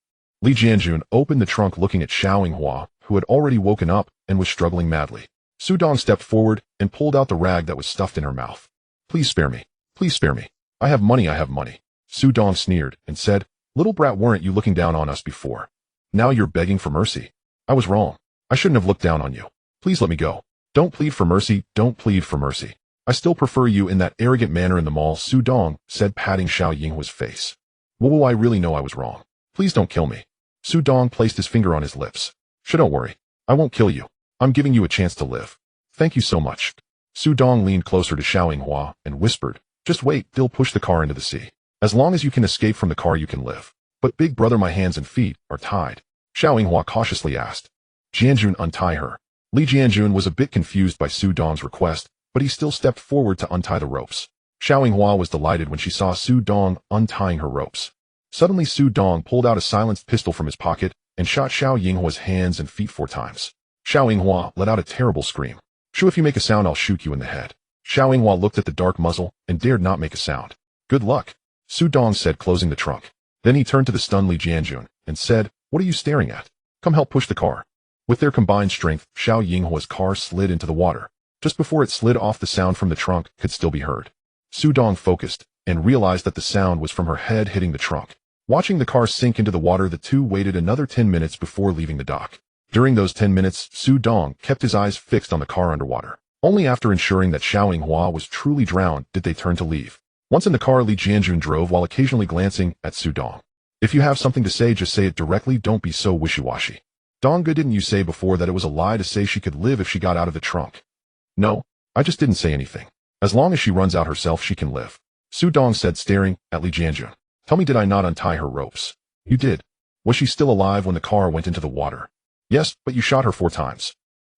Li Jianjun opened the trunk, looking at Xiao Yinghua, who had already woken up and was struggling madly. Su Dong stepped forward and pulled out the rag that was stuffed in her mouth. Please spare me. Please spare me. I have money, I have money. Su Dong sneered and said, Little brat, weren't you looking down on us before? Now you're begging for mercy. I was wrong. I shouldn't have looked down on you. Please let me go. Don't plead for mercy, don't plead for mercy. I still prefer you in that arrogant manner in the mall, Su Dong said, patting Xiao Yinghua's face. Whoa, I really know I was wrong. Please don't kill me. Su Dong placed his finger on his lips. Don't worry. I won't kill you. I'm giving you a chance to live. Thank you so much. Su Dong leaned closer to Xiao Yinghua and whispered, Just wait, they'll push the car into the sea. As long as you can escape from the car, you can live. But big brother, my hands and feet are tied. Xiao Yinghua cautiously asked. Jianjun, untie her. Li Jianjun was a bit confused by Su Dong's request, but he still stepped forward to untie the ropes. Xiao Yinghua was delighted when she saw Su Dong untying her ropes. Suddenly Su Dong pulled out a silenced pistol from his pocket and shot Xiao Yinghua's hands and feet 4 times. Xiao Yinghua let out a terrible scream. "Shu, if you make a sound, I'll shoot you in the head." Xiao Yinghua looked at the dark muzzle and dared not make a sound. "Good luck," Su Dong said, closing the trunk. Then he turned to the stunned Li Jianjun and said, "What are you staring at? Come help push the car." With their combined strength, Xiao Yinghua's car slid into the water. Just before it slid off, the sound from the trunk could still be heard. Su Dong focused and realized that the sound was from her head hitting the trunk. Watching the car sink into the water, the two waited another 10 minutes before leaving the dock. During those 10 minutes, Su Dong kept his eyes fixed on the car underwater. Only after ensuring that Xiao Yinghua was truly drowned did they turn to leave. Once in the car, Li Jianjun drove while occasionally glancing at Su Dong. "If you have something to say, just say it directly, don't be so wishy-washy." "Dongga, didn't you say before that it was a lie to say she could live if she got out of the trunk?" "No, I just didn't say anything. As long as she runs out herself, she can live," Su Dong said, staring at Li Jianjun. "Tell me, did I not untie her ropes?" "You did." "Was she still alive when the car went into the water?" "Yes, but you shot her 4 times.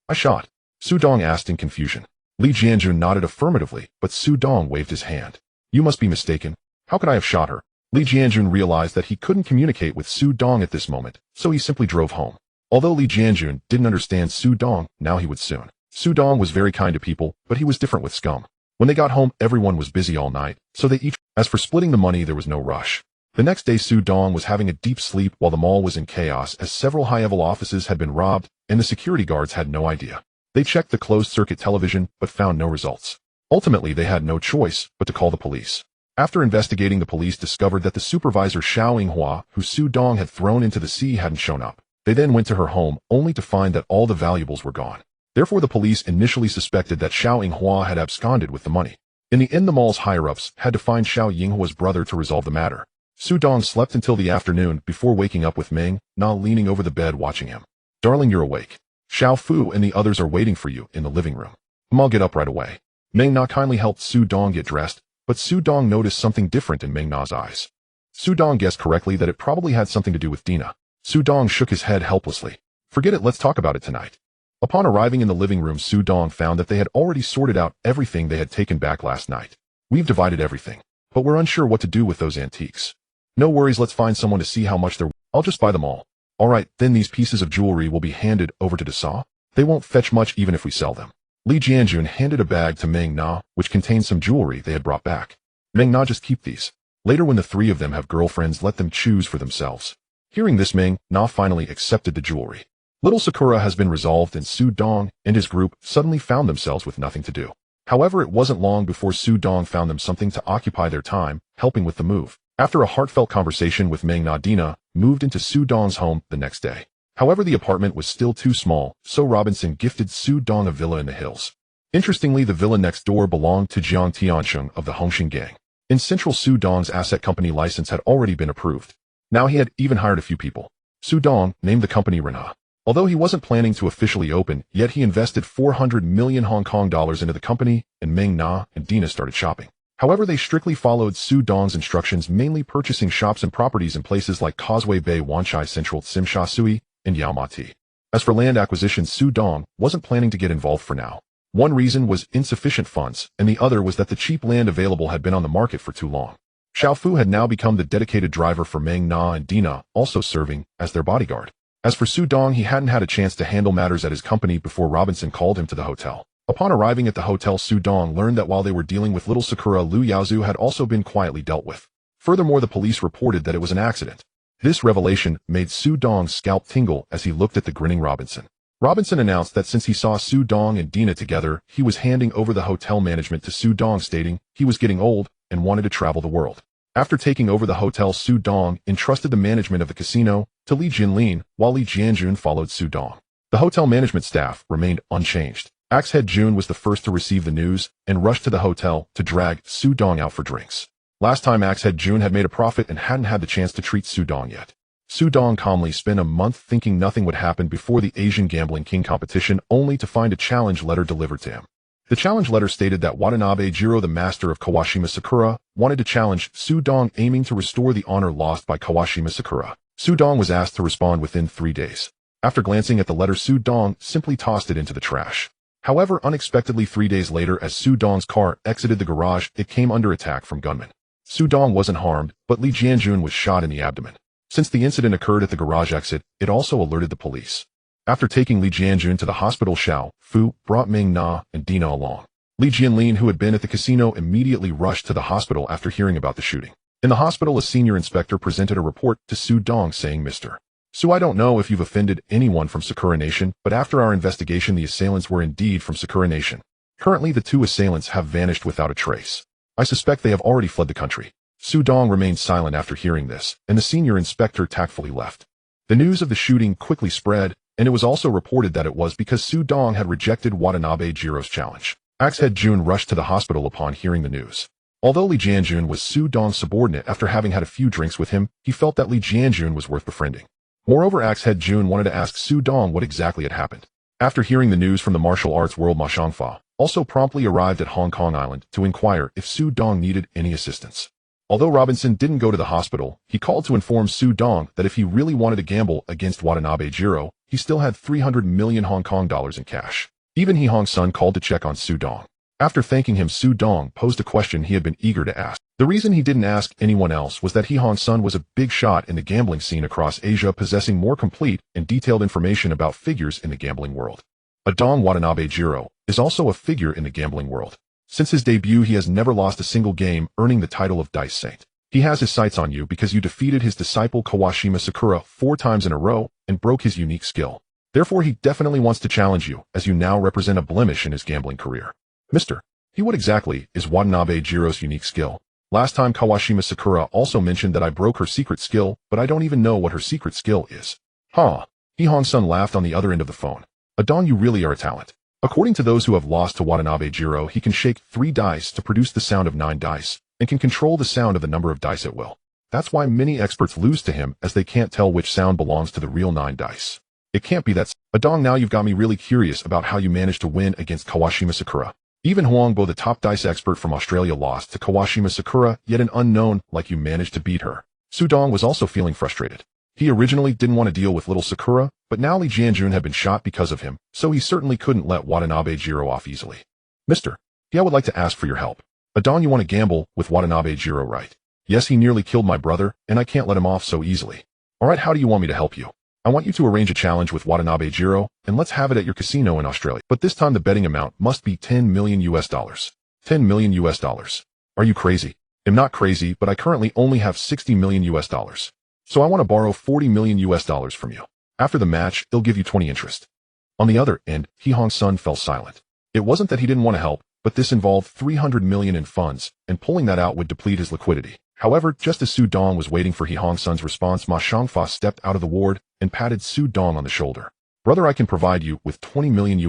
"I shot?" Su Dong asked in confusion. Li Jianjun nodded affirmatively, but Su Dong waved his hand. "You must be mistaken. How could I have shot her?" Li Jianjun realized that he couldn't communicate with Su Dong at this moment, so he simply drove home. Although Li Jianjun didn't understand Su Dong, now he would soon. Su Dong was very kind to people, but he was different with scum. When they got home, everyone was busy all night, so they each... As for splitting the money, there was no rush. The next day, Su Dong was having a deep sleep while the mall was in chaos, as several high-level offices had been robbed, and the security guards had no idea. They checked the closed-circuit television, but found no results. Ultimately, they had no choice but to call the police. After investigating, the police discovered that the supervisor Xiao Yinghua, who Su Dong had thrown into the sea, hadn't shown up. They then went to her home, only to find that all the valuables were gone. Therefore, the police initially suspected that Xiao Yinghua had absconded with the money. In the end, the mall's higher-ups had to find Xiao Yinghua's brother to resolve the matter. Su Dong slept until the afternoon before waking up with Meng Na leaning over the bed watching him. "Darling, you're awake. Xiao Fu and the others are waiting for you in the living room." "I'll get up right away." Meng Na kindly helped Su Dong get dressed, but Su Dong noticed something different in Meng Na's eyes. Su Dong guessed correctly that it probably had something to do with Dina. Su Dong shook his head helplessly. "Forget it, let's talk about it tonight." Upon arriving in the living room, Su Dong found that they had already sorted out everything they had taken back last night. "We've divided everything, but we're unsure what to do with those antiques." "No worries, let's find someone to see how much they're... I'll just buy them all." "Alright, then these pieces of jewelry will be handed over to Dasa. They won't fetch much even if we sell them." Li Jianjun handed a bag to Meng Na, which contained some jewelry they had brought back. "Meng Na, just keep these. Later when the 3 of them have girlfriends, let them choose for themselves." Hearing this, Meng Na finally accepted the jewelry. Little Sakura has been resolved, and Su Dong and his group suddenly found themselves with nothing to do. However, it wasn't long before Su Dong found them something to occupy their time, helping with the move. After a heartfelt conversation with Meng Na, Dina moved into Su Dong's home the next day. However, the apartment was still too small, so Robinson gifted Su Dong a villa in the hills. Interestingly, the villa next door belonged to Jiang Tiansheng of the Hongxing gang. In Central, Su Dong's asset company license had already been approved. Now he had even hired a few people. Su Dong named the company Renha. Although he wasn't planning to officially open, yet he invested 400 million Hong Kong dollars into the company, and Meng Na and Dina started shopping. However, they strictly followed Su Dong's instructions, mainly purchasing shops and properties in places like Causeway Bay, Wanchai Central, Tsim Sha Sui, and Yao Ma Ti. As for land acquisition, Su Dong wasn't planning to get involved for now. One reason was insufficient funds, and the other was that the cheap land available had been on the market for too long. Xiao Fu had now become the dedicated driver for Meng Na and Dina, also serving as their bodyguard. As for Su Dong, he hadn't had a chance to handle matters at his company before Robinson called him to the hotel. Upon arriving at the hotel, Su Dong learned that while they were dealing with little Sakura, Liu Yaozu had also been quietly dealt with. Furthermore, the police reported that it was an accident. This revelation made Su Dong's scalp tingle as he looked at the grinning Robinson. Robinson announced that since he saw Su Dong and Dina together, he was handing over the hotel management to Su Dong, stating he was getting old and wanted to travel the world. After taking over the hotel, Su Dong entrusted the management of the casino to Li Jinlin, while Li Jianjun followed Su Dong. The hotel management staff remained unchanged. Axe Head Jun was the first to receive the news and rushed to the hotel to drag Su Dong out for drinks. Last time, Axe Head Jun had made a profit and hadn't had the chance to treat Su Dong yet. Su Dong calmly spent a month thinking nothing would happen before the Asian Gambling King competition, only to find a challenge letter delivered to him. The challenge letter stated that Watanabe Jiro, the master of Kawashima Sakura, wanted to challenge Su Dong, aiming to restore the honor lost by Kawashima Sakura. Su Dong was asked to respond within 3 days. After glancing at the letter, Su Dong simply tossed it into the trash. However, unexpectedly 3 days later as Su Dong's car exited the garage, it came under attack from gunmen. Su Dong wasn't harmed, but Li Jianjun was shot in the abdomen. Since the incident occurred at the garage exit, it also alerted the police. After taking Li Jianjun to the hospital, Xiao Fu brought Ming Na and Dina along. Li Jianlin, who had been at the casino, immediately rushed to the hospital after hearing about the shooting. In the hospital, a senior inspector presented a report to Su Dong saying, "Mr. Su, I don't know if you've offended anyone from Sakura Nation, but after our investigation, the assailants were indeed from Sakura Nation. Currently, the 2 assailants have vanished without a trace. I suspect they have already fled the country." Su Dong remained silent after hearing this, and the senior inspector tactfully left. The news of the shooting quickly spread, and it was also reported that it was because Su Dong had rejected Watanabe Jiro's challenge. Axe-head Jun rushed to the hospital upon hearing the news. Although Li Jianjun was Su Dong's subordinate, after having had a few drinks with him, he felt that Li Jianjun was worth befriending. Moreover, Axe-head Jun wanted to ask Su Dong what exactly had happened. After hearing the news from the martial arts world, Ma Xiangfa also promptly arrived at Hong Kong Island to inquire if Su Dong needed any assistance. Although Robinson didn't go to the hospital, he called to inform Su Dong that if he really wanted to gamble against Watanabe Jiro, he still had 300 million Hong Kong dollars in cash. Even He Hong's son called to check on Su Dong. After thanking him, Su Dong posed a question he had been eager to ask. The reason he didn't ask anyone else was that He Hong's son was a big shot in the gambling scene across Asia, possessing more complete and detailed information about figures in the gambling world. Dong Watanabe Jiro is also a figure in the gambling world. Since his debut, he has never lost a single game, earning the title of Dice Saint. He has his sights on you because you defeated his disciple Kawashima Sakura 4 times in a row and broke his unique skill. Therefore, he definitely wants to challenge you, as you now represent a blemish in his gambling career. Mr. He, what exactly is Watanabe Jiro's unique skill? Last time Kawashima Sakura also mentioned that I broke her secret skill, but I don't even know what her secret skill is. Huh. He Hong's son laughed on the other end of the phone. Dong, you really are a talent. According to those who have lost to Watanabe Jiro, he can shake 3 dice to produce the sound of 9 dice, and can control the sound of the number of dice at will. That's why many experts lose to him, as they can't tell which sound belongs to the real 9 dice. It can't be that. Dong, now you've got me really curious about how you managed to win against Kawashima Sakura. Even Huangbo, the top dice expert from Australia, lost to Kawashima Sakura, yet an unknown like you managed to beat her. Su Dong was also feeling frustrated. He originally didn't want to deal with little Sakura, but now Li Jianjun had been shot because of him, so he certainly couldn't let Watanabe Jiro off easily. Mr. I would like to ask for your help. Dong, you want to gamble with Watanabe Jiro, right? Yes, he nearly killed my brother, and I can't let him off so easily. Alright, how do you want me to help you? I want you to arrange a challenge with Watanabe Jiro, and let's have it at your casino in Australia. But this time the betting amount must be $10 million. $10 million. Are you crazy? I'm not crazy, but I currently only have $60 million. So I want to borrow $40 million from you. After the match, they'll give you 20 interest. On the other end, He Hong's son fell silent. It wasn't that he didn't want to help, but this involved 300 million in funds, and pulling that out would deplete his liquidity. However, just as Su Dong was waiting for He Hong's son's response, Ma Xiangfa stepped out of the ward and patted Su Dong on the shoulder. Brother, I can provide you with $20 million.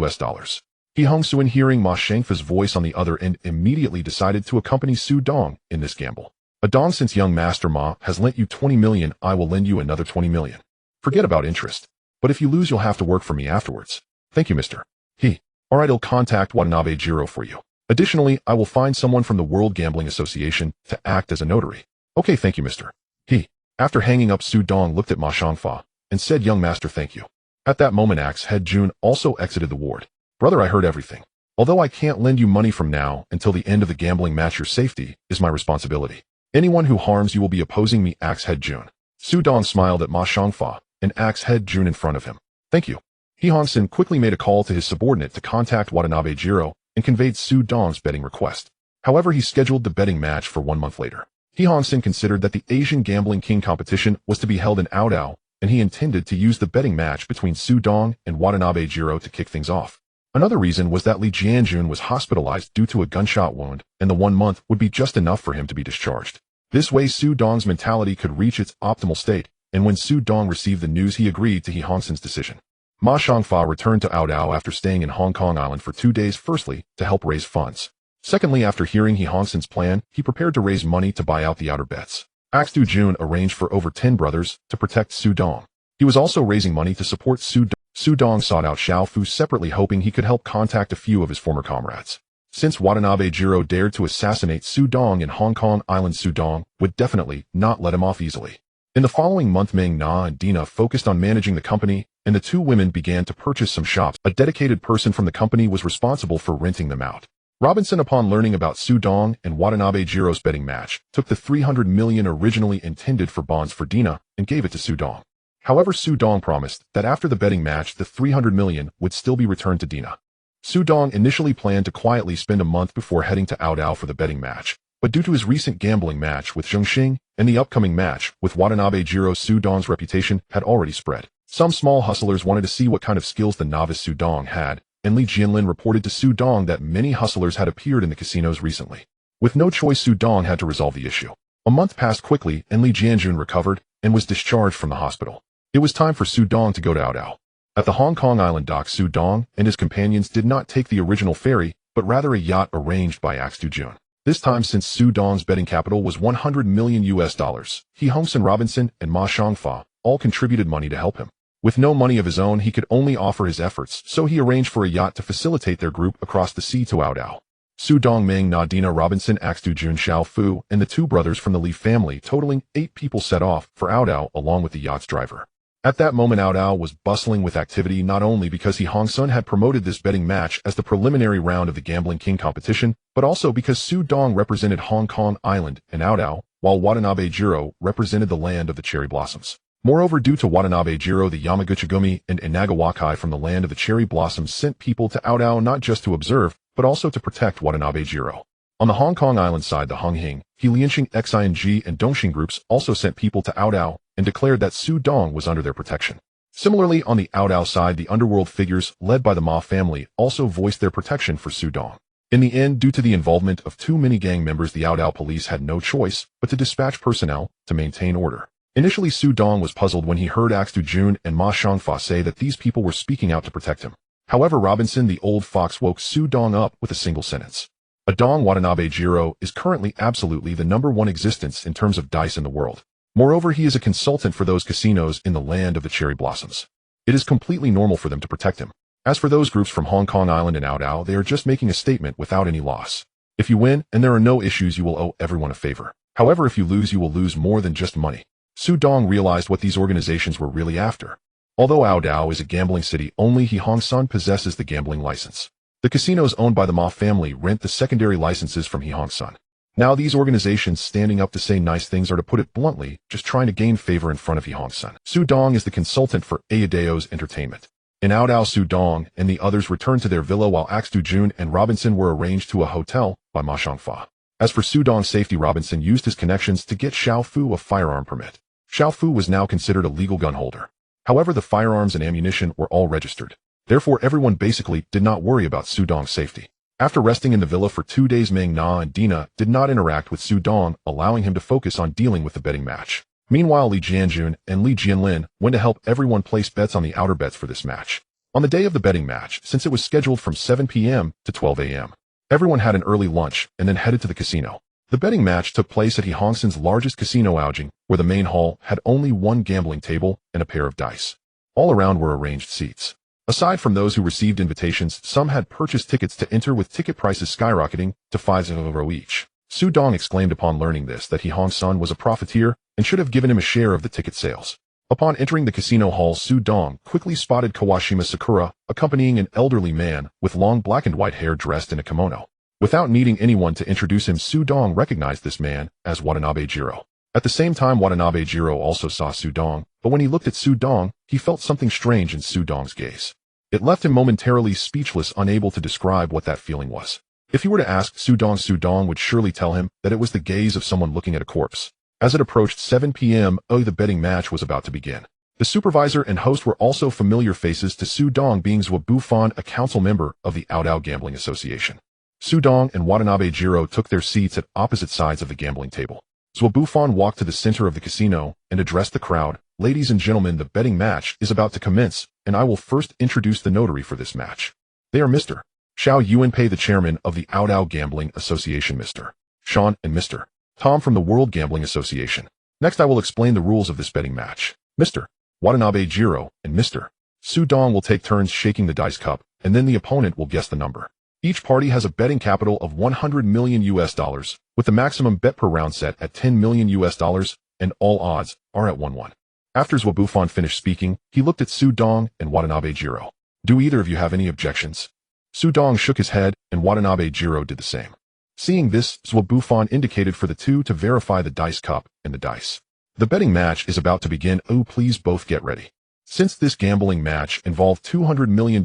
He Hong Suin, hearing Ma Xiangfa's voice on the other end, immediately decided to accompany Su Dong in this gamble. Dong, since young Master Ma has lent you 20 million, I will lend you another 20 million. Forget about interest. But if you lose, you'll have to work for me afterwards. Thank you, Mr. He. Alright, I'll contact Watanabe Jiro for you. Additionally, I will find someone from the World Gambling Association to act as a notary. Okay, thank you, Mr. He. After hanging up, Su Dong looked at Ma Xiangfa and said, young master, thank you. At that moment, Axe-head Jun also exited the ward. Brother, I heard everything. Although I can't lend you money from now until the end of the gambling match, your safety is my responsibility. Anyone who harms you will be opposing me, Axe-head Jun. Su Dong smiled at Ma Xiangfa and Axe-head Jun in front of him. Thank you. He Hongson quickly made a call to his subordinate to contact Watanabe Jiro and conveyed Su Dong's betting request. However, he scheduled the betting match for 1 month later. He Hongson considered that the Asian Gambling King competition was to be held in Audiobook, and he intended to use the betting match between Su Dong and Watanabe Jiro to kick things off. Another reason was that Li Jianjun was hospitalized due to a gunshot wound, and the 1 month would be just enough for him to be discharged. This way, Su Dong's mentality could reach its optimal state, and when Su Dong received the news, he agreed to He Hongson's decision. Ma Xiangfa returned to Audiobook after staying in Hong Kong Island for 2 days, firstly, to help raise funds. Secondly, after hearing He Hongson's plan, he prepared to raise money to buy out the outer bets. Axe-head Jun arranged for over 10 brothers to protect Su Dong. He was also raising money to support Su Dong. Su Dong sought out Xiao Fu separately, hoping he could help contact a few of his former comrades. Since Watanabe Jiro dared to assassinate Su Dong in Hong Kong Island, Su Dong would definitely not let him off easily. In the following month, Ming Na and Dina focused on managing the company, and the two women began to purchase some shops. A dedicated person from the company was responsible for renting them out. Robinson, upon learning about Su Dong and Watanabe Jiro's betting match, took the 300 million originally intended for bonds for Dina and gave it to Su Dong. However, Su Dong promised that after the betting match, the 300 million would still be returned to Dina. Su Dong initially planned to quietly spend a month before heading to Aodao for the betting match, but due to his recent gambling match with Zhongxing and the upcoming match with Watanabe Jiro, Su Dong's reputation had already spread. Some small hustlers wanted to see what kind of skills the novice Su Dong had, and Li Jianlin reported to Su Dong that many hustlers had appeared in the casinos recently. With no choice, Su Dong had to resolve the issue. A month passed quickly, and Li Jianjun recovered and was discharged from the hospital. It was time for Su Dong to go to Aodao. At the Hong Kong Island docks, Su Dong and his companions did not take the original ferry, but rather a yacht arranged by Axtu Jun. This time, since Su Dong's betting capital was 100 million US dollars, he, Hongsun Robinson, and Ma Xiangfa all contributed money to help him. With no money of his own, he could only offer his efforts, so he arranged for a yacht to facilitate their group across the sea to Aodao. Su Dong, Meng Na, Dina, Robinson, Axtu Jun, Xiao Fu, and the two brothers from the Li family, totaling 8 people, set off for Aodao along with the yacht's driver. At that moment, Aodao was bustling with activity, not only because he, Hongsun, had promoted this betting match as the preliminary round of the Gambling King competition, but also because Su Dong represented Hong Kong Island and Aodao, while Watanabe Jiro represented the land of the cherry blossoms. Moreover, due to Watanabe Jiro, the Yamaguchigumi and Inagawakai from the land of the cherry blossoms sent people to Aodao not just to observe, but also to protect Watanabe Jiro. On the Hong Kong Island side, the Honghing, Helianxing, Xing, and Dongxing groups also sent people to Aodao and declared that Su Dong was under their protection. Similarly, on the Aodao side, the underworld figures, led by the Ma family, also voiced their protection for Su Dong. In the end, due to the involvement of too many gang members, the Aodao police had no choice but to dispatch personnel to maintain order. Initially, Su Dong was puzzled when he heard Axtu Jun and Ma Xiangfa say that these people were speaking out to protect him. However, Robinson, the old fox, woke Su Dong up with a single sentence. A Dong Watanabe Jiro is currently absolutely the #1 existence in terms of dice in the world. Moreover, he is a consultant for those casinos in the land of the cherry blossoms. It is completely normal for them to protect him. As for those groups from Hong Kong Island and Aodao, they are just making a statement without any loss. If you win and there are no issues, you will owe everyone a favor. However, if you lose, you will lose more than just money. Su Dong realized what these organizations were really after. Although Aodao is a gambling city, only He Hongsan possesses the gambling license. The casinos owned by the Ma family rent the secondary licenses from He Hongsan. Now these organizations standing up to say nice things are, to put it bluntly, just trying to gain favor in front of He Hongsan. Su Dong is the consultant for Ayadeo's entertainment. In Aodao, Su Dong and the others returned to their villa, while Axtu Jun and Robinson were arranged to a hotel by Ma Xiangfa. As for Su Dong's safety, Robinson used his connections to get Xiao Fu a firearm permit. Xiao Fu was now considered a legal gun holder. However, the firearms and ammunition were all registered. Therefore, everyone basically did not worry about Su Dong's safety. After resting in the villa for 2 days, Meng Na and Dina did not interact with Su Dong, allowing him to focus on dealing with the betting match. Meanwhile, Li Jianjun and Li Jianlin went to help everyone place bets on the outer bets for this match. On the day of the betting match, since it was scheduled from 7 p.m. to 12 a.m., everyone had an early lunch and then headed to the casino. The betting match took place at He Hongsan's largest casino, Aojing, where the main hall had only one gambling table and a pair of dice. All around were arranged seats. Aside from those who received invitations, some had purchased tickets to enter, with ticket prices skyrocketing to 5 euro each. Su Dong exclaimed upon learning this that He Hongsan was a profiteer and should have given him a share of the ticket sales. Upon entering the casino hall, Su Dong quickly spotted Kawashima Sakura accompanying an elderly man with long black and white hair dressed in a kimono. Without needing anyone to introduce him, Su Dong recognized this man as Watanabe Jiro. At the same time, Watanabe Jiro also saw Su Dong, but when he looked at Su Dong, he felt something strange in Su Dong's gaze. It left him momentarily speechless, unable to describe what that feeling was. If he were to ask Su Dong would surely tell him that it was the gaze of someone looking at a corpse. As it approached 7 p.m., the betting match was about to begin. The supervisor and host were also familiar faces to Su Dong, being Zhou Bufan, a council member of the Aodao Gambling Association. Su Dong and Watanabe Jiro took their seats at opposite sides of the gambling table. Zhou Bufan walked to the center of the casino and addressed the crowd. "Ladies and gentlemen, the betting match is about to commence, and I will first introduce the notary for this match. They are Mr. Xiao Yuanpei, the chairman of the Aodao Gambling Association, Mr. Sean, and Mr. Tom from the World Gambling Association. Next, I will explain the rules of this betting match. Mr. Watanabe Jiro and Mr. Su Dong will take turns shaking the dice cup, and then the opponent will guess the number. Each party has a betting capital of 100 million US dollars, with the maximum bet per round set at 10 million US dollars, and all odds are at 1-1. After Zwabuffon finished speaking, he looked at Su Dong and Watanabe Jiro. Do either of you have any objections? Su Dong shook his head, and Watanabe Jiro did the same. Seeing this, Zwabuffon indicated for the two to verify the dice cup and the dice. The betting match is about to begin. Oh, please both get ready. Since this gambling match involved $200 million,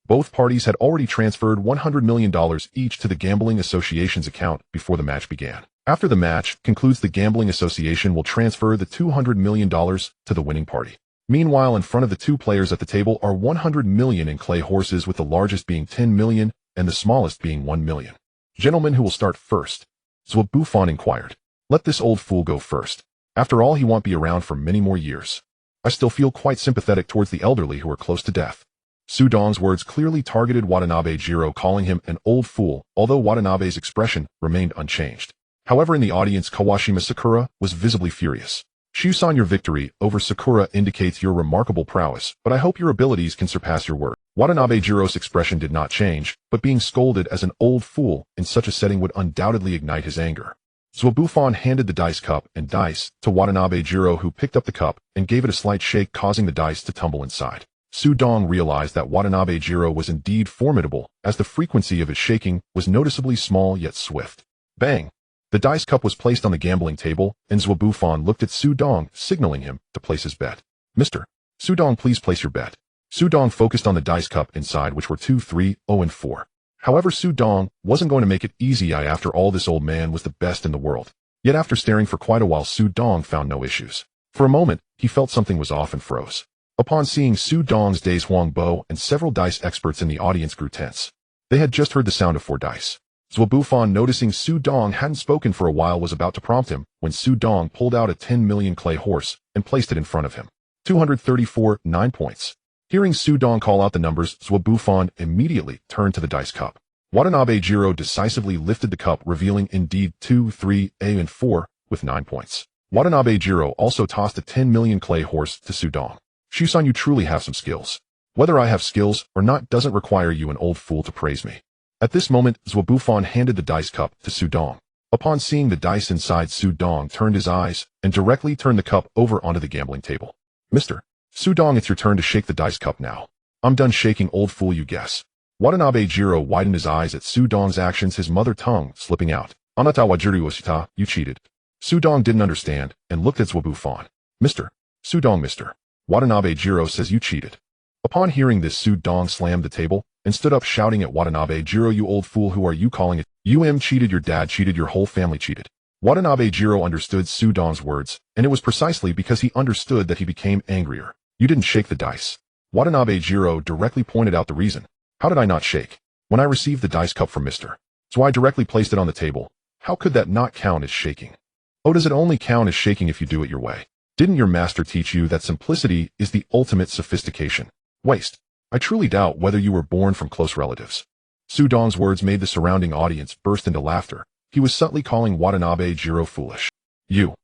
both parties had already transferred $100 million each to the Gambling Association's account before the match began. After the match concludes, the Gambling Association will transfer the $200 million to the winning party. Meanwhile, in front of the two players at the table are 100 million in clay horses, with the largest being 10 million and the smallest being 1 million. Gentlemen, who will start first? Zwabuffon inquired. Let this old fool go first. After all, he won't be around for many more years. I still feel quite sympathetic towards the elderly who are close to death. Su Dong's words clearly targeted Watanabe Jiro, calling him an old fool, although Watanabe's expression remained unchanged. However, in the audience, Kawashima Sakura was visibly furious. Shusan, your victory over Sakura indicates your remarkable prowess, but I hope your abilities can surpass your word. Watanabe Jiro's expression did not change, but being scolded as an old fool in such a setting would undoubtedly ignite his anger. Zwabuffon handed the dice cup and dice to Watanabe Jiro, who picked up the cup and gave it a slight shake, causing the dice to tumble inside. Su Dong realized that Watanabe Jiro was indeed formidable, as the frequency of his shaking was noticeably small yet swift. Bang! The dice cup was placed on the gambling table, and Zwabuffon looked at Su Dong, signaling him to place his bet. Mr. Su Dong, please place your bet. Su Dong focused on the dice cup inside, which were 2, 3, 0, and 4. However, Su Dong wasn't going to make it easy. After all, this old man was the best in the world. Yet after staring for quite a while, Su Dong found no issues. For a moment, he felt something was off and froze. Upon seeing Su Dong's days, Huang Bo and several dice experts in the audience grew tense. They had just heard the sound of 4 dice. Zwabuffon, noticing Su Dong hadn't spoken for a while, was about to prompt him when Su Dong pulled out a 10 million clay horse and placed it in front of him. 234, 9 points. Hearing Su Dong call out the numbers, Zwabuffon immediately turned to the dice cup. Watanabe Jiro decisively lifted the cup, revealing indeed 2, 3, A, and 4 with 9 points. Watanabe Jiro also tossed a 10 million clay horse to Su Dong. Shusan, you truly have some skills. Whether I have skills or not doesn't require you, an old fool, to praise me. At this moment, Zwabuffon handed the dice cup to Su Dong. Upon seeing the dice inside, Su Dong turned his eyes and directly turned the cup over onto the gambling table. Mr. Su Dong, it's your turn to shake the dice cup now. I'm done shaking, old fool, you guess. Watanabe Jiro widened his eyes at Su Dong's actions, his mother tongue slipping out. Anata wa jiri washita, you cheated. Su Dong didn't understand and looked at Zwabuffon. Mr. Su Dong, Mr. Watanabe Jiro says you cheated. Upon hearing this, Su Dong slammed the table and stood up, shouting at Watanabe Jiro, you old fool, who are you calling it? You cheated, your dad cheated, your whole family cheated. Watanabe Jiro understood Su Dong's words, and it was precisely because he understood that he became angrier. You didn't shake the dice. Watanabe Jiro directly pointed out the reason. How did I not shake? When I received the dice cup from Mr. So I directly placed it on the table. How could that not count as shaking? Oh, does it only count as shaking if you do it your way? Didn't your master teach you that simplicity is the ultimate sophistication? Waste. I truly doubt whether you were born from close relatives. Su Dong's words made the surrounding audience burst into laughter. He was subtly calling Watanabe Jiro foolish. You.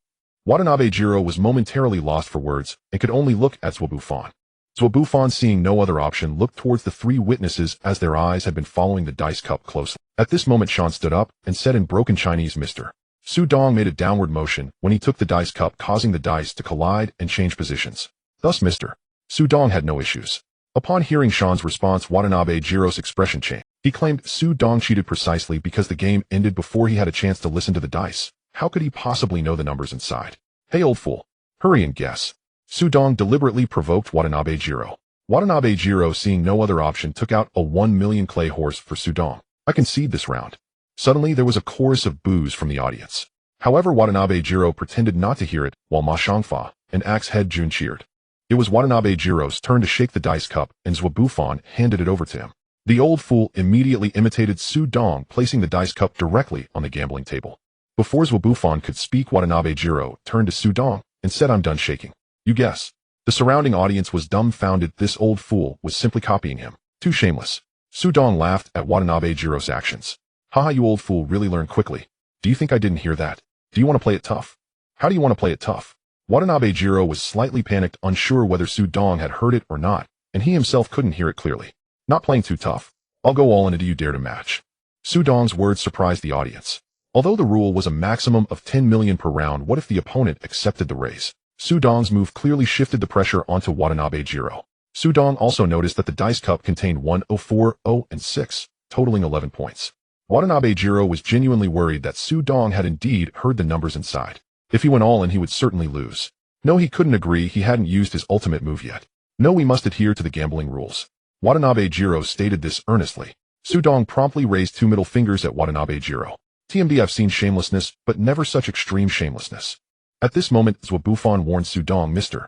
Watanabe Jiro was momentarily lost for words and could only look at Zwabuffon. Zwabuffon, seeing no other option, looked towards the 3 witnesses, as their eyes had been following the dice cup closely. At this moment, Shan stood up and said in broken Chinese, Mr. Su Dong made a downward motion when he took the dice cup, causing the dice to collide and change positions. Thus Mr. Su Dong had no issues. Upon hearing Shan's response, Watanabe Jiro's expression changed. He claimed Su Dong cheated precisely because the game ended before he had a chance to listen to the dice. How could he possibly know the numbers inside? Hey, old fool. Hurry and guess. Su Dong deliberately provoked Watanabe Jiro. Watanabe Jiro, seeing no other option, took out a 1 million clay horse for Su Dong. I concede this round. Suddenly, there was a chorus of boos from the audience. However, Watanabe Jiro pretended not to hear it, while Ma Shangfa and Axe Head Jun cheered. It was Watanabe Jiro's turn to shake the dice cup, and Zwabuffon handed it over to him. The old fool immediately imitated Su Dong, placing the dice cup directly on the gambling table. Before Zwabuffon could speak, Watanabe Jiro turned to Su Dong and said, I'm done shaking. You guess. The surrounding audience was dumbfounded. This old fool was simply copying him. Too shameless. Su Dong laughed at Watanabe Jiro's actions. Haha, you old fool really learned quickly. Do you think I didn't hear that? Do you want to play it tough? How do you want to play it tough? Watanabe Jiro was slightly panicked, unsure whether Su Dong had heard it or not, and he himself couldn't hear it clearly. Not playing too tough. I'll go all in, and do you dare to match? Su Dong's words surprised the audience. Although the rule was a maximum of 10 million per round, what if the opponent accepted the raise? Dong's move clearly shifted the pressure onto Watanabe Jiro. Dong also noticed that the dice cup contained 1, 0, 4, 0, and 6, totaling 11 points. Watanabe Jiro was genuinely worried that Dong had indeed heard the numbers inside. If he went all in, he would certainly lose. No, he couldn't agree. He hadn't used his ultimate move yet. No, we must adhere to the gambling rules. Watanabe Jiro stated this earnestly. Dong promptly raised 2 middle fingers at Watanabe Jiro. TMD, I've seen shamelessness, but never such extreme shamelessness. At this moment, Zhuo Bufan warned Dong, Mr.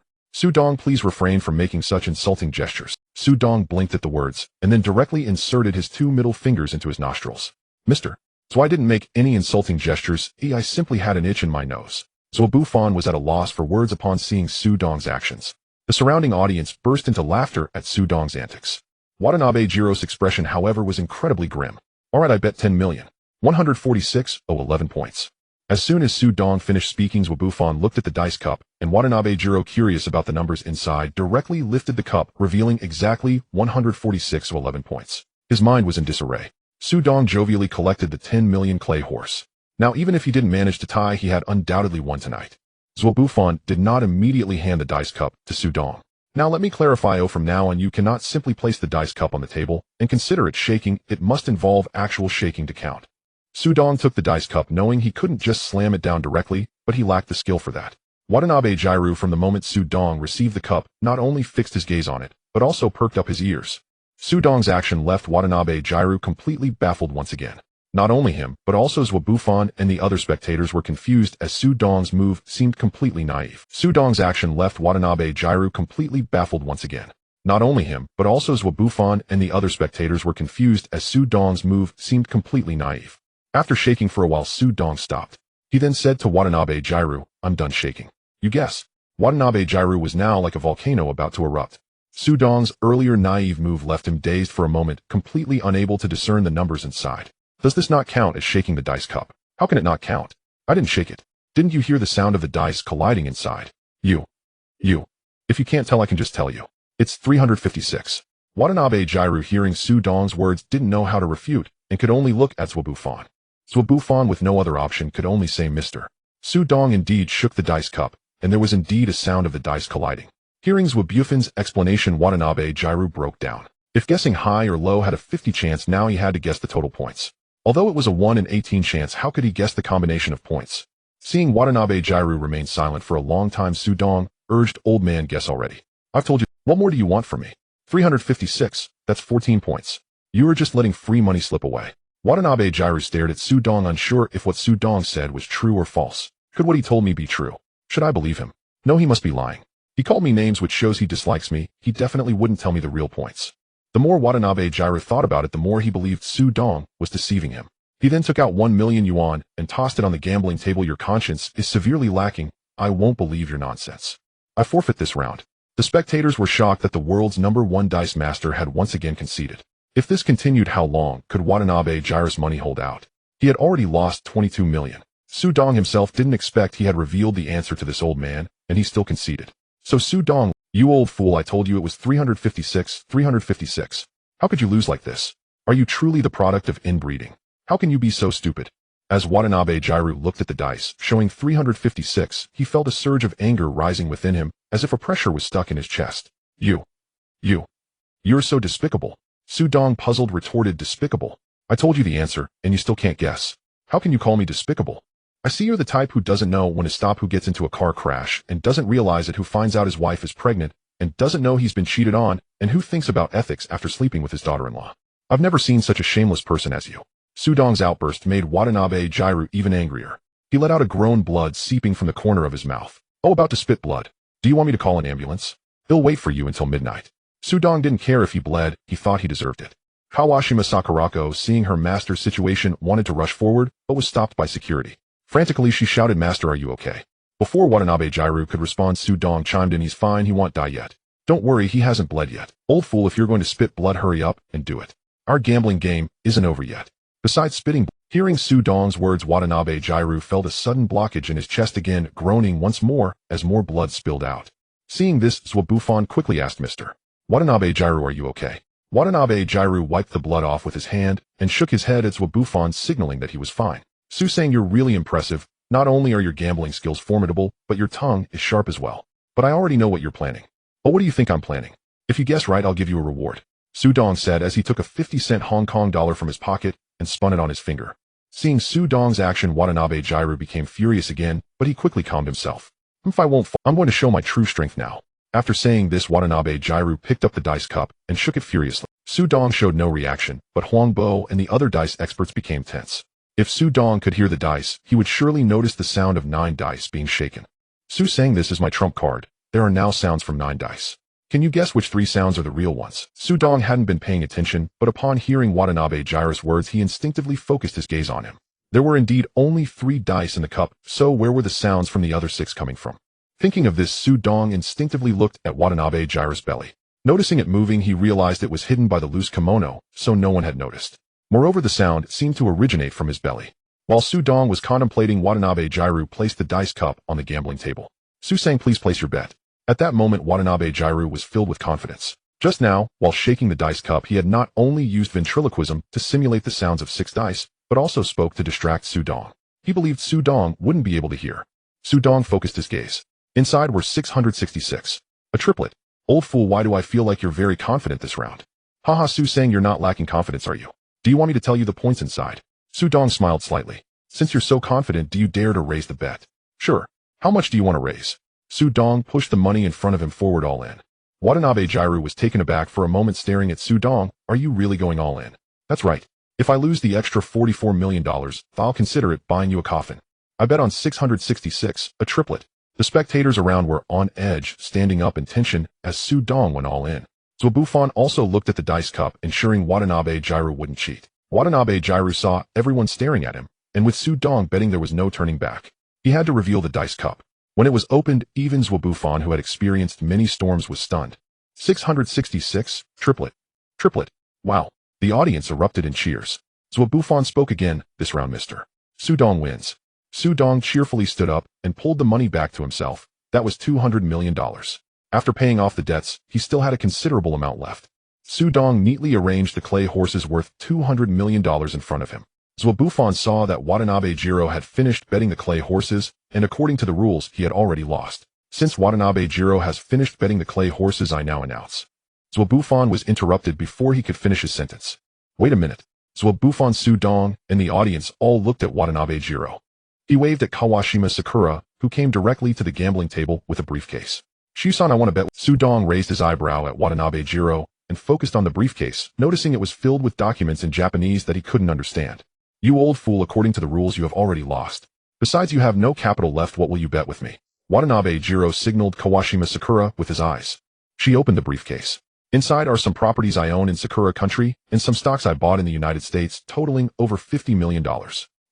Dong, please refrain from making such insulting gestures. Dong blinked at the words, and then directly inserted his 2 middle fingers into his nostrils. Mr. So I didn't make any insulting gestures, I simply had an itch in my nose. Zhuo Bufan was at a loss for words upon seeing Dong's actions. The surrounding audience burst into laughter at Dong's antics. Watanabe Jiro's expression, however, was incredibly grim. Alright, I bet 10 million. 146, 11 points. As soon as Dong finished speaking, Zhuo Bufan looked at the dice cup, and Watanabe Jiro, curious about the numbers inside, directly lifted the cup, revealing exactly 146, 11 points. His mind was in disarray. Dong jovially collected the 10 million clay horse. Now, even if he didn't manage to tie, he had undoubtedly won tonight. Zhuo Bufan did not immediately hand the dice cup to Dong. Now let me clarify, from now on you cannot simply place the dice cup on the table and consider it shaking. It must involve actual shaking to count. Dong took the dice cup knowing he couldn't just slam it down directly, but he lacked the skill for that. Watanabe Jiro, from the moment Dong received the cup, not only fixed his gaze on it, but also perked up his ears. Dong's action left Watanabe Jiro completely baffled once again. Not only him, but also Zhuo Bufan and the other spectators were confused as Dong's move seemed completely naive. Dong's action left Watanabe Jiro completely baffled once again. Not only him, but also Zhuo Bufan and the other spectators were confused as Dong's move seemed completely naive. After shaking for a while, Dong stopped. He then said to Watanabe Jiro, I'm done shaking. You guess. Watanabe Jiro was now like a volcano about to erupt. Dong's earlier naive move left him dazed for a moment, completely unable to discern the numbers inside. Does this not count as shaking the dice cup? How can it not count? I didn't shake it. Didn't you hear the sound of the dice colliding inside? You. If you can't tell, I can just tell you. It's 356. Watanabe Jiro, hearing Dong's words, didn't know how to refute, and could only look at Zhuo Bufan. Zhuo Bufan, with no other option, could only say Mr. Dong indeed shook the dice cup, and there was indeed a sound of the dice colliding. Hearing Zhuo Bufan's explanation, Watanabe Jiro broke down. If guessing high or low had a 50 chance, now he had to guess the total points. Although it was a 1 in 18 chance, how could he guess the combination of points? Seeing Watanabe Jiro remain silent for a long time, Dong urged, Old man, guess already. I've told you. What more do you want from me? 356, that's 14 points. You are just letting free money slip away. Watanabe Jiro stared at Dong, unsure if what Dong said was true or false. Could what he told me be true? Should I believe him? No, he must be lying. He called me names, which shows he dislikes me. He definitely wouldn't tell me the real points. The more Watanabe Jiro thought about it, the more he believed Dong was deceiving him. He then took out 1 million yuan and tossed it on the gambling table. Your conscience is severely lacking. I won't believe your nonsense. I forfeit this round. The spectators were shocked that the world's #1 dice master had once again conceded. If this continued, how long could Watanabe Jiro's money hold out? He had already lost 22 million. Dong himself didn't expect he had revealed the answer to this old man, and he still conceded. So Dong, you old fool, I told you it was 356, 356. How could you lose like this? Are you truly the product of inbreeding? How can you be so stupid? As Watanabe Jiro looked at the dice, showing 356, he felt a surge of anger rising within him, as if a pressure was stuck in his chest. You're so despicable. Dong, puzzled, retorted, despicable. I told you the answer, and you still can't guess. How can you call me despicable? I see you're the type who doesn't know when to stop, who gets into a car crash and doesn't realize it, who finds out his wife is pregnant and doesn't know he's been cheated on, and who thinks about ethics after sleeping with his daughter-in-law. I've never seen such a shameless person as you. Dong's outburst made Watanabe Jiro even angrier. He let out a groan, blood seeping from the corner of his mouth. Oh, about to spit blood. Do you want me to call an ambulance? They'll wait for you until midnight. Dong didn't care if he bled, he thought he deserved it. Kawashima Sakurako, seeing her master's situation, wanted to rush forward, but was stopped by security. Frantically, she shouted, Master, are you okay? Before Watanabe Jiro could respond, Dong chimed in, he's fine, he won't die yet. Don't worry, he hasn't bled yet. Old fool, if you're going to spit blood, hurry up and do it. Our gambling game isn't over yet. Besides spitting, hearing Dong's words, Watanabe Jiro felt a sudden blockage in his chest again, groaning once more as more blood spilled out. Seeing this, Zhuo Bufan quickly asked, Mr. Watanabe Jiro, are you okay? Watanabe Jiro wiped the blood off with his hand and shook his head at Zhuo Bufan, signaling that he was fine. Saying, you're really impressive. Not only are your gambling skills formidable, but your tongue is sharp as well. But I already know what you're planning. But what do you think I'm planning? If you guess right, I'll give you a reward. Su Dong said as he took a 50-cent Hong Kong dollar from his pocket and spun it on his finger. Seeing Su Dong's action, Watanabe Jiru became furious again, but he quickly calmed himself. If I won't fall, I'm going to show my true strength now. After saying this, Watanabe Jiru picked up the dice cup and shook it furiously. Su Dong showed no reaction, but Huang Bo and the other dice experts became tense. If Su Dong could hear the dice, he would surely notice the sound of 9 dice being shaken. Su saying, "This is my trump card. There are now sounds from 9 dice. Can you guess which 3 sounds are the real ones?" Su Dong hadn't been paying attention, but upon hearing Watanabe Jiru's words, he instinctively focused his gaze on him. There were indeed only 3 dice in the cup, so where were the sounds from the other 6 coming from? Thinking of this, Su Dong instinctively looked at Watanabe Jiru's belly. Noticing it moving, he realized it was hidden by the loose kimono, so no one had noticed. Moreover, the sound seemed to originate from his belly. While Su Dong was contemplating, Watanabe Jiru placed the dice cup on the gambling table. Su sang, "Please place your bet." At that moment, Watanabe Jiru was filled with confidence. Just now, while shaking the dice cup, he had not only used ventriloquism to simulate the sounds of 6 dice, but also spoke to distract Su Dong. He believed Su Dong wouldn't be able to hear. Su Dong focused his gaze. Inside were 666. A triplet. "Old fool, why do I feel like you're very confident this round?" "Haha," Su sang, "you're not lacking confidence, are you? Do you want me to tell you the points inside?" Su Dong smiled slightly. "Since you're so confident, do you dare to raise the bet?" "Sure. How much do you want to raise?" Su Dong pushed the money in front of him forward, all in. Watanabe Jiru was taken aback for a moment, staring at Su Dong. "Are you really going all in?" "That's right. If I lose the extra $44 million, I'll consider it buying you a coffin." "I bet on 666, a triplet." The spectators around were on edge, standing up in tension as Su Dong went all in. Zhuo also looked at the dice cup, ensuring Watanabe Jiru wouldn't cheat. Watanabe Jiru saw everyone staring at him, and with Su Dong betting, there was no turning back. He had to reveal the dice cup. When it was opened, even Zhuo, who had experienced many storms, was stunned. 666, triplet. Triplet. Wow. The audience erupted in cheers. Zhuo spoke again, "This round, Mr. Su Dong wins." Su Dong cheerfully stood up and pulled the money back to himself. That was $200 million. After paying off the debts, he still had a considerable amount left. Su Dong neatly arranged the clay horses worth $200 million in front of him. Zhuo saw that Watanabe Jiru had finished betting the clay horses, and according to the rules, he had already lost. "Since Watanabe Jiru has finished betting the clay horses, I now announce." Zhuo was interrupted before he could finish his sentence. "Wait a minute." Zhuo, Su Dong, and the audience all looked at Watanabe Jiru. He waved at Kawashima Sakura, who came directly to the gambling table with a briefcase. "Shusan, I want to bet." Su Dong raised his eyebrow at Watanabe Jiru and focused on the briefcase, noticing it was filled with documents in Japanese that he couldn't understand. "You old fool, according to the rules, you have already lost. Besides, you have no capital left. What will you bet with me?" Watanabe Jiru signaled Kawashima Sakura with his eyes. She opened the briefcase. "Inside are some properties I own in Sakura country and some stocks I bought in the United States, totaling over $50 million.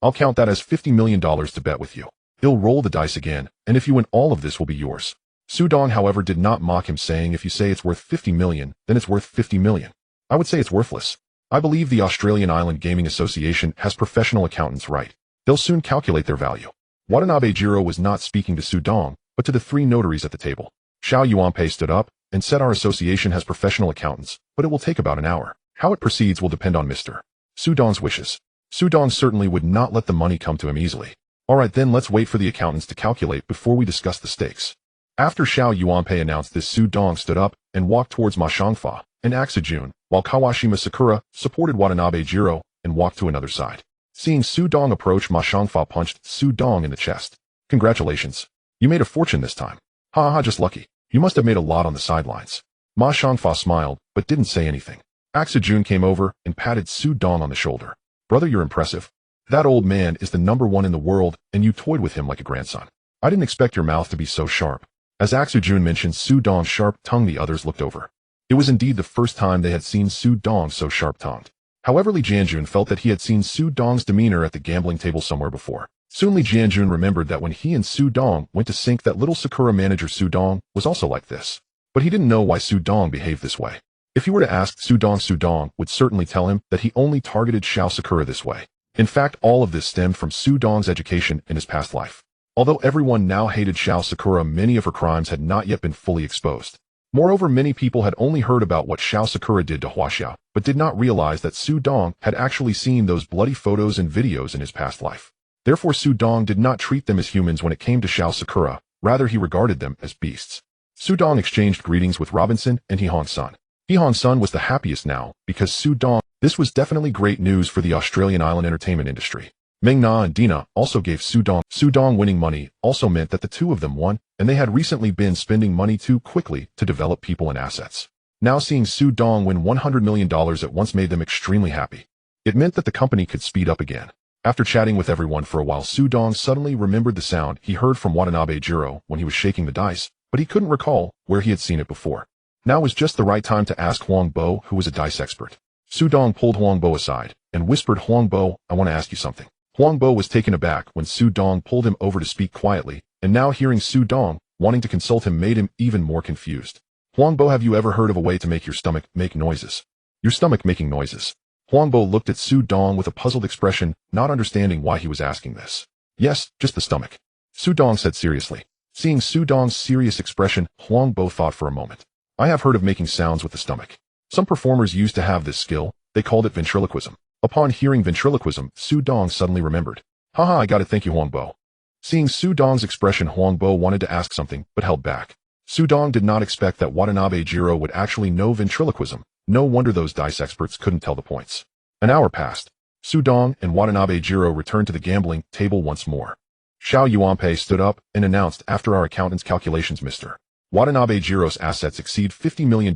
I'll count that as $50 million to bet with you. He'll roll the dice again, and if you win, all of this will be yours." Su Dong, however, did not mock him, saying, "If you say it's worth 50 million, then it's worth 50 million. I would say it's worthless. I believe the Australian Island Gaming Association has professional accountants, right? They'll soon calculate their value." Watanabe Jiru was not speaking to Su Dong, but to the 3 notaries at the table. Xiao Yuanpei stood up and said, "Our association has professional accountants, but it will take about an hour. How it proceeds will depend on Mr. Su Dong's wishes." Su Dong certainly would not let the money come to him easily. "All right, then let's wait for the accountants to calculate before we discuss the stakes." After Xiao Yuanpei announced this, Su Dong stood up and walked towards Ma Shangfa and Axijun, while Kawashima Sakura supported Watanabe Jiru and walked to another side. Seeing Su Dong approach, Ma Shangfa punched Su Dong in the chest. "Congratulations. You made a fortune this time. Ha ha, just lucky. You must have made a lot on the sidelines." Ma Shangfa smiled, but didn't say anything. Axijun came over and patted Su Dong on the shoulder. "Brother, you're impressive. That old man is the #1 in the world, and you toyed with him like a grandson. I didn't expect your mouth to be so sharp." As Axijun mentioned Su Dong's sharp tongue, the others looked over. It was indeed the first time they had seen Su Dong so sharp-tongued. However, Li Jianjun felt that he had seen Su Dong's demeanor at the gambling table somewhere before. Soon Li Jianjun remembered that when he and Su Dong went to sink, that little Sakura manager Su Dong was also like this. But he didn't know why Su Dong behaved this way. If he were to ask Su Dong would certainly tell him that he only targeted Xiao Sakura this way. In fact, all of this stemmed from Su Dong's education in his past life. Although everyone now hated Xiao Sakura, many of her crimes had not yet been fully exposed. Moreover, many people had only heard about what Xiao Sakura did to Huaxiao, but did not realize that Su Dong had actually seen those bloody photos and videos in his past life. Therefore Su Dong did not treat them as humans when it came to Xiao Sakura, rather he regarded them as beasts. Su Dong exchanged greetings with Robinson and He Hong-sun. He Hong-sun was the happiest now, because Su Dong, this was definitely great news for the Australian island entertainment industry. Ming Na and Dina also gave Su Dong winning money also meant that the two of them won, and they had recently been spending money too quickly to develop people and assets. Now seeing Su Dong win $100 million at once made them extremely happy. It meant that the company could speed up again. After chatting with everyone for a while, Su Dong suddenly remembered the sound he heard from Watanabe Jiro when he was shaking the dice, but he couldn't recall where he had seen it before. Now was just the right time to ask Huang Bo, who was a dice expert. Su Dong pulled Huang Bo aside and whispered, "Huang Bo, I want to ask you something." Huang Bo was taken aback when Su Dong pulled him over to speak quietly, and now hearing Su Dong wanting to consult him made him even more confused. "Huang Bo, have you ever heard of a way to make your stomach make noises?" "Your stomach making noises?" Huang Bo looked at Su Dong with a puzzled expression, not understanding why he was asking this. "Yes, just the stomach," Su Dong said seriously. Seeing Su Dong's serious expression, Huang Bo thought for a moment. "I have heard of making sounds with the stomach. Some performers used to have this skill. They called it ventriloquism." Upon hearing ventriloquism, Su Dong suddenly remembered. "Haha, I got it, thank you, Huang Bo." Seeing Su Dong's expression, Huang Bo wanted to ask something, but held back. Su Dong did not expect that Watanabe Jiro would actually know ventriloquism. No wonder those dice experts couldn't tell the points. An hour passed. Su Dong and Watanabe Jiro returned to the gambling table once more. Xiao Yuanpei stood up and announced, "After our accountant's calculations, Mr. Watanabe Jiro's assets exceed $50 million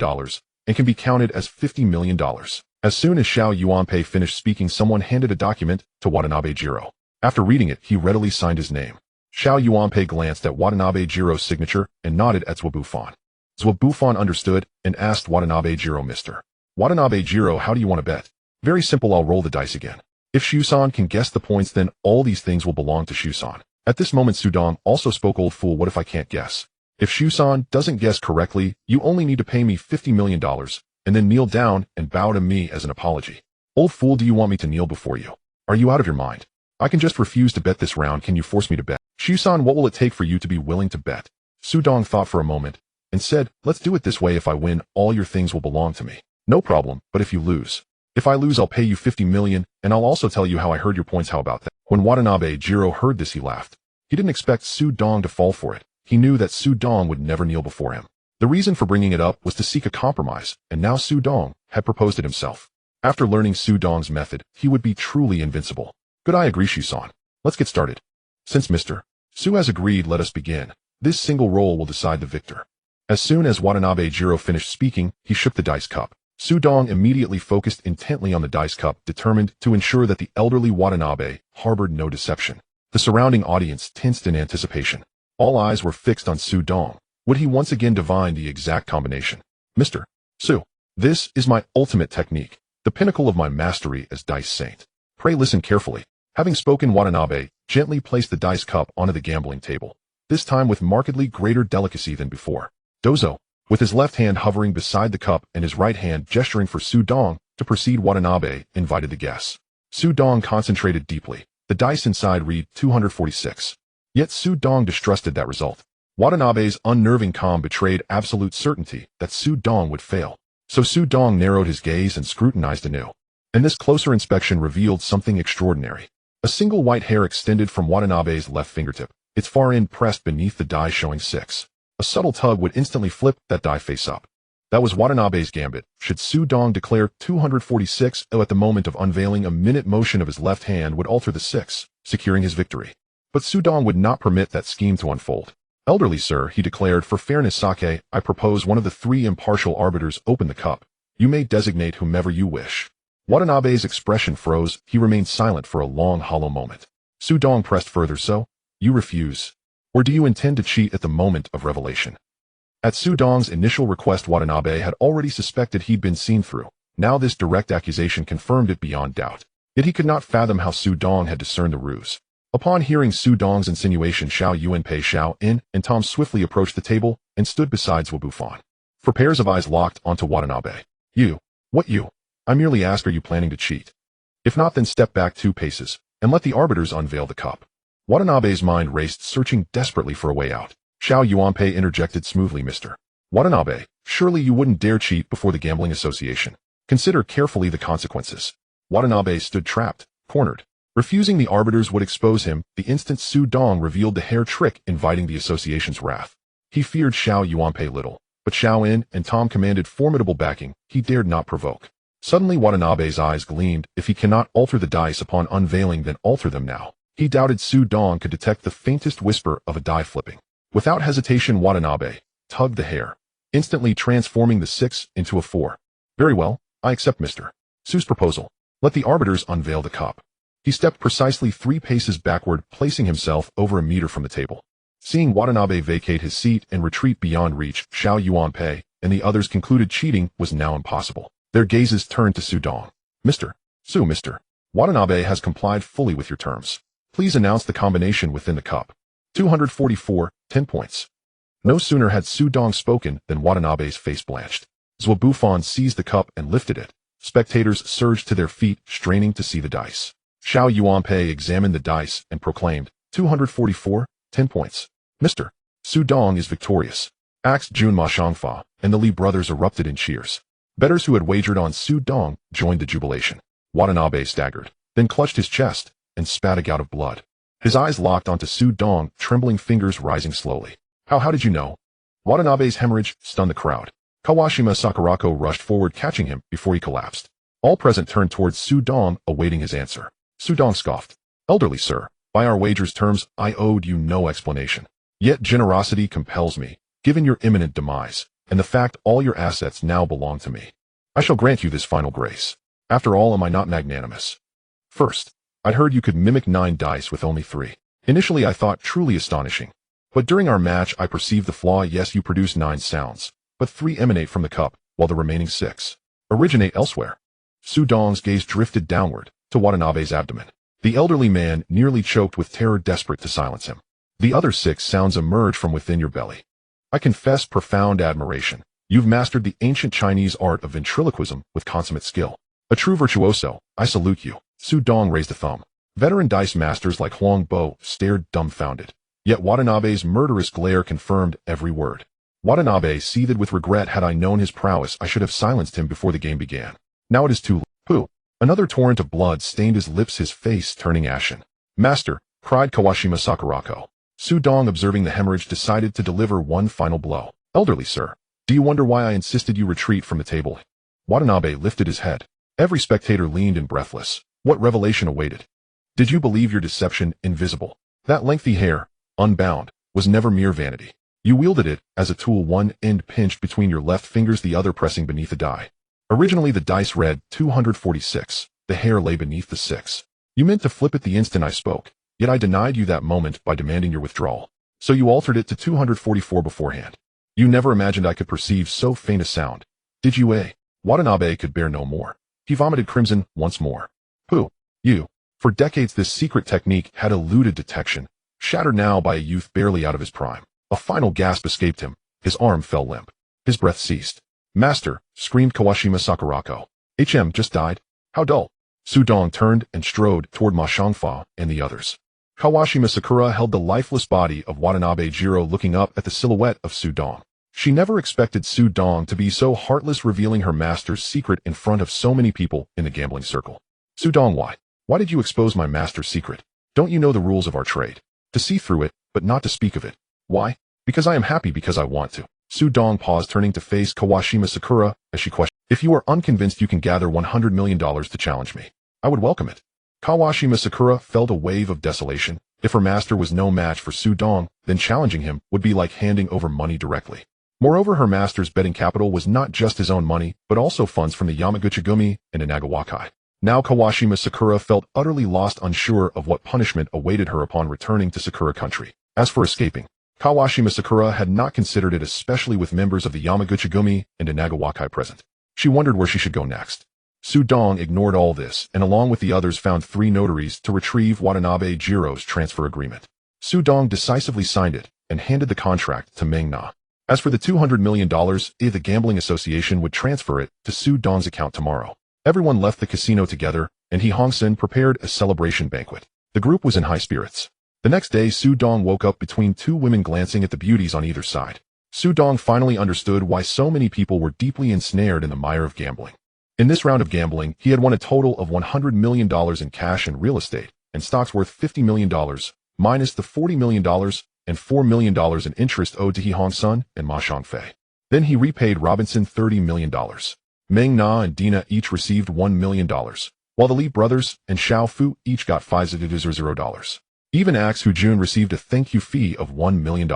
and can be counted as $50 million. As soon as Xiao Yuanpei finished speaking, someone handed a document to Watanabe Jiro. After reading it, he readily signed his name. Xiao Yuanpei glanced at Watanabe Jiro's signature and nodded at Zhuo Bufan. Zhuo Bufan understood and asked Watanabe Jiro, "Mr. Watanabe Jiro, how do you want to bet?" "Very simple, I'll roll the dice again. If Shusan can guess the points, then all these things will belong to Shusan." At this moment Su Dong also spoke. "Old fool, what if I can't guess? If Shusan doesn't guess correctly, you only need to pay me $50 million, and then kneel down and bow to me as an apology." "Old fool, do you want me to kneel before you? Are you out of your mind? I can just refuse to bet this round. Can you force me to bet?" "Shusan, what will it take for you to be willing to bet?" Su Dong thought for a moment and said, "Let's do it this way. If I win, all your things will belong to me." "No problem, but if you lose?" "If I lose, I'll pay you $50 million, and I'll also tell you how I heard your points. How about that?" When Watanabe Jiro heard this, he laughed. He didn't expect Su Dong to fall for it. He knew that Su Dong would never kneel before him. The reason for bringing it up was to seek a compromise, and now Su Dong had proposed it himself. After learning Su Dong's method, he would be truly invincible. "Good, I agree, Shusan. Let's get started. Since Mr. Su has agreed, let us begin. This single roll will decide the victor." As soon as Watanabe Jiro finished speaking, he shook the dice cup. Su Dong immediately focused intently on the dice cup, determined to ensure that the elderly Watanabe harbored no deception. The surrounding audience tensed in anticipation. All eyes were fixed on Su Dong. Would he once again divine the exact combination? "Mr. Su, this is my ultimate technique, the pinnacle of my mastery as dice saint. Pray listen carefully." Having spoken, Watanabe gently placed the dice cup onto the gambling table, this time with markedly greater delicacy than before. "Dozo." With his left hand hovering beside the cup and his right hand gesturing for Su Dong to proceed, Watanabe invited the guests. Su Dong concentrated deeply. The dice inside read 246. Yet Su Dong distrusted that result. Watanabe's unnerving calm betrayed absolute certainty that Su Dong would fail. So Su Dong narrowed his gaze and scrutinized anew. And this closer inspection revealed something extraordinary. A single white hair extended from Watanabe's left fingertip, its far end pressed beneath the die showing 6. A subtle tug would instantly flip that die face up. That was Watanabe's gambit. Should Su Dong declare 246 at the moment of unveiling, a minute motion of his left hand would alter the 6, securing his victory. But Su Dong would not permit that scheme to unfold. "Elderly sir," he declared, "for fairness sake, I propose one of the 3 impartial arbiters open the cup. You may designate whomever you wish." Watanabe's expression froze. He remained silent for a long, hollow moment. Su Dong pressed further. "So, you refuse? Or do you intend to cheat at the moment of revelation?" At Su Dong's initial request, Watanabe had already suspected he'd been seen through. Now this direct accusation confirmed it beyond doubt. Yet he could not fathom how Su Dong had discerned the ruse. Upon hearing Su Dong's insinuation, Xiao Yuanpei, Xiao In, and Tom swiftly approached the table and stood beside Zhuo Bufan. For pairs of eyes locked onto Watanabe. "You? What you? I merely ask, are you planning to cheat? If not, then step back 2 paces and let the arbiters unveil the cup." Watanabe's mind raced, searching desperately for a way out. Xiao Yuanpei interjected smoothly, "Mr. Watanabe, surely you wouldn't dare cheat before the Gambling Association. Consider carefully the consequences." Watanabe stood trapped, cornered. Refusing the arbiters would expose him the instant Su Dong revealed the hair trick, inviting the association's wrath. He feared Xiao Yuanpei little, but Xiao In and Tom commanded formidable backing he dared not provoke. Suddenly Watanabe's eyes gleamed. If he cannot alter the dice upon unveiling, then alter them now. He doubted Su Dong could detect the faintest whisper of a die flipping. Without hesitation, Watanabe tugged the hair, instantly transforming the 6 into a 4. Very well, I accept Mr. Su's proposal. Let the arbiters unveil the cup. He stepped precisely 3 paces backward, placing himself over a meter from the table. Seeing Watanabe vacate his seat and retreat beyond reach, Xiao Yuanpei and the others concluded cheating was now impossible. Their gazes turned to Su Dong. Mr. Watanabe has complied fully with your terms. Please announce the combination within the cup. 244, 10 points. No sooner had Su Dong spoken than Watanabe's face blanched. Zhou Bufan seized the cup and lifted it. Spectators surged to their feet, straining to see the dice. Xiao Yuanpei examined the dice and proclaimed, 244, 10 points. Mr. Su Dong is victorious. Axed Jun Ma Shangfa, and the Li brothers erupted in cheers. Bettors who had wagered on Su Dong joined the jubilation. Watanabe staggered, then clutched his chest and spat a gout of blood. His eyes locked onto Su Dong, trembling fingers rising slowly. How did you know? Watanabe's hemorrhage stunned the crowd. Kawashima Sakurako rushed forward, catching him before he collapsed. All present turned towards Su Dong, awaiting his answer. Su Dong scoffed. Elderly sir, by our wager's terms, I owed you no explanation. Yet generosity compels me, given your imminent demise, and the fact all your assets now belong to me. I shall grant you this final grace. After all, am I not magnanimous? First, I'd heard you could mimic 9 dice with only 3. Initially I thought truly astonishing. But during our match I perceived the flaw. Yes, you produce 9 sounds, but 3 emanate from the cup, while the remaining 6 originate elsewhere. Su Dong's gaze drifted downward, to Watanabe's abdomen. The elderly man nearly choked with terror, desperate to silence him. The other 6 sounds emerge from within your belly. I confess profound admiration. You've mastered the ancient Chinese art of ventriloquism with consummate skill. A true virtuoso, I salute you. Su Dong raised a thumb. Veteran dice masters like Huang Bo stared dumbfounded. Yet Watanabe's murderous glare confirmed every word. Watanabe seethed with regret. Had I known his prowess, I should have silenced him before the game began. Now it is too late. Pooh! Another torrent of blood stained his lips, his face turning ashen. Master, cried Kawashima Sakurako. Su Dong, observing the hemorrhage, decided to deliver one final blow. Elderly sir, do you wonder why I insisted you retreat from the table? Watanabe lifted his head. Every spectator leaned in breathless. What revelation awaited? Did you believe your deception invisible? That lengthy hair, unbound, was never mere vanity. You wielded it as a tool, one end pinched between your left fingers, the other pressing beneath a die. Originally the dice read 246. The hair lay beneath the 6. You meant to flip it the instant I spoke, yet I denied you that moment by demanding your withdrawal. So you altered it to 244 beforehand. You never imagined I could perceive so faint a sound, did you, eh? Watanabe could bear no more. He vomited crimson once more. Pooh! You! For decades this secret technique had eluded detection, shattered now by a youth barely out of his prime. A final gasp escaped him. His arm fell limp. His breath ceased. Master, screamed Kawashima Sakurako. Just died? How dull. Su Dong turned and strode toward Ma Shangfa and the others. Kawashima Sakura held the lifeless body of Watanabe Jiro, looking up at the silhouette of Su Dong. She never expected Su Dong to be so heartless, revealing her master's secret in front of so many people in the gambling circle. Su Dong, why? Why did you expose my master's secret? Don't you know the rules of our trade? To see through it, but not to speak of it. Why? Because I am happy, because I want to. Su Dong paused, turning to face Kawashima Sakura as she questioned, if you are unconvinced, you can gather $100 million to challenge me. I would welcome it. Kawashima Sakura felt a wave of desolation. If her master was no match for Su Dong, then challenging him would be like handing over money directly. Moreover, her master's betting capital was not just his own money, but also funds from the Yamaguchi-gumi and Inagawakai. Now Kawashima Sakura felt utterly lost, unsure of what punishment awaited her upon returning to Sakura country. As for escaping, Kawashima Sakura had not considered it, especially with members of the Yamaguchi-gumi and Inagawakai present. She wondered where she should go next. Su Dong ignored all this and along with the others found 3 notaries to retrieve Watanabe Jiro's transfer agreement. Su Dong decisively signed it and handed the contract to Meng Na. As for the $200 million, the gambling association would transfer it to Su Dong's account tomorrow. Everyone left the casino together, and He Hongsen prepared a celebration banquet. The group was in high spirits. The next day, Su Dong woke up between 2 women, glancing at the beauties on either side. Su Dong finally understood why so many people were deeply ensnared in the mire of gambling. In this round of gambling, he had won a total of $100 million in cash and real estate, and stocks worth $50 million, minus the $40 million and $4 million in interest owed to He Hong Sun and Ma Xiangfei. Then he repaid Robinson $30 million. Meng Na and Dina each received $1 million, while the Li brothers and Xiao Fu each got $5,000. Even Axe Hu-jun received a thank you fee of $1 million.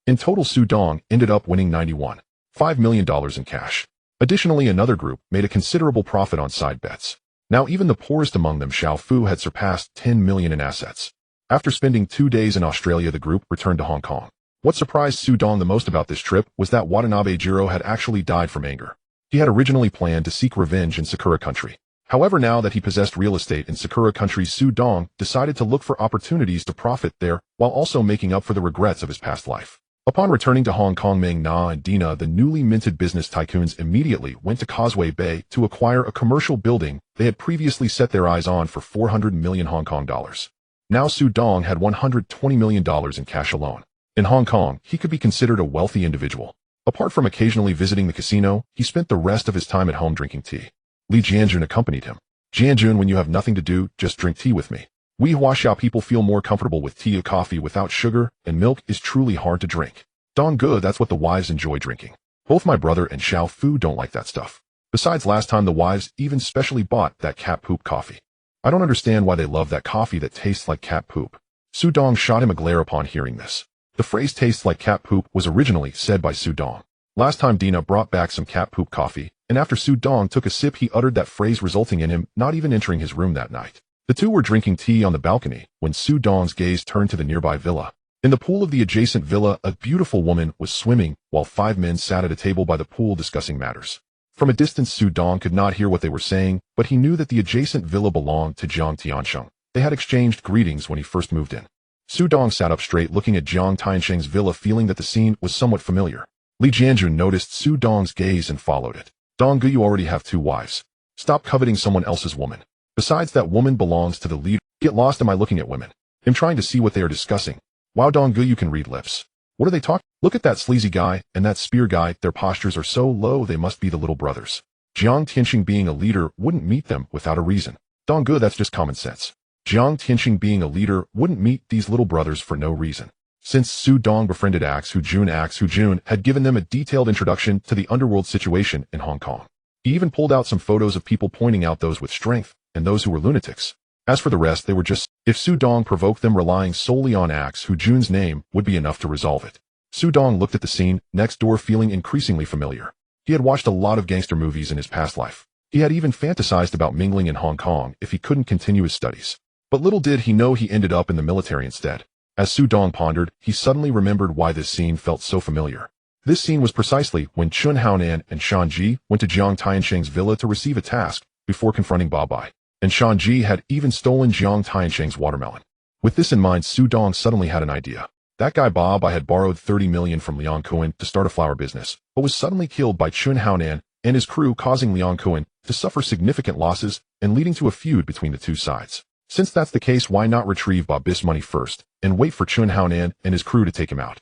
In total, Su Dong ended up winning $91.5 million in cash. Additionally, another group made a considerable profit on side bets. Now even the poorest among them, Xiao Fu, had surpassed $10 million in assets. After spending 2 days in Australia, the group returned to Hong Kong. What surprised Su Dong the most about this trip was that Watanabe Jiro had actually died from anger. He had originally planned to seek revenge in Sakura Country. However, now that he possessed real estate in Sakura Country, Su Dong decided to look for opportunities to profit there while also making up for the regrets of his past life. Upon returning to Hong Kong, Meng Na and Dina, the newly minted business tycoons, immediately went to Causeway Bay to acquire a commercial building they had previously set their eyes on for 400 million Hong Kong dollars. Now Su Dong had $120 million in cash alone. In Hong Kong, he could be considered a wealthy individual. Apart from occasionally visiting the casino, he spent the rest of his time at home drinking tea. Li Jianjun accompanied him. "Jianjun, when you have nothing to do, just drink tea with me. We Huaxiao people feel more comfortable with tea or coffee without sugar, and milk is truly hard to drink. Dongge, that's what the wives enjoy drinking. Both my brother and Xiao Fu don't like that stuff. Besides, last time the wives even specially bought that cat poop coffee. I don't understand why they love that coffee that tastes like cat poop." Su Dong shot him a glare upon hearing this. The phrase "tastes like cat poop" was originally said by Su Dong. Last time Dina brought back some cat poop coffee, and after Su Dong took a sip, he uttered that phrase, resulting in him not even entering his room that night. The two were drinking tea on the balcony when Su Dong's gaze turned to the nearby villa. In the pool of the adjacent villa, a beautiful woman was swimming, while 5 men sat at a table by the pool discussing matters. From a distance, Su Dong could not hear what they were saying, but he knew that the adjacent villa belonged to Jiang Tiansheng. They had exchanged greetings when he first moved in. Su Dong sat up straight, looking at Jiang Tiansheng's villa, feeling that the scene was somewhat familiar. Li Jianjun noticed Su Dong's gaze and followed it. "Dongge, you already have 2 wives. Stop coveting someone else's woman. Besides, that woman belongs to the leader. Get lost, am I looking at women? I'm trying to see what they are discussing. Wow, Dongge, you can read lips. What are they talking? Look at that sleazy guy and that spear guy, their postures are so low, they must be the little brothers. Jiang Tiansheng being a leader wouldn't meet them without a reason. Dongge, that's just common sense. Jiang Tiansheng being a leader wouldn't meet these little brothers for no reason." Since Su Dong befriended Axe Hu-jun had given them a detailed introduction to the underworld situation in Hong Kong. He even pulled out some photos of people, pointing out those with strength and those who were lunatics. As for the rest, they were just, if Su Dong provoked them, relying solely on Axe Hu-jun's name would be enough to resolve it. Su Dong looked at the scene next door, feeling increasingly familiar. He had watched a lot of gangster movies in his past life. He had even fantasized about mingling in Hong Kong if he couldn't continue his studies. But little did he know he ended up in the military instead. As Su Dong pondered, he suddenly remembered why this scene felt so familiar. This scene was precisely when Chun Haonan and Shan Ji went to Jiang Tiansheng's villa to receive a task before confronting Ba Bai. And Shan Ji had even stolen Jiang Tiansheng's watermelon. With this in mind, Su Dong suddenly had an idea. That guy Ba Bai had borrowed 30 million from Liang Kuan to start a flower business, but was suddenly killed by Chun Haonan and his crew, causing Liang Kuan to suffer significant losses and leading to a feud between the two sides. Since that's the case, why not retrieve Ba Bai's money first and wait for Chun Haonan and his crew to take him out?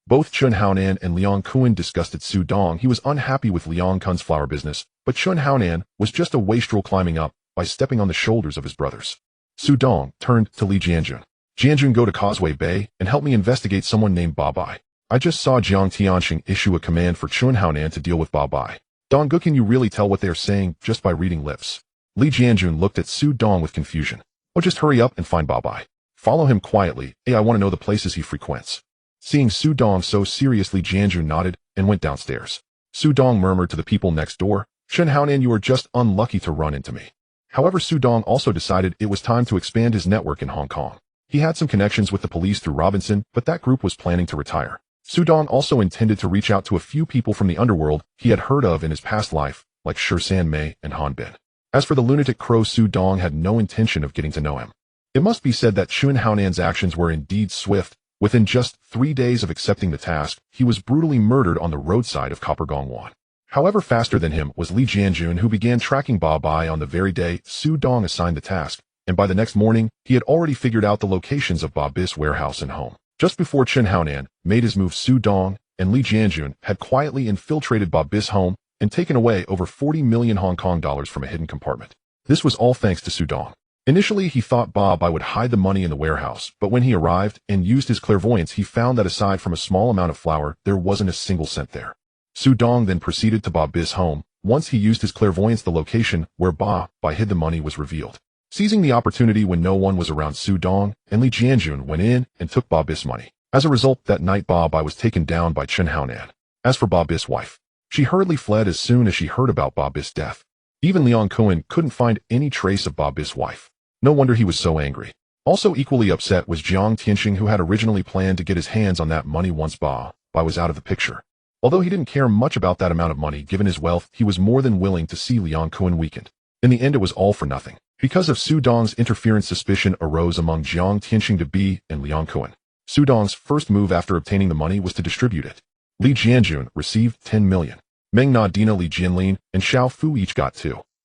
Both Chun Haonan and Liang Kuan disgusted Su Dong. He was unhappy with Liang Kuan's flower business, but Chun Haonan was just a wastrel climbing up by stepping on the shoulders of his brothers. Su Dong turned to Li Jianjun. "Jianjun, go to Causeway Bay and help me investigate someone named Ba Bai. I just saw Jiang Tiansheng issue a command for Chun Haonan to deal with Ba Bai. Dongge, can you really tell what they are saying just by reading lips?" Li Jianjun looked at Su Dong with confusion. "Oh, just hurry up and find Ba Bai. Follow him quietly. I want to know the places he frequents." Seeing Su Dong so seriously, Jianjun nodded and went downstairs. Su Dong murmured to the people next door, "Chun Haonan, you are just unlucky to run into me." However, Su Dong also decided it was time to expand his network in Hong Kong. He had some connections with the police through Robinson, but that group was planning to retire. Su Dong also intended to reach out to a few people from the underworld he had heard of in his past life, like Shi San Mei and Han Bin. As for the lunatic crow, Su Dong had no intention of getting to know him. It must be said that Chun Haonan's actions were indeed swift. Within just 3 days of accepting the task, he was brutally murdered on the roadside of Copper Gongwan. However, faster than him was Li Jianjun, who began tracking Ba Bai on the very day Su Dong assigned the task, and by the next morning, he had already figured out the locations of Ba Bai's warehouse and home. Just before Chun Haonan made his move, Su Dong and Li Jianjun had quietly infiltrated Ba Bai's home and taken away over 40 million Hong Kong dollars from a hidden compartment. This was all thanks to Su Dong. Initially, he thought Bai would hide the money in the warehouse, but when he arrived and used his clairvoyance, he found that aside from a small amount of flour, there wasn't a single cent there. Su Dong then proceeded to Bai's home. Once he used his clairvoyance, the location where Bai hid the money was revealed. Seizing the opportunity when no one was around, Su Dong and Li Jianjun went in and took Bai's money. As a result, that night Bai was taken down by Chen Haonan. As for Bai's wife, she hurriedly fled as soon as she heard about Bai's death. Even Liang Kuan couldn't find any trace of Bai's wife. No wonder he was so angry. Also equally upset was Jiang Tianxing, who had originally planned to get his hands on that money once Bai was out of the picture. Although he didn't care much about that amount of money given his wealth, he was more than willing to see Liang Kuan weakened. In the end, it was all for nothing. Because of Su Dong's interference, suspicion arose among Jiang Tianxing to Bi and Liang Kuan. Su Dong's first move after obtaining the money was to distribute it. Li Jianjun received 10 million. Meng Na Dina, Li Jianlin, and Xiao Fu each got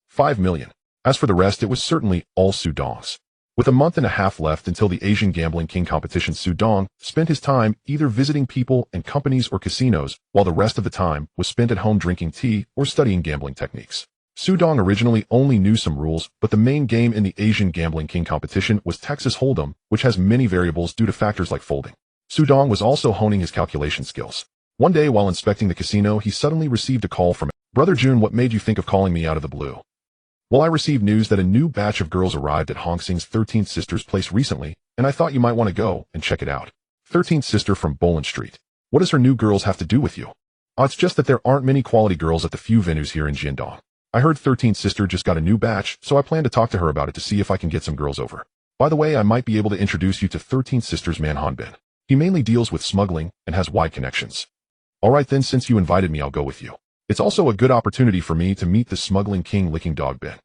5 million. As for the rest, it was certainly all Su Dong's. With a month and a half left until the Asian Gambling King competition, Su Dong spent his time either visiting people and companies or casinos, while the rest of the time was spent at home drinking tea or studying gambling techniques. Su Dong originally only knew some rules, but the main game in the Asian Gambling King competition was Texas Hold'em, which has many variables due to factors like folding. Su Dong was also honing his calculation skills. One day while inspecting the casino, he suddenly received a call from Brother Jun. What made you think of calling me out of the blue? Well, I received news that a new batch of girls arrived at Hong Xing's 13th Sister's place recently, and I thought you might want to go and check it out. 13th Sister from Boland Street. What does her new girls have to do with you? Oh, it's just that there aren't many quality girls at the few venues here in Jiandong. I heard 13th Sister just got a new batch, so I plan to talk to her about it to see if I can get some girls over. By the way, I might be able to introduce you to 13th Sister's man Hanbin. He mainly deals with smuggling and has wide connections. Alright then, since you invited me, I'll go with you. It's also a good opportunity for me to meet the smuggling king Licking Dog Bin.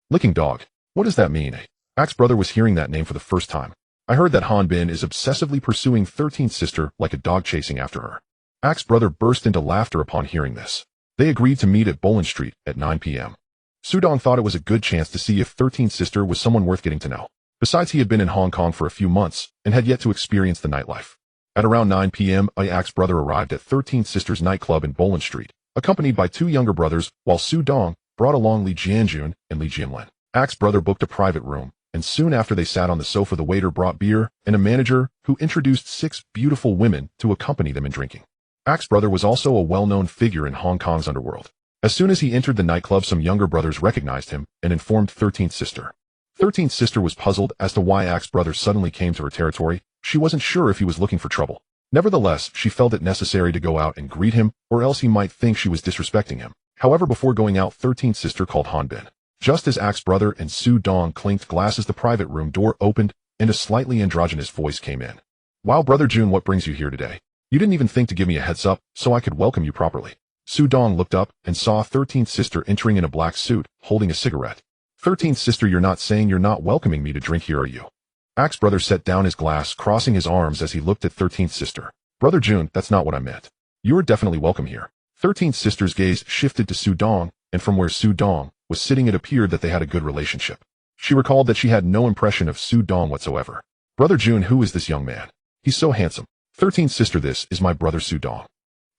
Licking Dog? What does that mean? Axe brother was hearing that name for the first time. I heard that Han Bin is obsessively pursuing 13th Sister like a dog chasing after her. Axe brother burst into laughter upon hearing this. They agreed to meet at Boland Street at 9 p.m. Su Dong thought it was a good chance to see if 13th Sister was someone worth getting to know. Besides, he had been in Hong Kong for a few months and had yet to experience the nightlife. At around 9 p.m., Axe brother arrived at 13th Sister's nightclub in Boland Street, accompanied by two younger brothers, while Su Dong brought along Li Jianjun and Li Jianlin. Axe brother booked a private room, and soon after they sat on the sofa, the waiter brought beer and a manager who introduced 6 beautiful women to accompany them in drinking. Axe brother was also a well-known figure in Hong Kong's underworld. As soon as he entered the nightclub, some younger brothers recognized him and informed 13th Sister. 13th Sister was puzzled as to why Axe brother suddenly came to her territory. She wasn't sure if he was looking for trouble. Nevertheless, she felt it necessary to go out and greet him, or else he might think she was disrespecting him. However, before going out, 13th Sister called Han Bin. Just as Axe brother and Su Dong clinked glasses, the private room door opened, and a slightly androgynous voice came in. Wow, Brother Jun, what brings you here today? You didn't even think to give me a heads up, so I could welcome you properly. Su Dong looked up and saw 13th Sister entering in a black suit, holding a cigarette. 13th Sister, you're not saying you're not welcoming me to drink here, are you? Axe brother set down his glass, crossing his arms as he looked at 13th Sister. Brother Jun, that's not what I meant. You are definitely welcome here. 13th Sister's gaze shifted to Su Dong, and from where Su Dong was sitting, it appeared that they had a good relationship. She recalled that she had no impression of Su Dong whatsoever. Brother Jun, who is this young man? He's so handsome. 13th Sister, this is my brother Su Dong.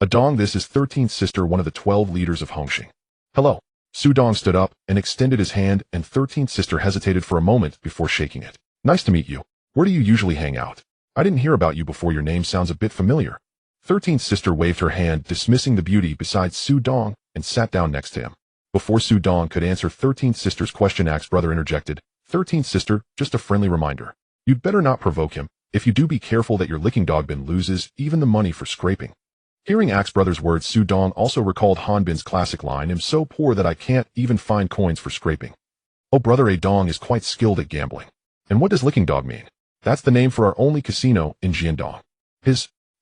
A Dong, this is 13th Sister, one of the 12 leaders of Hongxing. Hello. Su Dong stood up and extended his hand, and 13th Sister hesitated for a moment before shaking it. Nice to meet you. Where do you usually hang out? I didn't hear about you before. Your name sounds a bit familiar. 13th Sister waved her hand, dismissing the beauty beside Su Dong, and sat down next to him. Before Su Dong could answer 13th Sister's question, Axe brother interjected. 13th Sister, just a friendly reminder. You'd better not provoke him. If you do, be careful that your Licking Dog Bin loses even the money for scraping. Hearing Axe brother's words, Su Dong also recalled Han Bin's classic line, I'm so poor that I can't even find coins for scraping. Oh, brother, A Dong is quite skilled at gambling. And what does Licking Dog mean? That's the name for our only casino in Jiandong.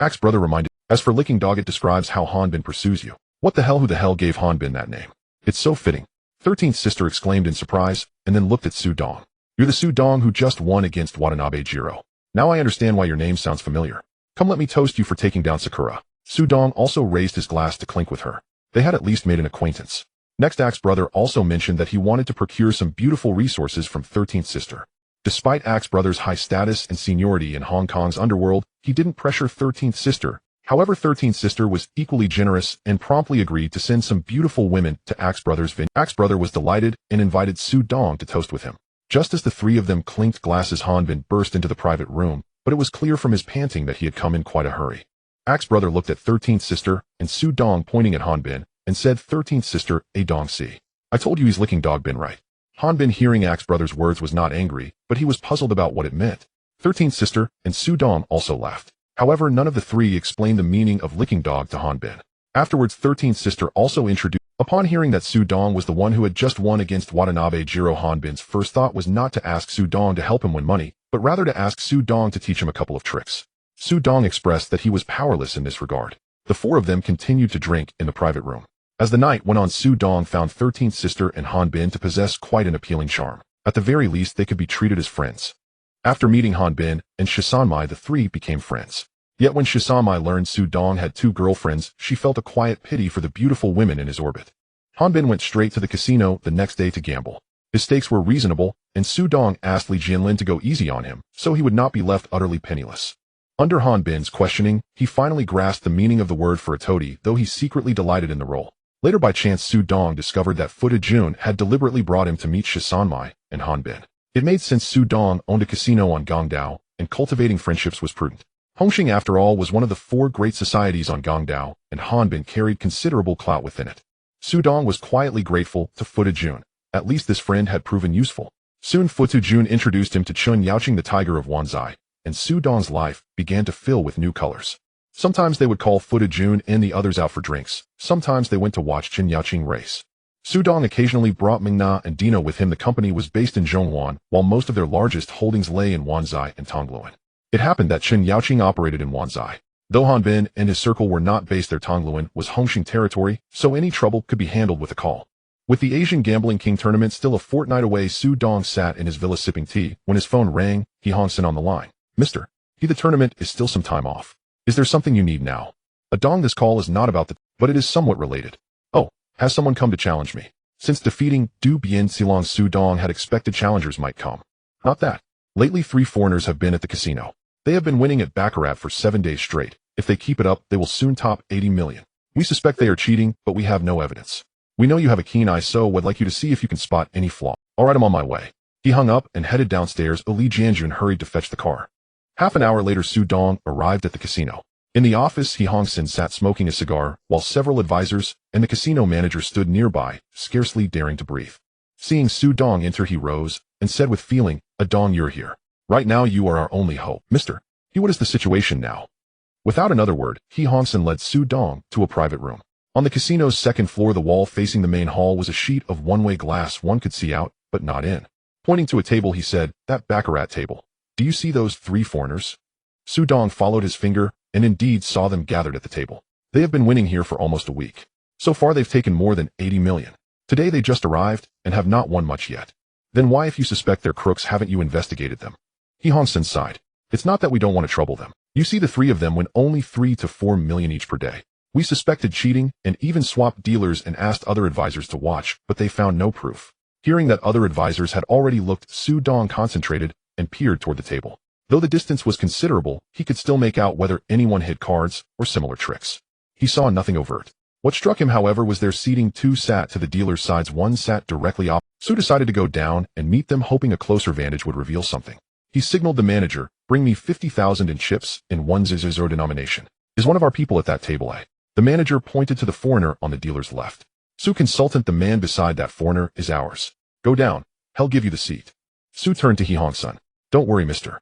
Axe brother reminded. As for Licking Dog, it describes how Han Bin pursues you. What the hell? Who the hell gave Han Bin that name? It's so fitting. 13th Sister exclaimed in surprise, and then looked at Su Dong. You're the Su Dong who just won against Watanabe Jiro. Now I understand why your name sounds familiar. Come, let me toast you for taking down Sakura. Su Dong also raised his glass to clink with her. They had at least made an acquaintance. Next, Axe brother also mentioned that he wanted to procure some beautiful resources from 13th Sister. Despite Axe brother's high status and seniority in Hong Kong's underworld, he didn't pressure 13th Sister. However, 13th Sister was equally generous and promptly agreed to send some beautiful women to Axe brother's vineyard. Axe brother was delighted and invited Su Dong to toast with him. Just as the three of them clinked glasses, Hanbin burst into the private room, but it was clear from his panting that he had come in quite a hurry. Ak's brother looked at 13th sister and Su Dong pointing at Hanbin and said, 13th sister, a Dong si. I told you he's licking dog bin, right? Hanbin, hearing Ak's brother's words, was not angry, but he was puzzled about what it meant. 13th sister and Su Dong also laughed. However, none of the three explained the meaning of licking dog to Hanbin. Afterwards, 13th sister also introduced. Upon hearing that Su Dong was the one who had just won against Watanabe Jiro, Hanbin's first thought was not to ask Su Dong to help him win money, but rather to ask Su Dong to teach him a couple of tricks. Su Dong expressed that he was powerless in this regard. The four of them continued to drink in the private room. As the night went on, Su Dong found 13th sister and Hanbin to possess quite an appealing charm. At the very least, they could be treated as friends. After meeting Hanbin and Shisanmai, the three became friends. Yet when Shisanmai learned Su Dong had two girlfriends, she felt a quiet pity for the beautiful women in his orbit. Hanbin went straight to the casino the next day to gamble. His stakes were reasonable, and Su Dong asked Li Jianlin to go easy on him, so he would not be left utterly penniless. Under Hanbin's questioning, he finally grasped the meaning of the word for a toady, though he secretly delighted in the role. Later, by chance, Su Dong discovered that Fu Jun had deliberately brought him to meet Shisanmai and Hanbin. It made sense. Su Dong owned a casino on Gongdao, and cultivating friendships was prudent. Hongxing, after all, was one of the four great societies on Gongdao, and Hanbin carried considerable clout within it. Su Dong was quietly grateful to Fu Jun. At least this friend had proven useful. Soon Fu Jun introduced him to Chun Yaoqing, the tiger of Wanzai, and Su Dong's life began to fill with new colors. Sometimes they would call Fu Jun and the others out for drinks. Sometimes they went to watch Chun Yaoqing race. Su Dong occasionally brought Mingna and Dino with him. The company was based in Zhongwan, while most of their largest holdings lay in Wanzai and Tongluan. It happened that Chun Yaoqing operated in Wanzai. Though Hanbin and his circle were not based there, Tongluan was Hongxing territory, so any trouble could be handled with a call. With the Asian Gambling King tournament still a fortnight away, Su Dong sat in his villa sipping tea. When his phone rang, he honked in on the line. Mister, the tournament is still some time off. Is there something you need now? A Dong, this call is not about but it is somewhat related. Oh, has someone come to challenge me? Since defeating Du Bian Silong, Su Dong had expected challengers might come. Not that. Lately 3 foreigners have been at the casino. They have been winning at Baccarat for 7 days straight. If they keep it up, they will soon top 80 million. We suspect they are cheating, but we have no evidence. We know you have a keen eye, so would like you to see if you can spot any flaw. Alright, I'm on my way. He hung up and headed downstairs. Li Jianjun hurried to fetch the car. Half an hour later, Su Dong arrived at the casino. In the office, He Hongsin sat smoking a cigar, while several advisors and the casino manager stood nearby, scarcely daring to breathe. Seeing Su Dong enter, he rose and said with feeling, "A Dong, you're here. Right now you are our only hope. Mister, what is the situation now?" Without another word, He Hongsin led Su Dong to a private room. On the casino's second floor, the wall facing the main hall was a sheet of one-way glass. One could see out, but not in. Pointing to a table, he said, "That Baccarat table. Do you see those 3 foreigners?" Su Dong followed his finger and indeed saw them gathered at the table. They have been winning here for almost a week. So far they've taken more than 80 million. Today they just arrived and have not won much yet. Then why, if you suspect they're crooks, haven't you investigated them? He Hongsin sighed. It's not that we don't want to trouble them. You see, the 3 of them win only 3 to 4 million each per day. We suspected cheating and even swapped dealers and asked other advisors to watch, but they found no proof. Hearing that other advisors had already looked, Su Dong concentrated and peered toward the table. Though the distance was considerable, he could still make out whether anyone hid cards or similar tricks. He saw nothing overt. What struck him, however, was their seating. 2 sat to the dealer's sides, 1 sat directly opposite. Su decided to go down and meet them, hoping a closer vantage would reveal something. He signaled the manager, "Bring me 50,000 in chips in 1 zizor denomination. Is one of our people at that table, eh?" The manager pointed to the foreigner on the dealer's left. "Su, consultant, the man beside that foreigner is ours. Go down. He'll give you the seat." Su turned to He Hongsun. "Don't worry, mister.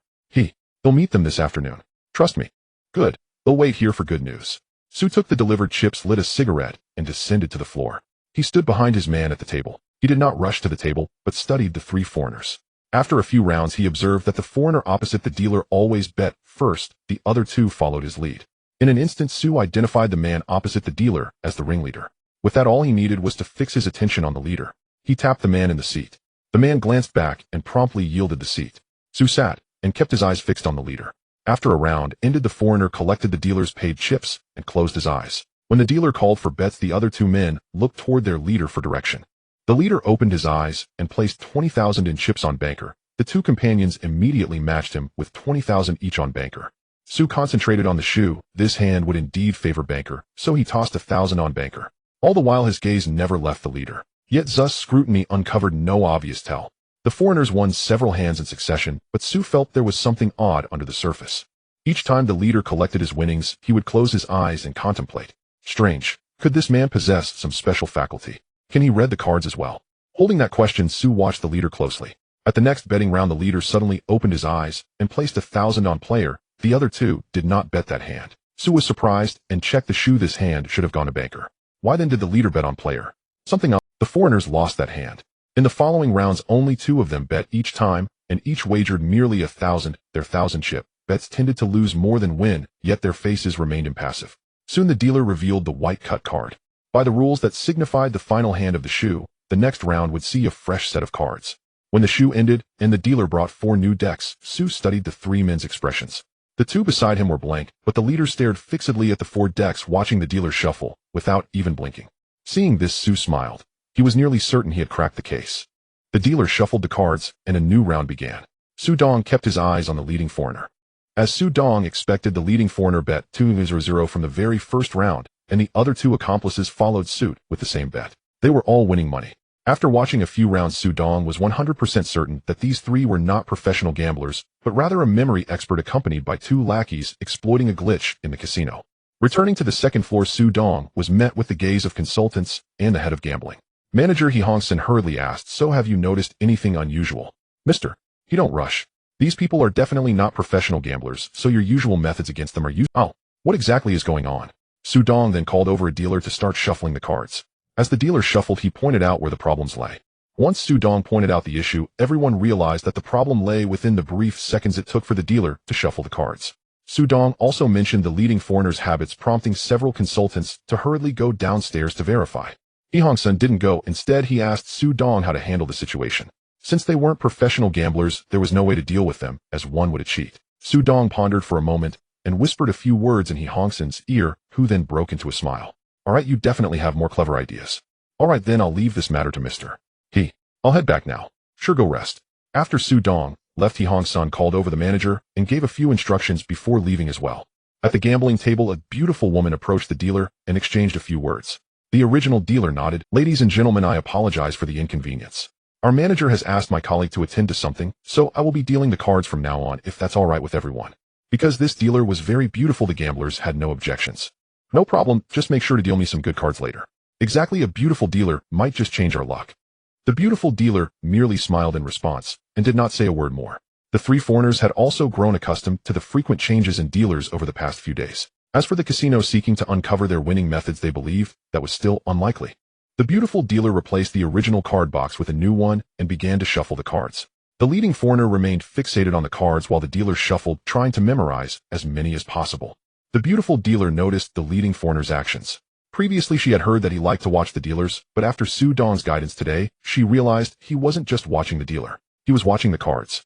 They'll meet them this afternoon. Trust me." "Good. They'll wait here for good news." Su took the delivered chips, lit a cigarette, and descended to the floor. He stood behind his man at the table. He did not rush to the table, but studied the 3 foreigners. After a few rounds, he observed that the foreigner opposite the dealer always bet first. The other 2 followed his lead. In an instant, Su identified the man opposite the dealer as the ringleader. With that, all he needed was to fix his attention on the leader. He tapped the man in the seat. The man glanced back and promptly yielded the seat. Su sat and kept his eyes fixed on the leader. After a round ended, the foreigner collected the dealer's paid chips and closed his eyes. When the dealer called for bets, the other 2 men looked toward their leader for direction. The leader opened his eyes and placed 20,000 in chips on banker. The 2 companions immediately matched him with 20,000 each on banker. Su concentrated on the shoe. This hand would indeed favor banker, so he tossed 1,000 on banker. All the while his gaze never left the leader. Yet Zu's scrutiny uncovered no obvious tell. The foreigners won several hands in succession, but Su felt there was something odd under the surface. Each time the leader collected his winnings, he would close his eyes and contemplate. Strange. Could this man possess some special faculty? Can he read the cards as well? Holding that question, Su watched the leader closely. At the next betting round, the leader suddenly opened his eyes and placed 1,000 on player. The other two did not bet that hand. Su was surprised and checked the shoe. This hand should have gone to banker. Why then did the leader bet on player? Something else. The foreigners lost that hand. In the following rounds, only 2 of them bet each time, and each wagered merely 1,000. Their 1,000 chip bets tended to lose more than win, yet their faces remained impassive. Soon the dealer revealed the white cut card. By the rules that signified the final hand of the shoe, the next round would see a fresh set of cards. When the shoe ended and the dealer brought 4 new decks, Su studied the 3 men's expressions. The 2 beside him were blank, but the leader stared fixedly at the 4 decks, watching the dealer shuffle, without even blinking. Seeing this, Su smiled. He was nearly certain he had cracked the case. The dealer shuffled the cards, and a new round began. Su Dong kept his eyes on the leading foreigner. As Su Dong expected, the leading foreigner bet 2-0 from the very first round, and the other 2 accomplices followed suit with the same bet. They were all winning money. After watching a few rounds, Su Dong was 100% certain that these 3 were not professional gamblers, but rather a memory expert accompanied by 2 lackeys exploiting a glitch in the casino. Returning to the second floor, Su Dong was met with the gaze of consultants and the head of gambling. Manager He Hongsen hurriedly asked, "So have you noticed anything unusual?" "Mister, he don't rush. These people are definitely not professional gamblers, so your usual methods against them are used." "Oh, what exactly is going on?" Su Dong then called over a dealer to start shuffling the cards. As the dealer shuffled, he pointed out where the problems lay. Once Su Dong pointed out the issue, everyone realized that the problem lay within the brief seconds it took for the dealer to shuffle the cards. Su Dong also mentioned the leading foreigner's habits, prompting several consultants to hurriedly go downstairs to verify. He Hongsen didn't go. Instead, he asked Su Dong how to handle the situation. Since they weren't professional gamblers, there was no way to deal with them, as one would cheat. Su Dong pondered for a moment and whispered a few words in He Hongsen's ear, who then broke into a smile. "All right, you definitely have more clever ideas. All right, then I'll leave this matter to Mr. He. I'll head back now. Sure, go rest." After Su Dong left, He Hongsen called over the manager and gave a few instructions before leaving as well. At the gambling table, a beautiful woman approached the dealer and exchanged a few words. The original dealer nodded. "Ladies and gentlemen, I apologize for the inconvenience. Our manager has asked my colleague to attend to something, so I will be dealing the cards from now on, if that's all right with everyone." Because this dealer was very beautiful, the gamblers had no objections. "No problem, just make sure to deal me some good cards later." Exactly, a beautiful dealer might just change our luck. The beautiful dealer merely smiled in response and did not say a word more. The 3 foreigners had also grown accustomed to the frequent changes in dealers over the past few days. As for the casino seeking to uncover their winning methods, they believed that was still unlikely. The beautiful dealer replaced the original card box with a new one and began to shuffle the cards. The leading foreigner remained fixated on the cards while the dealer shuffled, trying to memorize as many as possible. The beautiful dealer noticed the leading foreigner's actions. Previously, she had heard that he liked to watch the dealers, but after Su Dong's guidance today, she realized he wasn't just watching the dealer. He was watching the cards.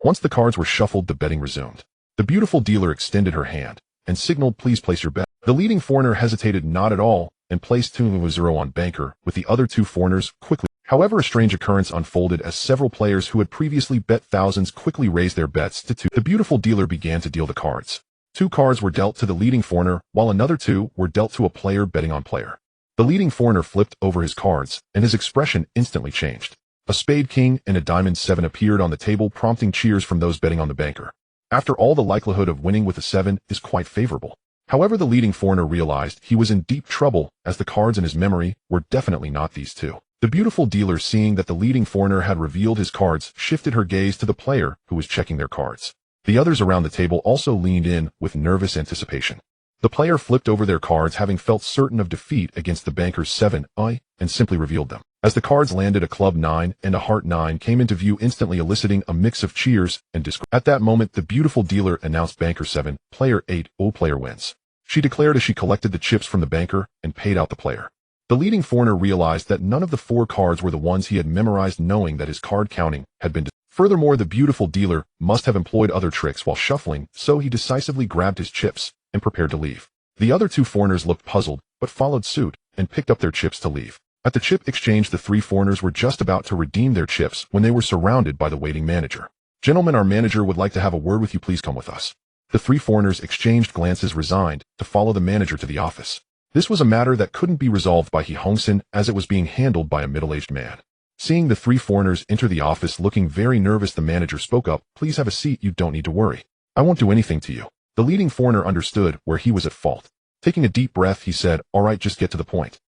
Once the cards were shuffled, the betting resumed. The beautiful dealer extended her hand and signaled, "Please place your bet." The leading foreigner hesitated not at all and placed 2-0 on banker, with the other 2 foreigners quickly. However, a strange occurrence unfolded as several players who had previously bet thousands quickly raised their bets to 2. The beautiful dealer began to deal the cards. 2 cards were dealt to the leading foreigner, while another 2 were dealt to a player betting on player. The leading foreigner flipped over his cards, and his expression instantly changed. A spade king and a diamond 7 appeared on the table, prompting cheers from those betting on the banker. After all, the likelihood of winning with a 7 is quite favorable. However, the leading foreigner realized he was in deep trouble, as the cards in his memory were definitely not these 2. The beautiful dealer, seeing that the leading foreigner had revealed his cards, shifted her gaze to the player who was checking their cards. The others around the table also leaned in with nervous anticipation. The player flipped over their cards, having felt certain of defeat against the banker's 7, and simply revealed them. As the cards landed, a club 9 and a heart 9 came into view, instantly eliciting a mix of cheers and disgrace. At that moment, the beautiful dealer announced banker 7, player 8, player wins. She declared as she collected the chips from the banker and paid out the player. The leading foreigner realized that none of the 4 cards were the ones he had memorized, knowing that his card counting had been. Furthermore, the beautiful dealer must have employed other tricks while shuffling, so he decisively grabbed his chips and prepared to leave. The other 2 foreigners looked puzzled, but followed suit and picked up their chips to leave. At the chip exchange, the 3 foreigners were just about to redeem their chips when they were surrounded by the waiting manager. "Gentlemen, our manager would like to have a word with you. Please come with us." The 3 foreigners exchanged glances, resigned to follow the manager to the office. This was a matter that couldn't be resolved by He Hongsen, as it was being handled by a middle-aged man. Seeing the three foreigners enter the office looking very nervous, the manager spoke up, "Please have a seat, you don't need to worry. I won't do anything to you." The leading foreigner understood where he was at fault. Taking a deep breath, he said, "All right, just get to the point."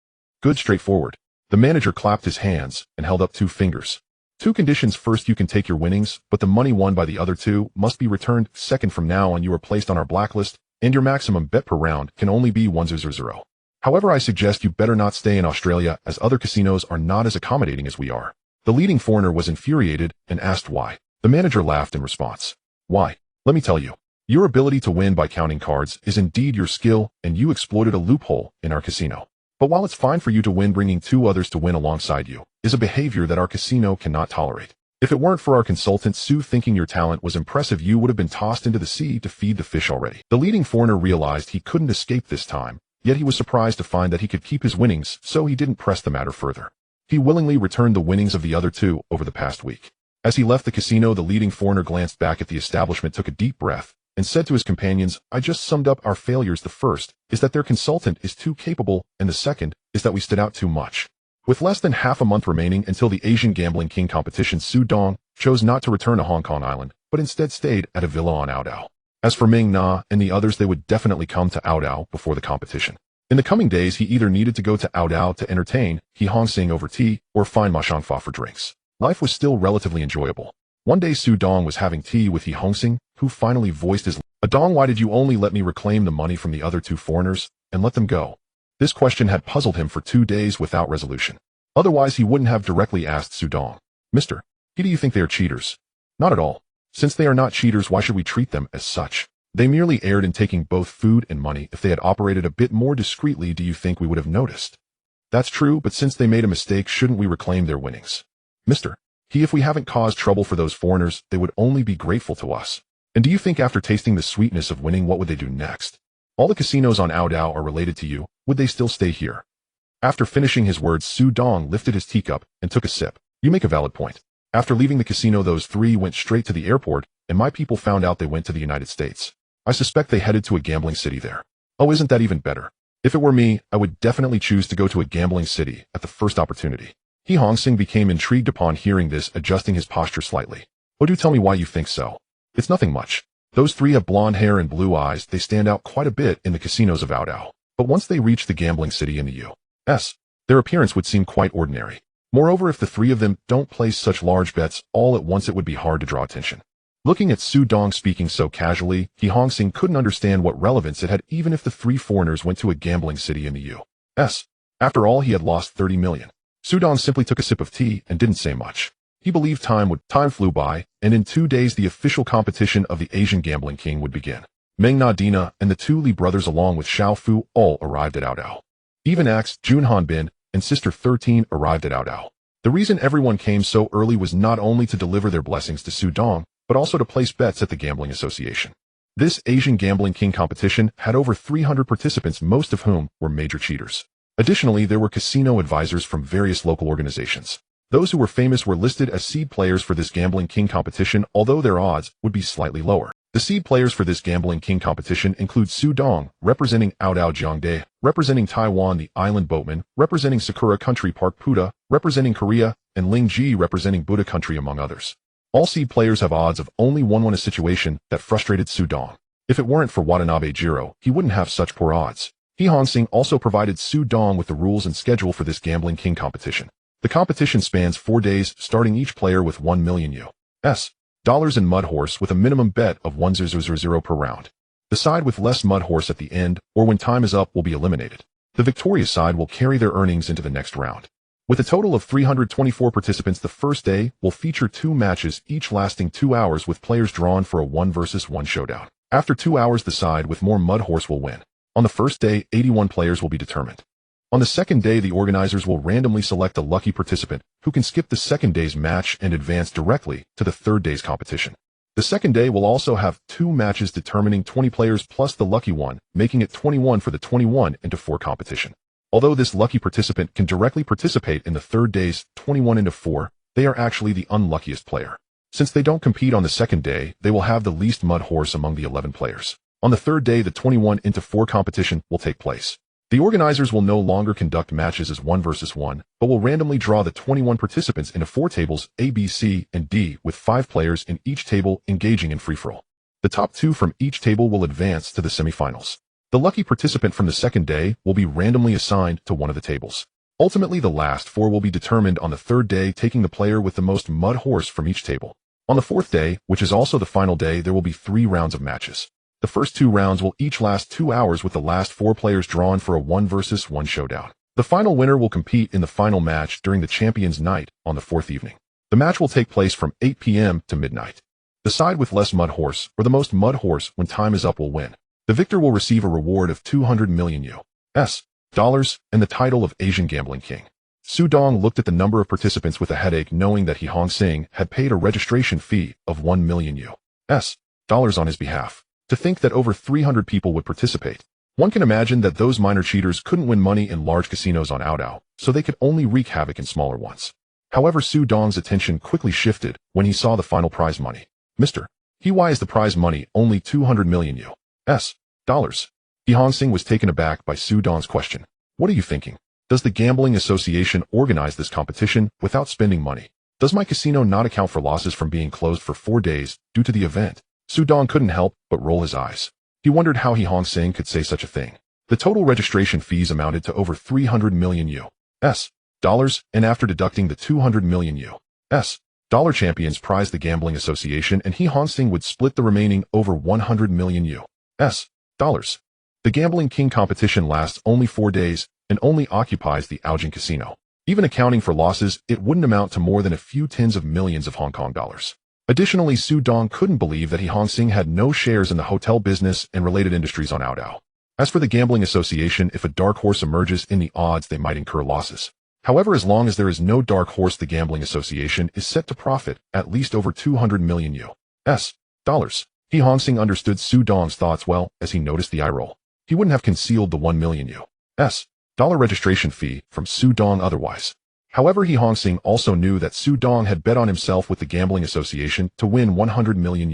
"Good, straightforward." The manager clapped his hands and held up 2 fingers. "2 conditions. First, you can take your winnings, but the money won by the other 2 must be returned. Second, from now on you are placed on our blacklist, and your maximum bet per round can only be 100. However, I suggest you better not stay in Australia, as other casinos are not as accommodating as we are." The leading foreigner was infuriated and asked why. The manager laughed in response. "Why? Let me tell you. Your ability to win by counting cards is indeed your skill, and you exploited a loophole in our casino. But while it's fine for you to win, bringing 2 others to win alongside you is a behavior that our casino cannot tolerate. If it weren't for our consultant Sue thinking your talent was impressive, you would have been tossed into the sea to feed the fish already." The leading foreigner realized he couldn't escape this time, yet he was surprised to find that he could keep his winnings, so he didn't press the matter further. He willingly returned the winnings of the other 2 over the past week. As he left the casino, the leading foreigner glanced back at the establishment, took a deep breath, and said to his companions, "I just summed up our failures. The first is that their consultant is too capable, and the second is that we stood out too much." With less than half a month remaining until the Asian Gambling King competition, Su Dong chose not to return to Hong Kong Island, but instead stayed at a villa on Ao Dao. As for Ming Na and the others, they would definitely come to Ao Dao before the competition. In the coming days, he either needed to go to Ao Dao to entertain He Hong Sing over tea, or find Ma Shangfa for drinks. Life was still relatively enjoyable. One day Su Dong was having tea with He Hong Sing, who finally voiced his "Dong, why did you only let me reclaim the money from the other 2 foreigners and let them go?" This question had puzzled him for 2 days without resolution. Otherwise, he wouldn't have directly asked Su Dong, "Mister, do you think they are cheaters?" "Not at all. Since they are not cheaters, why should we treat them as such? They merely erred in taking both food and money. If they had operated a bit more discreetly, do you think we would have noticed?" "That's true, but since they made a mistake, shouldn't we reclaim their winnings?" "Mister, if we haven't caused trouble for those foreigners, they would only be grateful to us. And do you think after tasting the sweetness of winning, what would they do next? All the casinos on Ao Dao are related to you. Would they still stay here?" After finishing his words, Su Dong lifted his teacup and took a sip. "You make a valid point. After leaving the casino, those 3 went straight to the airport, and my people found out they went to the United States. I suspect they headed to a gambling city there." "Oh, isn't that even better? If it were me, I would definitely choose to go to a gambling city at the first opportunity." He Hong Sing became intrigued upon hearing this, adjusting his posture slightly. "Oh, do tell me why you think so." "It's nothing much. Those 3 have blonde hair and blue eyes. They stand out quite a bit in the casinos of Ao Dao. But once they reach the gambling city in the U.S., their appearance would seem quite ordinary. Moreover, if the 3 of them don't place such large bets all at once, it would be hard to draw attention." Looking at Su Dong speaking so casually, He Hong Sing couldn't understand what relevance it had even if the 3 foreigners went to a gambling city in the U.S. After all, he had lost 30 million. Su Dong simply took a sip of tea and didn't say much. He believed time flew by, and in 2 days the official competition of the Asian Gambling King would begin. Meng Na Dina and the 2 Li brothers along with Xiao Fu all arrived at Ao Dao. Even Axe, Jun Han Bin, and Sister 13 arrived at Ao Dao. The reason everyone came so early was not only to deliver their blessings to Su Dong, but also to place bets at the Gambling Association. This Asian Gambling King competition had over 300 participants, most of whom were major cheaters. Additionally, there were casino advisors from various local organizations. Those who were famous were listed as seed players for this Gambling King competition, although their odds would be slightly lower. The seed players for this Gambling King competition include Su Dong, representing Ao Dao Jiangde, representing Taiwan the Island Boatman, representing Sakura Country Park Puda, representing Korea, and Ling Ji representing Buddha Country, among others. All seed players have odds of only 1-1, a situation that frustrated Su Dong. If it weren't for Watanabe Jiro, he wouldn't have such poor odds. He Hong Sing also provided Su Dong with the rules and schedule for this Gambling King competition. The competition spans 4 days, starting each player with 1 million US dollars in Mud Horse with a minimum bet of 1,000 per round. The side with less Mud Horse at the end, or when time is up, will be eliminated. The victorious side will carry their earnings into the next round. With a total of 324 participants, the first day will feature 2 matches, each lasting 2 hours, with players drawn for a 1-versus-1 showdown. After 2 hours, the side with more Mud Horse will win. On the first day, 81 players will be determined. On the second day, the organizers will randomly select a lucky participant who can skip the second day's match and advance directly to the third day's competition. The second day will also have 2 matches determining 20 players plus the lucky one, making it 21 for the 21-into-4 competition. Although this lucky participant can directly participate in the third day's 21-into-4, they are actually the unluckiest player. Since they don't compete on the second day, they will have the least Mud Horse among the 11 players. On the third day, the 21-into-4 competition will take place. The organizers will no longer conduct matches as 1 versus 1, but will randomly draw the 21 participants into 4 tables A, B, C, and D with 5 players in each table engaging in free-for-all. The top 2 from each table will advance to the semifinals. The lucky participant from the second day will be randomly assigned to one of the tables. Ultimately, the last 4 will be determined on the third day, taking the player with the most mud horse from each table. On the fourth day, which is also the final day, there will be 3 rounds of matches. The first 2 rounds will each last 2 hours with the last 4 players drawn for a 1 versus 1 showdown. The final winner will compete in the final match during the Champions Night on the 4th evening. The match will take place from 8 p.m. to midnight. The side with less mud horse, or the most mud horse when time is up, will win. The victor will receive a reward of 200 million US dollars and the title of Asian Gambling King. Su Dong looked at the number of participants with a headache, knowing that He Hong-sing had paid a registration fee of 1 million US dollars on his behalf. To think that over 300 people would participate. One can imagine that those minor cheaters couldn't win money in large casinos on Audiobook, so they could only wreak havoc in smaller ones. However, Su Dong's attention quickly shifted when he saw the final prize money. Mr. He, why is the prize money only 200 million US dollars? He Hong-sing was taken aback by Su Dong's question. What are you thinking? Does the Gambling Association organize this competition without spending money? Does my casino not account for losses from being closed for 4 days due to the event? Su Dong couldn't help but roll his eyes. He wondered how He Hong-sing could say such a thing. The total registration fees amounted to over 300 million US dollars, and after deducting the 200 million US dollar champions prize, the Gambling Association and He Hong-sing would split the remaining over 100 million US dollars. The Gambling King competition lasts only 4 days and only occupies the Aojin Casino. Even accounting for losses, it wouldn't amount to more than a few tens of millions of Hong Kong dollars. Additionally, Su Dong couldn't believe that He Hong-sing had no shares in the hotel business and related industries on Audiobook. As for the Gambling Association, if a dark horse emerges in the odds, they might incur losses. However, as long as there is no dark horse, the Gambling Association is set to profit at least over 200 million US dollars. He Hong-sing understood Su Dong's thoughts well as he noticed the eye roll. He wouldn't have concealed the 1 million US dollar registration fee from Su Dong otherwise. However, He Hong-sing also knew that Su Dong had bet on himself with the Gambling Association to win 100 million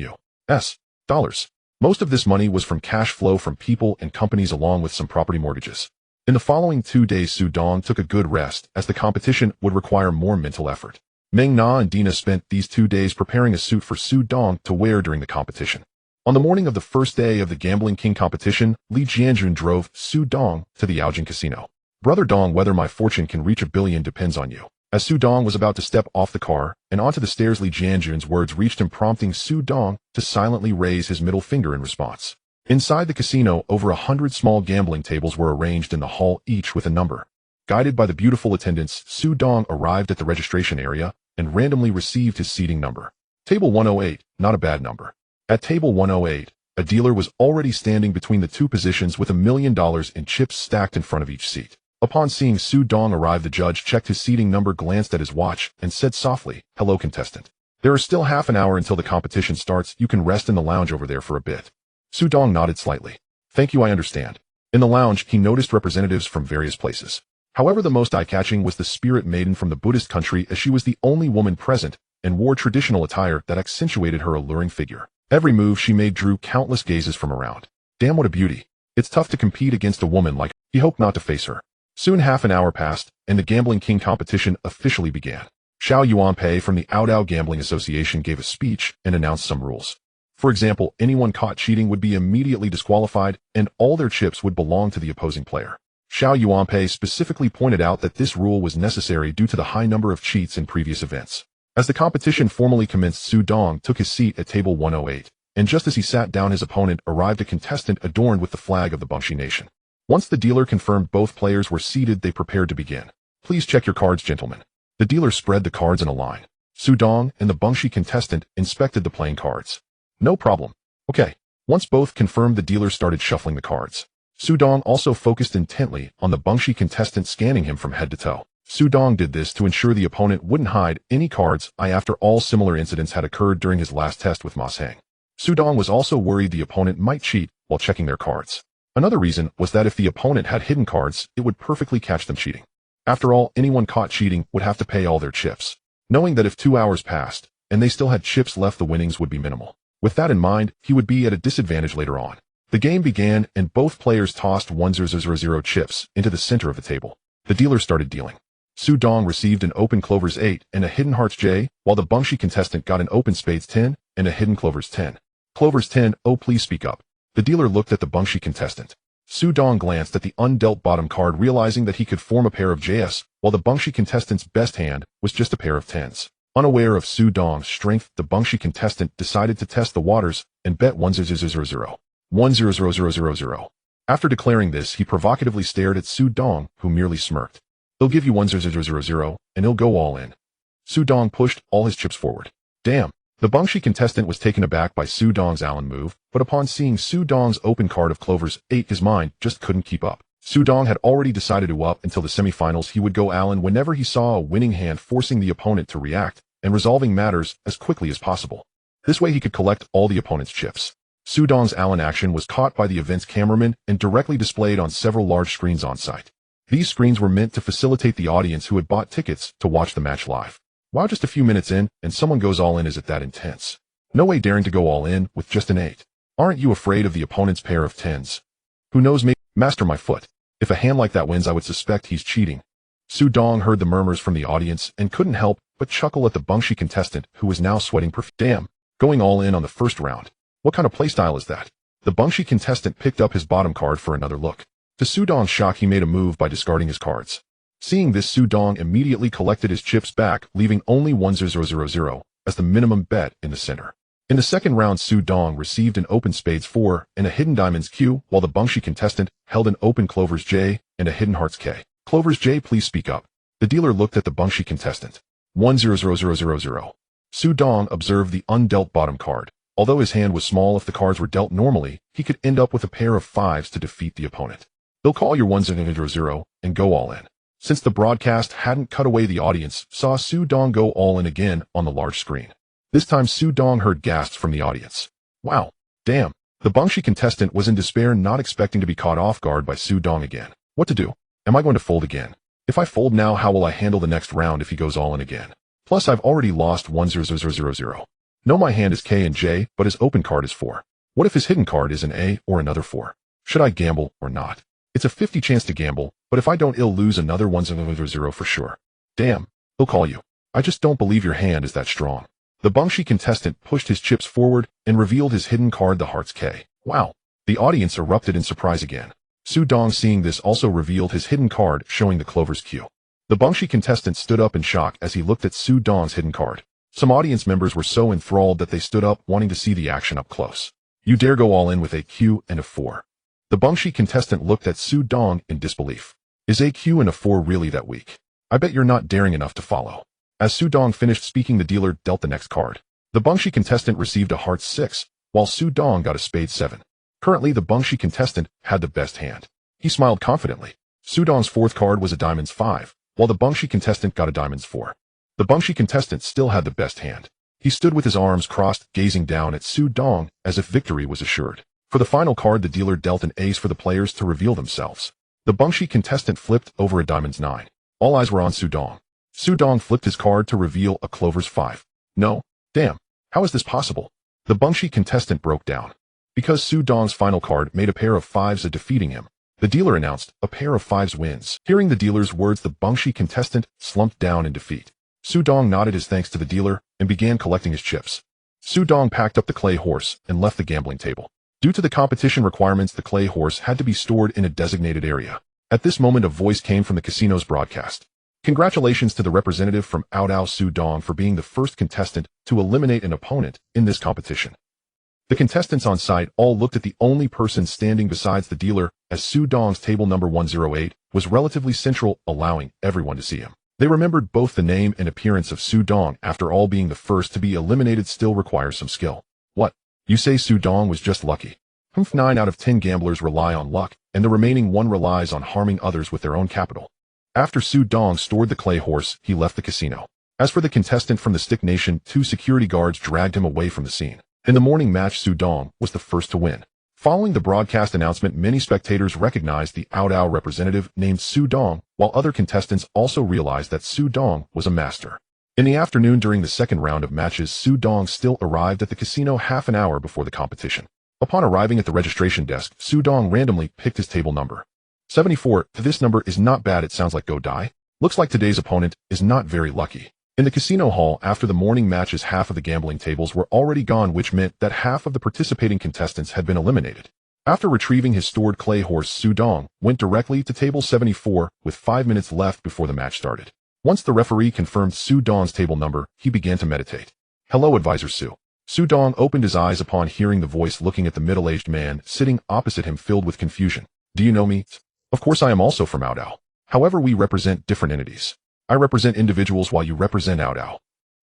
US dollars. Most of this money was from cash flow from people and companies along with some property mortgages. In the following 2 days, Su Dong took a good rest as the competition would require more mental effort. Meng Na and Dina spent these 2 days preparing a suit for Su Dong to wear during the competition. On the morning of the first day of the Gambling King competition, Li Jianjun drove Su Dong to the Aojin Casino. Brother Dong, whether my fortune can reach 1 billion depends on you. As Su Dong was about to step off the car and onto the stairs, Li Jianjun's words reached him, prompting Su Dong to silently raise his middle finger in response. Inside the casino, over 100 small gambling tables were arranged in the hall, each with a number. Guided by the beautiful attendants, Su Dong arrived at the registration area and randomly received his seating number. Table 108, not a bad number. At table 108, a dealer was already standing between the 2 positions with $1 million in chips stacked in front of each seat. Upon seeing Su Dong arrive, the judge checked his seating number, glanced at his watch, and said softly, "Hello, contestant. There is still half an hour until the competition starts. You can rest in the lounge over there for a bit." Su Dong nodded slightly. "Thank you, I understand." In the lounge, he noticed representatives from various places. However, the most eye-catching was the spirit maiden from the Buddhist country, as she was the only woman present and wore traditional attire that accentuated her alluring figure. Every move she made drew countless gazes from around. Damn, what a beauty. It's tough to compete against a woman like her. He hoped not to face her. Soon half an hour passed, and the Gambling King competition officially began. Xiao Yuanpei from the Audiobook Gambling Association gave a speech and announced some rules. For example, anyone caught cheating would be immediately disqualified, and all their chips would belong to the opposing player. Xiao Yuanpei specifically pointed out that this rule was necessary due to the high number of cheats in previous events. As the competition formally commenced, Su Dong took his seat at table 108, and just as he sat down, his opponent arrived, a contestant adorned with the flag of the Bangxi Nation. Once the dealer confirmed both players were seated, they prepared to begin. "Please check your cards, gentlemen." The dealer spread the cards in a line. Su Dong and the Bangxi contestant inspected the playing cards. "No problem. Okay." Once both confirmed, the dealer started shuffling the cards. Su Dong also focused intently on the Bangxi contestant, scanning him from head to toe. Su Dong did this to ensure the opponent wouldn't hide any cards. After all, similar incidents had occurred during his last test with Ma Heng. Su Dong was also worried the opponent might cheat while checking their cards. Another reason was that if the opponent had hidden cards, it would perfectly catch them cheating. After all, anyone caught cheating would have to pay all their chips. Knowing that if 2 hours passed and they still had chips left, the winnings would be minimal. With that in mind, he would be at a disadvantage later on. The game began and both players tossed 1000 chips into the center of the table. The dealer started dealing. Su Dong received an open clovers 8 and a hidden hearts J, while the Bungshi contestant got an open spades 10 and a hidden clovers 10. Clovers 10, oh please speak up. The dealer looked at the Bungshi contestant. Su Dong glanced at the undealt bottom card, realizing that he could form a pair of JS, while the Bungshi contestant's best hand was just a pair of 10s. Unaware of Su Dong's strength, the Bungshi contestant decided to test the waters and bet 1000. 100000. After declaring this, he provocatively stared at Su Dong, who merely smirked. He'll give you 1000, and he'll go all in. Su Dong pushed all his chips forward. Damn. The Bungshi contestant was taken aback by Su Dong's Allen move, but upon seeing Su Dong's open card of clovers 8, his mind just couldn't keep up. Su Dong had already decided to up until the semifinals he would go Allen whenever he saw a winning hand, forcing the opponent to react and resolving matters as quickly as possible. This way he could collect all the opponent's chips. Su Dong's Allen action was caught by the event's cameraman and directly displayed on several large screens on site. These screens were meant to facilitate the audience who had bought tickets to watch the match live. Wow, just a few minutes in, and someone goes all in. Is it that intense? No way daring to go all in with just an 8. Aren't you afraid of the opponent's pair of 10s? Who knows, maybe master my foot. If a hand like that wins, I would suspect he's cheating. Su Dong heard the murmurs from the audience and couldn't help but chuckle at the Bungshi contestant, who was now sweating Damn, going all in on the first round. What kind of playstyle is that? The Bungshi contestant picked up his bottom card for another look. To Su Dong's shock, he made a move by discarding his cards. Seeing this, Su Dong immediately collected his chips back, leaving only 1000 as the minimum bet in the center. In the second round, Su Dong received an open spades 4 and a hidden diamonds Q, while the Bungshi contestant held an open clovers J and a hidden hearts K. Clovers J, please speak up. The dealer looked at the Bungshi contestant. 1000. Su Dong observed the undealt bottom card. Although his hand was small, if the cards were dealt normally, he could end up with a pair of 5s to defeat the opponent. He'll call your 1000 and go all in. Since the broadcast hadn't cut away, the audience saw Su Dong go all in again on the large screen. This time Su Dong heard gasps from the audience. Wow. Damn. The Bungshi contestant was in despair, not expecting to be caught off guard by Su Dong again. What to do? Am I going to fold again? If I fold now, how will I handle the next round if he goes all in again? Plus, I've already lost 1000. No, my hand is K and J, but his open card is 4. What if his hidden card is an A or another 4? Should I gamble or not? It's a 50 chance to gamble, but if I don't, I'll lose another 1000 for sure. Damn, he'll call you. I just don't believe your hand is that strong. The Bungshi contestant pushed his chips forward and revealed his hidden card, the hearts K. Wow. The audience erupted in surprise again. Su Dong, seeing this, also revealed his hidden card, showing the clovers Q. The Bungshi contestant stood up in shock as he looked at Su Dong's hidden card. Some audience members were so enthralled that they stood up, wanting to see the action up close. You dare go all in with a Q and a 4? The Bungshi contestant looked at Su Dong in disbelief. Is a Q and a 4 really that weak? I bet you're not daring enough to follow. As Su Dong finished speaking, the dealer dealt the next card. The Bungshi contestant received a heart 6, while Su Dong got a spade 7. Currently, the Bungshi contestant had the best hand. He smiled confidently. Su Dong's fourth card was a diamonds 5, while the Bungshi contestant got a diamonds 4. The Bungshi contestant still had the best hand. He stood with his arms crossed, gazing down at Su Dong as if victory was assured. For the final card, the dealer dealt an ace for the players to reveal themselves. The Bungshi contestant flipped over a diamonds 9. All eyes were on Su Dong. Su Dong flipped his card to reveal a clovers 5. No. Damn. How is this possible? The Bungshi contestant broke down. Because Su Dong's final card made a pair of 5s, defeating him. The dealer announced, a pair of 5s wins. Hearing the dealer's words, the Bungshi contestant slumped down in defeat. Su Dong nodded his thanks to the dealer and began collecting his chips. Su Dong packed up the clay horse and left the gambling table. Due to the competition requirements, the clay horse had to be stored in a designated area. At this moment, a voice came from the casino's broadcast. Congratulations to the representative from Audiobook, Su Dong, for being the first contestant to eliminate an opponent in this competition. The contestants on site all looked at the only person standing besides the dealer, as Su Dong's table number 108 was relatively central, allowing everyone to see him. They remembered both the name and appearance of Su Dong. After all, being the first to be eliminated still requires some skill. What? You say Su Dong was just lucky? 9 out of 10 gamblers rely on luck, and the remaining 1 relies on harming others with their own capital. After Su Dong stored the clay horse, he left the casino. As for the contestant from the Stick Nation, 2 security guards dragged him away from the scene. In the morning match, Su Dong was the first to win. Following the broadcast announcement, many spectators recognized the Audiobook representative named Su Dong, while other contestants also realized that Su Dong was a master. In the afternoon, during the second round of matches, Su Dong still arrived at the casino half an hour before the competition. Upon arriving at the registration desk, Su Dong randomly picked his table number. 74. This number is not bad, it sounds like go die. Looks like today's opponent is not very lucky. In the casino hall, after the morning matches, half of the gambling tables were already gone, which meant that half of the participating contestants had been eliminated. After retrieving his stored clay horse, Su Dong went directly to table 74 with 5 minutes left before the match started. Once the referee confirmed Su Dong's table number, he began to meditate. Hello, Advisor Su. Su Dong opened his eyes upon hearing the voice, looking at the middle-aged man sitting opposite him filled with confusion. Do you know me? Of course I am also from Audiobook. However, we represent different entities. I represent individuals while you represent Audiobook.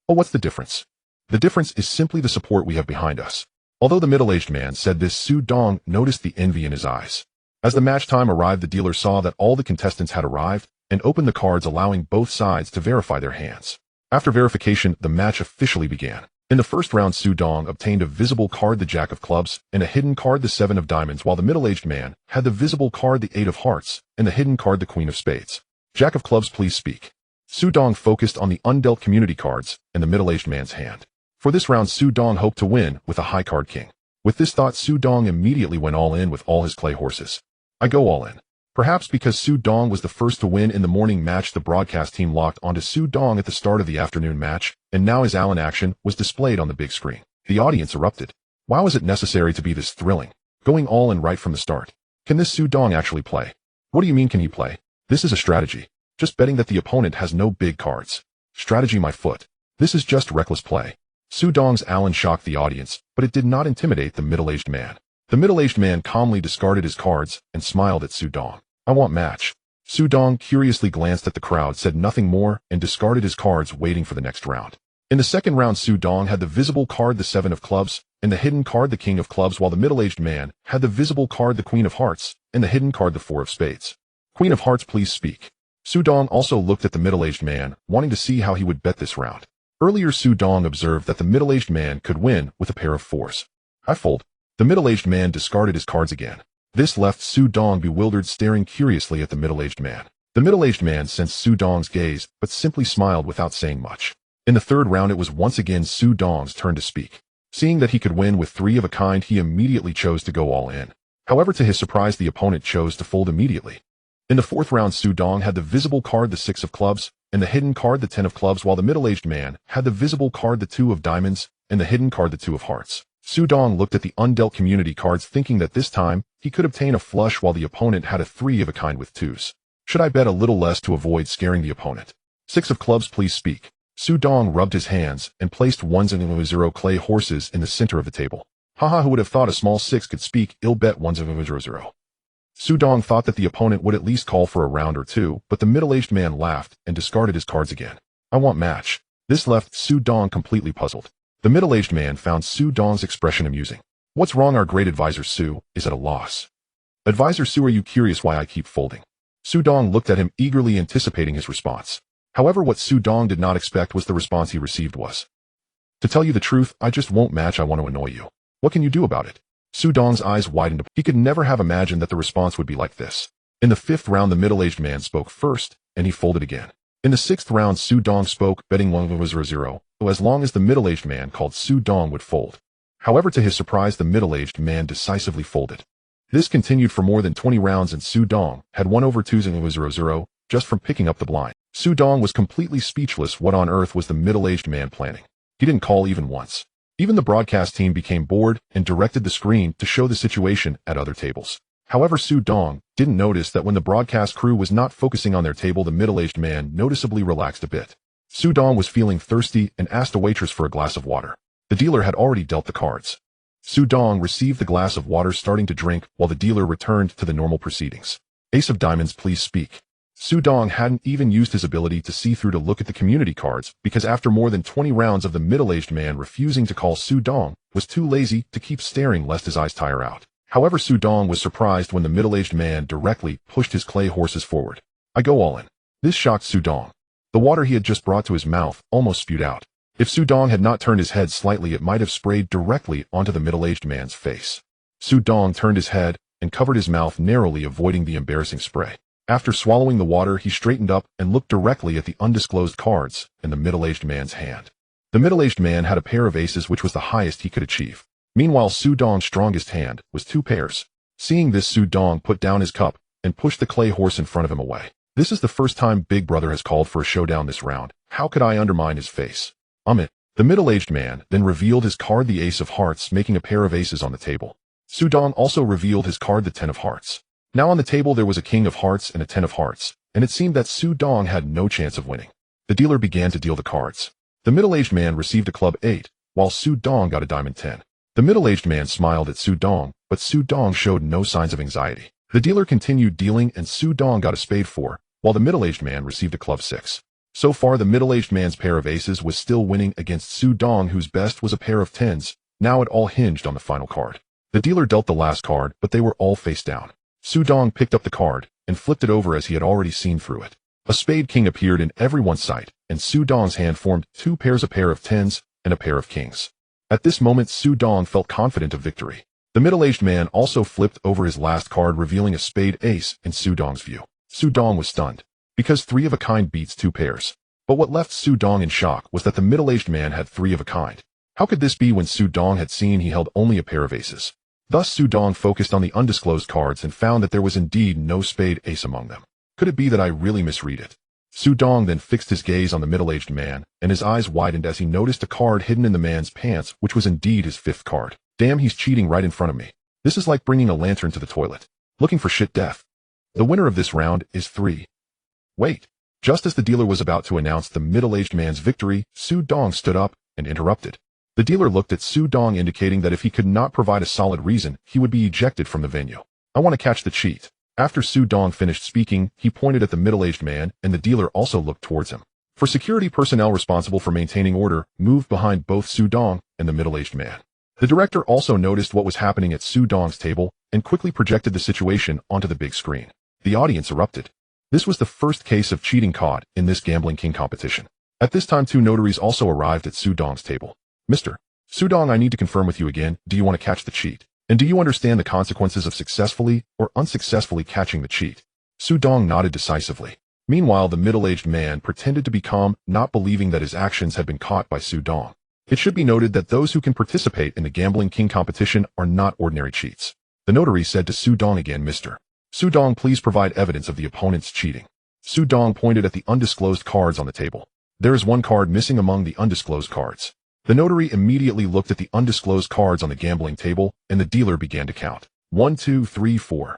Oh, what's the difference? The difference is simply the support we have behind us. Although the middle-aged man said this, Su Dong noticed the envy in his eyes. As the match time arrived, the dealer saw that all the contestants had arrived and opened the cards, allowing both sides to verify their hands. After verification, the match officially began. In the first round, Su Dong obtained a visible card, the Jack of Clubs, and a hidden card, the Seven of Diamonds, while the middle-aged man had the visible card, the Eight of Hearts, and the hidden card, the Queen of Spades. Jack of Clubs, please speak. Su Dong focused on the undealt community cards and the middle-aged man's hand. For this round, Su Dong hoped to win with a high card king. With this thought, Su Dong immediately went all in with all his clay horses. I go all in. Perhaps because Su Dong was the first to win in the morning match, the broadcast team locked onto Su Dong at the start of the afternoon match, and now his Allen action was displayed on the big screen. The audience erupted. Why was it necessary to be this thrilling? Going all in right from the start. Can this Su Dong actually play? What do you mean, can he play? This is a strategy. Just betting that the opponent has no big cards. Strategy, my foot. This is just reckless play. Su Dong's Allen shocked the audience, but it did not intimidate the middle-aged man. The middle-aged man calmly discarded his cards and smiled at Su Dong. I want match. Su Dong curiously glanced at the crowd, said nothing more, and discarded his cards, waiting for the next round. In the second round, Su Dong had the visible card, the Seven of Clubs, and the hidden card, the King of Clubs, while the middle-aged man had the visible card, the Queen of Hearts, and the hidden card, the Four of Spades. Queen of Hearts, please speak. Su Dong also looked at the middle-aged man, wanting to see how he would bet this round. Earlier, Su Dong observed that the middle-aged man could win with a pair of fours. I fold. The middle-aged man discarded his cards again. This left Su Dong bewildered, staring curiously at the middle-aged man. The middle-aged man sensed Su Dong's gaze, but simply smiled without saying much. In the third round, it was once again Su Dong's turn to speak. Seeing that he could win with three of a kind, he immediately chose to go all in. However, to his surprise, the opponent chose to fold immediately. In the fourth round, Su Dong had the visible card, the Six of Clubs, and the hidden card, the Ten of Clubs, while the middle-aged man had the visible card, the Two of Diamonds, and the hidden card, the Two of Hearts. Su Dong looked at the undealt community cards, thinking that this time he could obtain a flush, while the opponent had a three of a kind with twos. Should I bet a little less to avoid scaring the opponent? Six of Clubs, please speak. Su Dong rubbed his hands and placed 1-0 clay horses in the center of the table. Haha, who would have thought a small six could speak? Ill bet 1-0. Su Dong thought that the opponent would at least call for a round or two, but the middle-aged man laughed and discarded his cards again. I want match. This left Su Dong completely puzzled. The middle-aged man found Su Dong's expression amusing. What's wrong? Our great advisor Su is at a loss. Advisor Su, are you curious why I keep folding? Su Dong looked at him, eagerly anticipating his response. However, what Su Dong did not expect was the response he received was, to tell you the truth, I just won't match. I want to annoy you. What can you do about it? Su Dong's eyes widened. He could never have imagined that the response would be like this. In the fifth round, the middle-aged man spoke first, and he folded again. In the sixth round, Su Dong spoke, betting 1-0, as long as the middle-aged man called, Su Dong would fold. However, to his surprise, the middle-aged man decisively folded. This continued for more than 20 rounds, and Su Dong had won over 2-0 just from picking up the blind. Su Dong was completely speechless. What on earth was the middle-aged man planning? He didn't call even once. Even the broadcast team became bored and directed the screen to show the situation at other tables. However, Su Dong didn't notice that when the broadcast crew was not focusing on their table, the middle-aged man noticeably relaxed a bit. Su Dong was feeling thirsty and asked a waitress for a glass of water. The dealer had already dealt the cards. Su Dong received the glass of water, starting to drink, while the dealer returned to the normal proceedings. Ace of Diamonds, please speak. Su Dong hadn't even used his ability to see through to look at the community cards, because after more than 20 rounds of the middle-aged man refusing to call, Su Dong was too lazy to keep staring lest his eyes tire out. However, Su Dong was surprised when the middle-aged man directly pushed his clay horses forward. I go all in. This shocked Su Dong. The water he had just brought to his mouth almost spewed out. If Su Dong had not turned his head slightly, it might have sprayed directly onto the middle-aged man's face. Su Dong turned his head and covered his mouth narrowly, avoiding the embarrassing spray. After swallowing the water, he straightened up and looked directly at the undisclosed cards in the middle-aged man's hand. The middle-aged man had a pair of aces, which was the highest he could achieve. Meanwhile, Su Dong's strongest hand was 2 pairs. Seeing this, Su Dong put down his cup and pushed the clay horse in front of him away. This is the first time Big Brother has called for a showdown this round. How could I undermine his face? It. The middle-aged man then revealed his card, the Ace of Hearts, making a pair of aces on the table. Su Dong also revealed his card, the Ten of Hearts. Now on the table there was a King of Hearts and a Ten of Hearts, and it seemed that Su Dong had no chance of winning. The dealer began to deal the cards. The middle-aged man received a club 8, while Su Dong got a diamond 10. The middle-aged man smiled at Su Dong, but Su Dong showed no signs of anxiety. The dealer continued dealing and Su Dong got a spade 4, while the middle-aged man received a club 6. So far, the middle-aged man's pair of aces was still winning against Su Dong, whose best was a pair of 10s. Now it all hinged on the final card. The dealer dealt the last card, but they were all face down. Su Dong picked up the card and flipped it over as he had already seen through it. A spade king appeared in everyone's sight, and Su Dong's hand formed 2 pairs, a pair of 10s and a pair of kings. At this moment, Su Dong felt confident of victory. The middle-aged man also flipped over his last card, revealing a spade ace in Su Dong's view. Su Dong was stunned, because 3 of a kind beats 2 pairs. But what left Su Dong in shock was that the middle-aged man had 3 of a kind. How could this be when Su Dong had seen he held only a pair of aces? Thus Su Dong focused on the undisclosed cards and found that there was indeed no spade ace among them. Could it be that I really misread it? Su Dong then fixed his gaze on the middle-aged man, and his eyes widened as he noticed a card hidden in the man's pants, which was indeed his 5th card. Damn, he's cheating right in front of me. This is like bringing a lantern to the toilet. Looking for shit death. The winner of this round is 3. Wait. Just as the dealer was about to announce the middle-aged man's victory, Su Dong stood up and interrupted. The dealer looked at Su Dong, indicating that if he could not provide a solid reason, he would be ejected from the venue. I want to catch the cheat. After Su Dong finished speaking, he pointed at the middle-aged man, and the dealer also looked towards him. For security personnel responsible for maintaining order moved behind both Su Dong and the middle-aged man. The director also noticed what was happening at Su Dong's table and quickly projected the situation onto the big screen. The audience erupted. This was the first case of cheating caught in this Gambling King competition. At this time, 2 notaries also arrived at Su Dong's table. Mr. Su Dong, I need to confirm with you again, do you want to catch the cheat? And do you understand the consequences of successfully or unsuccessfully catching the cheat? Su Dong nodded decisively. Meanwhile, the middle-aged man pretended to be calm, not believing that his actions had been caught by Su Dong. It should be noted that those who can participate in the Gambling King competition are not ordinary cheats. The notary said to Su Dong again, Mr. Su Dong, please provide evidence of the opponent's cheating. Su Dong pointed at the undisclosed cards on the table. There is 1 card missing among the undisclosed cards. The notary immediately looked at the undisclosed cards on the gambling table, and the dealer began to count. 1, 2, 3, 4.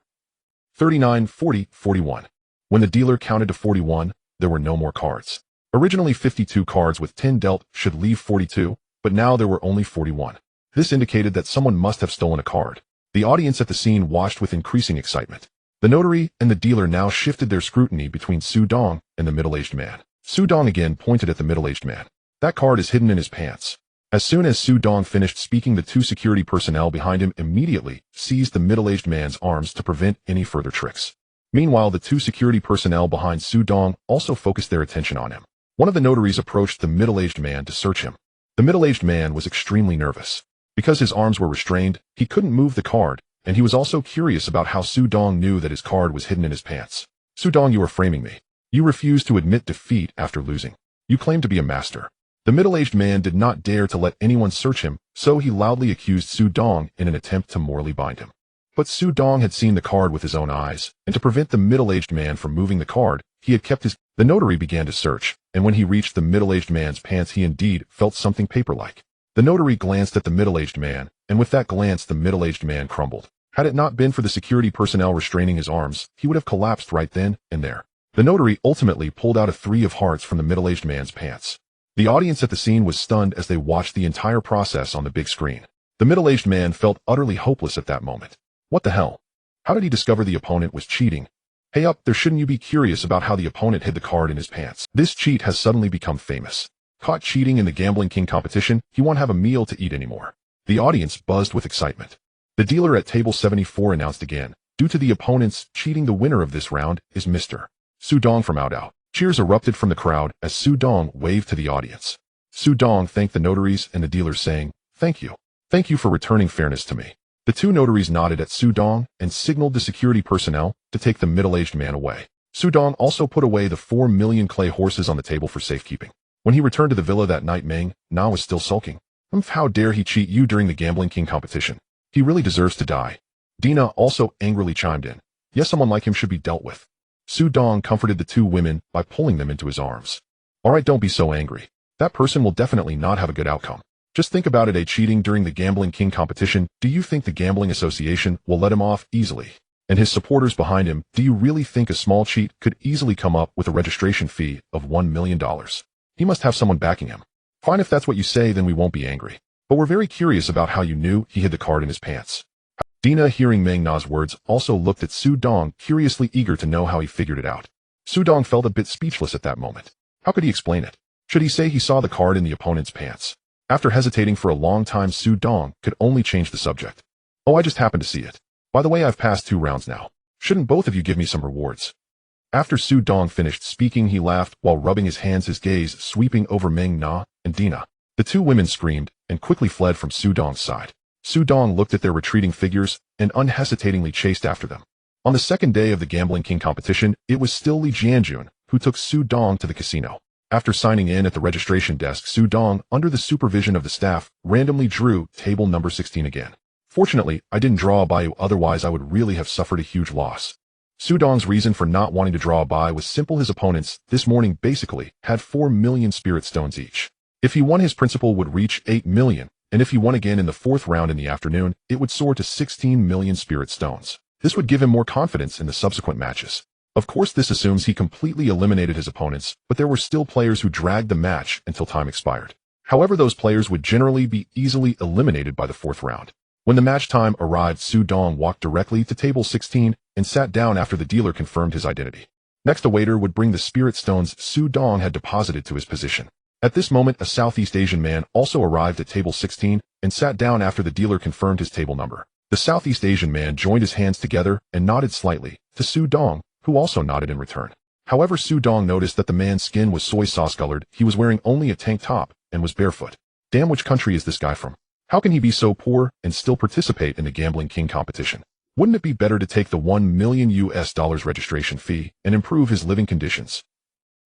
39, 40, 41. When the dealer counted to 41, there were no more cards. Originally 52 cards with 10 dealt should leave 42, but now there were only 41. This indicated that someone must have stolen a card. The audience at the scene watched with increasing excitement. The notary and the dealer now shifted their scrutiny between Su Dong and the middle-aged man. Su Dong again pointed at the middle-aged man. That card is hidden in his pants. As soon as Su Dong finished speaking, the 2 security personnel behind him immediately seized the middle-aged man's arms to prevent any further tricks. Meanwhile, the 2 security personnel behind Su Dong also focused their attention on him. One of the notaries approached the middle-aged man to search him. The middle-aged man was extremely nervous. Because his arms were restrained, he couldn't move the card, and he was also curious about how Su Dong knew that his card was hidden in his pants. Su Dong, you are framing me. You refuse to admit defeat after losing. You claim to be a master. The middle-aged man did not dare to let anyone search him, so he loudly accused Su Dong in an attempt to morally bind him. But Su Dong had seen the card with his own eyes, and to prevent the middle-aged man from moving the card, he had kept his... The notary began to search, and when he reached the middle-aged man's pants, he indeed felt something paper-like. The notary glanced at the middle-aged man, and with that glance the middle-aged man crumbled. Had it not been for the security personnel restraining his arms, he would have collapsed right then and there. The notary ultimately pulled out a 3 of hearts from the middle-aged man's pants. The audience at the scene was stunned as they watched the entire process on the big screen. The middle-aged man felt utterly hopeless at that moment. What the hell? How did he discover the opponent was cheating? Hey up there, shouldn't you be curious about how the opponent hid the card in his pants? This cheat has suddenly become famous. Caught cheating in the Gambling King competition, he won't have a meal to eat anymore. The audience buzzed with excitement. The dealer at table 74 announced again, due to the opponent's cheating, the winner of this round is Mr. Su Dong from Out. Cheers erupted from the crowd as Su Dong waved to the audience. Su Dong thanked the notaries and the dealers, saying, "Thank you. Thank you for returning fairness to me." The 2 notaries nodded at Su Dong and signaled the security personnel to take the middle-aged man away. Su Dong also put away the 4 million clay horses on the table for safekeeping. When he returned to the villa that night, Meng Na was still sulking. How dare he cheat you during the Gambling King competition? He really deserves to die. Dina also angrily chimed in. Yes, someone like him should be dealt with. Su Dong comforted the two women by pulling them into his arms. Alright, don't be so angry. That person will definitely not have a good outcome. Just think about it, cheating during the Gambling King competition. Do you think the Gambling Association will let him off easily? And his supporters behind him, do you really think a small cheat could easily come up with a registration fee of $1 million? He must have someone backing him. Fine, if that's what you say, then we won't be angry. But we're very curious about how you knew he hid the card in his pants. Dina, hearing Meng Na's words, also looked at Su Dong, curiously eager to know how he figured it out. Su Dong felt a bit speechless at that moment. How could he explain it? Should he say he saw the card in the opponent's pants? After hesitating for a long time, Su Dong could only change the subject. Oh, I just happened to see it. By the way, I've passed 2 rounds now. Shouldn't both of you give me some rewards? After Su Dong finished speaking, he laughed while rubbing his hands, his gaze sweeping over Meng Na and Dina. The two women screamed and quickly fled from Su Dong's side. Su Dong looked at their retreating figures and unhesitatingly chased after them. On the second day of the Gambling King competition, it was still Li Jianjun who took Su Dong to the casino. After signing in at the registration desk, Su Dong, under the supervision of the staff, randomly drew table number 16 again. Fortunately, I didn't draw a buy, otherwise I would really have suffered a huge loss. Su Dong's reason for not wanting to draw a buy was simple. His opponents, this morning basically, had 4 million spirit stones each. If he won, his principal would reach 8 million, and if he won again in the 4th round in the afternoon, it would soar to 16 million spirit stones. This would give him more confidence in the subsequent matches. Of course, this assumes he completely eliminated his opponents, but there were still players who dragged the match until time expired. However, those players would generally be easily eliminated by the 4th round. When the match time arrived, Su Dong walked directly to table 16 and sat down after the dealer confirmed his identity. Next, a waiter would bring the spirit stones Su Dong had deposited to his position. At this moment, a Southeast Asian man also arrived at table 16 and sat down after the dealer confirmed his table number. The Southeast Asian man joined his hands together and nodded slightly to Su Dong, who also nodded in return. However, Su Dong noticed that the man's skin was soy sauce colored, he was wearing only a tank top, and was barefoot. Damn, which country is this guy from? How can he be so poor and still participate in the Gambling King competition? Wouldn't it be better to take the $1 million registration fee and improve his living conditions?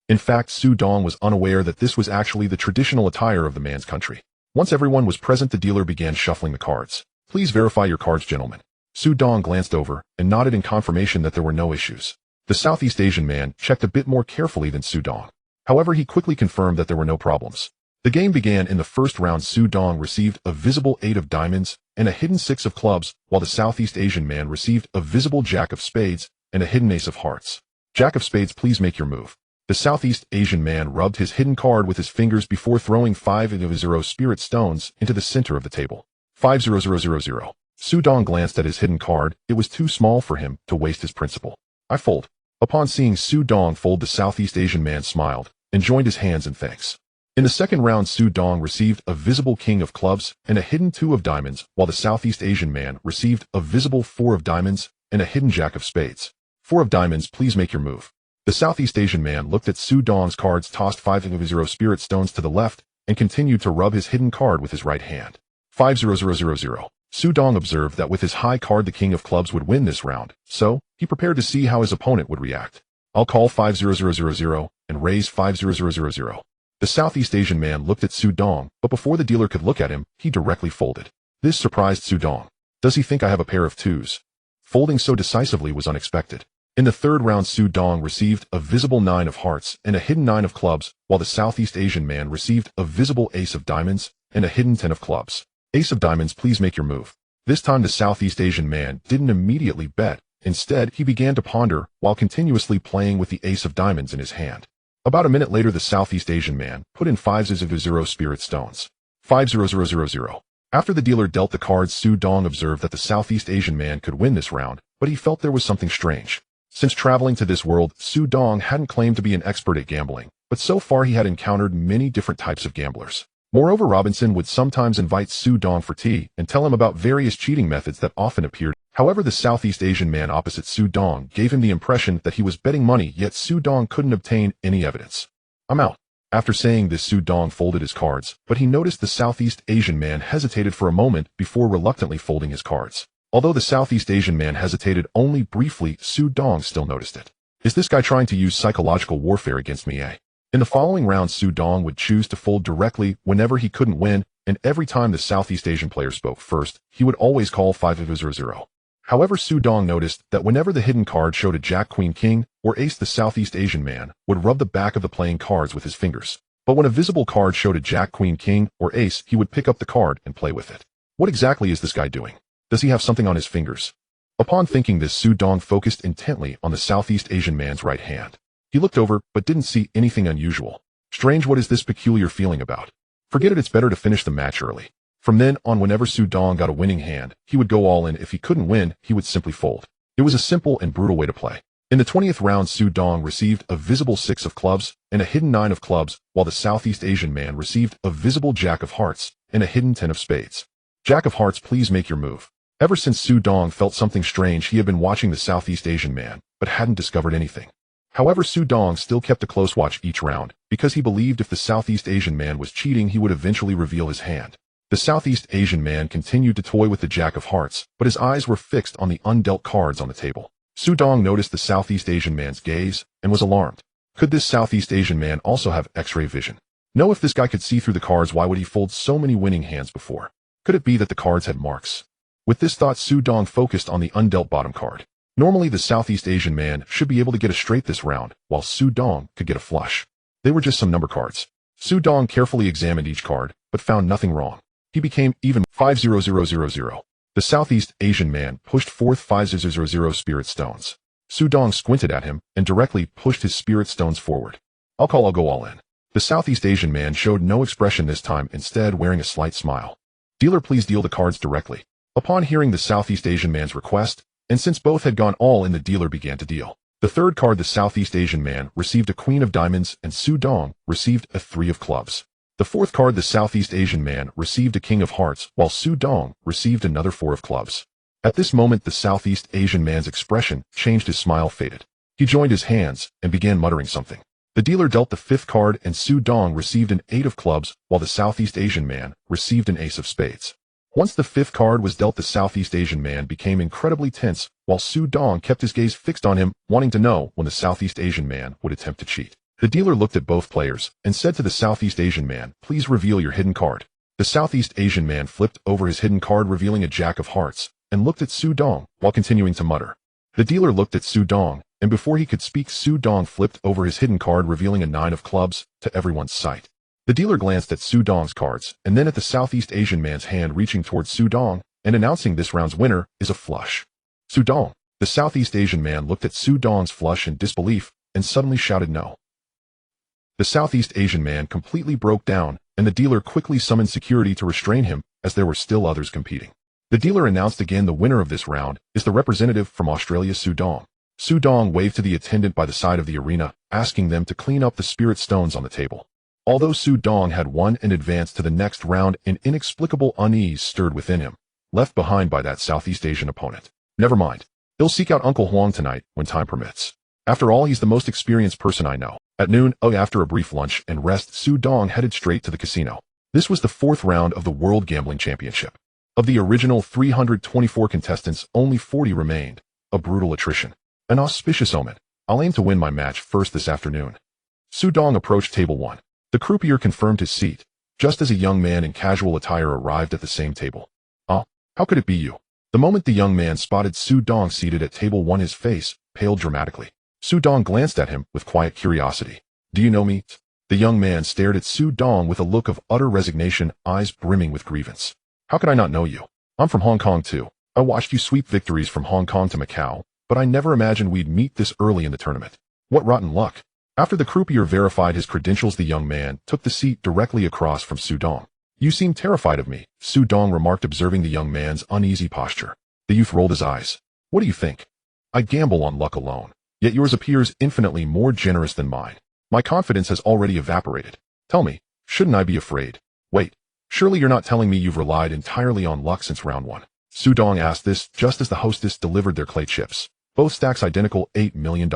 In fact, Su Dong was unaware that this was actually the traditional attire of the man's country. Once everyone was present, the dealer began shuffling the cards. Please verify your cards, gentlemen. Su Dong glanced over and nodded in confirmation that there were no issues. The Southeast Asian man checked a bit more carefully than Su Dong. However, he quickly confirmed that there were no problems. The game began. In the first round, Su Dong received a visible 8 of diamonds and a hidden 6 of clubs, while the Southeast Asian man received a visible Jack of spades and a hidden Ace of hearts. Jack of spades, please make your move. The Southeast Asian man rubbed his hidden card with his fingers before throwing 5 of 0 spirit stones into the center of the table. 50000. Su Dong glanced at his hidden card. It was too small for him to waste his principal. I fold. Upon seeing Su Dong fold, the Southeast Asian man smiled and joined his hands in thanks. In the second round, Su Dong received a visible king of clubs and a hidden 2 of diamonds, while the Southeast Asian man received a visible 4 of diamonds and a hidden Jack of spades. 4 of diamonds, please make your move. The Southeast Asian man looked at Su Dong's cards, tossed 5 of 0 spirit stones to the left, and continued to rub his hidden card with his right hand. 50000. Su Dong observed that with his high card, the king of clubs would win this round, so he prepared to see how his opponent would react. I'll call 50000 and raise 50000. The Southeast Asian man looked at Su Dong, but before the dealer could look at him, he directly folded. This surprised Su Dong. Does he think I have a pair of 2s? Folding so decisively was unexpected. In the third round, Su Dong received a visible 9 of hearts and a hidden 9 of clubs, while the Southeast Asian man received a visible ace of diamonds and a hidden 10 of clubs. Ace of diamonds, please make your move. This time the Southeast Asian man didn't immediately bet. Instead, he began to ponder while continuously playing with the ace of diamonds in his hand. About a minute later, the Southeast Asian man put in 5 of 0 spirit stones. 50000. After the dealer dealt the cards, Su Dong observed that the Southeast Asian man could win this round, but he felt there was something strange. Since traveling to this world, Su Dong hadn't claimed to be an expert at gambling, but so far he had encountered many different types of gamblers. Moreover, Robinson would sometimes invite Su Dong for tea and tell him about various cheating methods that often appeared. However, the Southeast Asian man opposite Su Dong gave him the impression that he was betting money, yet Su Dong couldn't obtain any evidence. I'm out. After saying this, Su Dong folded his cards, but he noticed the Southeast Asian man hesitated for a moment before reluctantly folding his cards. Although the Southeast Asian man hesitated only briefly, Su Dong still noticed it. Is this guy trying to use psychological warfare against me, eh? In the following round, Su Dong would choose to fold directly whenever he couldn't win, and every time the Southeast Asian player spoke first, he would always call 5000. However, Su Dong noticed that whenever the hidden card showed a Jack Queen King or Ace, the Southeast Asian man would rub the back of the playing cards with his fingers. But when a visible card showed a Jack Queen King or Ace, he would pick up the card and play with it. What exactly is this guy doing? Does he have something on his fingers? Upon thinking this, Su Dong focused intently on the Southeast Asian man's right hand. He looked over but didn't see anything unusual. Strange, what is this peculiar feeling about? Forget it, it's better to finish the match early. From then on, whenever Su Dong got a winning hand, he would go all in. If he couldn't win, he would simply fold. It was a simple and brutal way to play. In the 20th round, Su Dong received a visible 6 of clubs and a hidden 9 of clubs, while the Southeast Asian man received a visible Jack of hearts and a hidden 10 of spades. Jack of hearts, please make your move. Ever since Su Dong felt something strange, he had been watching the Southeast Asian man, but hadn't discovered anything. However, Su Dong still kept a close watch each round, because he believed if the Southeast Asian man was cheating, he would eventually reveal his hand. The Southeast Asian man continued to toy with the Jack of hearts, but his eyes were fixed on the undealt cards on the table. Su Dong noticed the Southeast Asian man's gaze and was alarmed. Could this Southeast Asian man also have X-ray vision? No, if this guy could see through the cards, why would he fold so many winning hands before? Could it be that the cards had marks? With this thought, Su Dong focused on the undealt bottom card. Normally, the Southeast Asian man should be able to get a straight this round, while Su Dong could get a flush. They were just some number cards. Su Dong carefully examined each card, but found nothing wrong. He became even. 50000. The Southeast Asian man pushed forth 5000 spirit stones. Su Dong squinted at him and directly pushed his spirit stones forward. I'll go all in. The Southeast Asian man showed no expression this time, instead wearing a slight smile. Dealer, please deal the cards directly. Upon hearing the Southeast Asian man's request, and since both had gone all in, the dealer began to deal. The third card, the Southeast Asian man received a Queen of Diamonds and Su Dong received a 3 of Clubs. The fourth card, the Southeast Asian man received a King of Hearts, while Su Dong received another 4 of Clubs. At this moment, the Southeast Asian man's expression changed, his smile faded. He joined his hands and began muttering something. The dealer dealt the fifth card and Su Dong received an 8 of Clubs, while the Southeast Asian man received an Ace of Spades. Once the fifth card was dealt, the Southeast Asian man became incredibly tense, while Su Dong kept his gaze fixed on him, wanting to know when the Southeast Asian man would attempt to cheat. The dealer looked at both players and said to the Southeast Asian man, "Please reveal your hidden card." The Southeast Asian man flipped over his hidden card, revealing a Jack of Hearts, and looked at Su Dong while continuing to mutter. The dealer looked at Su Dong, and before he could speak, Su Dong flipped over his hidden card, revealing a 9 of Clubs to everyone's sight. The dealer glanced at Su Dong's cards and then at the Southeast Asian man's hand, reaching towards Su Dong and announcing this round's winner is a flush. Su Dong. The Southeast Asian man looked at Su Dong's flush in disbelief and suddenly shouted no. The Southeast Asian man completely broke down, and the dealer quickly summoned security to restrain him, as there were still others competing. The dealer announced again, the winner of this round is the representative from Australia, Su Dong. Su Dong waved to the attendant by the side of the arena, asking them to clean up the spirit stones on the table. Although Su Dong had won and advanced to the next round, an inexplicable unease stirred within him, left behind by that Southeast Asian opponent. Never mind. He'll seek out Uncle Huang tonight when time permits. After all, he's the most experienced person I know. At noon, after a brief lunch and rest, Su Dong headed straight to the casino. This was the fourth round of the World Gambling Championship. Of the original 324 contestants, only 40 remained. A brutal attrition. An auspicious omen. I'll aim to win my match first this afternoon. Su Dong approached table 1. The croupier confirmed his seat, just as a young man in casual attire arrived at the same table. How could it be you? The moment the young man spotted Su Dong seated at table 1, his face paled dramatically. Su Dong glanced at him with quiet curiosity. Do you know me? The young man stared at Su Dong with a look of utter resignation, eyes brimming with grievance. How could I not know you? I'm from Hong Kong too. I watched you sweep victories from Hong Kong to Macau, but I never imagined we'd meet this early in the tournament. What rotten luck. After the croupier verified his credentials, the young man took the seat directly across from Su Dong. You seem terrified of me, Su Dong remarked, observing the young man's uneasy posture. The youth rolled his eyes. What do you think? I gamble on luck alone, yet yours appears infinitely more generous than mine. My confidence has already evaporated. Tell me, shouldn't I be afraid? Wait, surely you're not telling me you've relied entirely on luck since round 1. Su Dong asked this just as the hostess delivered their clay chips. Both stacks identical, $8 million.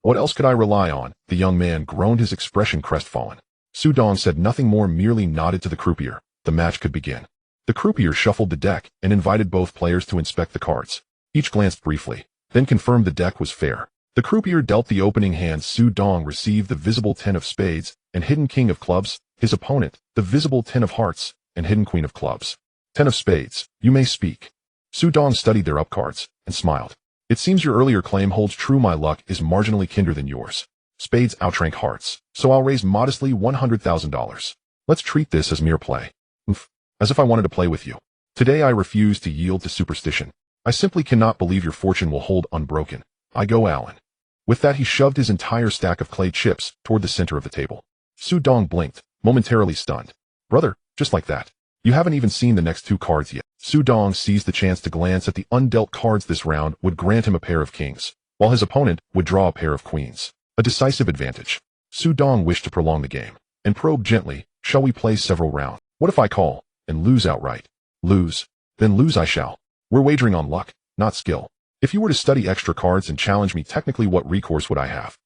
What else could I rely on? The young man groaned, his expression crestfallen. Su Dong said nothing more, merely nodded to the croupier. The match could begin. The croupier shuffled the deck and invited both players to inspect the cards. Each glanced briefly, then confirmed the deck was fair. The croupier dealt the opening hand. Su Dong received the visible 10 of spades and hidden King of Clubs. His opponent, the visible 10 of hearts and hidden queen of clubs. 10 of spades. You may speak. Su Dong studied their up cards and smiled. It seems your earlier claim holds true. My luck is marginally kinder than yours. Spades outrank hearts, so I'll raise modestly $100,000. Let's treat this as mere play. As if I wanted to play with you. Today I refuse to yield to superstition. I simply cannot believe your fortune will hold unbroken. I go Alan. With that he shoved his entire stack of clay chips toward the center of the table. Su Dong blinked, momentarily stunned. Brother, just like that. You haven't even seen the next two cards yet. Su Dong seized the chance to glance at the undealt cards. This round would grant him a pair of kings, while his opponent would draw a pair of queens. A decisive advantage. Su Dong wished to prolong the game, and probed gently, shall we play several rounds? What if I call, and lose outright? Lose. Then lose I shall. We're wagering on luck, not skill. If you were to study extra cards and challenge me technically, what recourse would I have?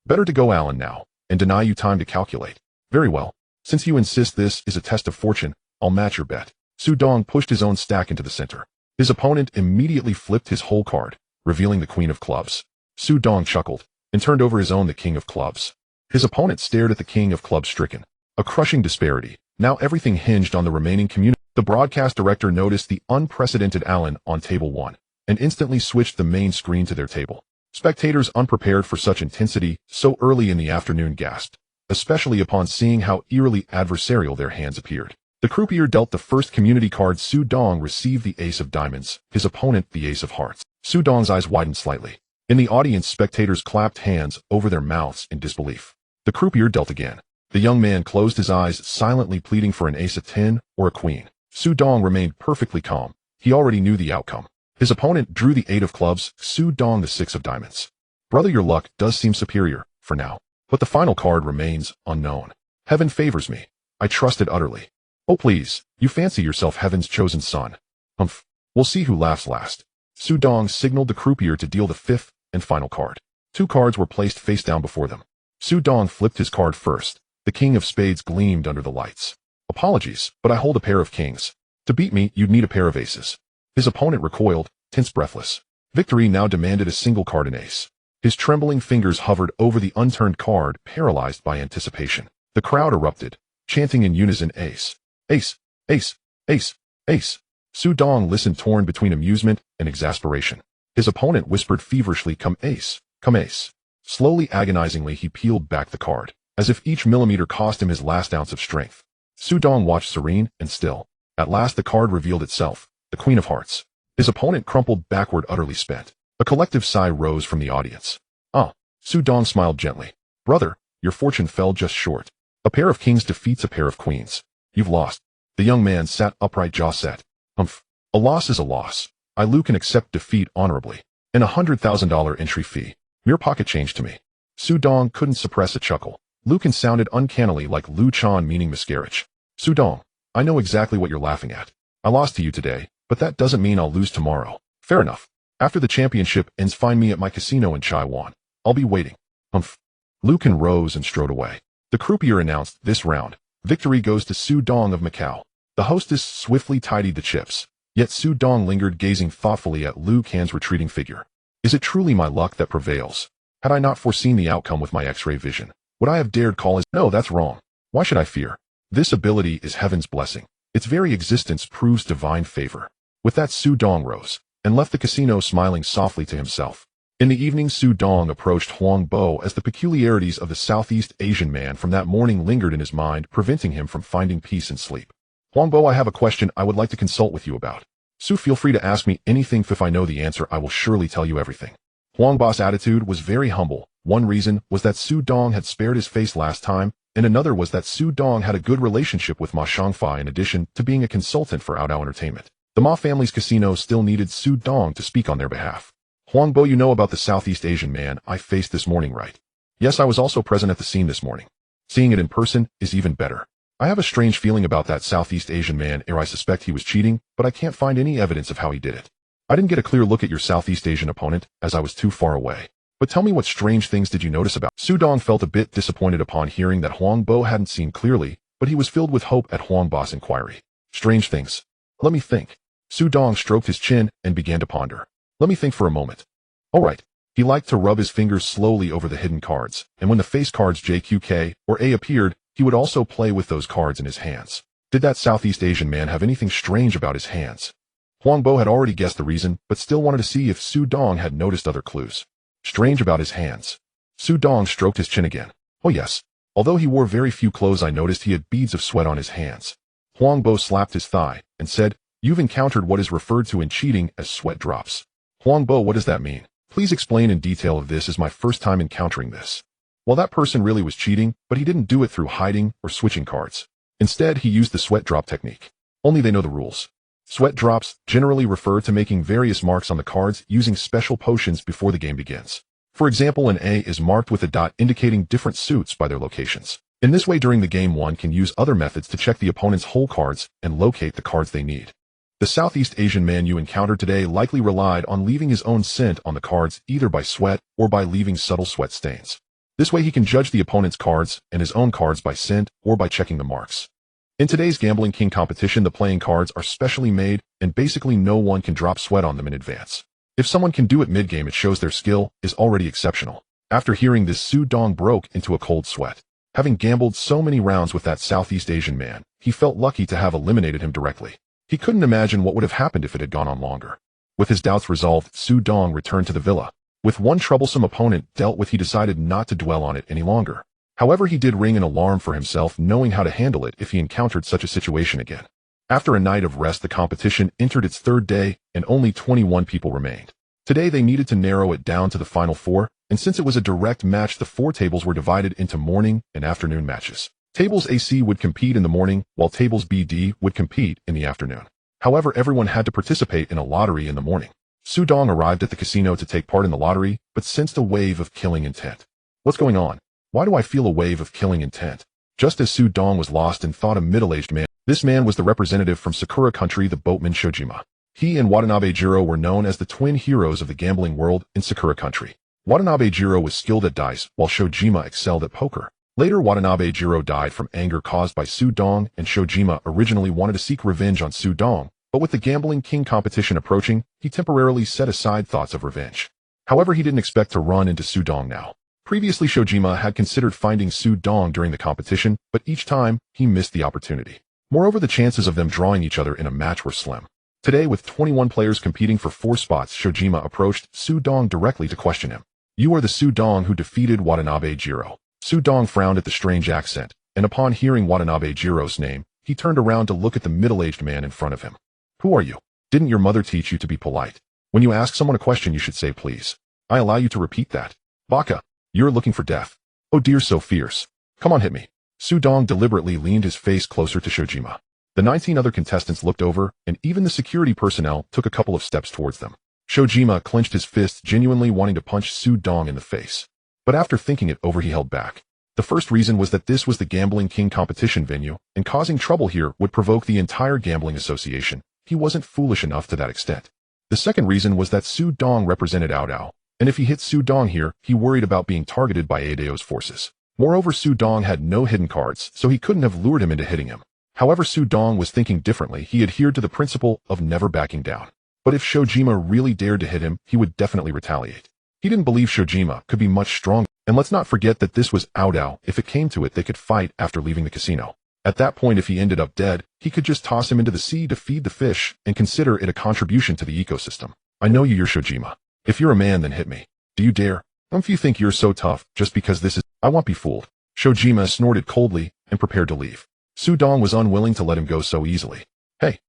Better to go Alan now, and deny you time to calculate. Very well. Since you insist this is a test of fortune, I'll match your bet. Su Dong pushed his own stack into the center. His opponent immediately flipped his whole card, revealing the queen of clubs. Su Dong chuckled, and turned over his own the king of clubs. His opponent stared at the king of clubs stricken. A crushing disparity. Now everything hinged on the remaining community. The broadcast director noticed the unprecedented Alan on table 1, and instantly switched the main screen to their table. Spectators unprepared for such intensity so early in the afternoon gasped, especially upon seeing how eerily adversarial their hands appeared. The croupier dealt the first community card. Su Dong received the ace of diamonds, his opponent the ace of hearts. Su Dong's eyes widened slightly. In the audience, spectators clapped hands over their mouths in disbelief. The croupier dealt again. The young man closed his eyes, silently pleading for an ace of 10 or a queen. Su Dong remained perfectly calm. He already knew the outcome. His opponent drew the 8 of clubs, Su Dong the 6 of diamonds. Brother, your luck does seem superior, for now. But the final card remains unknown. Heaven favors me. I trust it utterly. Oh please, you fancy yourself heaven's chosen son. Humph. We'll see who laughs last. Su Dong signaled the croupier to deal the 5th and final card. 2 cards were placed face down before them. Su Dong flipped his card first. The king of spades gleamed under the lights. Apologies, but I hold a pair of kings. To beat me, you'd need a pair of aces. His opponent recoiled, tense breathless. Victory now demanded a single card, an ace. His trembling fingers hovered over the unturned card, paralyzed by anticipation. The crowd erupted, chanting in unison, ace. Ace, ace, ace, ace. Su Dong listened, torn between amusement and exasperation. His opponent whispered feverishly, come ace, come ace. Slowly, agonizingly, he peeled back the card, as if each millimeter cost him his last ounce of strength. Su Dong watched serene and still. At last the card revealed itself, the queen of hearts. His opponent crumpled backward, utterly spent. A collective sigh rose from the audience. Ah, Su Dong smiled gently. Brother, your fortune fell just short. A pair of kings defeats a pair of queens. You've lost. The young man sat upright, jaw set. Humph. A loss is a loss. I, Lu, can accept defeat honorably. And $100,000 entry fee. Mere pocket change to me. Su Dong couldn't suppress a chuckle. Lucan sounded uncannily like Lu Chan, meaning miscarriage. Su Dong, I know exactly what you're laughing at. I lost to you today, but that doesn't mean I'll lose tomorrow. Fair enough. After the championship ends, find me at my casino in Chaiwan. I'll be waiting. Humph. Lucan rose and strode away. The croupier announced, this round, victory goes to Su Dong of Macau. The hostess swiftly tidied the chips, yet Su Dong lingered, gazing thoughtfully at Lu Can's retreating figure. Is it truly my luck that prevails? Had I not foreseen the outcome with my X-ray vision, would I have dared call his? No, that's wrong. Why should I fear? This ability is heaven's blessing. Its very existence proves divine favor. With that, Su Dong rose and left the casino, smiling softly to himself. In the evening, Su Dong approached Huang Bo as the peculiarities of the Southeast Asian man from that morning lingered in his mind, preventing him from finding peace and sleep. Huang Bo, I have a question I would like to consult with you about. Su, feel free to ask me anything. If I know the answer, I will surely tell you everything. Huang Bo's attitude was very humble. One reason was that Su Dong had spared his face last time, and another was that Su Dong had a good relationship with Ma Shangfei in addition to being a consultant for Outao Entertainment. The Ma family's casino still needed Su Dong to speak on their behalf. Huang Bo, you know about the Southeast Asian man I faced this morning, right? Yes, I was also present at the scene this morning. Seeing it in person is even better. I have a strange feeling about that Southeast Asian man. I suspect he was cheating, but I can't find any evidence of how he did it. I didn't get a clear look at your Southeast Asian opponent, as I was too far away. But tell me, what strange things did you notice about? Su Dong felt a bit disappointed upon hearing that Huang Bo hadn't seen clearly, but he was filled with hope at Huang Bo's inquiry. Strange things. Let me think. Su Dong stroked his chin and began to ponder. Let me think for a moment. All right. He liked to rub his fingers slowly over the hidden cards, and when the face cards JQK or A appeared, he would also play with those cards in his hands. Did that Southeast Asian man have anything strange about his hands? Huang Bo had already guessed the reason, but still wanted to see if Su Dong had noticed other clues. Strange about his hands. Su Dong stroked his chin again. Oh yes. Although he wore very few clothes, I noticed he had beads of sweat on his hands. Huang Bo slapped his thigh and said, "You've encountered what is referred to in cheating as sweat drops." Huang Bo, what does that mean? Please explain in detail, of this is my first time encountering this. Well, that person really was cheating, but he didn't do it through hiding or switching cards. Instead, he used the sweat drop technique. Only they know the rules. Sweat drops generally refer to making various marks on the cards using special potions before the game begins. For example, an A is marked with a dot indicating different suits by their locations. In this way, during the game, one can use other methods to check the opponent's whole cards and locate the cards they need. The Southeast Asian man you encountered today likely relied on leaving his own scent on the cards, either by sweat or by leaving subtle sweat stains. This way he can judge the opponent's cards and his own cards by scent or by checking the marks. In today's Gambling King competition, the playing cards are specially made and basically no one can drop sweat on them in advance. If someone can do it mid-game, it shows their skill is already exceptional. After hearing this, Su Dong broke into a cold sweat. Having gambled so many rounds with that Southeast Asian man, he felt lucky to have eliminated him directly. He couldn't imagine what would have happened if it had gone on longer. With his doubts resolved, Su Dong returned to the villa. With one troublesome opponent dealt with, he decided not to dwell on it any longer. However, he did ring an alarm for himself, knowing how to handle it if he encountered such a situation again. After a night of rest, the competition entered its third day, and only 21 people remained. Today they needed to narrow it down to the final 4, and since it was a direct match, the 4 tables were divided into morning and afternoon matches. Tables AC would compete in the morning, while tables BD would compete in the afternoon. However, everyone had to participate in a lottery in the morning. Su Dong arrived at the casino to take part in the lottery, but sensed a wave of killing intent. What's going on? Why do I feel a wave of killing intent? Just as Su Dong was lost and thought a middle-aged man, this man was the representative from Sakura country, the boatman Shojima. He and Watanabe Jiro were known as the twin heroes of the gambling world in Sakura country. Watanabe Jiro was skilled at dice, while Shojima excelled at poker. Later, Watanabe Jiro died from anger caused by Su Dong, and Shojima originally wanted to seek revenge on Su Dong, but with the Gambling King competition approaching, he temporarily set aside thoughts of revenge. However, he didn't expect to run into Su Dong now. Previously, Shojima had considered finding Su Dong during the competition, but each time, he missed the opportunity. Moreover, the chances of them drawing each other in a match were slim. Today, with 21 players competing for 4 spots, Shojima approached Su Dong directly to question him. "You are the Su Dong who defeated Watanabe Jiro." Su Dong frowned at the strange accent, and upon hearing Watanabe Jiro's name, he turned around to look at the middle-aged man in front of him. "Who are you? Didn't your mother teach you to be polite? When you ask someone a question, you should say please. I allow you to repeat that. Baka, you're looking for death. Oh dear, so fierce. Come on, hit me." Su Dong deliberately leaned his face closer to Shojima. The 19 other contestants looked over, and even the security personnel took a couple of steps towards them. Shojima clenched his fists, genuinely wanting to punch Su Dong in the face. But after thinking it over, he held back. The first reason was that this was the Gambling King competition venue, and causing trouble here would provoke the entire gambling association. He wasn't foolish enough to that extent. The second reason was that Su Dong represented Aodao, and if he hit Su Dong here, he worried about being targeted by Aodao's forces. Moreover, Su Dong had no hidden cards, so he couldn't have lured him into hitting him. However, Su Dong was thinking differently. He adhered to the principle of never backing down. But if Shojima really dared to hit him, he would definitely retaliate. He didn't believe Shojima could be much stronger. And let's not forget that this was Aodao. If it came to it, they could fight after leaving the casino. At that point, if he ended up dead, he could just toss him into the sea to feed the fish and consider it a contribution to the ecosystem. "I know you're Shojima. If you're a man, then hit me. Do you dare? If you think you're so tough, just because this is, I won't be fooled." Shojima snorted coldly and prepared to leave. Su Dong was unwilling to let him go so easily. Hey,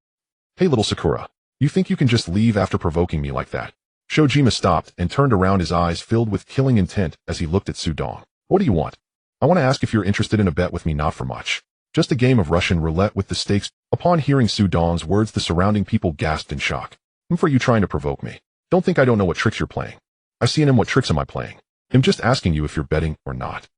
little Sakura. You think you can just leave after provoking me like that?" Shojima stopped and turned around, his eyes filled with killing intent as he looked at Su Dong. "What do you want?" "I want to ask if you're interested in a bet with me." "Not for much. Just a game of Russian roulette with the stakes." Upon hearing Su Dong's words, the surrounding people gasped in shock. For you trying to provoke me. Don't think I don't know what tricks you're playing. I see in him. What tricks am I playing? I'm just asking you if you're betting or not.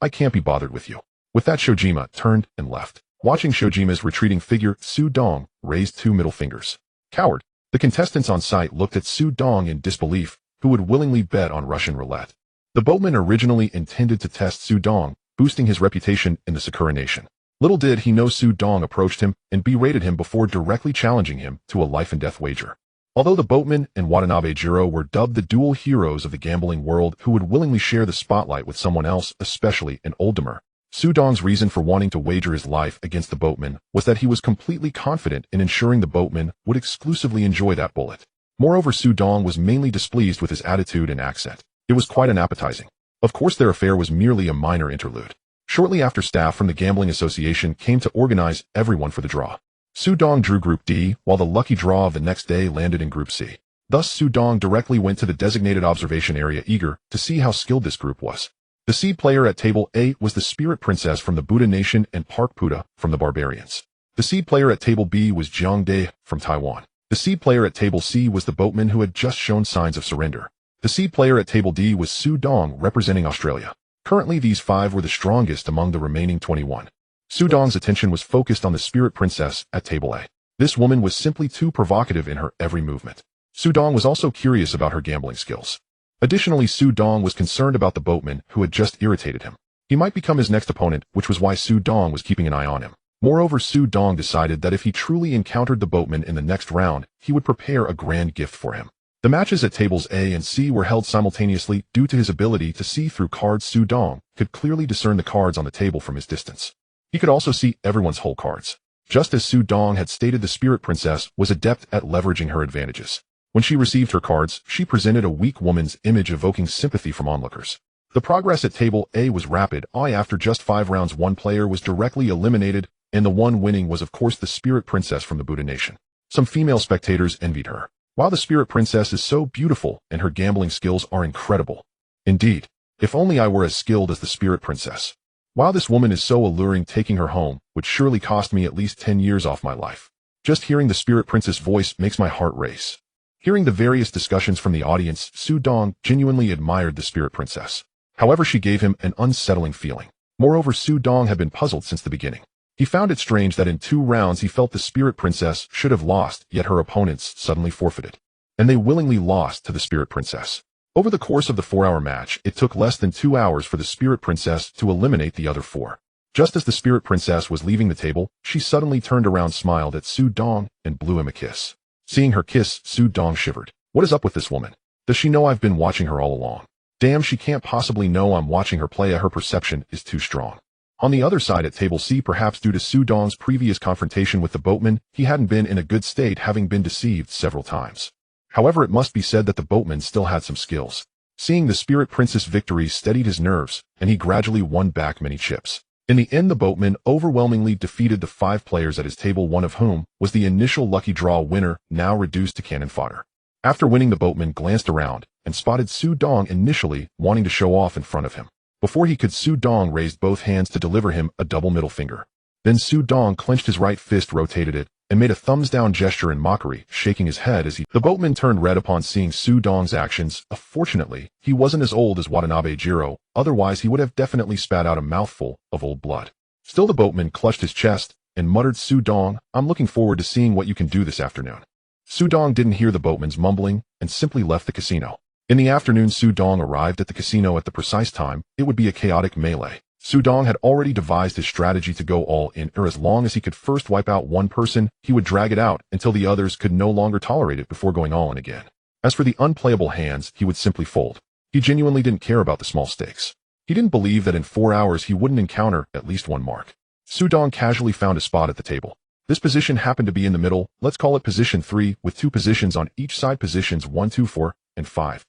I can't be bothered with you." With that, Shojima turned and left. Watching Shojima's retreating figure, Su Dong raised 2 middle fingers. "Coward." The contestants on site looked at Su Dong in disbelief, who would willingly bet on Russian roulette. The boatman originally intended to test Su Dong, boosting his reputation in the Sakura nation. Little did he know Su Dong approached him and berated him before directly challenging him to a life-and-death wager. Although the boatman and Watanabe Jiro were dubbed the dual heroes of the gambling world who would willingly share the spotlight with someone else, especially an Ultimer, Su Dong's reason for wanting to wager his life against the boatman was that he was completely confident in ensuring the boatman would exclusively enjoy that bullet. Moreover, Su Dong was mainly displeased with his attitude and accent. It was quite unappetizing. Of course, their affair was merely a minor interlude. Shortly after, staff from the gambling association came to organize everyone for the draw. Su Dong drew Group D, while the lucky draw of the next day landed in Group C. Thus, Su Dong directly went to the designated observation area, eager to see how skilled this group was. The C player at Table A was the Spirit Princess from the Buddha Nation and Park Puda from the Barbarians. The C player at Table B was Jiang Dai from Taiwan. The C player at Table C was the boatman who had just shown signs of surrender. The C player at Table D was Su Dong, representing Australia. Currently, these 5 were the strongest among the remaining 21. Su Dong's attention was focused on the Spirit Princess at Table A. This woman was simply too provocative in her every movement. Su Dong was also curious about her gambling skills. Additionally, Su Dong was concerned about the boatman who had just irritated him. He might become his next opponent, which was why Su Dong was keeping an eye on him. Moreover, Su Dong decided that if he truly encountered the boatman in the next round, he would prepare a grand gift for him. The matches at Tables A and C were held simultaneously due to his ability to see through cards. Su Dong could clearly discern the cards on the table from his distance. He could also see everyone's whole cards. Just as Su Dong had stated, the Spirit Princess was adept at leveraging her advantages. When she received her cards, she presented a weak woman's image, evoking sympathy from onlookers. The progress at Table A was rapid. After just 5 rounds, one player was directly eliminated, and the one winning was of course the Spirit Princess from the Buddha Nation. Some female spectators envied her. While the Spirit Princess is so beautiful and her gambling skills are incredible. Indeed, if only I were as skilled as the Spirit Princess. While this woman is so alluring, taking her home would surely cost me at least 10 years off my life. Just hearing the Spirit Princess voice makes my heart race. Hearing the various discussions from the audience, Su Dong genuinely admired the Spirit Princess. However, she gave him an unsettling feeling. Moreover, Su Dong had been puzzled since the beginning. He found it strange that in 2 rounds he felt the Spirit Princess should have lost, yet her opponents suddenly forfeited. And they willingly lost to the Spirit Princess. Over the course of the 4-hour match, it took less than 2 hours for the Spirit Princess to eliminate the other 4. Just as the Spirit Princess was leaving the table, she suddenly turned around, smiled at Su Dong, and blew him a kiss. Seeing her kiss, Su Dong shivered. What is up with this woman? Does she know I've been watching her all along? Damn, she can't possibly know I'm watching her play. Her perception is too strong. On the other side at Table C, perhaps due to Su Dong's previous confrontation with the boatman, he hadn't been in a good state, having been deceived several times. However, it must be said that the boatman still had some skills. Seeing the Spirit Princess victory steadied his nerves, and he gradually won back many chips. In the end, the boatman overwhelmingly defeated the 5 players at his table, one of whom was the initial lucky draw winner, now reduced to cannon fodder. After winning, the boatman glanced around and spotted Su Dong, initially wanting to show off in front of him. Before he could, Su Dong raised both hands to deliver him a double middle finger. Then Su Dong clenched his right fist, rotated it, and made a thumbs-down gesture in mockery, shaking his head as the boatman turned red upon seeing Su Dong's actions. Fortunately, he wasn't as old as Watanabe Jiro, otherwise he would have definitely spat out a mouthful of old blood. Still, the boatman clutched his chest and muttered, Su Dong, I'm looking forward to seeing what you can do this afternoon. Su Dong didn't hear the boatman's mumbling and simply left the casino. In the afternoon, Su Dong arrived at the casino at the precise time. It would be a chaotic melee. Su Dong had already devised his strategy to go all in, or as long as he could first wipe out one person, he would drag it out until the others could no longer tolerate it before going all in again. As for the unplayable hands, he would simply fold. He genuinely didn't care about the small stakes. He didn't believe that in 4 hours he wouldn't encounter at least one mark. Su Dong casually found a spot at the table. This position happened to be in the middle, let's call it position 3, with 2 positions on each side, positions 1, 2, 4, and 5.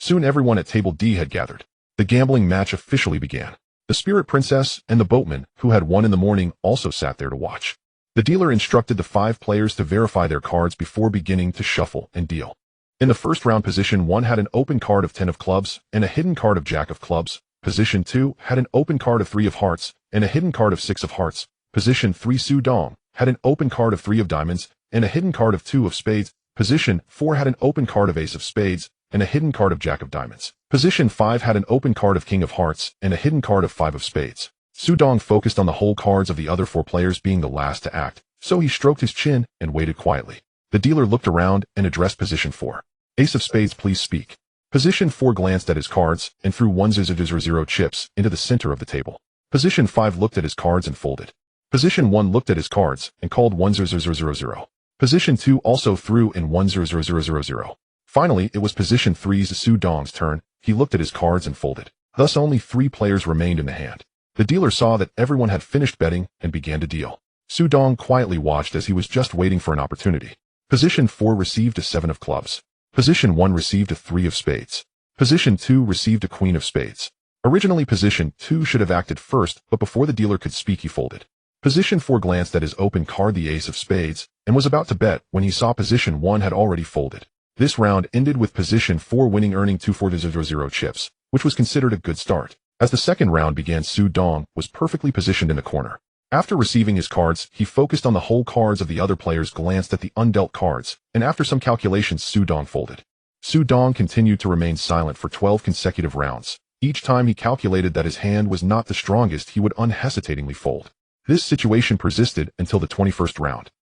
Soon everyone at Table D had gathered. The gambling match officially began. The Spirit Princess and the boatman, who had won in the morning, also sat there to watch. The dealer instructed the 5 players to verify their cards before beginning to shuffle and deal. In the first round, position 1 had an open card of 10 of clubs and a hidden card of Jack of clubs. Position 2 had an open card of 3 of hearts and a hidden card of 6 of hearts. Position 3, Su Dong, had an open card of 3 of diamonds and a hidden card of 2 of spades. Position 4 had an open card of Ace of spades and a hidden card of Jack of diamonds. Position 5 had an open card of King of hearts and a hidden card of 5 of spades. Su Dong focused on the whole cards of the other 4 players being the last to act, so he stroked his chin and waited quietly. The dealer looked around and addressed position 4. Ace of spades, please speak. Position 4 glanced at his cards and threw 100 chips into the center of the table. Position 5 looked at his cards and folded. Position 1 looked at his cards and called 100. Position 2 also threw in 100. Finally, it was position 3's Su Dong's turn. He looked at his cards and folded. Thus only 3 players remained in the hand. The dealer saw that everyone had finished betting and began to deal. Su Dong quietly watched as he was just waiting for an opportunity. Position 4 received a 7 of clubs. Position 1 received a 3 of spades. Position 2 received a queen of spades. Originally position 2 should have acted first, but before the dealer could speak he folded. Position 4 glanced at his open card the ace of spades, and was about to bet when he saw position 1 had already folded. This round ended with position 4 winning, earning 2,400 chips, which was considered a good start. As the second round began, Su Dong was perfectly positioned in the corner. After receiving his cards, he focused on the whole cards of the other players, glanced at the undealt cards, and after some calculations Su Dong folded. Su Dong continued to remain silent for 12 consecutive rounds. Each time he calculated that his hand was not the strongest, he would unhesitatingly fold. This situation persisted until the 21st round.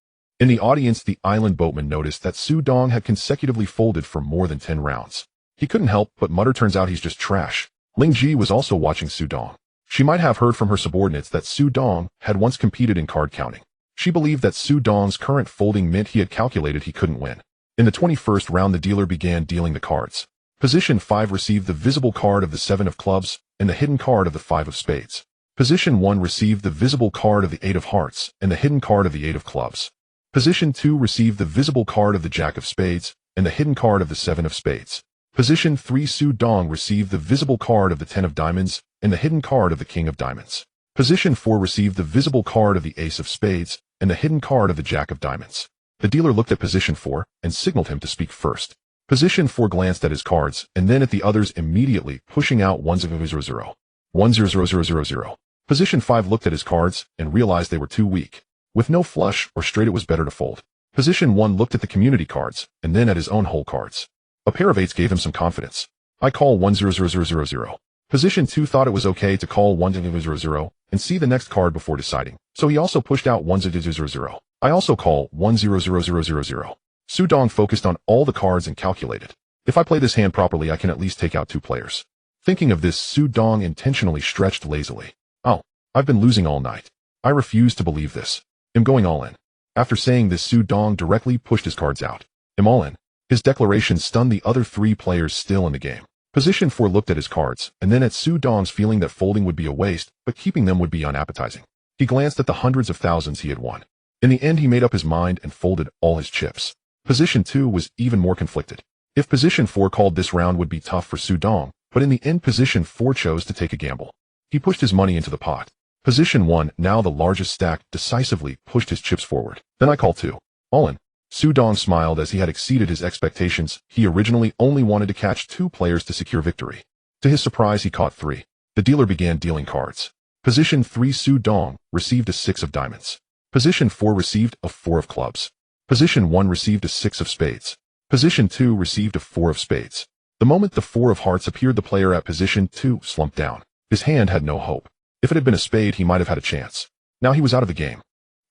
In the audience, the island boatman noticed that Su Dong had consecutively folded for more than 10 rounds. He couldn't help but mutter, "Turns out he's just trash." Ling Ji was also watching Su Dong. She might have heard from her subordinates that Su Dong had once competed in card counting. She believed that Su Dong's current folding meant he had calculated he couldn't win. In the 21st round, the dealer began dealing the cards. Position 5 received the visible card of the 7 of clubs and the hidden card of the 5 of spades. Position 1 received the visible card of the 8 of hearts and the hidden card of the 8 of clubs. Position 2 received the visible card of the Jack of spades and the hidden card of the 7 of spades. Position 3 Su Dong received the visible card of the 10 of diamonds and the hidden card of the King of diamonds. Position 4 received the visible card of the Ace of spades and the hidden card of the Jack of diamonds. The dealer looked at position 4 and signaled him to speak first. Position 4 glanced at his cards and then at the others, immediately pushing out 1,000. 1,000,000. Position 5 looked at his cards and realized they were too weak. With no flush or straight, it was better to fold. Position 1 looked at the community cards and then at his own whole cards. A pair of 8s gave him some confidence. "I call 1,000,000. Position 2 thought it was okay to call 1,000 and see the next card before deciding, so he also pushed out 1,000. "I also call 1,000,000. Su Dong focused on all the cards and calculated. "If I play this hand properly, I can at least take out 2 players. Thinking of this, Su Dong intentionally stretched lazily. "Oh, I've been losing all night. I refuse to believe this. I'm going all in." After saying this, Su Dong directly pushed his cards out. "I'm all in." His declaration stunned the other 3 players still in the game. Position 4 looked at his cards and then at Su Dong's, feeling that folding would be a waste, but keeping them would be unappetizing. He glanced at the hundreds of thousands he had won. In the end, he made up his mind and folded all his chips. Position 2 was even more conflicted. If position 4 called, this round would be tough for Su Dong, but in the end position 4 chose to take a gamble. He pushed his money into the pot. Position 1, now the largest stack, decisively pushed his chips forward. "Then I call 2. All in." Su Dong smiled as he had exceeded his expectations. He originally only wanted to catch 2 players to secure victory. To his surprise, he caught 3. The dealer began dealing cards. Position 3 Su Dong received a 6 of diamonds. Position 4 received a 4 of clubs. Position 1 received a 6 of spades. Position 2 received a 4 of spades. The moment the 4 of hearts appeared, the player at position 2 slumped down. His hand had no hope. If it had been a spade, he might have had a chance. Now he was out of the game.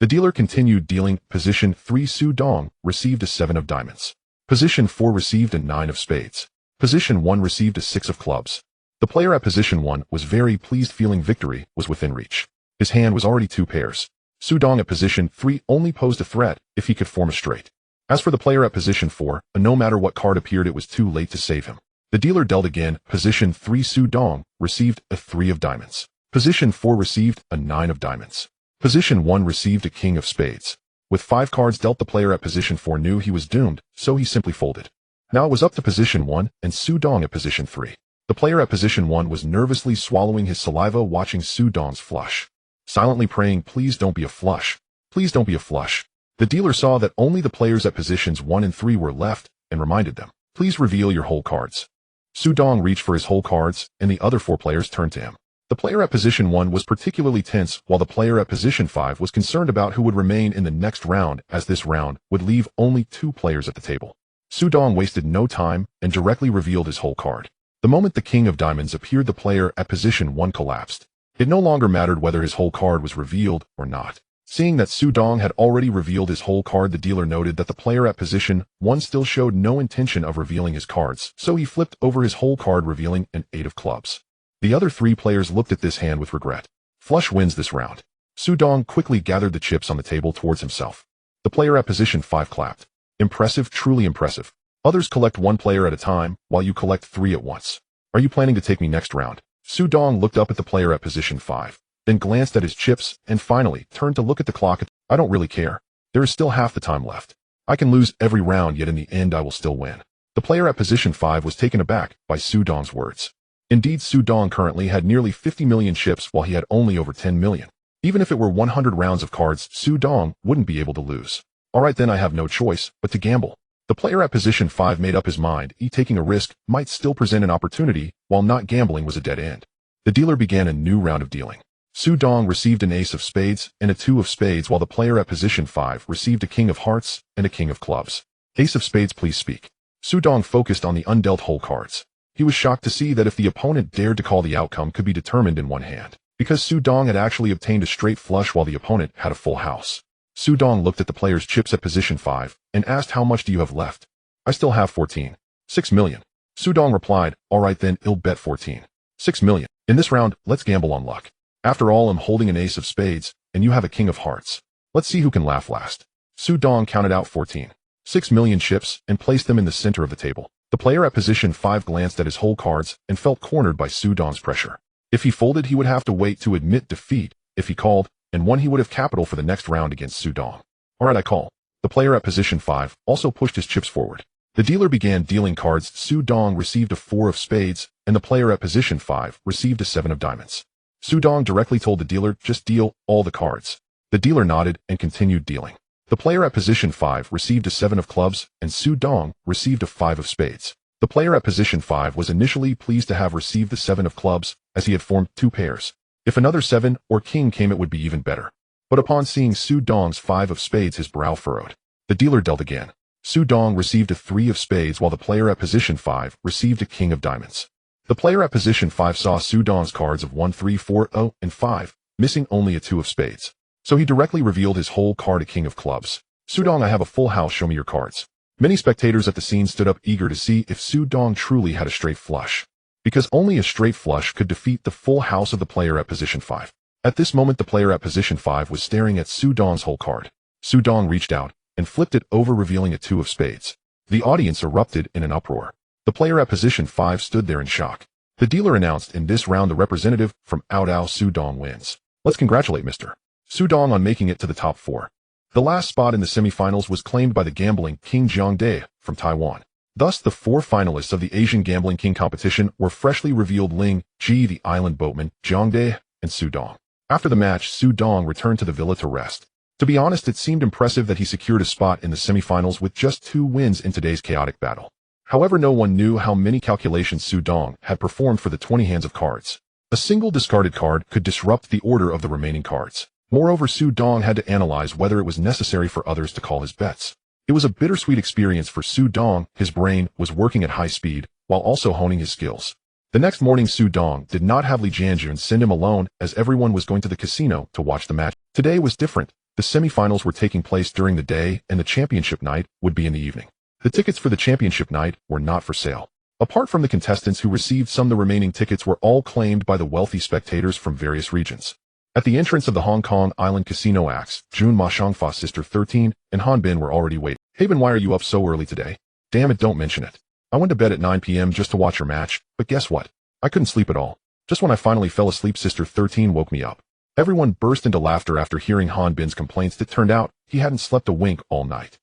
The dealer continued dealing. Position 3 Su Dong received a 7 of diamonds. Position 4 received a 9 of spades. Position 1 received a 6 of clubs. The player at position 1 was very pleased, feeling victory was within reach. His hand was already 2 pairs. Su Dong at position 3 only posed a threat if he could form a straight. As for the player at position 4, no matter what card appeared, it was too late to save him. The dealer dealt again. Position 3 Su Dong received a 3 of diamonds. Position 4 received a 9 of diamonds. Position 1 received a king of spades. With 5 cards dealt, the player at position 4 knew he was doomed, so he simply folded. Now it was up to position 1 and Su Dong at position 3. The player at position 1 was nervously swallowing his saliva, watching Su Dong's flush. Silently praying, "Please don't be a flush. Please don't be a flush." The dealer saw that only the players at positions 1 and 3 were left and reminded them, "Please reveal your whole cards." Su Dong reached for his whole cards and the other 4 players turned to him. The player at position 1 was particularly tense, while the player at position 5 was concerned about who would remain in the next round, as this round would leave only 2 players at the table. Su Dong wasted no time and directly revealed his whole card. The moment the king of diamonds appeared, the player at position 1 collapsed. It no longer mattered whether his whole card was revealed or not. Seeing that Su Dong had already revealed his whole card, the dealer noted that the player at position 1 still showed no intention of revealing his cards, so he flipped over his whole card, revealing an 8 of clubs. The other 3 players looked at this hand with regret. Flush wins this round. Su Dong quickly gathered the chips on the table towards himself. The player at position 5 clapped. "Impressive, truly impressive. Others collect 1 player at a time, while you collect 3 at once. Are you planning to take me next round?" Su Dong looked up at the player at position 5. then glanced at his chips, and finally turned to look at the clock. I don't really care. There is still half the time left. I can lose every round, yet in the end I will still win. The player at position 5 was taken aback by Su Dong's words. Indeed, Su Dong currently had nearly 50 million chips while he had only over 10 million. Even if it were 100 rounds of cards, Su Dong wouldn't be able to lose. Alright then, I have no choice but to gamble. The player at position 5 made up his mind. Taking a risk might still present an opportunity, while not gambling was a dead end. The dealer began a new round of dealing. Su Dong received an ace of spades and a 2 of spades, while the player at position 5 received a king of hearts and a king of clubs. Ace of spades, please speak. Su Dong focused on the undealt hole cards. He was shocked to see that if the opponent dared to call, the outcome could be determined in one hand, because Su Dong had actually obtained a straight flush while the opponent had a full house. Su Dong looked at the player's chips at position 5 and asked, how much do you have left? I still have 14. 6 million. Su Dong replied, alright then, I'll bet 14. 6 million. In this round, let's gamble on luck. After all, I'm holding an ace of spades, and you have a king of hearts. Let's see who can laugh last. Su Dong counted out 14. 6 million chips and placed them in the center of the table. The player at position 5 glanced at his whole cards and felt cornered by Su Dong's pressure. If he folded, he would have to wait to admit defeat. If he called and won, he would have capital for the next round against Su Dong. Alright, I call. The player at position 5 also pushed his chips forward. The dealer began dealing cards. Su Dong received a 4 of spades, and the player at position 5 received a 7 of diamonds. Su Dong directly told the dealer, just deal all the cards. The dealer nodded and continued dealing. The player at position 5 received a 7 of clubs, and Su Dong received a 5 of spades. The player at position 5 was initially pleased to have received the 7 of clubs, as he had formed 2 pairs. If another 7 or king came, it would be even better. But upon seeing Su Dong's 5 of spades, his brow furrowed. The dealer dealt again. Su Dong received a 3 of spades, while the player at position 5 received a king of diamonds. The player at position 5 saw Su Dong's cards of 1, 3, 4, 0, and 5, missing only a 2 of spades. So he directly revealed his whole card, a king of clubs. Su Dong, I have a full house, show me your cards. Many spectators at the scene stood up eager to see if Su Dong truly had a straight flush, because only a straight flush could defeat the full house of the player at position 5. At this moment, the player at position 5 was staring at Su Dong's whole card. Su Dong reached out and flipped it over, revealing a 2 of spades. The audience erupted in an uproar. The player at position 5 stood there in shock. The dealer announced, in this round, the representative from Audiobook, Su Dong, wins. Let's congratulate Mr. Su Dong on making it to the top 4. The last spot in the semifinals was claimed by the gambling king Jiang Dai from Taiwan. Thus, the 4 finalists of the Asian Gambling King competition were freshly revealed: Ling Ji, the island boatman, Jiang Dai, and Su Dong. After the match, Su Dong returned to the villa to rest. To be honest, it seemed impressive that he secured a spot in the semifinals with just 2 wins in today's chaotic battle. However, no one knew how many calculations Su Dong had performed for the 20 hands of cards. A single discarded card could disrupt the order of the remaining cards. Moreover, Su Dong had to analyze whether it was necessary for others to call his bets. It was a bittersweet experience for Su Dong. His brain was working at high speed, while also honing his skills. The next morning, Su Dong did not have Li Jianjun send him alone, as everyone was going to the casino to watch the match. Today was different. The semifinals were taking place during the day, and the championship night would be in the evening. The tickets for the championship night were not for sale. Apart from the contestants who received some, the remaining tickets were all claimed by the wealthy spectators from various regions. At the entrance of the Hong Kong Island Casino, acts Jun Ma Shangfa's sister 13 and Han Bin were already waiting. Hey Ben, why are you up so early today? Damn it, don't mention it. I went to bed at 9 p.m. just to watch your match, but guess what? I couldn't sleep at all. Just when I finally fell asleep, sister 13 woke me up. Everyone burst into laughter after hearing Han Bin's complaints. It turned out he hadn't slept a wink all night.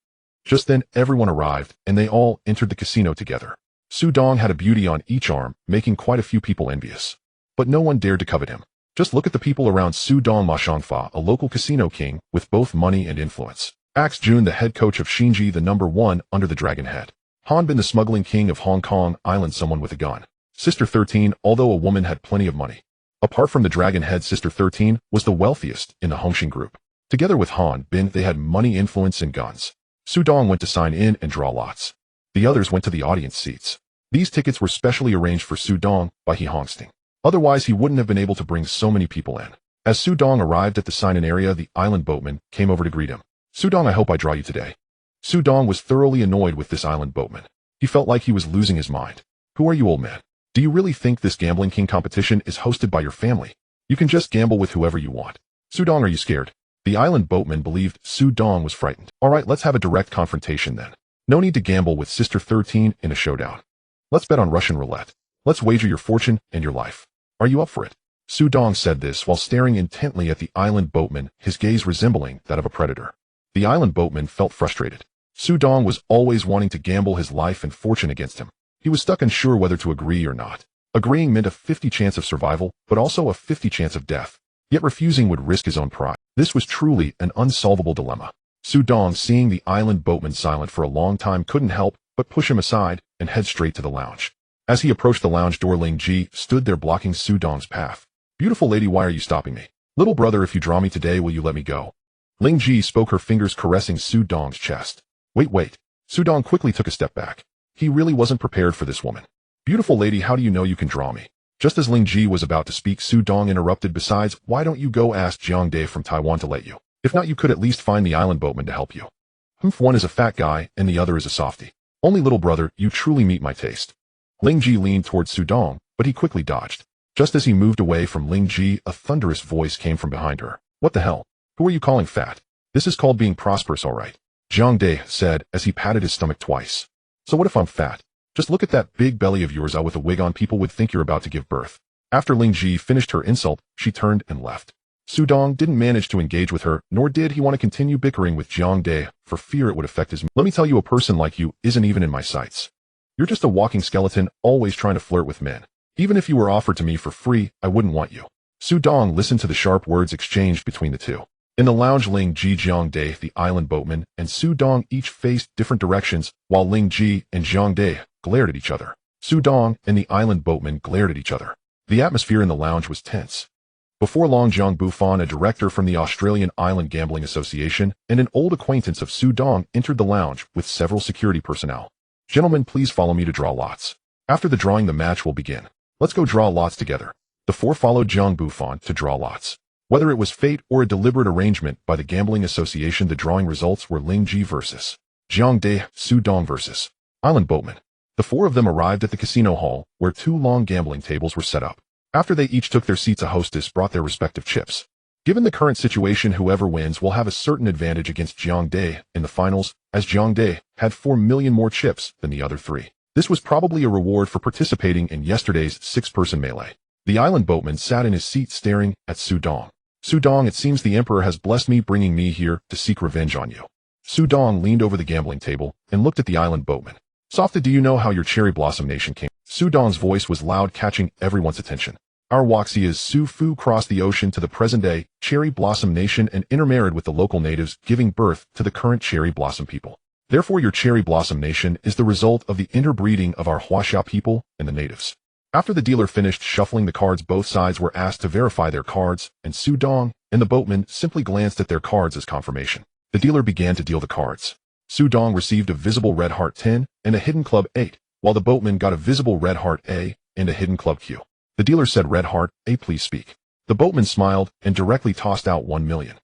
Just then, everyone arrived, and they all entered the casino together. Su Dong had a beauty on each arm, making quite a few people envious. But no one dared to covet him. Just look at the people around Su Dong. Ma Shangfa, a local casino king with both money and influence. Ax Jun, the head coach of Xinji, the number 1 under the Dragon Head. Han Bin, the smuggling king of Hong Kong Island, someone with a gun. Sister 13, although a woman, had plenty of money. Apart from the Dragon Head, Sister 13 was the wealthiest in the Hongxing group. Together with Han Bin, they had money, influence, and guns. Su Dong went to sign in and draw lots. The others went to the audience seats. These tickets were specially arranged for Su Dong by He Hongsting. Otherwise, he wouldn't have been able to bring so many people in. As Su Dong arrived at the sign-in area, the island boatman came over to greet him. Su Dong, I hope I draw you today. Su Dong was thoroughly annoyed with this island boatman. He felt like he was losing his mind. Who are you, old man? Do you really think this Gambling King competition is hosted by your family? You can just gamble with whoever you want. Su Dong, are you scared? The island boatman believed Su Dong was frightened. Alright, let's have a direct confrontation then. No need to gamble with Sister 13 in a showdown. Let's bet on Russian roulette. Let's wager your fortune and your life. Are you up for it? Su Dong said this while staring intently at the island boatman, his gaze resembling that of a predator. The island boatman felt frustrated. Su Dong was always wanting to gamble his life and fortune against him. He was stuck unsure whether to agree or not. Agreeing meant a 50 chance of survival, but also a 50 chance of death. Yet refusing would risk his own pride. This was truly an unsolvable dilemma. Su Dong, seeing the island boatman silent for a long time, couldn't help but push him aside and head straight to the lounge. As he approached the lounge door, Ling Ji stood there blocking Su Dong's path. "Beautiful lady, why are you stopping me? Little brother, if you draw me today, will you let me go?" Ling Ji spoke, her fingers caressing Su Dong's chest. Wait. Su Dong quickly took a step back. He really wasn't prepared for this woman. "Beautiful lady, how do you know you can draw me?" Just as Ling Ji was about to speak, Su Dong interrupted. "Besides, why don't you go ask Jiang Dai from Taiwan to let you? If not, you could at least find the island boatman to help you. One is a fat guy and the other is a softie. Only little brother, you truly meet my taste." Ling Ji leaned towards Su Dong, but he quickly dodged. Just as he moved away from Ling Ji, a thunderous voice came from behind her. "What the hell? Who are you calling fat? This is called being prosperous, all right," Jiang Dai said as he patted his stomach twice. "So what if I'm fat? Just look at that big belly of yours out with a wig on. People would think you're about to give birth." After Ling Ji finished her insult, she turned and left. Su Dong didn't manage to engage with her, nor did he want to continue bickering with Jiang Dai for fear it would affect his mood. "Let me tell you, a person like you isn't even in my sights. You're just a walking skeleton, always trying to flirt with men. Even if you were offered to me for free, I wouldn't want you." Su Dong listened to the sharp words exchanged between the two. In the lounge, Ling Ji, Jiang Dai, the island boatman, and Su Dong each faced different directions, while Ling Ji and Jiang Dai glared at each other. Su Dong and the island boatman glared at each other. The atmosphere in the lounge was tense. Before long, Zhang Bufan, a director from the Australian Island Gambling Association and an old acquaintance of Su Dong, entered the lounge with several security personnel. "Gentlemen, please follow me to draw lots. After the drawing, the match will begin. Let's go draw lots together." The four followed Zhang Bufan to draw lots. Whether it was fate or a deliberate arrangement by the Gambling Association, the drawing results were Ling Ji versus Jiang Dai, Su Dong versus Island Boatman. The four of them arrived at the casino hall, where two long gambling tables were set up. After they each took their seats, a hostess brought their respective chips. Given the current situation, whoever wins will have a certain advantage against Jiang Dai in the finals, as Jiang Dai had 4 million more chips than the other three. This was probably a reward for participating in yesterday's 6-person melee. The island boatman sat in his seat staring at Su Dong. "Su Dong, it seems the Emperor has blessed me, bringing me here to seek revenge on you." Su Dong leaned over the gambling table and looked at the island boatman. "Softa, do you know how your Cherry Blossom Nation came?" Su Dong's voice was loud, catching everyone's attention. "Our Waxia's Su Fu crossed the ocean to the present-day Cherry Blossom Nation and intermarried with the local natives, giving birth to the current Cherry Blossom people. Therefore, your Cherry Blossom Nation is the result of the interbreeding of our Huaxia people and the natives." After the dealer finished shuffling the cards, both sides were asked to verify their cards, and Su Dong and the boatman simply glanced at their cards as confirmation. The dealer began to deal the cards. Su Dong received a visible red heart 10 and a hidden club 8, while the boatman got a visible red heart A and a hidden club Q. The dealer said, "Red heart A, please speak." The boatman smiled and directly tossed out 1 million.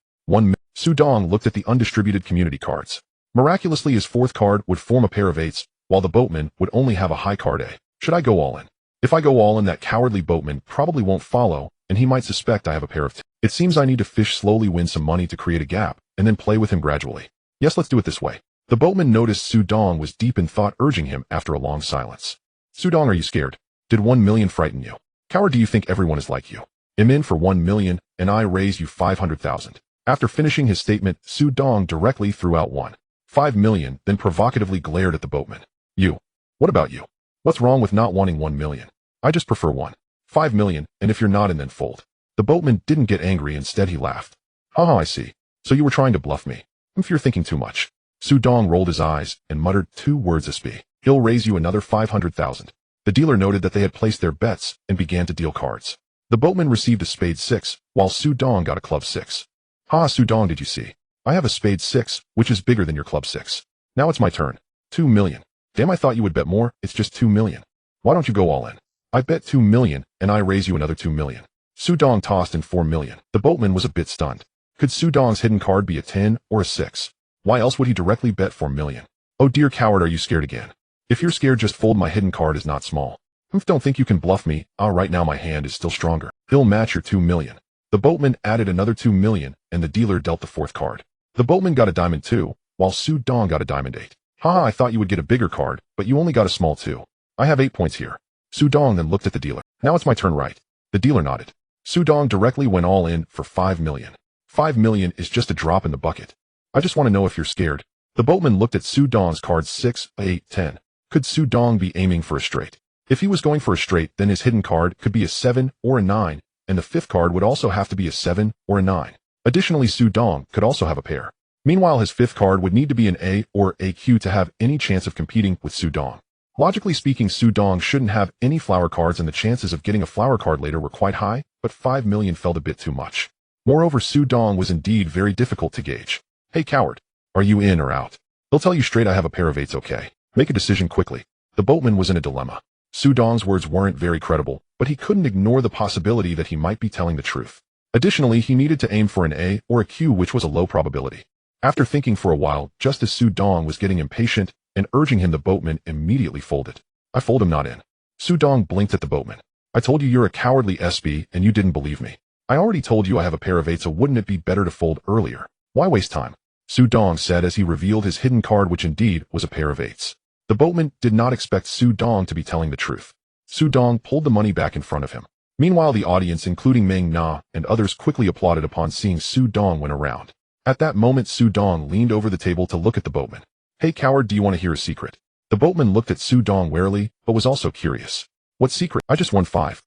Su Dong looked at the undistributed community cards. Miraculously, his fourth card would form a pair of 8s, while the boatman would only have a high card A. "Should I go all in? If I go all in, that cowardly boatman probably won't follow, and he might suspect I have a pair of 10. It seems I need to fish slowly, win some money to create a gap, and then play with him gradually. Yes, let's do it this way." The boatman noticed Su Dong was deep in thought, urging him after a long silence. "Su Dong, are you scared? Did 1 million frighten you? Coward, do you think everyone is like you? I'm in for 1 million, and I raise you 500,000. After finishing his statement, Su Dong directly threw out 1.5 million, then provocatively glared at the boatman. "You. What about you? What's wrong with not wanting 1 million? I just prefer 1.5 million, and if you're not in, then fold." The boatman didn't get angry, instead he laughed. "Haha, I see. So you were trying to bluff me. If you're thinking too much." Su Dong rolled his eyes and muttered 2 words a sp. "He'll raise you another 500,000. The dealer noted that they had placed their bets and began to deal cards. The boatman received a spade 6, while Su Dong got a club 6. "Ha, Su Dong, did you see? I have a spade 6, which is bigger than your club 6. Now it's my turn. 2 million. Damn, I thought you would bet more. It's just 2 million. Why don't you go all in? I bet 2 million, and I raise you another 2 million. Su Dong tossed in 4 million. The boatman was a bit stunned. Could Su Dong's hidden card be a 10 or a 6? Why else would he directly bet 4 million? "Oh dear coward, are you scared again? If you're scared, just fold. My hidden card is not small. Don't think you can bluff me. Right now my hand is still stronger. He'll match your 2 million. The boatman added another 2 million, and the dealer dealt the 4th card. The boatman got a diamond 2, while Su Dong got a diamond 8. "Haha, I thought you would get a bigger card, but you only got a small 2. I have 8 points here." Su Dong then looked at the dealer. "Now it's my turn, right?" The dealer nodded. Su Dong directly went all in for 5 million. 5 million is just a drop in the bucket. I just want to know if you're scared. The boatman looked at Su Dong's cards 6, 8, 10. Could Su Dong be aiming for a straight? If he was going for a straight, then his hidden card could be a 7 or a 9, and the fifth card would also have to be a 7 or a 9. Additionally, Su Dong could also have a pair. Meanwhile, his fifth card would need to be an A or AQ to have any chance of competing with Su Dong. Logically speaking, Su Dong shouldn't have any flower cards and the chances of getting a flower card later were quite high, but 5 million felt a bit too much. Moreover, Su Dong was indeed very difficult to gauge. Hey coward, are you in or out? He'll tell you straight I have a pair of 8s, okay? Make a decision quickly. The boatman was in a dilemma. Su Dong's words weren't very credible, but he couldn't ignore the possibility that he might be telling the truth. Additionally, he needed to aim for an A or a Q, which was a low probability. After thinking for a while, just as Su Dong was getting impatient and urging him, the boatman immediately folded. I fold him not in. Su Dong blinked at the boatman. I told you you're a cowardly SB and you didn't believe me. I already told you I have a pair of 8s, so wouldn't it be better to fold earlier? Why waste time? Su Dong said as he revealed his hidden card, which indeed was a pair of 8s. The boatman did not expect Su Dong to be telling the truth. Su Dong pulled the money back in front of him. Meanwhile, the audience, including Meng Na and others, quickly applauded upon seeing Su Dong win a round. At that moment, Su Dong leaned over the table to look at the boatman. Hey coward, do you want to hear a secret? The boatman looked at Su Dong warily, but was also curious. What secret? I just won 5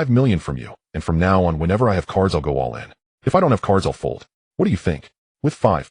million from you, and from now on, whenever I have cards, I'll go all in. If I don't have cards, I'll fold. What do you think? With 5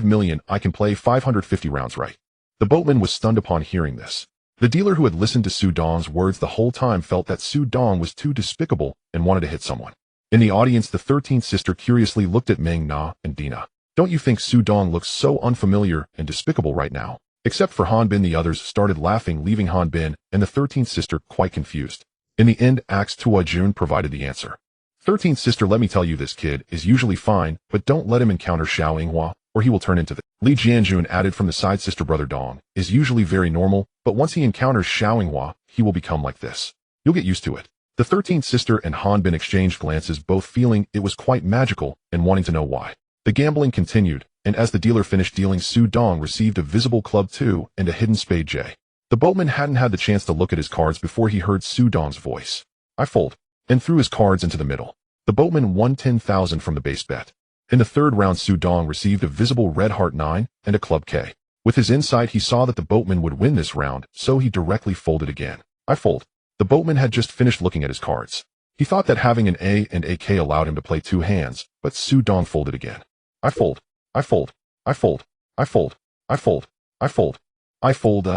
million, I can play 550 rounds, right? The boatman was stunned upon hearing this. The dealer, who had listened to Su Dong's words the whole time, felt that Su Dong was too despicable and wanted to hit someone. In the audience, the 13th sister curiously looked at Meng Na and Dina. Don't you think Su Dong looks so unfamiliar and despicable right now? Except for Han Bin, the others started laughing, leaving Han Bin and the 13th sister quite confused. In the end, Axe Tua Jun provided the answer. 13th sister, let me tell you, this kid is usually fine, but don't let him encounter Xiao Yinghua, or he will turn into the... Li Jianjun added from the side. Sister brother Dong is usually very normal, but once he encounters Xiao Yinghua, he will become like this. You'll get used to it. The 13th sister and Han Bin exchanged glances, both feeling it was quite magical and wanting to know why. The gambling continued, and as the dealer finished dealing, Su Dong received a visible club 2 and a hidden spade J. The boatman hadn't had the chance to look at his cards before he heard Su Dong's voice. I fold, and threw his cards into the middle. The boatman won 10,000 from the base bet. In the third round, Su Dong received a visible red heart 9 and a club K. With his insight, he saw that the boatman would win this round, so he directly folded again. I fold. The boatman had just finished looking at his cards. He thought that having an A and AK allowed him to play 2 hands, but Su Dong folded again. I fold. I fold. I fold. I fold. I fold. I fold. I fold.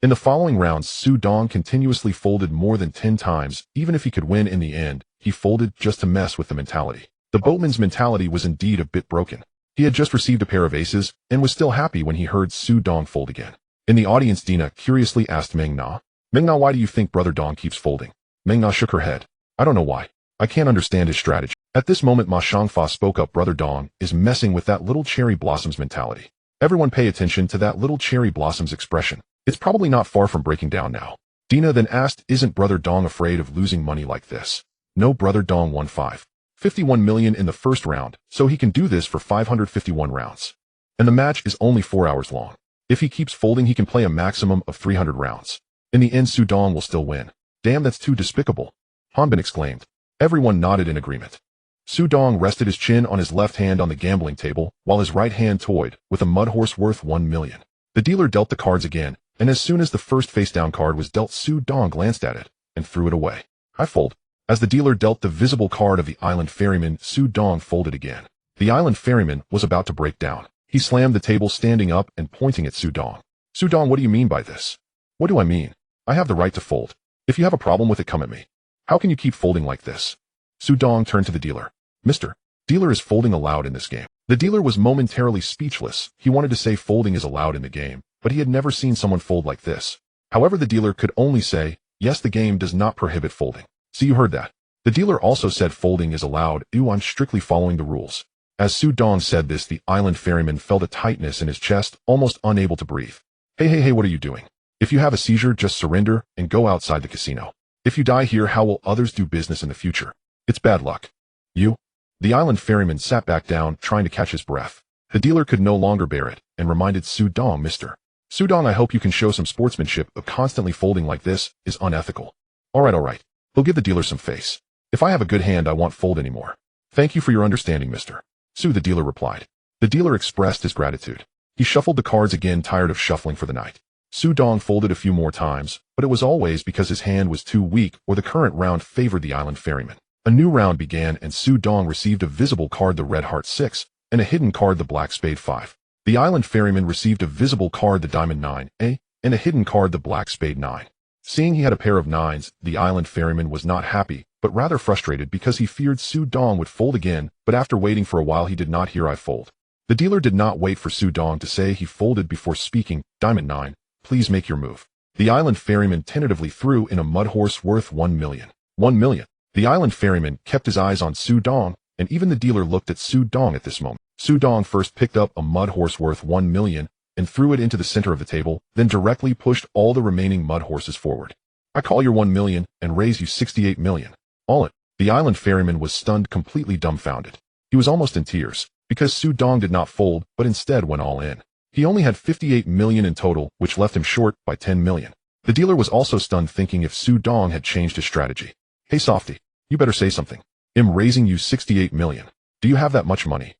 In the following rounds, Su Dong continuously folded more than 10 times. Even if he could win in the end, he folded just to mess with the mentality. The boatman's mentality was indeed a bit broken. He had just received a pair of aces and was still happy when he heard Su Dong fold again. In the audience, Dina curiously asked Meng Na, why do you think brother Dong keeps folding? Meng Na shook her head. I don't know why. I can't understand his strategy. At this moment, Ma Shangfa spoke up. Brother Dong is messing with that little cherry blossom's mentality. Everyone pay attention to that little cherry blossom's expression. It's probably not far from breaking down now. Dina then asked, isn't brother Dong afraid of losing money like this? No, brother Dong won 51 million in the first round, so he can do this for 551 rounds. And the match is only 4 hours long. If he keeps folding, he can play a maximum of 300 rounds. In the end, Su Dong will still win. Damn, that's too despicable. Hanbin exclaimed. Everyone nodded in agreement. Su Dong rested his chin on his left hand on the gambling table, while his right hand toyed with a mud horse worth 1 million. The dealer dealt the cards again, and as soon as the first face-down card was dealt, Su Dong glanced at it and threw it away. I fold. As the dealer dealt the visible card of the Island Ferryman, Su Dong folded again. The Island Ferryman was about to break down. He slammed the table, standing up and pointing at Su Dong. Su Dong, what do you mean by this? What do I mean? I have the right to fold. If you have a problem with it, come at me. How can you keep folding like this? Su Dong turned to the dealer. Mr. Dealer is folding allowed in this game. The dealer was momentarily speechless. He wanted to say folding is allowed in the game, but he had never seen someone fold like this. However, the dealer could only say, yes, the game does not prohibit folding. So you heard that. The dealer also said folding is allowed. I'm strictly following the rules. As Su Dong said this, the Island Ferryman felt a tightness in his chest, almost unable to breathe. Hey, what are you doing? If you have a seizure, just surrender and go outside the casino. If you die here, how will others do business in the future? It's bad luck. You? The Island Ferryman sat back down, trying to catch his breath. The dealer could no longer bear it and reminded Su Dong, Mr. Su Dong, I hope you can show some sportsmanship, but constantly folding like this is unethical. All right. He'll give the dealer some face. If I have a good hand, I won't fold anymore. Thank you for your understanding, Mr. Su, the dealer replied. The dealer expressed his gratitude. He shuffled the cards again, tired of shuffling for the night. Su Dong folded a few more times, but it was always because his hand was too weak or the current round favored the island ferryman. A new round began and Su Dong received a visible card, the red heart 6, and a hidden card, the black spade 5. The island ferryman received a visible card, the diamond 9, and a hidden card, the black spade 9. Seeing he had a pair of 9s, the island ferryman was not happy, but rather frustrated because he feared Su Dong would fold again, but after waiting for a while he did not hear I fold. The dealer did not wait for Su Dong to say he folded before speaking, diamond 9, please make your move. The island ferryman tentatively threw in a mud horse worth 1 million. 1 million. The island ferryman kept his eyes on Su Dong, and even the dealer looked at Su Dong at this moment. Su Dong first picked up a mud horse worth 1 million and threw it into the center of the table, then directly pushed all the remaining mud horses forward. I call your 1 million and raise you 68 million. All it. The island ferryman was stunned, completely dumbfounded. He was almost in tears, because Su Dong did not fold, but instead went all in. He only had 58 million in total, which left him short by 10 million. The dealer was also stunned, thinking if Su Dong had changed his strategy. Hey softy, you better say something. I'm raising you 68 million. Do you have that much money?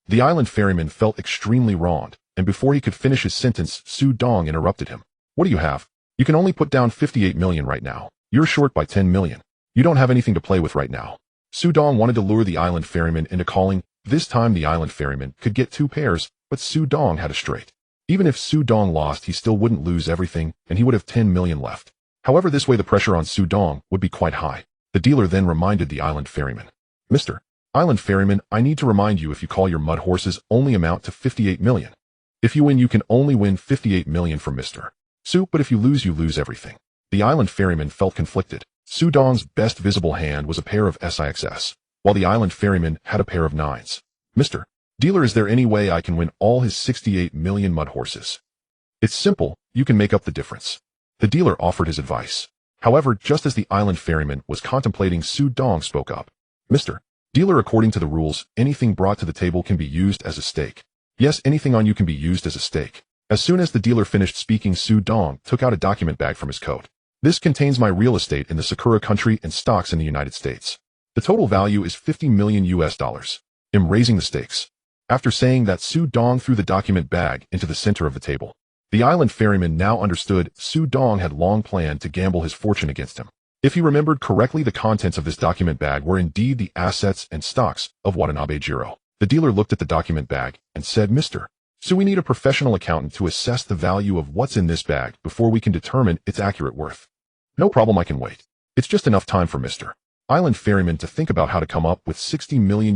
The island ferryman felt extremely wronged, and before he could finish his sentence, Su Dong interrupted him. What do you have? You can only put down 58 million right now. You're short by 10 million. You don't have anything to play with right now. Su Dong wanted to lure the island ferryman into calling. This time the island ferryman could get 2 pairs, but Su Dong had a straight. Even if Su Dong lost, he still wouldn't lose everything, and he would have 10 million left. However, this way the pressure on Su Dong would be quite high. The dealer then reminded the island ferryman. Mr. Island ferryman, I need to remind you, if you call your mud horses only amount to 58 million. If you win, you can only win 58 million from Mr. Su, but if you lose everything. The island ferryman felt conflicted. Su Dong's best visible hand was a pair of SIXS, while the island ferryman had a pair of 9s. Mr. Dealer, is there any way I can win all his 68 million mud horses? It's simple, you can make up the difference. The dealer offered his advice. However, just as the island ferryman was contemplating, Su Dong spoke up. Mr. Dealer, according to the rules, anything brought to the table can be used as a stake. Yes, anything on you can be used as a stake. As soon as the dealer finished speaking, Su Dong took out a document bag from his coat. This contains my real estate in the Sakura country and stocks in the United States. The total value is $50 million. I'm raising the stakes. After saying that, Su Dong threw the document bag into the center of the table. The island ferryman now understood Su Dong had long planned to gamble his fortune against him. If he remembered correctly, the contents of this document bag were indeed the assets and stocks of Watanabe Jiro. The dealer looked at the document bag and said, Mr. So we need a professional accountant to assess the value of what's in this bag before we can determine its accurate worth. No problem, I can wait. It's just enough time for Mr. Island ferryman to think about how to come up with $60 million.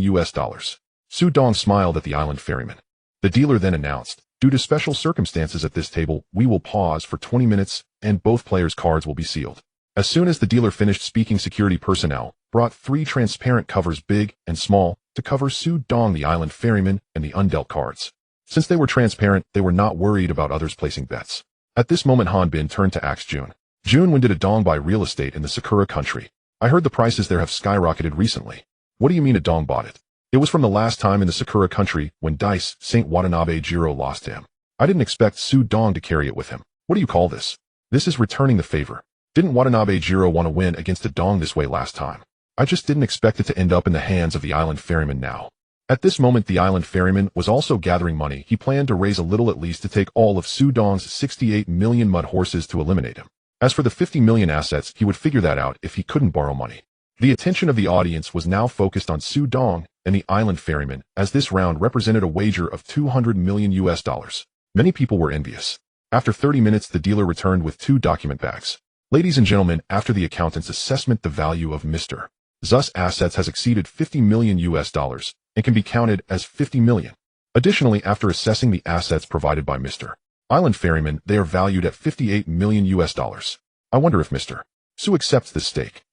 Su Dong smiled at the island ferryman. The dealer then announced, due to special circumstances at this table, we will pause for 20 minutes and both players' cards will be sealed. As soon as the dealer finished speaking, security personnel brought 3 transparent covers, big and small, to cover Su Dong, the island ferryman, and the undealt cards. Since they were transparent, they were not worried about others placing bets. At this moment, Han Bin turned to ask June. June, when did a Dong buy real estate in the Sakura country? I heard the prices there have skyrocketed recently. What do you mean a Dong bought it? It was from the last time in the Sakura country when Dice St. Watanabe Jiro lost to him. I didn't expect Su Dong to carry it with him. What do you call this? This is returning the favor. Didn't Watanabe Jiro want to win against a Dong this way last time? I just didn't expect it to end up in the hands of the island ferryman now. At this moment, the island ferryman was also gathering money. He planned to raise a little at least to take all of Su Dong's 68 million mud horses to eliminate him. As for the 50 million assets, he would figure that out if he couldn't borrow money. The attention of the audience was now focused on Su Dong and the island ferryman, as this round represented a wager of $200 million. Many people were envious. After 30 minutes, the dealer returned with 2 document bags. Ladies and gentlemen, after the accountant's assessment, the value of Mr. Zu's assets has exceeded $50 million and can be counted as 50 million. Additionally, after assessing the assets provided by Mr. Island Ferryman, they are valued at $58 million. I wonder if Mr. Su accepts this stake.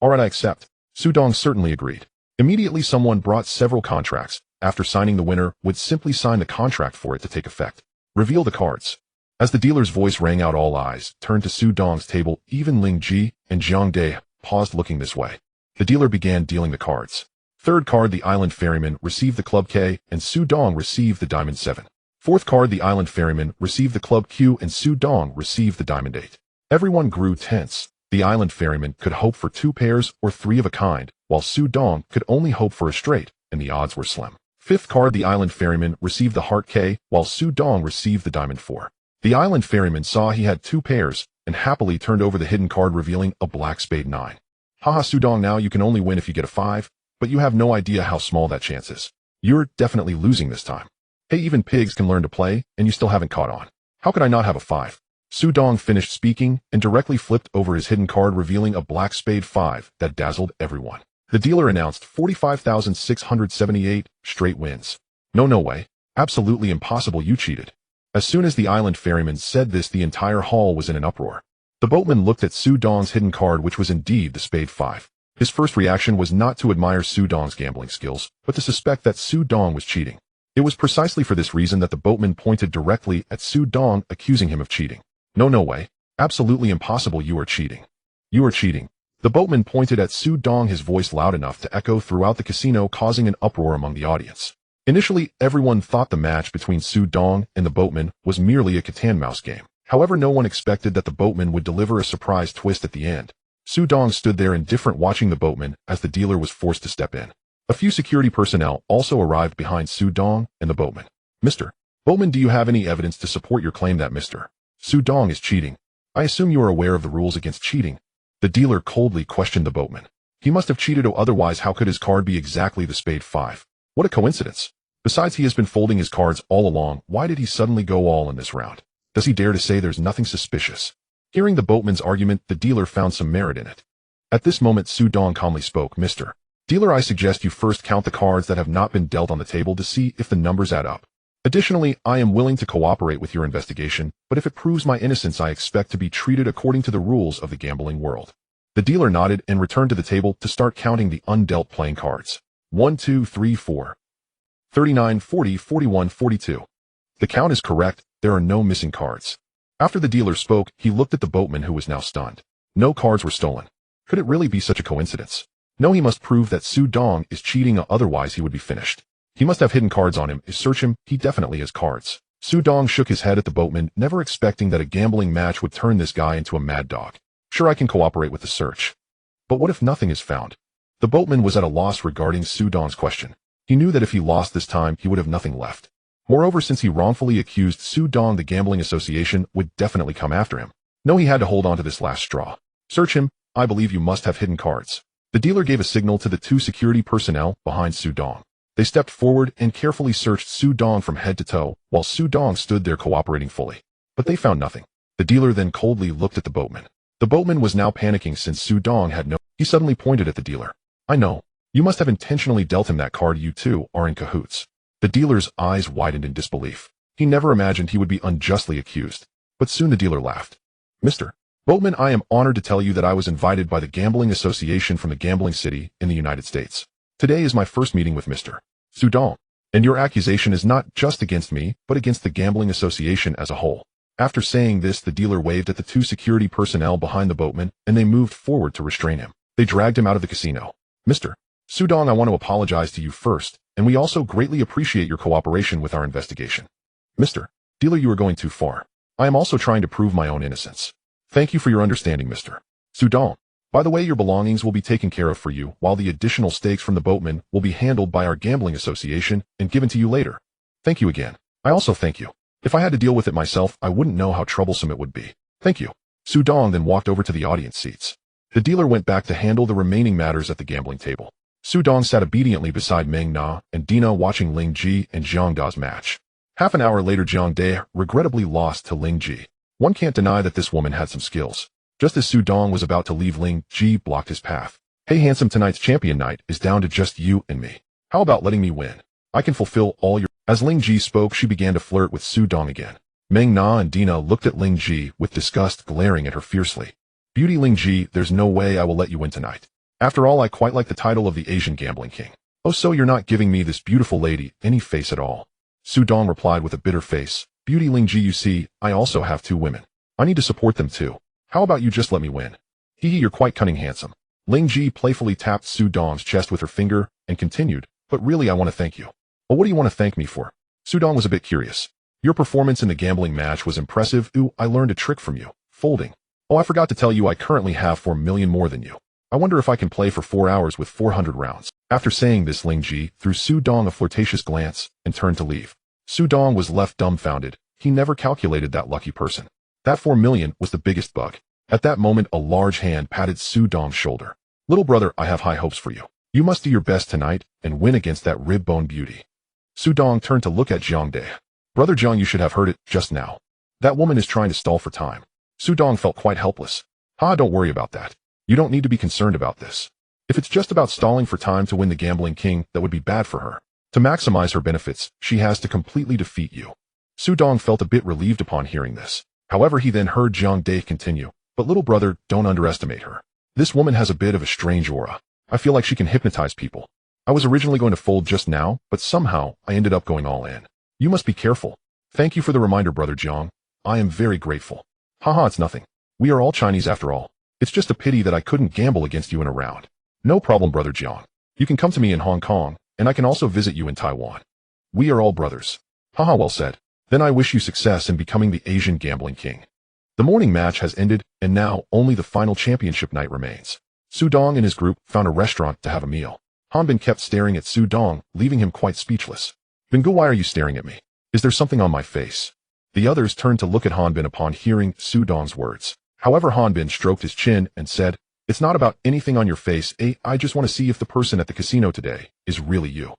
Alright, I accept. Su Dong certainly agreed. Immediately, someone brought several contracts. After signing, the winner would simply sign the contract for it to take effect. Reveal the cards. As the dealer's voice rang out, all eyes turned to Su Dong's table. Even Ling Ji and Jiang Dai paused, looking this way. The dealer began dealing the cards. Third card, the Island Ferryman received the Club K and Su Dong received the Diamond 7. Fourth card, the Island Ferryman received the Club Q and Su Dong received the Diamond 8. Everyone grew tense. The island ferryman could hope for 2 pairs or 3 of a kind, while Su Dong could only hope for a straight, and the odds were slim. 5th card, the island ferryman received the heart K, while Su Dong received the diamond 4. The island ferryman saw he had 2 pairs, and happily turned over the hidden card revealing a black spade 9. Haha, Su Dong, now you can only win if you get a 5, but you have no idea how small that chance is. You're definitely losing this time. Hey, even pigs can learn to play, and you still haven't caught on. How could I not have a 5? Su Dong finished speaking and directly flipped over his hidden card revealing a black spade 5 that dazzled everyone. The dealer announced 45,678 straight wins. No way. Absolutely impossible, you cheated. As soon as the island ferryman said this, the entire hall was in an uproar. The boatman looked at Su Dong's hidden card, which was indeed the spade 5. His first reaction was not to admire Su Dong's gambling skills, but to suspect that Su Dong was cheating. It was precisely for this reason that the boatman pointed directly at Su Dong, accusing him of cheating. No way. Absolutely impossible, you are cheating. You are cheating. The boatman pointed at Su Dong, his voice loud enough to echo throughout the casino, causing an uproar among the audience. Initially, everyone thought the match between Su Dong and the boatman was merely a cat and mouse game. However, no one expected that the boatman would deliver a surprise twist at the end. Su Dong stood there indifferent, watching the boatman as the dealer was forced to step in. A few security personnel also arrived behind Su Dong and the boatman. Mr. Boatman, do you have any evidence to support your claim that Mr. Su Dong is cheating? I assume you are aware of the rules against cheating. The dealer coldly questioned the boatman. He must have cheated, or otherwise how could his card be exactly the spade 5? What a coincidence. Besides, he has been folding his cards all along. Why did he suddenly go all in this round? Does he dare to say there's nothing suspicious? Hearing the boatman's argument, the dealer found some merit in it. At this moment, Su Dong calmly spoke. Mr. Dealer, I suggest you first count the cards that have not been dealt on the table to see if the numbers add up. Additionally, I am willing to cooperate with your investigation, but if it proves my innocence, I expect to be treated according to the rules of the gambling world. The dealer nodded and returned to the table to start counting the undealt playing cards. 1, 2, 3, 4. 39, 40, 41, 42. The count is correct. There are no missing cards. After the dealer spoke, he looked at the boatman, who was now stunned. No cards were stolen. Could it really be such a coincidence? No, he must prove that Su Dong is cheating, otherwise he would be finished. He must have hidden cards on him. If search him, he definitely has cards. Su Dong shook his head at the boatman, never expecting that a gambling match would turn this guy into a mad dog. Sure, I can cooperate with the search. But what if nothing is found? The boatman was at a loss regarding Su Dong's question. He knew that if he lost this time, he would have nothing left. Moreover, since he wrongfully accused Su Dong, the gambling association would definitely come after him. No, he had to hold on to this last straw. Search him. I believe you must have hidden cards. The dealer gave a signal to the 2 security personnel behind Su Dong. They stepped forward and carefully searched Su Dong from head to toe, while Su Dong stood there cooperating fully. But they found nothing. The dealer then coldly looked at the boatman. The boatman was now panicking since Su Dong had no... He suddenly pointed at the dealer. I know. You must have intentionally dealt him that card. You two are in cahoots. The dealer's eyes widened in disbelief. He never imagined he would be unjustly accused. But soon the dealer laughed. Mr. Boatman, I am honored to tell you that I was invited by the Gambling Association from the gambling city in the United States. Today is my first meeting with Mr. Su Dong, and your accusation is not just against me, but against the Gambling Association as a whole. After saying this, the dealer waved at the 2 security personnel behind the boatman, and they moved forward to restrain him. They dragged him out of the casino. Mr. Su Dong, I want to apologize to you first, and we also greatly appreciate your cooperation with our investigation. Mr. Dealer, you are going too far. I am also trying to prove my own innocence. Thank you for your understanding, Mr. Su Dong. By the way, your belongings will be taken care of for you, while the additional stakes from the boatman will be handled by our gambling association and given to you later. Thank you again. I also thank you. If I had to deal with it myself, I wouldn't know how troublesome it would be. Thank you. Su Dong then walked over to the audience seats. The dealer went back to handle the remaining matters at the gambling table. Su Dong sat obediently beside Meng Na and Dina, watching Ling Ji and Jiang Da's match. Half an hour later, Jiang Da regrettably lost to Ling Ji. One can't deny that this woman had some skills. Just as Su Dong was about to leave, Ling Ji blocked his path. Hey handsome, tonight's champion night is down to just you and me. How about letting me win? I can fulfill all your... As Ling Ji spoke, she began to flirt with Su Dong again. Meng Na and Dina looked at Ling Ji with disgust, glaring at her fiercely. Beauty Ling Ji, there's no way I will let you win tonight. After all, I quite like the title of the Asian Gambling King. Oh, so you're not giving me this beautiful lady any face at all? Su Dong replied with a bitter face. Beauty Ling Ji, you see, I also have 2 women. I need to support them too. How about you just let me win? Hee hee, you're quite cunning, handsome. Ling Ji playfully tapped Su Dong's chest with her finger and continued, but really I want to thank you. Well, what do you want to thank me for? Su Dong was a bit curious. Your performance in the gambling match was impressive. Ooh, I learned a trick from you. Folding. Oh, I forgot to tell you I currently have 4 million more than you. I wonder if I can play for 4 hours with 400 rounds. After saying this, Ling Ji threw Su Dong a flirtatious glance and turned to leave. Su Dong was left dumbfounded. He never calculated that lucky person. That 4 million was the biggest bug. At that moment, a large hand patted Su Dong's shoulder. Little brother, I have high hopes for you. You must do your best tonight and win against that rib-bone beauty. Su Dong turned to look at Jiang De. Brother Jiang, you should have heard it just now. That woman is trying to stall for time. Su Dong felt quite helpless. Don't worry about that. You don't need to be concerned about this. If it's just about stalling for time to win the gambling king, that would be bad for her. To maximize her benefits, she has to completely defeat you. Su Dong felt a bit relieved upon hearing this. However, he then heard Jiang De continue. But little brother, don't underestimate her. This woman has a bit of a strange aura. I feel like she can hypnotize people. I was originally going to fold just now, but somehow I ended up going all in. You must be careful. Thank you for the reminder, brother Jiang. I am very grateful. It's nothing. We are all Chinese after all. It's just a pity that I couldn't gamble against you in a round. No problem, brother Jiang. You can come to me in Hong Kong, and I can also visit you in Taiwan. We are all brothers. Well said. Then I wish you success in becoming the Asian gambling king. The morning match has ended, and now only the final championship night remains. Su Dong and his group found a restaurant to have a meal. Hanbin kept staring at Su Dong, leaving him quite speechless. Bingu, why are you staring at me? Is there something on my face? The others turned to look at Hanbin upon hearing Su Dong's words. However, Hanbin stroked his chin and said, It's not about anything on your face, I just want to see if the person at the casino today is really you.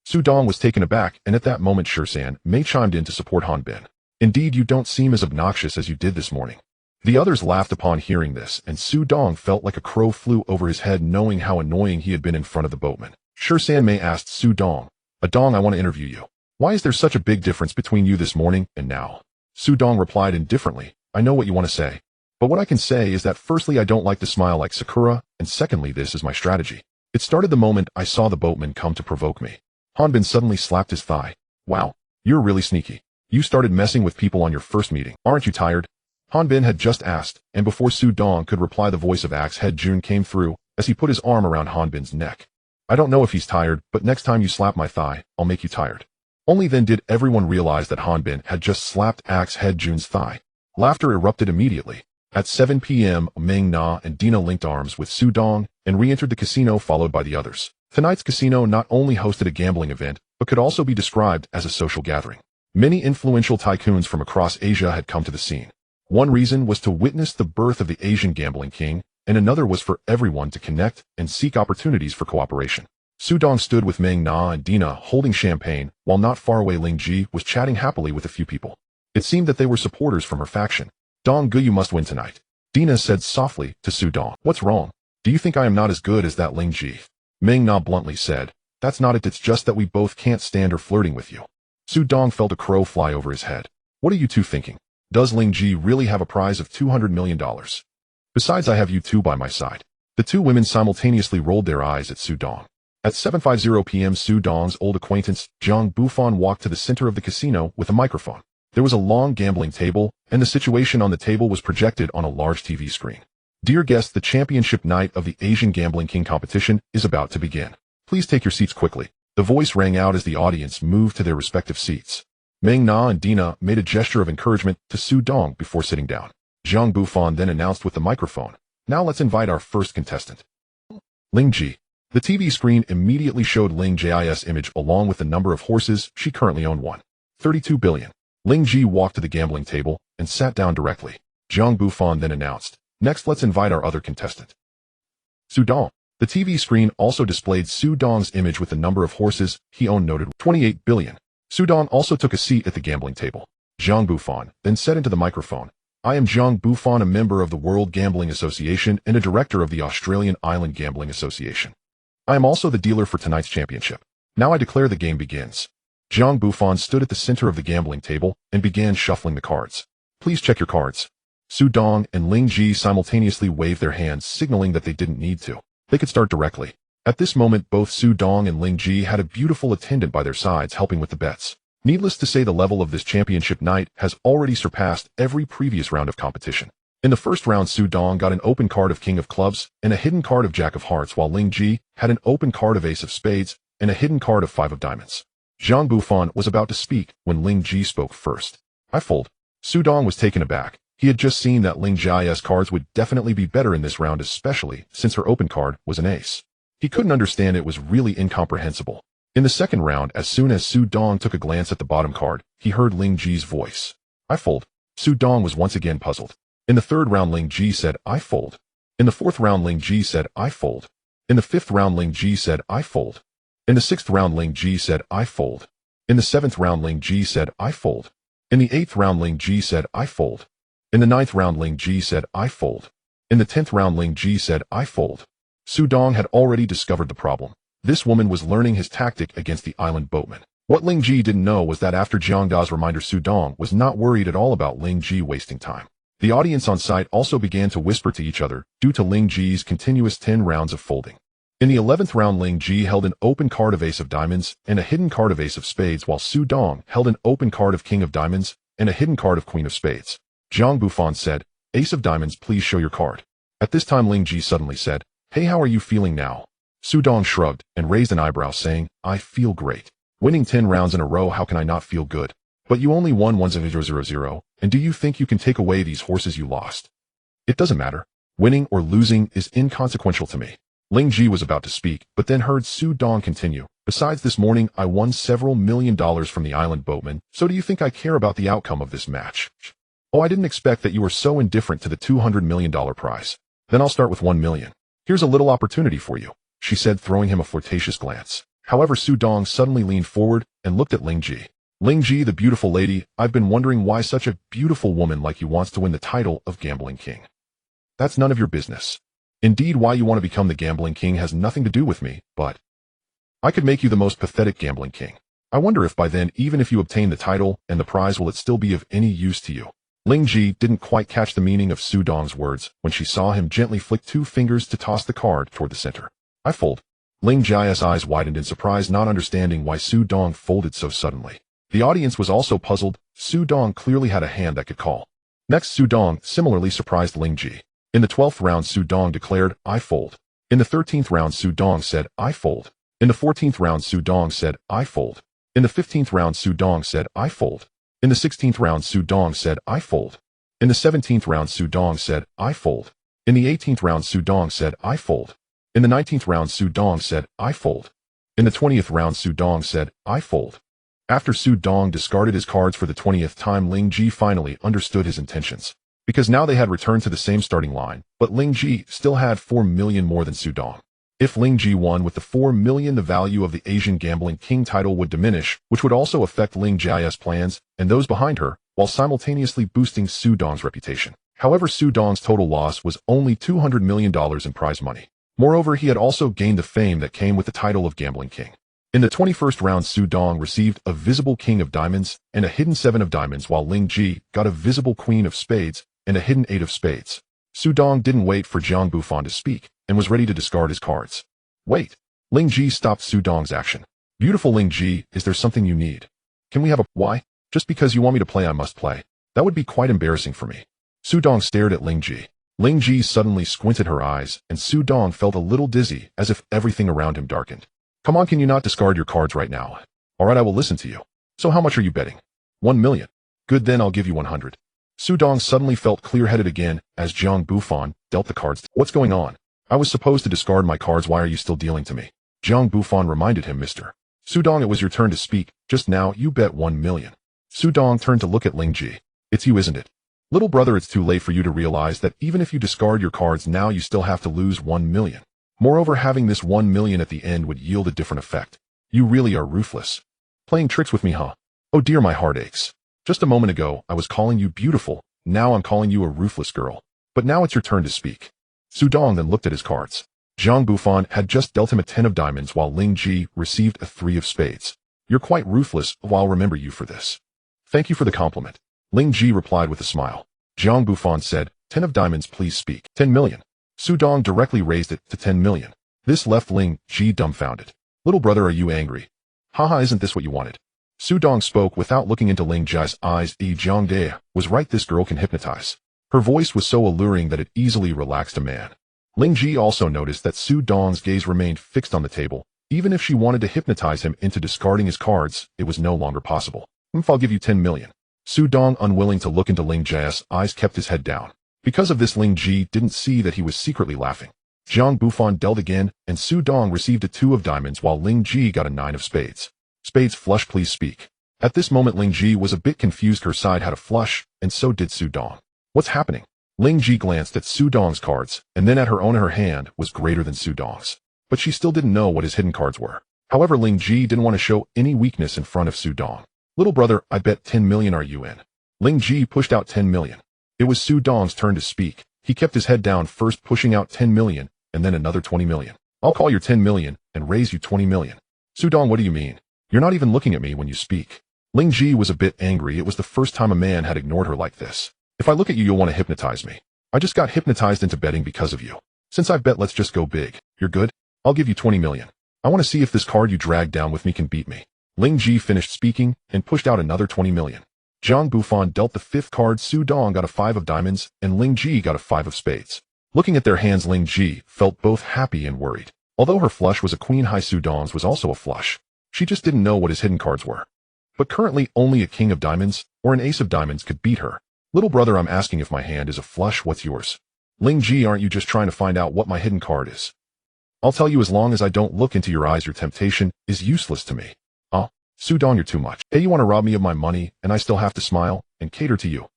Su Dong was taken aback, and at that moment Shirsan Mei chimed in to support Hanbin. Indeed, you don't seem as obnoxious as you did this morning. The others laughed upon hearing this, and Su Dong felt like a crow flew over his head knowing how annoying he had been in front of the boatman. Shirsan Mei asked Su Dong, Dong, I want to interview you. Why is there such a big difference between you this morning and now? Su Dong replied indifferently, I know what you want to say. But what I can say is that firstly, I don't like to smile like Sakura, and secondly, this is my strategy. It started the moment I saw the boatman come to provoke me. Hanbin suddenly slapped his thigh. Wow, you're really sneaky. You started messing with people on your first meeting. Aren't you tired? Hanbin had just asked, and before Su Dong could reply, the voice of Axe Head Jun came through as he put his arm around Hanbin's neck. I don't know if he's tired, but next time you slap my thigh, I'll make you tired. Only then did everyone realize that Hanbin had just slapped Axe Head Jun's thigh. Laughter erupted immediately. At 7 p.m., Meng Na and Dina linked arms with Su Dong and re-entered the casino followed by the others. Tonight's casino not only hosted a gambling event, but could also be described as a social gathering. Many influential tycoons from across Asia had come to the scene. One reason was to witness the birth of the Asian gambling king, and another was for everyone to connect and seek opportunities for cooperation. Su Dong stood with Meng Na and Dina holding champagne, while not far away Ling Ji was chatting happily with a few people. It seemed that they were supporters from her faction. Dong Gu, you must win tonight. Dina said softly to Su Dong. What's wrong? Do you think I am not as good as that Ling Ji? Meng Na bluntly said, That's not it, it's just that we both can't stand her flirting with you. Su Dong felt a crow fly over his head. What are you two thinking? Does Ling Ji really have a prize of $200 million? Besides, I have you two by my side. The two women simultaneously rolled their eyes at Su Dong. At 7:50 p.m. Su Dong's old acquaintance, Zhang Bufan, walked to the center of the casino with a microphone. There was a long gambling table, and the situation on the table was projected on a large TV screen. Dear guests, the championship night of the Asian Gambling King competition is about to begin. Please take your seats quickly. The voice rang out as the audience moved to their respective seats. Meng Na and Dina made a gesture of encouragement to Su Dong before sitting down. Zhang Bufan then announced with the microphone, Now let's invite our first contestant. Ling Ji. The TV screen immediately showed Ling Ji's image along with the number of horses she currently owned, 32 billion. Ling Ji walked to the gambling table and sat down directly. Zhang Bufan then announced, Next let's invite our other contestant. Su Dong. The TV screen also displayed Su Dong's image with the number of horses he owned, noted 28 billion. Su Dong also took a seat at the gambling table. Zhang Bufan then said into the microphone, I am Zhang Bufan, a member of the World Gambling Association and a director of the Australian Island Gambling Association. I am also the dealer for tonight's championship. Now I declare the game begins. Zhang Bufan stood at the center of the gambling table and began shuffling the cards. Please check your cards. Su Dong and Ling Ji simultaneously waved their hands, signaling that they didn't need to. They could start directly. At this moment, both Su Dong and Ling Ji had a beautiful attendant by their sides helping with the bets. Needless to say, the level of this championship night has already surpassed every previous round of competition. In the first round, Su Dong got an open card of King of Clubs and a hidden card of Jack of Hearts, while Ling Ji had an open card of Ace of Spades and a hidden card of Five of Diamonds. Zhang Bufan was about to speak when Ling Ji spoke first. I fold. Su Dong was taken aback. He had just seen that Ling Jia's cards would definitely be better in this round, especially since her open card was an ace. He couldn't understand it was really incomprehensible. In the second round, as soon as Su Dong took a glance at the bottom card, he heard Ling Ji's voice. I fold. Su Dong was once again puzzled. In the third round, Ling Ji said, I fold. In the fourth round, Ling Ji said, I fold. In the fifth round, Ling Ji said, I fold. In the sixth round, Ling Ji said, I fold. In the seventh round, Ling Ji said, I fold. In the eighth round, Ling Ji said, I fold. In the ninth round, Ling Ji said, I fold. In the 10th round, Ling Ji said, I fold. Su Dong had already discovered the problem. This woman was learning his tactic against the island boatman. What Ling Ji didn't know was that after Jiang Da's reminder, Su Dong was not worried at all about Ling Ji wasting time. The audience on site also began to whisper to each other due to Ling Ji's continuous 10 rounds of folding. In the 11th round, Ling Ji held an open card of ace of diamonds and a hidden card of ace of spades, while Su Dong held an open card of king of diamonds and a hidden card of queen of spades. Zhang Bufan said, Ace of diamonds, please show your card. At this time, Ling Ji suddenly said, Hey, how are you feeling now? Su Dong shrugged and raised an eyebrow, saying, I feel great. Winning 10 rounds in a row, how can I not feel good? But you only won 1-0-0-0, and do you think you can take away these horses you lost? It doesn't matter. Winning or losing is inconsequential to me. Ling Ji was about to speak, but then heard Su Dong continue. Besides, this morning I won several $1 million from the island boatman, so do you think I care about the outcome of this match? Oh, I didn't expect that you were so indifferent to the $200 million prize. Then I'll start with 1 million. Here's a little opportunity for you, she said, throwing him a flirtatious glance. However, Su Dong suddenly leaned forward and looked at Ling Ji. Ling Ji, the beautiful lady, I've been wondering why such a beautiful woman like you wants to win the title of Gambling King. That's none of your business. Indeed, why you want to become the Gambling King has nothing to do with me, but I could make you the most pathetic Gambling King. I wonder if by then, even if you obtain the title and the prize, will it still be of any use to you? Ling Ji didn't quite catch the meaning of Su Dong's words when she saw him gently flick 2 fingers to toss the card toward the center. I fold. Ling Jia's eyes widened in surprise, not understanding why Su Dong folded so suddenly. The audience was also puzzled. Su Dong clearly had a hand that could call. Next, Su Dong similarly surprised Ling Ji. In the 12th round, Su Dong declared, I fold. In the 13th round, Su Dong said, I fold. In the 14th round, Su Dong said, I fold. In the 15th round, Su Dong said, I fold. In the 16th round, Su Dong said, I fold. In the 17th round, Su Dong said, I fold. In the 18th round, Su Dong said, I fold. In the 19th round, Su Dong said, I fold. In the 20th round, Su Dong said, I fold. After Su Dong discarded his cards for the 20th time, Ling Ji finally understood his intentions. Because now they had returned to the same starting line, but Ling Ji still had 4 million more than Su Dong. If Ling Ji won with the 4 million, the value of the Asian Gambling King title would diminish, which would also affect Ling Jia's plans and those behind her, while simultaneously boosting Su Dong's reputation. However, Su Dong's total loss was only $200 million in prize money. Moreover, he had also gained the fame that came with the title of Gambling King. In the 21st round, Su Dong received a visible king of diamonds and a hidden 7 of diamonds, while Ling Ji got a visible queen of spades and a hidden 8 of spades. Su Dong didn't wait for Zhang Bufan to speak and was ready to discard his cards. Wait. Ling Ji stopped Su Dong's action. Beautiful Ling Ji, is there something you need? Can we have a why? Just because you want me to play, I must play. That would be quite embarrassing for me. Su Dong stared at Ling Ji. Ling Ji suddenly squinted her eyes, and Su Dong felt a little dizzy, as if everything around him darkened. Come on, can you not discard your cards right now? Alright, I will listen to you. So how much are you betting? 1 million. Good, then I'll give you 100. Su Dong suddenly felt clear-headed again as Zhang Bufan dealt the cards. What's going on? I was supposed to discard my cards, why are you still dealing to me? Zhang Bufan reminded him, Mr. Su Dong, it was your turn to speak. Just now, you bet 1 million. Su Dong turned to look at Ling Ji. It's you, isn't it? Little brother, it's too late for you to realize that even if you discard your cards now, you still have to lose 1 million. Moreover, having this 1 million at the end would yield a different effect. You really are ruthless. Playing tricks with me, huh? Oh dear, my heart aches. Just a moment ago, I was calling you beautiful. Now I'm calling you a ruthless girl. But now it's your turn to speak. Su Dong then looked at his cards. Zhang Bufan had just dealt him a 10 of diamonds, while Ling Ji received a 3 of spades. You're quite ruthless, I'll remember you for this. Thank you for the compliment. Ling Ji replied with a smile. Zhang Bufan said, 10 of diamonds, please speak. 10 million. Su Dong directly raised it to 10 million. This left Ling Ji dumbfounded. Little brother, are you angry? Haha, isn't this what you wanted? Su Dong spoke without looking into Ling Jia's eyes. Zhang De was right, this girl can hypnotize. Her voice was so alluring that it easily relaxed a man. Ling Ji also noticed that Su Dong's gaze remained fixed on the table. Even if she wanted to hypnotize him into discarding his cards, it was no longer possible. I'll give you 10 million. Su Dong, unwilling to look into Ling Ji's eyes, kept his head down. Because of this, Ling Ji didn't see that he was secretly laughing. Jiang Bufan dealt again, and Su Dong received a 2 of diamonds while Ling Ji got a 9 of spades. Spades flush, please speak. At this moment, Ling Ji was a bit confused. Her side had a flush, and so did Su Dong. What's happening? Ling Ji glanced at Su Dong's cards, and then at her own. Her hand was greater than Su Dong's. But she still didn't know what his hidden cards were. However, Ling Ji didn't want to show any weakness in front of Su Dong. Little brother, I bet 10 million. Are you in? Ling Ji pushed out 10 million. It was Su Dong's turn to speak. He kept his head down, first pushing out 10 million, and then another 20 million. I'll call your 10 million and raise you 20 million. Su Dong, what do you mean? You're not even looking at me when you speak. Ling Ji was a bit angry. It was the first time a man had ignored her like this. If I look at you, you'll want to hypnotize me. I just got hypnotized into betting because of you. Since I bet, let's just go big. You're good? I'll give you 20 million. I want to see if this card you dragged down with me can beat me. Ling Ji finished speaking and pushed out another 20 million. Jiang Bufan dealt the 5th card. Su Dong got a 5 of diamonds, and Ling Ji got a 5 of spades. Looking at their hands, Ling Ji felt both happy and worried. Although her flush was a queen high, Su Dong's was also a flush. She just didn't know what his hidden cards were. But currently, only a king of diamonds or an ace of diamonds could beat her. Little brother, I'm asking if my hand is a flush. What's yours? Ling Ji, aren't you just trying to find out what my hidden card is? I'll tell you, as long as I don't look into your eyes, your temptation is useless to me. Su Dong, you're too much. Hey, you want to rob me of my money, and I still have to smile and cater to you?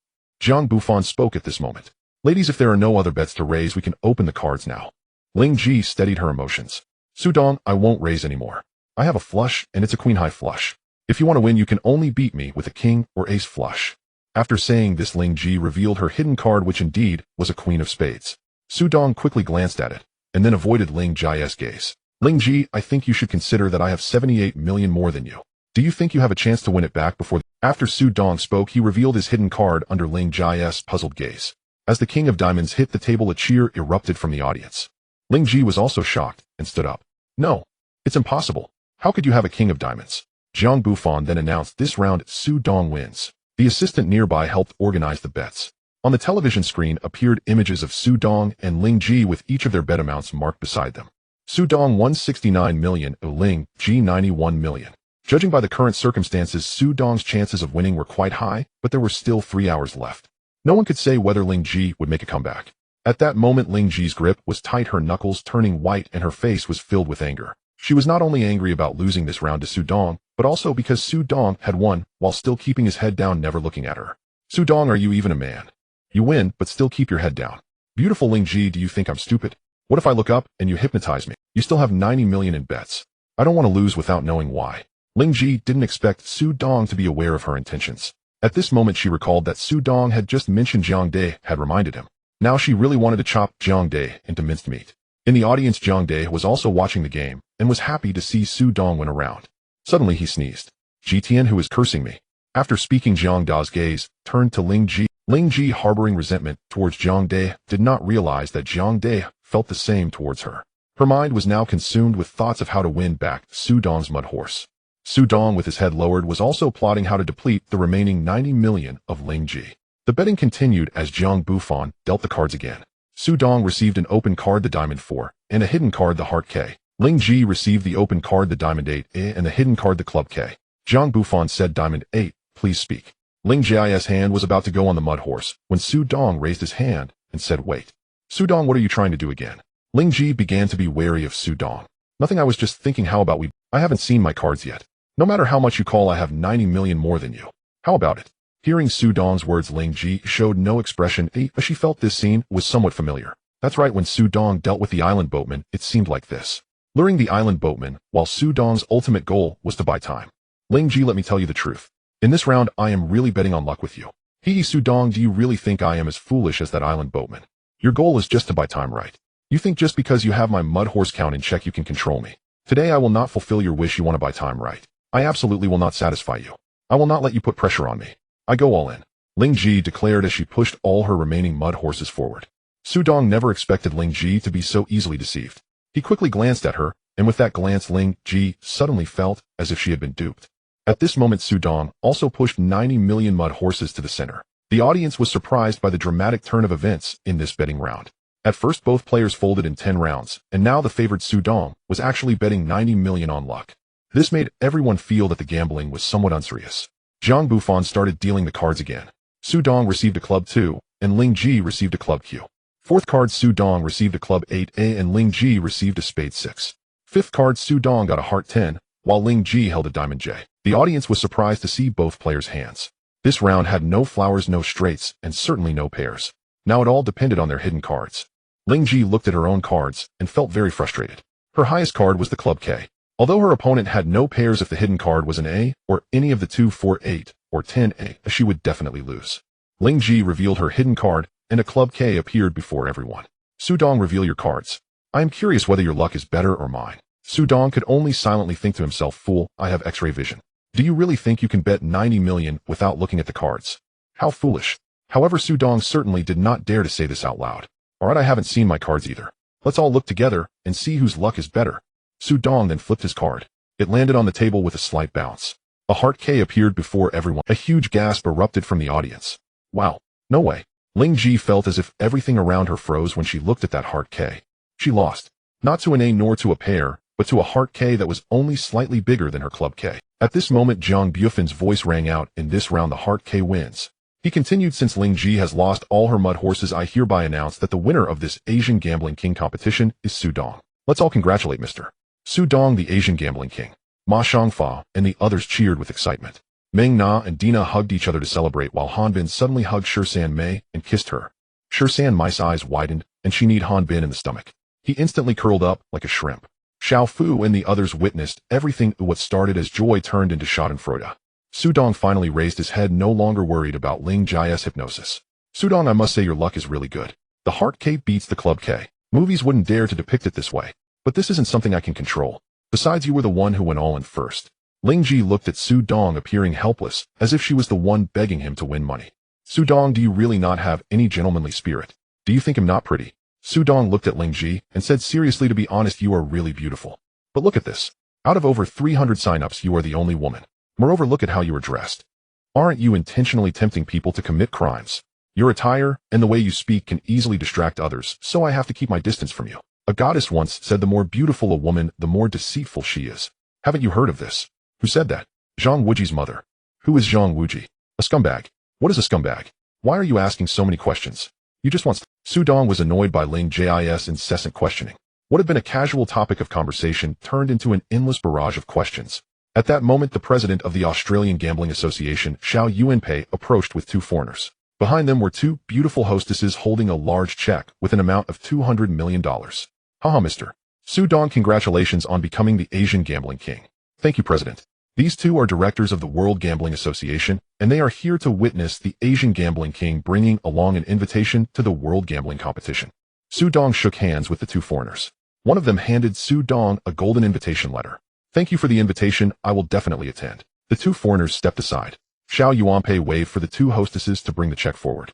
Jiang Bufan spoke at this moment. Ladies, if there are no other bets to raise, we can open the cards now. Ling Ji steadied her emotions. Su Dong, I won't raise anymore. I have a flush, and it's a queen high flush. If you want to win, you can only beat me with a king or ace flush. After saying this, Ling Ji revealed her hidden card, which indeed was a queen of spades. Su Dong quickly glanced at it, and then avoided Ling Ji's gaze. Ling Ji, I think you should consider that I have 78 million more than you. Do you think you have a chance to win it back before? After Su Dong spoke, he revealed his hidden card under Ling Ji's puzzled gaze. As the king of diamonds hit the table, a cheer erupted from the audience. Ling Ji was also shocked and stood up. No, it's impossible. How could you have a king of diamonds? Jiang Bufan then announced, this round, Su Dong wins. The assistant nearby helped organize the bets. On the television screen appeared images of Su Dong and Ling Ji with each of their bet amounts marked beside them. Su Dong won 69 million, Ling Ji 91 million. Judging by the current circumstances, Su Dong's chances of winning were quite high, but there were still 3 hours left. No one could say whether Ling Ji would make a comeback. At that moment, Ling Ji's grip was tight, her knuckles turning white, and her face was filled with anger. She was not only angry about losing this round to Su Dong, but also because Su Dong had won while still keeping his head down, never looking at her. Su Dong, are you even a man? You win, but still keep your head down. Beautiful Ling Ji, do you think I'm stupid? What if I look up and you hypnotize me? You still have 90 million in bets. I don't want to lose without knowing why. Ling Ji didn't expect Su Dong to be aware of her intentions. At this moment, she recalled that Su Dong had just mentioned Jiang De had reminded him. Now she really wanted to chop Jiang De into minced meat. In the audience, Jiang De was also watching the game and was happy to see Su Dong win a round. Suddenly he sneezed. Ji Tian, who is cursing me? After speaking, Jiang Da's gaze turned to Ling Ji. Ling Ji, harboring resentment towards Jiang De, did not realize that Jiang De felt the same towards her. Her mind was now consumed with thoughts of how to win back Su Dong's mud horse. Su Dong, with his head lowered, was also plotting how to deplete the remaining 90 million of Ling Ji. The betting continued as Jiang Bufan dealt the cards again. Su Dong received an open card, the diamond 4, and a hidden card, the heart K. Ling Ji received the open card, the diamond 8, and the hidden card, the club K. Jiang Bufan said, diamond 8, please speak. Ling Ji's hand was about to go on the mud horse when Su Dong raised his hand and said, wait. Su Dong, what are you trying to do again? Ling Ji began to be wary of Su Dong. Nothing, I was just thinking, how about I haven't seen my cards yet. No matter how much you call, I have 90 million more than you. How about it? Hearing Su Dong's words, Ling Ji showed no expression, but she felt this scene was somewhat familiar. That's right, when Su Dong dealt with the island boatman, it seemed like this. Luring the island boatman, while Su Dong's ultimate goal was to buy time. Ling Ji, let me tell you the truth. In this round, I am really betting on luck with you. Hee Su Dong, do you really think I am as foolish as that island boatman? Your goal is just to buy time, right? You think just because you have my mud horse count in check you can control me. Today I will not fulfill your wish. You want to buy time, right? I absolutely will not satisfy you. I will not let you put pressure on me. I go all in. Ling Ji declared as she pushed all her remaining mud horses forward. Su Dong never expected Ling Ji to be so easily deceived. He quickly glanced at her, and with that glance Ling Ji suddenly felt as if she had been duped. At this moment, Su Dong also pushed 90 million mud horses to the center. The audience was surprised by the dramatic turn of events in this betting round. At first, both players folded in 10 rounds, and now the favored Su Dong was actually betting 90 million on luck. This made everyone feel that the gambling was somewhat unserious. Zhang Bufan started dealing the cards again. Su Dong received a club 2, and Ling Ji received a club Q. Fourth card Su Dong received a club 8A and Ling Ji received a spade 6. Fifth card Su Dong got a heart 10, while Ling Ji held a diamond J. The audience was surprised to see both players' hands. This round had no flowers, no straights, and certainly no pairs. Now it all depended on their hidden cards. Ling Ji looked at her own cards and felt very frustrated. Her highest card was the club K. Although her opponent had no pairs, if the hidden card was an A, or any of the 2, 4, 8, or 10A, she would definitely lose. Ling Ji revealed her hidden card, and a club K appeared before everyone. Su Dong, reveal your cards. I am curious whether your luck is better or mine. Su Dong could only silently think to himself, fool, I have X-ray vision. Do you really think you can bet 90 million without looking at the cards? How foolish. However, Su Dong certainly did not dare to say this out loud. Alright, I haven't seen my cards either. Let's all look together and see whose luck is better. Su Dong then flipped his card. It landed on the table with a slight bounce. A heart K appeared before everyone. A huge gasp erupted from the audience. Wow. No way. Ling Ji felt as if everything around her froze when she looked at that heart K. She lost. Not to an A nor to a pair, but to a heart K that was only slightly bigger than her club K. At this moment, Zhang Bufan's voice rang out. In this round, the heart K wins. He continued, since Ling Ji has lost all her mud horses, I hereby announce that the winner of this Asian Gambling King competition is Su Dong. Let's all congratulate Mr. Su Dong, the Asian Gambling King. Ma Xiangfa and the others cheered with excitement. Meng Na and Dina hugged each other to celebrate, while Han Bin suddenly hugged Shirsan Mei and kissed her. Shirsan Mei's eyes widened, and she kneed Han Bin in the stomach. He instantly curled up like a shrimp. Xiao Fu and the others witnessed everything. What started as joy turned into schadenfreude. Su Dong finally raised his head, no longer worried about Ling Ji's hypnosis. Su Dong, I must say your luck is really good. The heart K beats the club K. Movies wouldn't dare to depict it this way, but this isn't something I can control. Besides, you were the one who went all in first. Ling Ji looked at Su Dong, appearing helpless, as if she was the one begging him to win money. Su Dong, do you really not have any gentlemanly spirit? Do you think I'm not pretty? Su Dong looked at Ling Ji and said, seriously, to be honest, you are really beautiful. But look at this. Out of over 300 sign-ups, you are the only woman. Moreover, look at how you are dressed. Aren't you intentionally tempting people to commit crimes? Your attire and the way you speak can easily distract others, so I have to keep my distance from you. A goddess once said, the more beautiful a woman, the more deceitful she is. Haven't you heard of this? Who said that? Zhang Wuji's mother. Who is Zhang Wuji? A scumbag. What is a scumbag? Why are you asking so many questions? You just want... Su Dong was annoyed by Ling Ji's incessant questioning. What had been a casual topic of conversation turned into an endless barrage of questions. At that moment, the president of the Australian Gambling Association, Xiao Yuanpei, approached with 2 foreigners. Behind them were 2 beautiful hostesses holding a large check with an amount of $200 million. Haha, Mr. Su Dong, congratulations on becoming the Asian Gambling King. Thank you, President. These 2 are directors of the World Gambling Association, and they are here to witness the Asian Gambling King bringing along an invitation to the World Gambling Competition. Su Dong shook hands with the 2 foreigners. One of them handed Su Dong a golden invitation letter. Thank you for the invitation, I will definitely attend. The 2 foreigners stepped aside. Xiao Yuanpei waved for the 2 hostesses to bring the check forward.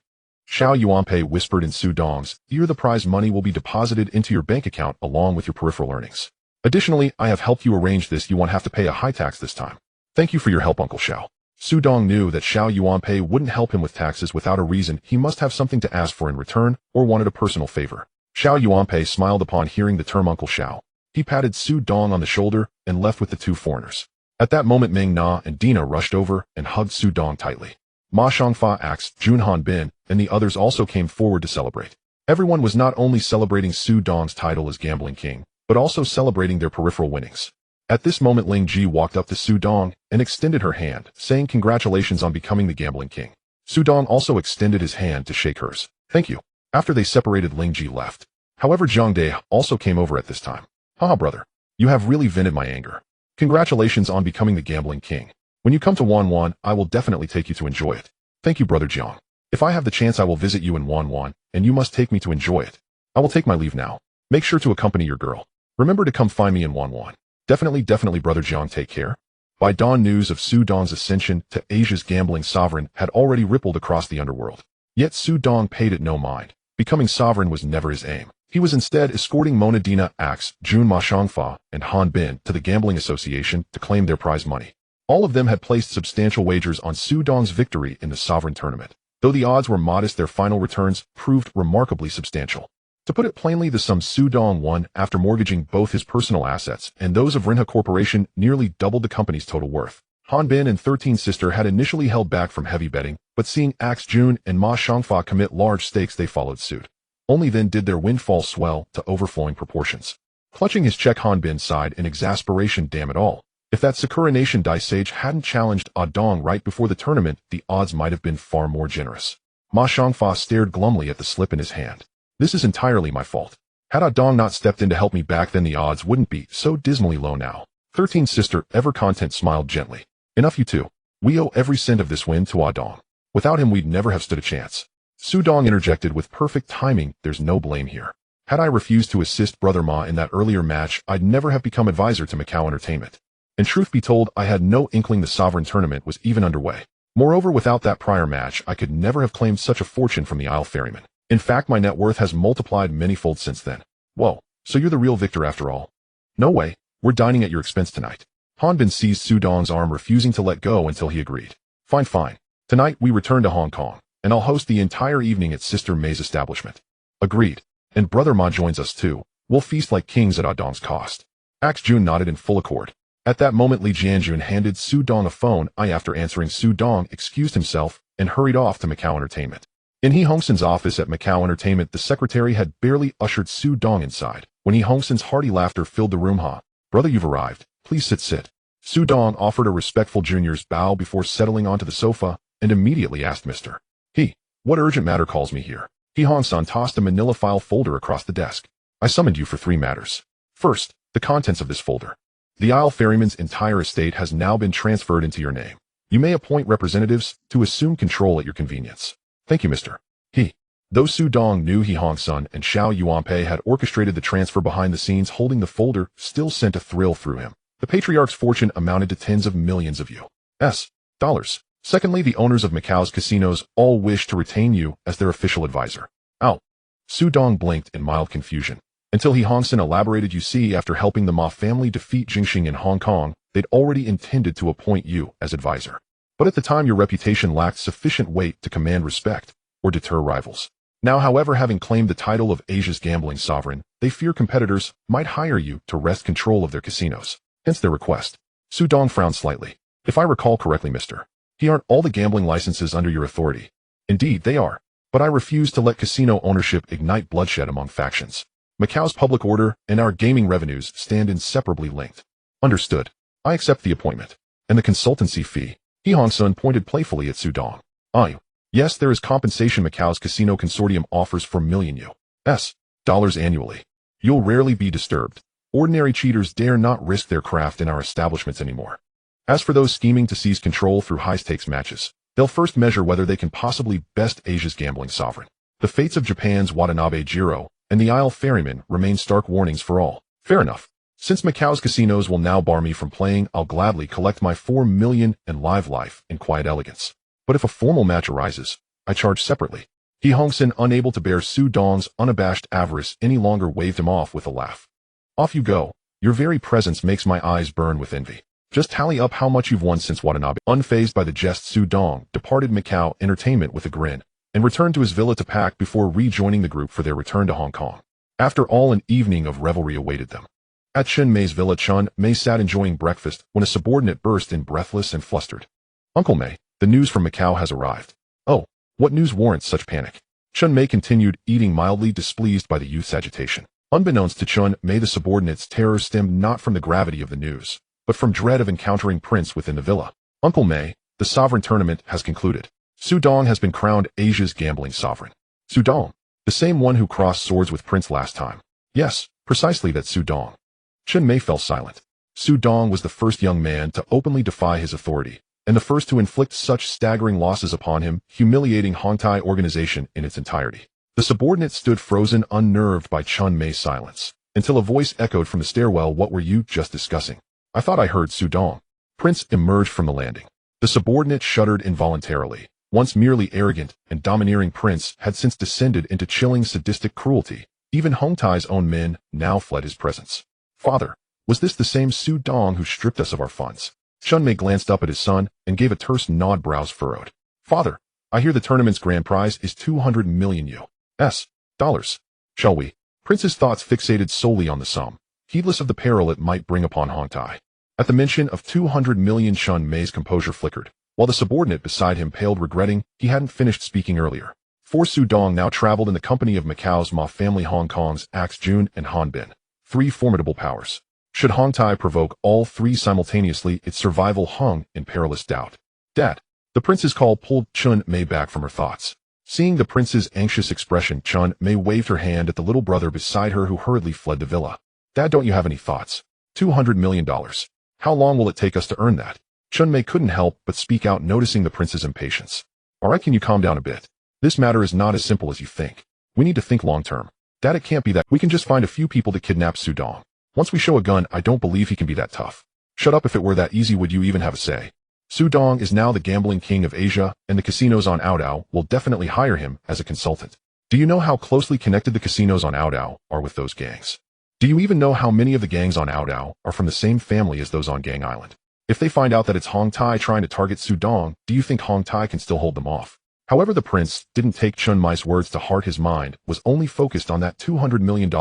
Xiao Yuanpei whispered in Su Dong's ear, the prize money will be deposited into your bank account along with your peripheral earnings. Additionally, I have helped you arrange this. You won't have to pay a high tax this time. Thank you for your help, Uncle Xiao. Su Dong knew that Xiao Yuanpei wouldn't help him with taxes without a reason. He must have something to ask for in return, or wanted a personal favor. Xiao Yuanpei smiled upon hearing the term Uncle Xiao. He patted Su Dong on the shoulder and left with the 2 foreigners. At that moment, Meng Na and Dina rushed over and hugged Su Dong tightly. Ma Xiangfa, Axe, Jun Han Bin, and the others also came forward to celebrate. Everyone was not only celebrating Su Dong's title as Gambling King, but also celebrating their peripheral winnings. At this moment, Ling Ji walked up to Su Dong and extended her hand, saying congratulations on becoming the Gambling King. Su Dong also extended his hand to shake hers. Thank you. After they separated, Ling Ji left. However, Zhang Dai also came over at this time. Haha, brother. You have really vented my anger. Congratulations on becoming the Gambling King. When you come to Wanwan, I will definitely take you to enjoy it. Thank you, brother Jiang. If I have the chance, I will visit you in Wanwan, and you must take me to enjoy it. I will take my leave now. Make sure to accompany your girl. Remember to come find me in Wanwan. Definitely, brother Jiang, take care. By dawn, news of Su Dong's ascension to Asia's gambling sovereign had already rippled across the underworld. Yet Su Dong paid it no mind. Becoming sovereign was never his aim. He was instead escorting Mona, Dina, Axe, Jun Ma Xiangfa, and Han Bin to the Gambling Association to claim their prize money. All of them had placed substantial wagers on Su Dong's victory in the sovereign tournament. Though the odds were modest, their final returns proved remarkably substantial. To put it plainly, the sum Su Dong won after mortgaging both his personal assets and those of Rinha Corporation nearly doubled the company's total worth. Han Bin and 13 Sister had initially held back from heavy betting, but seeing Axe Jun and Ma Xiangfa commit large stakes, they followed suit. Only then did their windfall swell to overflowing proportions. Clutching his check, Han Bin sighed in exasperation. Damn it all. If that Sakura Nation Dice Sage hadn't challenged Dong right before the tournament, the odds might have been far more generous. Ma Xiangfa stared glumly at the slip in his hand. This is entirely my fault. Had Dong not stepped in to help me back then, the odds wouldn't be so dismally low now. 13 Sister, ever content, smiled gently. Enough, you two. We owe every cent of this win to Dong. Without him, we'd never have stood a chance. Su Dong interjected with perfect timing. There's no blame here. Had I refused to assist Brother Ma in that earlier match, I'd never have become advisor to Macau Entertainment. And truth be told, I had no inkling the Sovereign Tournament was even underway. Moreover, without that prior match, I could never have claimed such a fortune from the Isle Ferryman. In fact, my net worth has multiplied manyfold since then. Whoa, so you're the real victor after all? No way, we're dining at your expense tonight. Han Bin seized Su Dong's arm, refusing to let go until he agreed. Fine, fine. Tonight we return to Hong Kong, and I'll host the entire evening at Sister May's establishment. Agreed. And Brother Ma joins us too. We'll feast like kings at Dong's cost. Axe Jun nodded in full accord. At that moment, Li Jianjun handed Su Dong a phone. After answering, Su Dong excused himself and hurried off to Macau Entertainment. In He Hongsen's office at Macau Entertainment, the secretary had barely ushered Su Dong inside when He Hongsen's hearty laughter filled the room. Ha, brother, you've arrived. Please sit. Su Dong offered a respectful junior's bow before settling onto the sofa and immediately asked Mr. He, what urgent matter calls me here? He Hongsen tossed a manila file folder across the desk. I summoned you for 3 matters. First, the contents of this folder. The Isle Ferryman's entire estate has now been transferred into your name. You may appoint representatives to assume control at your convenience. Thank you, Mr. He. Though Su Dong knew He Hongsen and Xiao Yuanpei had orchestrated the transfer behind the scenes, holding the folder still sent a thrill through him. The patriarch's fortune amounted to tens of millions of U.S. dollars. Secondly, the owners of Macau's casinos all wish to retain you as their official advisor. Ow. Su Dong blinked in mild confusion. Until He Hongsen elaborated, you see, after helping the Ma family defeat Jingxing in Hong Kong, they'd already intended to appoint you as advisor. But at the time, your reputation lacked sufficient weight to command respect or deter rivals. Now, however, having claimed the title of Asia's gambling sovereign, they fear competitors might hire you to wrest control of their casinos. Hence their request. Su Dong frowned slightly. If I recall correctly, Mr. He, aren't all the gambling licenses under your authority? Indeed, they are. But I refuse to let casino ownership ignite bloodshed among factions. Macau's public order and our gaming revenues stand inseparably linked. Understood. I accept the appointment. And the consultancy fee? He Hongsen pointed playfully at Su Dong. Yes, there is compensation Macau's casino consortium offers for million U.S. dollars annually. You'll rarely be disturbed. Ordinary cheaters dare not risk their craft in our establishments anymore. As for those scheming to seize control through high-stakes matches, they'll first measure whether they can possibly best Asia's gambling sovereign. The fates of Japan's Watanabe Jiro and the Isle Ferryman remain stark warnings for all. Fair enough. Since Macau's casinos will now bar me from playing, I'll gladly collect my 4 million and live life in quiet elegance. But if a formal match arises, I charge separately. He Hongsen, unable to bear Su Dong's unabashed avarice any longer, waved him off with a laugh. Off you go. Your very presence makes my eyes burn with envy. Just tally up how much you've won since Watanabe. Unfazed by the jest, Su Dong departed Macau Entertainment with a grin and returned to his villa to pack before rejoining the group for their return to Hong Kong. After all, an evening of revelry awaited them. At Chen Mei's villa, Chun Mei sat enjoying breakfast when a subordinate burst in, breathless and flustered. Uncle Mei, the news from Macau has arrived. Oh, what news warrants such panic? Chun Mei continued, eating, mildly displeased by the youth's agitation. Unbeknownst to Chun Mei, the subordinate's terror stemmed not from the gravity of the news, but from dread of encountering Prince within the villa. Uncle Mei, the sovereign tournament has concluded. Su Dong has been crowned Asia's gambling sovereign. Su Dong, the same one who crossed swords with Prince last time. Yes, precisely that Su Dong. Chen Mei fell silent. Su Dong was the first young man to openly defy his authority, and the first to inflict such staggering losses upon him, humiliating Hongtai organization in its entirety. The subordinate stood frozen, unnerved by Chun Mei's silence, until a voice echoed from the stairwell, "What were you just discussing?" "I thought I heard Su Dong." Prince emerged from the landing. The subordinate shuddered involuntarily. Once merely arrogant and domineering Prince had since descended into chilling, sadistic cruelty. Even Hongtai's own men now fled his presence. "Father, was this the same Su Dong who stripped us of our funds?" Chun Mei glanced up at his son and gave a terse nod, brows furrowed. "Father, I hear the tournament's grand prize is 200 million U.S. dollars. Shall we?" Prince's thoughts fixated solely on the sum, heedless of the peril it might bring upon Hongtai. At the mention of 200 million, Chun Mei's composure flickered, while the subordinate beside him paled, regretting he hadn't finished speaking earlier. For Su Dong now traveled in the company of Macau's Ma family, Hong Kong's Axe Jun and Han Bin, three formidable powers. Should Hong Tai provoke all three simultaneously, its survival hung in perilous doubt. Dad. The prince's call pulled Chun Mei back from her thoughts. Seeing the prince's anxious expression, Chun Mei waved her hand at the little brother beside her, who hurriedly fled the villa. Dad, don't you have any thoughts? $200 million. How long will it take us to earn that? Chun Mei couldn't help but speak out, noticing the prince's impatience. All right, can you calm down a bit? This matter is not as simple as you think. We need to think long term. Dad, it can't be that. We can just find a few people to kidnap Su Dong. Once we show a gun, I don't believe he can be that tough. Shut up. If it were that easy, would you even have a say? Su Dong is now the gambling king of Asia, and the casinos on Aodao will definitely hire him as a consultant. Do you know how closely connected the casinos on Aodao are with those gangs? Do you even know how many of the gangs on Aodao are from the same family as those on Gang Island? If they find out that it's Hong Tai trying to target Su Dong, do you think Hong Tai can still hold them off? However, the prince didn't take Chun Mei's words to heart. His mind was only focused on that $200 million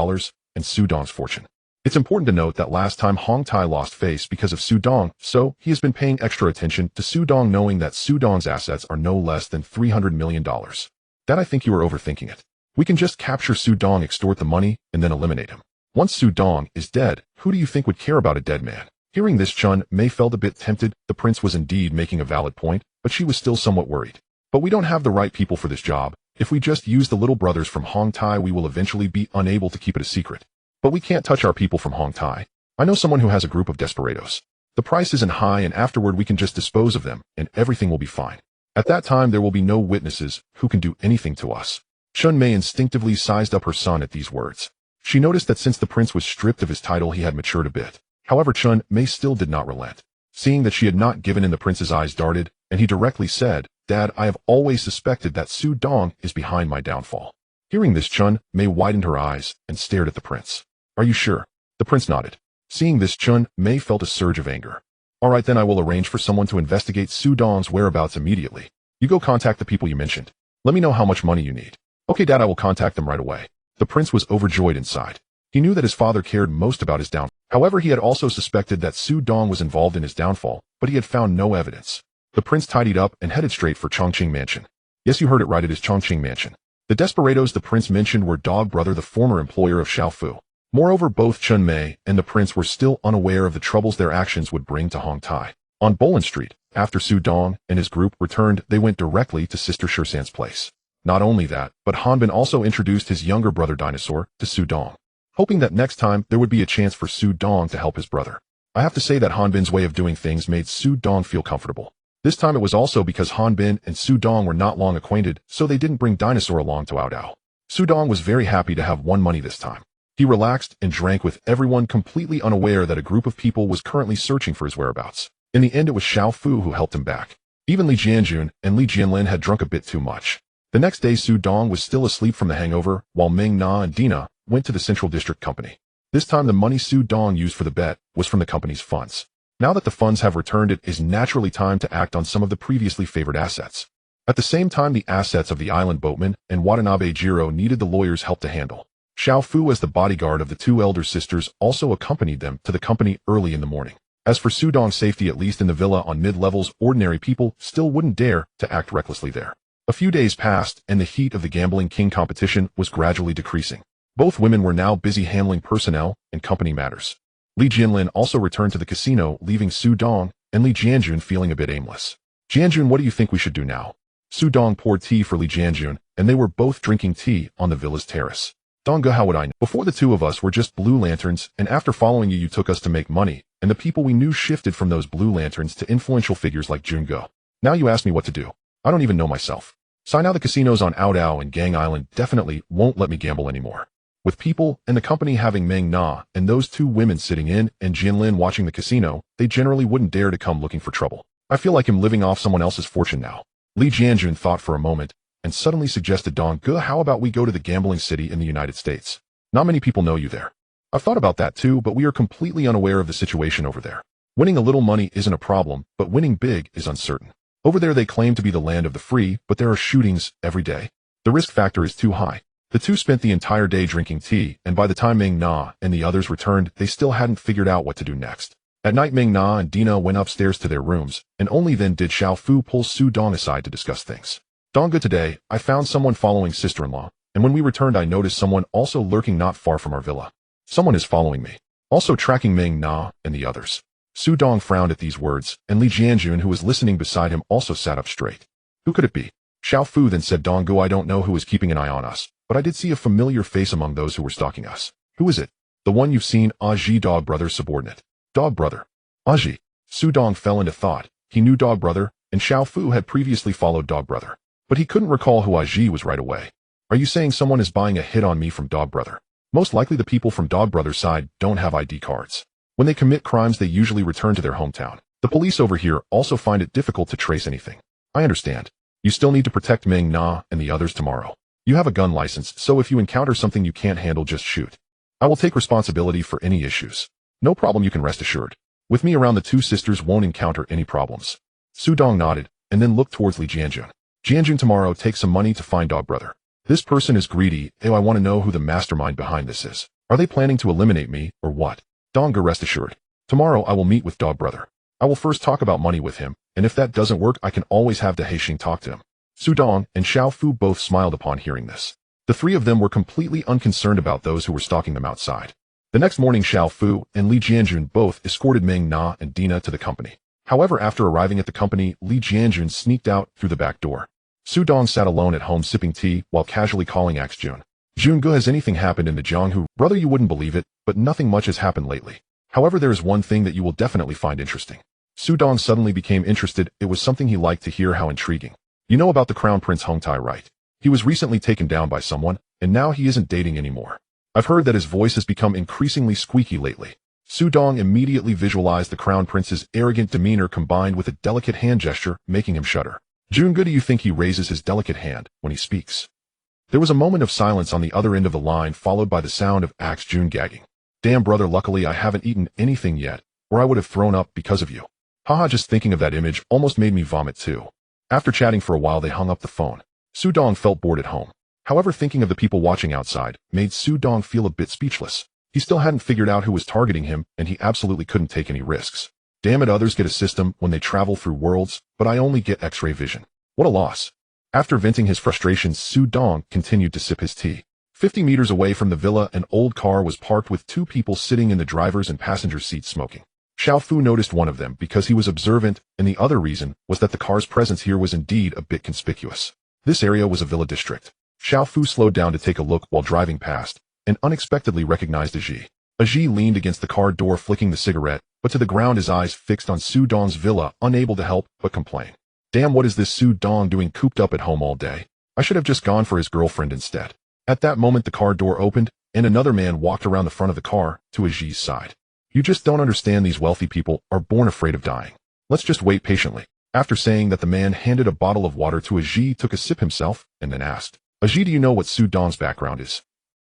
and Su Dong's fortune. It's important to note that last time Hong Tai lost face because of Su Dong, so he has been paying extra attention to Su Dong, knowing that Su Dong's assets are no less than $300 million. That, I think you are overthinking it. We can just capture Su Dong, extort the money, and then eliminate him. Once Su Dong is dead, who do you think would care about a dead man? Hearing this, Chun Mei felt a bit tempted. The prince was indeed making a valid point, but she was still somewhat worried. But we don't have the right people for this job. If we just use the little brothers from Hong Tai, we will eventually be unable to keep it a secret. But we can't touch our people from Hong Tai. I know someone who has a group of desperados. The price isn't high, and afterward we can just dispose of them, and everything will be fine. At that time there will be no witnesses who can do anything to us. Chun Mei instinctively sized up her son at these words. She noticed that since the prince was stripped of his title, he had matured a bit. However, Chun Mei still did not relent. Seeing that she had not given in, the prince's eyes darted, and he directly said, Dad, I have always suspected that Su Dong is behind my downfall. Hearing this, Chun Mei widened her eyes and stared at the prince. Are you sure? The prince nodded. Seeing this, Chun Mei felt a surge of anger. All right, then I will arrange for someone to investigate Su Dong's whereabouts immediately. You go contact the people you mentioned. Let me know how much money you need. Okay, Dad, I will contact them right away. The prince was overjoyed inside. He knew that his father cared most about his downfall. However, he had also suspected that Su Dong was involved in his downfall, but he had found no evidence. The prince tidied up and headed straight for Chongqing Mansion. Yes, you heard it right, it is Chongqing Mansion. The desperados the prince mentioned were Dog Brother, the former employer of Xiao Fu. Moreover, both Chun Mei and the prince were still unaware of the troubles their actions would bring to Hong Tai. On Bolan Street, after Su Dong and his group returned, they went directly to Sister Shursan's place. Not only that, but Han Bin also introduced his younger brother Dinosaur to Su Dong, hoping that next time there would be a chance for Su Dong to help his brother. I have to say that Han Bin's way of doing things made Su Dong feel comfortable. This time it was also because Han Bin and Su Dong were not long acquainted, so they didn't bring Dinosaur along to Aodao. Su Dong was very happy to have won money this time. He relaxed and drank with everyone, completely unaware that a group of people was currently searching for his whereabouts. In the end, it was Xiao Fu who helped him back. Even Li Jianjun and Li Jianlin had drunk a bit too much. The next day, Su Dong was still asleep from the hangover, while Ming Na and Dina went to the Central District Company. This time, the money Su Dong used for the bet was from the company's funds. Now that the funds have returned, it is naturally time to act on some of the previously favored assets. At the same time, the assets of the island boatman and Watanabe Jiro needed the lawyer's help to handle. Xiao Fu, as the bodyguard of the two elder sisters, also accompanied them to the company early in the morning. As for Su Dong's safety, at least in the villa on mid-levels, ordinary people still wouldn't dare to act recklessly there. A few days passed, and the heat of the Gambling King competition was gradually decreasing. Both women were now busy handling personnel and company matters. Li Jianlin also returned to the casino, leaving Su Dong and Li Jianjun feeling a bit aimless. Jianjun, what do you think we should do now? Su Dong poured tea for Li Jianjun, and they were both drinking tea on the villa's terrace. Dongge, how would I know? Before, the two of us were just blue lanterns, and after following you, you took us to make money, and the people we knew shifted from those blue lanterns to influential figures like Jungo. Now you ask me what to do. I don't even know myself. So now the casinos on Aodao and Gang Island definitely won't let me gamble anymore. With people and the company having Meng Na and those two women sitting in and Jianlin watching the casino, they generally wouldn't dare to come looking for trouble. I feel like I'm living off someone else's fortune now. Li Jianjun thought for a moment and suddenly suggested, Dongge, how about we go to the gambling city in the United States? Not many people know you there. I've thought about that too, but we are completely unaware of the situation over there. Winning a little money isn't a problem, but winning big is uncertain. Over there they claim to be the land of the free, but there are shootings every day. The risk factor is too high. The two spent the entire day drinking tea, and by the time Meng Na and the others returned, they still hadn't figured out what to do next. At night Ming Na and Dina went upstairs to their rooms, and only then did Xiao Fu pull Su Dong aside to discuss things. Dongga, today, I found someone following sister-in-law, and when we returned I noticed someone also lurking not far from our villa. Someone is following me, also tracking Ming Na and the others. Su Dong frowned at these words, and Li Jianjun, who was listening beside him, also sat up straight. Who could it be? Xiao Fu then said, Donggu, I don't know who is keeping an eye on us, but I did see a familiar face among those who were stalking us. Who is it? The one you've seen, Aji, Dog Brother's subordinate. Dog Brother. Aji. Su Dong fell into thought. He knew Dog Brother, and Xiao Fu had previously followed Dog Brother. But he couldn't recall who Aji was right away. Are you saying someone is buying a hit on me from Dog Brother? Most likely the people from Dog Brother's side don't have ID cards. When they commit crimes they usually return to their hometown. The police over here also find it difficult to trace anything. I understand. You still need to protect Ming Na and the others tomorrow. You have a gun license, so if you encounter something you can't handle, just shoot. I will take responsibility for any issues. No problem, you can rest assured. With me around, the two sisters won't encounter any problems. Su Dong nodded, and then looked towards Li Jianjun. Jianjun, tomorrow take some money to find Dog Brother. This person is greedy. I want to know who the mastermind behind this is. Are they planning to eliminate me, or what? Dongga, rest assured. Tomorrow I will meet with Dog Brother. I will first talk about money with him, and if that doesn't work I can always have the Haixing talk to him. Su Dong and Xiao Fu both smiled upon hearing this. The three of them were completely unconcerned about those who were stalking them outside. The next morning Xiao Fu and Li Jianjun both escorted Ming Na and Dina to the company. However, after arriving at the company, Li Jianjun sneaked out through the back door. Su Dong sat alone at home sipping tea while casually calling Axe Jun. Jungu, has anything happened in the Jianghu? Brother, you wouldn't believe it, but nothing much has happened lately. However, there is one thing that you will definitely find interesting. Su Dong suddenly became interested. It was something he liked to hear. How intriguing. You know about the Crown Prince Hongtai, right? He was recently taken down by someone, and now he isn't dating anymore. I've heard that his voice has become increasingly squeaky lately. Su Dong immediately visualized the Crown Prince's arrogant demeanor combined with a delicate hand gesture, making him shudder. Jungu, do you think he raises his delicate hand when he speaks? There was a moment of silence on the other end of the line, followed by the sound of Axe Jun gagging. Damn, brother, luckily I haven't eaten anything yet, or I would have thrown up because of you. Haha, just thinking of that image almost made me vomit too. After chatting for a while they hung up the phone. Su Dong felt bored at home. However, thinking of the people watching outside made Su Dong feel a bit speechless. He still hadn't figured out who was targeting him, and he absolutely couldn't take any risks. Damn it, others get a system when they travel through worlds, but I only get X-ray vision. What a loss. After venting his frustrations, Su Dong continued to sip his tea. 50 meters away from the villa, an old car was parked with two people sitting in the driver's and passenger seat smoking. Xiao Fu noticed one of them because he was observant, and the other reason was that the car's presence here was indeed a bit conspicuous. This area was a villa district. Xiao Fu slowed down to take a look while driving past, and unexpectedly recognized Aji. Aji leaned against the car door flicking the cigarette, but to the ground, his eyes fixed on Su Dong's villa, unable to help but complain. Damn, what is this Su Dong doing cooped up at home all day? I should have just gone for his girlfriend instead. At that moment the car door opened, and another man walked around the front of the car to Aji's side. You just don't understand, these wealthy people are born afraid of dying. Let's just wait patiently. After saying that, the man handed a bottle of water to Aji, took a sip himself, and then asked, Aji, do you know what Su Dong's background is?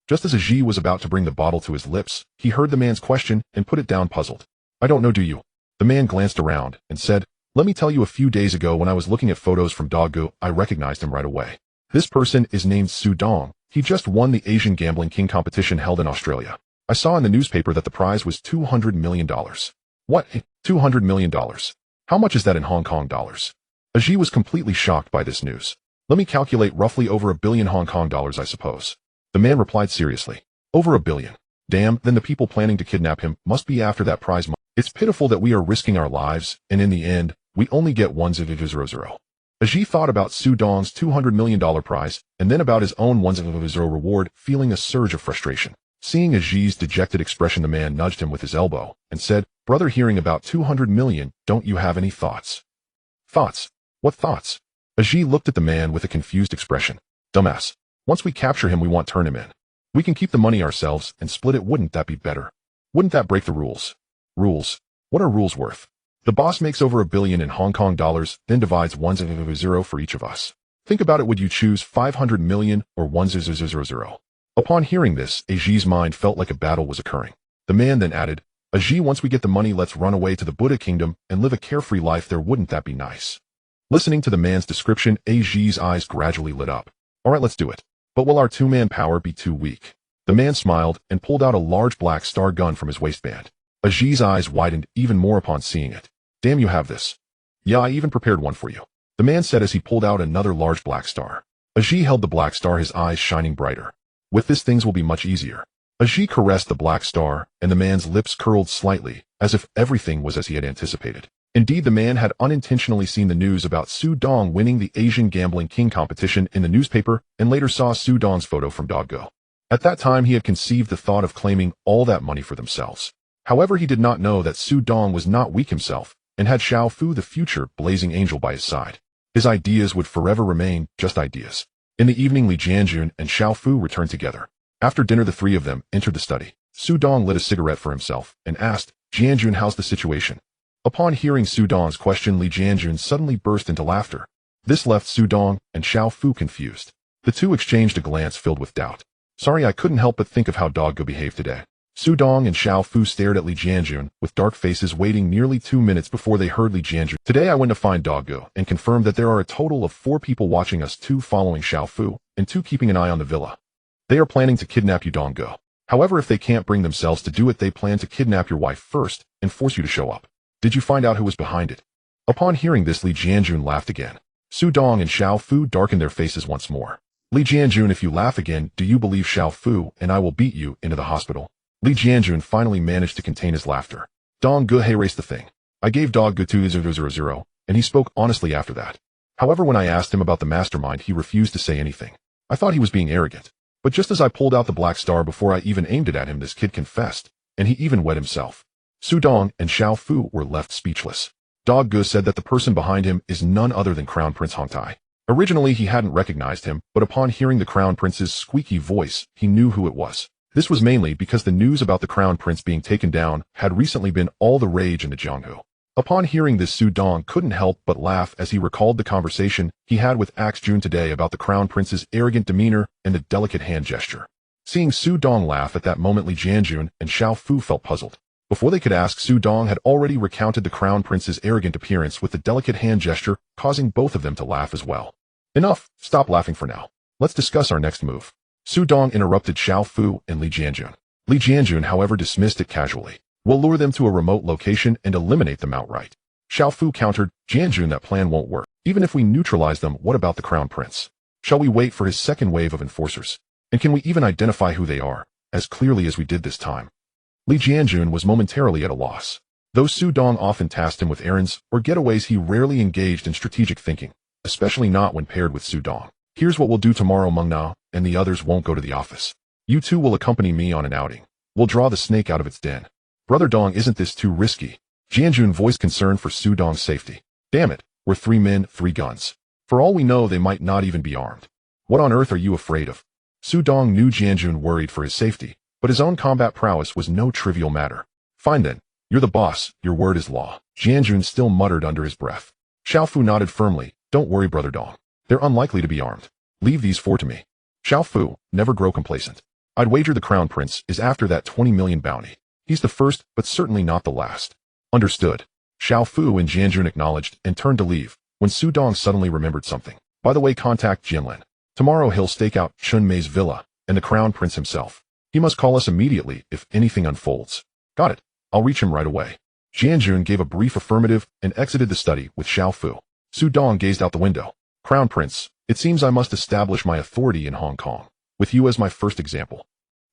Just as Aji was about to bring the bottle to his lips, he heard the man's question and put it down puzzled. I don't know, do you? The man glanced around and said, let me tell you, a few days ago when I was looking at photos from Doggu, I recognized him right away. This person is named Su Dong. He just won the Asian Gambling King competition held in Australia. I saw in the newspaper that the prize was $200 million. What? $200 million? How much is that in Hong Kong dollars? Aji was completely shocked by this news. Let me calculate, roughly over $1 billion Hong Kong dollars, I suppose. The man replied seriously. Over $1 billion. Damn, then the people planning to kidnap him must be after that prize money. It's pitiful that we are risking our lives, and in the end, we only get 100. Aji thought about Su Dong's $200 million prize, and then about his own 100 reward, feeling a surge of frustration. Seeing Aji's dejected expression, the man nudged him with his elbow, and said, Brother, hearing about 200 million, don't you have any thoughts? Thoughts? What thoughts? Aji looked at the man with a confused expression. Dumbass. Once we capture him, we won't turn him in. We can keep the money ourselves and split it. Wouldn't that be better? Wouldn't that break the rules? Rules? What are rules worth? The boss makes over $1 billion in Hong Kong dollars, then divides 100 for each of us. Think about it, would you choose 500 million or 100? Upon hearing this, Aji's mind felt like a battle was occurring. The man then added, Aji, once we get the money, let's run away to the Buddha kingdom and live a carefree life there. Wouldn't that be nice? Listening to the man's description, Aji's eyes gradually lit up. Alright, let's do it. But will our two-man power be too weak? The man smiled and pulled out a large black star gun from his waistband. Ajie's eyes widened even more upon seeing it. Damn, you have this. Yeah, I even prepared one for you, the man said as he pulled out another large black star. Ajie held the black star, his eyes shining brighter. With this, things will be much easier. Ajie caressed the black star, and the man's lips curled slightly, as if everything was as he had anticipated. Indeed, the man had unintentionally seen the news about Su Dong winning the Asian Gambling King competition in the newspaper and later saw Su Dong's photo from Doggo. At that time, he had conceived the thought of claiming all that money for themselves. However, he did not know that Su Dong was not weak himself and had Xiao Fu, the future blazing angel, by his side. His ideas would forever remain just ideas. In the evening, Li Jianjun and Xiao Fu returned together. After dinner, the three of them entered the study. Su Dong lit a cigarette for himself and asked, Jianjun, how's the situation? Upon hearing Su Dong's question, Li Jianjun suddenly burst into laughter. This left Su Dong and Xiao Fu confused. The two exchanged a glance filled with doubt. Sorry, I couldn't help but think of how Doggo behaved today. Su Dong and Xiao Fu stared at Li Jianjun with dark faces, waiting nearly 2 minutes before they heard Li Jianjun. Today I went to find Doggo and confirmed that there are a total of 4 people watching us, 2 following Xiao Fu and 2 keeping an eye on the villa. They are planning to kidnap you, Doggo. However, if they can't bring themselves to do it, they plan to kidnap your wife first and force you to show up. Did you find out who was behind it? Upon hearing this, Li Jianjun laughed again. Su Dong and Xiao Fu darkened their faces once more. Li Jianjun, if you laugh again, do you believe Xiao Fu and I will beat you into the hospital? Li Jianjun finally managed to contain his laughter. Doggo, hey, race the thing. I gave Doggo 2000, and he spoke honestly after that. However, when I asked him about the mastermind, he refused to say anything. I thought he was being arrogant. But just as I pulled out the black star before I even aimed it at him, this kid confessed, and he even wet himself. Su Dong and Xiao Fu were left speechless. Doggo said that the person behind him is none other than Crown Prince Hong Tai. Originally, he hadn't recognized him, but upon hearing the Crown Prince's squeaky voice, he knew who it was. This was mainly because the news about the Crown Prince being taken down had recently been all the rage in the Jianghu. Upon hearing this, Su Dong couldn't help but laugh as he recalled the conversation he had with Axe Jun today about the Crown Prince's arrogant demeanor and the delicate hand gesture. Seeing Su Dong laugh at that moment, Li Jianjun and Xiao Fu felt puzzled. Before they could ask, Su Dong had already recounted the Crown Prince's arrogant appearance with the delicate hand gesture, causing both of them to laugh as well. Enough, stop laughing for now. Let's discuss our next move. Su Dong interrupted Xiao Fu and Li Jianjun. Li Jianjun, however, dismissed it casually. We'll lure them to a remote location and eliminate them outright. Xiao Fu countered, Jianjun, that plan won't work. Even if we neutralize them, what about the Crown Prince? Shall we wait for his second wave of enforcers? And can we even identify who they are, as clearly as we did this time? Li Jianjun was momentarily at a loss. Though Su Dong often tasked him with errands or getaways, he rarely engaged in strategic thinking, especially not when paired with Su Dong. Here's what we'll do tomorrow, Meng Na, and the others won't go to the office. You two will accompany me on an outing. We'll draw the snake out of its den. Brother Dong, isn't this too risky? Jianjun voiced concern for Su Dong's safety. Damn it, we're 3 men, 3 guns. For all we know, they might not even be armed. What on earth are you afraid of? Su Dong knew Jianjun worried for his safety, but his own combat prowess was no trivial matter. Fine then, you're the boss, your word is law. Jianjun still muttered under his breath. Xiao Fu nodded firmly. Don't worry, Brother Dong. They're unlikely to be armed. Leave these 4 to me. Xiao Fu, never grow complacent. I'd wager the Crown Prince is after that 20 million bounty. He's the first, but certainly not the last. Understood. Xiao Fu and Jianjun acknowledged and turned to leave, when Su Dong suddenly remembered something. By the way, contact Jinlin. Tomorrow he'll stake out Chun Mei's villa and the Crown Prince himself. He must call us immediately if anything unfolds. Got it. I'll reach him right away. Jianjun gave a brief affirmative and exited the study with Xiao Fu. Su Dong gazed out the window. Crown Prince, it seems I must establish my authority in Hong Kong, with you as my first example.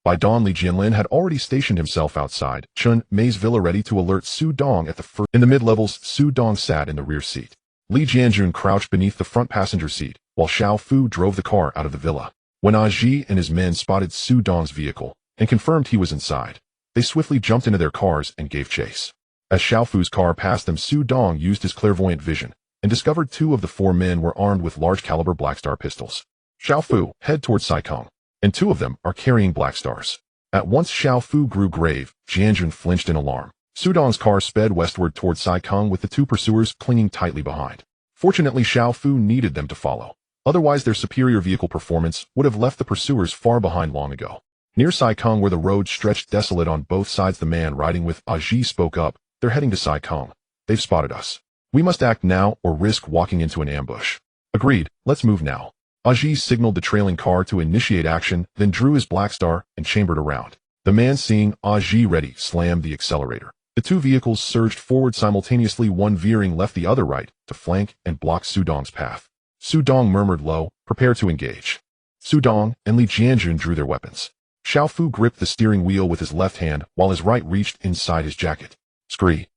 By dawn, Li Jinlin had already stationed himself outside Chun Mei's villa, ready to alert Su Dong at the first. In the mid-levels, Su Dong sat in the rear seat. Li Jianjun crouched beneath the front passenger seat, while Xiao Fu drove the car out of the villa. When Ajie and his men spotted Su Dong's vehicle and confirmed he was inside, they swiftly jumped into their cars and gave chase. As Xiao Fu's car passed them, Su Dong used his clairvoyant vision and discovered 2 of the 4 men were armed with large-caliber Black Star pistols. Xiao Fu head towards Sai Kong, and 2 of them are carrying Black Stars. At once Xiao Fu grew grave. Jianjun flinched in alarm. Su Dong's car sped westward toward Sai Kong with the 2 pursuers clinging tightly behind. Fortunately, Xiao Fu needed them to follow. Otherwise, their superior vehicle performance would have left the pursuers far behind long ago. Near Sai Kong, where the road stretched desolate on both sides, the man riding with Ajie spoke up. They're heading to Sai Kong. They've spotted us. We must act now or risk walking into an ambush. Agreed, let's move now. Ajie signaled the trailing car to initiate action, then drew his Black Star and chambered around. The man, seeing Ajie ready, slammed the accelerator. The two vehicles surged forward simultaneously, one veering left, the other right, to flank and block Su Dong's path. Su Dong murmured low, "Prepare to engage." Su Dong and Li Jianjun drew their weapons. Xiao Fu gripped the steering wheel with his left hand while his right reached inside his jacket. Scree.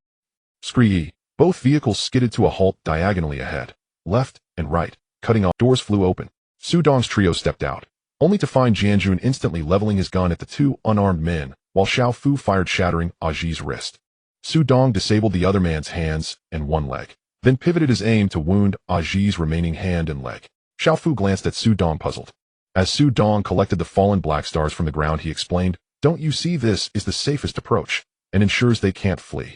Scree. Both vehicles skidded to a halt diagonally ahead, left and right, cutting off. Doors flew open. Su Dong's trio stepped out, only to find Jianjun instantly leveling his gun at the two unarmed men, while Xiao Fu fired, shattering Aji's wrist. Su Dong disabled the other man's hands and one leg, then pivoted his aim to wound Aji's remaining hand and leg. Xiao Fu glanced at Su Dong, puzzled. As Su Dong collected the fallen black stars from the ground, he explained, "Don't you see, this is the safest approach, and ensures they can't flee.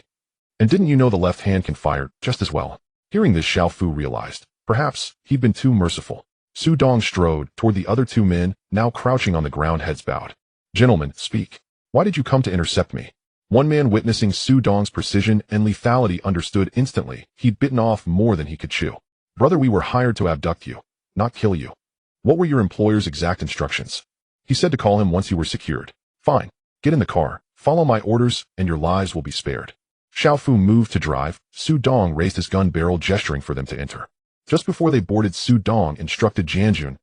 And didn't you know the left hand can fire just as well?" Hearing this, Xiao Fu realized, perhaps he'd been too merciful. Su Dong strode toward the other two men, now crouching on the ground, heads bowed. "Gentlemen, speak. Why did you come to intercept me?" One man, witnessing Su Dong's precision and lethality, understood instantly he'd bitten off more than he could chew. "Brother, we were hired to abduct you, not kill you." "What were your employer's exact instructions?" "He said to call him once you were secured." "Fine. Get in the car, follow my orders, and your lives will be spared." Xiao Fu moved to drive. Su Dong raised his gun barrel, gesturing for them to enter. Just before they boarded, Su Dong instructed Jianjun,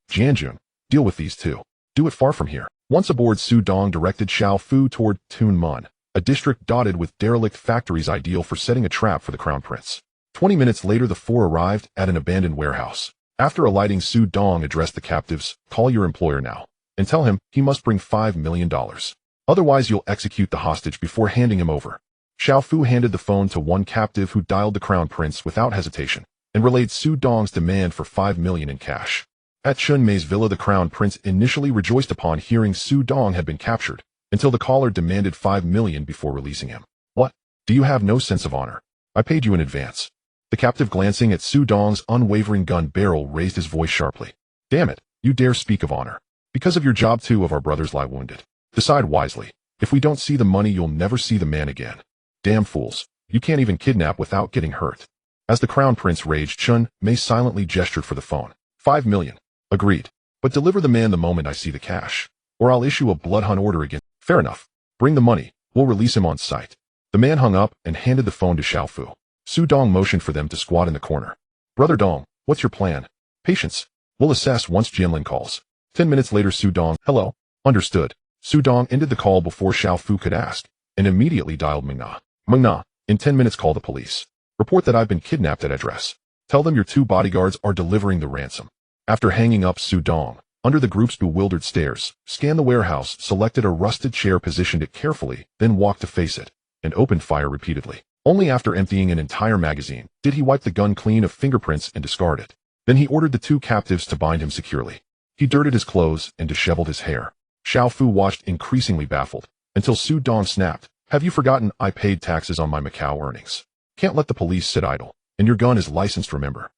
"Deal with these two. Do it far from here." Once aboard, Su Dong directed Xiao Fu toward Tunmun, a district dotted with derelict factories ideal for setting a trap for the Crown Prince. 20 minutes later, the four arrived at an abandoned warehouse. After alighting, Su Dong addressed the captives, "Call your employer now, and tell him he must bring $5 million. Otherwise you'll execute the hostage before handing him over." Xiao Fu handed the phone to one captive, who dialed the Crown Prince without hesitation, and relayed Su Dong's demand for $5 million in cash. At Chun Mei's villa, the Crown Prince initially rejoiced upon hearing Su Dong had been captured, until the caller demanded $5 million before releasing him. "What? Do you have no sense of honor? I paid you in advance." The captive, glancing at Su Dong's unwavering gun barrel, raised his voice sharply. "Damn it, you dare speak of honor. Because of your job, two of our brothers lie wounded. Decide wisely. If we don't see the money, you'll never see the man again. Damn fools, you can't even kidnap without getting hurt." As the Crown Prince raged, Chun Mei silently gestured for the phone. $5 million. Agreed. But deliver the man the moment I see the cash, or I'll issue a bloodhunt order again. Fair enough. Bring the money. We'll release him on sight. The man hung up and handed the phone to Xiao Fu. Su Dong motioned for them to squat in the corner. "Brother Dong, what's your plan?" "Patience. We'll assess once Jianlin calls." 10 minutes later, Su Dong, "Hello." "Understood." Su Dong ended the call before Xiao Fu could ask, and immediately dialed Mengna. "Mengna, in 10 minutes call the police. Report that I've been kidnapped at address. Tell them your two bodyguards are delivering the ransom." After hanging up, Su Dong, under the group's bewildered stares, scanned the warehouse, selected a rusted chair, positioned it carefully, then walked to face it, and opened fire repeatedly. Only after emptying an entire magazine did he wipe the gun clean of fingerprints and discard it. Then he ordered the two captives to bind him securely. He dirted his clothes and disheveled his hair. Xiao Fu watched, increasingly baffled, until Su Dong snapped, "Have you forgotten I paid taxes on my Macau earnings? Can't let the police sit idle, and your gun is licensed, remember?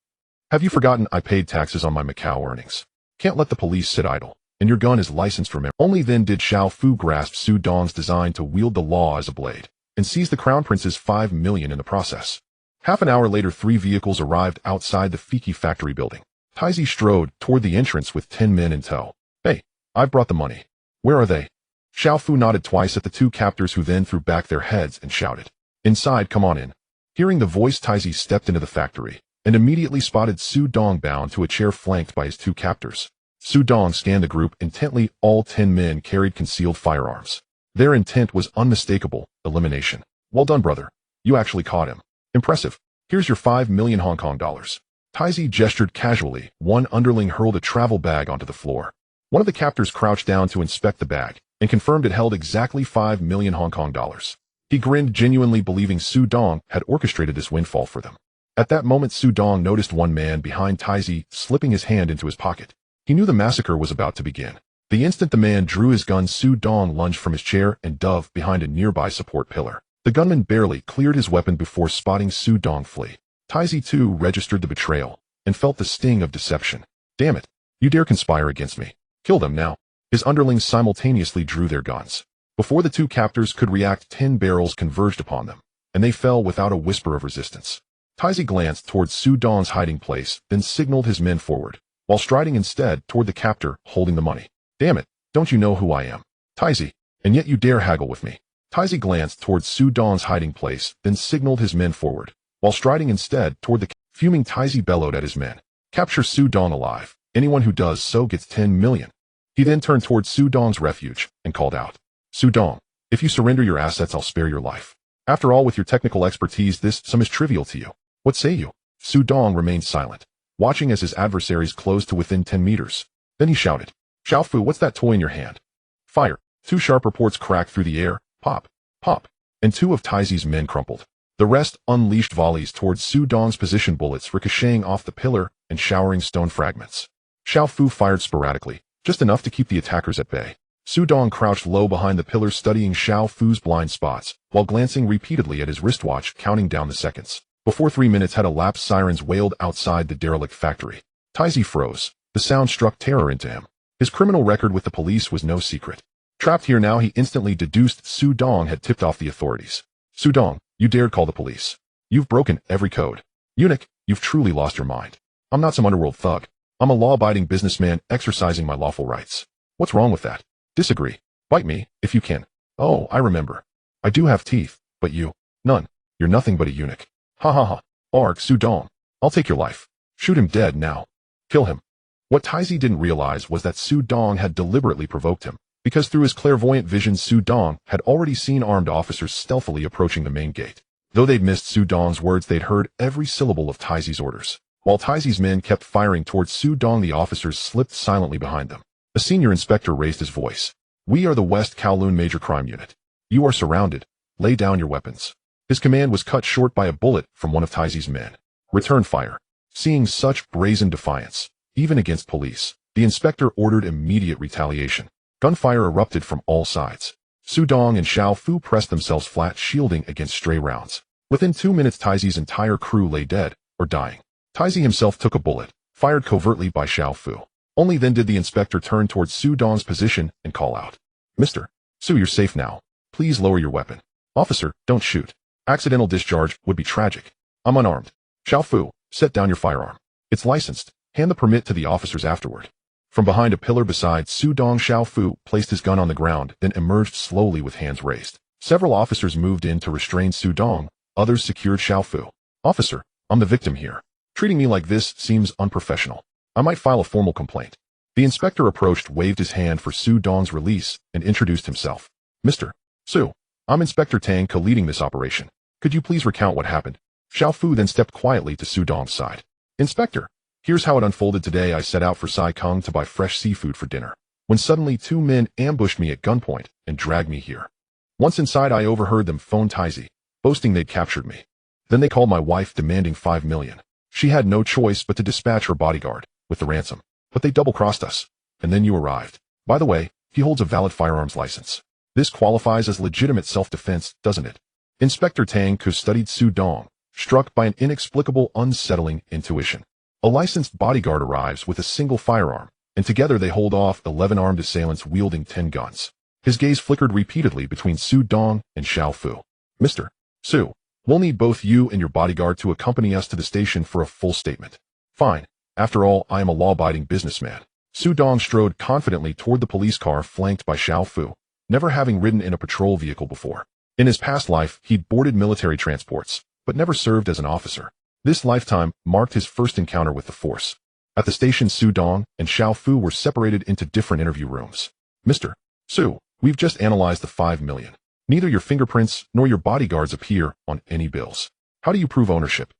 Have you forgotten I paid taxes on my Macau earnings? Can't let the police sit idle, and your gun is licensed, remember?" Only then did Xiao Fu grasp Su Dong's design to wield the law as a blade, and seize the Crown Prince's $5 million in the process. Half an hour later, 3 vehicles arrived outside the Fiki factory building. Taizi strode toward the entrance with 10 men in tow. "Hey, I've brought the money. Where are they?" Xiao Fu nodded twice at the two captors, who then threw back their heads and shouted, "Inside, come on in." Hearing the voice, Taizi stepped into the factory, and immediately spotted Su Dong bound to a chair flanked by his two captors. Su Dong scanned the group intently. All 10 men carried concealed firearms. Their intent was unmistakable: elimination. "Well done, brother. You actually caught him. Impressive. Here's your 5 million Hong Kong dollars. Taizi gestured casually. One underling hurled a travel bag onto the floor. One of the captors crouched down to inspect the bag, and confirmed it held exactly 5 million Hong Kong dollars. He grinned, genuinely believing Su Dong had orchestrated this windfall for them. At that moment, Su Dong noticed one man behind Taizi slipping his hand into his pocket. He knew the massacre was about to begin. The instant the man drew his gun, Su Dong lunged from his chair and dove behind a nearby support pillar. The gunman barely cleared his weapon before spotting Su Dong flee. Taizi too registered the betrayal, and felt the sting of deception. "Damn it. You dare conspire against me. Kill them now." His underlings simultaneously drew their guns. Before the two captors could react, 10 barrels converged upon them, and they fell without a whisper of resistance. Taizi glanced towards Su Dong's hiding place, then signaled his men forward, while striding instead toward the captor holding the money. "Damn it, don't you know who I am? Taizi, and yet you dare haggle with me." Taizi glanced towards Su Dong's hiding place, then signaled his men forward. While striding instead toward the fuming, Taizi bellowed at his men. Capture Su Dong alive. Anyone who does so gets 10 million. He then turned towards Su Dong's refuge and called out, Su Dong, if you surrender your assets, I'll spare your life. After all, with your technical expertise, this sum is trivial to you. What say you? Su Dong remained silent, watching as his adversaries closed to within 10 meters. Then he shouted, Xiaofu, what's that toy in your hand? Fire. 2 sharp reports cracked through the air, pop, pop, and 2 of Taizi's men crumpled. The rest unleashed volleys towards Su Dong's position, bullets ricocheting off the pillar and showering stone fragments. Xiaofu fired sporadically, just enough to keep the attackers at bay. Su Dong crouched low behind the pillar, studying Xiaofu's blind spots, while glancing repeatedly at his wristwatch, counting down the seconds. Before 3 minutes had elapsed, sirens wailed outside the derelict factory. Taizi froze. The sound struck terror into him. His criminal record with the police was no secret. Trapped here now, he instantly deduced Su Dong had tipped off the authorities. Su Dong, you dared call the police. You've broken every code. Eunuch, you've truly lost your mind. I'm not some underworld thug. I'm a law-abiding businessman exercising my lawful rights. What's wrong with that? Disagree. Bite me, if you can. Oh, I remember. I do have teeth, but you, none. You're nothing but a eunuch. Ha ha ha. Arg, Su Dong. I'll take your life. Shoot him dead now. Kill him. What Taizi didn't realize was that Su Dong had deliberately provoked him, because through his clairvoyant vision, Su Dong had already seen armed officers stealthily approaching the main gate. Though they'd missed Su Dong's words, they'd heard every syllable of Taizi's orders. While Taizi's men kept firing towards Su Dong, the officers slipped silently behind them. A senior inspector raised his voice. We are the West Kowloon Major Crime Unit. You are surrounded. Lay down your weapons. His command was cut short by a bullet from one of Taizi's men. Return fire. Seeing such brazen defiance, even against police, the inspector ordered immediate retaliation. Gunfire erupted from all sides. Su Dong and Xiaofu pressed themselves flat, shielding against stray rounds. Within 2 minutes, Taizi's entire crew lay dead or dying. Taizi himself took a bullet, fired covertly by Xiaofu. Only then did the inspector turn towards Su Dong's position and call out, Mr. Su, you're safe now. Please lower your weapon. Officer, don't shoot. Accidental discharge would be tragic. I'm unarmed. Xiaofu, set down your firearm. It's licensed. Hand the permit to the officers afterward. From behind a pillar beside Su Dong, Xiaofu placed his gun on the ground, then emerged slowly with hands raised. Several officers moved in to restrain Su Dong. Others secured Xiaofu. Officer, I'm the victim here. Treating me like this seems unprofessional. I might file a formal complaint. The inspector approached, waved his hand for Su Dong's release, and introduced himself. Mr. Su, I'm Inspector Tang, co-leading this operation. Could you please recount what happened? Xiaofu then stepped quietly to Su Dong's side. Inspector, here's how it unfolded today. I set out for Sai Kung to buy fresh seafood for dinner, when suddenly 2 men ambushed me at gunpoint and dragged me here. Once inside, I overheard them phone Taizi, boasting they'd captured me. Then they called my wife, demanding 5 million. She had no choice but to dispatch her bodyguard with the ransom. But they double-crossed us. And then you arrived. By the way, he holds a valid firearms license. This qualifies as legitimate self-defense, doesn't it? Inspector Tang studied Su Dong, struck by an inexplicable, unsettling intuition. A licensed bodyguard arrives with a single firearm, and together they hold off 11 armed assailants wielding 10 guns. His gaze flickered repeatedly between Su Dong and Xiaofu. Mr. Su, we'll need both you and your bodyguard to accompany us to the station for a full statement. Fine. After all, I am a law-abiding businessman. Su Dong strode confidently toward the police car flanked by Xiaofu, never having ridden in a patrol vehicle before. In his past life, he'd boarded military transports, but never served as an officer. This lifetime marked his first encounter with the force. At the station, Su Dong and Xiaofu were separated into different interview rooms. Mr. Su, we've just analyzed the 5 million. Neither your fingerprints nor your bodyguards appear on any bills. How do you prove ownership?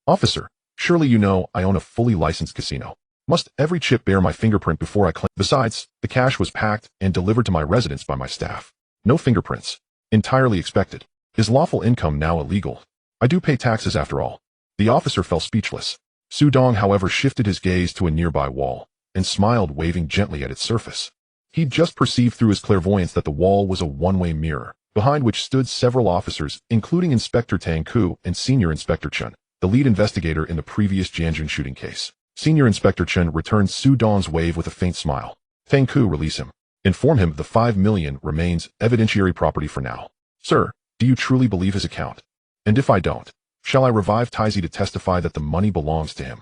Officer, surely you know I own a fully licensed casino. Must every chip bear my fingerprint before I claim? Besides, the cash was packed and delivered to my residence by my staff. No fingerprints. Entirely expected. Is lawful income now illegal? I do pay taxes after all. The officer fell speechless. Su Dong, however, shifted his gaze to a nearby wall and smiled, waving gently at its surface. He'd just perceived through his clairvoyance that the wall was a one-way mirror, behind which stood several officers, including Inspector Tang and Senior Inspector Chen, the lead investigator in the previous Jianjun shooting case. Senior Inspector Chen returned Su Dong's wave with a faint smile. Tang release him. Inform him the 5 million remains evidentiary property for now. Sir, do you truly believe his account? And if I don't, shall I revive Taizi to testify that the money belongs to him?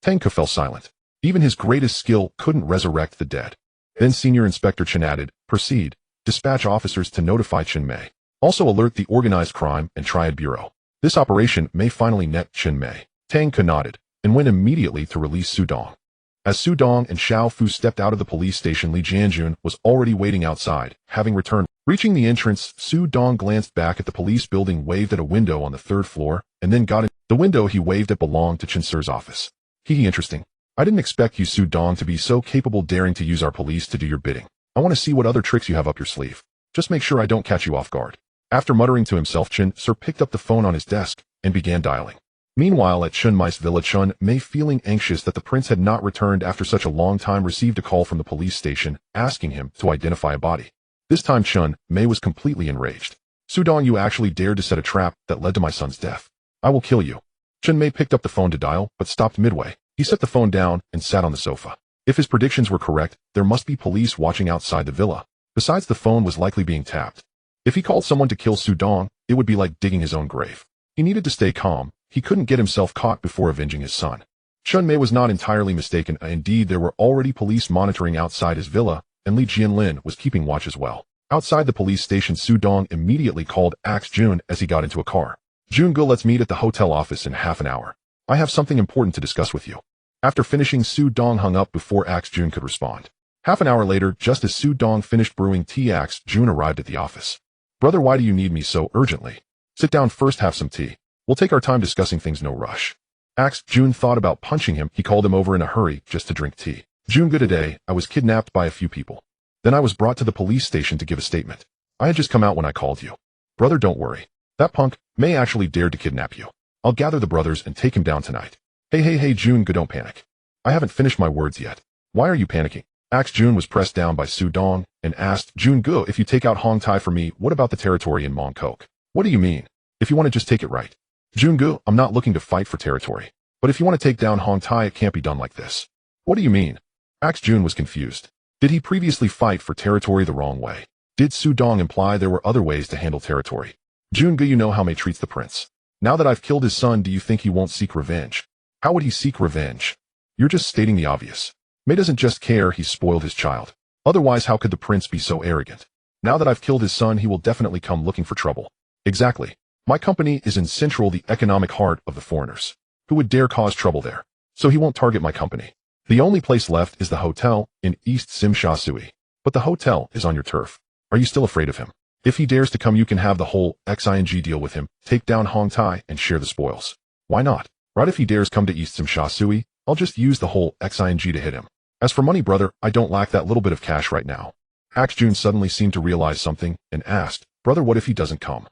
Tang fell silent. Even his greatest skill couldn't resurrect the dead. Then Senior Inspector Chen added, proceed, dispatch officers to notify Chen Mei. Also alert the Organized Crime and Triad Bureau. This operation may finally net Chen Mei. Tang Ke nodded and went immediately to release Su Dong. As Su Dong and Xiao Fu stepped out of the police station, Li Jianjun was already waiting outside, having returned. Reaching the entrance, Su Dong glanced back at the police building, waved at a window on the 3rd floor, and then got in. The window he waved at belonged to Chen Sir's office. Interesting. I didn't expect you, Su Dong, to be so capable, daring to use our police to do your bidding. I want to see what other tricks you have up your sleeve. Just make sure I don't catch you off guard. After muttering to himself, Chen Sir picked up the phone on his desk and began dialing. Meanwhile, at Chun Mai's villa, Chun Mei, feeling anxious that the prince had not returned after such a long time, received a call from the police station asking him to identify a body. This time Chun Mei was completely enraged. Su Dong, you actually dared to set a trap that led to my son's death. I will kill you. Chun Mei picked up the phone to dial, but stopped midway. He set the phone down and sat on the sofa. If his predictions were correct, there must be police watching outside the villa. Besides, the phone was likely being tapped. If he called someone to kill Su Dong, it would be like digging his own grave. He needed to stay calm. He couldn't get himself caught before avenging his son. Chun Mei was not entirely mistaken. Indeed, there were already police monitoring outside his villa, and Li Jianlin was keeping watch as well. Outside the police station, Su Dong immediately called Axe Jun as he got into a car. Jungo, let's meet at the hotel office in half an hour. I have something important to discuss with you. After finishing, Su Dong hung up before Axe Jun could respond. Half an hour later, just as Su Dong finished brewing tea, Axe Jun arrived at the office. Brother, why do you need me so urgently? Sit down first, have some tea. We'll take our time discussing things, no rush. Axe Jun thought about punching him. He called him over in a hurry just to drink tea. Jungo, today, I was kidnapped by a few people. Then I was brought to the police station to give a statement. I had just come out when I called you. Brother, don't worry. That punk May actually dared to kidnap you. I'll gather the brothers and take him down tonight. Hey, Jungo, don't panic. I haven't finished my words yet. Why are you panicking? Axe Jun was pressed down by Su Dong and asked, Jungo, if you take out Hong Tai for me, what about the territory in Mongkok? What do you mean? If you want to just take it right. Jungo, I'm not looking to fight for territory. But if you want to take down Hong Tai, it can't be done like this. What do you mean? Axe Jun was confused. Did he previously fight for territory the wrong way? Did Su Dong imply there were other ways to handle territory? Jungo, you know how Mei treats the prince. Now that I've killed his son, do you think he won't seek revenge? How would he seek revenge? You're just stating the obvious. Mei doesn't just care he spoiled his child. Otherwise, how could the prince be so arrogant? Now that I've killed his son, he will definitely come looking for trouble. Exactly. My company is in Central, the economic heart of the foreigners. Who would dare cause trouble there? So he won't target my company. The only place left is the hotel in East Simsha Sui. But the hotel is on your turf. Are you still afraid of him? If he dares to come, you can have the whole XING deal with him, take down Hong Tai, and share the spoils. Why not? Right, if he dares come to East Simsha Sui, I'll just use the whole XING to hit him. As for money, brother, I don't lack that little bit of cash right now. Axe Jun suddenly seemed to realize something and asked, brother, what if he doesn't come?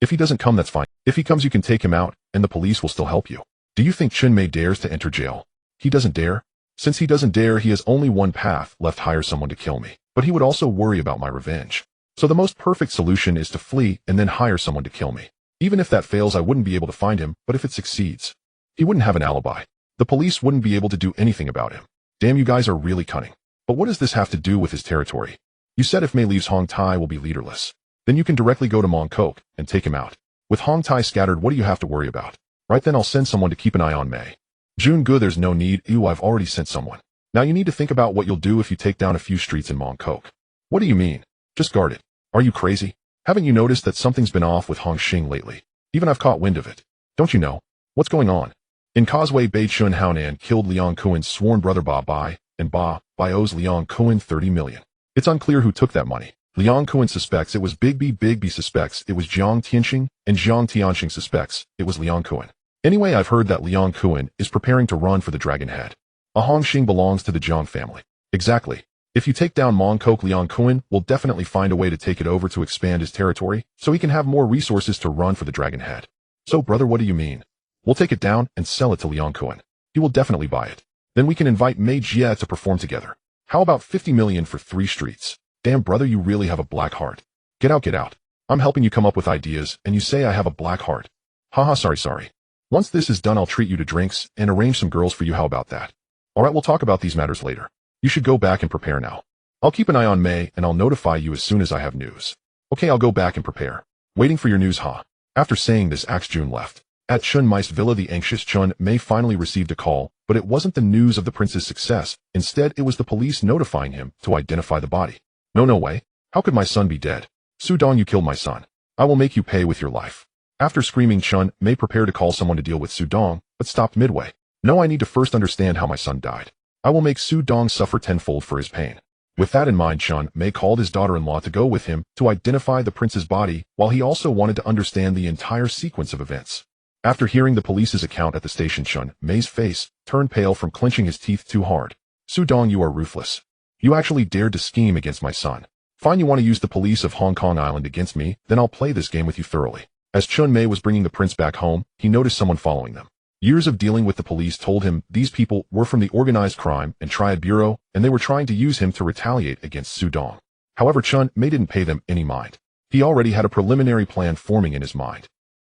If he doesn't come, that's fine. If he comes, you can take him out, and the police will still help you. Do you think Chen Mei dares to enter jail? He doesn't dare? Since he doesn't dare, he has only one path left: hire someone to kill me. But he would also worry about my revenge. So the most perfect solution is to flee and then hire someone to kill me. Even if that fails, I wouldn't be able to find him, but if it succeeds, he wouldn't have an alibi. The police wouldn't be able to do anything about him. Damn, you guys are really cunning. But what does this have to do with his territory? You said if Mei leaves, Hong Tai will be leaderless. Then you can directly go to Mongkok and take him out. With Hong Tai scattered, what do you have to worry about? Right, then I'll send someone to keep an eye on Mei. Jungo, there's no need. I've already sent someone. Now you need to think about what you'll do if you take down a few streets in Mongkok. What do you mean? Just guard it. Are you crazy? Haven't you noticed that something's been off with Hong Xing lately? Even I've caught wind of it. Don't you know? What's going on? In Causeway Bay, Chun Haonan killed Liang Kuan's sworn brother Ba Bai, and Ba Bai owes Liang Kuan 30 million. It's unclear who took that money. Liang Kuan suspects it was Big B suspects it was Jiang Tianxing, and Jiang Tianxing suspects it was Liang Kuan. Anyway, I've heard that Liang Kuan is preparing to run for the Dragon Head. A Hong Xing belongs to the Jiang family. Exactly. If you take down Mongkok, Liang Kuan will definitely find a way to take it over to expand his territory, so he can have more resources to run for the Dragon Head. So brother, what do you mean? We'll take it down and sell it to Liang Kuan. He will definitely buy it. Then we can invite Mei Jie to perform together. How about 50 million for 3 streets? Damn, brother, you really have a black heart. Get out. I'm helping you come up with ideas, and you say I have a black heart. Haha, sorry. Once this is done, I'll treat you to drinks and arrange some girls for you. How about that? Alright, we'll talk about these matters later. You should go back and prepare now. I'll keep an eye on Mei, and I'll notify you as soon as I have news. Okay, I'll go back and prepare. Waiting for your news, huh? After saying this, Axe Jun left. At Chun Mai's villa, the anxious Chun Mei finally received a call, but it wasn't the news of the prince's success. Instead, it was the police notifying him to identify the body. No way. How could my son be dead? Su Dong, you killed my son. I will make you pay with your life. After screaming, Chun Mei prepared to call someone to deal with Su Dong, but stopped midway. No, I need to first understand how my son died. I will make Su Dong suffer tenfold for his pain. With that in mind, Chun Mei called his daughter-in-law to go with him to identify the prince's body, while he also wanted to understand the entire sequence of events. After hearing the police's account at the station, Chun Mei's face turned pale from clenching his teeth too hard. Su Dong, you are ruthless. You actually dared to scheme against my son. Fine, you want to use the police of Hong Kong Island against me, then I'll play this game with you thoroughly. As Chun Mei was bringing the prince back home, he noticed someone following them. Years of dealing with the police told him these people were from the Organized Crime and Triad Bureau, and they were trying to use him to retaliate against Su Dong. However, Chun Mei didn't pay them any mind. He already had a preliminary plan forming in his mind.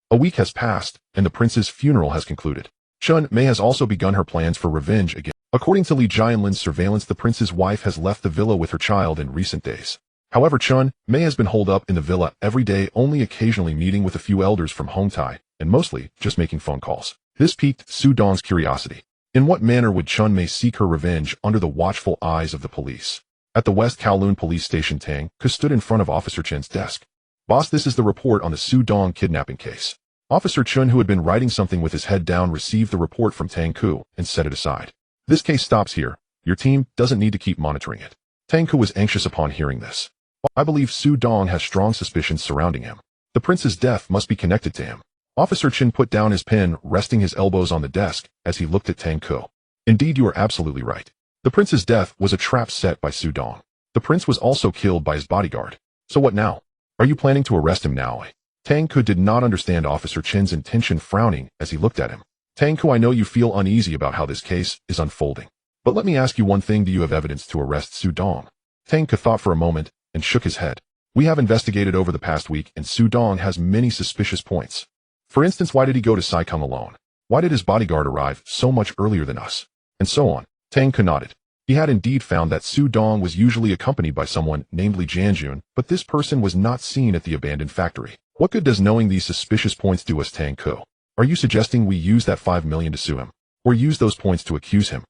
A week has passed, and the prince's funeral has concluded. Chun Mei has also begun her plans for revenge again. According to Li Jianlin's surveillance, the prince's wife has left the villa with her child in recent days. However, Chun Mei has been holed up in the villa every day, only occasionally meeting with a few elders from Hongtai, and mostly just making phone calls. This piqued Su Dong's curiosity. In what manner would Chun Mei seek her revenge under the watchful eyes of the police? At the West Kowloon police station, Tang Ke stood in front of Officer Chen's desk. Boss, this is the report on the Su Dong kidnapping case. Officer Chun, who had been writing something with his head down, received the report from Tang Ke and set it aside. This case stops here. Your team doesn't need to keep monitoring it. Tang Ke was anxious upon hearing this. I believe Su Dong has strong suspicions surrounding him. The prince's death must be connected to him. Officer Chin put down his pen, resting his elbows on the desk as he looked at Tang Ke. Indeed, you are absolutely right. The prince's death was a trap set by Su Dong. The prince was also killed by his bodyguard. So what now? Are you planning to arrest him now? Tang Ke did not understand Officer Chin's intention, frowning as he looked at him. Tang Ke, I know you feel uneasy about how this case is unfolding. But let me ask you one thing, do you have evidence to arrest Su Dong? Tang Ke thought for a moment and shook his head. We have investigated over the past week, and Su Dong has many suspicious points. For instance, why did he go to Saikang alone? Why did his bodyguard arrive so much earlier than us? And so on. Tang Ke nodded. He had indeed found that Su Dong was usually accompanied by someone named Li Jianjun, but this person was not seen at the abandoned factory. What good does knowing these suspicious points do us, Tang Ke? Are you suggesting we use that 5 million to sue him? Or use those points to accuse him?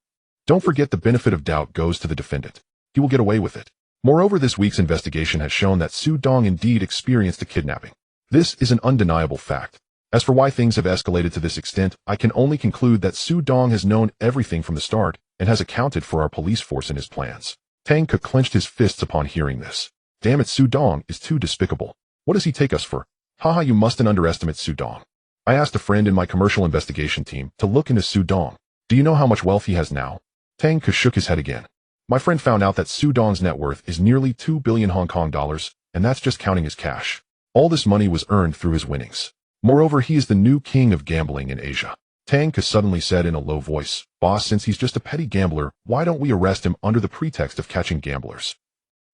Don't forget, the benefit of doubt goes to the defendant. He will get away with it. Moreover, this week's investigation has shown that Su Dong indeed experienced a kidnapping. This is an undeniable fact. As for why things have escalated to this extent, I can only conclude that Su Dong has known everything from the start and has accounted for our police force in his plans. Tang Ke clenched his fists upon hearing this. Damn it, Su Dong is too despicable. What does he take us for? Haha, you mustn't underestimate Su Dong. I asked a friend in my commercial investigation team to look into Su Dong. Do you know how much wealth he has now? Tang Ke shook his head again. My friend found out that Su Dong's net worth is nearly 2 billion Hong Kong dollars, and that's just counting his cash. All this money was earned through his winnings. Moreover, he is the new king of gambling in Asia. Tang Ke suddenly said in a low voice, Boss, since he's just a petty gambler, why don't we arrest him under the pretext of catching gamblers?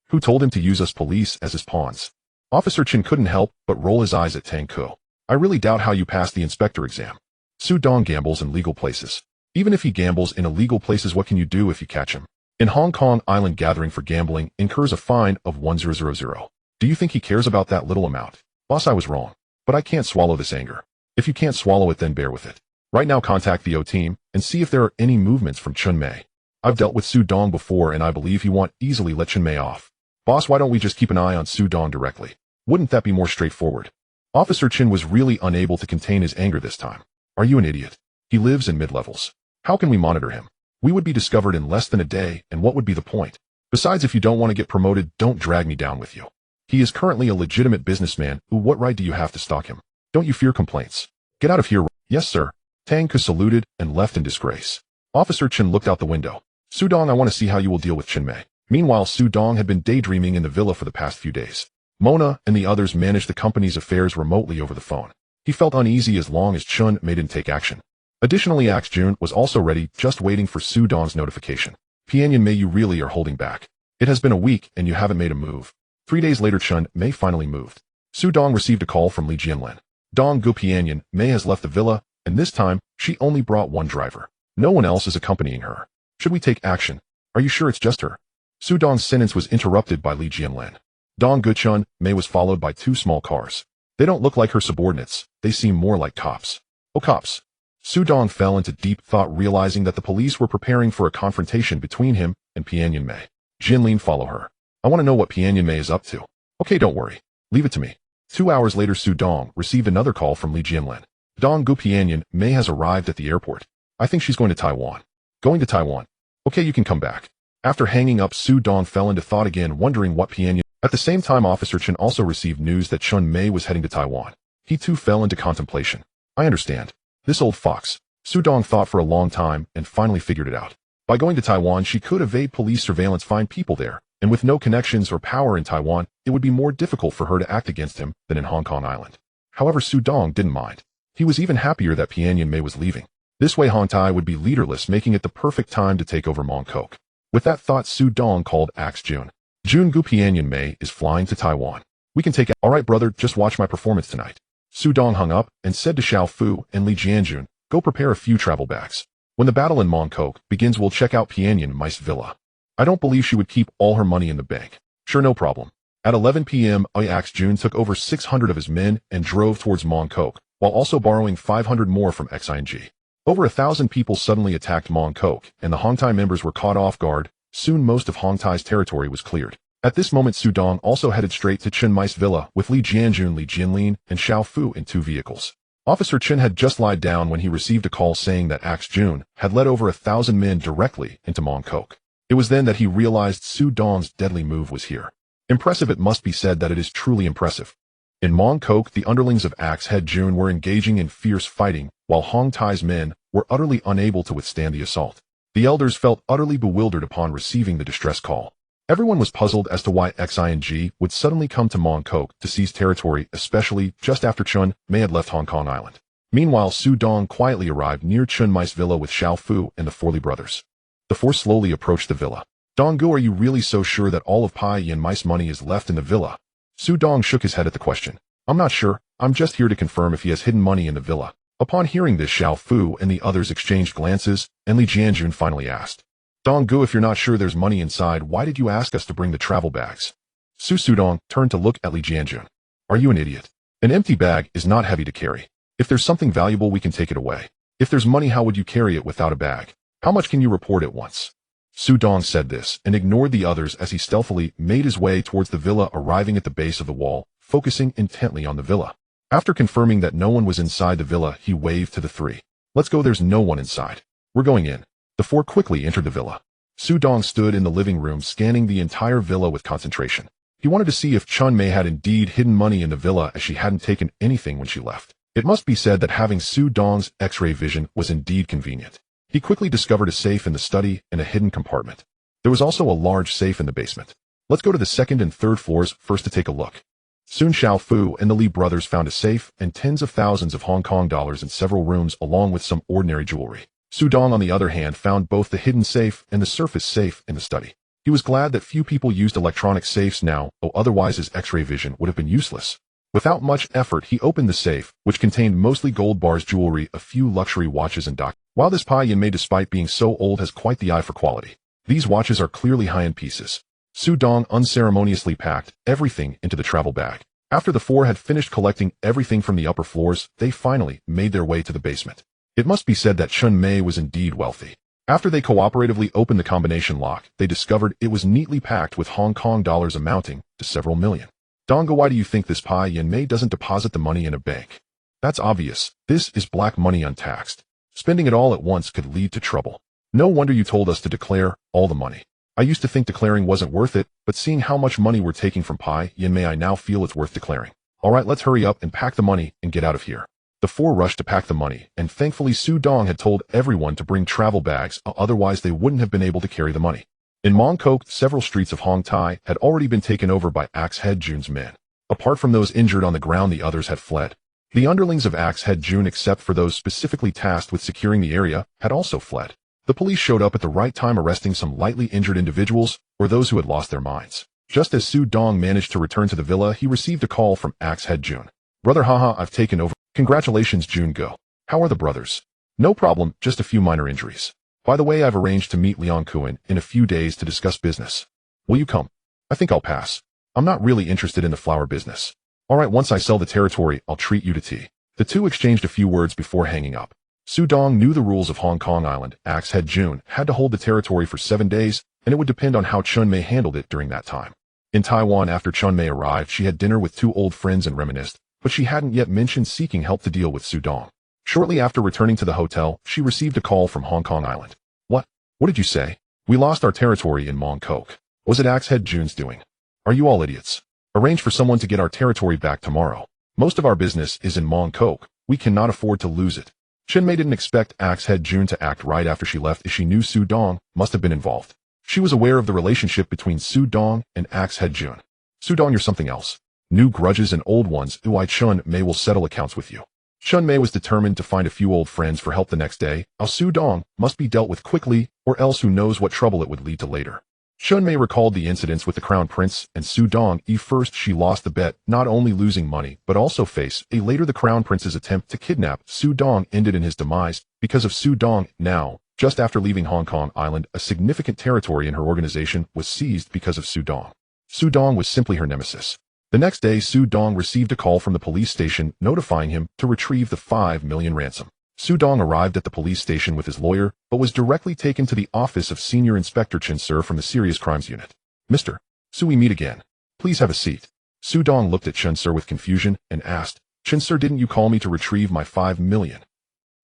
Who told him to use us police as his pawns? Officer Chin couldn't help but roll his eyes at Tang Ke. I really doubt how you passed the inspector exam. Su Dong gambles in legal places. Even if he gambles in illegal places, what can you do if you catch him? In Hong Kong Island, gathering for gambling incurs a fine of 1000. Do you think he cares about that little amount? Boss, I was wrong. But I can't swallow this anger. If you can't swallow it, then bear with it. Right now, contact the O team and see if there are any movements from Chun Mei. I've dealt with Su Dong before, and I believe he won't easily let Chun Mei off. Boss, why don't we just keep an eye on Su Dong directly? Wouldn't that be more straightforward? Officer Chin was really unable to contain his anger this time. Are you an idiot? He lives in mid-levels. How can we monitor him? We would be discovered in less than a day, and what would be the point? Besides, if you don't want to get promoted, don't drag me down with you. He is currently a legitimate businessman. What right do you have to stalk him? Don't you fear complaints? Get out of here. Yes, sir. Tang Ke saluted and left in disgrace. Officer Chin looked out the window. Su Dong, I want to see how you will deal with Chun Mei. Meanwhile, Su Dong had been daydreaming in the villa for the past few days. Mona and the others managed the company's affairs remotely over the phone. He felt uneasy as long as Chun Mei didn't take action. Additionally, Ax Jun was also ready, just waiting for Su Dong's notification. Pianyan Mei, you really are holding back. It has been a week and you haven't made a move. 3 days later, Chun Mei finally moved. Su Dong received a call from Li Jianlin. Dong Gu, Pianyan Mei has left the villa, and this time, she only brought one driver. No one else is accompanying her. Should we take action? Are you sure it's just her? Su Dong's sentence was interrupted by Li Jianlin. Dong Gu, Chun Mei was followed by 2 small cars. They don't look like her subordinates. They seem more like cops. Oh, cops. Su Dong fell into deep thought, realizing that the police were preparing for a confrontation between him and Pianyan Mei. Jinlin, follow her. I want to know what Pianyan Mei is up to. Okay, don't worry. Leave it to me. 2 hours later, Su Dong received another call from Li Jianlin. Dong Gu Pianyan Mei has arrived at the airport. I think she's going to Taiwan. Going to Taiwan. Okay, you can come back. After hanging up, Su Dong fell into thought again, wondering what Pianyan. At the same time, Officer Chen also received news that Chun Mei was heading to Taiwan. He too fell into contemplation. I understand. This old fox. Su Dong thought for a long time and finally figured it out. By going to Taiwan, she could evade police surveillance, find people there, and with no connections or power in Taiwan, it would be more difficult for her to act against him than in Hong Kong Island. However, Su Dong didn't mind. He was even happier that Pianyan Mei was leaving. This way Hong Tai would be leaderless, making it the perfect time to take over Mong Kok. With that thought, Su Dong called Axe Jun. Jun Gu Pianyan Mei is flying to Taiwan. We can take it. All right, brother, just watch my performance tonight. Su Dong hung up and said to Xiao Fu and Li Jianjun, go prepare a few travel bags. When the battle in Mong Kok begins, we'll check out Pianyan Mei's villa. I don't believe she would keep all her money in the bank. Sure, no problem. At 11 p.m., Axe Jun took over 600 of his men and drove towards Mong Kok, while also borrowing 500 more from XING. Over 1,000 people suddenly attacked Mong Kok, and the Hong Tai members were caught off guard. Soon most of Hong Tai's territory was cleared. At this moment, Su Dong also headed straight to Chen Mei's villa with Li Jianjun, Li Jianlin, and Xiao Fu in 2 vehicles. Officer Chen had just lied down when he received a call saying that Axe Jun had led over 1,000 men directly into Mong Kok. It was then that he realized Su Dong's deadly move was here. Impressive, it must be said that it is truly impressive. In Mong Kok, the underlings of Axe Head Jun were engaging in fierce fighting, while Hong Tai's men were utterly unable to withstand the assault. The elders felt utterly bewildered upon receiving the distress call. Everyone was puzzled as to why XING would suddenly come to Mong Kok to seize territory, especially just after Chun Mei had left Hong Kong Island. Meanwhile, Su Dong quietly arrived near Chun Mei's villa with Xiao Fu and the Forley brothers. The four slowly approached the villa. Dong Gu, are you really so sure that all of Pianyan Mei's money is left in the villa? Su Dong shook his head at the question. I'm not sure. I'm just here to confirm if he has hidden money in the villa. Upon hearing this, Xiao Fu and the others exchanged glances, and Li Jianjun finally asked, Dong Gu, if you're not sure there's money inside, why did you ask us to bring the travel bags? Su Dong turned to look at Li Jianjun. Are you an idiot? An empty bag is not heavy to carry. If there's something valuable, we can take it away. If there's money, how would you carry it without a bag? How much can you report at once? Su Dong said this and ignored the others as he stealthily made his way towards the villa, arriving at the base of the wall, focusing intently on the villa. After confirming that no one was inside the villa, he waved to the three. Let's go, there's no one inside. We're going in. The four quickly entered the villa. Su Dong stood in the living room, scanning the entire villa with concentration. He wanted to see if Chun Mei had indeed hidden money in the villa, as she hadn't taken anything when she left. It must be said that having Su Dong's X-ray vision was indeed convenient. He quickly discovered a safe in the study and a hidden compartment. There was also a large safe in the basement. Let's go to the second and third floors first to take a look. Soon Xiao Fu and the Li brothers found a safe and tens of thousands of Hong Kong dollars in several rooms, along with some ordinary jewelry. Su Dong, on the other hand, found both the hidden safe and the surface safe in the study. He was glad that few people used electronic safes now, though otherwise his X-ray vision would have been useless. Without much effort, he opened the safe, which contained mostly gold bars, jewelry, a few luxury watches, and documents. While this Pianyan Mei, despite being so old, has quite the eye for quality. These watches are clearly high-end pieces. Su Dong unceremoniously packed everything into the travel bag. After the four had finished collecting everything from the upper floors, they finally made their way to the basement. It must be said that Chun Mei was indeed wealthy. After they cooperatively opened the combination lock, they discovered it was neatly packed with Hong Kong dollars amounting to several million. Donga, why do you think this Pianyan Mei doesn't deposit the money in a bank? That's obvious. This is black money untaxed. Spending it all at once could lead to trouble. No wonder you told us to declare all the money. I used to think declaring wasn't worth it, but seeing how much money we're taking from Pianyan Mei, I now feel it's worth declaring. Alright, let's hurry up and pack the money and get out of here. The four rushed to pack the money, and thankfully Su Dong had told everyone to bring travel bags, otherwise they wouldn't have been able to carry the money. In Mong Kok, several streets of Hong Tai had already been taken over by Axe Head Jun's men. Apart from those injured on the ground, the others had fled. The underlings of Axe Head Jun, except for those specifically tasked with securing the area, had also fled. The police showed up at the right time, arresting some lightly injured individuals or those who had lost their minds. Just as Su Dong managed to return to the villa, he received a call from Axe Head Jun. Brother, haha, I've taken over. Congratulations, Jun Go. How are the brothers? No problem, just a few minor injuries. By the way, I've arranged to meet Liang Kuan in a few days to discuss business. Will you come? I think I'll pass. I'm not really interested in the flower business. Alright, once I sell the territory, I'll treat you to tea. The two exchanged a few words before hanging up. Su Dong knew the rules of Hong Kong Island. Axe Head Jun had to hold the territory for 7 days, and it would depend on how Chun Mei handled it during that time. In Taiwan, after Chun Mei arrived, she had dinner with two old friends and reminisced, but she hadn't yet mentioned seeking help to deal with Su Dong. Shortly after returning to the hotel, she received a call from Hong Kong Island. What? What did you say? We lost our territory in Mong Kok. Was it Axe-head Jun's doing? Are you all idiots? Arrange for someone to get our territory back tomorrow. Most of our business is in Mong Kok. We cannot afford to lose it. Chen Mei didn't expect Axe-head Jun to act right after she left, as she knew Su Dong must have been involved. She was aware of the relationship between Su Dong and Axe-head Jun. Su Dong, you're something else. New grudges and old ones. Chun Mei will settle accounts with you. Chun Mei was determined to find a few old friends for help the next day. Su Dong must be dealt with quickly, or else who knows what trouble it would lead to later. Chun Mei recalled the incidents with the Crown Prince and Su Dong. First, she lost the bet, not only losing money, but also face. Later, the Crown Prince's attempt to kidnap Su Dong ended in his demise because of Su Dong. Now, just after leaving Hong Kong Island, a significant territory in her organization was seized because of Su Dong. Su Dong was simply her nemesis. The next day, Su Dong received a call from the police station notifying him to retrieve the 5 million ransom. Su Dong arrived at the police station with his lawyer, but was directly taken to the office of Senior Inspector Chen Sir from the Serious Crimes Unit. Mr. Su, we meet again. Please have a seat. Su Dong looked at Chen Sir with confusion and asked, Chen Sir, didn't you call me to retrieve my 5 million?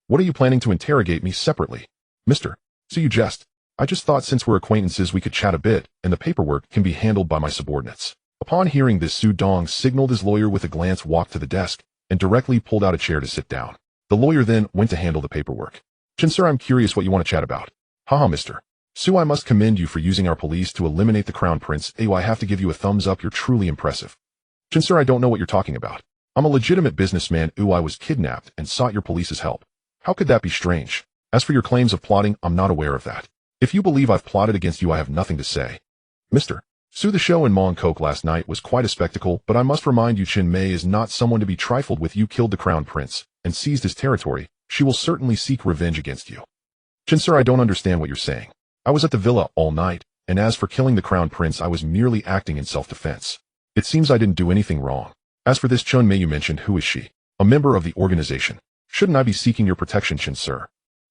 What are you planning to interrogate me separately? Mr. Su, you jest. I just thought since we're acquaintances we could chat a bit, and the paperwork can be handled by my subordinates. Upon hearing this, Su Dong signaled his lawyer with a glance, walked to the desk, and directly pulled out a chair to sit down. The lawyer then went to handle the paperwork. Chen Sir, I'm curious what you want to chat about. Haha, Mr. Su, I must commend you for using our police to eliminate the Crown Prince. I have to give you a thumbs up, you're truly impressive. Chen Sir, I don't know what you're talking about. I'm a legitimate businessman. I was kidnapped and sought your police's help. How could that be strange? As for your claims of plotting, I'm not aware of that. If you believe I've plotted against you, I have nothing to say. Mr. Su, the show in Mong Kok last night was quite a spectacle, but I must remind you Chen Mei is not someone to be trifled with. You killed the Crown Prince and seized his territory. She will certainly seek revenge against you. Chen Sir, I don't understand what you're saying. I was at the villa all night, and as for killing the Crown Prince, I was merely acting in self-defense. It seems I didn't do anything wrong. As for this Chen Mei you mentioned, who is she? A member of the organization. Shouldn't I be seeking your protection, Chen Sir?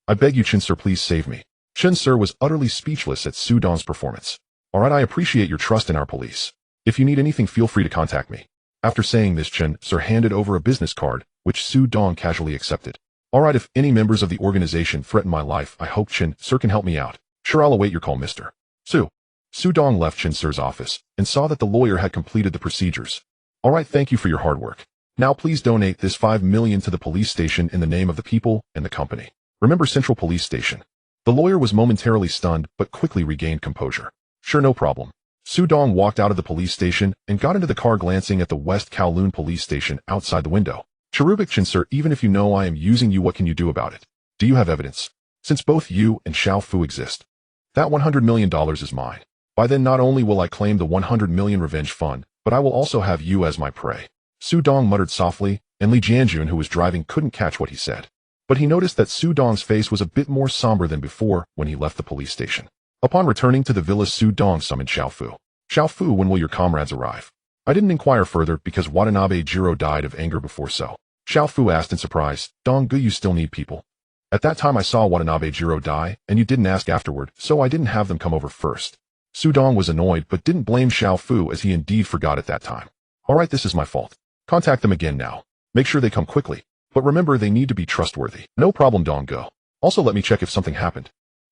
I beg you, Chen Sir, please save me. Chen Sir was utterly speechless at Su Dong's performance. Alright, I appreciate your trust in our police. If you need anything, feel free to contact me. After saying this, Chen Sir handed over a business card, which Su Dong casually accepted. Alright, if any members of the organization threaten my life, I hope Chen Sir can help me out. Sure, I'll await your call, Mr. Su. Su Dong left Chen Sir's office and saw that the lawyer had completed the procedures. Alright, thank you for your hard work. Now please donate this 5 million to the police station in the name of the people and the company. Remember Central Police Station. The lawyer was momentarily stunned, but quickly regained composure. Sure, no problem. Su Dong walked out of the police station and got into the car, glancing at the West Kowloon police station outside the window. Cherubic, Chen Sir, even if you know I am using you, what can you do about it? Do you have evidence? Since both you and Xiao Fu exist, that $100 million is mine. By then, not only will I claim the 100 million revenge fund, but I will also have you as my prey. Su Dong muttered softly, and Li Jianjun, who was driving, couldn't catch what he said. But he noticed that Su Dong's face was a bit more somber than before when he left the police station. Upon returning to the villa, Su Dong summoned Xiao Fu. Xiao Fu, when will your comrades arrive? I didn't inquire further because Watanabe Jiro died of anger before, so. Xiao Fu asked in surprise, Dong Gu, you still need people? At that time I saw Watanabe Jiro die, and you didn't ask afterward, so I didn't have them come over first. Su Dong was annoyed but didn't blame Xiao Fu, as he indeed forgot at that time. Alright, this is my fault. Contact them again now. Make sure they come quickly. But remember, they need to be trustworthy. No problem, Dong Gu. Also let me check if something happened.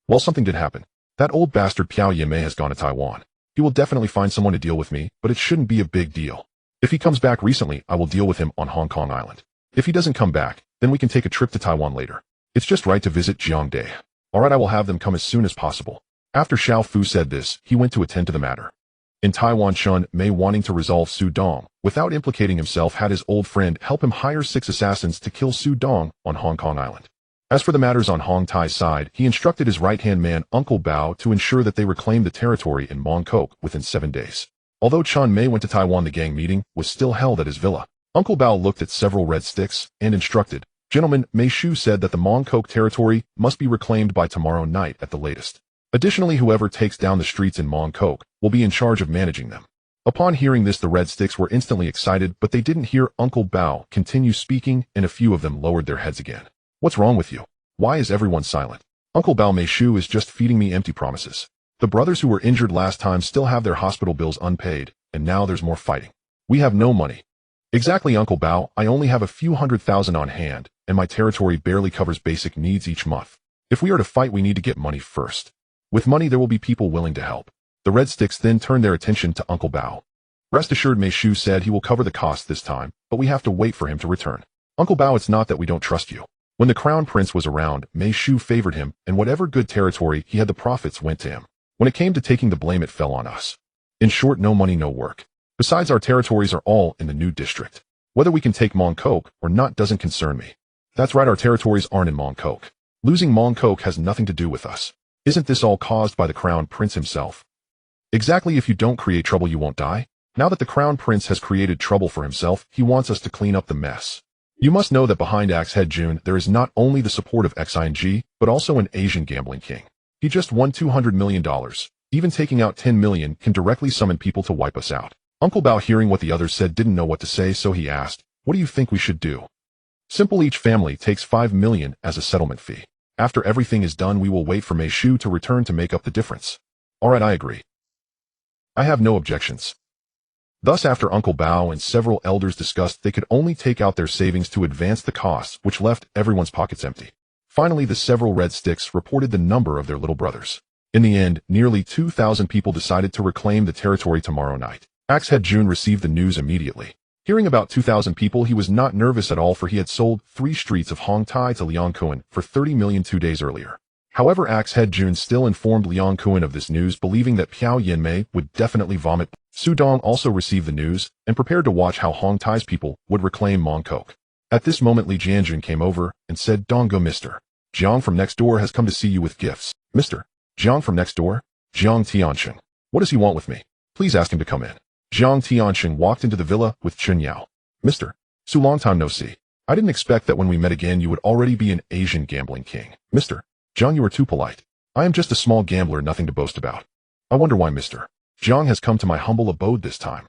Well, something did happen. That old bastard Piao Yimei has gone to Taiwan. He will definitely find someone to deal with me, but it shouldn't be a big deal. If he comes back recently, I will deal with him on Hong Kong Island. If he doesn't come back, then we can take a trip to Taiwan later. It's just right to visit Jiangdae. Alright, I will have them come as soon as possible. After Xiao Fu said this, he went to attend to the matter. In Taiwan, Chun Mei, wanting to resolve Su Dong without implicating himself, had his old friend help him hire 6 assassins to kill Su Dong on Hong Kong Island. As for the matters on Hong Tai's side, he instructed his right-hand man, Uncle Bao, to ensure that they reclaimed the territory in Mong Kok within 7 days. Although Chun Mei went to Taiwan, the gang meeting was still held at his villa. Uncle Bao looked at several red sticks and instructed, Gentlemen, Mei Shu said that the Mong Kok territory must be reclaimed by tomorrow night at the latest. Additionally, whoever takes down the streets in Mong Kok will be in charge of managing them. Upon hearing this, the red sticks were instantly excited, but they didn't hear Uncle Bao continue speaking, and a few of them lowered their heads again. What's wrong with you? Why is everyone silent? Uncle Bao, Mei Shu is just feeding me empty promises. The brothers who were injured last time still have their hospital bills unpaid, and now there's more fighting. We have no money. Exactly, Uncle Bao, I only have a few 100,000 on hand, and my territory barely covers basic needs each month. If we are to fight, we need to get money first. With money, there will be people willing to help. The Red Sticks then turned their attention to Uncle Bao. Rest assured, Mei Shu said he will cover the cost this time, but we have to wait for him to return. Uncle Bao, it's not that we don't trust you. When the Crown Prince was around, Mei Shu favored him, and whatever good territory he had, the profits went to him. When it came to taking the blame, it fell on us. In short, no money, no work. Besides, our territories are all in the new district. Whether we can take Mongkok or not doesn't concern me. That's right, our territories aren't in Mongkok. Losing Mongkok has nothing to do with us. Isn't this all caused by the Crown Prince himself? Exactly, if you don't create trouble, you won't die. Now that the Crown Prince has created trouble for himself, he wants us to clean up the mess. You must know that behind Axe Head Jun, there is not only the support of XING, but also an Asian gambling king. He just won $200 million. Even taking out 10 million can directly summon people to wipe us out. Uncle Bao, hearing what the others said, didn't know what to say, so he asked, what do you think we should do? Simple, each family takes 5 million as a settlement fee. After everything is done, we will wait for Mei Shu to return to make up the difference. Alright, I agree. I have no objections. Thus, after Uncle Bao and several elders discussed, they could only take out their savings to advance the costs, which left everyone's pockets empty. Finally, the several Red Sticks reported the number of their little brothers. In the end, nearly 2,000 people decided to reclaim the territory tomorrow night. Axe Head Jun received the news immediately. Hearing about 2,000 people, he was not nervous at all, for he had sold 3 streets of Hong Tai to Liang Kuan for 30 million 2 days earlier. However, Axe Head Jun still informed Liang Kuan of this news, believing that Piao Yinmei would definitely vomit. Su Dong also received the news and prepared to watch how Hong Tai's people would reclaim Mongkok. At this moment, Li Jianjun came over and said, Dong go, Mr. Jiang from next door has come to see you with gifts. Mr. Jiang from next door? Jiang Tianqing. What does he want with me? Please ask him to come in. Jiang Tianqing walked into the villa with Chun Yao. Mr. Su, long time no see. I didn't expect that when we met again you would already be an Asian gambling king. Mr. Jiang, you are too polite. I am just a small gambler, nothing to boast about. I wonder why Mr. Jiang has come to my humble abode this time.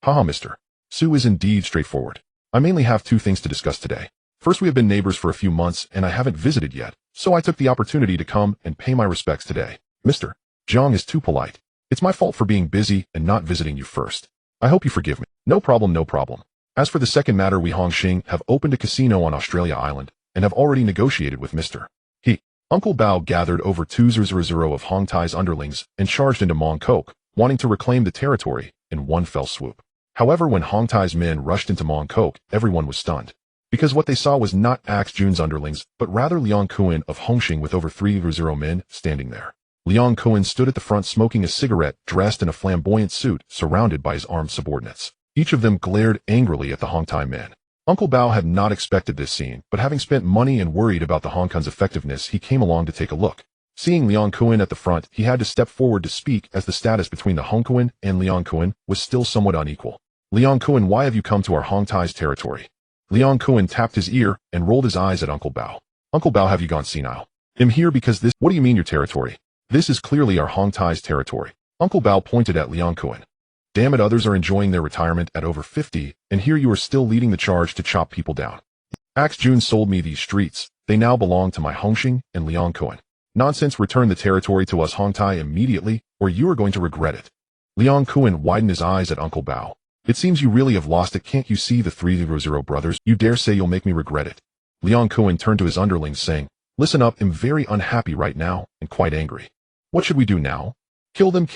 Haha, Mr. Su is indeed straightforward. I mainly have 2 things to discuss today. First, we have been neighbors for a few months and I haven't visited yet, so I took the opportunity to come and pay my respects today. Mr. Jiang is too polite. It's my fault for being busy and not visiting you first. I hope you forgive me. No problem, no problem. As for the second matter, we Hongxing have opened a casino on Australia Island and have already negotiated with Mr. He. Uncle Bao gathered over 200 of Hong Tai's underlings and charged into Mongkok, wanting to reclaim the territory in one fell swoop. However, when Hong Tai's men rushed into Mongkok, everyone was stunned, because what they saw was not Axe Jun's underlings, but rather Liang Kuan of Hongxing with over 300 men standing there. Liang Kuan stood at the front smoking a cigarette, dressed in a flamboyant suit, surrounded by his armed subordinates. Each of them glared angrily at the Hong Tai men. Uncle Bao had not expected this scene, but having spent money and worried about the Hong Kong's effectiveness, he came along to take a look. Seeing Liang Kuan at the front, he had to step forward to speak, as the status between the Hong Kuan and Liang Kuan was still somewhat unequal. Liang Kuan, why have you come to our Hong Tai's territory? Liang Kuan tapped his ear and rolled his eyes at Uncle Bao. Uncle Bao, have you gone senile? I'm here because this— What do you mean your territory? This is clearly our Hong Tai's territory. Uncle Bao pointed at Liang Kuan. Damn it, others are enjoying their retirement at over 50, and here you are still leading the charge to chop people down. Axe Jun sold me these streets. They now belong to my Hongxing and Liang Kuan. Nonsense, return the territory to us Hong Tai immediately, or you are going to regret it. Liang Kuan widened his eyes at Uncle Bao. It seems you really have lost it. Can't you see the 300 brothers? You dare say you'll make me regret it? Liang Kuan turned to his underlings saying, listen up, I'm very unhappy right now and quite angry. What should we do now? Kill them,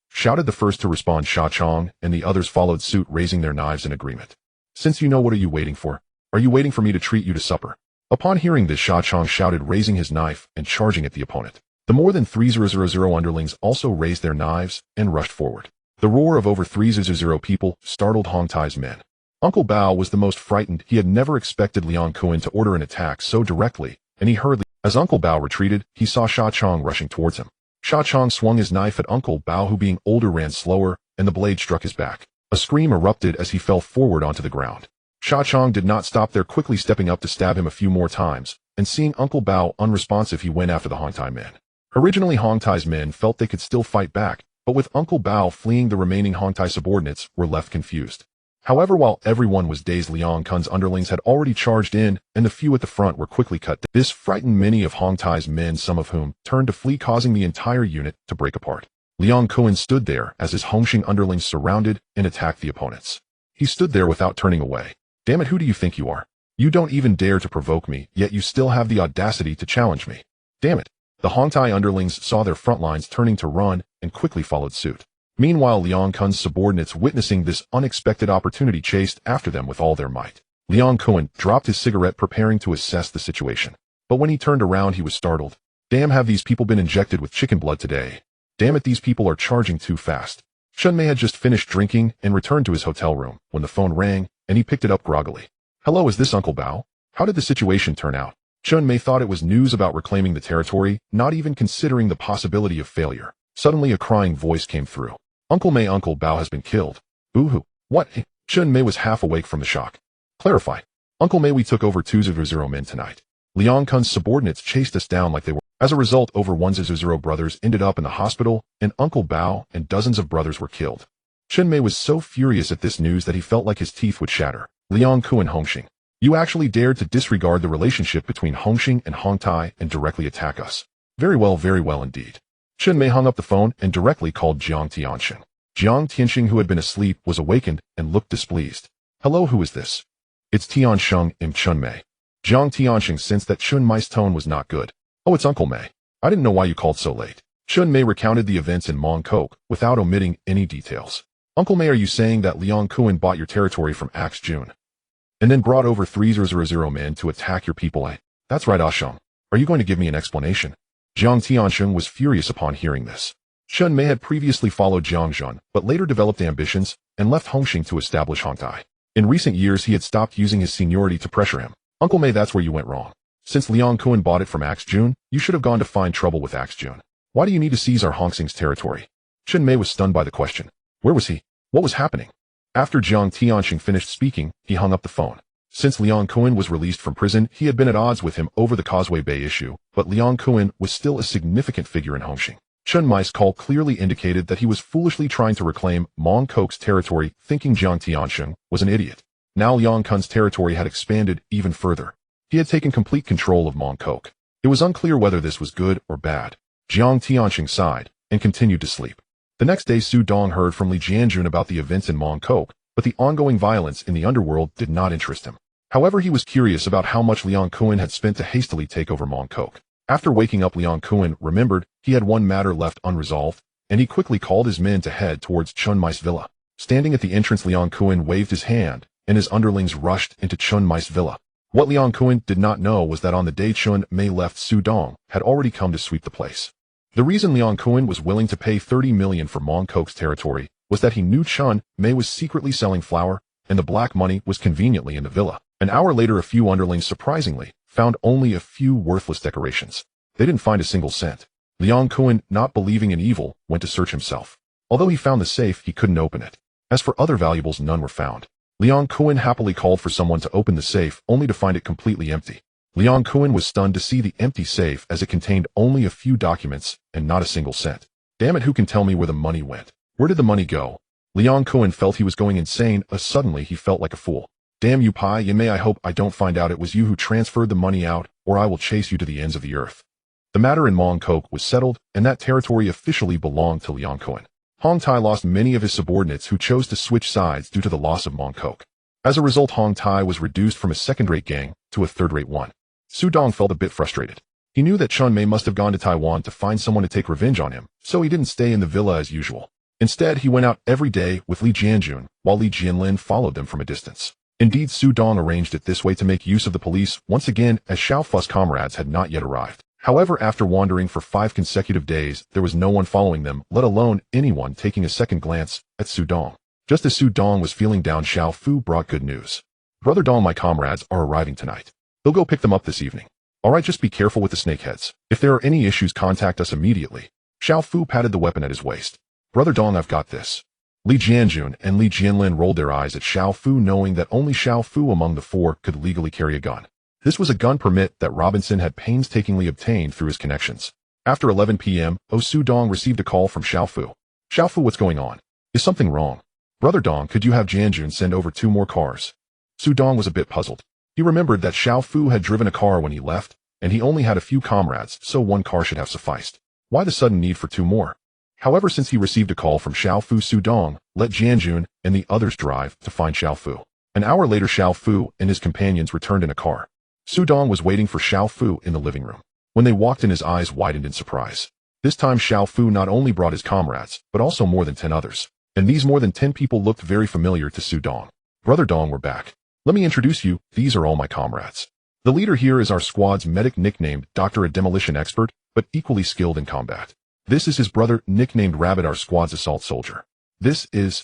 shouted the first to respond Sha Chong, and the others followed suit, raising their knives in agreement. Since you know, what are you waiting for? Are you waiting for me to treat you to supper? Upon hearing this, Sha Chong shouted, raising his knife and charging at the opponent. The more than 300 underlings also raised their knives and rushed forward. The roar of over 300 people startled Hong Tai's men. Uncle Bao was the most frightened. He had never expected Liang Kuan to order an attack so directly, and he hurriedly— As Uncle Bao retreated, he saw Sha Chong rushing towards him. Sha Chong swung his knife at Uncle Bao, who being older ran slower, and the blade struck his back. A scream erupted as he fell forward onto the ground. Sha Chong did not stop there, quickly stepping up to stab him a few more times, and seeing Uncle Bao unresponsive, he went after the Hong Tai men. Originally, Hong Tai's men felt they could still fight back, but with Uncle Bao fleeing, the remaining Hong Tai subordinates were left confused. However, while everyone was dazed, Liang Kuan's underlings had already charged in, and the few at the front were quickly cut down. This frightened many of Hong Tai's men, some of whom turned to flee, causing the entire unit to break apart. Liang Kuan stood there as his Hongxing underlings surrounded and attacked the opponents. He stood there without turning away. Damn it, who do you think you are? You don't even dare to provoke me, yet you still have the audacity to challenge me. Damn it. The Hongtai underlings saw their front lines turning to run and quickly followed suit. Meanwhile, Liang Kun's subordinates, witnessing this unexpected opportunity, chased after them with all their might. Liang Kun dropped his cigarette, preparing to assess the situation. But when he turned around, he was startled. Damn, have these people been injected with chicken blood today? Damn it, these people are charging too fast. Chun Mei had just finished drinking and returned to his hotel room when the phone rang, and he picked it up groggily. Hello, is this Uncle Bao? How did the situation turn out? Chun Mei thought it was news about reclaiming the territory, not even considering the possibility of failure. Suddenly a crying voice came through. Uncle Bao has been killed. Boo-hoo. What? Chun Mei was half awake from the shock. Clarify. Uncle Mei, we took over 200 men tonight. Liang Kun's subordinates chased us down like they were. As a result, over 100 brothers ended up in the hospital, and Uncle Bao and dozens of brothers were killed. Chun Mei was so furious at this news that he felt like his teeth would shatter. Liang Kun and Hongxing. You actually dared to disregard the relationship between Hongxing and Hongtai and directly attack us. Very well indeed. Chun Mei hung up the phone and directly called Jiang Tianxing. Jiang Tianxing, who had been asleep, was awakened and looked displeased. Hello, who is this? It's Tianxing, Chun Mei. Jiang Tianxing sensed that Chun Mei's tone was not good. Oh, it's Uncle Mei. I didn't know why you called so late. Chun Mei recounted the events in Mongkok without omitting any details. Uncle Mei, are you saying that Liang Kun bought your territory from Axe Jun and then brought over 300 men to attack your people? That's right, Ashong. Are you going to give me an explanation? Jiang Tianxing was furious upon hearing this. Chun Mei had previously followed Jiang Jun, but later developed ambitions and left Hongxing to establish Hongtai. In recent years, he had stopped using his seniority to pressure him. Uncle Mei, that's where you went wrong. Since Liang Kun bought it from Axe Jun, you should have gone to find trouble with Axe Jun. Why do you need to seize our Hongxing's territory? Chun Mei was stunned by the question. Where was he? What was happening? After Jiang Tianxing finished speaking, he hung up the phone. Since Liang Kun was released from prison, he had been at odds with him over the Causeway Bay issue, but Liang Kun was still a significant figure in Hongxing. Chun Mei's call clearly indicated that he was foolishly trying to reclaim Mongkok's territory, thinking Jiang Tianxing was an idiot. Now Liang Kun's territory had expanded even further. He had taken complete control of Mongkok. It was unclear whether this was good or bad. Jiang Tianxing sighed and continued to sleep. The next day, Su Dong heard from Li Jianjun about the events in Mongkok, but the ongoing violence in the underworld did not interest him. However, he was curious about how much Liang Kun had spent to hastily take over Mongkok. After waking up, Liang Kun remembered he had one matter left unresolved, and he quickly called his men to head towards Chun Mei's villa. Standing at the entrance, Liang Kun waved his hand, and his underlings rushed into Chun Mei's villa. What Liang Kun did not know was that on the day Chun Mei left, Su Dong had already come to sweep the place. The reason Liang Kun was willing to pay 30 million for Mongkok's territory was that he knew Chun Mei was secretly selling flour, and the black money was conveniently in the villa. An hour later, a few underlings surprisingly found only a few worthless decorations. They didn't find a single cent. Liang Kun, not believing in evil, went to search himself. Although he found the safe, he couldn't open it. As for other valuables, none were found. Liang Kun happily called for someone to open the safe, only to find it completely empty. Liang Kun was stunned to see the empty safe, as it contained only a few documents and not a single cent. Damn it, who can tell me where the money went? Where did the money go? Liang Kun felt he was going insane, as suddenly he felt like a fool. Damn you, Pai Yimei, I hope I don't find out it was you who transferred the money out, or I will chase you to the ends of the earth. The matter in Mongkok was settled, and that territory officially belonged to Liang Kun. Hongtai lost many of his subordinates who chose to switch sides due to the loss of Mongkok. As a result, Hongtai was reduced from a second-rate gang to a third-rate one. Su Dong felt a bit frustrated. He knew that Chun Mei must have gone to Taiwan to find someone to take revenge on him, so he didn't stay in the villa as usual. Instead, he went out every day with Li Jianjun, while Li Jianlin followed them from a distance. Indeed, Su Dong arranged it this way to make use of the police once again, as Xiao Fu's comrades had not yet arrived. However, after wandering for 5 consecutive days, there was no one following them, let alone anyone taking a second glance at Su Dong. Just as Su Dong was feeling down, Xiao Fu brought good news. Brother Dong, my comrades are arriving tonight. They'll go pick them up this evening. Alright, just be careful with the snakeheads. If there are any issues, contact us immediately. Xiao Fu patted the weapon at his waist. Brother Dong, I've got this. Li Jianjun and Li Jianlin rolled their eyes at Xiao Fu, knowing that only Xiao Fu among the 4 could legally carry a gun. This was a gun permit that Robinson had painstakingly obtained through his connections. After 11 p.m., Su Dong received a call from Xiao Fu. Xiao Fu, what's going on? Is something wrong? Brother Dong, could you have Jianjun send over 2 more cars? Su Dong was a bit puzzled. He remembered that Xiao Fu had driven a car when he left, and he only had a few comrades, so 1 car should have sufficed. Why the sudden need for 2 more? However, since he received a call from Xiao Fu, Su Dong let Jianjun and the others drive to find Xiao Fu. An hour later, Xiao Fu and his companions returned in a car. Su Dong was waiting for Xiao Fu in the living room. When they walked in, his eyes widened in surprise. This time Xiao Fu not only brought his comrades, but also more than 10 others. And these more than 10 people looked very familiar to Su Dong. Brother Dong, we're back. Let me introduce you, these are all my comrades. The leader here is our squad's medic nicknamed Dr. a demolition expert, but equally skilled in combat. This is his brother nicknamed Rabbit, our squad's assault soldier. This is...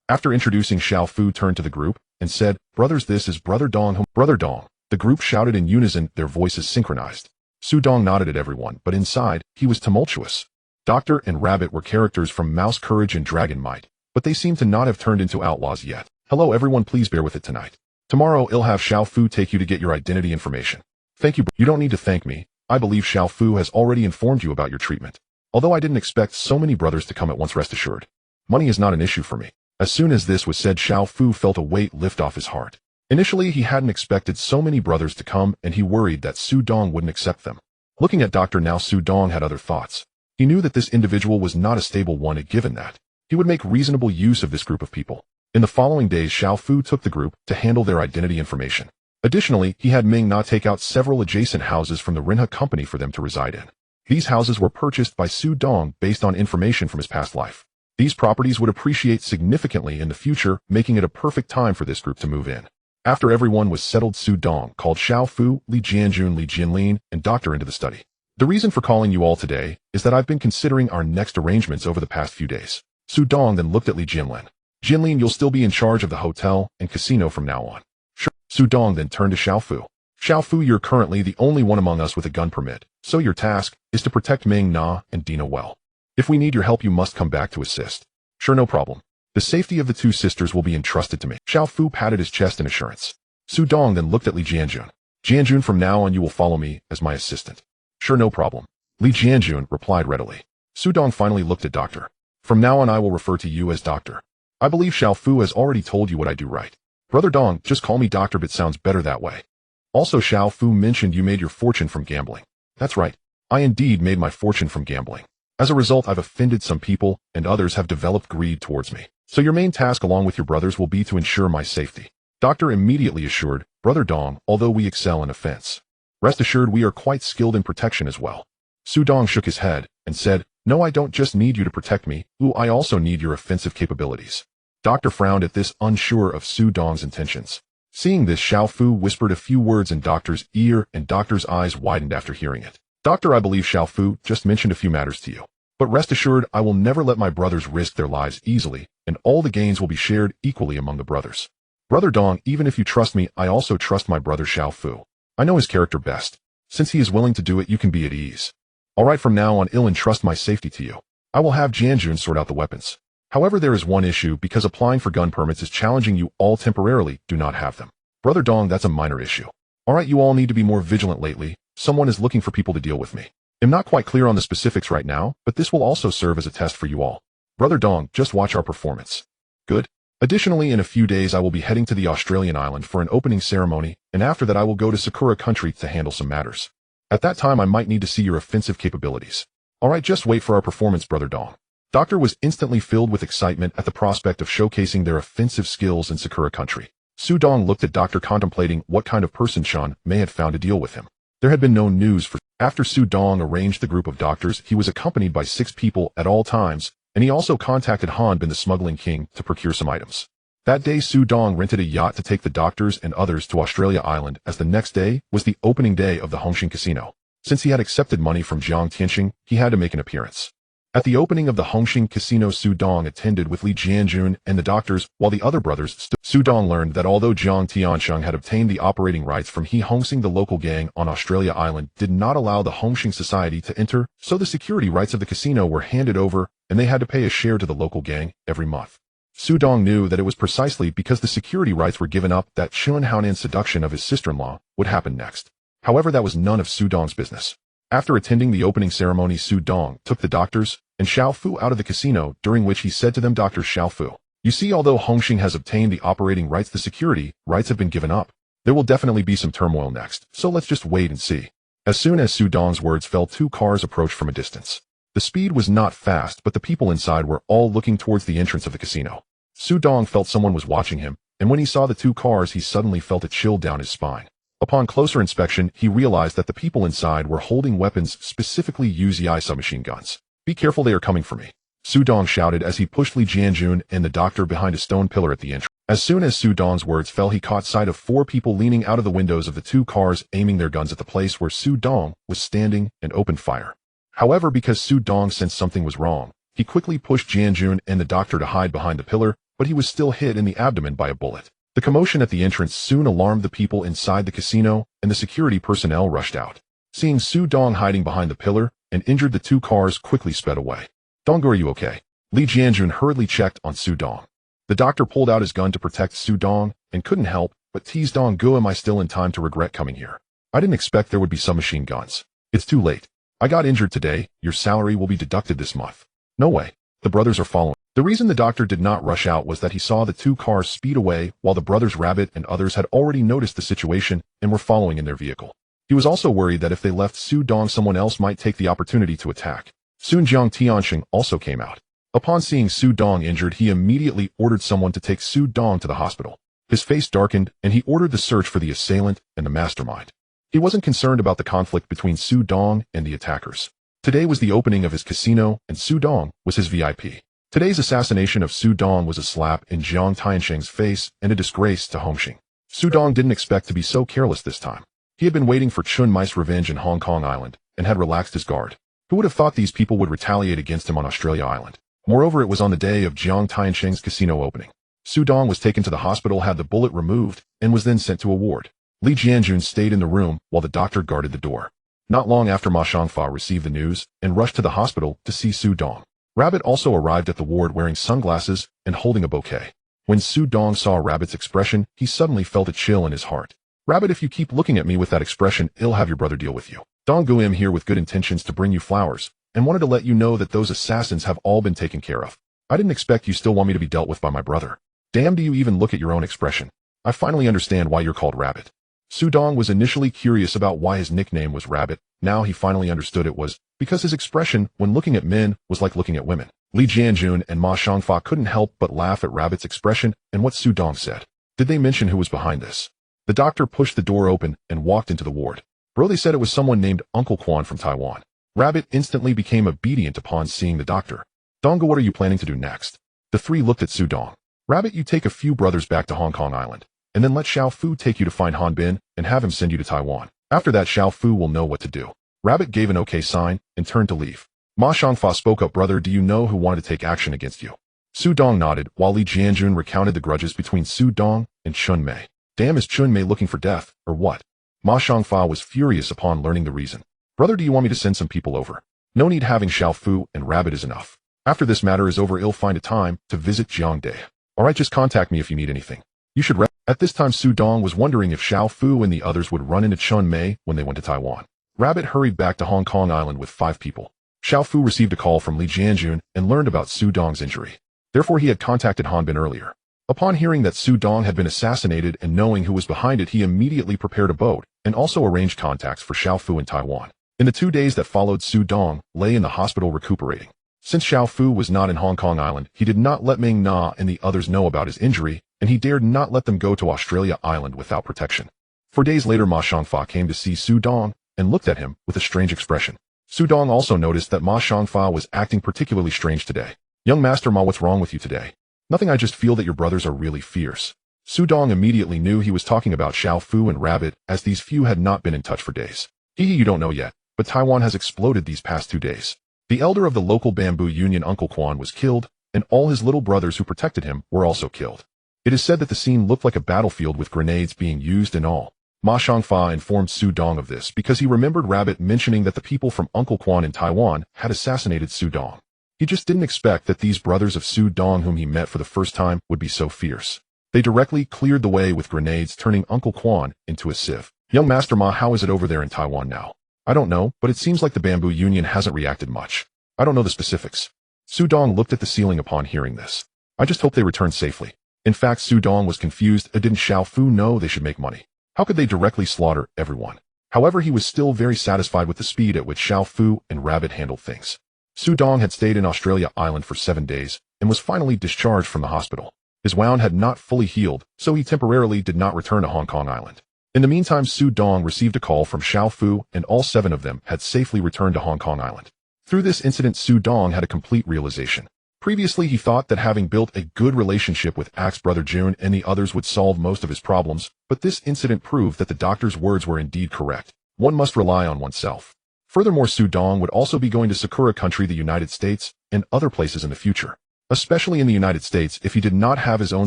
After introducing, Xiao Fu turned to the group and said, brothers, this is Brother Dong. Brother Dong. The group shouted in unison, their voices synchronized. Su Dong nodded at everyone, but inside, he was tumultuous. Doctor and Rabbit were characters from Mouse Courage and Dragon Might, but they seem to not have turned into outlaws yet. Hello everyone, please bear with it tonight. Tomorrow I'll have Xiao Fu take you to get your identity information. Thank you. You don't need to thank me. I believe Xiao Fu has already informed you about your treatment. Although I didn't expect so many brothers to come at once, rest assured. Money is not an issue for me. As soon as this was said, Xiao Fu felt a weight lift off his heart. Initially, he hadn't expected so many brothers to come, and he worried that Su Dong wouldn't accept them. Looking at Doctor now, Su Dong had other thoughts. He knew that this individual was not a stable one, and given that, he would make reasonable use of this group of people. In the following days, Xiao Fu took the group to handle their identity information. Additionally, he had Ming Na take out several adjacent houses from the Rinha company for them to reside in. These houses were purchased by Su Dong based on information from his past life. These properties would appreciate significantly in the future, making it a perfect time for this group to move in. After everyone was settled, Su Dong called Xiao Fu, Li Jianjun, Li Jianlin, and Doctor into the study. The reason for calling you all today is that I've been considering our next arrangements over the past few days. Su Dong then looked at Li Jianlin. Jianlin, you'll still be in charge of the hotel and casino from now on. Sure. Su Dong then turned to Xiao Fu. Xiao Fu, you're currently the only one among us with a gun permit, so your task is to protect Ming Na and Dina well. If we need your help, you must come back to assist. Sure, no problem. The safety of the two sisters will be entrusted to me. Xiao Fu patted his chest in assurance. Su Dong then looked at Li Jianjun. Jianjun, from now on you will follow me as my assistant. Sure, no problem. Li Jianjun replied readily. Su Dong finally looked at Doctor. From now on I will refer to you as Doctor. I believe Xiao Fu has already told you what I do right. Brother Dong, just call me Doctor, but sounds better that way. Also, Xiao Fu mentioned you made your fortune from gambling. That's right. I indeed made my fortune from gambling. As a result, I've offended some people, and others have developed greed towards me. So your main task along with your brothers will be to ensure my safety. Doctor immediately assured, Brother Dong, although we excel in offense, rest assured we are quite skilled in protection as well. Su Dong shook his head and said, no, I don't just need you to protect me, I also need your offensive capabilities. Doctor frowned at this, unsure of Su Dong's intentions. Seeing this, Xiao Fu whispered a few words in Doctor's ear, and Doctor's eyes widened after hearing it. Doctor, I believe Xiao Fu just mentioned a few matters to you. But rest assured, I will never let my brothers risk their lives easily, and all the gains will be shared equally among the brothers. Brother Dong, even if you trust me, I also trust my brother Xiao Fu. I know his character best. Since he is willing to do it, you can be at ease. Alright, from now on I'll entrust my safety to you. I will have Jianjun sort out the weapons. However, there is one issue, because applying for gun permits is challenging. You all temporarily do not have them. Brother Dong, that's a minor issue. Alright, you all need to be more vigilant lately. Someone is looking for people to deal with me. I'm not quite clear on the specifics right now, but this will also serve as a test for you all. Brother Dong, just watch our performance. Good. Additionally, in a few days I will be heading to the Australian island for an opening ceremony, and after that I will go to Sakura country to handle some matters. At that time I might need to see your offensive capabilities. Alright, just wait for our performance, Brother Dong. Doctor was instantly filled with excitement at the prospect of showcasing their offensive skills in Sakura country. Su Dong looked at Doctor, contemplating what kind of person Shan may have found to deal with him. There had been no news for. After Su Dong arranged the group of doctors, he was accompanied by 6 people at all times, and he also contacted Han Bin, the smuggling king, to procure some items. That day Su Dong rented a yacht to take the doctors and others to Australia Island, as the next day was the opening day of the Hongqing Casino. Since he had accepted money from Jiang Tianxing, he had to make an appearance. At the opening of the Hongqing Casino, Su Dong attended with Li Jianjun and the doctors, while the other brothers stood. Su Dong learned that although Jiang Tianxing had obtained the operating rights from He Hongxing, the local gang on Australia Island did not allow the Hongqing society to enter, so the security rights of the casino were handed over, and they had to pay a share to the local gang every month. Su Dong knew that it was precisely because the security rights were given up that Shun Haonan's seduction of his sister-in-law would happen next. However, that was none of Su Dong's business. After attending the opening ceremony, Su Dong took the doctors and Xiao Fu out of the casino, during which he said to them, Dr. Xiao Fu, you see, although Hongqing has obtained the operating rights, the security rights have been given up. There will definitely be some turmoil next, so let's just wait and see. As soon as Su Dong's words fell, 2 cars approached from a distance. The speed was not fast, but the people inside were all looking towards the entrance of the casino. Su Dong felt someone was watching him, and when he saw the two cars, he suddenly felt a chill down his spine. Upon closer inspection, he realized that the people inside were holding weapons, specifically Uzi submachine guns. "Be careful, they are coming for me," Su Dong shouted as he pushed Li Jianjun and the doctor behind a stone pillar at the entrance. As soon as Su Dong's words fell, he caught sight of 4 people leaning out of the windows of the 2 cars, aiming their guns at the place where Su Dong was standing, and opened fire. However, because Su Dong sensed something was wrong, he quickly pushed Jianjun and the doctor to hide behind the pillar, but he was still hit in the abdomen by a bullet. The commotion at the entrance soon alarmed the people inside the casino, and the security personnel rushed out. Seeing Su Dong hiding behind the pillar and injured, the 2 cars quickly sped away. "Dong, are you okay?" Li Jianjun hurriedly checked on Su Dong. The doctor pulled out his gun to protect Su Dong and couldn't help but tease Dong. "Go, am I still in time to regret coming here? I didn't expect there would be submachine guns. It's too late. I got injured today. Your salary will be deducted this month." "No way." The brothers are following. The reason the doctor did not rush out was that he saw the 2 cars speed away while the brothers Rabbit and others had already noticed the situation and were following in their vehicle. He was also worried that if they left Su Dong, someone else might take the opportunity to attack. Soon Jiang Tianxing also came out. Upon seeing Su Dong injured, he immediately ordered someone to take Su Dong to the hospital. His face darkened, and he ordered the search for the assailant and the mastermind. He wasn't concerned about the conflict between Su Dong and the attackers. Today was the opening of his casino, and Su Dong was his VIP. Today's assassination of Su Dong was a slap in Jiang Tianxing's face and a disgrace to Hongxing. Su Dong didn't expect to be so careless this time. He had been waiting for Chun Mai's revenge in Hong Kong Island, and had relaxed his guard. Who would have thought these people would retaliate against him on Australia Island? Moreover, it was on the day of Jiang Tianxing's casino opening. Su Dong was taken to the hospital, had the bullet removed, and was then sent to a ward. Li Jianjun stayed in the room while the doctor guarded the door. Not long after, Ma Xiangfa received the news and rushed to the hospital to see Su Dong. Rabbit also arrived at the ward wearing sunglasses and holding a bouquet. When Su Dong saw Rabbit's expression, he suddenly felt a chill in his heart. "Rabbit, if you keep looking at me with that expression, I'll have your brother deal with you. Dong Gu am here with good intentions to bring you flowers, and wanted to let you know that those assassins have all been taken care of. I didn't expect you still want me to be dealt with by my brother. Damn, do you even look at your own expression? I finally understand why you're called Rabbit." Su Dong was initially curious about why his nickname was Rabbit. Now he finally understood it was because his expression when looking at men was like looking at women. Li Jianjun and Ma Xiangfa couldn't help but laugh at Rabbit's expression and what Su Dong said. Did they mention who was behind this? The doctor pushed the door open and walked into the ward. "Bro, they said it was someone named Uncle Quan from Taiwan." Rabbit instantly became obedient upon seeing the doctor. "Dong, what are you planning to do next?" The 3 looked at Su Dong. "Rabbit, you take a few brothers back to Hong Kong Island, and then let Xiao Fu take you to find Han Bin and have him send you to Taiwan. After that, Xiao Fu will know what to do." Rabbit gave an okay sign and turned to leave. Ma Xiangfa spoke up. "Brother, do you know who wanted to take action against you?" Su Dong nodded, while Li Jianjun recounted the grudges between Su Dong and Chun Mei. "Damn, is Chun Mei looking for death, or what?" Ma Xiangfa was furious upon learning the reason. "Brother, do you want me to send some people over?" "No need, having Xiao Fu and Rabbit is enough. After this matter is over, I'll find a time to visit Jiangdae. Alright, just contact me if you need anything. You should At this time, Su Dong was wondering if Xiao Fu and the others would run into Chun Mei when they went to Taiwan. Rabbit hurried back to Hong Kong Island with 5 people. Xiao Fu received a call from Li Jianjun and learned about Su Dong's injury. Therefore, he had contacted Han Bin earlier. Upon hearing that Su Dong had been assassinated and knowing who was behind it, he immediately prepared a boat and also arranged contacts for Xiao Fu in Taiwan. In the 2 days that followed, Su Dong lay in the hospital recuperating. Since Xiao Fu was not in Hong Kong Island, he did not let Ming Na and the others know about his injury, and he dared not let them go to Australia Island without protection. 4 days later, Ma Xiangfa came to see Su Dong and looked at him with a strange expression. Su Dong also noticed that Ma Xiangfa was acting particularly strange today. "Young Master Ma, what's wrong with you today?" "Nothing, I just feel that your brothers are really fierce." Su Dong immediately knew he was talking about Xiao Fu and Rabbit, as these few had not been in touch for days. You don't know yet, but Taiwan has exploded these past 2 days. The elder of the local bamboo union, Uncle Quan, was killed, and all his little brothers who protected him were also killed. It is said that the scene looked like a battlefield with grenades being used and all. Ma Xiangfa informed Su Dong of this because he remembered Rabbit mentioning that the people from Uncle Quan in Taiwan had assassinated Su Dong. He just didn't expect that these brothers of Su Dong, whom he met for the first time, would be so fierce. They directly cleared the way with grenades, turning Uncle Quan into a sieve. "Young Master Ma, how is it over there in Taiwan now?" "I don't know, but it seems like the bamboo union hasn't reacted much. I don't know the specifics." Su Dong looked at the ceiling upon hearing this. "I just hope they return safely." In fact, Su Dong was confused. Didn't Xiao Fu know they should make money? How could they directly slaughter everyone? However, he was still very satisfied with the speed at which Xiao Fu and Rabbit handled things. Su Dong had stayed in Australia Island for 7 days and was finally discharged from the hospital. His wound had not fully healed, so he temporarily did not return to Hong Kong Island. In the meantime, Su Dong received a call from Xiao Fu, and all 7 of them had safely returned to Hong Kong Island. Through this incident, Su Dong had a complete realization. Previously, he thought that having built a good relationship with Axe Brother Jun and the others would solve most of his problems, but this incident proved that the doctor's words were indeed correct. One must rely on oneself. Furthermore, Su Dong would also be going to Sakura country, the United States, and other places in the future. Especially in the United States, if he did not have his own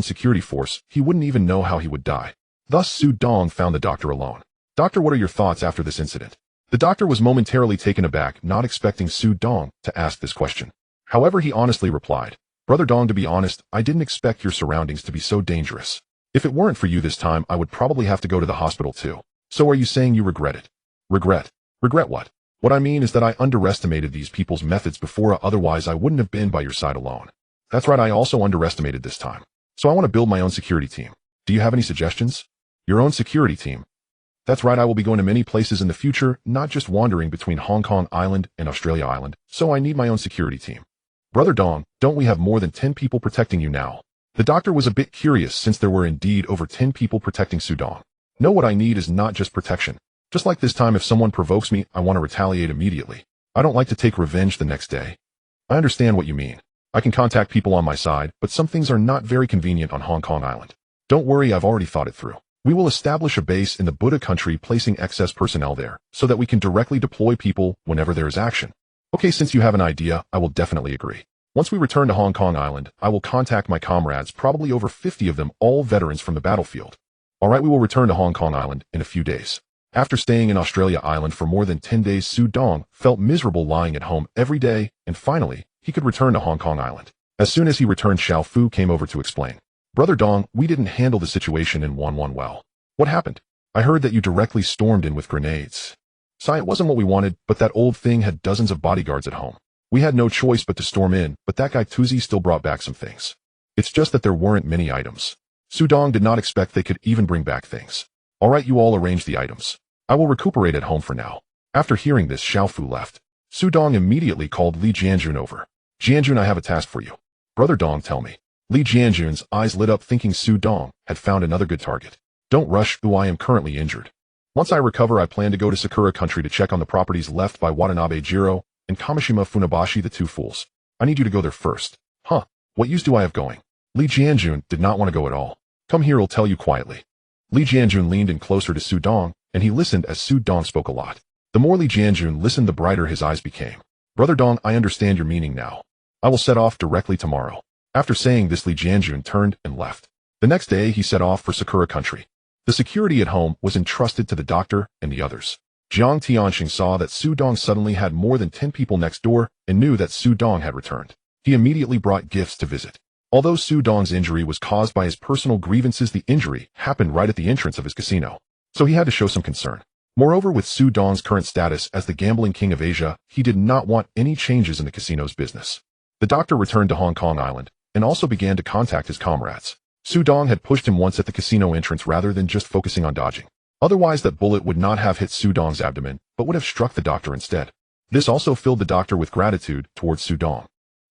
security force, he wouldn't even know how he would die. Thus, Su Dong found the doctor alone. "Doctor, what are your thoughts after this incident?" The doctor was momentarily taken aback, not expecting Su Dong to ask this question. However, he honestly replied, "Brother Dong, to be honest, I didn't expect your surroundings to be so dangerous. If it weren't for you this time, I would probably have to go to the hospital too. So are you saying you regret it?" "Regret? Regret what?" "What I mean is that I underestimated these people's methods before, otherwise I wouldn't have been by your side alone." "That's right, I also underestimated this time. So I want to build my own security team. Do you have any suggestions?" "Your own security team?" "That's right, I will be going to many places in the future, not just wandering between Hong Kong Island and Australia Island, so I need my own security team." "Brother Dong, don't we have more than 10 people protecting you now?" The doctor was a bit curious since there were indeed over 10 people protecting Su Dong. "No, what I need is not just protection. Just like this time, if someone provokes me, I want to retaliate immediately. I don't like to take revenge the next day." "I understand what you mean. I can contact people on my side, but some things are not very convenient on Hong Kong Island." "Don't worry, I've already thought it through. We will establish a base in the Buddha country, placing excess personnel there, so that we can directly deploy people whenever there is action." "Okay, since you have an idea, I will definitely agree. Once we return to Hong Kong Island, I will contact my comrades, probably over 50 of them, all veterans from the battlefield." "Alright, we will return to Hong Kong Island in a few days." After staying in Australia Island for more than 10 days, Su Dong felt miserable lying at home every day, and finally, he could return to Hong Kong Island. As soon as he returned, Xiao Fu came over to explain. "Brother Dong, we didn't handle the situation in 1-1 well. What happened? I heard that you directly stormed in with grenades." "Sai, it wasn't what we wanted, but that old thing had dozens of bodyguards at home. We had no choice but to storm in, but that guy Tuzi still brought back some things. It's just that there weren't many items." Su Dong did not expect they could even bring back things. "Alright, you all arrange the items. I will recuperate at home for now." After hearing this, Xiao Fu left. Su Dong immediately called Li Jianjun over. "Jianjun, I have a task for you." "Brother Dong, tell me." Li Jianjun's eyes lit up, thinking Su Dong had found another good target. "Don't rush, I am currently injured. Once I recover, I plan to go to Sakura country to check on the properties left by Watanabe Jiro and Kamishima Funabashi, the 2 fools. I need you to go there first." "Huh? What use do I have going?" Li Jianjun did not want to go at all. "Come here, I'll tell you quietly." Li Jianjun leaned in closer to Su Dong, and he listened as Su Dong spoke a lot. The more Li Jianjun listened, the brighter his eyes became. "Brother Dong, I understand your meaning now. I will set off directly tomorrow." After saying this, Li Jianjun turned and left. The next day, he set off for Sakura country. The security at home was entrusted to the doctor and the others. Jiang Tianxing saw that Su Dong suddenly had more than 10 people next door and knew that Su Dong had returned. He immediately brought gifts to visit. Although Su Dong's injury was caused by his personal grievances, the injury happened right at the entrance of his casino. So he had to show some concern. Moreover, with Su Dong's current status as the gambling king of Asia, he did not want any changes in the casino's business. The doctor returned to Hong Kong Island and also began to contact his comrades. Su Dong had pushed him once at the casino entrance rather than just focusing on dodging. Otherwise, that bullet would not have hit Su Dong's abdomen, but would have struck the doctor instead. This also filled the doctor with gratitude towards Su Dong.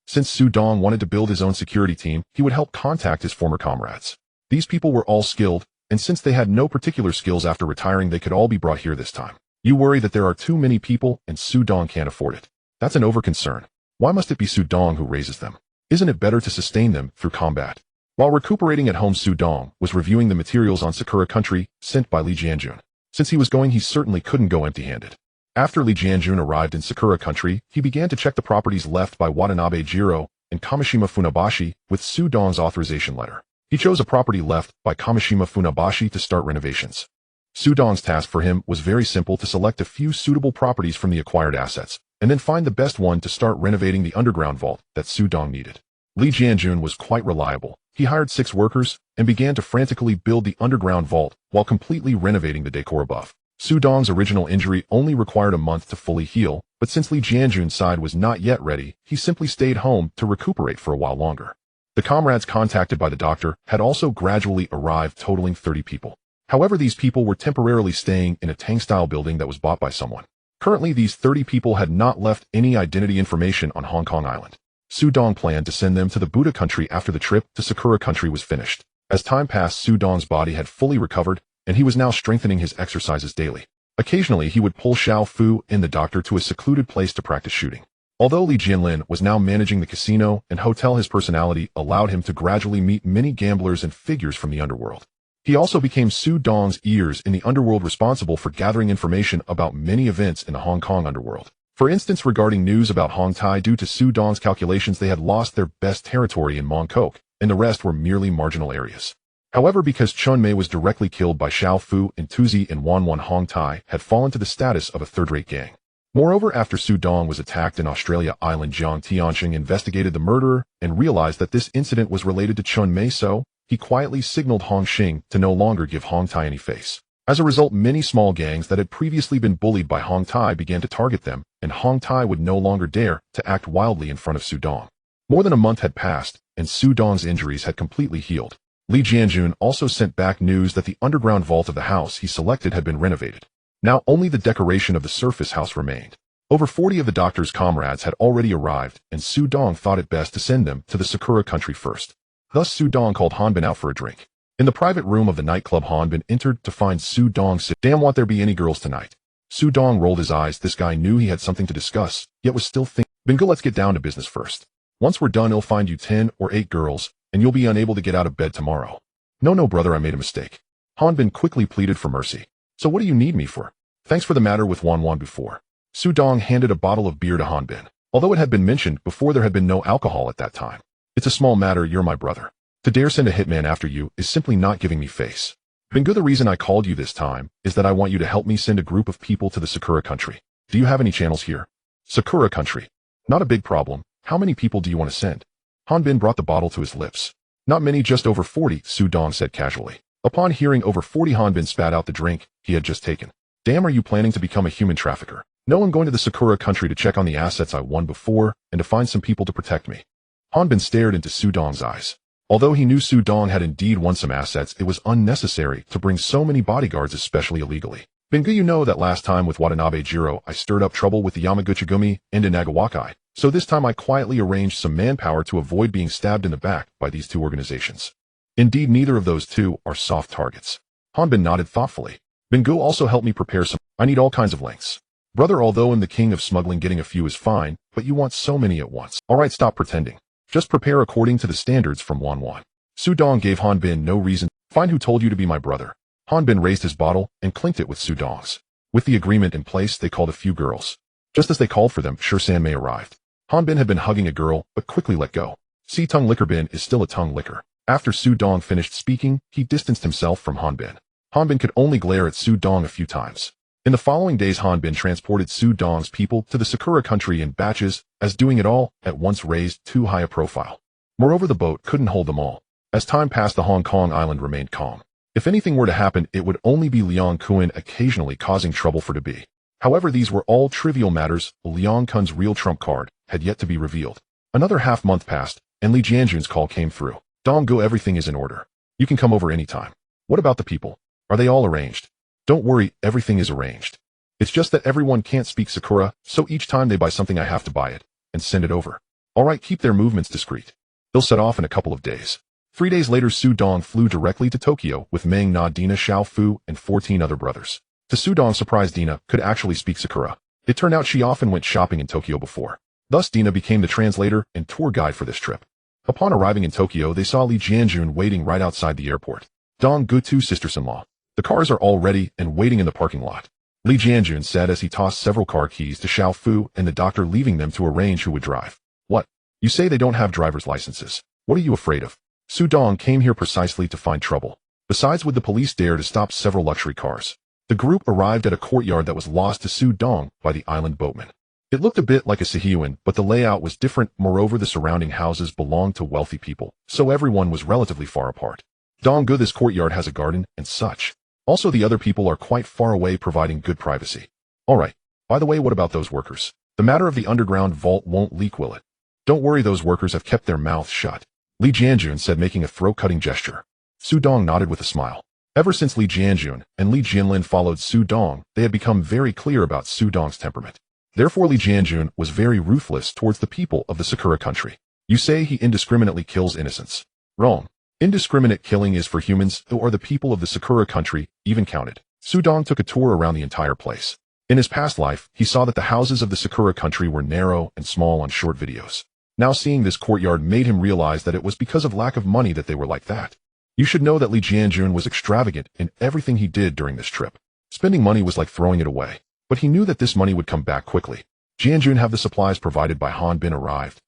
Since Su Dong wanted to build his own security team, he would help contact his former comrades. These people were all skilled, and since they had no particular skills after retiring, they could all be brought here this time. You worry that there are too many people and Su Dong can't afford it. That's an overconcern. Why must it be Su Dong who raises them? Isn't it better to sustain them through combat? While recuperating at home, Su Dong was reviewing the materials on Sakura country sent by Li Jianjun. Since he was going, he certainly couldn't go empty-handed. After Li Jianjun arrived in Sakura country, he began to check the properties left by Watanabe Jiro and Kamishima Funabashi with Su Dong's authorization letter. He chose a property left by Kamishima Funabashi to start renovations. Su Dong's task for him was very simple: to select a few suitable properties from the acquired assets, and then find the best one to start renovating the underground vault that Su Dong needed. Li Jianjun was quite reliable. He hired 6 workers and began to frantically build the underground vault while completely renovating the decor above. Su Dong's original injury only required a month to fully heal, but since Li Jianjun's side was not yet ready, he simply stayed home to recuperate for a while longer. The comrades contacted by the doctor had also gradually arrived, totaling 30 people. However, these people were temporarily staying in a Tang-style building that was bought by someone. Currently, these 30 people had not left any identity information on Hong Kong Island. Su Dong planned to send them to the Buddha country after the trip to Sakura country was finished. As time passed, Su Dong's body had fully recovered, and he was now strengthening his exercises daily. Occasionally, he would pull Xiao Fu and the doctor to a secluded place to practice shooting. Although Li Jianlin was now managing the casino and hotel, his personality allowed him to gradually meet many gamblers and figures from the underworld. He also became Su Dong's ears in the underworld, responsible for gathering information about many events in the Hong Kong underworld. For instance, regarding news about Hong Tai, due to Su Dong's calculations, they had lost their best territory in Mong Kok, and the rest were merely marginal areas. However, because Chun Mei was directly killed by Xiao Fu and Tuzi and Wan Hong Tai had fallen to the status of a third-rate gang. Moreover, after Su Dong was attacked in Australia Island, Jiang Tianqing investigated the murderer and realized that this incident was related to Chun Mei, so he quietly signaled Hong Xing to no longer give Hong Tai any face. As a result, many small gangs that had previously been bullied by Hong Tai began to target them, and Hong Tai would no longer dare to act wildly in front of Su Dong. More than a month had passed, and Su Dong's injuries had completely healed. Li Jianjun also sent back news that the underground vault of the house he selected had been renovated. Now only the decoration of the surface house remained. Over 40 of the doctor's comrades had already arrived, and Su Dong thought it best to send them to the Sakura country first. Thus Su Dong called Hanbin out for a drink. In the private room of the nightclub, Hanbin entered to find Su Dong sitting. Damn, won't there be any girls tonight? Su Dong rolled his eyes. This guy knew he had something to discuss, yet was still thinking. Bingo, let's get down to business first. Once we're done, he'll find you 10 or 8 girls, and you'll be unable to get out of bed tomorrow. No, brother, I made a mistake. Hanbin quickly pleaded for mercy. So what do you need me for? Thanks for the matter with Wan before. Su Dong handed a bottle of beer to Hanbin. Although it had been mentioned before, there had been no alcohol at that time. It's a small matter, you're my brother. To dare send a hitman after you is simply not giving me face. Bingo, the reason I called you this time is that I want you to help me send a group of people to the Sakura country. Do you have any channels here? Sakura country. Not a big problem. How many people do you want to send? Hanbin brought the bottle to his lips. Not many, just over 40, Su Dong said casually. Upon hearing over 40, Hanbin spat out the drink he had just taken. Damn, are you planning to become a human trafficker? No, I'm going to the Sakura country to check on the assets I won before and to find some people to protect me. Hanbin stared into Su Dong's eyes. Although he knew Su Dong had indeed won some assets, it was unnecessary to bring so many bodyguards, especially illegally. Bingo, you know that last time with Watanabe Jiro, I stirred up trouble with the Yamaguchi-gumi and Inagawakai, so this time I quietly arranged some manpower to avoid being stabbed in the back by these two organizations. Indeed, neither of those two are soft targets. Hanbin nodded thoughtfully. Bingo, also help me prepare some. I need all kinds of lengths. Brother, although I'm the king of smuggling, getting a few is fine, but you want so many at once. Alright, stop pretending. Just prepare according to the standards from Wan. Su Dong gave Hanbin no reason. Find who told you to be my brother. Hanbin raised his bottle and clinked it with Su Dong's. With the agreement in place, they called a few girls. Just as they called for them, San Mei arrived. Hanbin had been hugging a girl, but quickly let go. See, tongue licker bin is still a tongue licker. After Su Dong finished speaking, he distanced himself from Hanbin. Hanbin could only glare at Su Dong a few times. In the following days, Hanbin transported Su Dong's people to the Sakura country in batches, as doing it all at once raised too high a profile. Moreover, the boat couldn't hold them all. As time passed, the Hong Kong island remained calm. If anything were to happen, it would only be Liang Kun occasionally causing trouble for Debi. However, these were all trivial matters. Liang Kun's real trump card had yet to be revealed. Another half-month passed, and Li Jianjun's call came through. Donggo, everything is in order. You can come over anytime. What about the people? Are they all arranged? Don't worry, everything is arranged. It's just that everyone can't speak Sakura, so each time they buy something I have to buy it and send it over. Alright, keep their movements discreet. They'll set off in a couple of days. 3 days later, Su Dong flew directly to Tokyo with Meng Na, Dina, Xiao Fu, and 14 other brothers. To Su Dong's surprise, Dina could actually speak Sakura. It turned out she often went shopping in Tokyo before. Thus, Dina became the translator and tour guide for this trip. Upon arriving in Tokyo, they saw Li Jianjun waiting right outside the airport. Dong-gu, 2 sisters-in-law. The cars are all ready and waiting in the parking lot. Li Jianjun said as he tossed several car keys to Xiao Fu and the doctor, leaving them to arrange who would drive. What? You say they don't have driver's licenses. What are you afraid of? Su Dong came here precisely to find trouble. Besides, would the police dare to stop several luxury cars? The group arrived at a courtyard that was lost to Su Dong by the island boatmen. It looked a bit like a Sihyuan, but the layout was different. Moreover, the surrounding houses belonged to wealthy people, so everyone was relatively far apart. Dong-gu, this courtyard has a garden and such. Also, the other people are quite far away, providing good privacy. Alright, by the way, what about those workers? The matter of the underground vault won't leak, will it? Don't worry, those workers have kept their mouths shut. Li Jianjun said, making a throat-cutting gesture. Su Dong nodded with a smile. Ever since Li Jianjun and Li Jianlin followed Su Dong, they had become very clear about Su Dong's temperament. Therefore Li Jianjun was very ruthless towards the people of the Sakura country. You say he indiscriminately kills innocents. Wrong. Indiscriminate killing is for humans who are the people of the Sakura country, even counted. Su Dong took a tour around the entire place. In his past life, he saw that the houses of the Sakura country were narrow and small on short videos. Now seeing this courtyard made him realize that it was because of lack of money that they were like that. You should know that Li Jianjun was extravagant in everything he did during this trip. Spending money was like throwing it away. But he knew that this money would come back quickly. Jianjun have the supplies provided by Han Bin arrived.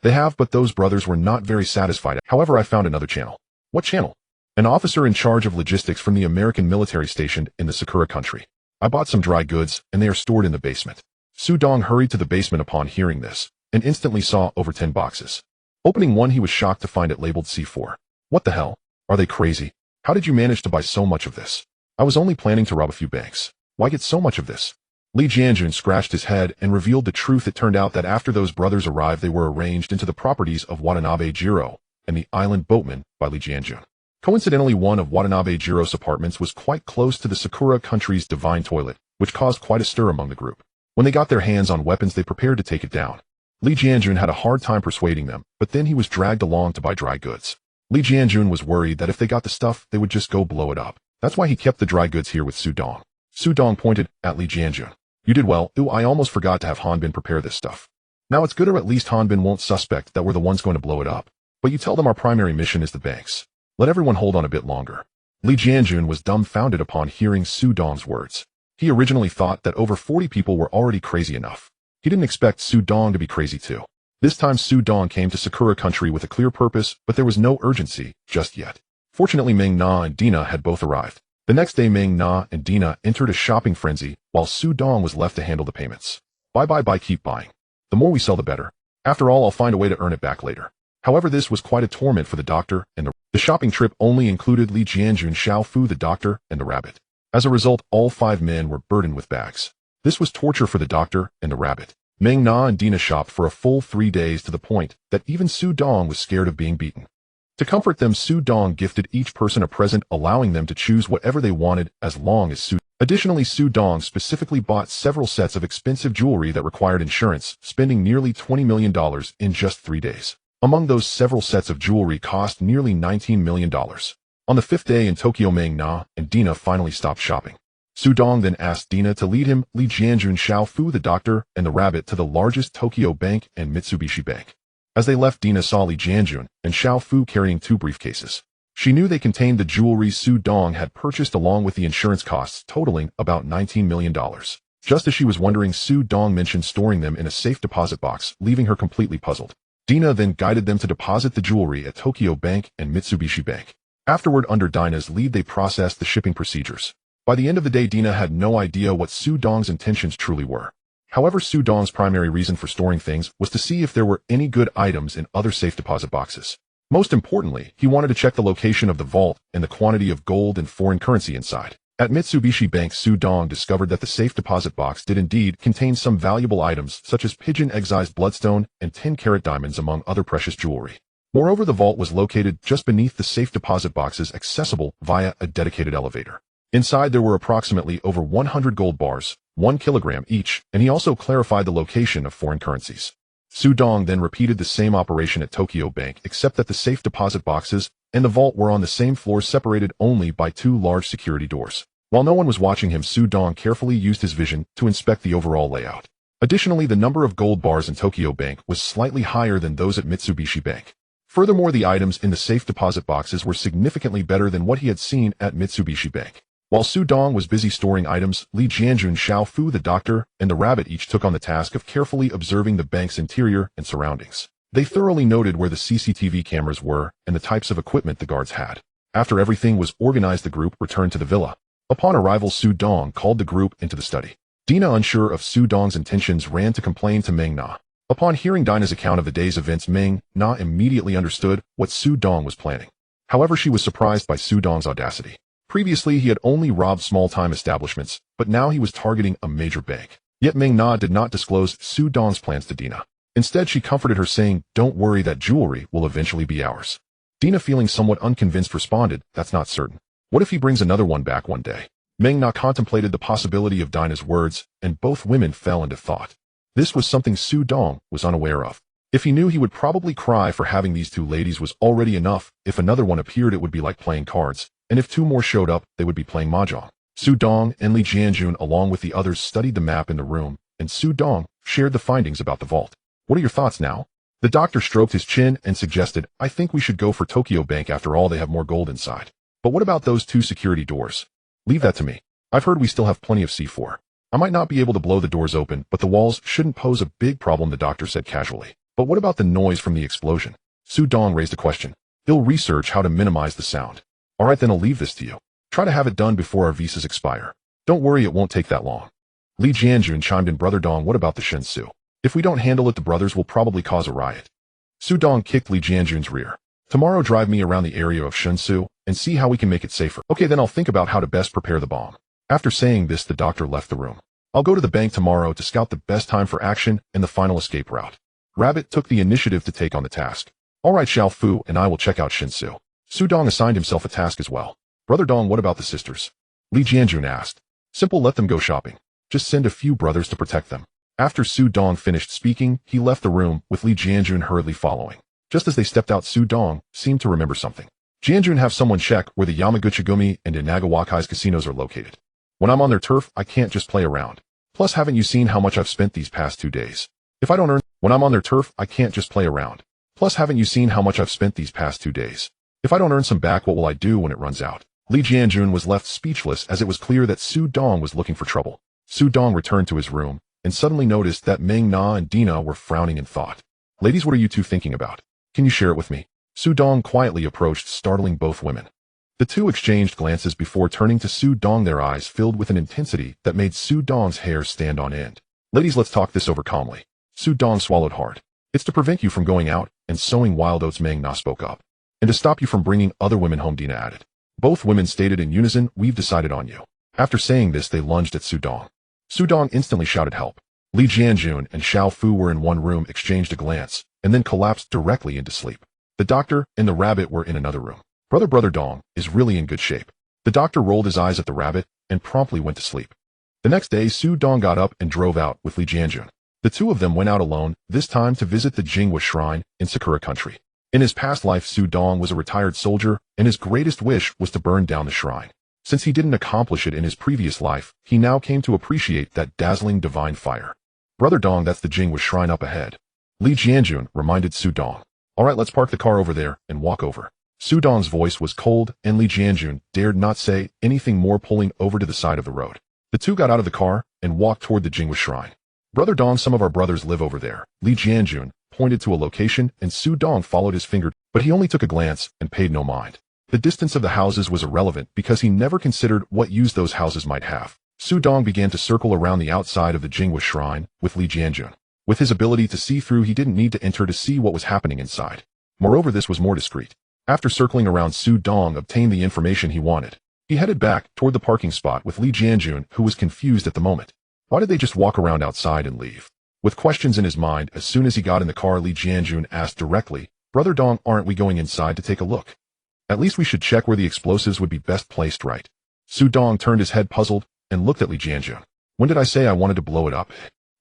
They have, but those brothers were not very satisfied. However, I found another channel. What channel? An officer in charge of logistics from the American military stationed in the Sakura country. I bought some dry goods, and they are stored in the basement. Su Dong hurried to the basement upon hearing this, and instantly saw over 10 boxes. Opening one, he was shocked to find it labeled C4. What the hell? Are they crazy? How did you manage to buy so much of this? I was only planning to rob a few banks. Why get so much of this? Li Jianjun scratched his head and revealed the truth. It turned out that after those brothers arrived, they were arranged into the properties of Watanabe Jiro and the Island Boatman by Li Jianjun. Coincidentally, one of Watanabe Jiro's apartments was quite close to the Sakura country's divine toilet, which caused quite a stir among the group. When they got their hands on weapons, they prepared to take it down. Li Jianjun had a hard time persuading them, but then he was dragged along to buy dry goods. Li Jianjun was worried that if they got the stuff, they would just go blow it up. That's why he kept the dry goods here with Su Dong. Su Dong pointed at Li Jianjun. You did well. Ooh, I almost forgot to have Han Bin prepare this stuff. Now it's good, or at least Han Bin won't suspect that we're the ones going to blow it up. But you tell them our primary mission is the banks. Let everyone hold on a bit longer. Li Jianjun was dumbfounded upon hearing Su Dong's words. He originally thought that over 40 people were already crazy enough. He didn't expect Su Dong to be crazy too. This time Su Dong came to Sakura country with a clear purpose, but there was no urgency just yet. Fortunately, Meng Na and Dina had both arrived. The next day, Meng Na and Dina entered a shopping frenzy, while Su Dong was left to handle the payments. Buy, keep buying. The more we sell, the better. After all, I'll find a way to earn it back later. However, this was quite a torment for the doctor and the shopping trip only included Li Jianjun, Xiao Fu, the doctor, and the rabbit. As a result, all 5 men were burdened with bags. This was torture for the doctor and the rabbit. Meng Na and Dina shopped for a full 3 days to the point that even Su Dong was scared of being beaten. To comfort them, Su Dong gifted each person a present, allowing them to choose whatever they wanted as long as Additionally, Su Dong specifically bought several sets of expensive jewelry that required insurance, spending nearly $20 million in just 3 days. Among those several sets of jewelry cost nearly $19 million. On the 5th day in Tokyo, Meng Na and Dina finally stopped shopping. Su Dong then asked Dina to lead him, Li Jianjun, Xiao Fu, the doctor, and the rabbit to the largest Tokyo bank and Mitsubishi Bank. As they left, Dina saw Li Jianjun and Xiao Fu carrying 2 briefcases. She knew they contained the jewelry Su Dong had purchased along with the insurance costs, totaling about $19 million. Just as she was wondering, Su Dong mentioned storing them in a safe deposit box, leaving her completely puzzled. Dina then guided them to deposit the jewelry at Tokyo Bank and Mitsubishi Bank. Afterward, under Dina's lead, they processed the shipping procedures. By the end of the day, Dina had no idea what Su Dong's intentions truly were. However, Su Dong's primary reason for storing things was to see if there were any good items in other safe deposit boxes. Most importantly, he wanted to check the location of the vault and the quantity of gold and foreign currency inside. At Mitsubishi Bank, Su Dong discovered that the safe deposit box did indeed contain some valuable items such as pigeon excised bloodstone and 10-carat diamonds among other precious jewelry. Moreover, the vault was located just beneath the safe deposit boxes, accessible via a dedicated elevator. Inside there were approximately over 100 gold bars, 1 kilogram each, and he also clarified the location of foreign currencies. Su Dong then repeated the same operation at Tokyo Bank, except that the safe deposit boxes and the vault were on the same floor, separated only by 2 large security doors. While no one was watching him, Su Dong carefully used his vision to inspect the overall layout. Additionally, the number of gold bars in Tokyo Bank was slightly higher than those at Mitsubishi Bank. Furthermore, the items in the safe deposit boxes were significantly better than what he had seen at Mitsubishi Bank. While Su Dong was busy storing items, Li Jianjun, Xiao Fu, the doctor, and the rabbit each took on the task of carefully observing the bank's interior and surroundings. They thoroughly noted where the CCTV cameras were and the types of equipment the guards had. After everything was organized, the group returned to the villa. Upon arrival, Su Dong called the group into the study. Dina, unsure of Su Dong's intentions, ran to complain to Meng Na. Upon hearing Dina's account of the day's events, Meng Na immediately understood what Su Dong was planning. However, she was surprised by Su Dong's audacity. Previously, he had only robbed small-time establishments, but now he was targeting a major bank. Yet Meng Na did not disclose Su Dong's plans to Dina. Instead, she comforted her, saying, "Don't worry, that jewelry will eventually be ours." Dina, feeling somewhat unconvinced, responded, "That's not certain. What if he brings another one back one day? Meng Na contemplated the possibility of Dinah's words, and both women fell into thought. This was something Su Dong was unaware of. If he knew he would probably cry for having these two ladies was already enough. If another one appeared, it would be like playing cards, and if two more showed up, they would be playing mahjong. Su Dong and Li Jianjun along with the others studied the map in the room, and Su Dong shared the findings about the vault. What are your thoughts now? The doctor stroked his chin and suggested, I think we should go for Tokyo Bank. After all, they have more gold inside. But what about those two security doors? Leave that to me. I've heard we still have plenty of C4. I might not be able to blow the doors open, but the walls shouldn't pose a big problem, the doctor said casually. But what about the noise from the explosion? Su Dong raised a question. He'll research how to minimize the sound. All right, then I'll leave this to you. Try to have it done before our visas expire. Don't worry, it won't take that long. Li Jianjun chimed in. Brother Dong, what about the Shensu? If we don't handle it, the brothers will probably cause a riot. Su Dong kicked Li Jianjun's rear. Tomorrow drive me around the area of Shensu and see how we can make it safer. Okay, then I'll think about how to best prepare the bomb. After saying this, the doctor left the room. I'll go to the bank tomorrow to scout the best time for action and the final escape route. Rabbit took the initiative to take on the task. All right, Xiao Fu and I will check out Shensu. Su Dong assigned himself a task as well. Brother Dong, what about the sisters? Li Jianjun asked. Simple, let them go shopping. Just send a few brothers to protect them. After Su Dong finished speaking, he left the room, with Li Jianjun hurriedly following. Just as they stepped out, Su Dong seemed to remember something. Jianjun, have someone check where the Yamaguchi-gumi and Inagawakai's casinos are located. When I'm on their turf, I can't just play around. Plus, haven't you seen how much I've spent these past 2 days? If I don't earn, when I'm on their turf, I can't just play around. Plus, haven't you seen how much I've spent these past 2 days? If I don't earn some back, what will I do when it runs out? Li Jianjun was left speechless as it was clear that Su Dong was looking for trouble. Su Dong returned to his room and suddenly noticed that Meng Na and Dina were frowning in thought. Ladies, what are you two thinking about? Can you share it with me? Su Dong quietly approached, startling both women. The two exchanged glances before turning to Su Dong, their eyes filled with an intensity that made Su Dong's hair stand on end. Ladies, let's talk this over calmly. Su Dong swallowed hard. It's to prevent you from going out and sowing wild oats, Meng Na spoke up. And to stop you from bringing other women home, Dina added. Both women stated in unison, we've decided on you. After saying this, they lunged at Su Dong. Su Dong instantly shouted help. Li Jianjun and Xiao Fu were in one room, exchanged a glance, and then collapsed directly into sleep. The doctor and the rabbit were in another room. Brother Dong is really in good shape. The doctor rolled his eyes at the rabbit and promptly went to sleep. The next day, Su Dong got up and drove out with Li Jianjun. The two of them went out alone, this time to visit the Jinghua Shrine in Sakura Country. In his past life, Su Dong was a retired soldier, and his greatest wish was to burn down the shrine. Since he didn't accomplish it in his previous life, he now came to appreciate that dazzling divine fire. Brother Dong, that's the Jinghua Shrine up ahead. Li Jianjun reminded Su Dong. All right, let's park the car over there and walk over. Su Dong's voice was cold, and Li Jianjun dared not say anything more, pulling over to the side of the road. The two got out of the car and walked toward the Jinghua Shrine. Brother Dong, some of our brothers live over there. Li Jianjun pointed to a location, and Su Dong followed his finger, but he only took a glance and paid no mind. The distance of the houses was irrelevant because he never considered what use those houses might have. Su Dong began to circle around the outside of the Jinghua Shrine with Li Jianjun. With his ability to see through, he didn't need to enter to see what was happening inside. Moreover, this was more discreet. After circling around, Su Dong obtained the information he wanted. He headed back toward the parking spot with Li Jianjun, who was confused at the moment. Why did they just walk around outside and leave? With questions in his mind, as soon as he got in the car, Li Jianjun asked directly, Brother Dong, aren't we going inside to take a look? At least we should check where the explosives would be best placed, right? Su Dong turned his head puzzled and looked at Li Jianjun. When did I say I wanted to blow it up?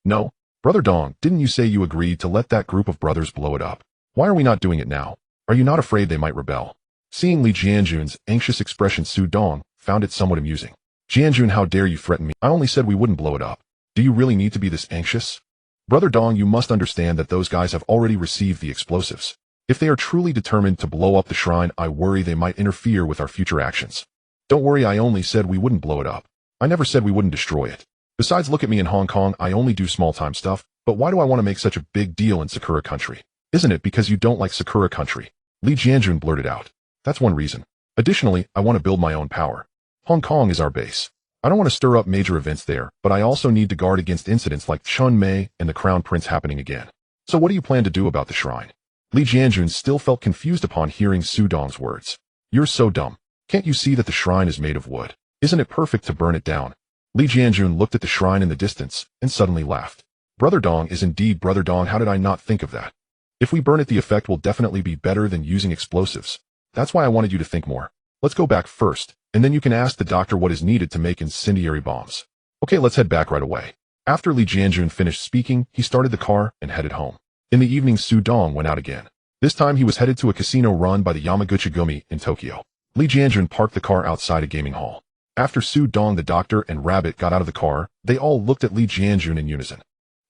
No. Brother Dong, didn't you say you agreed to let that group of brothers blow it up? Why are we not doing it now? Are you not afraid they might rebel? Seeing Li Jianjun's anxious expression, Su Dong found it somewhat amusing. Jianjun, how dare you threaten me? I only said we wouldn't blow it up. Do you really need to be this anxious? Brother Dong, you must understand that those guys have already received the explosives. If they are truly determined to blow up the shrine, I worry they might interfere with our future actions. Don't worry, I only said we wouldn't blow it up. I never said we wouldn't destroy it. Besides, look at me in Hong Kong, I only do small-time stuff, but why do I want to make such a big deal in Sakura Country? Isn't it because you don't like Sakura Country? Li Jianjun blurted out. That's one reason. Additionally, I want to build my own power. Hong Kong is our base. I don't want to stir up major events there, but I also need to guard against incidents like Chun Mei and the Crown Prince happening again. So what do you plan to do about the shrine? Li Jianjun still felt confused upon hearing Su Dong's words. You're so dumb. Can't you see that the shrine is made of wood? Isn't it perfect to burn it down? Li Jianjun looked at the shrine in the distance and suddenly laughed. Brother Dong is indeed Brother Dong, how did I not think of that? If we burn it, the effect will definitely be better than using explosives. That's why I wanted you to think more. Let's go back first and then you can ask the doctor what is needed to make incendiary bombs. Okay, let's head back right away. After Li Jianjun finished speaking, he started the car and headed home. In the evening, Su Dong went out again. This time he was headed to a casino run by the Yamaguchi-gumi in Tokyo. Li Jianjun parked the car outside a gaming hall. After Su Dong, the doctor, and Rabbit got out of the car, they all looked at Li Jianjun in unison.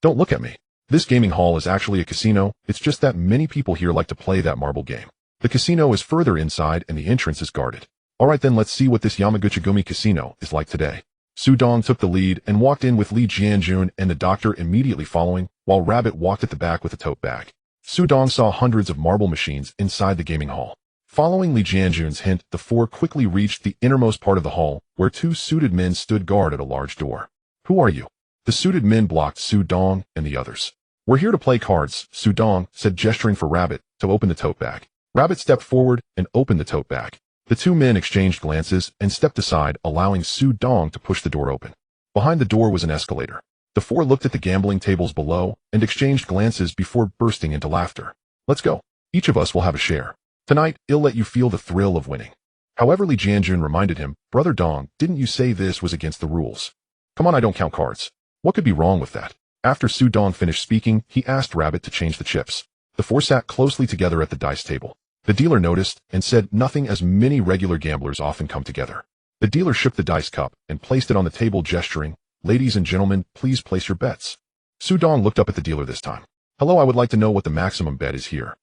Don't look at me. This gaming hall is actually a casino, it's just that many people here like to play that marble game. The casino is further inside and the entrance is guarded. Alright then, let's see what this Yamaguchi-gumi casino is like today. Su Dong took the lead and walked in with Li Jianjun and the doctor immediately following, while Rabbit walked at the back with a tote bag. Su Dong saw hundreds of marble machines inside the gaming hall. Following Li Jianjun's hint, the four quickly reached the innermost part of the hall, where two suited men stood guard at a large door. Who are you? The suited men blocked Su Dong and the others. We're here to play cards, Su Dong said, gesturing for Rabbit to open the tote bag. Rabbit stepped forward and opened the tote bag. The two men exchanged glances and stepped aside, allowing Su Dong to push the door open. Behind the door was an escalator. The four looked at the gambling tables below and exchanged glances before bursting into laughter. Let's go. Each of us will have a share. Tonight, I'll let you feel the thrill of winning. However, Li Jianjun reminded him, Brother Dong, didn't you say this was against the rules? Come on, I don't count cards. What could be wrong with that? After Su Dong finished speaking, he asked Rabbit to change the chips. The four sat closely together at the dice table. The dealer noticed and said nothing, as many regular gamblers often come together. The dealer shook the dice cup and placed it on the table, gesturing, Ladies and gentlemen, please place your bets. Su Dong looked up at the dealer this time. Hello, I would like to know what the maximum bet is here.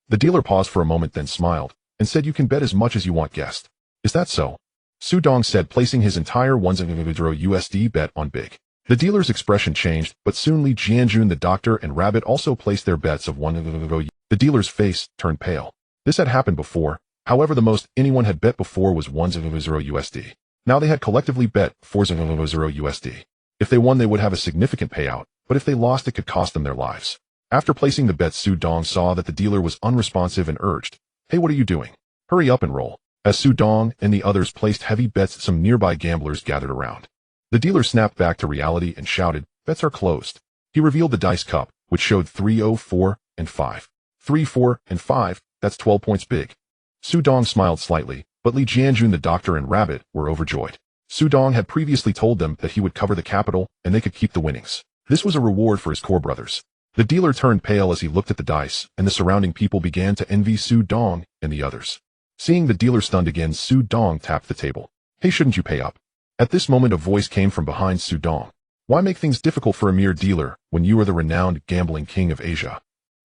The dealer paused for a moment, then smiled and said, You can bet as much as you want, guest. Is that so? Su Dong said, placing his entire $100 bet on big. The dealer's expression changed, but soon Li Jianjun, the doctor, and Rabbit also placed their bets of $100. The dealer's face turned pale. This had happened before, however the most anyone had bet before was $100. Now they had collectively bet $400. If they won, they would have a significant payout, but if they lost, it could cost them their lives. After placing the bet, Su Dong saw that the dealer was unresponsive and urged, Hey, what are you doing? Hurry up and roll. As Su Dong and the others placed heavy bets, some nearby gamblers gathered around. The dealer snapped back to reality and shouted, Bets are closed. He revealed the dice cup, which showed 3, 0, 4, and 5. 3, 4, and 5, that's 12 points big. Su Dong smiled slightly, but Li Jianjun, the doctor, and Rabbit were overjoyed. Su Dong had previously told them that he would cover the capital and they could keep the winnings. This was a reward for his core brothers. The dealer turned pale as he looked at the dice, and the surrounding people began to envy Su Dong and the others. Seeing the dealer stunned again, Su Dong tapped the table. Hey, shouldn't you pay up? At this moment, a voice came from behind Su Dong. Why make things difficult for a mere dealer when you are the renowned gambling king of Asia?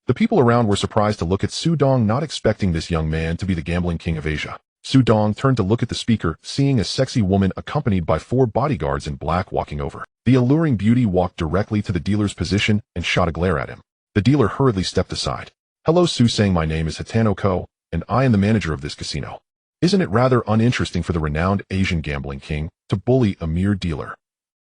The people around were surprised to look at Su Dong, not expecting this young man to be the gambling king of Asia. Su Dong turned to look at the speaker, seeing a sexy woman accompanied by 4 bodyguards in black walking over. The alluring beauty walked directly to the dealer's position and shot a glare at him. The dealer hurriedly stepped aside. Hello, Su Sang, my name is Hitano Ko, and I am the manager of this casino. Isn't it rather uninteresting for the renowned Asian gambling king to bully a mere dealer?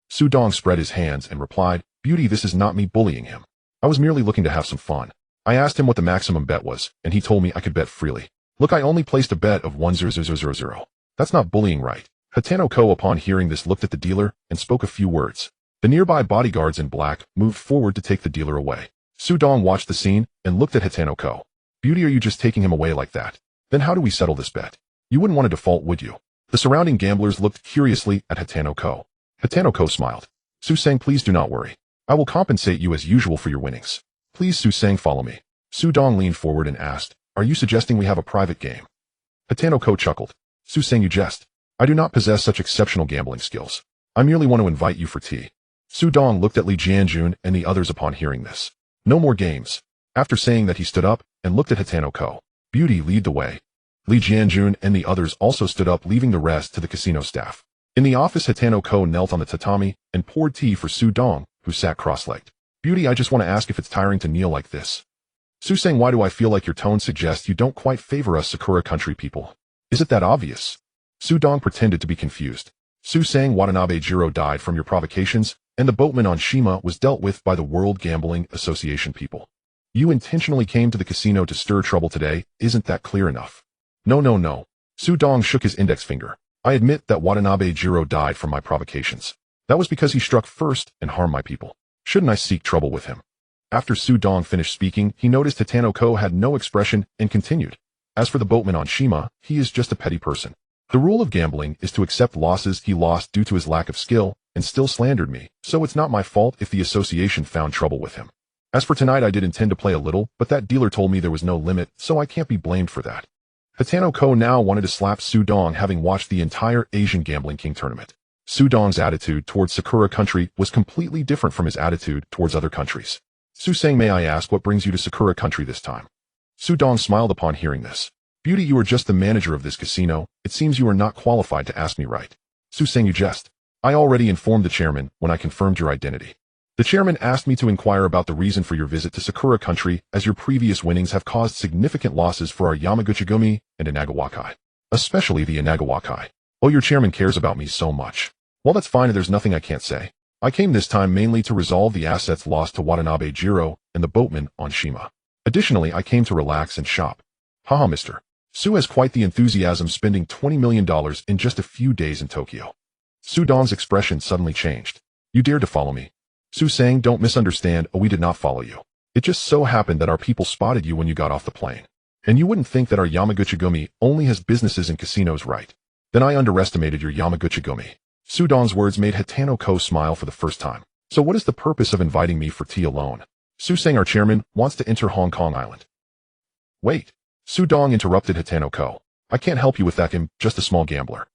Su Dong spread his hands and replied, Beauty, this is not me bullying him. I was merely looking to have some fun. I asked him what the maximum bet was, and he told me I could bet freely. Look, I only placed a bet of 10000. That's not bullying, right? Hitano Ko, upon hearing this, looked at the dealer and spoke a few words. The nearby bodyguards in black moved forward to take the dealer away. Su Dong watched the scene and looked at Hitano Ko. Beauty, are you just taking him away like that? Then how do we settle this bet? You wouldn't want to default, would you? The surrounding gamblers looked curiously at Hitano Ko. Hitano Ko smiled. Su Sang, please do not worry. I will compensate you as usual for your winnings. Please, Su Sang, follow me. Su Dong leaned forward and asked, Are you suggesting we have a private game? Hitano Ko chuckled. Su Sang, you jest. I do not possess such exceptional gambling skills. I merely want to invite you for tea. Su Dong looked at Li Jianjun and the others upon hearing this. No more games. After saying that, he stood up and looked at Hitano Ko. Beauty, lead the way. Li Jianjun and the others also stood up, leaving the rest to the casino staff. In the office, Hitano Ko knelt on the tatami and poured tea for Su Dong, who sat cross-legged. Beauty, I just want to ask if it's tiring to kneel like this. Su Sang, why do I feel like your tone suggests you don't quite favor us Sakura country people? Is it that obvious? Su Dong pretended to be confused. Su Sang, Watanabe Jiro died from your provocations, and the boatman on Shima was dealt with by the World Gambling Association people. You intentionally came to the casino to stir trouble today, isn't that clear enough? No. Su Dong shook his index finger. I admit that Watanabe Jiro died from my provocations. That was because he struck first and harmed my people. Shouldn't I seek trouble with him? After Su Dong finished speaking, he noticed Hitano Ko had no expression and continued. As for the boatman on Shima, he is just a petty person. The rule of gambling is to accept losses. He lost due to his lack of skill and still slandered me, so it's not my fault if the association found trouble with him. As for tonight, I did intend to play a little, but that dealer told me there was no limit, so I can't be blamed for that. Hatano Ko now wanted to slap Su Dong, having watched the entire Asian Gambling King tournament. Su Dong's attitude towards Sakura Country was completely different from his attitude towards other countries. Su sang, may I ask what brings you to Sakura Country this time? Su Dong smiled upon hearing this. Beauty, you are just the manager of this casino. It seems you are not qualified to ask me, right? Su sang, you jest. I already informed the chairman when I confirmed your identity. The chairman asked me to inquire about the reason for your visit to Sakura Country, as your previous winnings have caused significant losses for our Yamaguchi-gumi and Inagawakai. Especially the Inagawakai. Oh, your chairman cares about me so much. Well, that's fine, and there's nothing I can't say. I came this time mainly to resolve the assets lost to Watanabe Jiro and the boatman on Shima. Additionally, I came to relax and shop. Haha, mister. Su has quite the enthusiasm, spending $20 million in just a few days in Tokyo. Su Dong's expression suddenly changed. You dared to follow me. Su sang, don't misunderstand, we did not follow you. It just so happened that our people spotted you when you got off the plane. And you wouldn't think that our Yamaguchi-gumi only has businesses and casinos, right? Then I underestimated your Yamaguchi-gumi. Su Dong's words made Hatano Ko smile for the first time. So what is the purpose of inviting me for tea alone? Su sang, our chairman wants to enter Hong Kong Island. Wait. Su Dong interrupted Hatano Ko. I can't help you with that, I'm just a small gambler.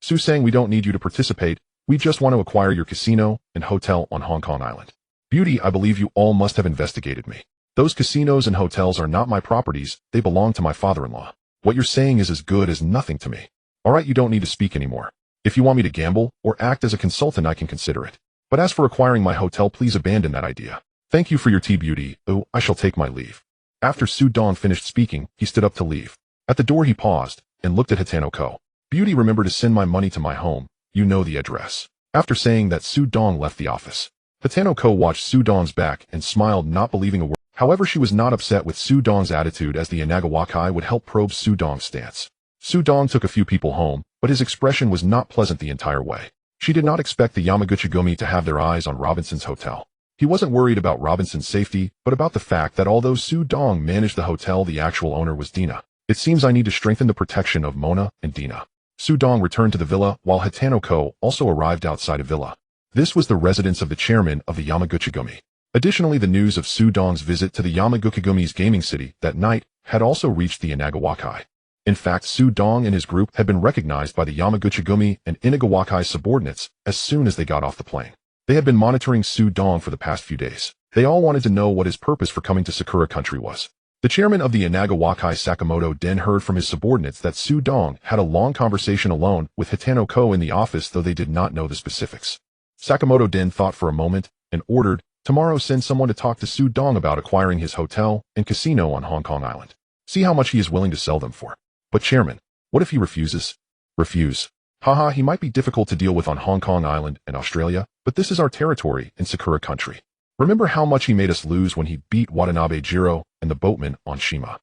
Su sang, we don't need you to participate. We just want to acquire your casino and hotel on Hong Kong Island. Beauty, I believe you all must have investigated me. Those casinos and hotels are not my properties, they belong to my father-in-law. What you're saying is as good as nothing to me. Alright, you don't need to speak anymore. If you want me to gamble or act as a consultant, I can consider it. But as for acquiring my hotel, please abandon that idea. Thank you for your tea, Beauty. Oh, I shall take my leave. After Su Dong finished speaking, he stood up to leave. At the door he paused and looked at Hatano Ko. Beauty, remember to send my money to my home. You know the address. After saying that, Su Dong left the office. Hatano Ko watched Su Dong's back and smiled, not believing a word. However, she was not upset with Su Dong's attitude, as the Inagawakai would help probe Su Dong's stance. Su Dong took a few people home, but his expression was not pleasant the entire way. She did not expect the Yamaguchi-gumi to have their eyes on Robinson's hotel. He wasn't worried about Robinson's safety, but about the fact that although Su Dong managed the hotel, the actual owner was Dina. It seems I need to strengthen the protection of Mona and Dina. Su Dong returned to the villa, while Hatano Ko also arrived outside a villa. This was the residence of the chairman of the Yamaguchi-gumi. Additionally, the news of Su Dong's visit to the Yamaguchi-gumi's gaming city that night had also reached the Inagawakai. In fact, Su Dong and his group had been recognized by the Yamaguchi-gumi and Inagawakai subordinates as soon as they got off the plane. They had been monitoring Su Dong for the past few days. They all wanted to know what his purpose for coming to Sakura Country was. The chairman of the Inagawakai, Sakamoto Den, heard from his subordinates that Su Dong had a long conversation alone with Hatano Ko in the office, though they did not know the specifics. Sakamoto Den thought for a moment and ordered, tomorrow send someone to talk to Su Dong about acquiring his hotel and casino on Hong Kong Island. See how much he is willing to sell them for. But chairman, what if he refuses? Refuse. Haha, he might be difficult to deal with on Hong Kong Island and Australia, but this is our territory in Sakura Country. Remember how much he made us lose when he beat Watanabe Jiro and the boatman on Shima.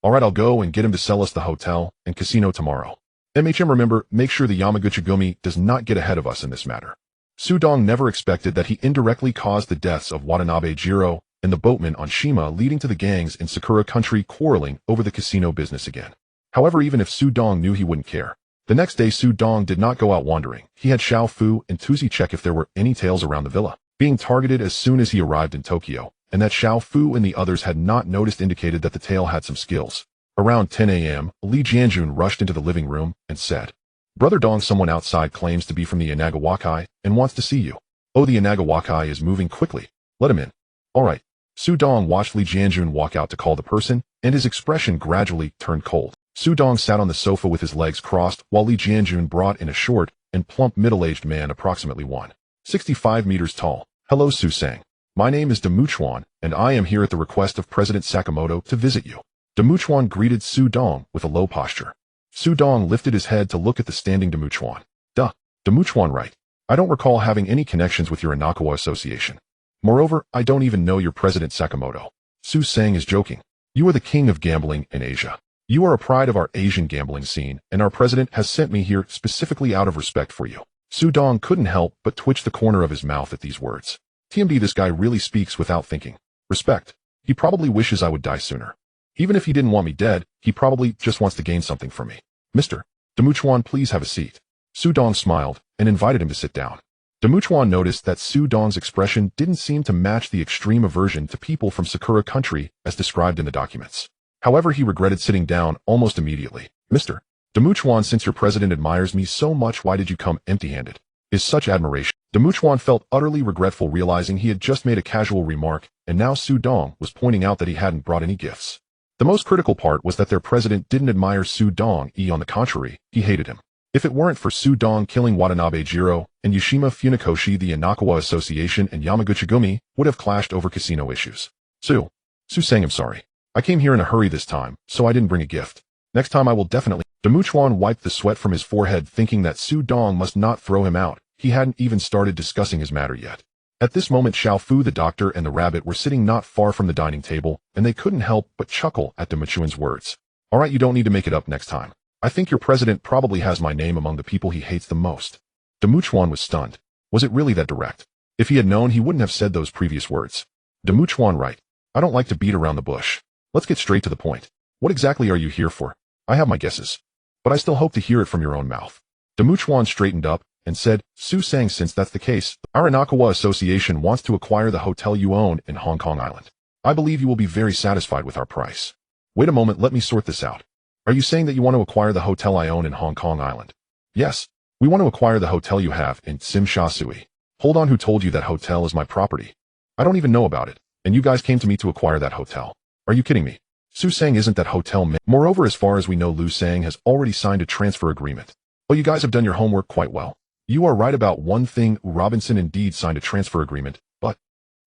Alright, I'll go and get him to sell us the hotel and casino tomorrow. MHM, remember, make sure the Yamaguchi-gumi does not get ahead of us in this matter. Su Dong never expected that he indirectly caused the deaths of Watanabe Jiro and the boatman on Shima, leading to the gangs in Sakura Country quarreling over the casino business again. However, even if Su Dong knew, he wouldn't care. The next day, Su Dong did not go out wandering. He had Xiao Fu and Tuzi check if there were any tails around the villa, being targeted as soon as he arrived in Tokyo, and that Xiao Fu and the others had not noticed indicated that the tail had some skills. Around 10 a.m., Li Jianjun rushed into the living room and said, Brother Dong, someone outside claims to be from the Inagawakai and wants to see you. Oh, the Inagawakai is moving quickly. Let him in. Alright. Su Dong watched Li Jianjun walk out to call the person, and his expression gradually turned cold. Su Dong sat on the sofa with his legs crossed, while Li Jianjun brought in a short and plump middle-aged man approximately 165 meters tall. Hello, Su sang. My name is Demuchuan, and I am here at the request of President Sakamoto to visit you. Demuchuan greeted Su Dong with a low posture. Su Dong lifted his head to look at the standing Demuchuan. Duh, Demuchuan, right? I don't recall having any connections with your Inakawa association. Moreover, I don't even know your President Sakamoto. Su sang is joking. You are the king of gambling in Asia. You are a pride of our Asian gambling scene, and our president has sent me here specifically out of respect for you. Su Dong couldn't help but twitch the corner of his mouth at these words. TMD, this guy really speaks without thinking. Respect. He probably wishes I would die sooner. Even if he didn't want me dead, he probably just wants to gain something from me. Mister. Demuchuan, please have a seat. Su Dong smiled and invited him to sit down. Demuchuan noticed that Su Dong's expression didn't seem to match the extreme aversion to people from Sakura country as described in the documents. However, he regretted sitting down almost immediately. Mr. Demuchuan, since your president admires me so much, why did you come empty-handed? Is such admiration? Demuchuan felt utterly regretful realizing he had just made a casual remark, and now Su Dong was pointing out that he hadn't brought any gifts. The most critical part was that their president didn't admire Su Dong, on the contrary, he hated him. If it weren't for Su Dong killing Watanabe Jiro and Yushima Funikoshi, the Inakawa Association and Yamaguchi-gumi would have clashed over casino issues. Su sang, I'm sorry. I came here in a hurry this time, so I didn't bring a gift. Next time I will definitely. Demuchuan wiped the sweat from his forehead, thinking that Su Dong must not throw him out. He hadn't even started discussing his matter yet. At this moment, Xiao Fu the doctor and the rabbit were sitting not far from the dining table, and they couldn't help but chuckle at Demuchuan's words. Alright, you don't need to make it up next time. I think your president probably has my name among the people he hates the most. Demuchuan was stunned. Was it really that direct? If he had known, he wouldn't have said those previous words. Demuchuan, right. I don't like to beat around the bush. Let's get straight to the point. What exactly are you here for? I have my guesses, but I still hope to hear it from your own mouth. Demuchuan straightened up and said, Su sang, since that's the case, our Inakawa Association wants to acquire the hotel you own in Hong Kong Island. I believe you will be very satisfied with our price. Wait a moment, let me sort this out. Are you saying that you want to acquire the hotel I own in Hong Kong Island? Yes. We want to acquire the hotel you have in Tsim Sha Tsui. Hold on, who told you that hotel is my property? I don't even know about it, and you guys came to me to acquire that hotel. Are you kidding me? Su Sang isn't that hotel man. Moreover, as far as we know, Lu Sang has already signed a transfer agreement. Well, you guys have done your homework quite well. You are right about one thing, Robinson indeed signed a transfer agreement, but...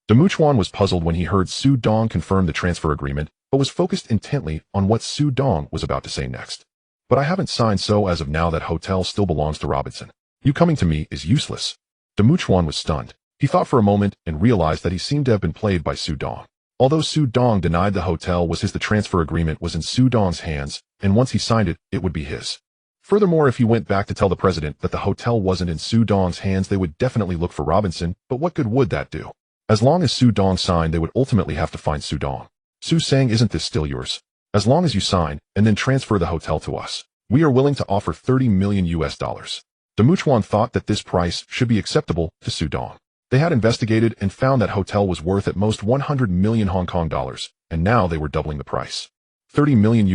Demuchuan was puzzled when he heard Su Dong confirm the transfer agreement, but was focused intently on what Su Dong was about to say next. But I haven't signed, so as of now that hotel still belongs to Robinson. You coming to me is useless. Demuchuan was stunned. He thought for a moment and realized that he seemed to have been played by Su Dong. Although Su Dong denied the hotel was his, the transfer agreement was in Su Dong's hands, and once he signed it, it would be his. Furthermore, if he went back to tell the president that the hotel wasn't in Su Dong's hands, they would definitely look for Robinson, but what good would that do? As long as Su Dong signed, they would ultimately have to find Su Dong. Su Sang, isn't this still yours? As long as you sign, and then transfer the hotel to us, we are willing to offer $30 million. Demuchuan thought that this price should be acceptable to Su Dong. They had investigated and found that hotel was worth at most 100 million Hong Kong dollars, and now they were doubling the price. $30 million.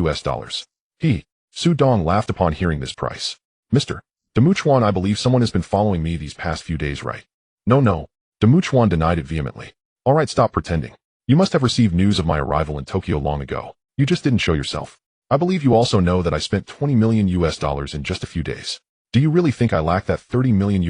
Su Dong laughed upon hearing this price. Mr. Demuchuan, I believe someone has been following me these past few days, right? No. Demuchuan denied it vehemently. Alright, stop pretending. You must have received news of my arrival in Tokyo long ago. You just didn't show yourself. I believe you also know that I spent $20 million in just a few days. Do you really think I lack that $30 million?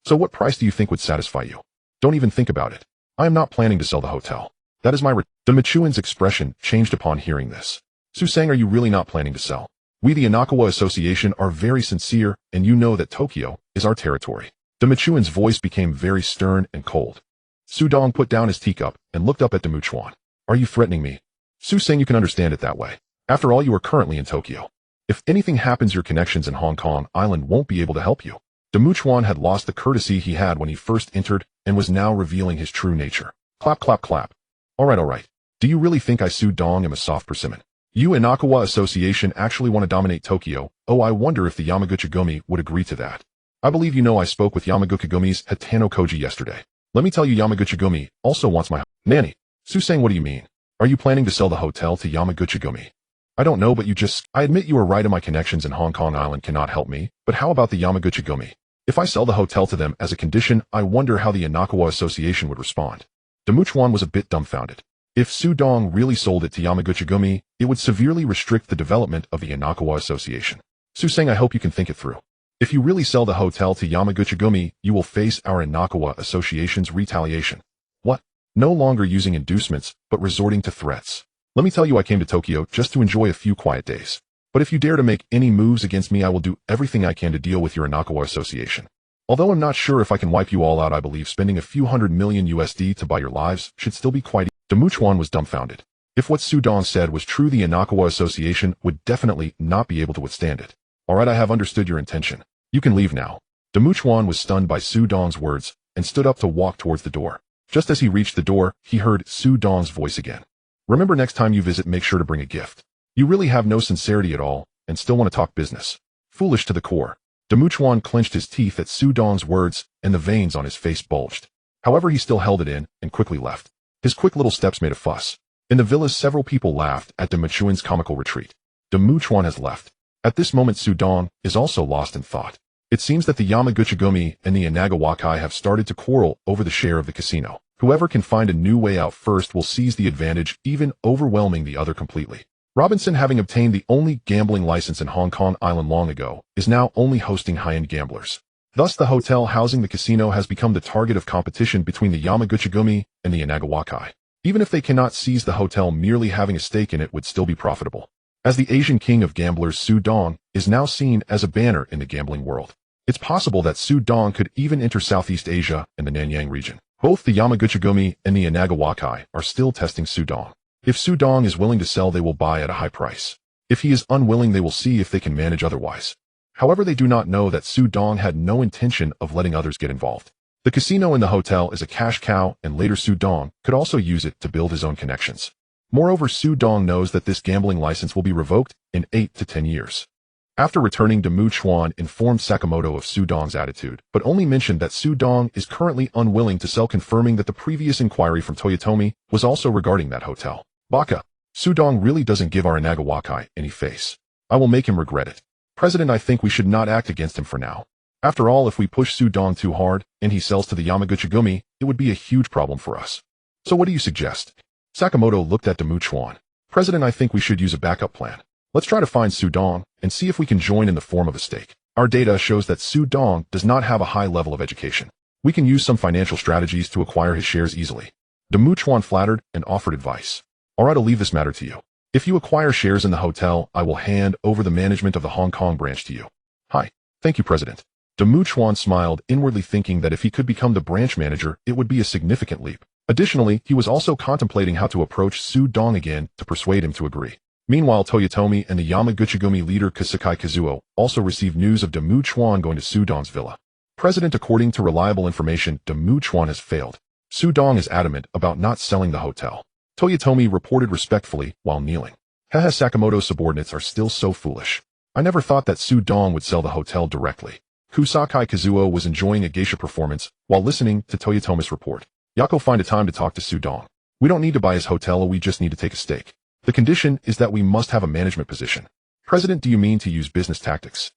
So what price do you think would satisfy you? Don't even think about it. I am not planning to sell the hotel. That is my Demuchuan's expression changed upon hearing this. Su Sang, are you really not planning to sell? We, the Inakawa Association, are very sincere, and you know that Tokyo is our territory. Demuchuan's voice became very stern and cold. Su Dong put down his teacup and looked up at Demuchuan. Are you threatening me? Su Sang, you can understand it that way. After all, you are currently in Tokyo. If anything happens, your connections in Hong Kong Island won't be able to help you. Demuchuan had lost the courtesy he had when he first entered and was now revealing his true nature. Clap, clap, clap. Alright. Do you really think I, Su Dong, am a soft persimmon? You, Inakawa Association, actually want to dominate Tokyo? Oh, I wonder if the Yamaguchi-gumi would agree to that. I believe you know I spoke with Yamaguchi-gumi's Hatano Koji yesterday. Let me tell you, Yamaguchi-gumi also wants my nanny. Su Sang, what do you mean? Are you planning to sell the hotel to Yamaguchi-gumi? I don't know, but I admit you are right, and my connections in Hong Kong Island cannot help me, but how about the Yamaguchi-gumi? If I sell the hotel to them as a condition, I wonder how the Inakawa Association would respond. Demuchuan was a bit dumbfounded. If Su Dong really sold it to Yamaguchi-gumi, it would severely restrict the development of the Inakawa Association. Su Sang, I hope you can think it through. If you really sell the hotel to Yamaguchi-gumi, you will face our Inakawa Association's retaliation. What? No longer using inducements, but resorting to threats. Let me tell you, I came to Tokyo just to enjoy a few quiet days. But if you dare to make any moves against me, I will do everything I can to deal with your Inakawa Association. Although I'm not sure if I can wipe you all out, I believe spending a few $100 million to buy your lives should still be quite easy. Demuchuan was dumbfounded. If what Su Dong said was true, the Inakawa Association would definitely not be able to withstand it. Alright, I have understood your intention. You can leave now. Demuchuan was stunned by Su Dong's words and stood up to walk towards the door. Just as he reached the door, he heard Su Dong's voice again. Remember, next time you visit, make sure to bring a gift. You really have no sincerity at all and still want to talk business. Foolish to the core. Demuchuan clenched his teeth at Su Dong's words, and the veins on his face bulged. However, he still held it in and quickly left. His quick little steps made a fuss. In the villas, several people laughed at Demuchuan's comical retreat. Demuchuan has left. At this moment, Su Dong is also lost in thought. It seems that the Yamaguchigumi and the Inagawakai have started to quarrel over the share of the casino. Whoever can find a new way out first will seize the advantage, even overwhelming the other completely. Robinson, having obtained the only gambling license in Hong Kong Island long ago, is now only hosting high-end gamblers. Thus, the hotel housing the casino has become the target of competition between the Yamaguchigumi and the Inagawakai. Even if they cannot seize the hotel, merely having a stake in it would still be profitable. As the Asian king of gamblers, Su Dong is now seen as a banner in the gambling world. It's possible that Su Dong could even enter Southeast Asia and the Nanyang region. Both the Yamaguchigumi and the Inagawakai are still testing Su Dong. If Su Dong is willing to sell, they will buy at a high price. If he is unwilling, they will see if they can manage otherwise. However, they do not know that Su Dong had no intention of letting others get involved. The casino in the hotel is a cash cow, and later Su Dong could also use it to build his own connections. Moreover, Su Dong knows that this gambling license will be revoked in 8 to 10 years. After returning, Demuchuan informed Sakamoto of Su Dong's attitude, but only mentioned that Su Dong is currently unwilling to sell, confirming that the previous inquiry from Toyotomi was also regarding that hotel. Baka. Su Dong really doesn't give our Inagawakai any face. I will make him regret it. President, I think we should not act against him for now. After all, if we push Su Dong too hard, and he sells to the Yamaguchigumi, it would be a huge problem for us. So what do you suggest? Sakamoto looked at Demuchuan. President, I think we should use a backup plan. Let's try to find Su Dong, and see if we can join in the form of a stake. Our data shows that Su Dong does not have a high level of education. We can use some financial strategies to acquire his shares easily. Demuchuan flattered and offered advice. Alright, I'll leave this matter to you. If you acquire shares in the hotel, I will hand over the management of the Hong Kong branch to you. Hi. Thank you, President. Demuchuan smiled, inwardly thinking that if he could become the branch manager, it would be a significant leap. Additionally, he was also contemplating how to approach Su Dong again to persuade him to agree. Meanwhile, Toyotomi and the Yamaguchigumi leader Kusakai Kazuo also received news of Demuchuan going to Su Dong's villa. President, according to reliable information, Demuchuan has failed. Su Dong is adamant about not selling the hotel. Toyotomi reported respectfully while kneeling. Haha, Sakamoto's subordinates are still so foolish. I never thought that Su Dong would sell the hotel directly. Kusakai Kazuo was enjoying a geisha performance while listening to Toyotomi's report. Yako, find a time to talk to Su Dong. We don't need to buy his hotel, we just need to take a stake. The condition is that we must have a management position. President, do you mean to use business tactics?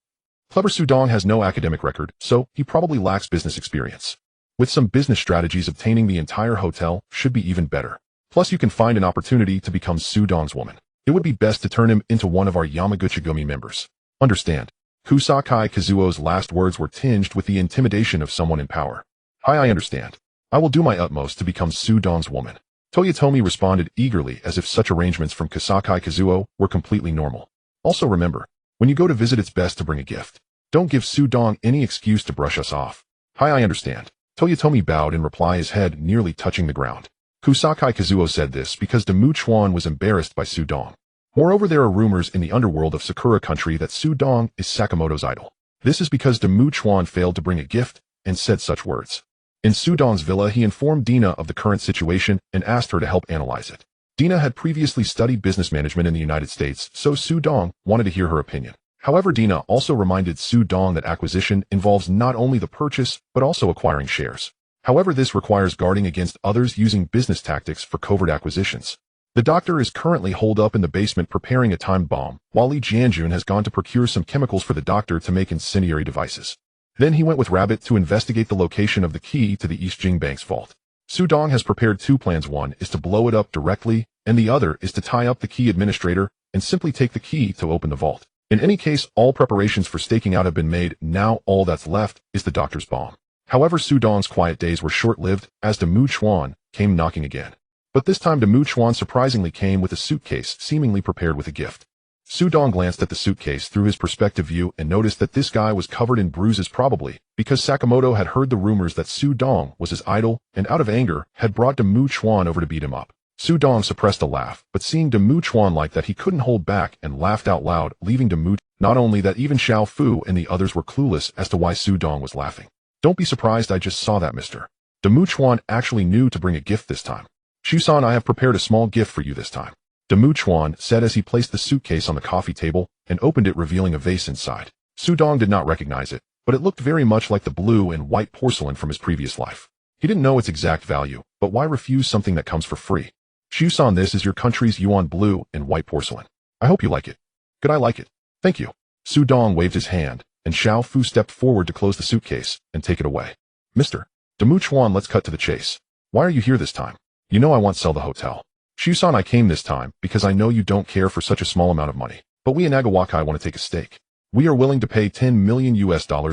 Clever Su Dong has no academic record, so he probably lacks business experience. With some business strategies, obtaining the entire hotel should be even better. Plus, you can find an opportunity to become Su Dong's woman. It would be best to turn him into one of our Yamaguchigumi members. Understand? Kusakai Kazuo's last words were tinged with the intimidation of someone in power. I understand. I will do my utmost to become Su Dong's woman. Toyotomi responded eagerly, as if such arrangements from Kusakai Kazuo were completely normal. Also remember, when you go to visit, it's best to bring a gift. Don't give Su Dong any excuse to brush us off. I understand. Toyotomi bowed in reply, his head nearly touching the ground. Kusakai Kazuo said this because Demuchuan was embarrassed by Su Dong. Moreover, there are rumors in the underworld of Sakura country that Su Dong is Sakamoto's idol. This is because Demuchuan failed to bring a gift and said such words. In Su Dong's villa, he informed Dina of the current situation and asked her to help analyze it. Dina had previously studied business management in the United States, so Su Dong wanted to hear her opinion. However, Dina also reminded Su Dong that acquisition involves not only the purchase, but also acquiring shares. However, this requires guarding against others using business tactics for covert acquisitions. The doctor is currently holed up in the basement preparing a time bomb, while Li Jianjun has gone to procure some chemicals for the doctor to make incendiary devices. Then he went with Rabbit to investigate the location of the key to the East Jing Bank's vault. Su Dong has prepared two plans. One is to blow it up directly, and the other is to tie up the key administrator and simply take the key to open the vault. In any case, all preparations for staking out have been made. Now all that's left is the doctor's bomb. However, Su Dong's quiet days were short-lived as Demuchuan came knocking again. But this time Demuchuan surprisingly came with a suitcase seemingly prepared with a gift. Su Dong glanced at the suitcase through his perspective view and noticed that this guy was covered in bruises, probably because Sakamoto had heard the rumors that Su Dong was his idol and out of anger had brought Demuchuan over to beat him up. Su Dong suppressed a laugh, but seeing Demuchuan like that, he couldn't hold back and laughed out loud, leaving Demuchuan. Not only that, even Xiao Fu and the others were clueless as to why Su Dong was laughing. Don't be surprised, I just saw that, mister. Demuchuan actually knew to bring a gift this time. Shu-san, I have prepared a small gift for you this time. Demuchuan said as he placed the suitcase on the coffee table and opened it, revealing a vase inside. Su Dong did not recognize it, but it looked very much like the blue and white porcelain from his previous life. He didn't know its exact value, but why refuse something that comes for free? Xiu-san, this is your country's yuan blue and white porcelain. I hope you like it. Could I like it? Thank you. Su Dong waved his hand, and Xiao Fu stepped forward to close the suitcase and take it away. Mr. Demu Chuan, let's cut to the chase. Why are you here this time? You know I want to sell the hotel. Xiu-san, I came this time because I know you don't care for such a small amount of money, but we in Nagawakai want to take a stake. We are willing to pay $10 million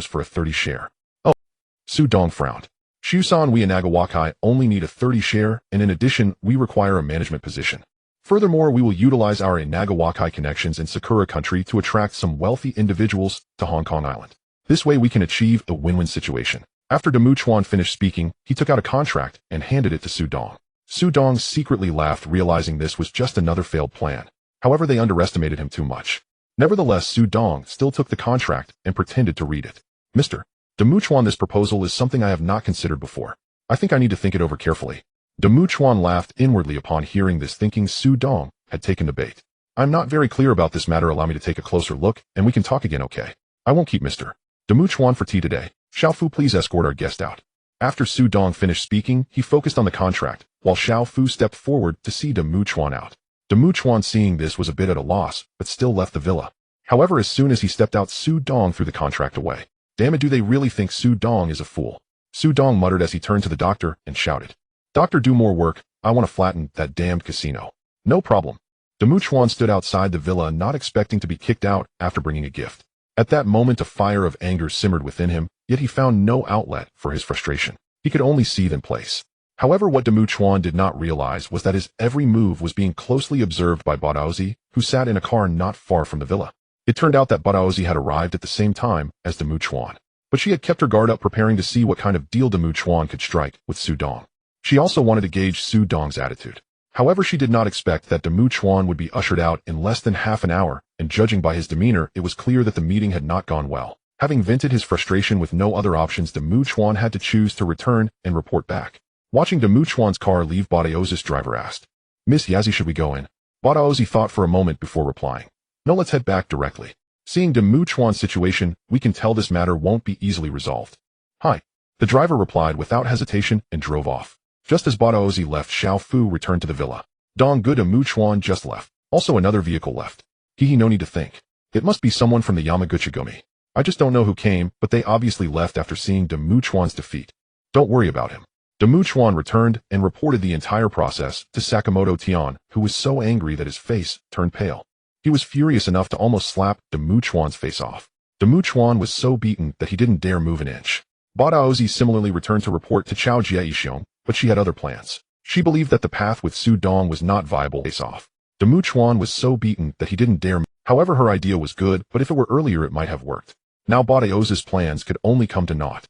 for a 30 share. Oh. Su Dong frowned. Xiu-san, we in Nagawakai only need a 30 share, and in addition, we require a management position. Furthermore, we will utilize our Nagawakai connections in Sakura country to attract some wealthy individuals to Hong Kong Island. This way we can achieve a win-win situation. After Demu Chuan finished speaking, he took out a contract and handed it to Su Dong. Su Dong secretly laughed, realizing this was just another failed plan. However, they underestimated him too much. Nevertheless, Su Dong still took the contract and pretended to read it. Mr. Demu Chuan, this proposal is something I have not considered before. I think I need to think it over carefully. Demu Chuan laughed inwardly upon hearing this, thinking Su Dong had taken the bait. I'm not very clear about this matter. Allow me to take a closer look, and we can talk again, okay? I won't keep Mr. Demu Chuan for tea today. Xiao Fu, please escort our guest out. After Su Dong finished speaking, he focused on the contract, while Xiao Fu stepped forward to see Demu Chuan out. Demu Chuan, seeing this, was a bit at a loss, but still left the villa. However, as soon as he stepped out, Su Dong threw the contract away. Damn it, do they really think Su Dong is a fool? Su Dong muttered as he turned to the doctor and shouted, Doctor, do more work. I want to flatten that damned casino. No problem. Demu Chuan stood outside the villa, not expecting to be kicked out after bringing a gift. At that moment, a fire of anger simmered within him, yet he found no outlet for his frustration. He could only seethe in place. However, what Demu Chuan did not realize was that his every move was being closely observed by Badaozi, who sat in a car not far from the villa. It turned out that Badaozi had arrived at the same time as Demu Chuan, but she had kept her guard up, preparing to see what kind of deal Demu Chuan could strike with Su Dong. She also wanted to gauge Su Dong's attitude. However, she did not expect that Demu Chuan would be ushered out in less than half an hour, and judging by his demeanor, it was clear that the meeting had not gone well. Having vented his frustration with no other options, Demu Chuan had to choose to return and report back. Watching Demu Chuan's car leave, Badaozi's driver asked, Miss Yazi, should we go in? Badaozi thought for a moment before replying, No, let's head back directly. Seeing Demu Chuan's situation, we can tell this matter won't be easily resolved. Hi. The driver replied without hesitation and drove off. Just as Badaozi left, Xiao Fu returned to the villa. Dong Good, Demu Chuan just left. Also another vehicle left. No need to think. It must be someone from the Yamaguchi-gumi. I just don't know who came, but they obviously left after seeing Demu Chuan's defeat. Don't worry about him. Demu Chuan returned and reported the entire process to Sakamoto Tian, who was so angry that his face turned pale. He was furious enough to almost slap Demu Chuan's face off. Demu Chuan was so beaten that he didn't dare move an inch. Badaozi similarly returned to report to Chao Jiexiong, but she had other plans. She believed that the path with Su Dong was not viable. Face off. Demu Chuan was so beaten that he didn't dare move. However, her idea was good, but if it were earlier it might have worked. Now Badaozi's plans could only come to naught.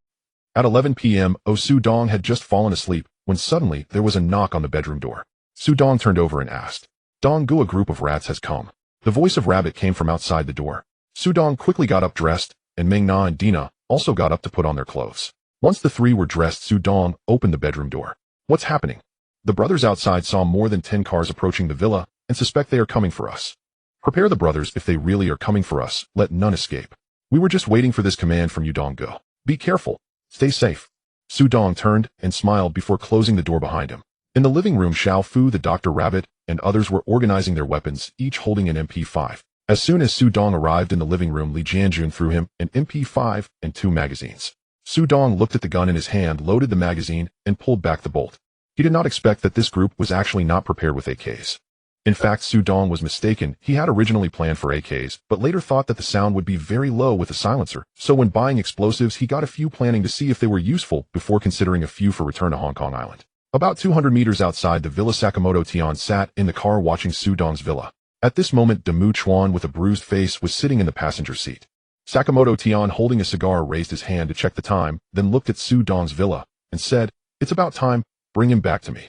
At 11 p.m., Su Dong had just fallen asleep, when suddenly there was a knock on the bedroom door. Su Dong turned over and asked, Dong Gu, a group of rats has come. The voice of Rabbit came from outside the door. Su Dong quickly got up dressed, and Meng Na and Dina also got up to put on their clothes. Once the three were dressed, Su Dong opened the bedroom door. What's happening? The brothers outside saw more than 10 cars approaching the villa, and suspect they are coming for us. Prepare the brothers. If they really are coming for us, let none escape. We were just waiting for this command from you, Dong Gu. Be careful. Stay safe. Su Dong turned and smiled before closing the door behind him. In the living room, Xiao Fu, the Dr. Rabbit, and others were organizing their weapons, each holding an MP5. As soon as Su Dong arrived in the living room, Li Jianjun threw him an MP5 and 2 magazines. Su Dong looked at the gun in his hand, loaded the magazine, and pulled back the bolt. He did not expect that this group was actually not prepared with AKs. In fact, Su Dong was mistaken. He had originally planned for AKs, but later thought that the sound would be very low with a silencer. So when buying explosives, he got a few, planning to see if they were useful before considering a few for return to Hong Kong Island. About 200 meters outside the villa, Sakamoto Tian sat in the car watching Su Dong's villa. At this moment, Demu Chuan with a bruised face was sitting in the passenger seat. Sakamoto Tian, holding a cigar, raised his hand to check the time, then looked at Su Dong's villa and said, It's about time. Bring him back to me.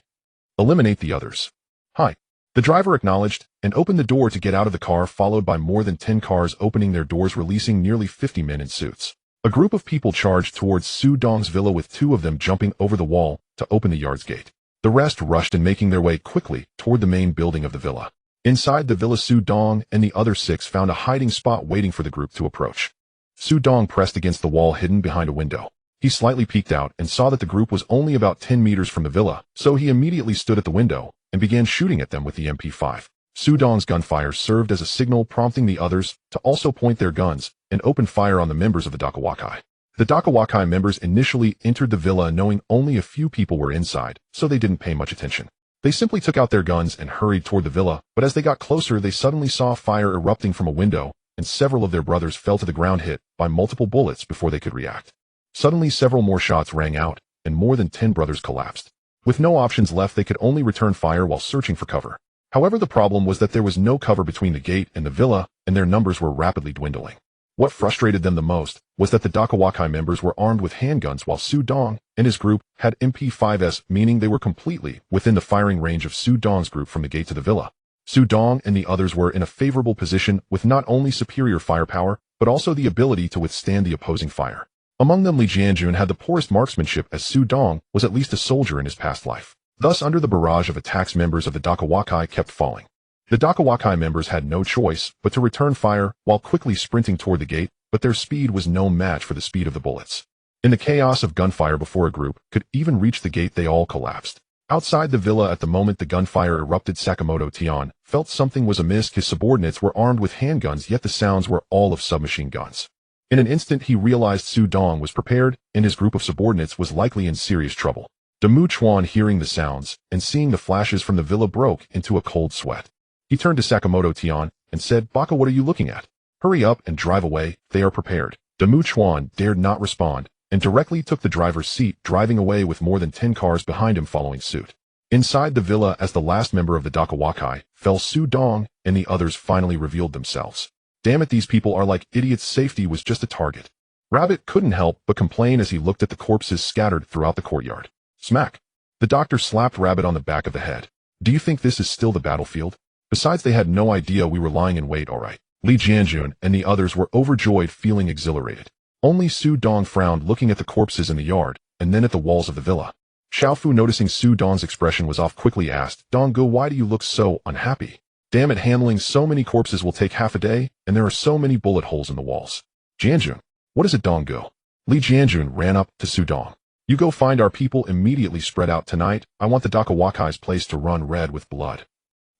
Eliminate the others. Hi. The driver acknowledged and opened the door to get out of the car, followed by more than 10 cars opening their doors, releasing nearly 50 men in suits. A group of people charged towards Su Dong's villa, with 2 of them jumping over the wall to open the yard's gate. The rest rushed and making their way quickly toward the main building of the villa. Inside the villa, Su Dong and the other 6 found a hiding spot waiting for the group to approach. Su Dong pressed against the wall hidden behind a window. He slightly peeked out and saw that the group was only about 10 meters from the villa, so he immediately stood at the window and began shooting at them with the MP5. Su Dong's gunfire served as a signal prompting the others to also point their guns and open fire on the members of the Dakawakai. The Dakawakai members initially entered the villa knowing only a few people were inside, so they didn't pay much attention. They simply took out their guns and hurried toward the villa, but as they got closer they suddenly saw fire erupting from a window, and several of their brothers fell to the ground hit by multiple bullets before they could react. Suddenly several more shots rang out, and more than 10 brothers collapsed. With no options left they could only return fire while searching for cover. However, the problem was that there was no cover between the gate and the villa, and their numbers were rapidly dwindling. What frustrated them the most was that the Dakawakai members were armed with handguns while Su Dong and his group had MP5s, meaning they were completely within the firing range of Su Dong's group from the gate to the villa. Su Dong and the others were in a favorable position with not only superior firepower, but also the ability to withstand the opposing fire. Among them, Li Jianjun had the poorest marksmanship as Su Dong was at least a soldier in his past life. Thus, under the barrage of attacks, members of the Dakawakai kept falling. The Dakawakai members had no choice but to return fire while quickly sprinting toward the gate, but their speed was no match for the speed of the bullets. In the chaos of gunfire before a group could even reach the gate, they all collapsed. Outside the villa at the moment the gunfire erupted, Sakamoto Tian felt something was amiss. His subordinates were armed with handguns, yet the sounds were all of submachine guns. In an instant he realized Su Dong was prepared, and his group of subordinates was likely in serious trouble. Demu Chuan, hearing the sounds and seeing the flashes from the villa, broke into a cold sweat. He turned to Sakamoto Tian and said, "Baka, what are you looking at? Hurry up and drive away, they are prepared." Demu Chuan dared not respond, and directly took the driver's seat, driving away with more than 10 cars behind him following suit. Inside the villa, as the last member of the Dakawakai fell, Su Dong and the others finally revealed themselves. Damn it, these people are like idiots. Safety was just a target. Rabbit couldn't help but complain as he looked at the corpses scattered throughout the courtyard. Smack! The doctor slapped Rabbit on the back of the head. "Do you think this is still the battlefield? Besides, they had no idea we were lying in wait, all right." Li Jianjun and the others were overjoyed, feeling exhilarated. Only Su Dong frowned, looking at the corpses in the yard, and then at the walls of the villa. Xiaofu, noticing Su Dong's expression was off, quickly asked, "Donggo, why do you look so unhappy?" "Damn it, handling so many corpses will take half a day, and there are so many bullet holes in the walls." "Jianjun, what is it, Donggo?" Li Jianjun ran up to Su Dong. "You go find our people immediately, spread out tonight. I want the Dakawakai's place to run red with blood."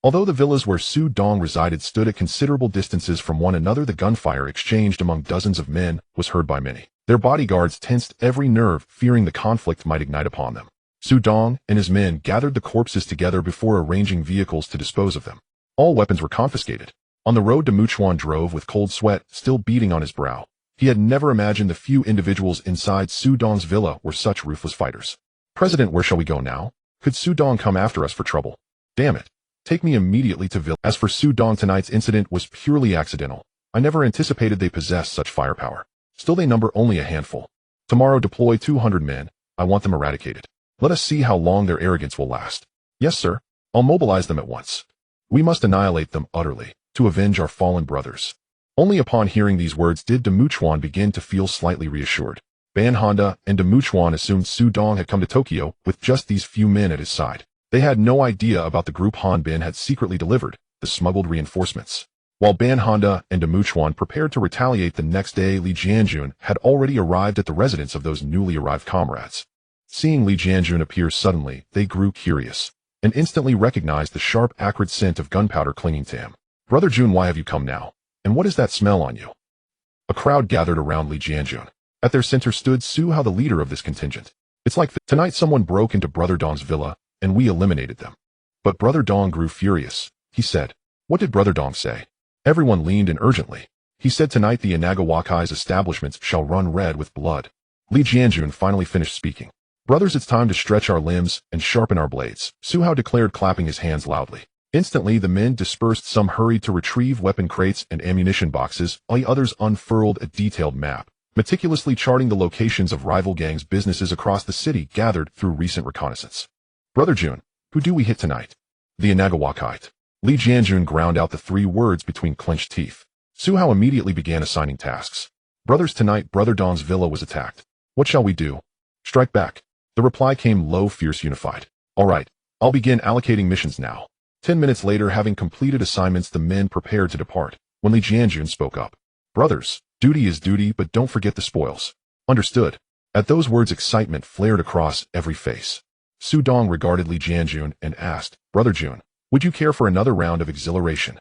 Although the villas where Su Dong resided stood at considerable distances from one another, the gunfire exchanged among dozens of men was heard by many. Their bodyguards tensed every nerve, fearing the conflict might ignite upon them. Su Dong and his men gathered the corpses together before arranging vehicles to dispose of them. All weapons were confiscated. On the road, Demu Chuan drove with cold sweat still beading on his brow. He had never imagined the few individuals inside Su Dong's villa were such ruthless fighters. "President, where shall we go now? Could Su Dong come after us for trouble? Damn it. Take me immediately to villa." As for Su Dong, tonight's incident was purely accidental. I never anticipated they possessed such firepower. Still, they number only a handful. Tomorrow deploy 200 men. I want them eradicated. Let us see how long their arrogance will last. Yes, sir. I'll mobilize them at once. We must annihilate them utterly, to avenge our fallen brothers. Only upon hearing these words did Demu Chuan begin to feel slightly reassured. Ban Honda and Demu Chuan assumed Su Dong had come to Tokyo with just these few men at his side. They had no idea about the group Han Bin had secretly delivered, the smuggled reinforcements. While Ban Honda and Demu Chuan prepared to retaliate the next day, Li Jianjun had already arrived at the residence of those newly arrived comrades. Seeing Li Jianjun appear suddenly, they grew curious, and instantly recognized the sharp, acrid scent of gunpowder clinging to him. "Brother Jun, why have you come now? And what is that smell on you?" A crowd gathered around Li Jianjun. At their center stood Su Hao, the leader of this contingent. "It's like tonight someone broke into Brother Dong's villa, and we eliminated them." But Brother Dong grew furious. He said, "What did Brother Dong say?" Everyone leaned in urgently. "He said tonight the Inagawakai's establishments shall run red with blood." Li Jianjun finally finished speaking. "Brothers, it's time to stretch our limbs and sharpen our blades," Su Hao declared, clapping his hands loudly. Instantly the men dispersed. Some hurried to retrieve weapon crates and ammunition boxes, while the others unfurled a detailed map, meticulously charting the locations of rival gangs' businesses across the city gathered through recent reconnaissance. "Brother Jun, who do we hit tonight?" "The Inagawakai." Li Jianjun ground out the 3 words between clenched teeth. Su Hao immediately began assigning tasks. "Brothers, tonight Brother Dong's villa was attacked. What shall we do?" "Strike back." The reply came low, fierce, unified. "All right, I'll begin allocating missions now." 10 minutes later, having completed assignments, the men prepared to depart, when Li Jianjun spoke up. Brothers, duty is duty, but don't forget the spoils. Understood. At those words, excitement flared across every face. Su Dong regarded Li Jianjun and asked, Brother Jun, would you care for another round of exhilaration?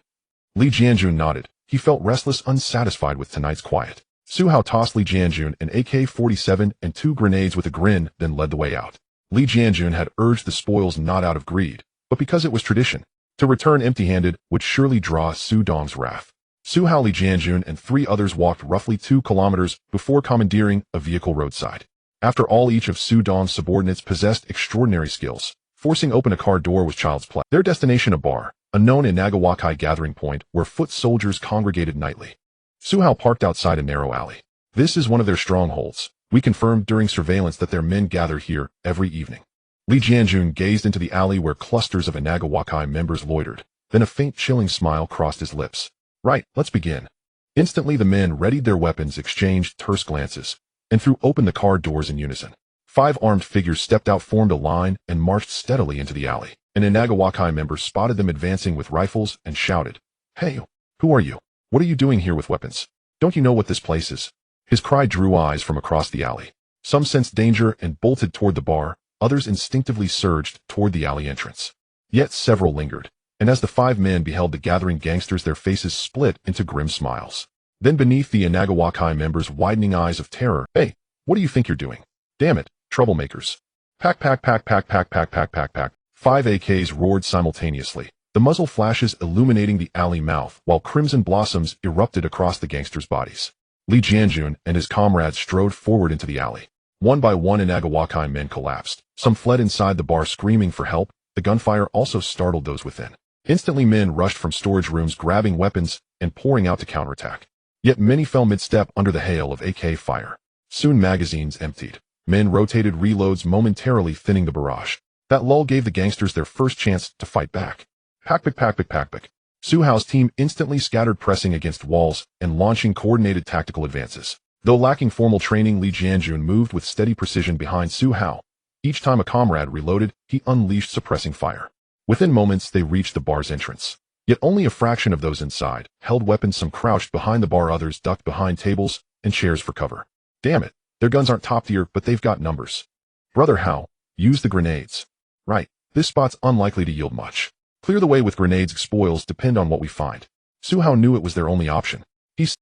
Li Jianjun nodded. He felt restless, unsatisfied with tonight's quiet. Su Hao tossed Li Jianjun an AK-47 and 2 grenades with a grin, then led the way out. Li Jianjun had urged the spoils not out of greed, but because it was tradition. To return empty-handed would surely draw Su Dong's wrath. Su Hao, Li Jianjun, and 3 others walked roughly 2 kilometers before commandeering a vehicle roadside. After all, each of Su Dong's subordinates possessed extraordinary skills. Forcing open a car door was child's play. Their destination, a bar, a known Inagawakai gathering point where foot soldiers congregated nightly. Su Hao parked outside a narrow alley. This is one of their strongholds. We confirmed during surveillance that their men gather here every evening. Li Jianjun gazed into the alley where clusters of Inagawakai members loitered. Then a faint, chilling smile crossed his lips. Right, let's begin. Instantly the men readied their weapons, exchanged terse glances, and threw open the car doors in unison. 5 armed figures stepped out, formed a line, and marched steadily into the alley. An Inagawakai member spotted them advancing with rifles and shouted, Hey, who are you? What are you doing here with weapons? Don't you know what this place is? His cry drew eyes from across the alley. Some sensed danger and bolted toward the bar, others instinctively surged toward the alley entrance. Yet several lingered, and as the 5 men beheld the gathering gangsters, their faces split into grim smiles. Then beneath the Inagawakai members' widening eyes of terror, Hey, what do you think you're doing? Damn it, troublemakers. Pack, pack, pack, pack, pack, pack, pack, pack, pack. 5 AKs roared simultaneously, the muzzle flashes illuminating the alley mouth, while crimson blossoms erupted across the gangsters' bodies. Li Jianjun and his comrades strode forward into the alley. One by one, Inagawakai men collapsed. Some fled inside the bar screaming for help. The gunfire also startled those within. Instantly, men rushed from storage rooms, grabbing weapons and pouring out to counterattack. Yet many fell mid-step under the hail of AK fire. Soon magazines emptied. Men rotated reloads, momentarily thinning the barrage. That lull gave the gangsters their first chance to fight back. Pack-pick, pack-pick, pack-pick. Su Hao's team instantly scattered, pressing against walls and launching coordinated tactical advances. Though lacking formal training, Li Jianjun moved with steady precision behind Su Hao. Each time a comrade reloaded, he unleashed suppressing fire. Within moments, they reached the bar's entrance. Yet only a fraction of those inside held weapons. Some crouched behind the bar, others ducked behind tables and chairs for cover. Damn it, their guns aren't top tier, but they've got numbers. Brother Hao, use the grenades. Right, this spot's unlikely to yield much. Clear the way with grenades. Spoils depend on what we find. Su Hao knew it was their only option.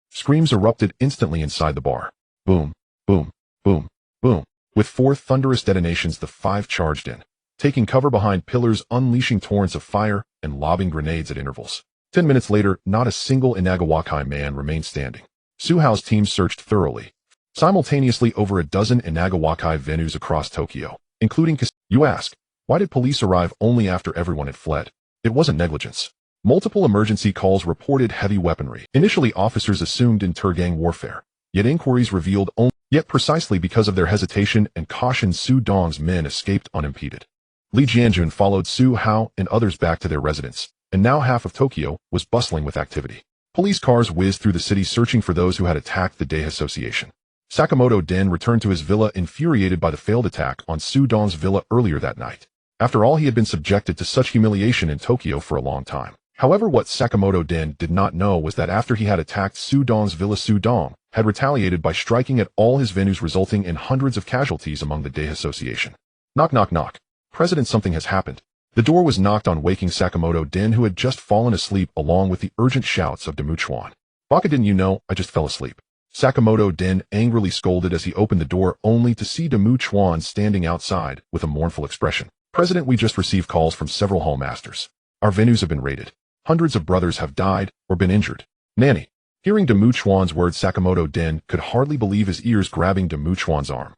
Screams erupted instantly inside the bar. Boom, boom, boom, boom. With 4 thunderous detonations, the 5 charged in, taking cover behind pillars, unleashing torrents of fire, and lobbing grenades at intervals. 10 minutes later, not a single Inagawakai man remained standing. Su Hao's team searched thoroughly, simultaneously over a dozen Inagawakai venues across Tokyo, including You ask, why did police arrive only after everyone had fled? It wasn't negligence. Multiple emergency calls reported heavy weaponry. Initially, officers assumed inter-gang warfare, yet inquiries revealed only. Yet precisely because of their hesitation and caution, Su Dong's men escaped unimpeded. Li Jianjun followed Su Hao and others back to their residence, and now half of Tokyo was bustling with activity. Police cars whizzed through the city searching for those who had attacked the Day Association. Sakamoto Den returned to his villa, infuriated by the failed attack on Su Dong's villa earlier that night. After all, he had been subjected to such humiliation in Tokyo for a long time. However, what Sakamoto Den did not know was that after he had attacked Su Dong's villa, Su Dong had retaliated by striking at all his venues, resulting in hundreds of casualties among the Day Association. Knock, knock, knock. President, something has happened. The door was knocked on, waking Sakamoto Den, who had just fallen asleep, along with the urgent shouts of Demu Chuan. Baka, didn't you know? I just fell asleep. Sakamoto Den angrily scolded as he opened the door, only to see Demu Chuan standing outside with a mournful expression. President, we just received calls from several hallmasters. Our venues have been raided. Hundreds of brothers have died or been injured. Nanny. Hearing Demu Chuan's words, Sakamoto Den could hardly believe his ears, grabbing Demu Chuan's arm.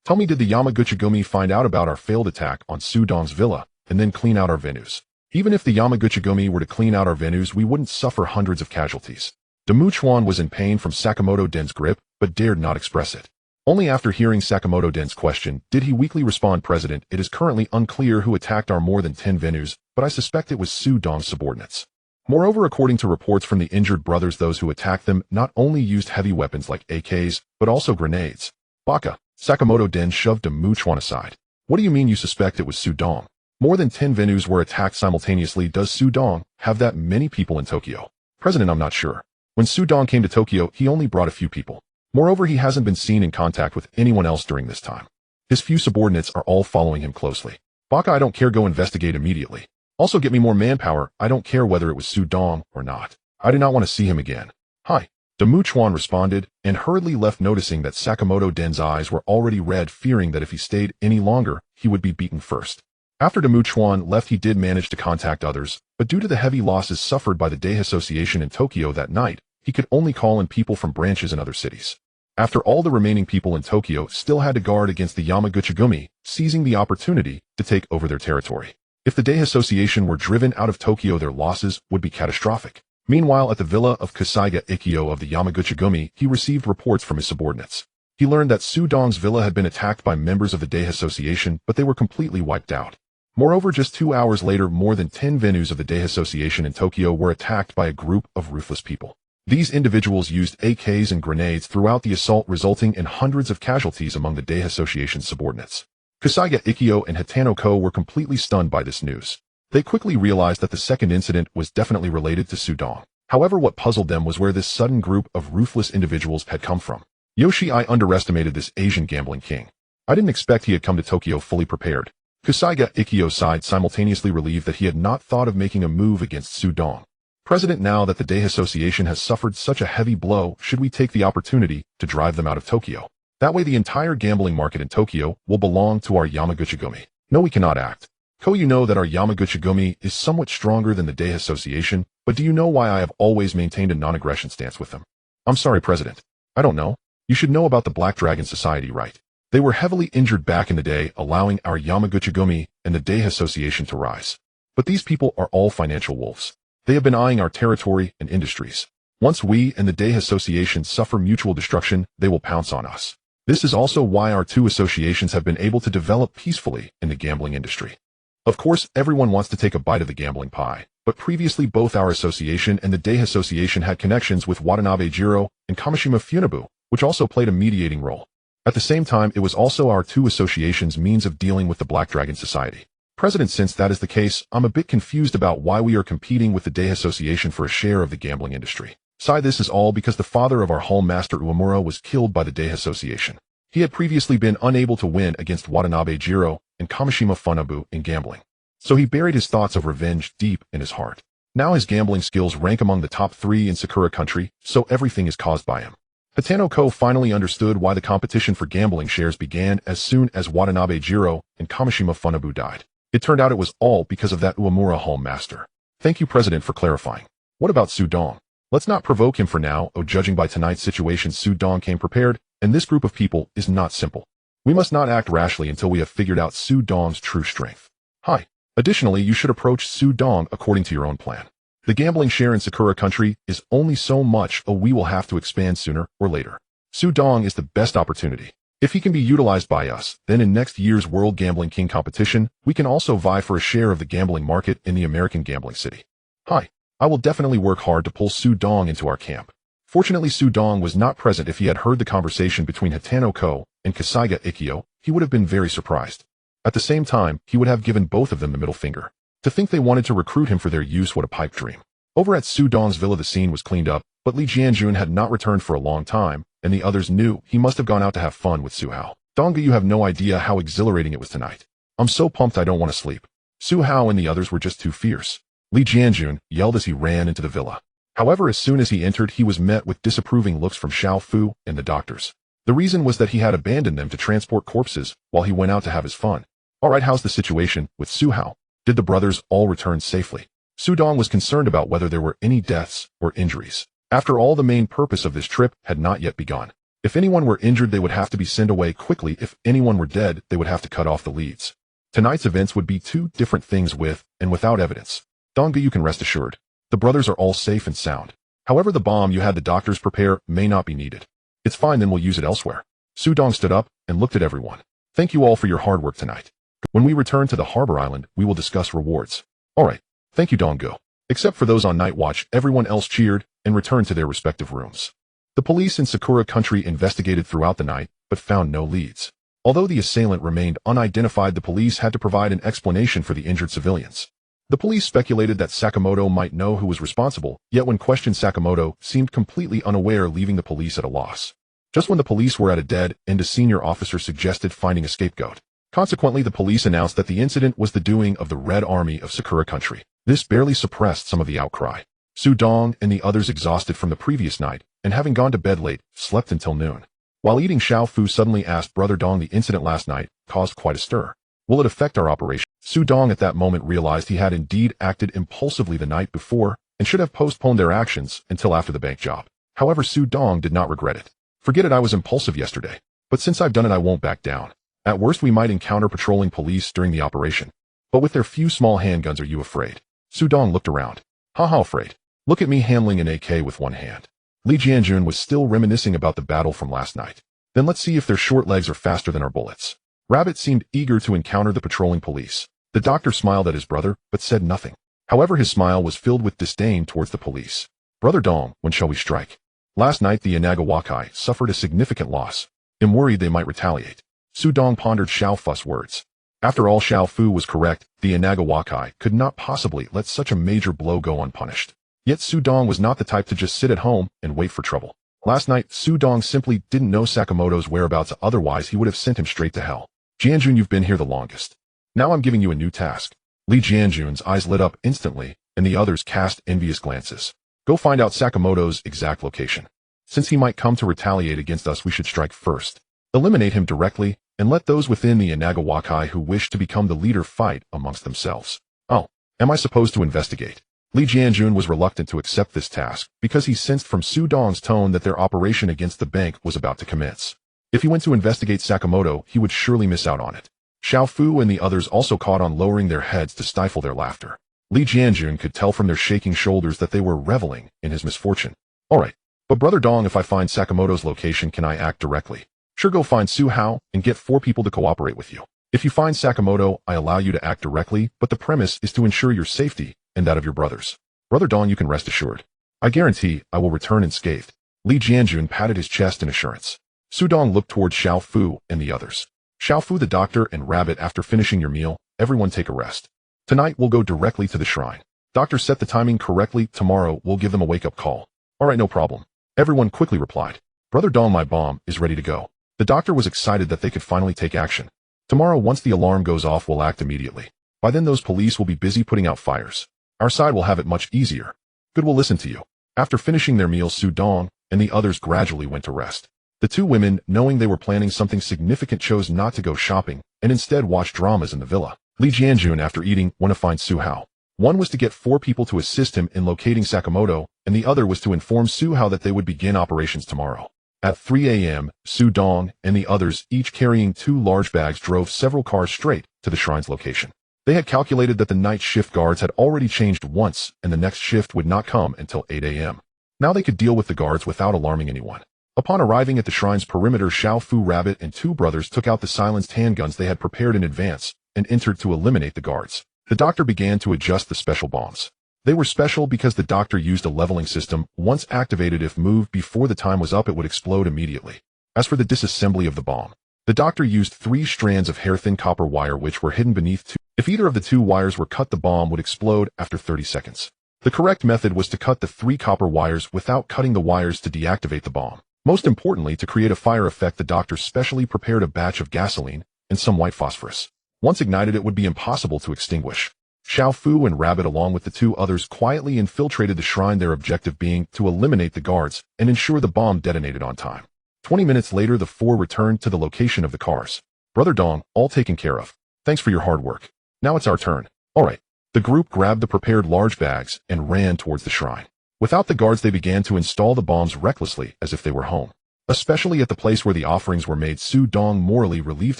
Tell me, did the Yamaguchi-gumi find out about our failed attack on Su Dong's villa and then clean out our venues? Even if the Yamaguchi-gumi were to clean out our venues, we wouldn't suffer hundreds of casualties. Demu Chuan was in pain from Sakamoto Den's grip, but dared not express it. Only after hearing Sakamoto Den's question did he weakly respond, President, it is currently unclear who attacked our more than 10 venues, but I suspect it was Su Dong's subordinates. Moreover, according to reports from the injured brothers, those who attacked them not only used heavy weapons like AKs, but also grenades. Baka. Sakamoto Den shoved Demu Chuan aside. What do you mean you suspect it was Su Dong? More than 10 venues were attacked simultaneously. Does Su Dong have that many people in Tokyo? President, I'm not sure. When Su Dong came to Tokyo, he only brought a few people. Moreover, he hasn't been seen in contact with anyone else during this time. His few subordinates are all following him closely. Baka, I don't care, go investigate immediately. Also get me more manpower, I don't care whether it was Su Dong or not. I do not want to see him again. Hi. Demu Chuan responded, and hurriedly left, noticing that Sakamoto Den's eyes were already red, fearing that if he stayed any longer, he would be beaten first. After Demu Chuan left, he did manage to contact others, but due to the heavy losses suffered by the Day Association in Tokyo that night, he could only call in people from branches in other cities. After all, the remaining people in Tokyo still had to guard against the Yamaguchi-gumi, seizing the opportunity to take over their territory. If the Day Association were driven out of Tokyo, their losses would be catastrophic. Meanwhile, at the villa of Kasaiga Ikkyo of the Yamaguchi-gumi, he received reports from his subordinates. He learned that Su Dong's villa had been attacked by members of the Day Association, but they were completely wiped out. Moreover, just 2 hours later, more than 10 venues of the Day Association in Tokyo were attacked by a group of ruthless people. These individuals used AKs and grenades throughout the assault, resulting in hundreds of casualties among the Day Association's subordinates. Kasaiga Ikkyo and Hitano-ko were completely stunned by this news. They quickly realized that the second incident was definitely related to Su Dong. However, what puzzled them was where this sudden group of ruthless individuals had come from. Yoshi, I underestimated this Asian gambling king. I didn't expect he had come to Tokyo fully prepared. Kasaiga Ikkyo sighed, simultaneously relieved that he had not thought of making a move against Su Dong. President, now that the Day Association has suffered such a heavy blow, should we take the opportunity to drive them out of Tokyo? That way the entire gambling market in Tokyo will belong to our Yamaguchi-gumi. No, we cannot act. Ko, you know that our Yamaguchi-gumi is somewhat stronger than the Day Association, but do you know why I have always maintained a non-aggression stance with them? I'm sorry, President. I don't know. You should know about the Black Dragon Society, right? They were heavily injured back in the day, allowing our Yamaguchi-gumi and the Day Association to rise. But these people are all financial wolves. They have been eyeing our territory and industries. Once we and the Day Association suffer mutual destruction, they will pounce on us. This is also why our two associations have been able to develop peacefully in the gambling industry. Of course, everyone wants to take a bite of the gambling pie, but previously both our association and the Day Association had connections with Watanabe Jiro and Kamishima Funabu, which also played a mediating role. At the same time, it was also our two associations' means of dealing with the Black Dragon Society. President, since that is the case, I'm a bit confused about why we are competing with the Day Association for a share of the gambling industry. This is all because the father of our Hall Master Uemura was killed by the Day Association. He had previously been unable to win against Watanabe Jiro and Kamishima Funabu in gambling. So he buried his thoughts of revenge deep in his heart. Now his gambling skills rank among the top 3 in Sakura country, so everything is caused by him. Hitano-ko finally understood why the competition for gambling shares began as soon as Watanabe Jiro and Kamishima Funabu died. It turned out it was all because of that Uemura Hall Master. Thank you, President, for clarifying. What about Su Dong? Let's not provoke him for now. Judging by tonight's situation, Su Dong came prepared, and this group of people is not simple. We must not act rashly until we have figured out Su Dong's true strength. Hi. Additionally, you should approach Su Dong according to your own plan. The gambling share in Sakura country is only so much, we will have to expand sooner or later. Su Dong is the best opportunity. If he can be utilized by us, then in next year's World Gambling King competition, we can also vie for a share of the gambling market in the American gambling city. Hi. I will definitely work hard to pull Su Dong into our camp. Fortunately, Su Dong was not present. If he had heard the conversation between Hitano-ko and Kasaiga Ikkyo, he would have been very surprised. At the same time, he would have given both of them the middle finger. To think they wanted to recruit him for their use, what a pipe dream. Over at Su Dong's villa, the scene was cleaned up, but Li Jianjun had not returned for a long time, and the others knew he must have gone out to have fun with Su Hao. Dongga, you have no idea how exhilarating it was tonight. I'm so pumped I don't want to sleep. Su Hao and the others were just too fierce. Li Jianjun yelled as he ran into the villa. However, as soon as he entered, he was met with disapproving looks from Xiao Fu and the doctors. The reason was that he had abandoned them to transport corpses while he went out to have his fun. Alright, how's the situation with Su Hao? Did the brothers all return safely? Su Dong was concerned about whether there were any deaths or injuries. After all, the main purpose of this trip had not yet begun. If anyone were injured, they would have to be sent away quickly. If anyone were dead, they would have to cut off the leads. Tonight's events would be two different things with and without evidence. Dongga, you can rest assured. The brothers are all safe and sound. However, the bomb you had the doctors prepare may not be needed. It's fine, then we'll use it elsewhere. Su Dong stood up and looked at everyone. Thank you all for your hard work tonight. When we return to the harbor island, we will discuss rewards. Alright. Thank you, Donggo. Except for those on night watch, everyone else cheered and returned to their respective rooms. The police in Sakura country investigated throughout the night, but found no leads. Although the assailant remained unidentified, the police had to provide an explanation for the injured civilians. The police speculated that Sakamoto might know who was responsible, yet when questioned Sakamoto seemed completely unaware, leaving the police at a loss. Just when the police were at a dead end, a senior officer suggested finding a scapegoat. Consequently, the police announced that the incident was the doing of the Red Army of Sakura Country. This barely suppressed some of the outcry. Su Dong and the others, exhausted from the previous night, and having gone to bed late, slept until noon. While eating, Xiao Fu suddenly asked Brother Dong, the incident last night caused quite a stir. Will it affect our operation? Su Dong at that moment realized he had indeed acted impulsively the night before, and should have postponed their actions until after the bank job. However, Su Dong did not regret it. Forget it, I was impulsive yesterday. But since I've done it, I won't back down. At worst, we might encounter patrolling police during the operation. But with their few small handguns, are you afraid? Su Dong looked around. Haha, afraid. Look at me handling an AK with one hand. Li Jianjun was still reminiscing about the battle from last night. Then let's see if their short legs are faster than our bullets. Rabbit seemed eager to encounter the patrolling police. The doctor smiled at his brother, but said nothing. However, his smile was filled with disdain towards the police. Brother Dong, when shall we strike? Last night the Inagawakai suffered a significant loss. I'm worried they might retaliate. Su Dong pondered Xiao Fu's words. After all, Xiao Fu was correct. The Inagawakai could not possibly let such a major blow go unpunished. Yet Su Dong was not the type to just sit at home and wait for trouble. Last night, Su Dong simply didn't know Sakamoto's whereabouts, otherwise he would have sent him straight to hell. Jianjun, you've been here the longest. Now I'm giving you a new task. Li Jianjun's eyes lit up instantly, and the others cast envious glances. Go find out Sakamoto's exact location. Since he might come to retaliate against us, we should strike first. Eliminate him directly, and let those within the Inagawakai who wish to become the leader fight amongst themselves. Oh, am I supposed to investigate? Li Jianjun was reluctant to accept this task because he sensed from Su Dong's tone that their operation against the bank was about to commence. If he went to investigate Sakamoto, he would surely miss out on it. Xiao Fu and the others also caught on, lowering their heads to stifle their laughter. Li Jianjun could tell from their shaking shoulders that they were reveling in his misfortune. Alright, but Brother Dong, if I find Sakamoto's location, can I act directly? Sure, go find Su Hao and get 4 people to cooperate with you. If you find Sakamoto, I allow you to act directly, but the premise is to ensure your safety and that of your brothers. Brother Dong, you can rest assured. I guarantee I will return unscathed. Li Jianjun patted his chest in assurance. Su Dong looked toward Xiao Fu and the others. Xiao Fu, the doctor, and Rabbit, after finishing your meal, everyone take a rest. Tonight we'll go directly to the shrine. Doctor, set the timing correctly. Tomorrow we'll give them a wake-up call. Alright, no problem. Everyone quickly replied. Brother Dong, my bomb is ready to go. The doctor was excited that they could finally take action. Tomorrow, once the alarm goes off, we'll act immediately. By then those police will be busy putting out fires. Our side will have it much easier. Good, we'll listen to you. After finishing their meal, Su Dong and the others gradually went to rest. The 2 women, knowing they were planning something significant, chose not to go shopping and instead watch dramas in the villa. Li Jianjun, after eating, went to find Su Hao. One was to get 4 people to assist him in locating Sakamoto, and the other was to inform Su Hao that they would begin operations tomorrow. At 3 a.m., Su Dong and the others, each carrying 2 large bags, drove several cars straight to the shrine's location. They had calculated that the night shift guards had already changed once, and the next shift would not come until 8 a.m. Now they could deal with the guards without alarming anyone. Upon arriving at the shrine's perimeter, Xiao Fu, Rabbit, and 2 brothers took out the silenced handguns they had prepared in advance and entered to eliminate the guards. The doctor began to adjust the special bombs. They were special because the doctor used a leveling system. Once activated, if moved before the time was up, it would explode immediately. As for the disassembly of the bomb, the doctor used 3 strands of hair-thin copper wire which were hidden beneath 2. If either of the 2 wires were cut, the bomb would explode after 30 seconds. The correct method was to cut the 3 copper wires without cutting the wires to deactivate the bomb. Most importantly, to create a fire effect, the doctor specially prepared a batch of gasoline and some white phosphorus. Once ignited, it would be impossible to extinguish. Xiao Fu and Rabbit, along with the 2 others, quietly infiltrated the shrine, their objective being to eliminate the guards and ensure the bomb detonated on time. 20 minutes later, the 4 returned to the location of the cars. Brother Dong, all taken care of. Thanks for your hard work. Now it's our turn. Alright. The group grabbed the prepared large bags and ran towards the shrine. Without the guards, they began to install the bombs recklessly as if they were home. Especially at the place where the offerings were made, Su Dong morally relieved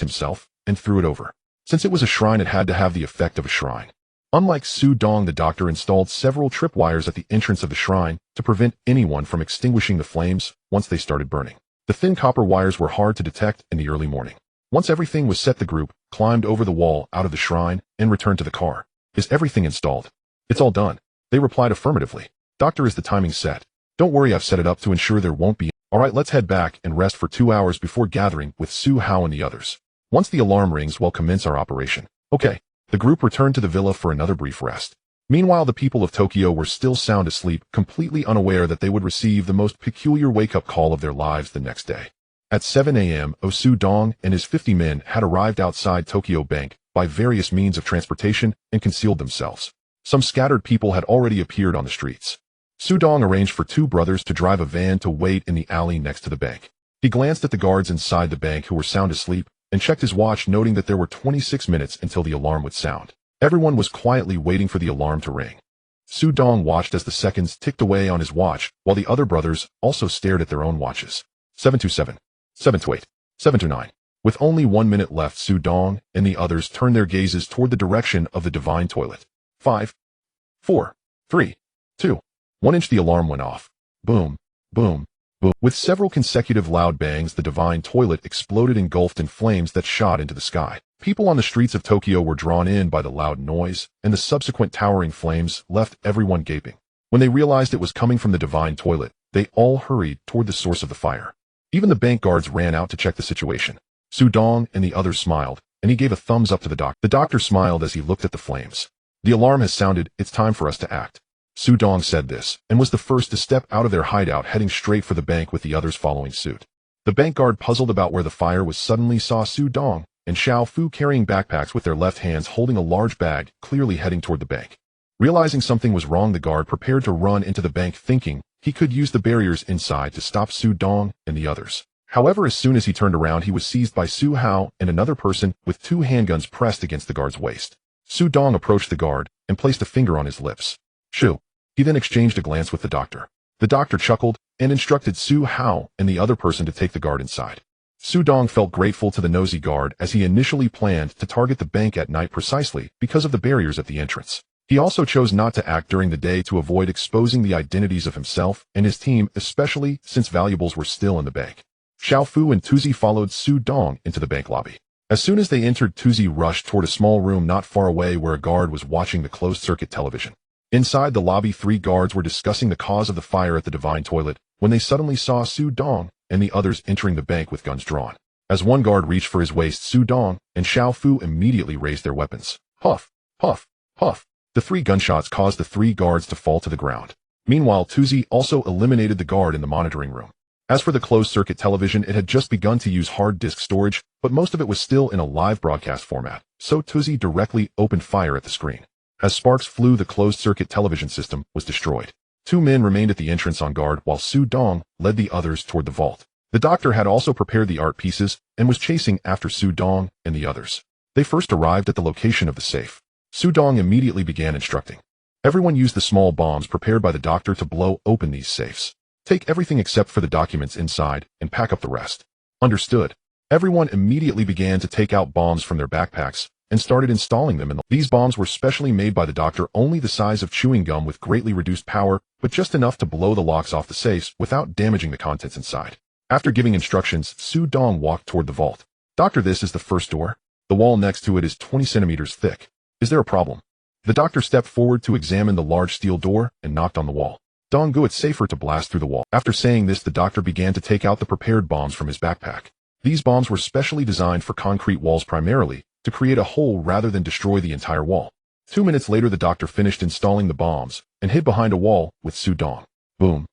himself and threw it over. Since it was a shrine, it had to have the effect of a shrine. Unlike Su Dong, the doctor installed several tripwires at the entrance of the shrine to prevent anyone from extinguishing the flames once they started burning. The thin copper wires were hard to detect in the early morning. Once everything was set, the group climbed over the wall out of the shrine and returned to the car. Is everything installed? It's all done. They replied affirmatively. Doctor, is the timing set? Don't worry, I've set it up to ensure there won't be. Alright, let's head back and rest for 2 hours before gathering with Su Hao and the others. Once the alarm rings, we'll commence our operation. Okay. The group returned to the villa for another brief rest. Meanwhile, the people of Tokyo were still sound asleep, completely unaware that they would receive the most peculiar wake-up call of their lives the next day. At 7 a.m., Osu Dong and his 50 men had arrived outside Tokyo Bank by various means of transportation and concealed themselves. Some scattered people had already appeared on the streets. Su Dong arranged for two brothers to drive a van to wait in the alley next to the bank. He glanced at the guards inside the bank who were sound asleep and checked his watch, noting that there were 26 minutes until the alarm would sound. Everyone was quietly waiting for the alarm to ring. Su Dong watched as the seconds ticked away on his watch, while the other brothers also stared at their own watches. 727, 728, 729. With only 1 minute left, Su Dong and the others turned their gazes toward the direction of the divine toilet. 5, 4, 3, 2, 1 inch. The alarm went off. Boom, boom, boom. With several consecutive loud bangs, the divine toilet exploded, engulfed in flames that shot into the sky. People on the streets of Tokyo were drawn in by the loud noise, and the subsequent towering flames left everyone gaping. When they realized it was coming from the divine toilet, they all hurried toward the source of the fire. Even the bank guards ran out to check the situation. Su Dong and the others smiled, and he gave a thumbs up to the doctor. The doctor smiled as he looked at the flames. The alarm has sounded. It's time for us to act. Su Dong said this, and was the first to step out of their hideout, heading straight for the bank with the others following suit. The bank guard, puzzled about where the fire was, suddenly saw Su Dong and Xiao Fu carrying backpacks with their left hands holding a large bag, clearly heading toward the bank. Realizing something was wrong, the guard prepared to run into the bank, thinking he could use the barriers inside to stop Su Dong and the others. However, as soon as he turned around, he was seized by Su Hao and another person with two handguns pressed against the guard's waist. Su Dong approached the guard and placed a finger on his lips. Shoo. He then exchanged a glance with the doctor. The doctor chuckled and instructed Su Hao and the other person to take the guard inside. Su Dong felt grateful to the nosy guard, as he initially planned to target the bank at night precisely because of the barriers at the entrance. He also chose not to act during the day to avoid exposing the identities of himself and his team, especially since valuables were still in the bank. Xiao Fu and Tuzi followed Su Dong into the bank lobby. As soon as they entered, Tuzi rushed toward a small room not far away where a guard was watching the closed-circuit television. Inside the lobby, 3 guards were discussing the cause of the fire at the divine toilet when they suddenly saw Su Dong and the others entering the bank with guns drawn. As one guard reached for his waist, Su Dong and Xiao Fu immediately raised their weapons. Puff, puff, puff. The 3 gunshots caused the 3 guards to fall to the ground. Meanwhile, Tuzi also eliminated the guard in the monitoring room. As for the closed-circuit television, it had just begun to use hard disk storage, but most of it was still in a live broadcast format, so Tuzi directly opened fire at the screen. As sparks flew, the closed-circuit television system was destroyed. 2 men remained at the entrance on guard, while Su Dong led the others toward the vault. The doctor had also prepared the art pieces and was chasing after Su Dong and the others. They first arrived at the location of the safe. Su Dong immediately began instructing. Everyone used the small bombs prepared by the doctor to blow open these safes. Take everything except for the documents inside and pack up the rest. Understood. Everyone immediately began to take out bombs from their backpacks and started installing them in These bombs were specially made by the doctor, only the size of chewing gum with greatly reduced power, but just enough to blow the locks off the safes without damaging the contents inside. After giving instructions, Su Dong walked toward the vault. Doctor, this is the first door. The wall next to it is 20 centimeters thick. Is there a problem? The doctor stepped forward to examine the large steel door and knocked on the wall. Dong-gu, it's safer to blast through the wall. After saying this, the doctor began to take out the prepared bombs from his backpack. These bombs were specially designed for concrete walls, primarily to create a hole rather than destroy the entire wall. 2 minutes later, the doctor finished installing the bombs and hid behind a wall with Su Dong. Boom.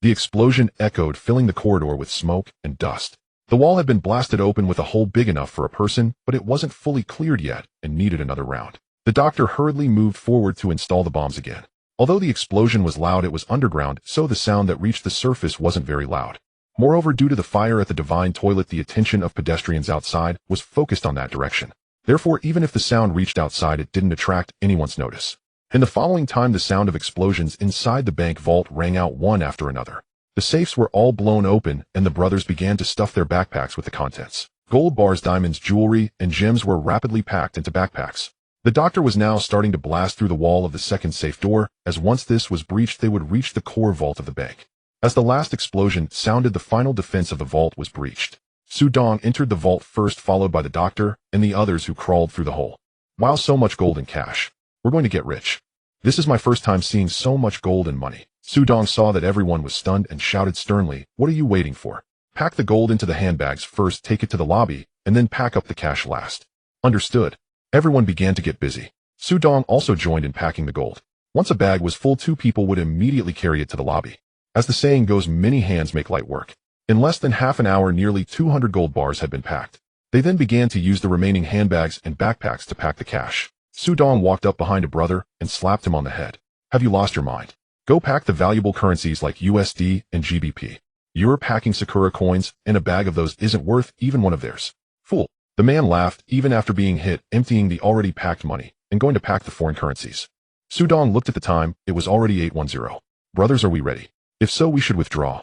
The explosion echoed, filling the corridor with smoke and dust. The wall had been blasted open with a hole big enough for a person, but it wasn't fully cleared yet and needed another round. The doctor hurriedly moved forward to install the bombs again. Although the explosion was loud, it was underground, so the sound that reached the surface wasn't very loud. Moreover, due to the fire at the divine toilet, the attention of pedestrians outside was focused on that direction. Therefore, even if the sound reached outside, it didn't attract anyone's notice. In the following time, the sound of explosions inside the bank vault rang out one after another. The safes were all blown open, and the brothers began to stuff their backpacks with the contents. Gold bars, diamonds, jewelry, and gems were rapidly packed into backpacks. The doctor was now starting to blast through the wall of the second safe door, as once this was breached, they would reach the core vault of the bank. As the last explosion sounded, the final defense of the vault was breached. Su Dong entered the vault first, followed by the doctor and the others who crawled through the hole. Wow, so much gold and cash. We're going to get rich. This is my first time seeing so much gold and money. Su Dong saw that everyone was stunned and shouted sternly, what are you waiting for? Pack the gold into the handbags first, take it to the lobby, and then pack up the cash last. Understood. Everyone began to get busy. Su Dong also joined in packing the gold. Once a bag was full, 2 people would immediately carry it to the lobby. As the saying goes, many hands make light work. In less than half an hour, nearly 200 gold bars had been packed. They then began to use the remaining handbags and backpacks to pack the cash. Su Dong walked up behind a brother and slapped him on the head. Have you lost your mind? Go pack the valuable currencies like USD and GBP. You're packing Sakura coins, and a bag of those isn't worth even one of theirs. Fool. The man laughed even after being hit, emptying the already packed money and going to pack the foreign currencies. Su Dong looked at the time. It was already 8:10. Brothers, are we ready? If so, we should withdraw.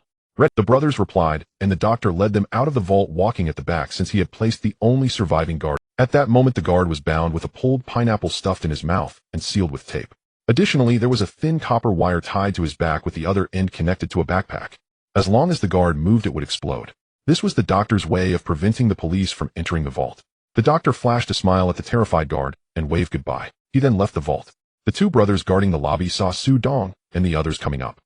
The brothers replied, and the doctor led them out of the vault, walking at the back since he had placed the only surviving guard. At that moment, the guard was bound with a pulled pineapple stuffed in his mouth and sealed with tape. Additionally, there was a thin copper wire tied to his back with the other end connected to a backpack. As long as the guard moved, it would explode. This was the doctor's way of preventing the police from entering the vault. The doctor flashed a smile at the terrified guard and waved goodbye. He then left the vault. The 2 brothers guarding the lobby saw Su Dong and the others coming up.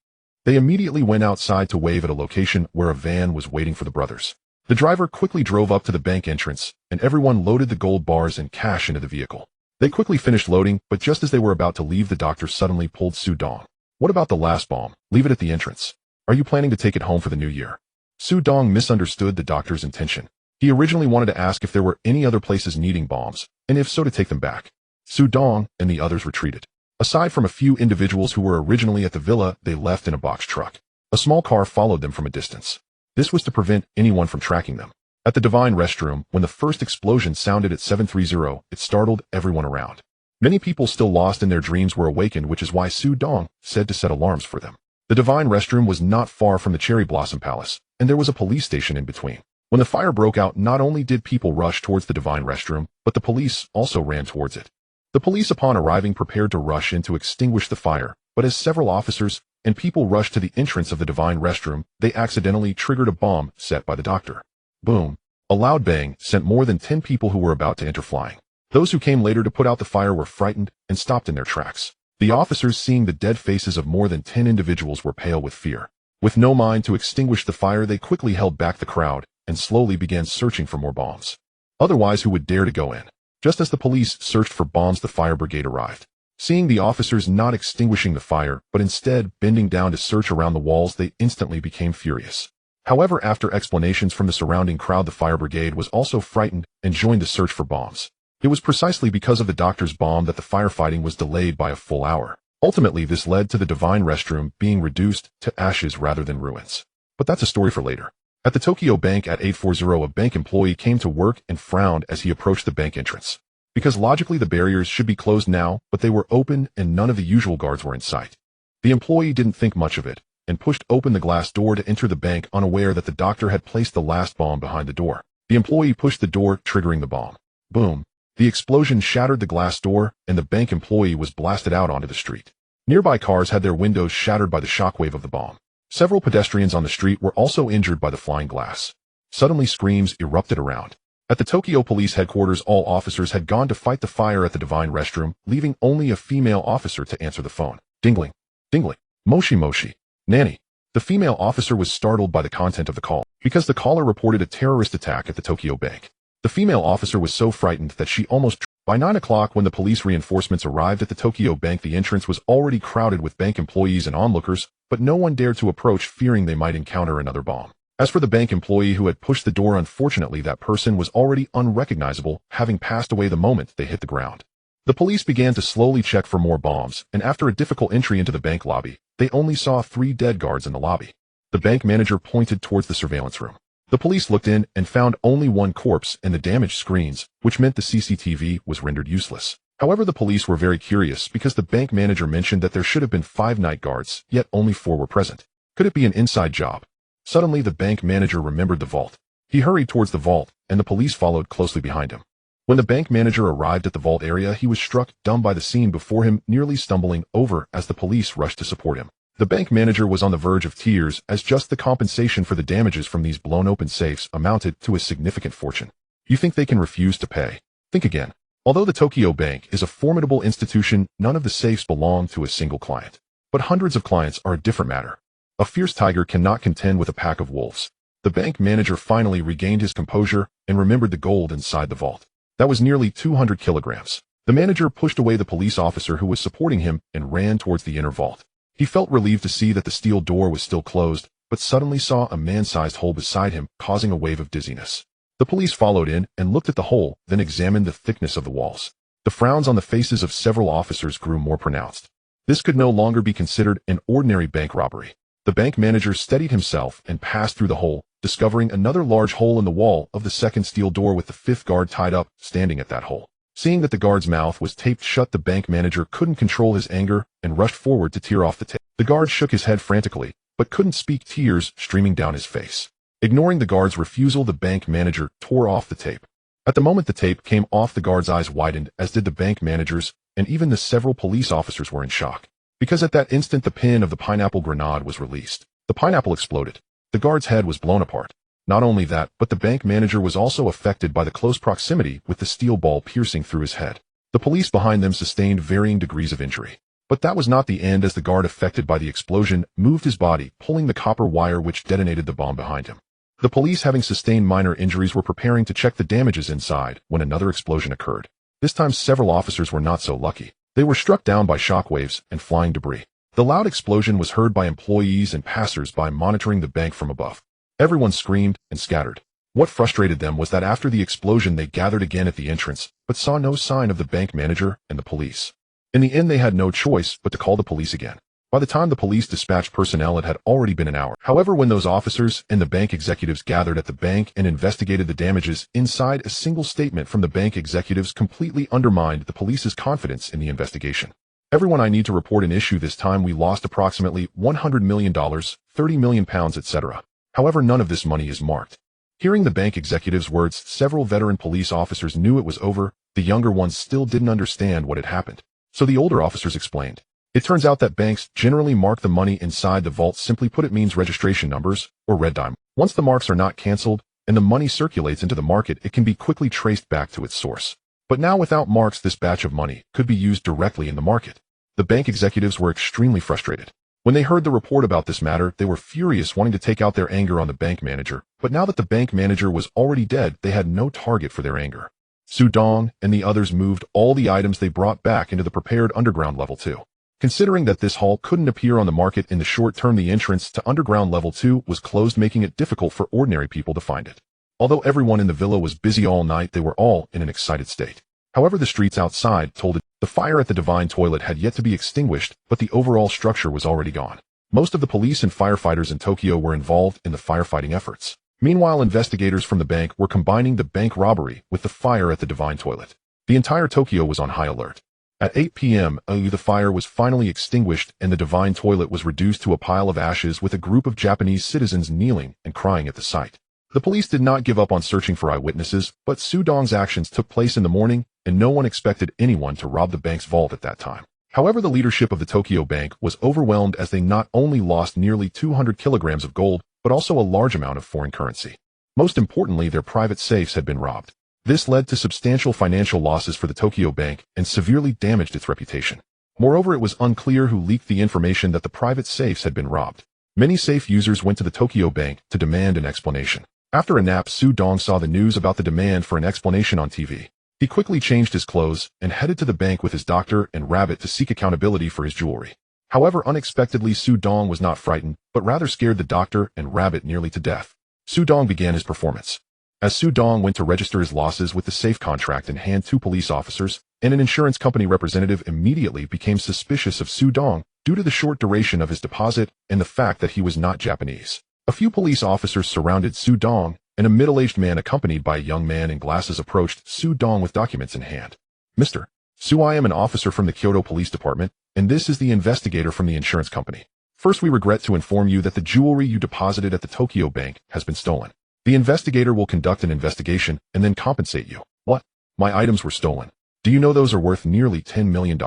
They immediately went outside to wave at a location where a van was waiting for the brothers. The driver quickly drove up to the bank entrance, and everyone loaded the gold bars and cash into the vehicle. They quickly finished loading, but just as they were about to leave, the doctor suddenly pulled Su Dong. What about the last bomb? Leave it at the entrance. Are you planning to take it home for the new year? Su Dong misunderstood the doctor's intention. He originally wanted to ask if there were any other places needing bombs, and if so, to take them back. Su Dong and the others retreated. Aside from a few individuals who were originally at the villa, they left in a box truck. A small car followed them from a distance. This was to prevent anyone from tracking them. At the Divine Restroom, when the first explosion sounded at 7:30, it startled everyone around. Many people still lost in their dreams were awakened, which is why Su Dong said to set alarms for them. The Divine Restroom was not far from the Cherry Blossom Palace, and there was a police station in between. When the fire broke out, not only did people rush towards the Divine Restroom, but the police also ran towards it. The police, upon arriving, prepared to rush in to extinguish the fire, but as several officers and people rushed to the entrance of the Divine Restroom, they accidentally triggered a bomb set by the doctor. Boom! A loud bang sent more than 10 people who were about to enter flying. Those who came later to put out the fire were frightened and stopped in their tracks. The officers, seeing the dead faces of more than 10 individuals, were pale with fear. With no mind to extinguish the fire, they quickly held back the crowd and slowly began searching for more bombs. Otherwise, who would dare to go in? Just as the police searched for bombs, the fire brigade arrived. Seeing the officers not extinguishing the fire, but instead bending down to search around the walls, they instantly became furious. However, after explanations from the surrounding crowd, the fire brigade was also frightened and joined the search for bombs. It was precisely because of the doctor's bomb that the firefighting was delayed by a full hour. Ultimately, this led to the Divine Restroom being reduced to ashes rather than ruins. But that's a story for later. At the Tokyo Bank at 8:40, a bank employee came to work and frowned as he approached the bank entrance. Because logically the barriers should be closed now, but they were open and none of the usual guards were in sight. The employee didn't think much of it and pushed open the glass door to enter the bank, unaware that the doctor had placed the last bomb behind the door. The employee pushed the door, triggering the bomb. Boom! The explosion shattered the glass door, and the bank employee was blasted out onto the street. Nearby cars had their windows shattered by the shockwave of the bomb. Several pedestrians on the street were also injured by the flying glass. Suddenly, screams erupted around. At the Tokyo Police Headquarters, all officers had gone to fight the fire at the Divine Restroom, leaving only a female officer to answer the phone. Dingling. Dingling. Moshi Moshi. Nanny. The female officer was startled by the content of the call, because the caller reported a terrorist attack at the Tokyo Bank. The female officer was so frightened that she almost... By 9 o'clock, when the police reinforcements arrived at the Tokyo Bank, the entrance was already crowded with bank employees and onlookers, but no one dared to approach, fearing they might encounter another bomb. As for the bank employee who had pushed the door, unfortunately that person was already unrecognizable, having passed away the moment they hit the ground. The police began to slowly check for more bombs, and after a difficult entry into the bank lobby, they only saw 3 dead guards in the lobby. The bank manager pointed towards the surveillance room. The police looked in and found only 1 corpse and the damaged screens, which meant the CCTV was rendered useless. However, the police were very curious because the bank manager mentioned that there should have been 5 night guards, yet only 4 were present. Could it be an inside job? Suddenly, the bank manager remembered the vault. He hurried towards the vault, and the police followed closely behind him. When the bank manager arrived at the vault area, he was struck dumb by the scene before him, nearly stumbling over as the police rushed to support him. The bank manager was on the verge of tears, as just the compensation for the damages from these blown open safes amounted to a significant fortune. You think they can refuse to pay? Think again. Although the Tokyo Bank is a formidable institution, none of the safes belong to a single client. But hundreds of clients are a different matter. A fierce tiger cannot contend with a pack of wolves. The bank manager finally regained his composure and remembered the gold inside the vault. That was nearly 200 kilograms. The manager pushed away the police officer who was supporting him and ran towards the inner vault. He felt relieved to see that the steel door was still closed, but suddenly saw a man-sized hole beside him, causing a wave of dizziness. The police followed in and looked at the hole, then examined the thickness of the walls. The frowns on the faces of several officers grew more pronounced. This could no longer be considered an ordinary bank robbery. The bank manager steadied himself and passed through the hole, discovering another large hole in the wall of the second steel door with the fifth guard tied up, standing at that hole. Seeing that the guard's mouth was taped shut, the bank manager couldn't control his anger and rushed forward to tear off the tape. The guard shook his head frantically, but couldn't speak, tears streaming down his face. Ignoring the guard's refusal, the bank manager tore off the tape. At the moment the tape came off, the guard's eyes widened, as did the bank manager's, and even the several police officers were in shock. Because at that instant the pin of the pineapple grenade was released. The pineapple exploded. The guard's head was blown apart. Not only that, but the bank manager was also affected by the close proximity, with the steel ball piercing through his head. The police behind them sustained varying degrees of injury. But that was not the end, as the guard affected by the explosion moved his body, pulling the copper wire which detonated the bomb behind him. The police, having sustained minor injuries, were preparing to check the damages inside when another explosion occurred. This time several officers were not so lucky. They were struck down by shockwaves and flying debris. The loud explosion was heard by employees and passers-by monitoring the bank from above. Everyone screamed and scattered. What frustrated them was that after the explosion they gathered again at the entrance, but saw no sign of the bank manager and the police. In the end they had no choice but to call the police again. By the time the police dispatched personnel it had already been an hour. However, when those officers and the bank executives gathered at the bank and investigated the damages inside, a single statement from the bank executives completely undermined the police's confidence in the investigation. Everyone, I need to report an issue. This time we lost approximately $100 million, 30 million pounds, etc. However, none of this money is marked. Hearing the bank executive's words, several veteran police officers knew it was over. The younger ones still didn't understand what had happened. So the older officers explained. It turns out that banks generally mark the money inside the vault. Simply put, it means registration numbers, or red dime. Once the marks are not canceled and the money circulates into the market, it can be quickly traced back to its source. But now without marks, this batch of money could be used directly in the market. The bank executives were extremely frustrated. When they heard the report about this matter, they were furious, wanting to take out their anger on the bank manager. But now that the bank manager was already dead, they had no target for their anger. Su Dong and the others moved all the items they brought back into the prepared underground level 2. Considering that this haul couldn't appear on the market in the short term, the entrance to underground level 2 was closed, making it difficult for ordinary people to find it. Although everyone in the villa was busy all night, they were all in an excited state. However, the streets outside told it the fire at the divine toilet had yet to be extinguished, but the overall structure was already gone. Most of the police and firefighters in Tokyo were involved in the firefighting efforts. Meanwhile, investigators from the bank were combining the bank robbery with the fire at the divine toilet. The entire Tokyo was on high alert. At 8 p.m., the fire was finally extinguished and the divine toilet was reduced to a pile of ashes, with a group of Japanese citizens kneeling and crying at the sight. The police did not give up on searching for eyewitnesses, but Su Dong's actions took place in the morning, and no one expected anyone to rob the bank's vault at that time. However, the leadership of the Tokyo Bank was overwhelmed, as they not only lost nearly 200 kilograms of gold, but also a large amount of foreign currency. Most importantly, their private safes had been robbed. This led to substantial financial losses for the Tokyo Bank and severely damaged its reputation. Moreover, it was unclear who leaked the information that the private safes had been robbed. Many safe users went to the Tokyo Bank to demand an explanation. After a nap, Su Dong saw the news about the demand for an explanation on TV. He quickly changed his clothes and headed to the bank with his doctor and Rabbit to seek accountability for his jewelry. However, unexpectedly, Su Dong was not frightened, but rather scared the doctor and Rabbit nearly to death. Su Dong began his performance. As Su Dong went to register his losses with the safe contract in hand, 2 police officers and an insurance company representative immediately became suspicious of Su Dong due to the short duration of his deposit and the fact that he was not Japanese. A few police officers surrounded Su Dong, and a middle-aged man accompanied by a young man in glasses approached Su Dong with documents in hand. Mr. Su, I am an officer from the Kyoto Police Department, and this is the investigator from the insurance company. First, we regret to inform you that the jewelry you deposited at the Tokyo Bank has been stolen. The investigator will conduct an investigation and then compensate you. What? My items were stolen. Do you know those are worth nearly $10 million?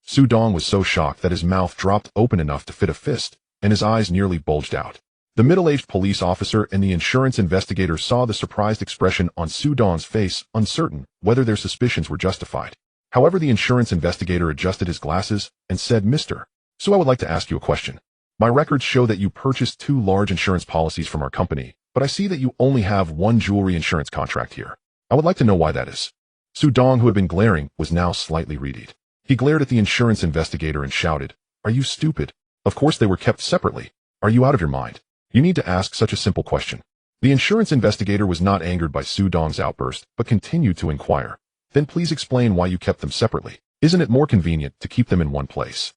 Su Dong was so shocked that his mouth dropped open enough to fit a fist, and his eyes nearly bulged out. The middle-aged police officer and the insurance investigator saw the surprised expression on Su Dong's face, uncertain whether their suspicions were justified. However, the insurance investigator adjusted his glasses and said, Mr. Su, I would like to ask you a question. My records show that you purchased 2 large insurance policies from our company, but I see that you only have 1 jewelry insurance contract here. I would like to know why that is. Su Dong, who had been glaring, was now slightly readied. He glared at the insurance investigator and shouted, "Are you stupid? Of course they were kept separately. Are you out of your mind? You need to ask such a simple question." The insurance investigator was not angered by Su Dong's outburst, but continued to inquire. "Then please explain why you kept them separately. Isn't it more convenient to keep them in one place?"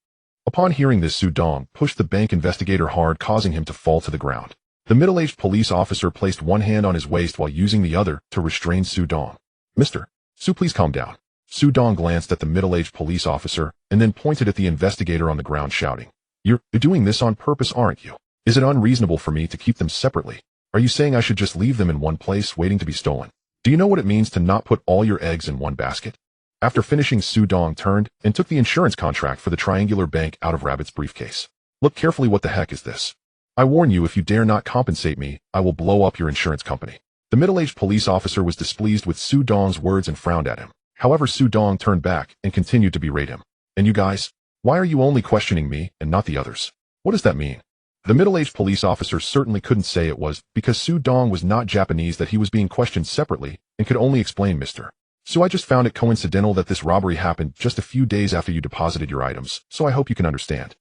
Upon hearing this, Su Dong pushed the bank investigator hard, causing him to fall to the ground. The middle-aged police officer placed one hand on his waist while using the other to restrain Su Dong. "Mr. Su, please calm down." Su Dong glanced at the middle-aged police officer and then pointed at the investigator on the ground, shouting, You're doing this on purpose, aren't you? Is it unreasonable for me to keep them separately? Are you saying I should just leave them in one place waiting to be stolen? Do you know what it means to not put all your eggs in one basket?" After finishing, Su Dong turned and took the insurance contract for the triangular bank out of Rabbit's briefcase. "Look carefully, what the heck is this? I warn you, if you dare not compensate me, I will blow up your insurance company." The middle-aged police officer was displeased with Su Dong's words and frowned at him. However, Su Dong turned back and continued to berate him. "And you guys? Why are you only questioning me and not the others? What does that mean?" The middle-aged police officer certainly couldn't say it was because Su Dong was not Japanese that he was being questioned separately and could only explain, "Mr. So I just found it coincidental that this robbery happened just a few days after you deposited your items, so I hope you can understand.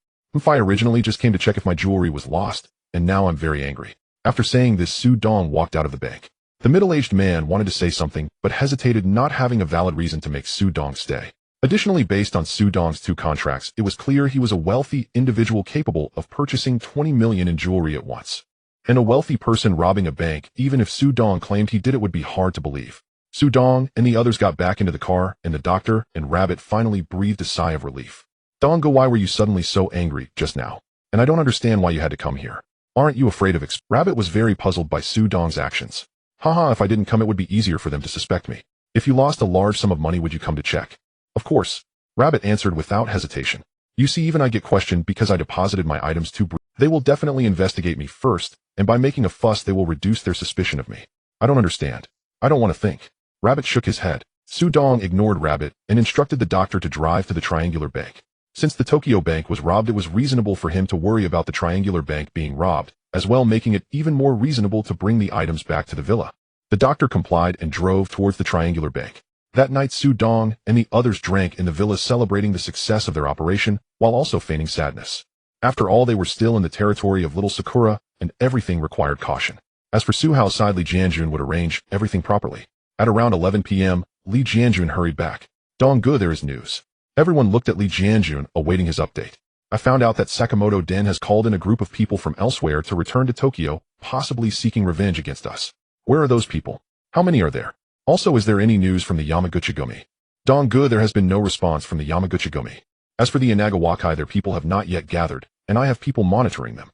I originally just came to check if my jewelry was lost, and now I'm very angry." After saying this, Su Dong walked out of the bank. The middle-aged man wanted to say something, but hesitated, not having a valid reason to make Su Dong stay. Additionally, based on Su Dong's 2 contracts, it was clear he was a wealthy individual capable of purchasing 20 million in jewelry at once. And a wealthy person robbing a bank, even if Su Dong claimed he did it, would be hard to believe. Su Dong and the others got back into the car, and the doctor and Rabbit finally breathed a sigh of relief. "Dong-go, why were you suddenly so angry just now? And I don't understand why you had to come here. Aren't you afraid of Rabbit was very puzzled by Su Dong's actions. "Haha, if I didn't come, it would be easier for them to suspect me. If you lost a large sum of money, would you come to check?" "Of course," Rabbit answered without hesitation. "You see, even I get questioned because I deposited my items too briefly. They will definitely investigate me first, and by making a fuss they will reduce their suspicion of me. I don't understand. I don't want to think." Rabbit shook his head. Su Dong ignored Rabbit and instructed the doctor to drive to the triangular bank. Since the Tokyo bank was robbed, it was reasonable for him to worry about the triangular bank being robbed, as well, making it even more reasonable to bring the items back to the villa. The doctor complied and drove towards the triangular bank. That night, Su Dong and the others drank in the villa, celebrating the success of their operation, while also feigning sadness. After all, they were still in the territory of Little Sakura, and everything required caution. As for Su Hao's side, Li Jianjun would arrange everything properly. At around 11 p.m., Li Jianjun hurried back. "Dong-go, there is news." Everyone looked at Li Jianjun, awaiting his update. "I found out that Sakamoto Den has called in a group of people from elsewhere to return to Tokyo, possibly seeking revenge against us. Where are those people? How many are there? Also, is there any news from the Yamaguchi-gumi?" "Dong-go, there has been no response from the Yamaguchi-gumi. As for the Inagawakai, their people have not yet gathered, and I have people monitoring them."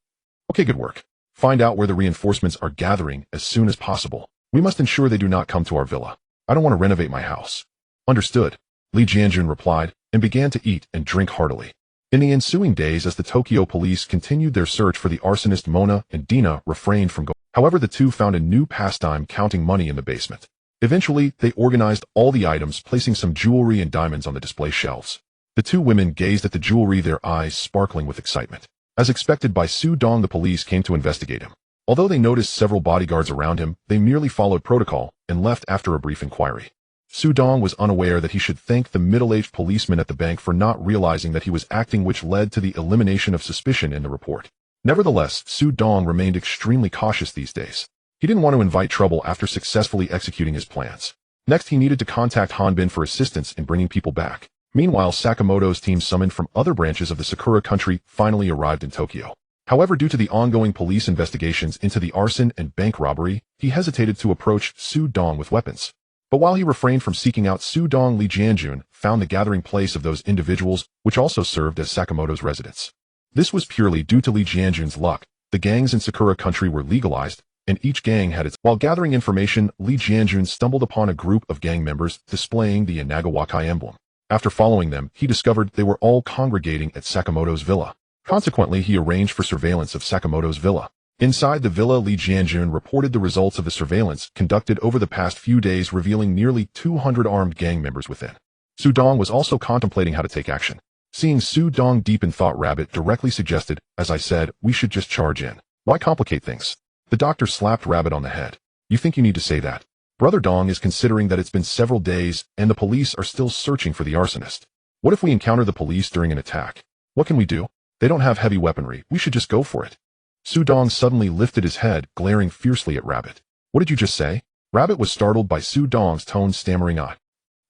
"Okay, good work. Find out where the reinforcements are gathering as soon as possible. We must ensure they do not come to our villa. I don't want to renovate my house." "Understood," Li Jianjun replied, and began to eat and drink heartily. In the ensuing days, as the Tokyo police continued their search for the arsonist, Mona and Dina refrained from going. However, the two found a new pastime, counting money in the basement. Eventually, they organized all the items, placing some jewelry and diamonds on the display shelves. The two women gazed at the jewelry, their eyes sparkling with excitement. As expected by Su Dong, the police came to investigate him. Although they noticed several bodyguards around him, they merely followed protocol and left after a brief inquiry. Su Dong was unaware that he should thank the middle-aged policeman at the bank for not realizing that he was acting, which led to the elimination of suspicion in the report. Nevertheless, Su Dong remained extremely cautious these days. He didn't want to invite trouble after successfully executing his plans. Next, he needed to contact Hanbin for assistance in bringing people back. Meanwhile, Sakamoto's team, summoned from other branches of the Sakura country, finally arrived in Tokyo. However, due to the ongoing police investigations into the arson and bank robbery, he hesitated to approach Su Dong with weapons. But while he refrained from seeking out Su Dong, Li Jianjun found the gathering place of those individuals, which also served as Sakamoto's residence. This was purely due to Li Jianjun's luck. The gangs in Sakura country were legalized, and each gang had its. While gathering information, Li Jianjun stumbled upon a group of gang members displaying the Inagawakai emblem. After following them, he discovered they were all congregating at Sakamoto's villa. Consequently, he arranged for surveillance of Sakamoto's villa. Inside the villa, Li Jianjun reported the results of the surveillance conducted over the past few days, revealing nearly 200 armed gang members within. Su Dong was also contemplating how to take action. Seeing Su Dong deep in thought, Rabbit directly suggested, "As I said, we should just charge in. Why complicate things?" The doctor slapped Rabbit on the head. "You think you need to say that? Brother Dong is considering that it's been several days and the police are still searching for the arsonist. What if we encounter the police during an attack? What can we do? They don't have heavy weaponry. We should just go for it. Su Dong suddenly lifted his head, glaring fiercely at Rabbit. What did you just say? Rabbit was startled by Su Dong's tone, stammering out.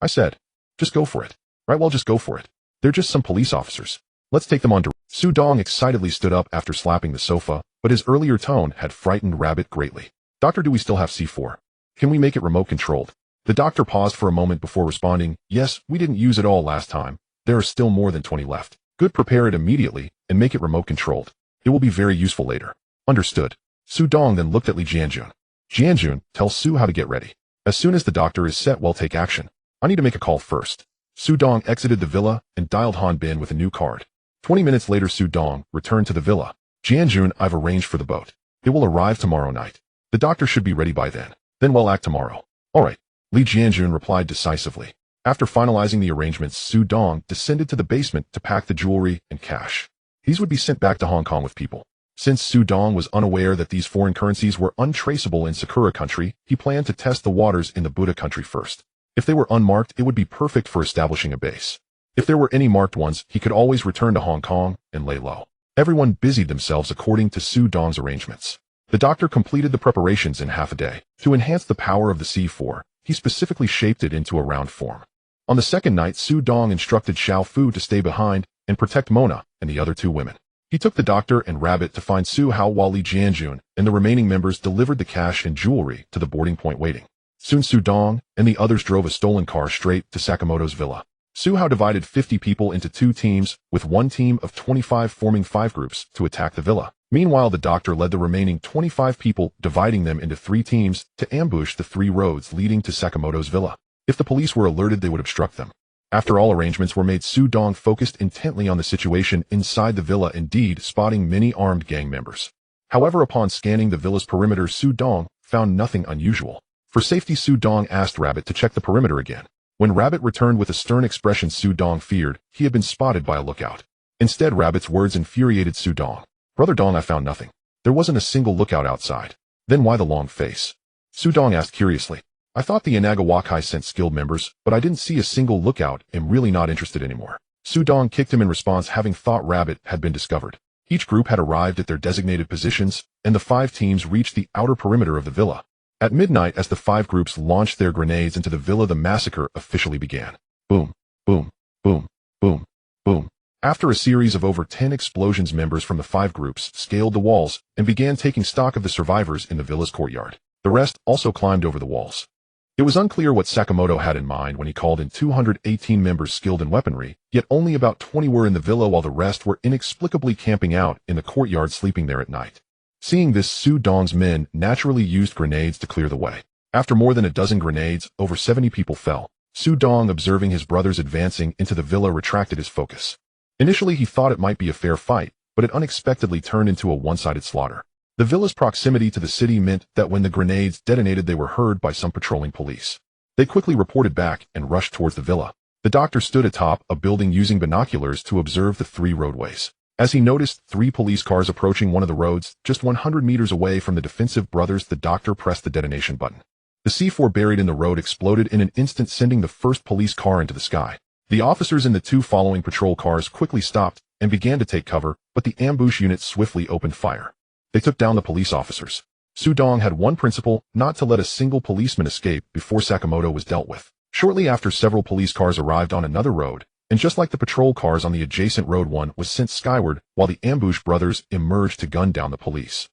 I said, just go for it. Right, well, just go for it. They're just some police officers. Let's take them on to... Su Dong excitedly stood up after slapping the sofa, but his earlier tone had frightened Rabbit greatly. Doctor, do we still have C4? Can we make it remote controlled? The doctor paused for a moment before responding, yes, we didn't use it all last time. There are still more than 20 left. Good, prepare it immediately and make it remote controlled. It will be very useful later. Understood. Su Dong then looked at Li Jianjun. Jianjun, tell Su how to get ready. As soon as the doctor is set, we'll take action. I need to make a call first. Su Dong exited the villa and dialed Han Bin with a new card. 20 minutes later, Su Dong returned to the villa. Jianjun, I've arranged for the boat. It will arrive tomorrow night. The doctor should be ready by then. Then we'll act tomorrow. All right. Li Jianjun replied decisively. After finalizing the arrangements, Su Dong descended to the basement to pack the jewelry and cash. These would be sent back to Hong Kong with people. Since Su Dong was unaware that these foreign currencies were untraceable in Sakura country, he planned to test the waters in the Buddha country first. If they were unmarked, it would be perfect for establishing a base. If there were any marked ones, he could always return to Hong Kong and lay low. Everyone busied themselves according to Su Dong's arrangements. The doctor completed the preparations in half a day. To enhance the power of the C4, he specifically shaped it into a round form. On the second night, Su Dong instructed Xiao Fu to stay behind and protect Mona and the other two women. He took the doctor and Rabbit to find Su Hao while Li Jianjun and the remaining members delivered the cash and jewelry to the boarding point waiting. Soon Su Dong and the others drove a stolen car straight to Sakamoto's villa. Su Hao divided 50 people into two teams, with one team of 25 forming 5 groups to attack the villa. Meanwhile, the doctor led the remaining 25 people, dividing them into 3 teams to ambush the 3 roads leading to Sakamoto's villa. If the police were alerted, they would obstruct them. After all arrangements were made, Su Dong focused intently on the situation inside the villa, indeed spotting many armed gang members. However, upon scanning the villa's perimeter, Su Dong found nothing unusual. For safety, Su Dong asked Rabbit to check the perimeter again. When Rabbit returned with a stern expression, Su Dong feared he had been spotted by a lookout. Instead, Rabbit's words infuriated Su Dong. Brother Dong, I found nothing. There wasn't a single lookout outside. Then why the long face? Su Dong asked curiously. I thought the Inagawakai sent skilled members, but I didn't see a single lookout and really not interested anymore. Su Dong kicked him in response, having thought Rabbit had been discovered. Each group had arrived at their designated positions, and the 5 teams reached the outer perimeter of the villa. At midnight, as the 5 groups launched their grenades into the villa, the massacre officially began. Boom, boom, boom, boom, boom. After a series of over 10 explosions, members from the 5 groups scaled the walls and began taking stock of the survivors in the villa's courtyard. The rest also climbed over the walls. It was unclear what Sakamoto had in mind when he called in 218 members skilled in weaponry, yet only about 20 were in the villa while the rest were inexplicably camping out in the courtyard, sleeping there at night. Seeing this, Su Dong's men naturally used grenades to clear the way. After more than a dozen grenades, over 70 people fell. Su Dong, observing his brothers advancing into the villa, retracted his focus. Initially, he thought it might be a fair fight, but it unexpectedly turned into a one-sided slaughter. The villa's proximity to the city meant that when the grenades detonated, they were heard by some patrolling police. They quickly reported back and rushed towards the villa. The doctor stood atop a building using binoculars to observe the 3 roadways. As he noticed 3 police cars approaching one of the roads, just 100 meters away from the defensive brothers, the doctor pressed the detonation button. The C4 buried in the road exploded in an instant, sending the first police car into the sky. The officers in the 2 following patrol cars quickly stopped and began to take cover, but the ambush unit swiftly opened fire. They took down the police officers. Su Dong had one principle: not to let a single policeman escape before Sakamoto was dealt with. Shortly after, several police cars arrived on another road, and just like the patrol cars on the adjacent road, one was sent skyward while the ambush brothers emerged to gun down the police.